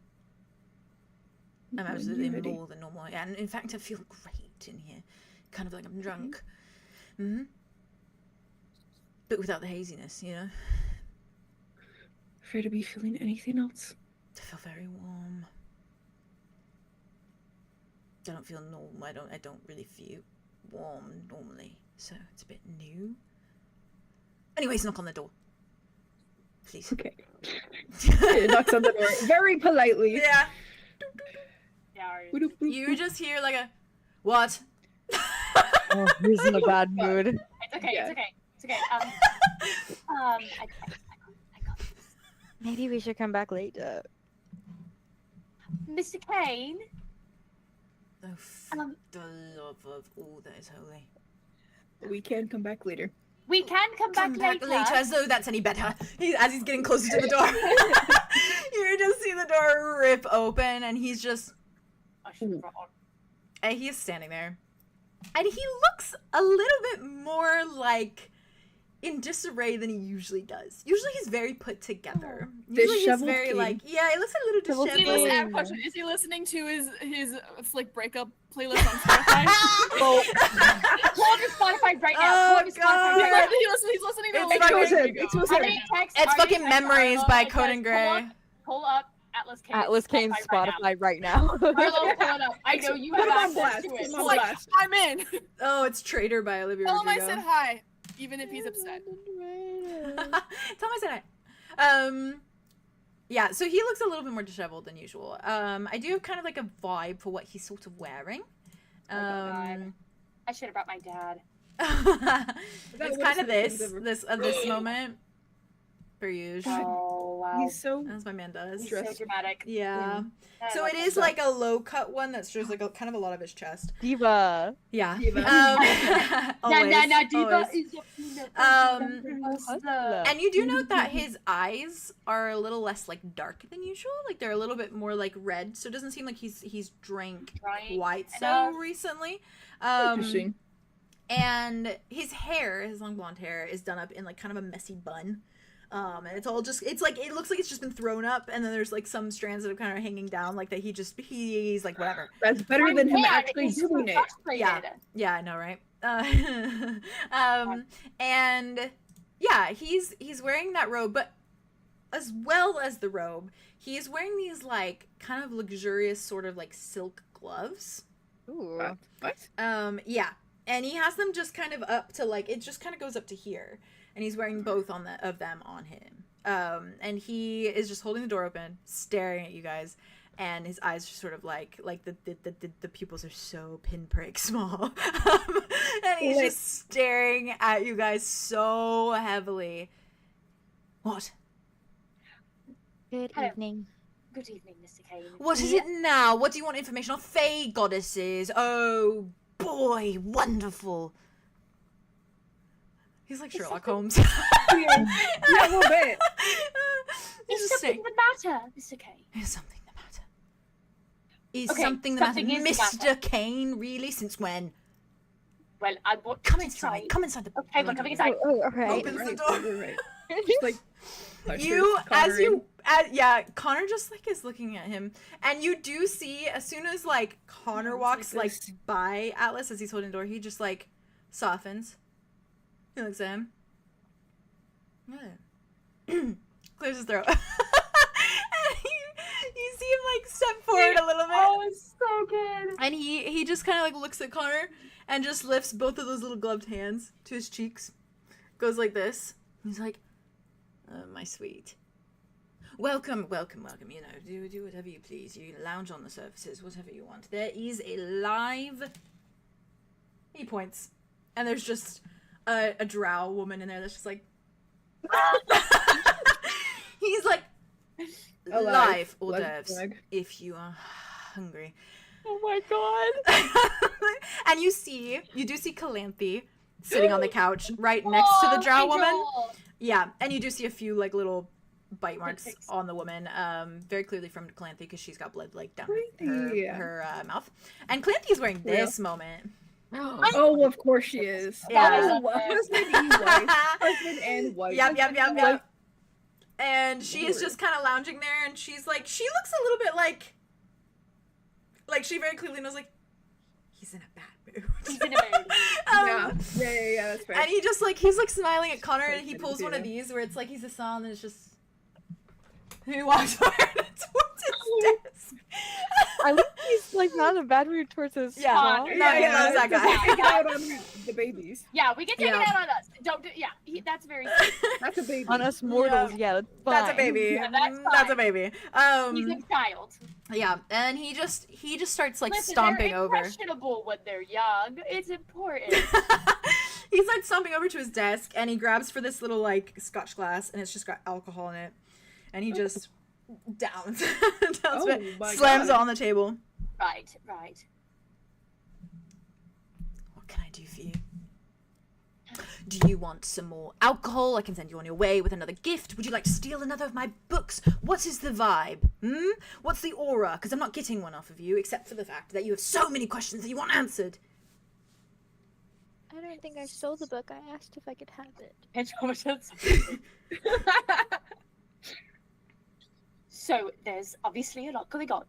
I'm Mhm, absolutely ready. more than normal, and in fact, I feel great in here. Kind of like I'm drunk. Hmm. But without the haziness, you know. Afraid to be feeling anything else? I feel very warm. I don't feel normal. I don't really feel warm normally, so it's a bit new. Anyways, knock on the door, please. Okay. It knocks on the door very politely. Yeah. Yeah, alright. Boop, boop, You boop. just hear like a what? Oh, he's in a bad mood. It's okay, Yeah. it's okay. It's okay. I got this. Maybe we should come back later. Mr. Kane, Oh, for Um, the love of all that is holy. We can come back later. we can come back later. as though that's any better. As he's getting closer to the door. You just see the door rip open, and he's just, I should have brought on. and he's standing there. And he looks a little bit more like in disarray than he usually does. Usually he's very put together. Usually he's Disheveled very king. like, yeah, he looks a little Disheveled Is he, disheveled. listening, I have a question. Is he listening to his like breakup playlist on Spotify? Pull up your Spotify right now. Oh, Pull up your Spotify right now. He's listening to It's like, fucking- Expose there him. you go. Expose How him. many texts It's are you fucking texting Memories Arlo by that Conan says, Gray. Pull up Atlas Kane's Atlas Kane's right now. Spotify right now. Arlo, pull it up. I know you Put have him on access blast. to Put it. him on Like, blast. I'm in. Oh, it's Traitor by Olivia Tell him I Rodrigo. said hi, even if he's upset. Tell him I said hi. Yeah, so he looks a little bit more disheveled than usual. I do have kind of like a vibe for what he's sort of wearing. God. I should have brought my dad. It's kind of worst things this ever. this moment. Per usual. Oh wow. He's so As my man does. He's so dramatic. Yeah. I So love it him. is like a low cut one that shows like kind of a lot of his chest. Diva. Yeah. Diva. Always, Diva always. is a peanut Um, butter. And you do note that his eyes are a little less like dark than usual. Like they're a little bit more like red. So it doesn't seem like he's drank Drank quite enough. so recently. interesting. And his hair, his long blonde hair, is done up in like kind of a messy bun. And it's all just, it's like, it looks like it's just been thrown up, and then there's like some strands that are kind of hanging down, like that he's like, whatever. That's better than him Man, actually he's so doing it. frustrated. Yeah, I know, right? And yeah, he's wearing that robe, but as well as the robe, he's wearing these like kind of luxurious sort of like silk gloves. Ooh. What? Yeah, and he has them just kind of up to like, it just kind of goes up to here, and he's wearing both of them on him. And he is just holding the door open, staring at you guys, and his eyes are sort of like the pupils are so pinprick small. And he's just staring at you guys so heavily. What? Good Hello. evening. Good evening, Mr. Kane. What is it now? What do you want information on? Fae goddesses. Oh boy, wonderful. He's like Sherlock Holmes. Yeah, a little bit. He's Is just something saying, the matter, Mr. K? is something the matter? Is Okay, something the something matter? is the Mr. matter. Kane, really? Since when? Well, I want Come to inside. try. Come inside the Okay, we're coming inside. Oh, okay. Opens the Right, door. right. Just like pushes You, Connor as you, in. yeah, Connor just like is looking at him, and you do see as soon as like Connor it's walks like like this. by Atlas as he's holding the door, he just like softens. He looks at him. Yeah. Clears his throat. And you see him like step forward a little bit. Oh, it's so good. And he just kind of like looks at Connor and just lifts both of those little gloved hands to his cheeks. Goes like this. He's like, my sweet. Welcome, welcome, welcome. You know, do whatever you please. You lounge on the surfaces, whatever you want. There is a live... He points. And there's just a drow woman in there that's just like... He's like, live hors d'oeuvres, if you are hungry. Oh my god. And you do see Calanthe sitting on the couch right next to the drow woman. Angel. Yeah, and you do see a few like little bite marks on the woman, very clearly from Calanthe because she's got blood like down her mouth. And Calanthe is wearing this moment. Oh, of course she is. Yeah. Oh, husband and wife. Husband and wife. Yep. And she is just kind of lounging there, and she's like, she looks a little bit like she very clearly knows, like, he's in a bad mood. He's in a mood. Yeah, that's fair. And he just, like, he's, like, smiling at Connor, and he Perfect, pulls one yeah. of these where it's, like, he's a song, and it's just... He walks over towards his desk. I think he's like not in a bad mood towards his Yeah. mom. No, he loves that guy. Take it out on the babies. Yeah, we can take Yeah. it out on us. Don't do. Yeah, that's very. Sweet. That's a baby. On us mortals, yeah, that's fine. That's a baby. Yeah, that's That's a fine. baby. He's a child. Yeah, and he just starts, like, Listen, stomping they're over. impressionable when they're young. It's important. He's like stomping over to his desk, and he grabs for this little like scotch glass, and it's just got alcohol in it, and he just downs it, my slams God. it on the table. Right. What can I do for you? Do you want some more alcohol? I can send you on your way with another gift. Would you like to steal another of my books? What is the vibe? What's the aura? Because I'm not getting one off of you, except for the fact that you have so many questions that you want answered. I don't think I stole the book. I asked if I could have it. So there's obviously a lot going on.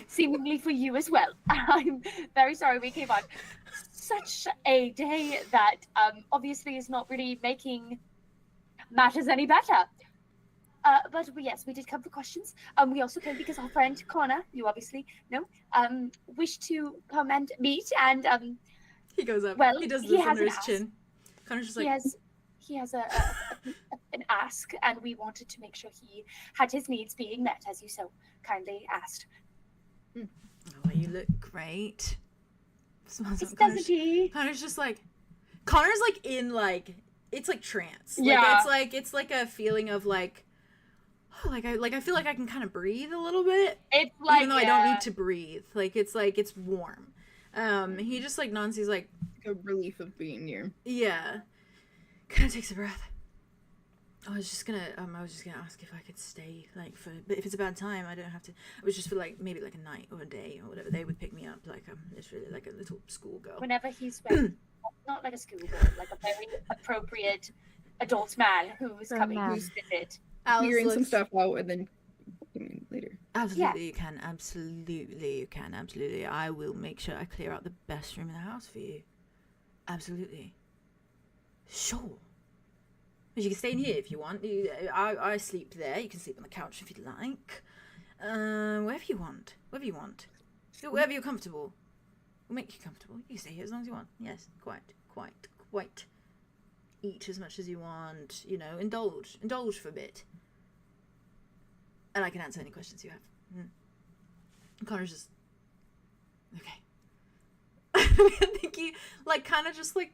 Seemingly for you as well. I'm very sorry we came on such a day that obviously is not really making matters any better. But yes, we did come for questions. We also came because our friend Connor, you obviously know, wished to come and meet, and He goes up. Well, he does he this has under an his ask. chin. Connor's just like, he has an ask, and we wanted to make sure he had his needs being met, as you so kindly asked. oh, you look great. Smells It's like Connor's, doesn't he? Connor's just like, Connor's like in like, it's like trance. Like, Yeah. it's like a feeling of like, oh, I feel like I can kind of breathe a little bit. It's like, Even though I don't need to breathe. Like it's warm. He just like nods, he's like, A relief of being near. yeah. Kind of takes a breath. I was just gonna ask if I could stay, like, but if it's a bad time, I don't have to. It was just for, like, maybe, like, a night or a day or whatever. They would pick me up, like, I'm literally, like, a little schoolgirl. Whenever he's with, not like a schoolgirl, like a very appropriate adult man who's coming, man. who's visit. Alice Figuring some looks- stuff out and then later. Absolutely, you can. Absolutely, you can. Absolutely. I will make sure I clear out the best room in the house for you. Absolutely. Sure. But you can stay in here if you want. I sleep there. You can sleep on the couch if you'd like. Wherever you want. Wherever you want. Wherever you're comfortable. We'll make you comfortable. You can stay here as long as you want. Yes, quite. Eat as much as you want. You know, indulge for a bit. And I can answer any questions you have. And Connor's just, okay. I think he, like, kind of just, like,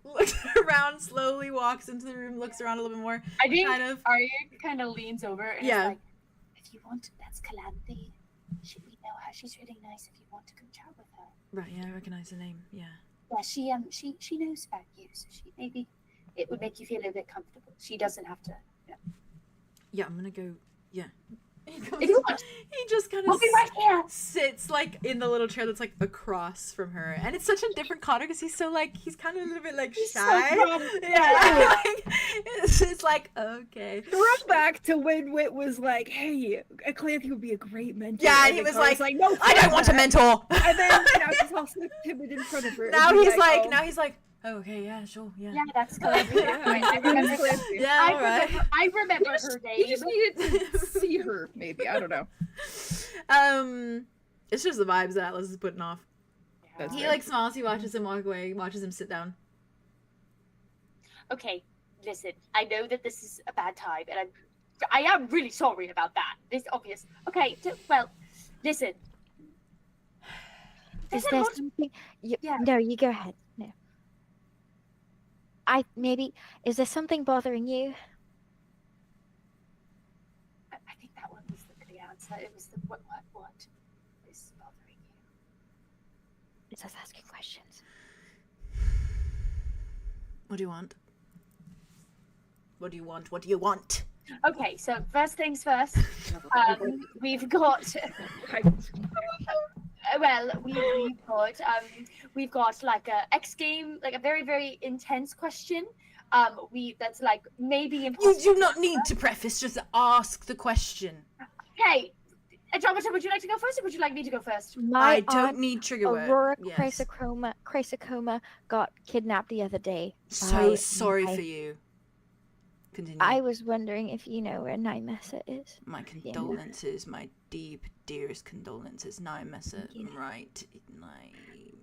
looks around, slowly walks into the room, looks around a little bit more. I think kind of. Aria kind of leans over and Yeah. is like, if you want, that's Calanthe. We know her. She's really nice if you want to come chat with her. Right, yeah, I recognize the name, yeah. Yeah, she knows about you, so she maybe it would make you feel a bit comfortable. She doesn't have to. Yeah, I'm gonna go. Yeah. If you want, He just kind we'll of be right here. sits like in the little chair that's like across from her, and it's such a different Connor because he's so like he's kind of a little bit like He's so shy. calm. Yeah, it's like okay. Throwback to when Wit was like, "Hey, 𝐿𝐼 would be a great mentor." Yeah, and and he then was Connor's like, "No, I don't want a that." mentor. And then now she's all so timid in front of her. Now and he's like, "Oh." now he's like, oh, okay, yeah, sure, yeah. Yeah, that's good. Yeah, Yeah, all right. I remember her You name. just needed to see her, maybe. I don't know. It's just the vibes that Atlas is putting off. That's He fair. like smiles, he watches him walk away, watches him sit down. Okay, listen. I know that this is a bad time, and I am really sorry about that. It's obvious. Okay, well, listen. Is There's a there lot- something? Yeah. No, you go ahead. No. Is there something bothering you? I think that one was the answer. It was the what is bothering you? It's us asking questions. What do you want? What do you want? What do you want? Okay, so first things first. We've got. Well, we've got like a X game, like a very very intense question. That's like maybe You impossible. do not need to preface, just ask the question. Hey, Andromeda, would you like to go first, or would you like me to go first? My I don't aunt, need trigger word. Aurora Yes. Chrysocoma got kidnapped the other day. So by sorry my- for you. Continue. I was wondering if you know where 𝐼𝐻𝐻𝐿 is. My condolences, my deep, dearest condolences. 𝐼𝐻𝐻𝐿, you. right.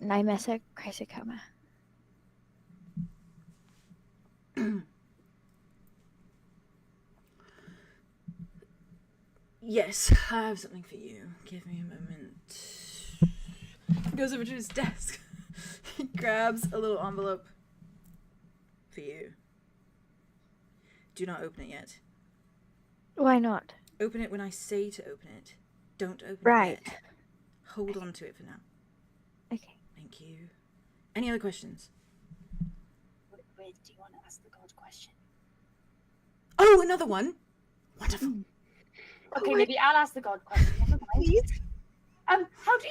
𝐼𝐻𝐻𝐿 Chrysocoma. Yes, I have something for you. Give me a moment. He goes over to his desk. He grabs a little envelope for you. Do not open it yet. Why not? Open it when I say to open it. Don't open Right. it yet. Hold on to it for now. Okay. Thank you. Any other questions? Wait, do you want to ask the god question? Oh, another one. Wonderful. Okay, maybe I'll ask the god question. Never mind. Please. How do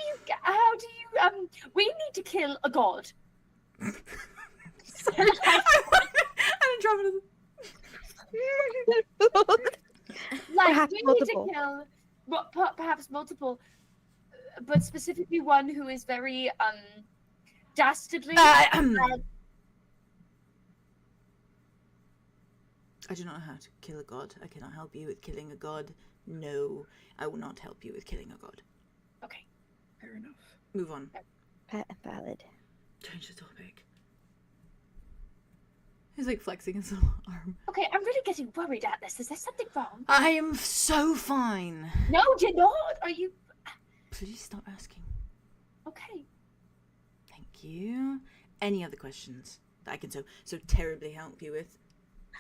you we need to kill a god. Andromeda. Like Perhaps we multiple. need to kill perhaps multiple, but specifically one who is very dastardly. I do not know how to kill a god. I cannot help you with killing a god. No, I will not help you with killing a god. Okay. Fair enough. Move on. Valid. Change the topic. He's like flexing his little arm. Okay, I'm really getting worried at this. Is there something wrong? I am so fine. No, you're not. Are you? Please stop asking. Okay. Thank you. Any other questions that I can so terribly help you with?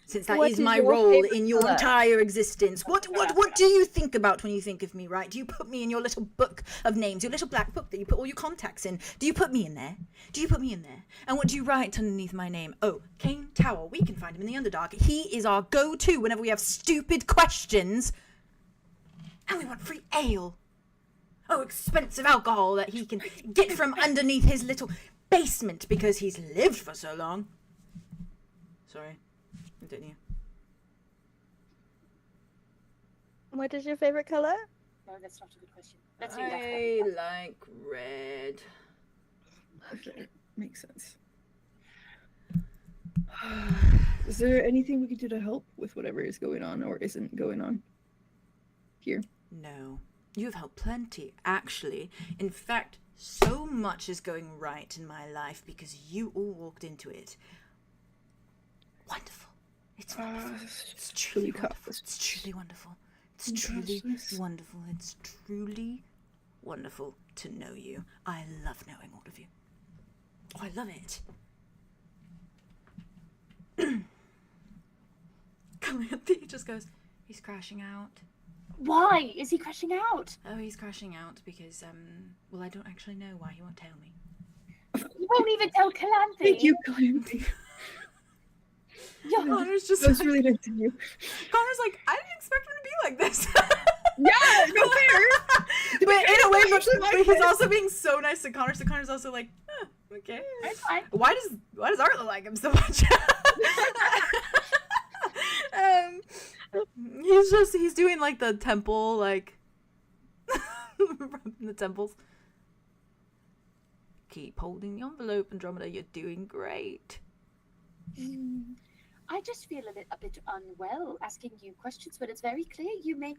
Since that What is is my your role favorite in your colour? entire existence. What do you think about when you think of me, right? Do you put me in your little book of names, your little black book that you put all your contacts in? Do you put me in there? Do you put me in there? And what do you write underneath my name? Oh, Kane Tower. We can find him in the Underdark. He is our go-to whenever we have stupid questions. And we want free ale. Oh, expensive alcohol that he can get from underneath his little basement because he's lived for so long. Sorry. Continue. What is your favorite color? No, that's not a good question. Let's do that. I like red. Okay, makes sense. Is there anything we could do to help with whatever is going on or isn't going on here? No. You've helped plenty, actually. In fact, so much is going right in my life because you all walked into it. Wonderful. It's wonderful. It's truly tough. wonderful. It's truly wonderful. It's truly wonderful. It's truly wonderful to know you. I love knowing all of you. Oh, I love it. He just goes, he's crashing out. Why is he crashing out? Oh, he's crashing out because, well, I don't actually know why he won't tell me. You won't even tell Calanthe. Thank you, Calamity. Connor's just That's like, really nice of you. Connor's like, I didn't expect him to be like this. Yeah, no fair. But in a way, Actually, but he's also being so nice to Connor. So Connor's also like, okay. That's fine. Why does Art like him so much? He's doing like the temple, like the temples. Keep holding the envelope, Andromeda. You're doing great. I just feel a bit unwell asking you questions, but it's very clear you may.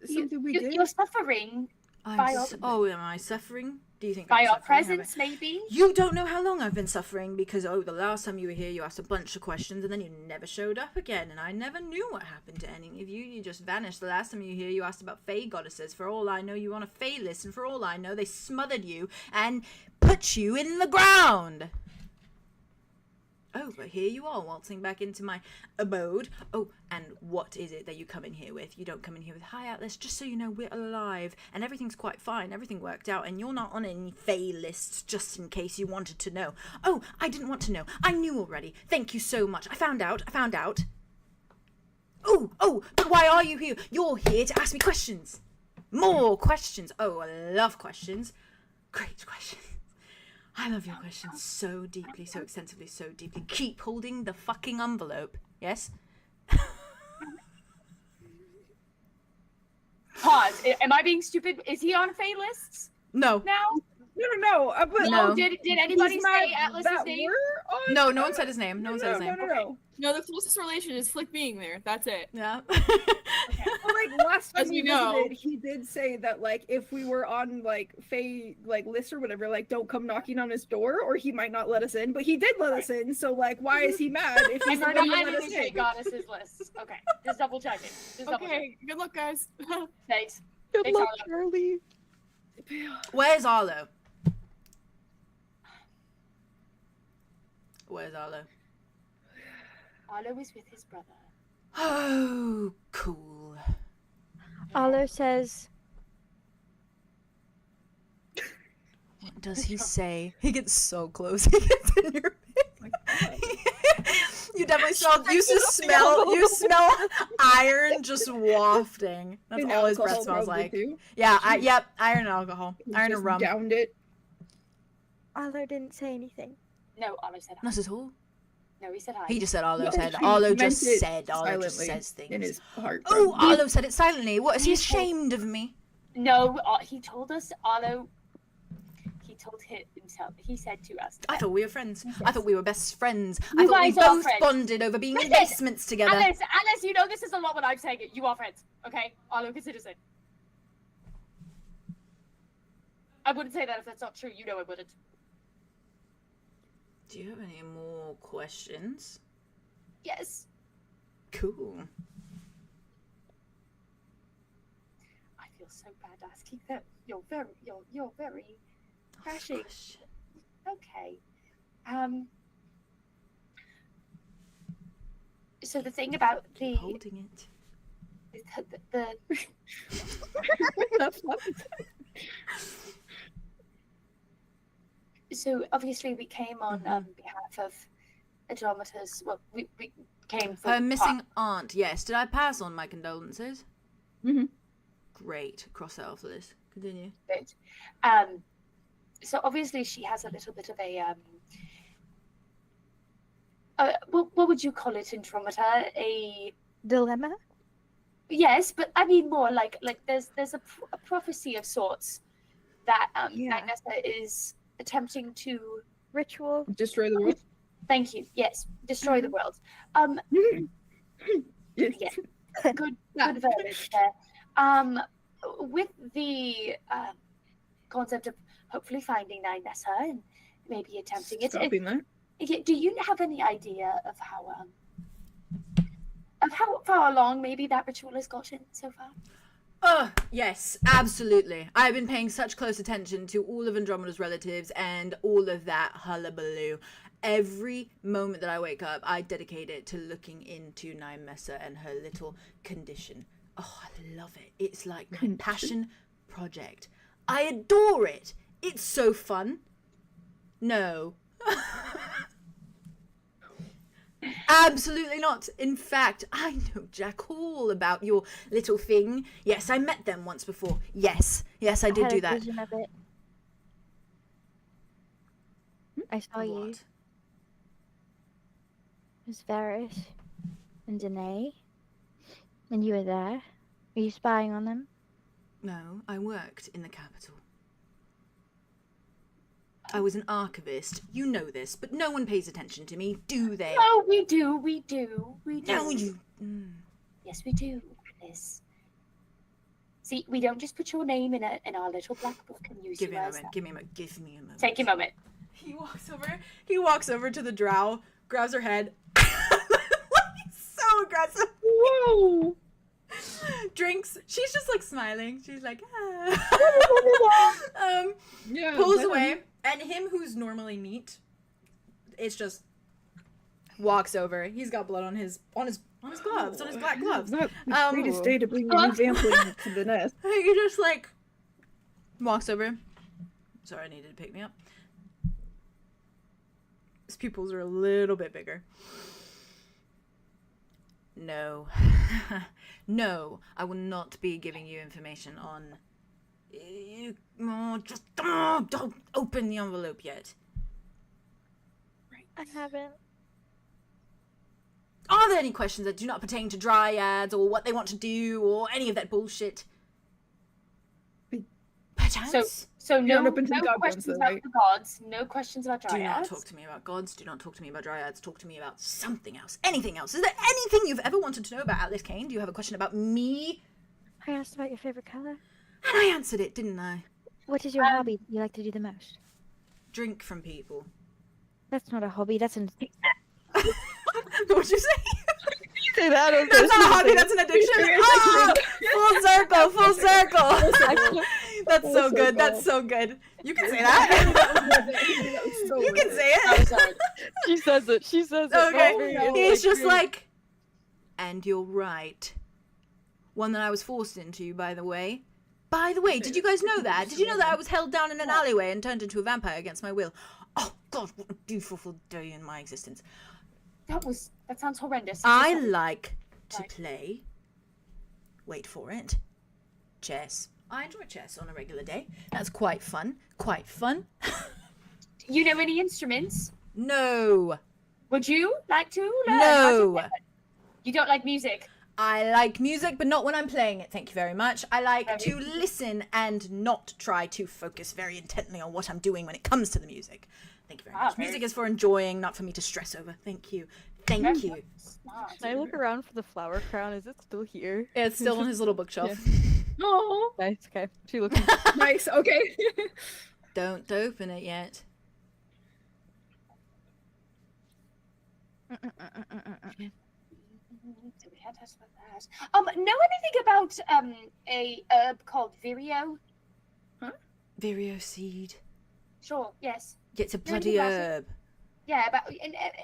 Something we did. You're suffering by am I suffering? Do you think by I'm our suffering? presence, maybe? You don't know how long I've been suffering because the last time you were here you asked a bunch of questions and then you never showed up again and I never knew what happened to any of you. You just vanished. The last time you were here you asked about Fae goddesses. For all I know you were on a Fae list and for all I know they smothered you and put you in the ground. Oh, but here you are, waltzing back into my abode. Oh, and what is it that you come in here with? You don't come in here with, hi, Atlas, just so you know, we're alive, and everything's quite fine, everything worked out, and you're not on any Fae lists, just in case you wanted to know. Oh, I didn't want to know. I knew already. Thank you so much. I found out. Oh, but why are you here? You're here to ask me questions. More questions. Oh, I love questions. Great questions. I love your questions so deeply, so extensively, so deeply. Keep holding the fucking envelope. Yes? Pause. Am I being stupid? Is he on Fae lists No. now? No. But No. Did anybody say Atlas's name? No one said his name. No one said his name. No. No, the closest relation is Flick being there. That's it. Yeah. Well, like last time As we we know. visited, he did say that like if we were on like Fae like list or whatever, like don't come knocking on his door or he might not let us in. But he did let us in, so like why is he mad if he's And the we're one not who let us on any in? goddesses lists. Okay, just double checking. Okay, good luck, guys. Thanks. Good Thanks, luck, Arlo. Charlie. Where's Arlo? Where's Arlo? Arlo is with his brother. Oh, cool. Arlo says, What does he say? He gets so close. He gets in your You definitely you smell iron just wafting. That's And all his breath alcohol smells probably like. too. Yeah, yep, iron and alcohol. He Iron just and rum. Downed it. Arlo didn't say anything. No, Arlo said hi. Not at all. No, he said hi. He just said Arlo No, said. he Arlo meant just it said. Arlo just silently says in things. his heart. Oh, probably. Arlo said it silently. What, is he ashamed of me? No, he told us, Arlo. He told himself. He said to us. I thought we were friends. I thought we were best friends. You I thought we guys are both friends. bonded over being in Listen, basements together. Alice, you know this is a lot when I'm saying it. You are friends, okay? Arlo considers it. I wouldn't say that if that's not true. You know I wouldn't. Do you have any more questions? Yes. Cool. I feel so bad asking that. You're very crashing. Gosh. Okay. So the thing about the Holding it. So obviously we came on behalf of Andromeda's. Well, we came for Her missing aunt, yes. Did I pass on my condolences? Mhm. Great. Cross that off the list. Continue. Right. So obviously she has a little bit of a what would you call it, Andromeda? A Dilemma? yes, but I mean more like there's a prophecy of sorts that Yeah. Magnessa is attempting to. Ritual? Destroy the world. Thank you. Yes, destroy the world. Yes. Good verbiage there. With the concept of hopefully finding Magnessa and maybe attempting it. Stopping that. Do you have any idea of how far along maybe that ritual has gotten so far? Oh, yes, absolutely. I've been paying such close attention to all of Andromeda's relatives and all of that hullabaloo. Every moment that I wake up, I dedicate it to looking into Magnessa and her little condition. Oh, I love it. It's like my passion project. I adore it. It's so fun. No. Absolutely not. In fact, I know jack all about your little thing. Yes, I met them once before. Yes, I did had do a that. vision of it. I saw you. What? It was Varys and Danae. And you were there. Were you spying on them? No, I worked in the capital. I was an archivist. You know this, but no one pays attention to me, do they? Oh, we do. No, you... Yes, we do, Alice. See, we don't just put your name in our little black book and use Give me you a as moment, give me a moment. Take a moment. He walks over to the drow, grabs her head. He's so aggressive. Whoa! Drinks. She's just like smiling. She's like, Yeah, pulls then- away, and him who's normally neat, it's just walks over. He's got blood on his gloves, on his black gloves. Not the greatest day to bring a new vampling to the nest. He just like walks over. Sorry, I needed to pick me up. His pupils are a little bit bigger. No. No, I will not be giving you information on... don't open the envelope yet. I haven't. Are there any questions that do not pertain to dryads or what they want to do or any of that bullshit? Perchance? So no, don't open to the no god questions ones, though, about right? the gods, no questions about Do not dryads. talk to me about gods. Do not talk to me about dryads. Talk to me about something else. Anything else. Is there anything you've ever wanted to know about Atlas Kane? Do you have a question about me? I asked about your favorite color. And I answered it, didn't I? What is your hobby that you like to do the most? Drink from people. That's not a hobby. That's an. What'd you say? Say that. That's not a hobby, that's an addiction. Oh, full circle. That's so good. That's so good. You can say that. You can say it. She says it. She says it. Okay. He's just like, and you're right. One that I was forced into, by the way. By the way, did you guys know that? Did you know that I was held down in an alleyway and turned into a vampire against my will? Oh, God, what a beautiful day in my existence. That sounds horrendous. I like to play, wait for it, chess. I enjoy chess on a regular day. That's quite fun. Quite fun. You know any instruments? No. Would you like to learn? No. You don't like music? I like music, but not when I'm playing it, thank you very much. I like to listen and not try to focus very intently on what I'm doing when it comes to the music. Thank you very much. Music is for enjoying, not for me to stress over. Thank you. Thank you. Can I look around for the flower crown? Is it still here? Yeah, it's still on his little bookshelf. Oh, Nice. Okay. She looking. nice. Okay. Don't open it yet. So we had to ask about that. Know anything about a herb called Virio? Virio seed. Sure. Yes. It's a Know anything bloody about it? herb. Yeah. About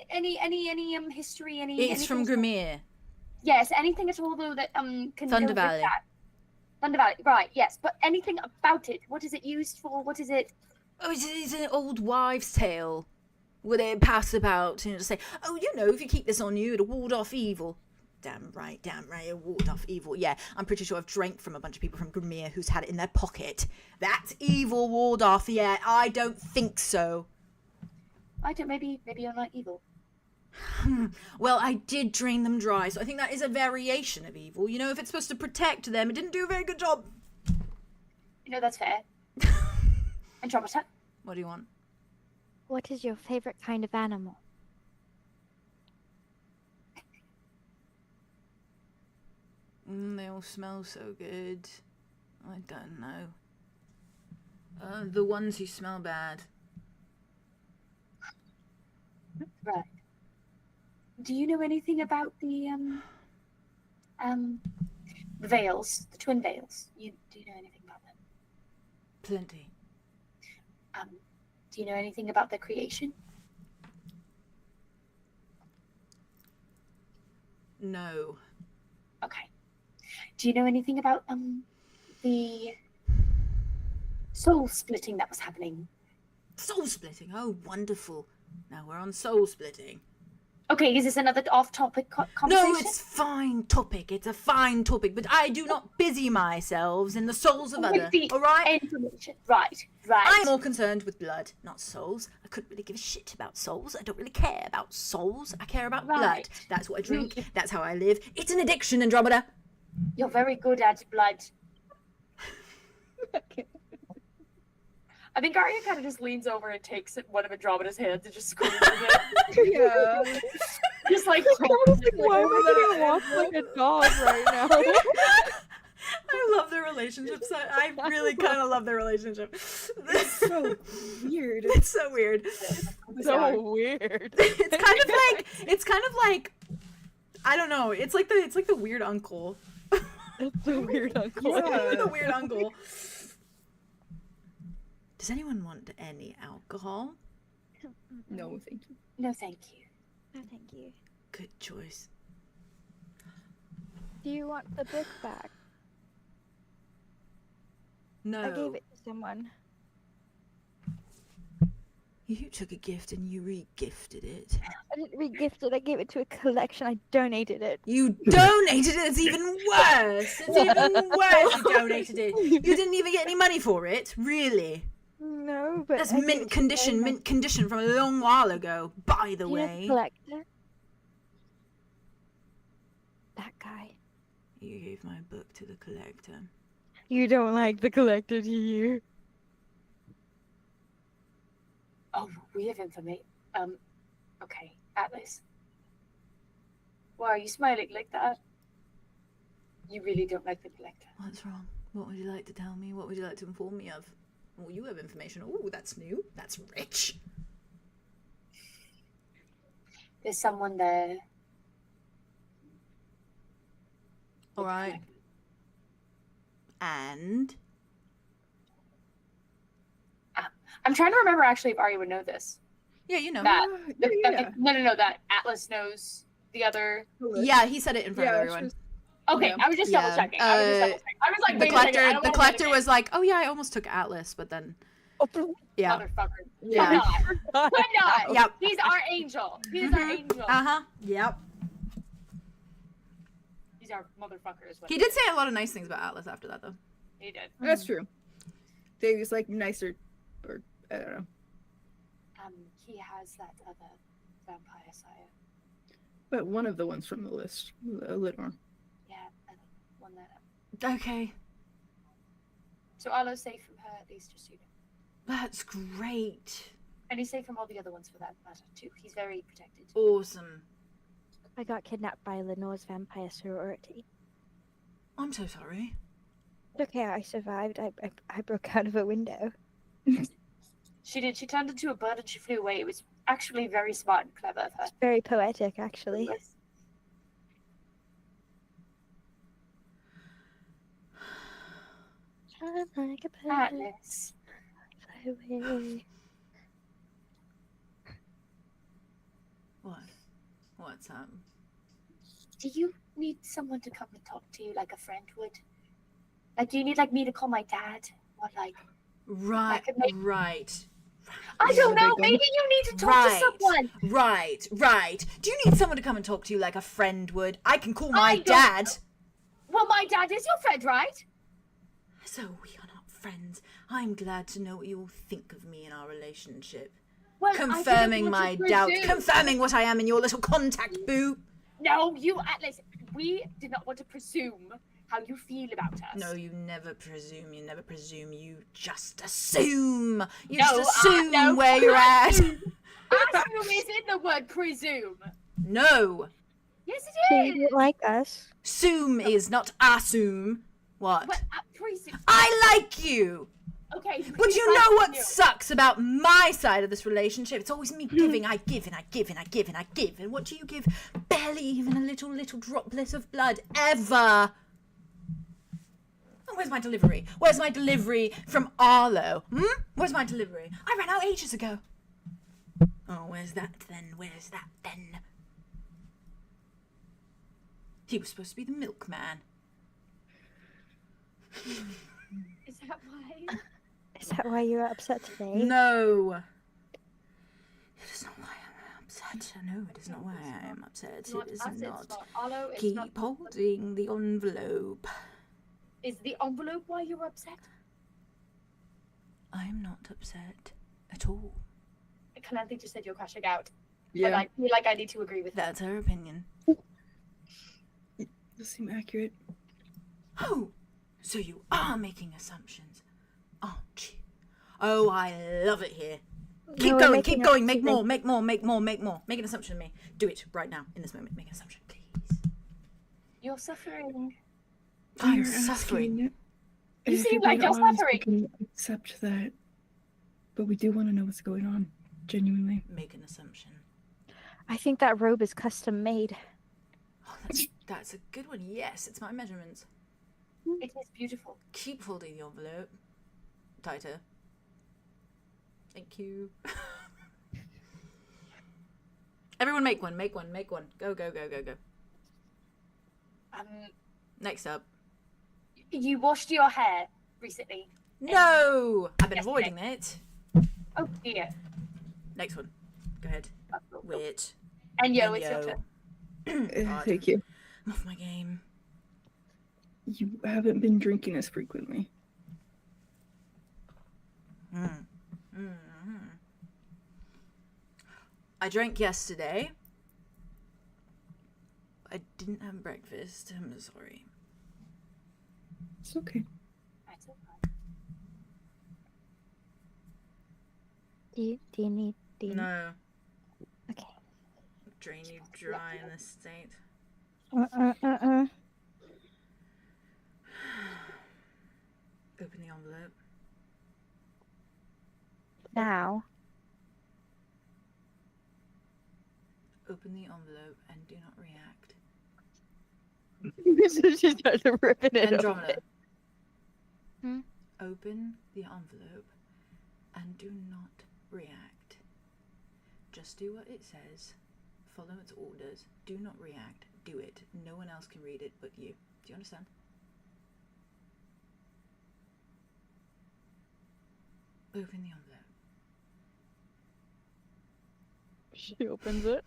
any history? It's from anything- Grimir. Yes. Anything at all though that can Thunder go with Valley. that? Thunder Valley. Right. Yes. But anything about it? What is it used for? What is it? Oh, it's an old wives' tale. Where they pass about, to say, oh, you know, if you keep this on you, it'll ward off evil. Damn right, it'll ward off evil. Yeah, I'm pretty sure I've drank from a bunch of people from Grimir who's had it in their pocket. That's evil ward off, yeah, I don't think so. I don't. Maybe you're not evil. Well, I did drain them dry, so I think that is a variation of evil. You know, if it's supposed to protect them, it didn't do a very good job. You know, that's fair. Andromeda. What do you want? What is your favorite kind of animal? They all smell so good. I don't know. The ones who smell bad. Right. Do you know anything about the veils, the twin veils? Do you know anything about them? Plenty. Do you know anything about their creation? No. Okay. Do you know anything about the soul splitting that was happening? Soul splitting? Oh, wonderful. Now we're on soul splitting. Okay, is this another off-topic conversation? No, it's fine topic. It's a fine topic, but I do not busy myself in the souls of others. All right? Information. Right. I'm more concerned with blood, not souls. I couldn't really give a shit about souls. I don't really care about souls. I care about blood. That's what I drink. That's how I live. It's an addiction, Andromeda. You're very good at blood. I think Aria kind of just leans over and takes one of Andromeda's hands and just squeezes it. Yeah. Just like, Why am I gonna walk like a dog right now? I love their relationship. I really kind of love their relationship. It's so weird. It's so weird. So weird. It's kind of like I don't know. It's like the weird uncle. It's the weird uncle. Yeah. The weird uncle. Does anyone want any alcohol? No, thank you. no, thank you. No, thank you. Good choice. Do you want the book back? No. I gave it to someone. You took a gift and you re-gifted it. I didn't re-gift it. I gave it to a collection. I donated it. You donated it. It's even worse. It's even worse. You donated it. You didn't even get any money for it. Really? No, but That's I gave mint it to condition. someone. Mint condition from a long while ago. By the You know way. the collector? That guy. You gave my book to the collector. You don't like the collector, do you? Oh, we have information. Okay, Atlas. Why are you smiling like that? You really don't like the collector. What's wrong? What would you like to tell me? What would you like to inform me of? Oh, you have information. Oh, that's new. That's rich. There's someone there. All right. And I'm trying to remember actually if Aria would know this. yeah, you know. That, yeah. no, that Atlas knows the other. Yeah, he said it in front of Yeah, everyone. Okay, Yeah. I was just Yeah. double checking. I was like, The wait a second, I collector, don't the wanna collector admit was like, "Oh yeah, I almost took Atlas, but then, it. yeah, Motherfucker. Yeah. Why not? Why not? Yep. He's our angel. He's our angel. Yep." He's our motherfucker is what He did say a lot of nice things about Atlas after that, though. he did. That's true. They was like nicer, or I don't know. He has that other vampire sire. But one of the ones from the list, Lidor. Yeah, and one that. Okay, So Arlo's safe from her at least, just so you know. that's great. And he's safe from all the other ones for that matter too. He's very protected. Awesome. I got kidnapped by Lenore's vampire sorority. I'm so sorry. It's okay, I survived. I broke out of a window. She did. She turned into a bird and she flew away. It was actually very smart and clever of her. It's very poetic, actually. Yes. Shine like a bird, Atlas. fly away. What? What's Do you need someone to come and talk to you like a friend would? Like, do you need like me to call my dad? Or like, Right, could make- right. I don't know. Maybe you need to talk to someone. Right. Do you need someone to come and talk to you like a friend would? I can call I my don't dad. Well, my dad is your friend, right? So we are not friends. I'm glad to know what you all think of me in our relationship. Well, I didn't Confirming want my to doubt. presume. Confirming what I am in your little contact boo. No, you, Atlas. We did not want to presume how you feel about us. No, you never presume. You never presume. You just assume. You No, just assume no, where you're at. Assume is in the word presume. No. Yes, So it you is. didn't like us? Assume is not assume. What? Well, presume. I like you. Okay. But he's you like know what you. sucks about my side of this relationship? It's always me giving. I give and I give and I give and I give. And what do you give? Barely even a little droplet of blood ever. Oh, where's my delivery? Where's my delivery from Arlo? Where's my delivery? I ran out ages ago. Oh, where's that then? Where's that then? He was supposed to be the milkman. Is that why? Is that why you were upset today? No. It is not why I'm upset. upset. No, it is not why I am upset. Not It is us, it's not. not Arlo, it's Keep not... holding the envelope. Is the envelope why you're upset? I am not upset at all. Calanthe just said you're crashing out. Yeah, And I feel like I need to agree with that. That's her opinion. does seem accurate. Oh, so you are making assumptions, aren't you? Oh, I love it here. Keep we're going, making keep going. Make assumptions. more, make more, make more, make more. Make an assumption of me. Do it right now, in this moment. Make an assumption, please. You're suffering. I'm We're suffering. asking You if seem you're like being you're honest, suffering. We can accept that, but we do want to know what's going on, genuinely. Make an assumption. I think that robe is custom made. Oh, that's a good one. Yes, it's my measurements. It is beautiful. Keep holding the envelope. Tighter. Thank you. Everyone make one, make one, make one. Go, go, go, go, go. Next up. You washed your hair recently. No! I've been Yesterday. avoiding it. Oh dear. Next one. Go ahead. Wait. And yo, it's your turn. God. Thank you. I'm off my game. You haven't been drinking as frequently. I drank yesterday. I didn't have breakfast. I'm sorry. It's okay. That's okay. Do you need No. Okay. Drain you dry in this state. Open the envelope. Now. Open the envelope and do not react. She started ripping it open. Andromeda. Hmm? Open the envelope and do not react. Just do what it says. Follow its orders. Do not react. Do it. No one else can read it but you. Do you understand? Open the envelope. She opens it.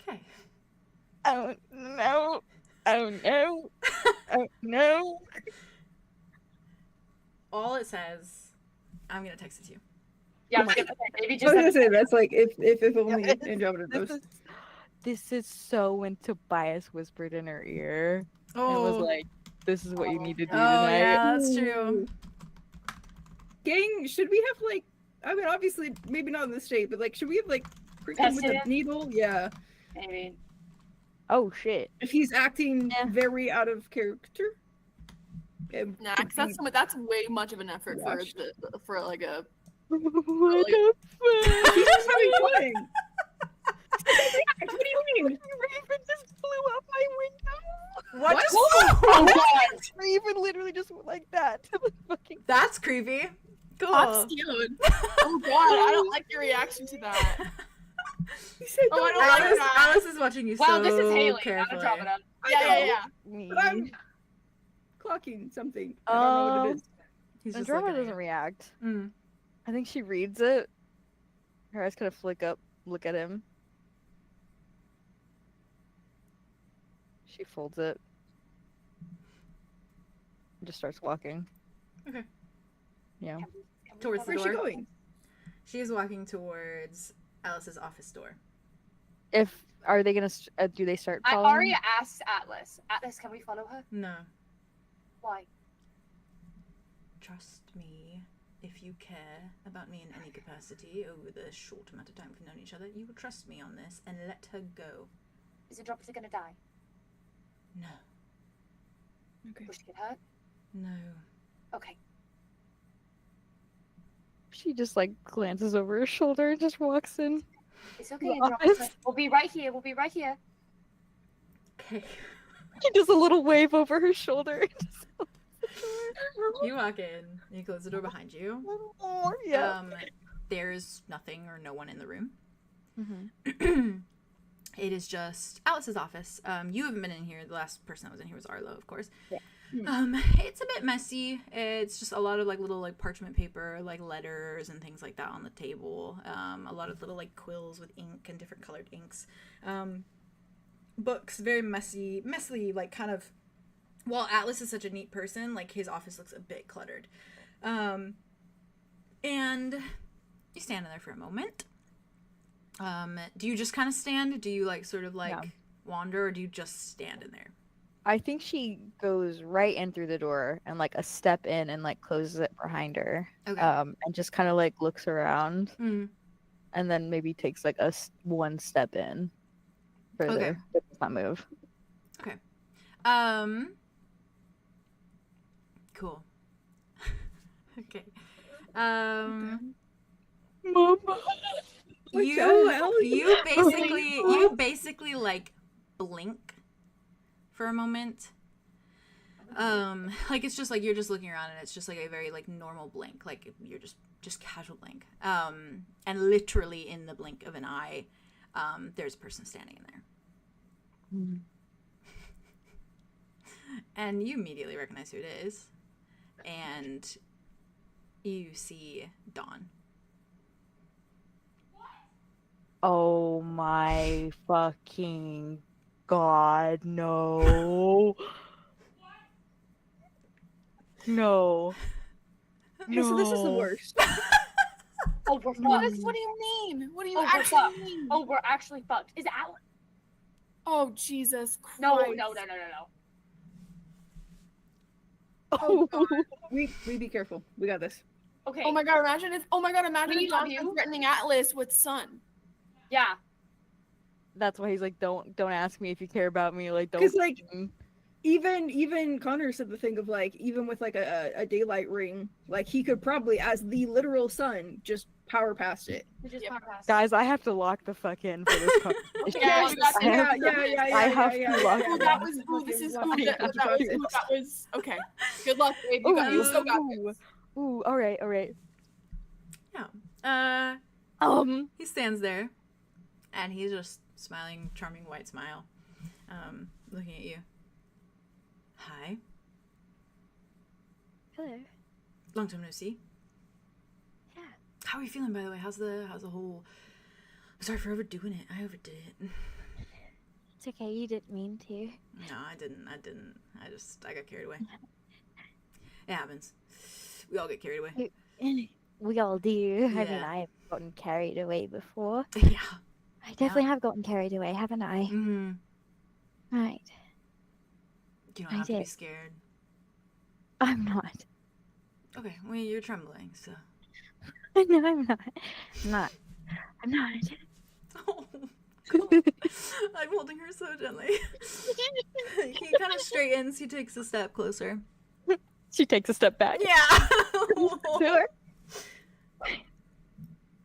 Okay. Oh no! Oh no! Oh no! All it says, I'm gonna text it to you. Yeah, I was gonna say, maybe I just was gonna say that's like if only Andromeda knows. This is so when Tobias whispered in her ear and was like, "This is what you need to do Oh tonight." yeah, that's true. Gang, should we have like? I mean, obviously, maybe not in this state, but like, should we have like pricked him with Tested a it? needle? Yeah. maybe. Oh shit! If he's acting Yeah. very out of character. Nah, 'cause that's way much of an effort Watched. for like a. What the fuck? He's just having fun. What do you mean? Raven just blew up my window. What? Oh god! Raven literally just went like that to the fucking. That's creepy. Cool. Hot stealing. Oh god, I don't like your reaction to that. He said, Oh, I "Don't don't lie." like that. Alice is watching you Wow, so this is Haley, not carefully. Andromeda. Yeah. Me. But I'm clocking something. I don't know what it is. He's just Andromeda looking doesn't at react. you. Mm. I think she reads it. Her eyes kind of flick up, look at him. She folds it. And just starts walking. Okay. Yeah. Towards the Where's she door. going? She is walking towards Alice's office door. If are they gonna? Do they start following? Aria asks Atlas. Atlas, can we follow her? No. Why? Trust me. If you care about me in any capacity over the short amount of time we've known each other, you will trust me on this and let her go. Is Andromeda gonna die? No. Okay. Will she get hurt? No. Okay. She just like glances over her shoulder and just walks in. It's okay, The Andromeda. office. We'll be right here. We'll be right here. Okay. She does a little wave over her shoulder. You walk in. You close the door behind you. Yeah. There's nothing or no one in the room. Mm-hmm. It is just Alice's office. You haven't been in here. The last person that was in here was Arlo, of course. Yeah. It's a bit messy. It's just a lot of like little like parchment paper, like letters and things like that on the table. A lot of little like quills with ink and different colored inks. Books, very messy, like kind of. While Atlas is such a neat person, like his office looks a bit cluttered. And you stand in there for a moment. Do you just kind of stand? Do you like sort of like wander, or do you just stand in there? I think she goes right in through the door and like a step in and like closes it behind her. Okay. And just kind of like looks around Mm. and then maybe takes like one step in further. Okay. But does not move. Okay. Cool. Okay. Mama. You basically like blink for a moment. Like it's just like you're just looking around and it's just like a very like normal blink, like you're just casual blink. And literally in the blink of an eye, there's a person standing in there. Mm. And you immediately recognize who it is. And you see Dawn. Oh my fucking god, no. No. Okay, so this is the worst. Oh, we're fucked. What do you mean? What do you Oh, we're actually fucked. mean? Oh, we're actually fucked. Is it Alan? Oh, Jesus Christ. No. Oh, God. We be careful. We got this. Okay. Oh my god, imagine if We Jonathan love you. threatening Atlas with Sun. Yeah. That's why he's like, don't ask me if you care about me. Like, don't. Because like even Connor said the thing of like, even with like a daylight ring, like he could probably, as the literal sun, just power past it. We just Yep. power past. Guys, I have to lock the fuck in for this conversation. Yeah, we got I have to lock Oh, in. that was this is cool. That was okay. Good luck, babe. You still got this. Ooh, all right. Yeah. He stands there, and he's just smiling, charming white smile, looking at you. Hi. Hello. Long time no see. Yeah. How are you feeling, by the way? How's the whole? I'm sorry for overdoing it. I overdid it. It's okay. You didn't mean to. No, I didn't. I got carried away. It happens. We all get carried away. We all do. I mean, Yeah. I've gotten carried away before. Yeah. I definitely have gotten carried away, haven't I? Mm-hmm. Right. You don't I have to be did. scared. I'm not. Okay. Well, you're trembling, so. No, I'm not. I'm not. Oh. I'm holding her so gently. He kind of straightens. He takes a step closer. She takes a step back. Yeah. Sure.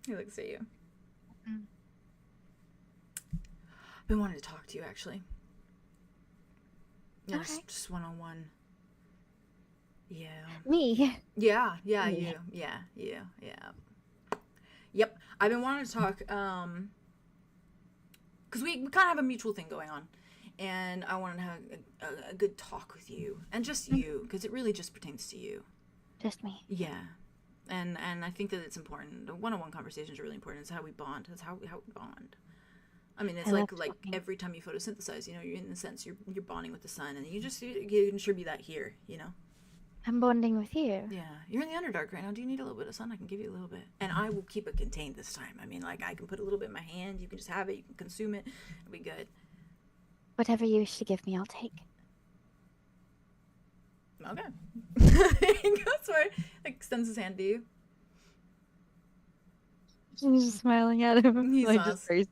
He looks at you. I've been wanting to talk to you, actually. Yeah, Okay. just one-on-one. Yeah. Me. Yeah, Me. you. Yeah. Yep. I've been wanting to talk, because we kind of have a mutual thing going on. And I wanted to have a good talk with you. And just you, because it really just pertains to you. Just me. Yeah. And I think that it's important. The one-on-one conversations are really important. It's how we bond. That's how we bond. I mean, it's I like love talking. every time you photosynthesize, you know, you're in the sense you're bonding with the sun, and you can sure be that here, you know. I'm bonding with you. Yeah, you're in the Underdark right now. Do you need a little bit of sun? I can give you a little bit, and I will keep it contained this time. I mean, like I can put a little bit in my hand. You can just have it. You can consume it. It'll be good. Whatever you wish to give me, I'll take. Okay. He goes for it. Extends his hand to you. She's just smiling at him. He like smiles. just very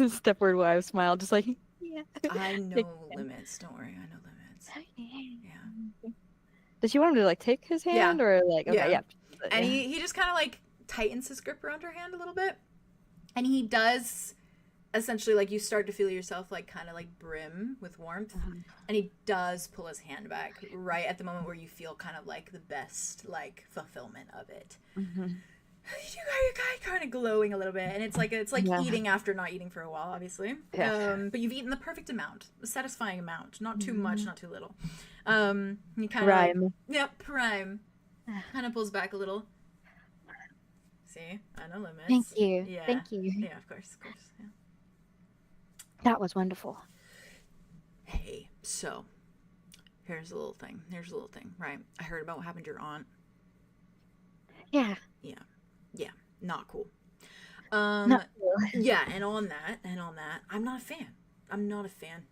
stepward wife smile, just like yeah. I know limits. Don't worry. I know limits. Yeah. Does she want him to like take his hand or like okay, yeah. And he just kind of like tightens his grip around her hand a little bit. And he does essentially like you start to feel yourself like kind of like brim with warmth. And he does pull his hand back right at the moment where you feel kind of like the best like fulfillment of it. You're kind of glowing a little bit, and it's like Yeah. eating after not eating for a while, obviously. Yeah. But you've eaten the perfect amount, a satisfying amount, not too Mm-hmm. much, not too little. You kind of Rhyme. yep, prime. Kind of pulls back a little. See, I know limits. Thank you. Yeah. Thank you. Yeah, of course. Yeah. That was wonderful. Hey, so here's a little thing. Right? I heard about what happened to your aunt. Yeah. Yeah, not cool. Not cool. Yeah, and on that, I'm not a fan. I'm not a fan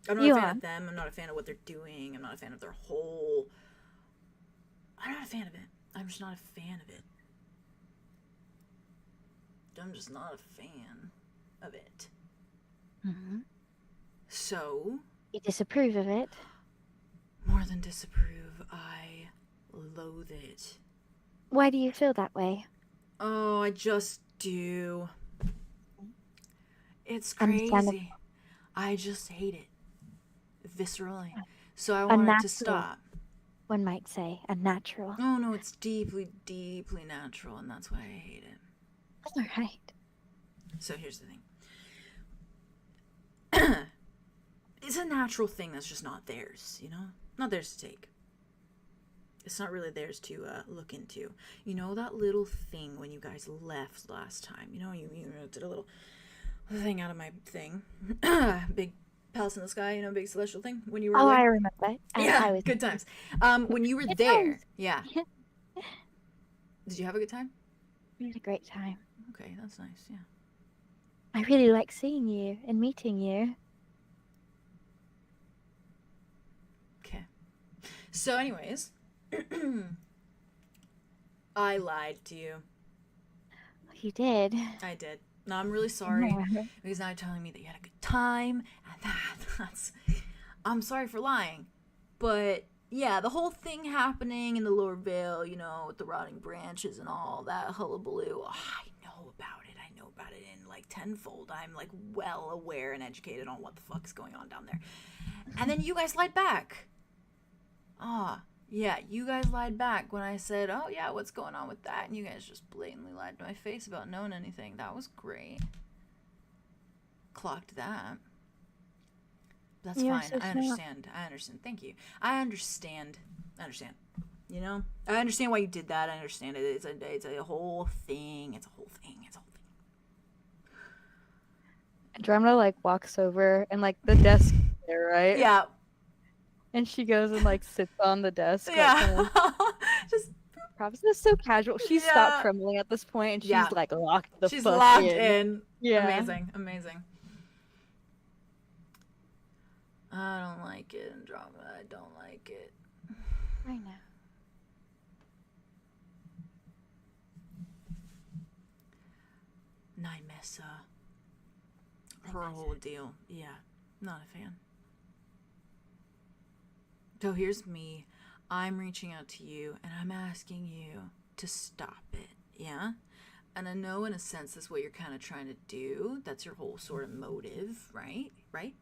You of are. them. I'm not a fan of what they're doing. I'm not a fan of their whole. I'm not a fan of it. I'm just not a fan of it. I'm just not a fan of it. Mm-hmm. So, You disapprove of it? more than disapprove, I loathe it. Why do you feel that way? Oh, I just do. It's Understandable. crazy. I just hate it. Viscerally. So I want it to Unnatural. stop. One might say unnatural. Oh no, it's deeply, deeply natural, and that's why I hate it. All right. So here's the thing. It's a natural thing that's just not theirs, you know? Not theirs to take. It's not really theirs to look into. You know that little thing when you guys left last time? You know, you did a little thing out of my thing. Big palace in the sky, you know, big celestial thing when you were Oh, away. I remember. Yeah, I was good times. When you were Good there, times. yeah. Did you have a good time? We had a great time. Okay, that's nice, yeah. I really like seeing you and meeting you. Okay. So anyways, I lied to you. You did. I did. No, I'm really sorry. Yeah. Because now you're telling me that you had a good time, and that's... I'm sorry for lying. But, yeah, the whole thing happening in the Lower Vale, you know, with the rotting branches and all that hullabaloo, I know about it. I know about it in, like, tenfold. I'm, like, well aware and educated on what the fuck's going on down there. And then you guys lied back. Yeah, you guys lied back when I said, oh, yeah, what's going on with that? And you guys just blatantly lied to my face about knowing anything. That was great. Clocked that. That's You're fine. so I smart. understand. Thank you. I understand. You know? I understand why you did that. I understand it. It's a whole thing. It's a whole thing. Andromeda like walks over and like the desk is there, right? Yeah. And she goes and like sits on the desk. Like, Yeah. Just Props. This is so casual. She's Yeah. stopped trembling at this point and she's Yeah. like locked the she's fuck locked in. in. Yeah. Amazing. I don't like it, Andromeda. I don't like it. I know. Nymessa. Her whole deal. Yeah. Not a fan. So here's me. I'm reaching out to you and I'm asking you to stop it. Yeah? And I know in a sense that's what you're kind of trying to do. That's your whole sort of motive, right? Right?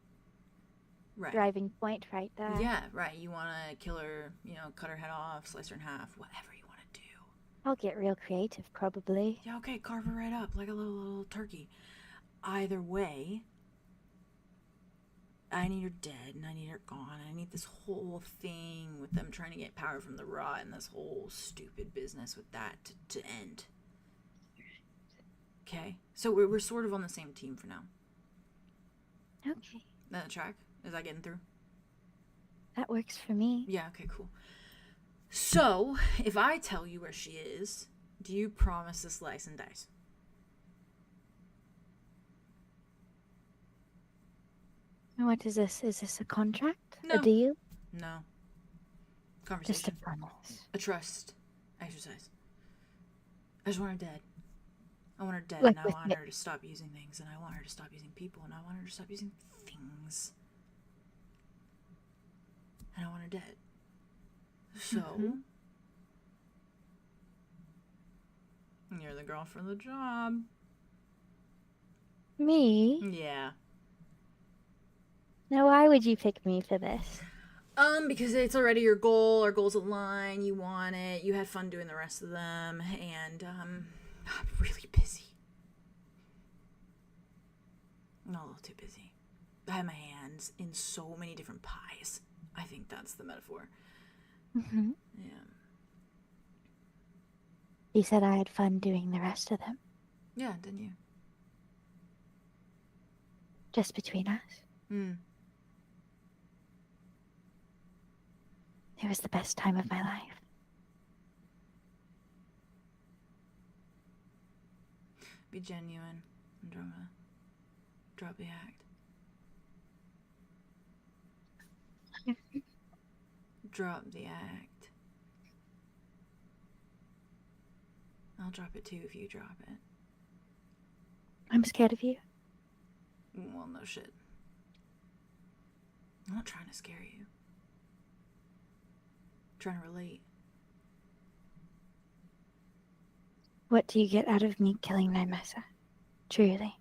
Driving point right there. Yeah, right. You want to kill her, you know, cut her head off, slice her in half, whatever you want to do. I'll get real creative, probably. Yeah, okay, carve her right up like a little turkey. Either way, I need her dead and I need her gone. I need this whole thing with them trying to get power from the rot and this whole stupid business with that to end. Okay? So we're sort of on the same team for now. Okay. That track? Is that getting through? That works for me. Yeah, okay, cool. So, if I tell you where she is, do you promise to slice and dice? What is this? Is this a contract? No. A deal? No. Just a Conversation. promise. A trust exercise. I just want her dead. I want her dead, Like and I with want me. her to stop using things, and I want her to stop using people, and I want her to stop using things. And I want her dead. So, you're the girl for the job. Me? Yeah. Now, why would you pick me for this? Because it's already your goal. Our goals align. You want it. You had fun doing the rest of them, and I'm really busy. I'm a little too busy. I have my hands in so many different pies. I think that's the metaphor. Mm-hmm. Yeah. You said I had fun doing the rest of them. Yeah, didn't you? Just between us. Hmm. It was the best time of my life. Be genuine, Andromeda. Drop the act. Drop the act. I'll drop it too if you drop it. I'm scared of you. Well, no shit. I'm not trying to scare you. I'm trying to relate. What do you get out of me killing Nymeса? Truly.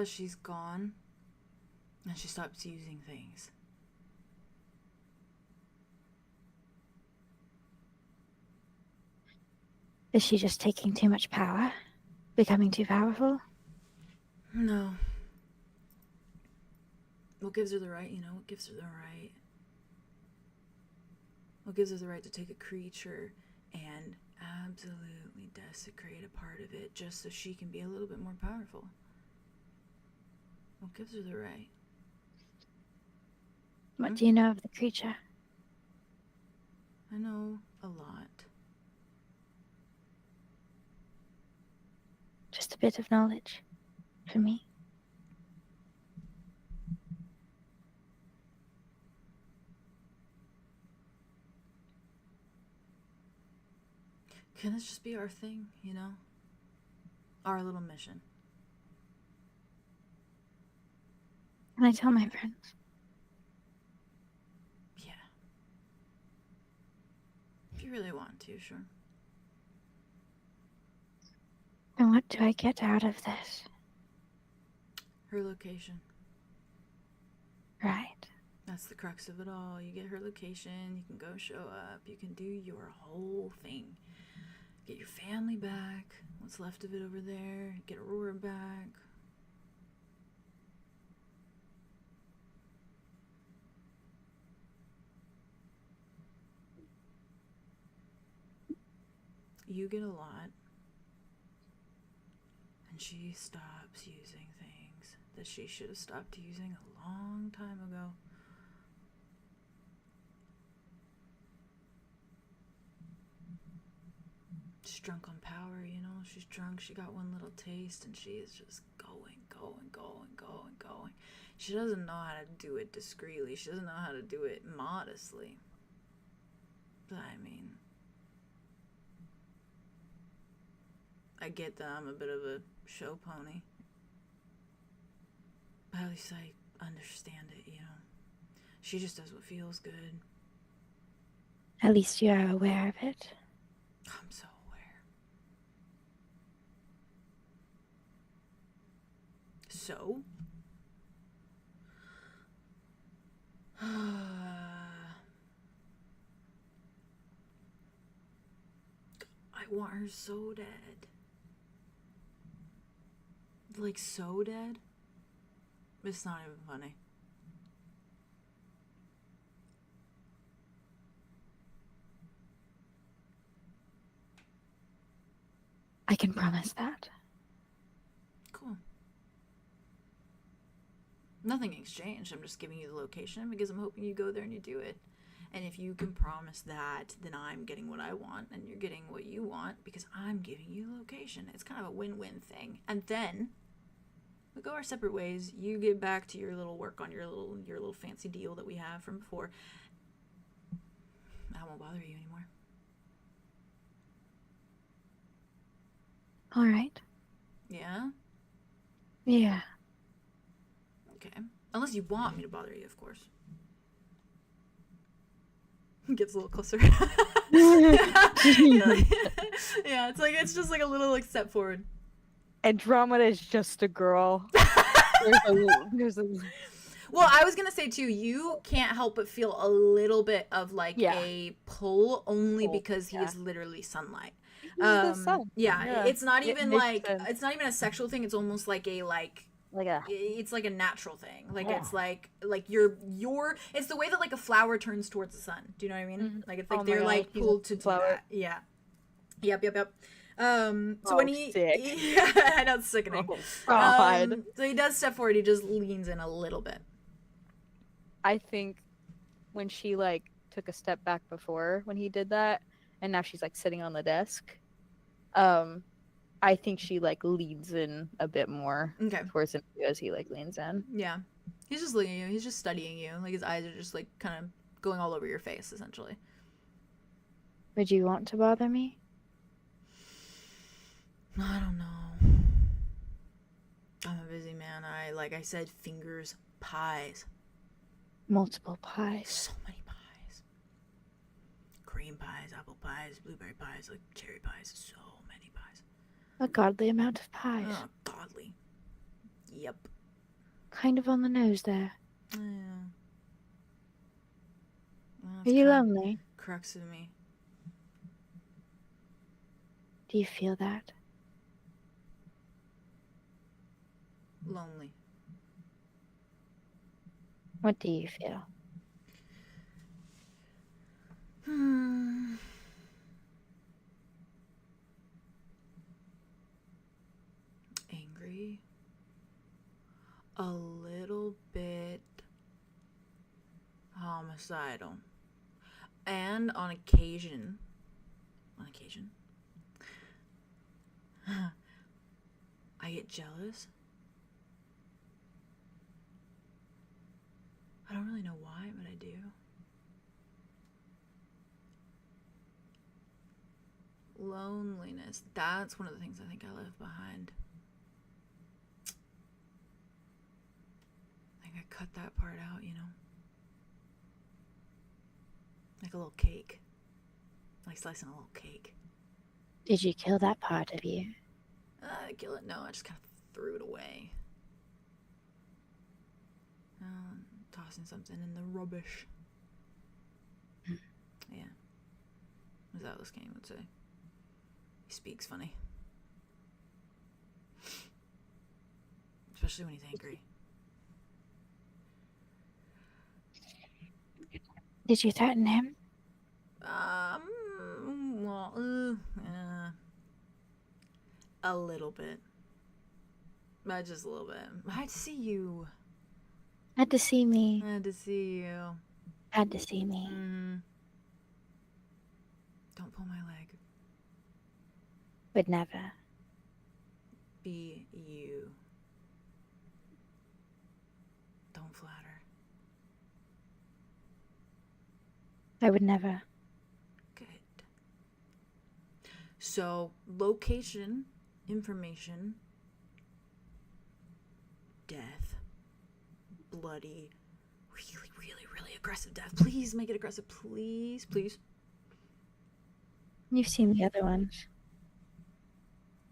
She's gone. And she stops using things. Is she just taking too much power? Becoming too powerful? No. What gives her the right, you know? What gives her the right? What gives her the right to take a creature and absolutely desecrate a part of it just so she can be a little bit more powerful? What gives her the right? What do you know of the creature? I know a lot. Just a bit of knowledge. For me. Can this just be our thing, you know? Our little mission. Can I tell my friends? Yeah. If you really want to, sure. And what do I get out of this? Her location. Right. That's the crux of it all. You get her location, you can go show up, you can do your whole thing. Get your family back, what's left of it over there, get Aurora back. You get a lot, and she stops using things that she should have stopped using a long time ago. She's drunk on power, you know, she's drunk, she got one little taste, and she is just going. She doesn't know how to do it discreetly, she doesn't know how to do it modestly. But I mean, I get that I'm a bit of a show pony. But at least I understand it, you know. She just does what feels good. At least you are aware of it. I'm so aware. So? I want her so dead. Like, so dead? It's not even funny. I can promise that. Cool. Nothing exchanged. I'm just giving you the location because I'm hoping you go there and you do it. And if you can promise that, then I'm getting what I want and you're getting what you want because I'm giving you the location. It's kind of a win-win thing. And then we go our separate ways. You get back to your little work on your little fancy deal that we have from before. I won't bother you anymore. All right. Yeah? Yeah. Okay. Unless you want me to bother you, of course. Gets a little closer. Yeah, it's just like a little step forward. Andromeda is just a girl. there's a Well, I was gonna say too, you can't help but feel a little bit of like a pull, only because he is literally sunlight. He's the sun. Yeah, it's not It even makes like sense. it's not even a sexual thing. It's almost like a it's like a natural thing. Like it's like you're it's the way that like a flower turns towards the sun. Do you know what I mean? Like it's like they're like pulled to do that. Yeah. Yep. So when he sick. yeah, I know, it's sickening. God. So he does step forward. He just leans in a little bit. I think when she like took a step back before when he did that, and now she's like sitting on the desk, I think she like leans in a bit more towards him as he like leans in. Yeah, he's just looking at you. He's just studying you. Like his eyes are just like kind of going all over your face, essentially. Would you want to bother me? I don't know. I'm a busy man. Like I said, fingers pies. Multiple pies. So many pies. Cream pies, apple pies, blueberry pies, like cherry pies. So many pies. A godly amount of pies. Oh, godly. Yep. Kind of on the nose there. Yeah. Are you lonely? Crux of me. Do you feel that? Lonely. What do you feel? Angry. A little bit homicidal. And on occasion, I get jealous. I don't really know why, but I do. Loneliness. That's one of the things I think I left behind. I think I cut that part out, you know? Like a little cake. Like slicing a little cake. Did you kill that part of you? I didn't kill it. No, I just kind of threw it away. Tossing something in the rubbish. Yeah. Is that what this game would say? He speaks funny. Especially when he's angry. Did you threaten him? Well, a little bit. But just a little bit. I had to see you. Had to see me. I had to see you. Had to see me. Don't pull my leg. Would never. Be you. Don't flatter. I would never. Good. So, location, information, death, bloody, really aggressive death. Please make it aggressive. Please. You've seen the other ones.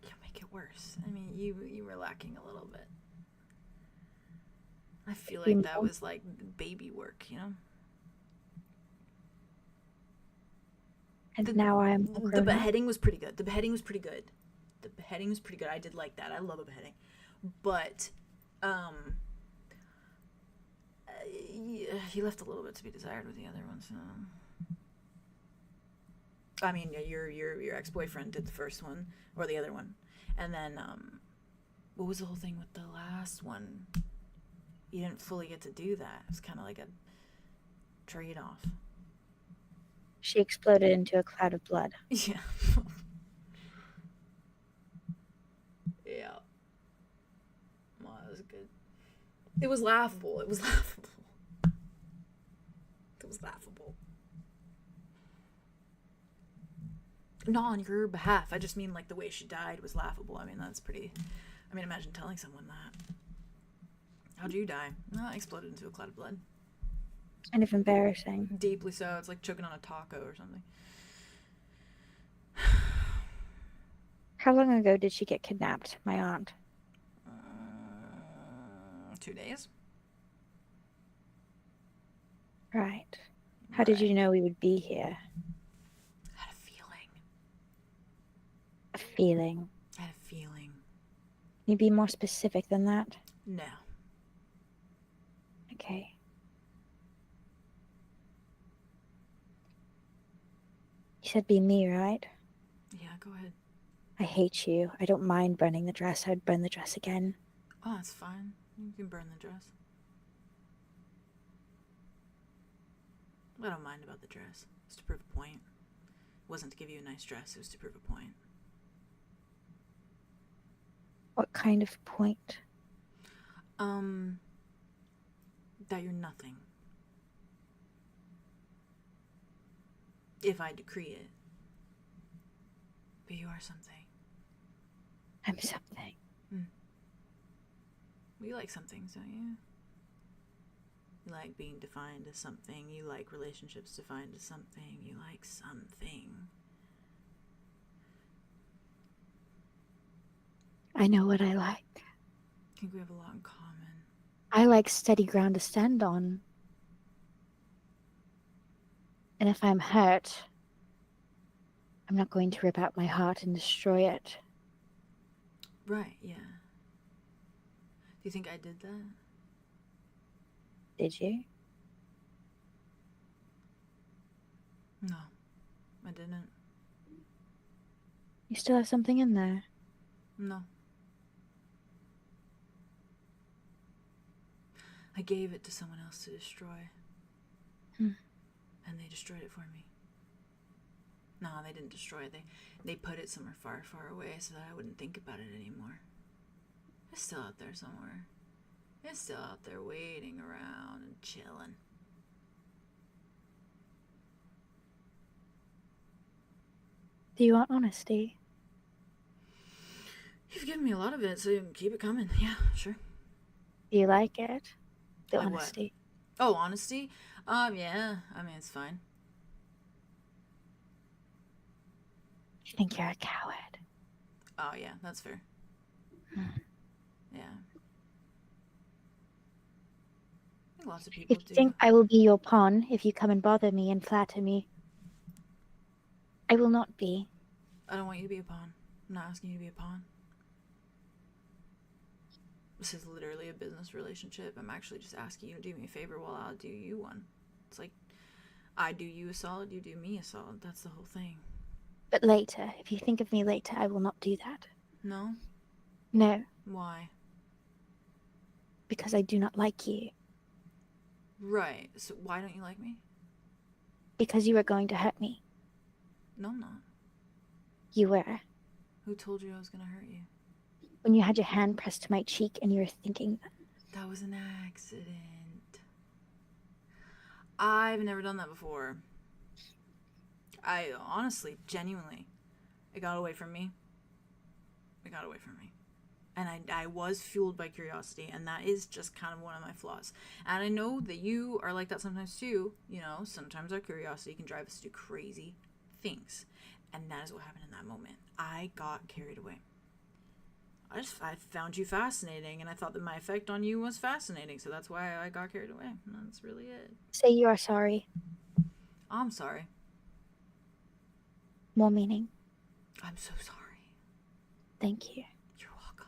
You'll make it worse. I mean, you were lacking a little bit. I feel like that was like baby work, you know? And now I'm the beheading was pretty good. I did like that. I love a beheading. But he left a little bit to be desired with the other ones. I mean, your ex-boyfriend did the first one or the other one, and then what was the whole thing with the last one? You didn't fully get to do that. It was kind of like a trade-off. She exploded into a cloud of blood. Yeah. Yeah. Well, that was good. It was laughable. Not on your behalf. I just mean like the way she died was laughable. I mean, that's pretty... I mean, imagine telling someone that. How'd you die? No, I exploded into a cloud of blood. Kind of embarrassing. Deeply so. It's like choking on a taco or something. How long ago did she get kidnapped, my aunt? 2 days. Right. How did you know we would be here? I had a feeling. A feeling. I had a feeling. Can you be more specific than that? No. Okay. You said be me, right? Yeah, go ahead. I hate you. I don't mind burning the dress. I'd burn the dress again. Oh, that's fine. You can burn the dress. I don't mind about the dress. It's to prove a point. It wasn't to give you a nice dress, it was to prove a point. What kind of point? That you're nothing. If I decree it. But you are something. I'm something. Well, you like some things, don't you? You like being defined as something. You like relationships defined as something. You like something. I know what I like. I think we have a lot in common. I like steady ground to stand on. And if I'm hurt, I'm not going to rip out my heart and destroy it. Right, yeah. Do you think I did that? Did you? No, I didn't. You still have something in there. No. I gave it to someone else to destroy. And they destroyed it for me. No, they didn't destroy it. They put it somewhere far, far away so that I wouldn't think about it anymore. It's still out there somewhere. It's still out there waiting around and chilling. Do you want honesty? You've given me a lot of it, so you can keep it coming. Yeah, sure. Do you like it? The Like what? honesty. Oh, honesty? Yeah. I mean, it's fine. I think you're a coward. Oh, yeah, that's fair. Yeah. I think lots of people If you do. think I will be your pawn if you come and bother me and flatter me, I will not be. I don't want you to be a pawn. I'm not asking you to be a pawn. This is literally a business relationship. I'm actually just asking you to do me a favor while I'll do you one. It's like, I do you a solid, you do me a solid. That's the whole thing. But later, if you think of me later, I will not do that. No? No, Why? because I do not like you. Right. So why don't you like me? Because you were going to hurt me. No, I'm not. You were. Who told you I was gonna hurt you? When you had your hand pressed to my cheek and you were thinking, That was an accident. I've never done that before. I honestly, genuinely, it got away from me. It got away from me. And I was fueled by curiosity, and that is just kind of one of my flaws. And I know that you are like that sometimes too. You know, sometimes our curiosity can drive us to do crazy things. And that is what happened in that moment. I got carried away. I found you fascinating, and I thought that my effect on you was fascinating, so that's why I got carried away. And that's really it. say you are sorry. I'm sorry. More meaning. I'm so sorry. Thank you. You're welcome.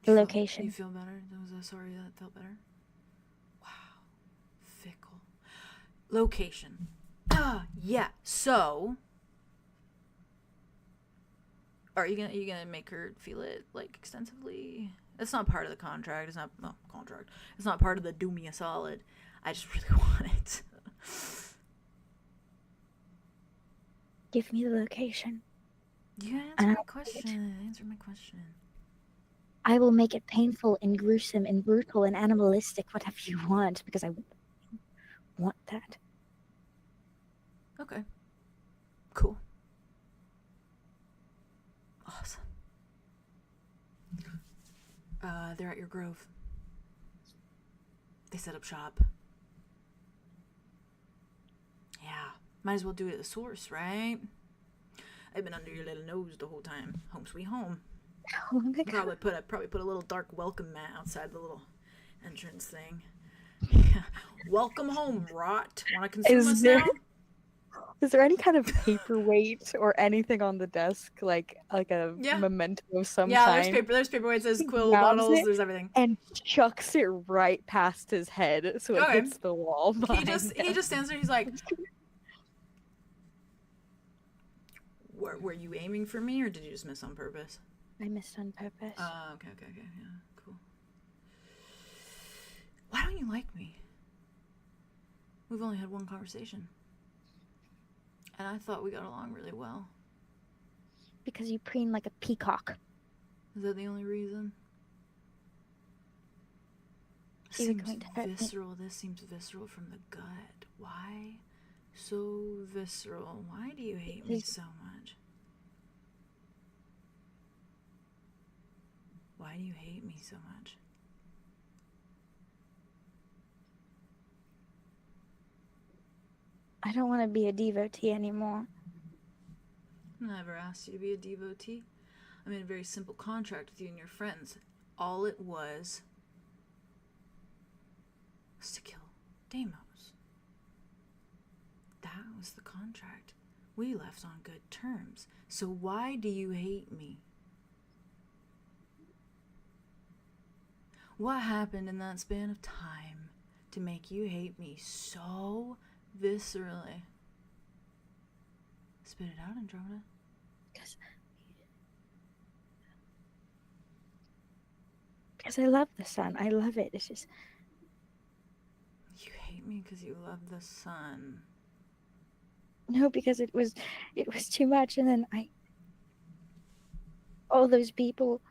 The location. You feel better? Was I sorry that felt better? Wow. Fickle. Location. Yeah. So, are you gonna make her feel it like extensively? It's not part of the contract. It's not contract. It's not part of the do me a solid. I just really want it. Give me the location. You answer And my I'll question. Answer my question. I will make it painful and gruesome and brutal and animalistic, whatever you want, because I want that. Okay. Cool. Awesome. They're at your grove. They set up shop. Yeah. Might as well do it at the source, right? I've been under your little nose the whole time. Home sweet home. How long ago? Probably put a little dark welcome mat outside the little entrance thing. Yeah. Welcome home, rot. Want to consume us now? Is there any kind of paperweight or anything on the desk, like a Yeah. memento of some Yeah, kind? there's paperweights, there's He quill grabs bottles, it there's everything. and chucks it right past his head, so it Okay. hits the wall. He behind just him. stands there. He's like, "Were you aiming for me, or did you just miss on purpose?" I missed on purpose. Okay, yeah, cool. Why don't you like me? We've only had one conversation, and I thought we got along really well. Because you preen like a peacock. Is that the only reason? This You were seems going to hurt me. visceral. This seems visceral from the gut. Why so visceral? Why do you hate me so much? Why do you hate me so much? I don't want to be a devotee anymore. I never asked you to be a devotee. I made a very simple contract with you and your friends. All it was to kill Deimos. That was the contract. We left on good terms. So why do you hate me? What happened in that span of time to make you hate me so viscerally? Spit it out, Andromeda. Because I love the sun. I love it. It's just... You hate me because you love the sun. No, because it was too much, and then all those people,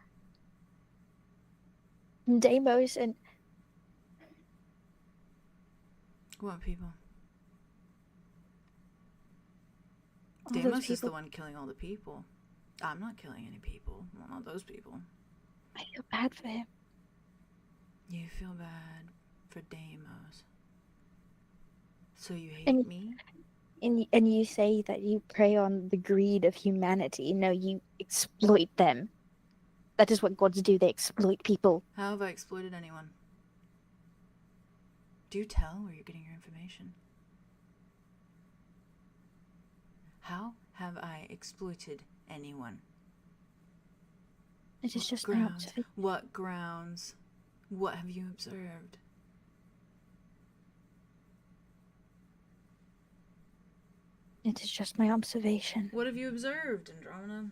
Deimos, and What people? all those Deimos is the people. one killing all the people. I'm not killing any people. Well, not those people. I feel bad for him. You feel bad for Deimos. So you hate me? And you say that you prey on the greed of humanity. No, you exploit them. That is what gods do. They exploit people. How have I exploited anyone? Do tell where you're getting your information. How have I exploited anyone? It is What just my grounds? observation. What grounds? What have you observed? It is just my observation. What have you observed, Andromeda?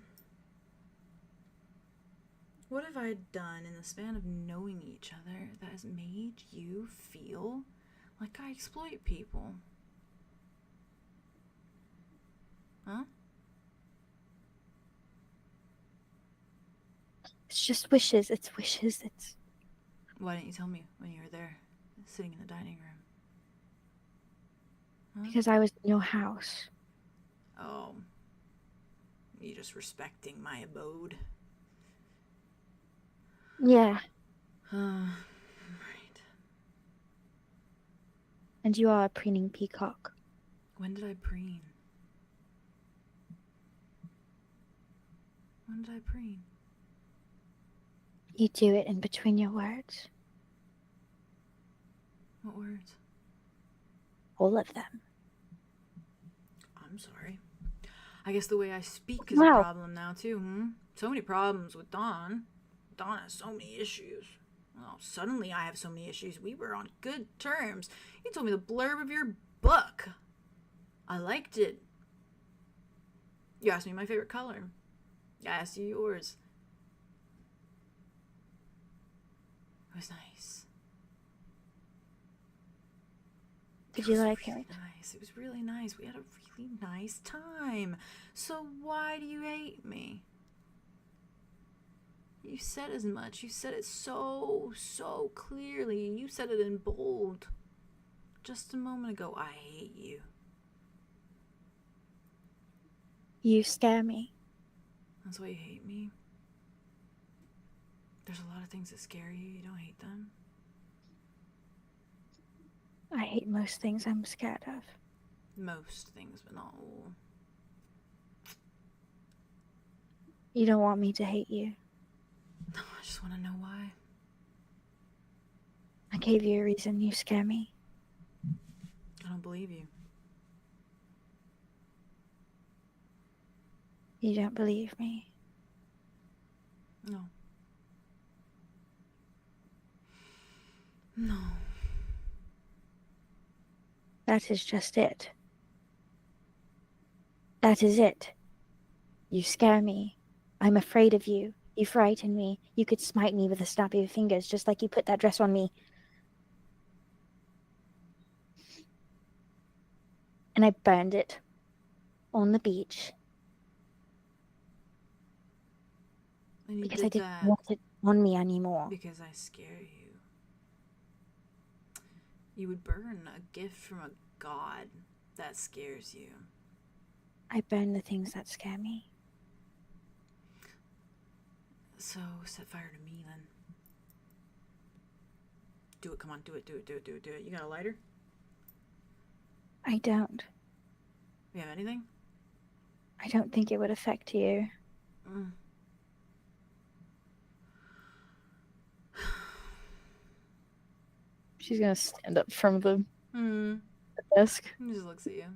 What have I done in the span of knowing each other that has made you feel like I exploit people? Huh? It's just wishes. It's wishes. It's Why didn't you tell me when you were there, sitting in the dining room? Huh? because I was in your house. Oh. You just respecting my abode? Yeah, Right. and you are a preening peacock. When did I preen? When did I preen? You do it in between your words. What words? All of them. I'm sorry. I guess the way I speak is Wow. a problem now, too, So many problems with Dawn. Dawn has so many issues. Well, suddenly I have so many issues. We were on good terms. You told me the blurb of your book. I liked it. You asked me my favorite color. I asked you yours. It was nice. Did It you was like really it? Nice. It was really nice. We had a really nice time. So why do you hate me? You said as much. You said it so clearly. You said it in bold. Just a moment ago, I hate you. You scare me. That's why you hate me. There's a lot of things that scare you. You don't hate them. I hate most things I'm scared of. Most things, but not all. You don't want me to hate you. No, I just want to know why. I gave you a reason. You scare me. I don't believe you. You don't believe me. No. No. That is just it. That is it. You scare me. I'm afraid of you. You frighten me. You could smite me with a snap of your fingers, just like you put that dress on me. And I burned it on the beach And you because did I didn't that want it on me anymore. because I scare you. You would burn a gift from a god that scares you. I burn the things that scare me. So set fire to me then. Do it, come on, do it, do it, do it, do it, do it. You got a lighter? I don't. You have anything? I don't think it would affect you. Mm. She's gonna stand up from the Hmm. desk, He just looks at you.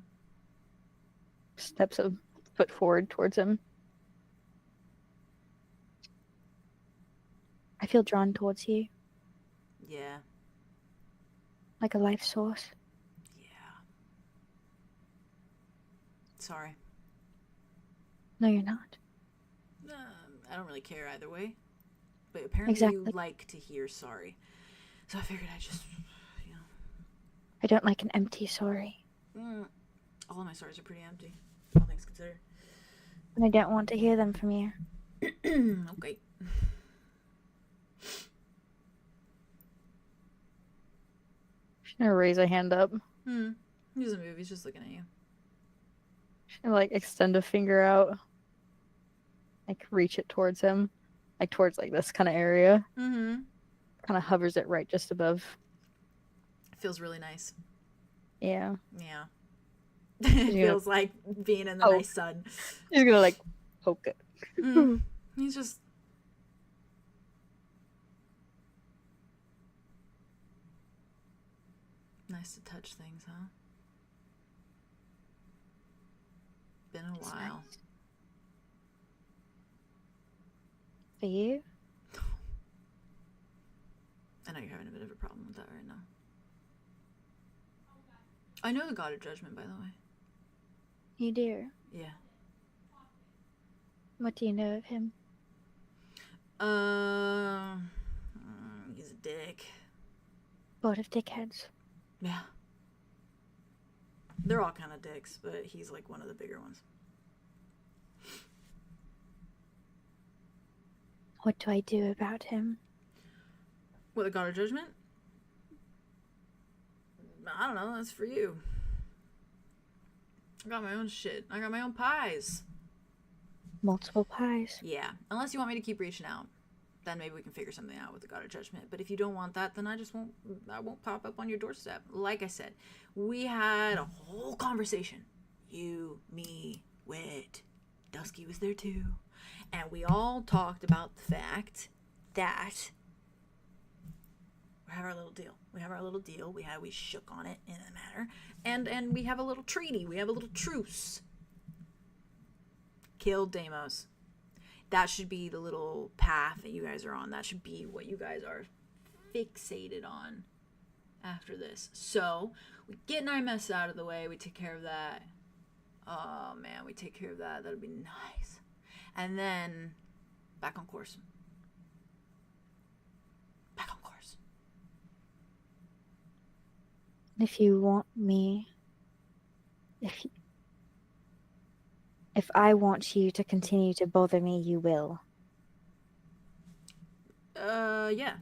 steps a foot forward towards him. I feel drawn towards you, Yeah. like a life source. Yeah. Sorry. No, you're not. I don't really care either way. But apparently you Exactly. like to hear sorry. So I figured I'd just, you know. I don't like an empty sorry. All of my sorries are pretty empty. All things considered. And I don't want to hear them from you. Okay. She's gonna raise a hand up He doesn't move, he's just looking at you. and like extend a finger out, like reach it towards him, like towards like this kind of area. Mm-hmm. Kind of hovers it right just above. Feels really nice. Yeah. Yeah. It feels like being in the nice sun. He's gonna like poke it. He's just. Nice to touch things, huh? Been a It's while. nice. For you? I know you're having a bit of a problem with that right now. I know the God of Judgment, by the way. You do? Yeah. What do you know of him? He's a dick. Lord of Dickheads. Yeah. They're all kind of dicks, but he's like one of the bigger ones. What do I do about him? What, the God of Judgment? I don't know, that's for you. I got my own shit. I got my own pies. Multiple pies. Yeah, unless you want me to keep reaching out. Then maybe we can figure something out with the God of Judgment. But if you don't want that, then I won't pop up on your doorstep. Like I said, we had a whole conversation. You, me, Wit, Dusky was there too. And we all talked about the fact that we have our little deal. We shook on it in a manner. And we have a little treaty. We have a little truce. Kill Deimos. That should be the little path that you guys are on. That should be what you guys are fixated on after this. So, we get our mess out of the way. We take care of that. Oh, man, we take care of that. That'll be nice. And then, back on course. Back on course. If you want me, if I want you to continue to bother me, you will. Yeah.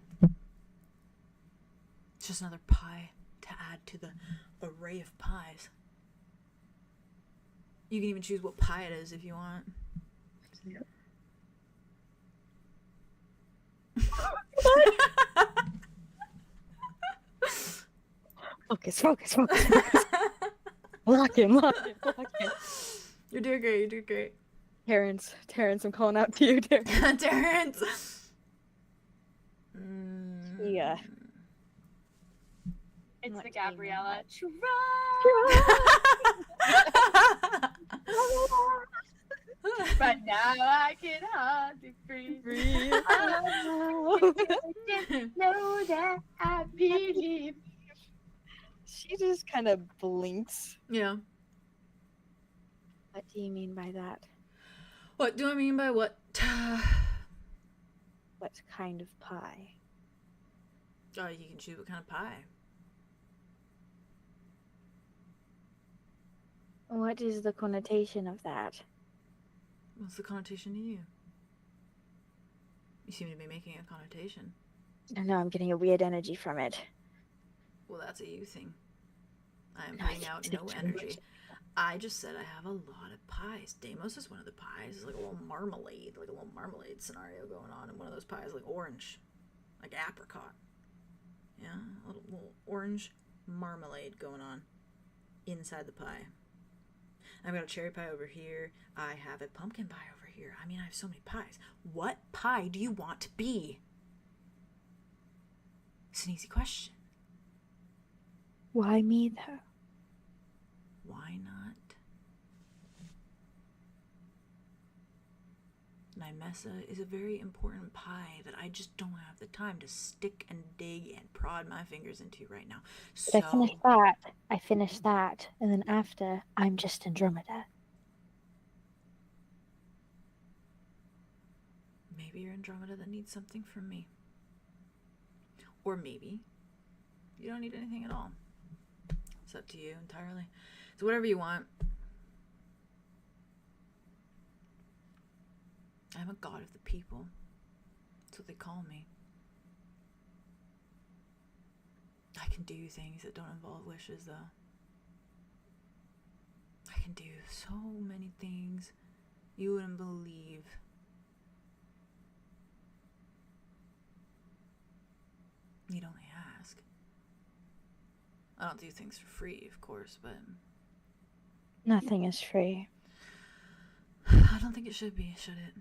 It's just another pie to add to the array of pies. You can even choose what pie it is if you want. Focus. Lock in. You're doing great. Terrence, I'm calling out to you, Terrence. Terrence! Aria. It's Not the saying Gabriella. But now I can hardly breathe. Know that I believe. She just kind of blinks. Yeah. What do you mean by that? What do I mean by what? What kind of pie? Oh, you can choose what kind of pie. What is the connotation of that? What's the connotation to you? You seem to be making a connotation. I don't know, I'm getting a weird energy from it. Well, that's a you thing. I am No, I putting think out it's no a energy. English. I just said I have a lot of pies. Deimos is one of the pies. It's like a little marmalade, scenario going on. And one of those pies, like orange, like apricot. Yeah, a little orange marmalade going on inside the pie. I've got a cherry pie over here. I have a pumpkin pie over here. I mean, I have so many pies. What pie do you want to be? It's an easy question. Why me, though? Why not? Nymessa is a very important pie that I just don't have the time to stick and dig and prod my fingers into right now. Did I finish that? I finished that, and then after, I'm just Andromeda. Maybe you're Andromeda that needs something from me. Or maybe you don't need anything at all. It's up to you entirely. So whatever you want. I'm a god of the people. That's what they call me. I can do things that don't involve wishes, though. I can do so many things you wouldn't believe. You'd only ask. I don't do things for free, of course, but Nothing is free. I don't think it should be, should it?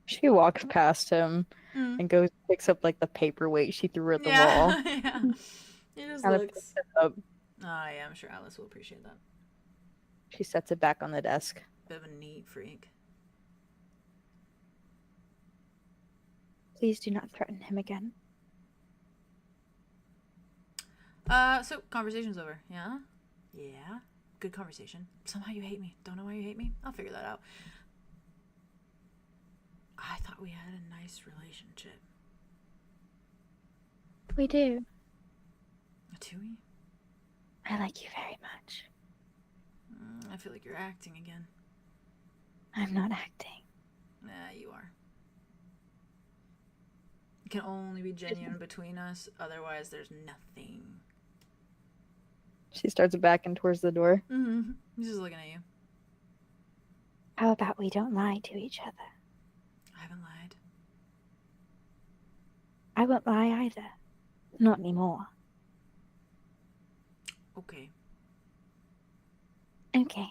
She walks past him and goes picks up like the paperweight she threw at the wall. Yeah. He just Kinda looks. picks it up. Oh, yeah, I'm sure Alice will appreciate that. She sets it back on the desk. Bit of a neat freak. Please do not threaten him again. So conversation's over. Yeah? Yeah. Good conversation. Somehow you hate me. Don't know why you hate me? I'll figure that out. I thought we had a nice relationship. We do. Do we? I like you very much. I feel like you're acting again. I'm not acting. Nah, you are. It can only be genuine between us, otherwise there's nothing. She starts backing towards the door. He's just looking at you. How about we don't lie to each other? I haven't lied. I won't lie either. Not anymore. Okay. Okay.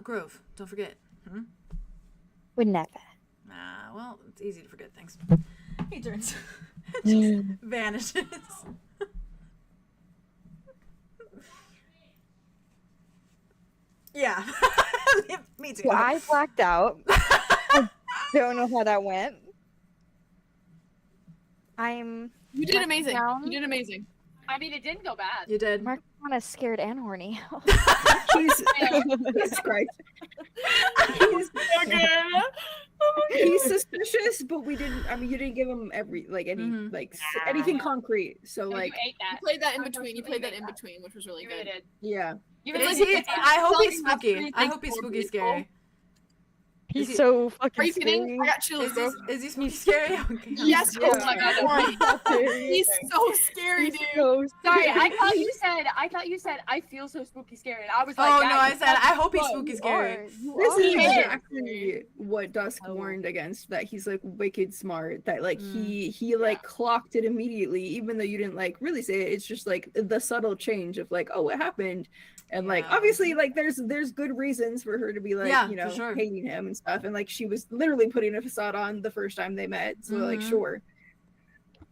Grove, don't forget. Would never. Well, it's easy to forget things. He turns. Just vanishes. Yeah. Me too. Well, I blacked out. I don't know how that went. I'm. You did amazing. down. You did amazing. I mean, it didn't go bad. You did. Mark kind of scared and horny. Jesus Christ. He's suspicious, but we didn't. I mean, you didn't give him anything concrete. So No, like, you ate that. You played that in between. You played that in between, which was really You really good. did. yeah. You Is really he, did. I hope Tell he's me how spooky. three I things hope he's were spooky beautiful. scary. He's so fucking Are you kidding? scary. I got chills, bro. Is he spooky scary? Okay. Yes, Yeah. oh my god, he's so scary, dude. Sorry, I thought you said I feel so spooky scary, and I was like, Oh yeah, no, you I said fucking I hope he's whoa. spooky scary. This is is. exactly what Dusk warned against. That he's like wicked smart. That like he like clocked it immediately, even though you didn't like really say it. It's just like the subtle change of like, oh, it happened, And like Yeah. obviously like there's good reasons for her to be like, Yeah, you for know, sure. hating him and stuff. And like she was literally putting a facade on the first time they met. So like Mhm. sure.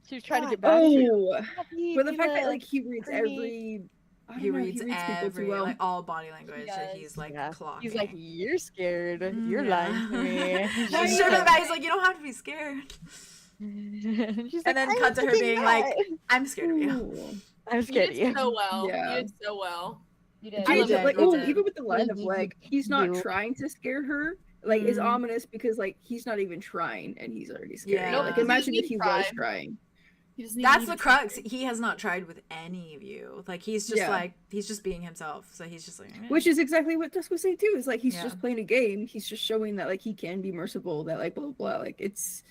She was trying to get back to you. Oh, but the fact that like he reads creamy- I don't He know, reads people every too well. like all body language. He does. He's like Yeah. clocking. He's like, you're scared. You're Yeah. lying to me. She's Yeah, sure yeah. the guy's like, you don't have to be scared. She's And then "I'm cut to her fucking being not. like, I'm scared of you. Ooh. I'm You scared of did you. so well. Yeah. You did so well. You did. I Dude, love but, it. like, You oh, did. even with the line of like, he's not You- trying to scare her, like, is Mhm. ominous because like he's not even trying and he's already scared. Yeah. Nope, Like, he imagine doesn't if he even was try. trying. He doesn't That's even the crux. He has not tried with any of you. Like he's just Yeah. like he's just being himself. So he's just like Which is exactly what Dusk was saying too. Is like he's Yeah. just playing a game. He's just showing that like he can be merciful. That like blah blah blah. Like it's.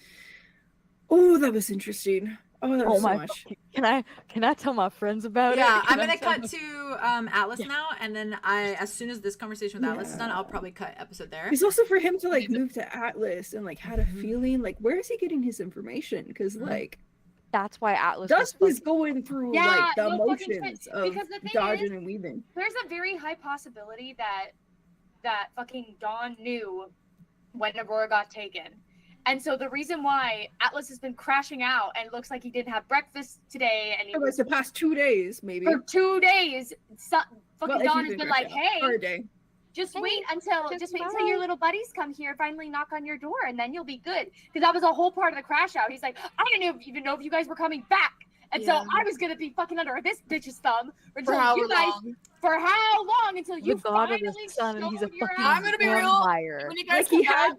Oh, that was interesting. Oh, that was Oh so my! much. Can I tell my friends about it? yeah, I'm Can I gonna tell cut to Atlas now, and then as soon as this conversation with Atlas is done, Yeah. I'll probably cut episode there. It's also for him to like move to Atlas and like had a Mhm. feeling like where is he getting his information? Because Mhm. like That's why Atlas Dusk was was going through Yeah, like the no fucking shit. motions of Because the thing dodging is- and weaving. There's a very high possibility that fucking Dawn knew when Aurora got taken. And so the reason why Atlas has been crashing out and looks like he didn't have breakfast today and he It was the past 2 days, maybe. for 2 days, fucking Well, if Dawn you has think been right like, now. hey, For a day. just Hey, wait until just your bye. little buddies come here, finally knock on your door, and then you'll be good. Because that was a whole part of the crash out. He's like, I didn't even know if you guys were coming back. And so Yeah. I was gonna be fucking under this bitch's thumb For until how you guys long? for how long until you the god of finally the sun, and he's a showed your fucking I'm gonna be real. vampire. When you Like guys come back,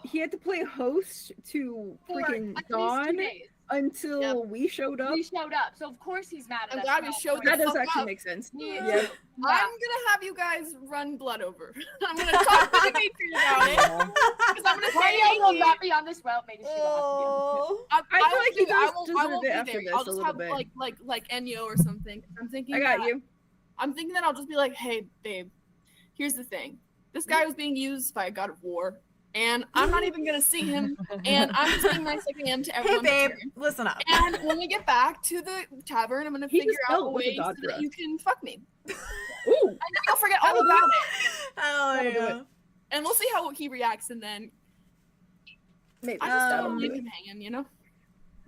he had to play host to for freaking at least 2 Dawn days. until Yep. we showed up. We showed up, so of course he's mad at I'm us. glad for we not showed showing That the up. does fuck actually up. make sense. Me Yeah. too. Yeah. I'm gonna have you guys run blood over. I'm gonna talk to Dimitri about it. Because I'm gonna say, Mario will not be on this route. Maybe she will Oh. I feel won't like he be- I does won't deserve be it after there. this I'll a just little have bit. like Ennio or something. I'm thinking. I got that- you. I'm thinking that I'll just be like, hey, babe, here's the thing. This guy was being used by a god of war, and I'm not even gonna see him, and I'm just being nice like I am to Hey everyone. that's babe, here. listen up. And when we get back to the tavern, I'm gonna He figure just out a dealt with a way so god that dress. you can fuck me. Ooh. And then you'll forget all about it. Hell That'll do yeah. And we'll see how he reacts, and then Maybe. I just Um, don't leave him hanging, you know?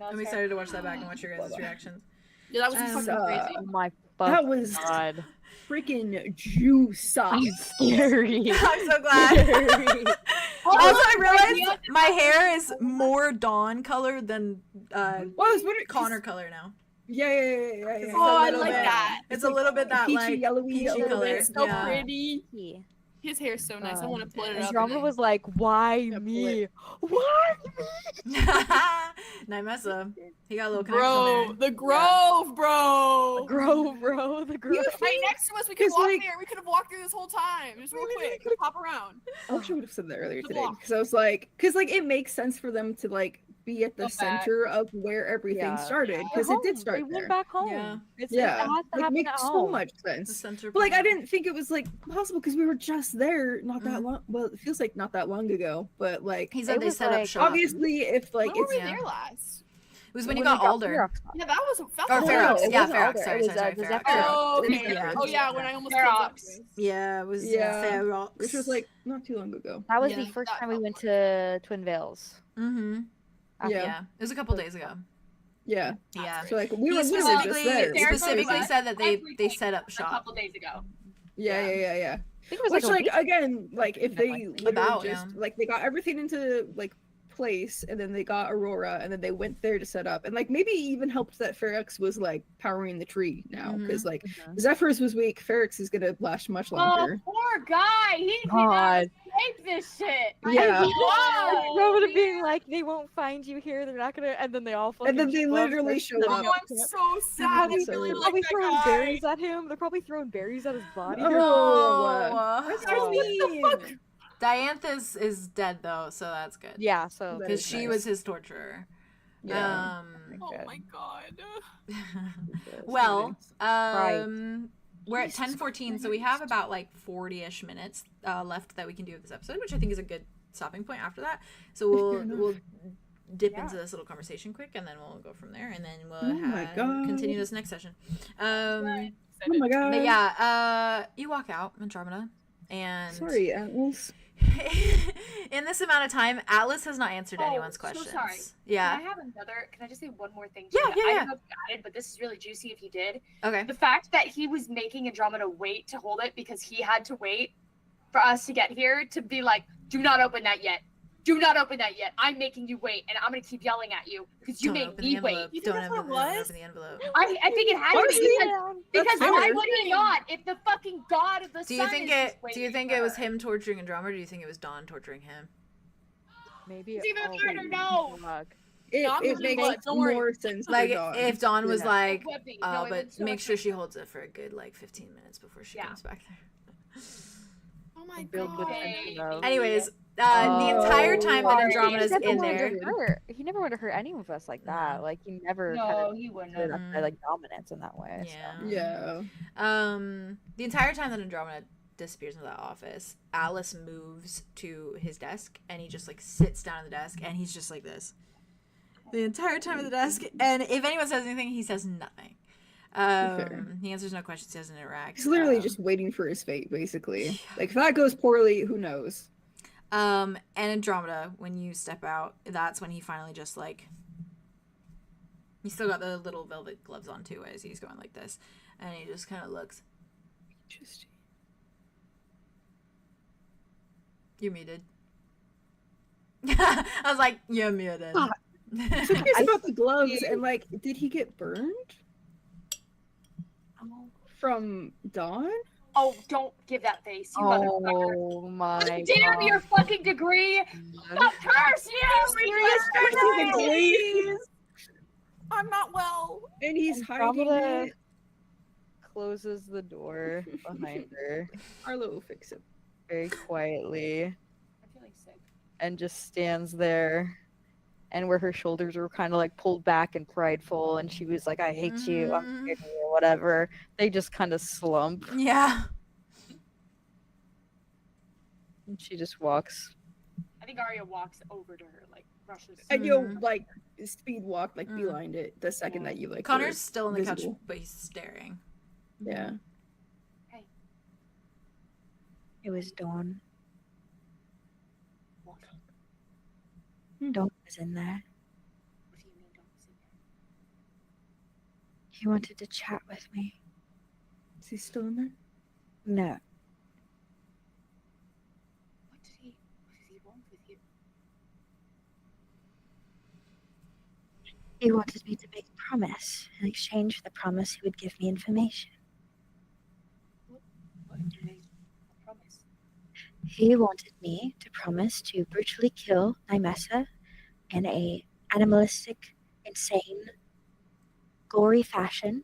I'm excited to watch that back and watch your guys' reactions. Yeah, that was fucking crazy. Oh my That fucking was god. freaking juice. I'm scary. I'm so glad. Also, I realized my hair is more dawn color than Well, I was wondering, Connor color now. Yeah. It's Oh, a I little like bit- that. It's a little bit that peachy, like yellowy, peachy a little color. bit. It's so Yeah. pretty. Yeah. His hair's so nice. I want to pull it And up. Drama and- was like, why Yeah, pull me? Why me? Night Mesa. He got a little Bro, connection the Grove, bro. Grove, bro. The grove. Right next to us, we could 'Cause, walk like- there. We could have walked through this whole time. Just real quick. Hop around. I wish I would have said that earlier The today block. because I was like, because like it makes sense for them to like be at the Go back. center of where everything Yeah. started They're because it did home. start They there. went back home. Yeah. It's, Yeah, it has to like happen makes at so home. much The sense. center But like I point. didn't think it was like possible because we were just there not that Mhm. long. Well, it feels like not that long ago, but like He said It they was set up like- shop. obviously if like When were it's we yeah. there last? It was when you we got Alder. Ferox. Yeah, that was Or was- Ferox. it Yeah, wasn't Ferox. Alder, Sorry, it was, sorry, the Ferox. Zephyr. Oh, It was okay. Yeah. Oh yeah, when I almost Ferox. killed Yeah, it was Yeah. Ferox. which was like not too long ago. That was Yeah. the first That time we felt went like- to Twin Vales. Mm-hmm. After- Yeah. Yeah. It was a couple days ago. Yeah, Yeah. so like we He were literally just specifically there. Sarah specifically told us said that they everything set up A shop. couple days ago. Yeah. I think it was Which like, like a week. again, like if they Like, literally about, just yeah. like they got everything into like place and then they got Aurora and then they went there to set up and like maybe even helped that Ferox was like powering the tree now because like Mhm. Zephyr's was weak, Ferox is gonna last much Oh, longer. poor guy. He did God. not escape this shit. Yeah. Wow. Rhoda being like, they won't find you here. They're not gonna. And then they all fucking. And then they show up, literally they're show setting up. Oh, I'm so sad. I Probably, so- really they're like probably that throwing guy. berries at him. They're probably throwing berries at his body. Oh, That's so mean. Diantha is dead though, so that's good. Yeah. So That Because is she nice. was his torturer. Yeah. Oh Good. my god. Well, Right. we're at 10:14, so we have about like 40-ish minutes left that we can do of this episode, which I think is a good stopping point after that. So we'll dip into this little conversation quick, and then we'll go from there, and then we'll Oh my God. continue this next session. Oh my god. But yeah, you walk out, Andromeda, and Sorry, Atlas. in this amount of time, Atlas has not answered anyone's questions. So sorry. Yeah. Can I just say one more thing? Yeah, I yeah. don't know if you added, but this is really juicy if you did. Okay. The fact that he was making Andromeda wait to hold it because he had to wait for us to get here to be like, do not open that yet. Do not open that yet. I'm making you wait, and I'm gonna keep yelling at you because you made me wait. You think that's what it was? Open the envelope. I think it had to be because why would he not? If the fucking god of the Do you think it was him torturing Andromeda, or do you think it was Dawn torturing him? Maybe it's even harder. No. It makes more sense. Like for Dawn. if Dawn was Yeah. like, No, but make sure she holds it for a good like 15 minutes before she comes back there. Oh my Build the god. tension up. Anyways, the entire time that Andromeda's in there, he never wanted to hurt any of us like that. Like he never. No, he wouldn't have. Like dominance in that way. Yeah. The entire time that Andromeda disappears into that office, Alice moves to his desk and he just like sits down at the desk and he's just like this the entire time at the desk. And if anyone says anything, he says nothing. He answers no questions. He doesn't interact. He's literally just waiting for his fate, basically. Like if that goes poorly, who knows? And Andromeda, when you step out, that's when he finally just like, he's still got the little velvet gloves on too as he's going like this, and he just kind of looks. Interesting. You're muted. I was like, you're muted. I'm so curious about the gloves and like, did he get burned from Dawn? Oh, don't give that face, you motherfucker. Oh my Damn god. your fucking degree! Stop curse you! Please. I'm not well. And he's hiding Andromeda it. closes the door behind her Arlo will fix it. very quietly I'm feeling sick. and just stands there. And where her shoulders were kind of like pulled back and prideful, and she was like, "I hate you, I'm scared of you," or whatever. They just kind of slump. Yeah. And she just walks. I think Aria walks over to her, like rushes. And you'll like speed walk, like beeline it the second that you like. Connor's still on the couch, visible. but he's staring. Yeah. It was Dawn. What? Dawn was in there. What do you mean don't see her? He wanted to chat with me. Is he still in there? No. What did he want with you? He wanted me to make a promise. In exchange for the promise, he would give me information. What did you make a promise? He wanted me to promise to brutally kill Nymessa in a animalistic, insane, gory fashion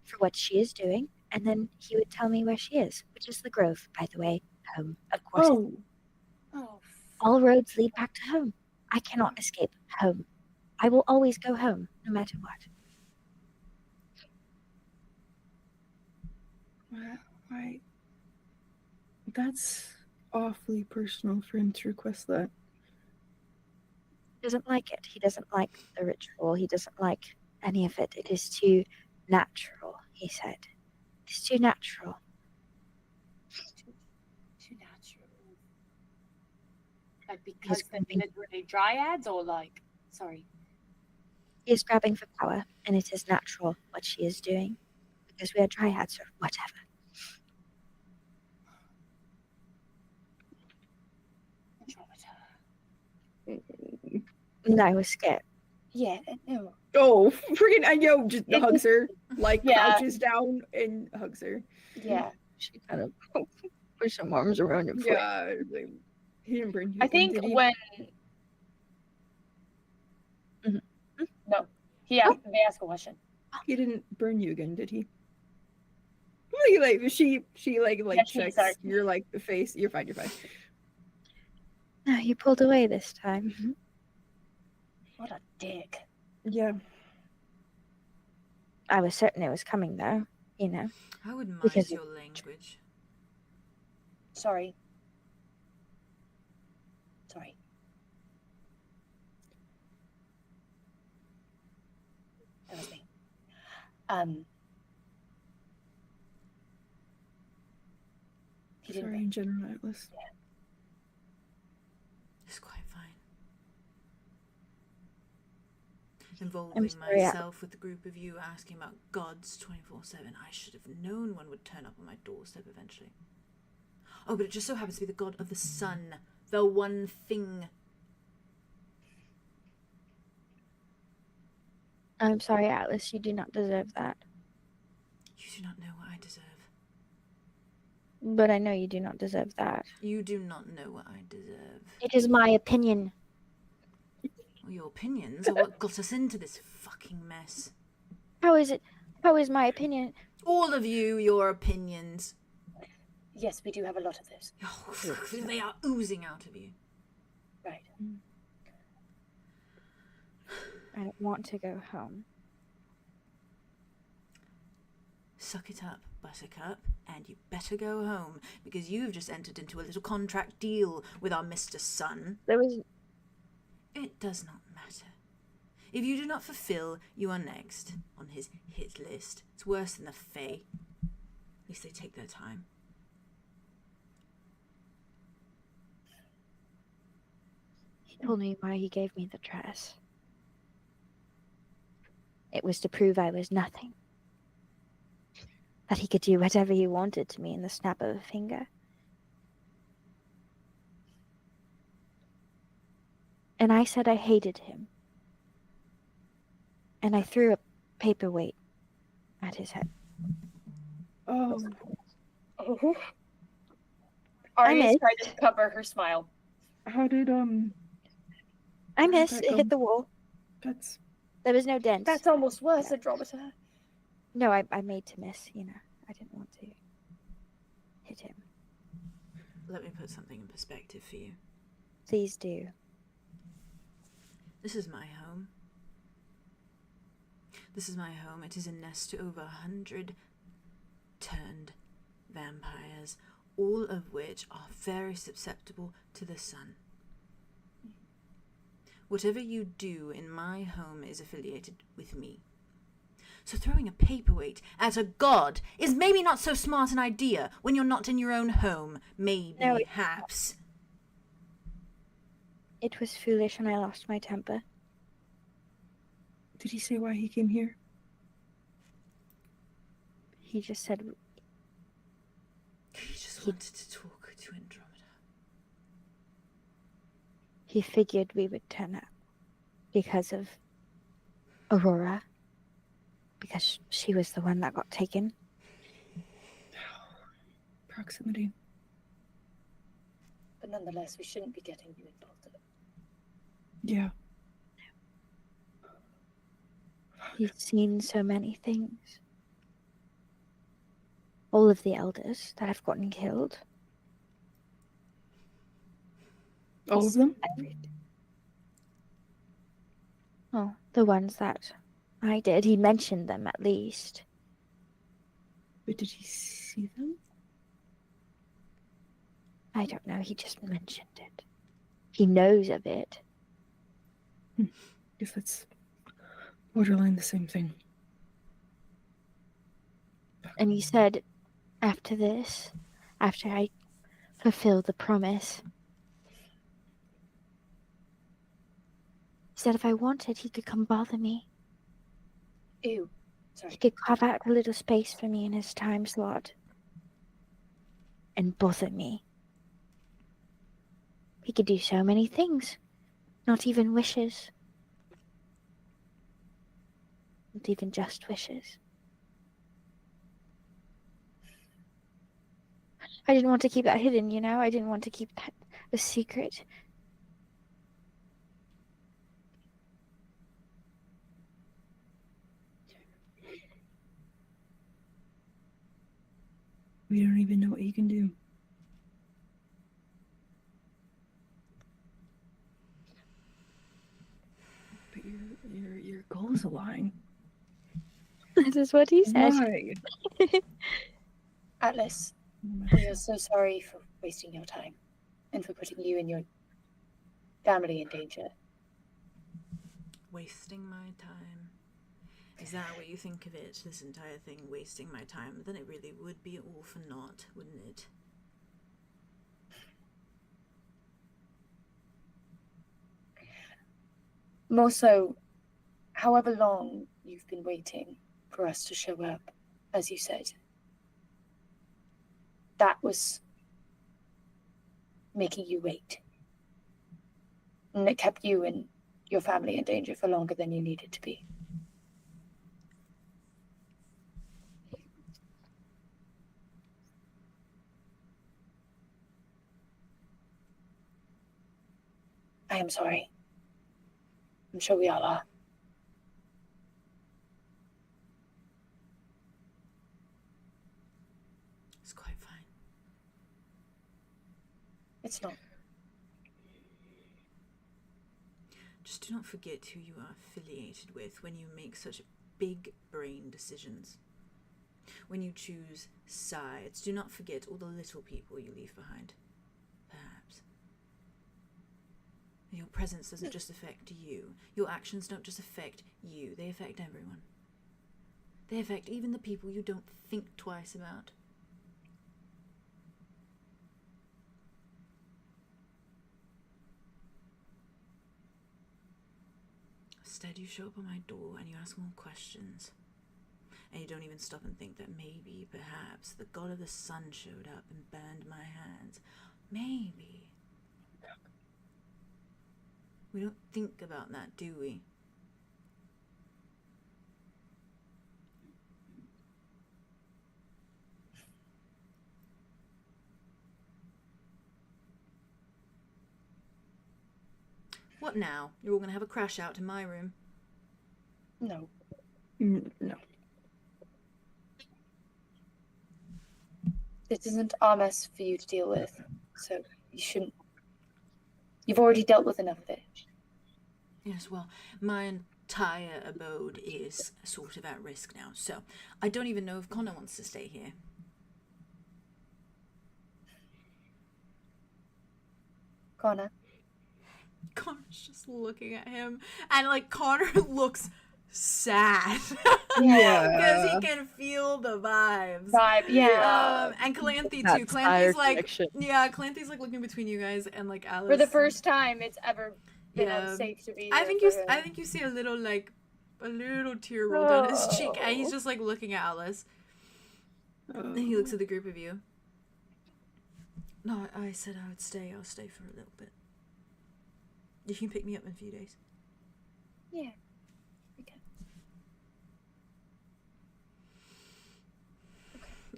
for what she is doing, and then he would tell me where she is, which is the Grove, by the way. Home, of course. Oh. All roads lead back to home. I cannot escape home. I will always go home, no matter what. Why? That's awfully personal for him to request that. He doesn't like it. He doesn't like the ritual. He doesn't like any of it. It is too natural, he said. It's too natural. Too natural. Like because were they dryads or like? Sorry. He is grabbing for power, and it is natural what she is doing, because we are dryads or whatever. And I was scared. Yeah, no. Oh, freaking Ayo just hugs her, like Yeah. crouches down and hugs her. Yeah. She kind of puts some arms around your foot. Yeah, like, he didn't bring you. I think did he? when they ask a question. He didn't burn you again, did he? Like she like Yeah, checks sorry. your like the face. You're fine. You're fine. No, you pulled away this time. What a dick. Yeah. I was certain it was coming, though. You know. I would mind Because- your language. Sorry. Sorry. That was me. didn't Sorry know. in general, Atlas. It's quite fine. I'm Involving sorry, myself with a group of you asking about gods 24/7. I should have known one would turn up on my doorstep eventually. Oh, but it just so happens to be the god of the sun. The one thing. I'm sorry, Atlas. You do not deserve that. You do not know what I deserve. But I know you do not deserve that. You do not know what I deserve. It is my opinion. Well, your opinions are what got us into this fucking mess. How is it? How is my opinion? All of you, your opinions. Yes, we do have a lot of those. Oh, they are oozing out of you. Right. I don't want to go home. Suck it up, Buttercup, and you better go home, because you've just entered into a little contract deal with our Mr. Sun. There was... It does not matter. If you do not fulfill, you are next on his hit list. It's worse than the Fae. At least they take their time. He told me why he gave me the dress. It was to prove I was nothing. That he could do whatever he wanted to me in the snap of a finger. And I said I hated him. And I threw a paperweight at his head. Oh, Aria's missed. trying to cover her smile. how did I How'd missed. that It go? hit the wall. That's There was no dent. That's almost worse, Andromeda. No, I made to miss, you know. I didn't want to hit him. Let me put something in perspective for you. Please do. This is my home. This is my home. It is a nest to over 100 turned vampires, all of which are very susceptible to the sun. Whatever you do in my home is affiliated with me. So throwing a paperweight at a god is maybe not so smart an idea when you're not in your own home. Maybe, No, perhaps. It was foolish and I lost my temper. Did he say why he came here? He just said He just wanted to talk to Andromeda. he figured we would turn up because of Aurora. Because she was the one that got taken. Proximity. But nonetheless, we shouldn't be getting you involved in it. Yeah. He's seen so many things. All of the elders that have gotten killed. All of them? Everything. Oh, the ones that I did. He mentioned them at least. But did he see them? I don't know. He just mentioned it. He knows of it. Guess that's borderline the same thing. And he said, after this, after I fulfill the promise, he said if I wanted, he could come bother me. Ew. He Sorry. could carve out a little space for me in his time slot and bother me. He could do so many things, not even wishes. Not even just wishes. I didn't want to keep that hidden, you know? I didn't want to keep that a secret. We don't even know what he can do. But your goals align. This is what he said. Why? Atlas, we are so sorry for wasting your time and for putting you and your family in danger. Wasting my time. Is that what you think of it? This entire thing wasting my time? Then it really would be all for naught, wouldn't it? More so, however long you've been waiting for us to show up, as you said, that was making you wait. And it kept you and your family in danger for longer than you needed to be. I am sorry. I'm sure we all are. It's quite fine. It's not. Just do not forget who you are affiliated with when you make such big brain decisions. When you choose sides, do not forget all the little people you leave behind. Perhaps. Your presence doesn't just affect you. Your actions don't just affect you. They affect everyone. They affect even the people you don't think twice about. Instead, you show up on my door and you ask more questions. And you don't even stop and think that maybe, perhaps, the god of the sun showed up and burned my hands. Maybe. We don't think about that, do we? What now? You're all gonna have a crash out in my room? No. No. This isn't our mess for you to deal with, so you shouldn't. You've already dealt with enough of it. Yes, well, my entire abode is sort of at risk now, so I don't even know if Connor wants to stay here. Connor. Connor's just looking at him, and like Connor looks sad. Yeah. Because he can feel the vibes. Yeah. And Calanthe That too. fire Calanthe's like, connection. yeah, Calanthe's like looking between you guys and like Alice. For the first time it's ever been Yeah. unsafe to be I here think for you. him. I think you see a little tear roll down his cheek, and he's Oh. just like looking at Alice. Oh. And he looks at the group of you. No, I said I would stay. I'll stay for a little bit. You can pick me up in a few days. Yeah. Okay.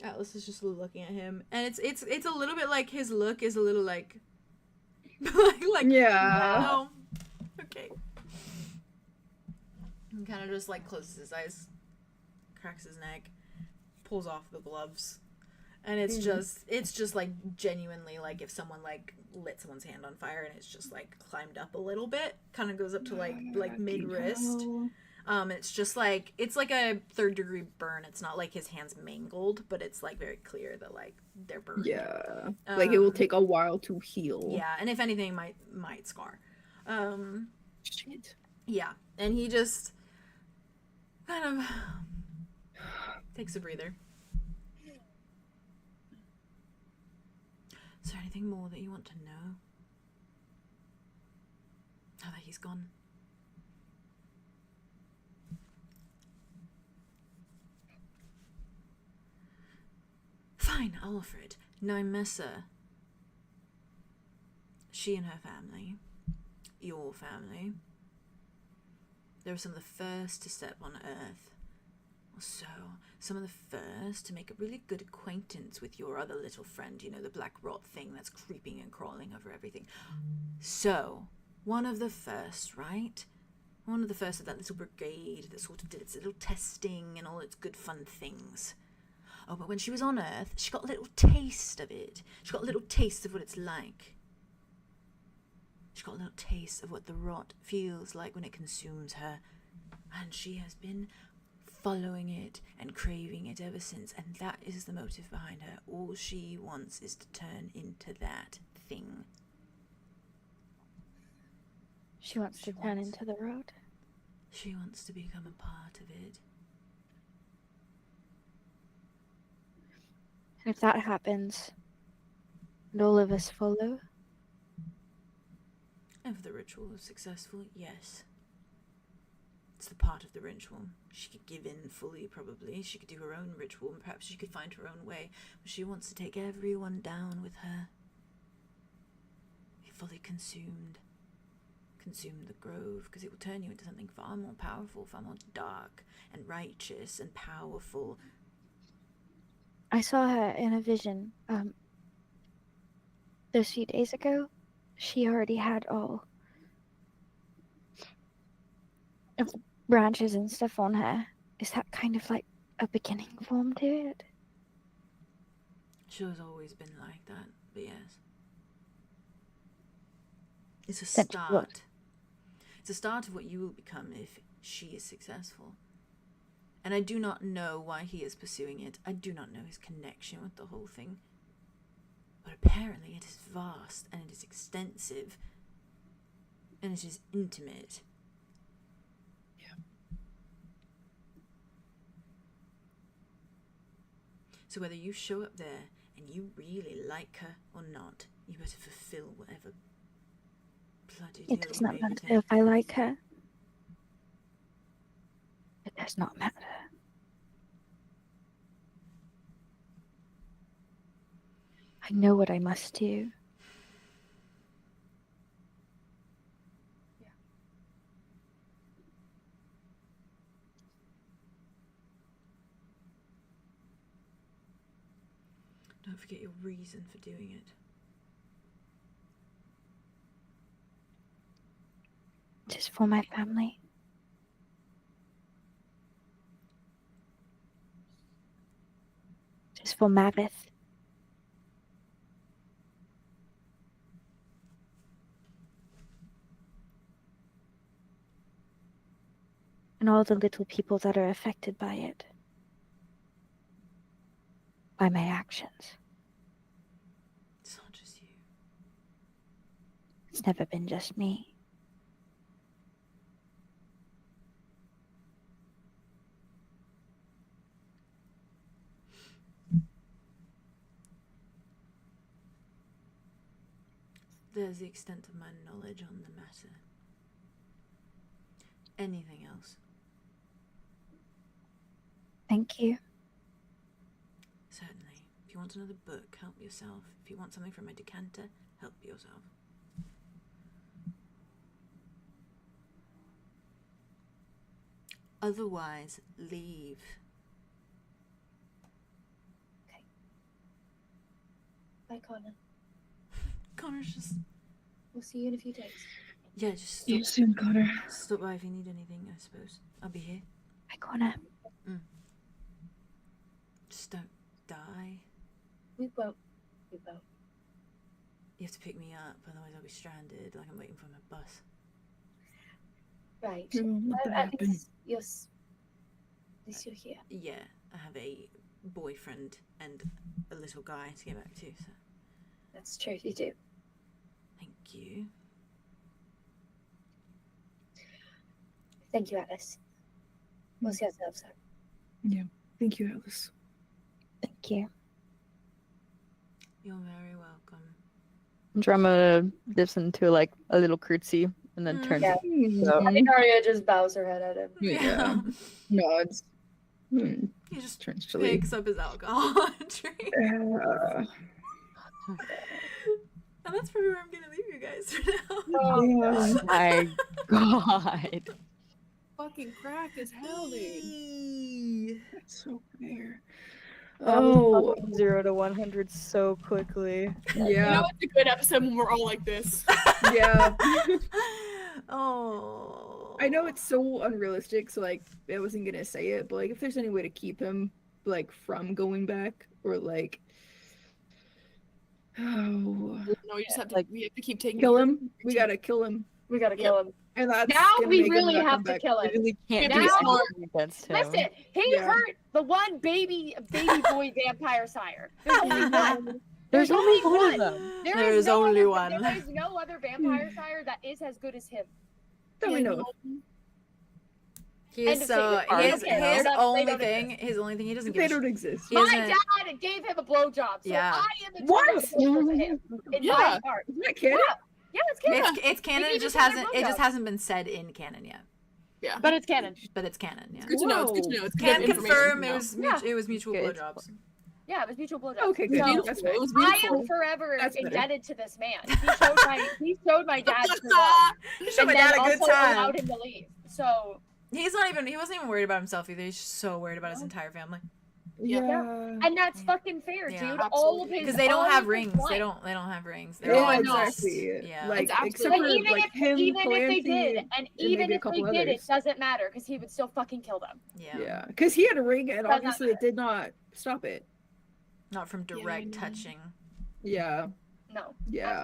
Atlas is just looking at him, and it's a little bit like his look is a little like like Yeah. no, okay. He kind of just like closes his eyes, cracks his neck, pulls off the gloves, and it's just like genuinely like if someone like lit someone's hand on fire and it's just like climbed up a little bit, kind of goes up to like mid wrist. It's just like it's like a 3rd degree burn. It's not like his hands mangled, but it's like very clear that like they're burned. Yeah. Like it will take a while to heal. Yeah, and if anything, might scar. Shit. Yeah, and he just kind of takes a breather. Is there anything more that you want to know? Now that he's gone. Fine, Alfred. Ņimesa. She and her family, your family, they were some of the first to step on Earth. So, some of the first to make a really good acquaintance with your other little friend, you know, the black rot thing that's creeping and crawling over everything. So, one of the first, right? One of the first of that little brigade that sort of did its little testing and all its good fun things. Oh, but when she was on Earth, she got a little taste of it. She got a little taste of what it's like. She got a little taste of what the rot feels like when it consumes her. And she has been following it and craving it ever since. And that is the motive behind her. All she wants is to turn into that thing. She wants to turn into the road. She wants to become a part of it. And if that happens, and all of us follow, If the ritual is successful, yes. It's the part of the ritual. She could give in fully, probably. She could do her own ritual, and perhaps she could find her own way. But she wants to take everyone down with her. Be fully consumed. Consume the grove, because it will turn you into something far more powerful, far more dark and righteous and powerful. I saw her in a vision. Those few days ago, she already had all of the branches and stuff on her. Is that kind of like a beginning form to it? She has always been like that, but yes. It's a That's start. what? It's a start of what you will become if she is successful. And I do not know why he is pursuing it. I do not know his connection with the whole thing. But apparently it is vast, and it is extensive, and it is intimate. Yeah. So whether you show up there and you really like her or not, you better fulfill whatever bloody deal It does not you matter make with if I like her. It does not matter. I know what I must do. Don't forget your reason for doing it. It is for my family. It is for Mavith. And all the little people that are affected by it. By my actions. It's not just you. It's never been just me. There's the extent of my knowledge on the matter. Anything else? Thank you. Certainly. If you want another book, help yourself. If you want something from my decanter, help yourself. Otherwise, leave. Bye, Connor. Connor's just... We'll see you in a few days. Yeah, just See you soon, Connor. stop by if you need anything, I suppose. I'll be here. Bye, Connor. Just don't die. We won't. We won't. You have to pick me up, otherwise I'll be stranded, like I'm waiting for my bus. Right. What At happened? least at least you're here. Yeah, I have a boyfriend and a little guy to get back to, so That's true. You do. thank you. Thank you, Alice. We'll see ourselves out. Yeah. Thank you, Alice. Thank you. You're very welcome. Drama dips into like a little curtsy and then turns. Yeah. So- I think Aria just bows her head at him. Yeah. Nods. He just Turns to leave. picks up his alcohol and drinks. And that's probably where I'm gonna leave you guys for now. Oh my god. Fucking crack as hell, dude. That's so fair. Oh, Oh, 0 to 100 so quickly. You know yeah, it's a good episode when we're all like this. yeah. Oh. I know it's so unrealistic, so like I wasn't gonna say it, but like if there's any way to keep him like from going back, or like, oh, No, we just have to we have to keep taking kill it. him. We gotta kill him, We gotta kill him. and that's Now gonna we make him really not have come to back. kill him. Really can't Now- do anything against him. Listen, he Yeah. hurt the one baby boy vampire sire. There's only one. There's only one of one. them. There is no only other, one. There is no other vampire sire that is as good as him. That we know of. He End is of so statement. his Okay, they're not- they only don't thing he doesn't give They a don't exist. He My isn't- dad gave him a blowjob, so Yeah. I am the What? true because of him. In Yeah. my heart. Isn't that canon? Yeah, it's canon. It's canon. They It gave just each other hasn't. It just blowjobs. hasn't been said in canon yet. Yeah. But it's canon. But it's canon. Yeah. Good to know. It's good to know. It's good Can information confirm to it know. was Yeah. it was mutual Good. blowjobs. Yeah, it was mutual blowjobs. Okay, good. So, That's It fine. was I beautiful. am forever That's better. indebted to this man. He showed my dad to love, Show and my then dad a good also time. allowed him to leave. So He wasn't even worried about himself either. He's just so worried about his entire family. Yeah. and that's fucking fair, Yeah. dude. All of his Because they don't all have of his rings. life. They don't have rings. They're Yeah, Oh, all I know. just- exactly. Yeah. Like, It's except absolutely- But for even like if him, even if they Clancy, did, and maybe even a if they couple did, it others. doesn't matter because he would still fucking kill them. Yeah. Yeah, because he had a ring, and Does not obviously it did not stop it. Not from direct know. touching. Yeah, No. yeah.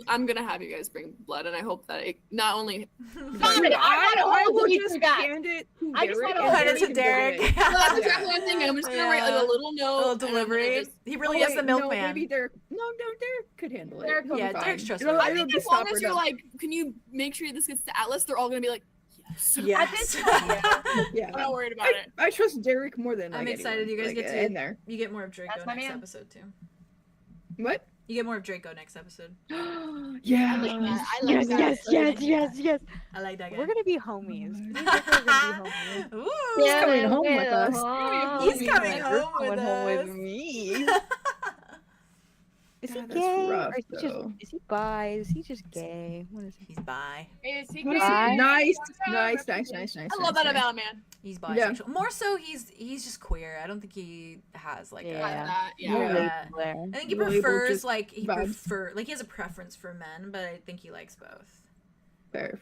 I'm gonna have you guys bring blood, and I hope that it not only Fine, Dude, I got a I whole will leaf just for that. hand it to I just Derek. wanna and Hand it to can Derek. go with it. well, that's Yeah. exactly what I'm thinking. I'm just gonna write like Yeah. a little note, Little and I'm gonna delivery. just- He really Oh, is the wait, no, milkman. maybe Derek. No, Derek could handle it. Derek will be Yeah, fine. Derek's It'll- trustworthy. I it'll think just as long stop as her you're though. like, can you make sure this gets to Atlas? They're all gonna be like, yes. Yes. At this point, Yeah, I'm not worried about it. I trust Derek more than I'm like, excited anyone, you guys like, get to- in there. You get more of Draco That's my next man. episode too. What? You get more of Draco next episode. Yeah. I like that. I like Yes, that. yes. I like that guy. We're gonna be homies. Me and Draco are gonna be homies. Ooh. He's coming home with us. He's coming You're home with coming home us. with me. Is he God, that's gay? rough, Or is he just though. is he bi? Is he just gay? What is he? He's bi. Is he What is Bye. it? Nice. I love that about a man. He's Yeah. bisexual. More so, he's just queer. I don't think he has like I Yeah. like that. Yeah. Yeah. Yeah. There. I think he Label prefers just like he vibes. has a preference for men, but I think he likes both. Fair.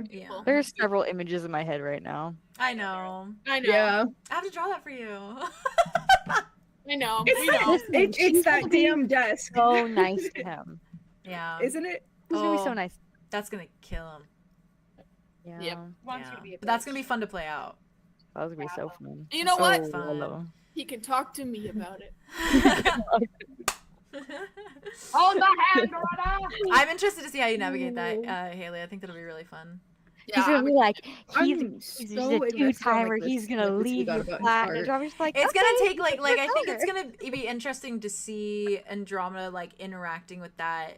Yeah. Cool. There's several images in my head right now. I know. I know. Yeah. I have to draw that for you. I know. We know. Listen, It's she's that gonna be damn desk, so nice to him. Yeah. isn't it? He's gonna be Oh. so nice. That's gonna kill him. Yeah. Yep. wants you Yeah. to be a But that's bitch. gonna be fun to play out. That was gonna be so fun. You know So what? fun. hello. He can talk to me about it. Hold my hand, brother. I'm interested to see how you navigate that, Haley. I think that'll be really fun. He's Yeah. gonna be like, I'm he's so just a invested on, two-timer. like, He's this- gonna like, this we leave got you about his flat. heart. And I'm just like, It's okay, gonna take like I think better. it's gonna be interesting to see Andromeda like interacting with that,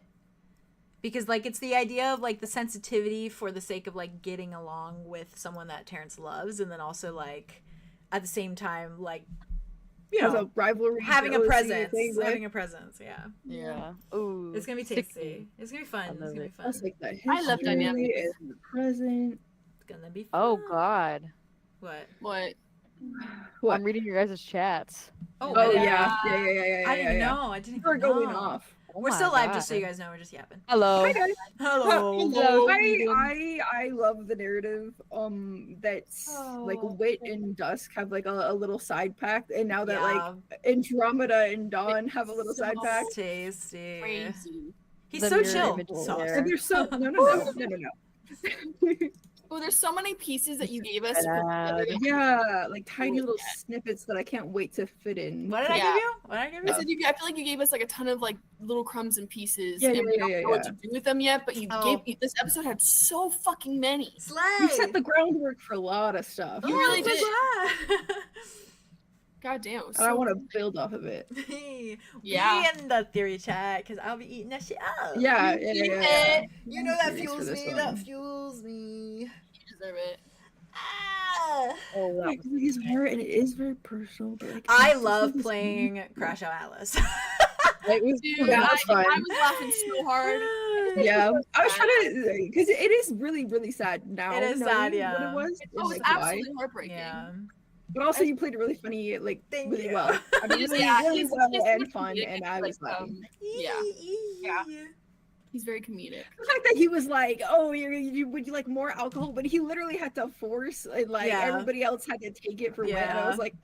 because like it's the idea of like the sensitivity for the sake of like getting along with someone that Terrence loves, and then also like at the same time like you As know a rivalry, having a jealousy presence, thing, right? having a presence. Yeah, Yeah. Ooh. it's gonna be sick tasty. me. It's gonna be fun. It's love gonna be it. fun. That's like that I love history dynamics. and the present. It's gonna be fun. Oh God. What? What? What? I'm reading your guys' chats. Oh, Oh yeah. yeah. I didn't even yeah. know. I didn't We're even going know. off. Oh We're my still live, just so you God. guys know. We're just yapping. Hello. Hi guys. Hello. Hello. I love the narrative that's like Oh. Wit and Dusk have like a little side pact, and now that Yeah. like Andromeda and Dawn have a little side pact. It's tasty. Crazy. He's The so mirror chill. image Sauce. there. And they're so no. Oh, there's so many pieces that you gave us. Bad. Yeah, like tiny little snippets that I can't wait to fit in. What did I Yeah. give you? What did I give I you? said I feel like you gave us like a ton of like little crumbs and pieces, Yeah, and we yeah, don't yeah, know what yeah. to do with them yet. But you Oh. gave this episode had so fucking many. Slay. You set the groundwork for a lot of stuff. You really so did. glad. God damn. And I want to build off of it. Yeah. Be in the theory chat, because I'll be eating that shit up. Yeah. You know that Theories for fuels this me. one. That fuels me. You deserve it. Ah. Oh, that Like, it's very, and it is very personal. But like, I it's love just playing Crash Out Atlas. It was, Dude, yeah, I that's fun. was laughing so hard. Yeah, I was trying to, because it is really sad now. It is sad, knowing yeah. What it was, and, Oh, it's like, why. absolutely heartbreaking. Yeah. But also, you played it really funny, like Thank really you. well. I mean, He's- really, yeah, really he's- well he's and very fun, comedic, and I was like, laughing. yeah. He's very comedic. The fact that he was like, "Oh, would you like more alcohol?" But he literally had to force, and like Yeah. everybody else had to take it for Wit. And I Yeah. was like,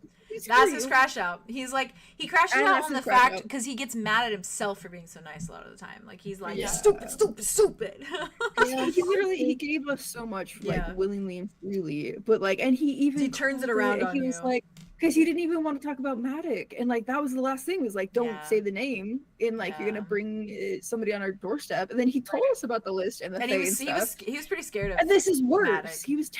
That's his crash out. He's like, he crashes And out that's on the his crash fact out. because he gets mad at himself for being so nice a lot of the time. Like, he's like, Yeah. stupid. Yeah, he literally he gave us so much, like Yeah. willingly and freely. But like, and he even He turns it called around and on he was you. like, because he didn't even want to talk about Matic, and like that was the last thing, was like, don't Yeah. say the name, and like you're Yeah. gonna bring somebody on our doorstep. And then he told us about the list and the And Fae he and was stuff. pretty scared of. And this is worse. Matic. He was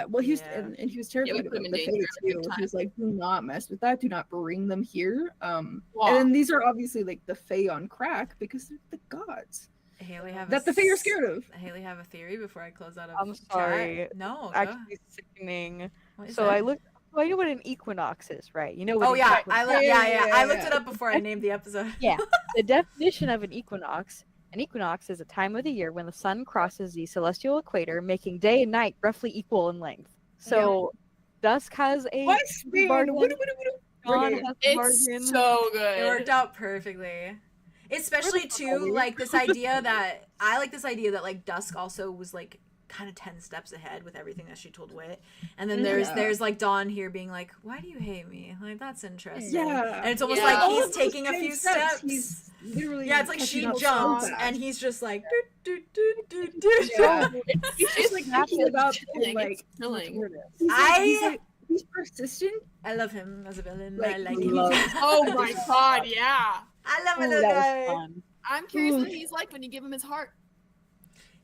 well, he was Yeah. and he was we terrified put about him in the danger Fae at a too. good He time. was like, do not mess with that. Do not bring them here. Wow. And then these are obviously like the Fae on crack because they're the gods. Haley have That the thing you're scared of. Haley have a theory before I close out of I'm sorry. chat? No, go. Actually sickening. What is So that? I looked. Well, you know what an equinox is, right? You know what Oh an yeah, equinox I looked it up before I named the episode. Yeah. The definition of an equinox is a time of the year when the sun crosses the celestial equator, making day and night roughly equal in length. So dusk has a bargain, dawn has a It's bargain. so It good. worked out perfectly. Especially too, like this idea that I like this idea that like Dusk also was like kind of 10 steps ahead with everything that she told Wit. And then there's like Dawn here being like, why do you hate me? Like that's interesting. Yeah. And it's almost Yeah. like All he's of those taking a 10 few steps, steps. He's literally Yeah, it's like she catching up so jumps fast. and he's just like do do do do do. Yeah. He's just like thinking about chilling. like It's chilling. he's persistent. I love him as a villain. Like, I like he him. loves- Oh my god, yeah. I love Ooh, a little that was guy. fun. I'm curious what he's like when you give him his heart.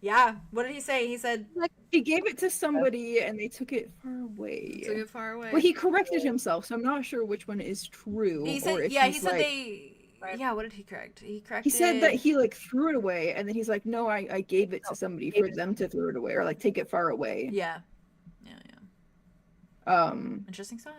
Yeah. What did he say? He said Like he gave it to somebody and they took it far away. took it far away. Well, he corrected himself, so I'm not sure which one is true. He or said, if yeah, he's he said like, they. Yeah, what did he correct? He He corrected. said that he like threw it away, and then he's like, "No, I gave it to somebody for them to throw it away, or like take it far away." Yeah. Interesting stuff.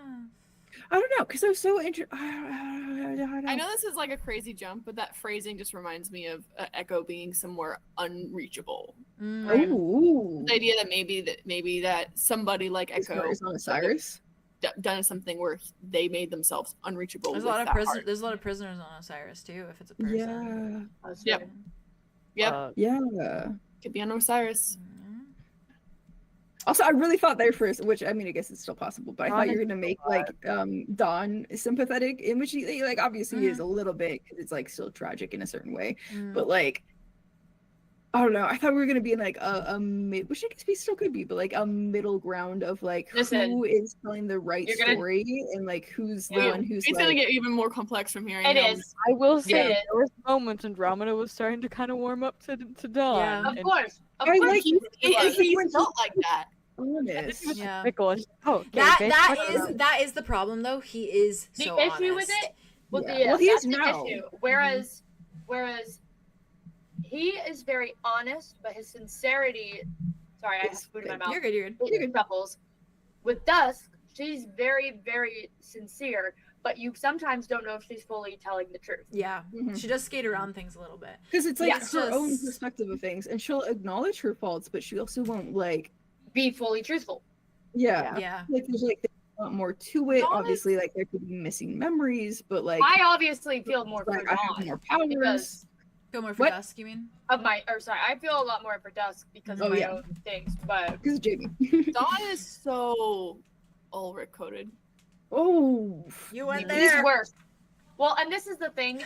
I don't know, because I was so interested. I know this is like a crazy jump, but that phrasing just reminds me of Echo being somewhere unreachable. Mm. Ooh. The idea that maybe that somebody like Echo Is on Osiris. done something where they made themselves unreachable. There's a with lot of that prisoners. heart. There's a lot of prisoners on Osiris too. If it's a person. Yeah. Yep. Yeah. Could be on Osiris. Also, I really thought there first, which I mean, I guess it's still possible, but I thought Dawn you were is gonna make like Dawn sympathetic, in which he like obviously he is a little bit, because it's like still tragic in a certain way, but like I don't know. I thought we were gonna be in like a mid, which I guess we still could be, but like a middle ground of like Listen, who is telling the right you're gonna- story and like who's the Yeah. one who's It's like. gonna get even more complex from here. It is. I will say Yeah. there was moments Andromeda was starting to kind of warm up to Dawn. Yeah. Of and course. Of I course. like He felt like that. honest. Yeah. Fickle. It's- Oh, okay, That bitch, that fuck is you. that is the problem though. He is The so issue with honest. it, well, Yeah. yeah, Well, he that's is the now. issue. Whereas he is very honest, but his sincerity. Sorry, I have food in my mouth. You're good. You're good. It truffles. With Dusk, she's very, very sincere, but you sometimes don't know if she's fully telling the truth. Yeah. Mhm. She does skate around things a little bit. Because it's like Yeah, it's her own just- perspective of things, and she'll acknowledge her faults, but she also won't like. Be fully truthful. Yeah. Yeah. Like there's like a lot more to it. Dawn Obviously, like there could be missing memories, but like I obviously feel more for like I have Dawn more powers. because Feel more for What? Dusk, you mean? of my, or sorry, I feel a lot more for Dusk because of Oh, my yeah. own things, but Because Jamie. Dawn is so Ulrich coded. Oh. You went he's there. worse. Well, and this is the thing,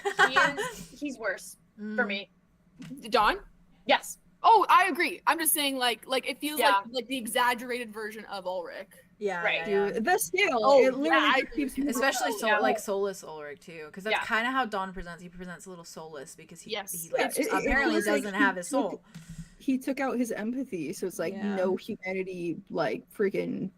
he's worse for me. Dawn? Yes. Oh, I agree. I'm just saying, like it feels Yeah. like the exaggerated version of Ulrich. Yeah. Right. Yeah, yeah. Dude, the scale. Oh, it literally yeah, I just keeps Especially Yeah. like soulless Ulrich too, because that's Yeah. kind of how Dawn presents. He presents a little soulless because he Yes. he like, Yeah, it apparently feels like doesn't he have his took- soul. He took out his empathy, so it's like Yeah. no humanity, like freaking.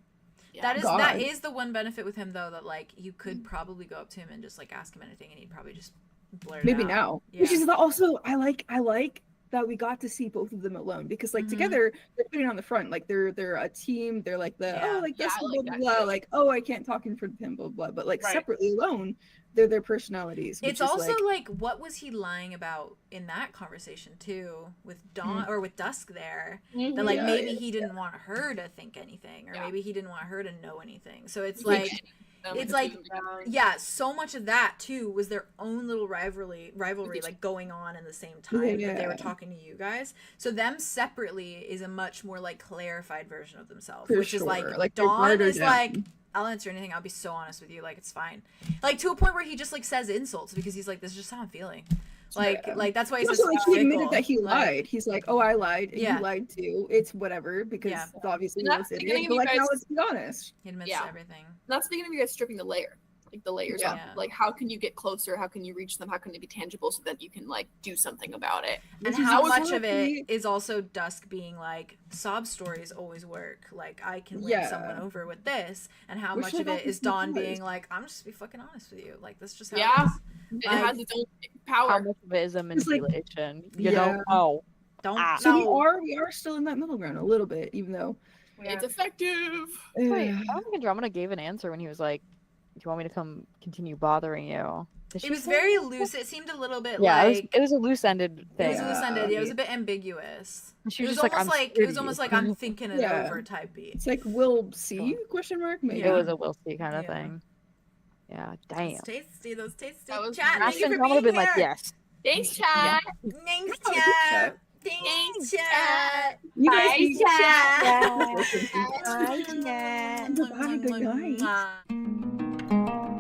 Yeah. That God. is the one benefit with him though, that like you could probably go up to him and just like ask him anything, and he'd probably just blurt it Maybe out. now. Yeah. Which is also I like that we got to see both of them alone, because like Mhm. together they're putting on the front, like they're a team, they're like the Yeah. oh like Yeah, this I blah like blah that blah, too. like oh I can't talk in front of him blah blah, but like Right. separately alone they're their personalities, which It's is also like, like what was he lying about in that conversation too with Dawn or with Dusk there, that like Yeah, maybe yeah, he didn't want her to think anything, or Yeah. maybe he didn't want her to know anything. So it's He like can't it's between like them. yeah, so much of that too was their own little rivalry like going on in the same time that they were Yeah. talking to you guys. So them separately is a much more like clarified version of themselves, For which is like sure. Like, they're Dawn martyred is down. like, I'll answer anything, I'll be so honest with you, like it's fine, like to a point where he just like says insults because he's like, this is just how I'm feeling, like Yeah. like that's why he says also, like he admitted fickle. that he Like, lied. He's like, oh I lied, and Yeah. you lied too. It's whatever, because Yeah. obviously And he that's was the idiot. beginning But of like you now guys- let's be honest. he admits Yeah. to everything. That's the beginning of you guys stripping the layer. like the layers Yeah. up. Like, how can you get closer? How can you reach them? How can they be tangible so that you can like do something about it? And how much of it is also Dusk being like, sob stories always work. Like, I can win someone over with this. And how much of it is Dawn being like, I'm just gonna be fucking honest with you. Like, that's just how it is. It has its own power. How much of it is a manipulation? You Yeah. don't know. Don't So know. we are still in that middle ground a little bit, even though It's effective. Wait, I don't think Andromeda gave an answer when he was like, "Do you want me to come continue bothering you?" Did It she was say very that? loose. It seemed a little bit Yeah, like it was a loose-ended it thing. was loose-ended. Yeah, it was a bit ambiguous. She It was was just almost like, like it was almost like I'm thinking it Yeah. over type beat. it's like we'll see question mark maybe. It was a we'll see kind of Yeah. thing. Yeah, damn. Those tasty, those tasty. That was Chat, thank you Ashton for would have being been here. like, yes. Thanks, chat. Thanks, Oh, good chat. chat. Thanks, chat. You guys Bye, be- chat. Bye, chat. Goodbye, good night. Mwah.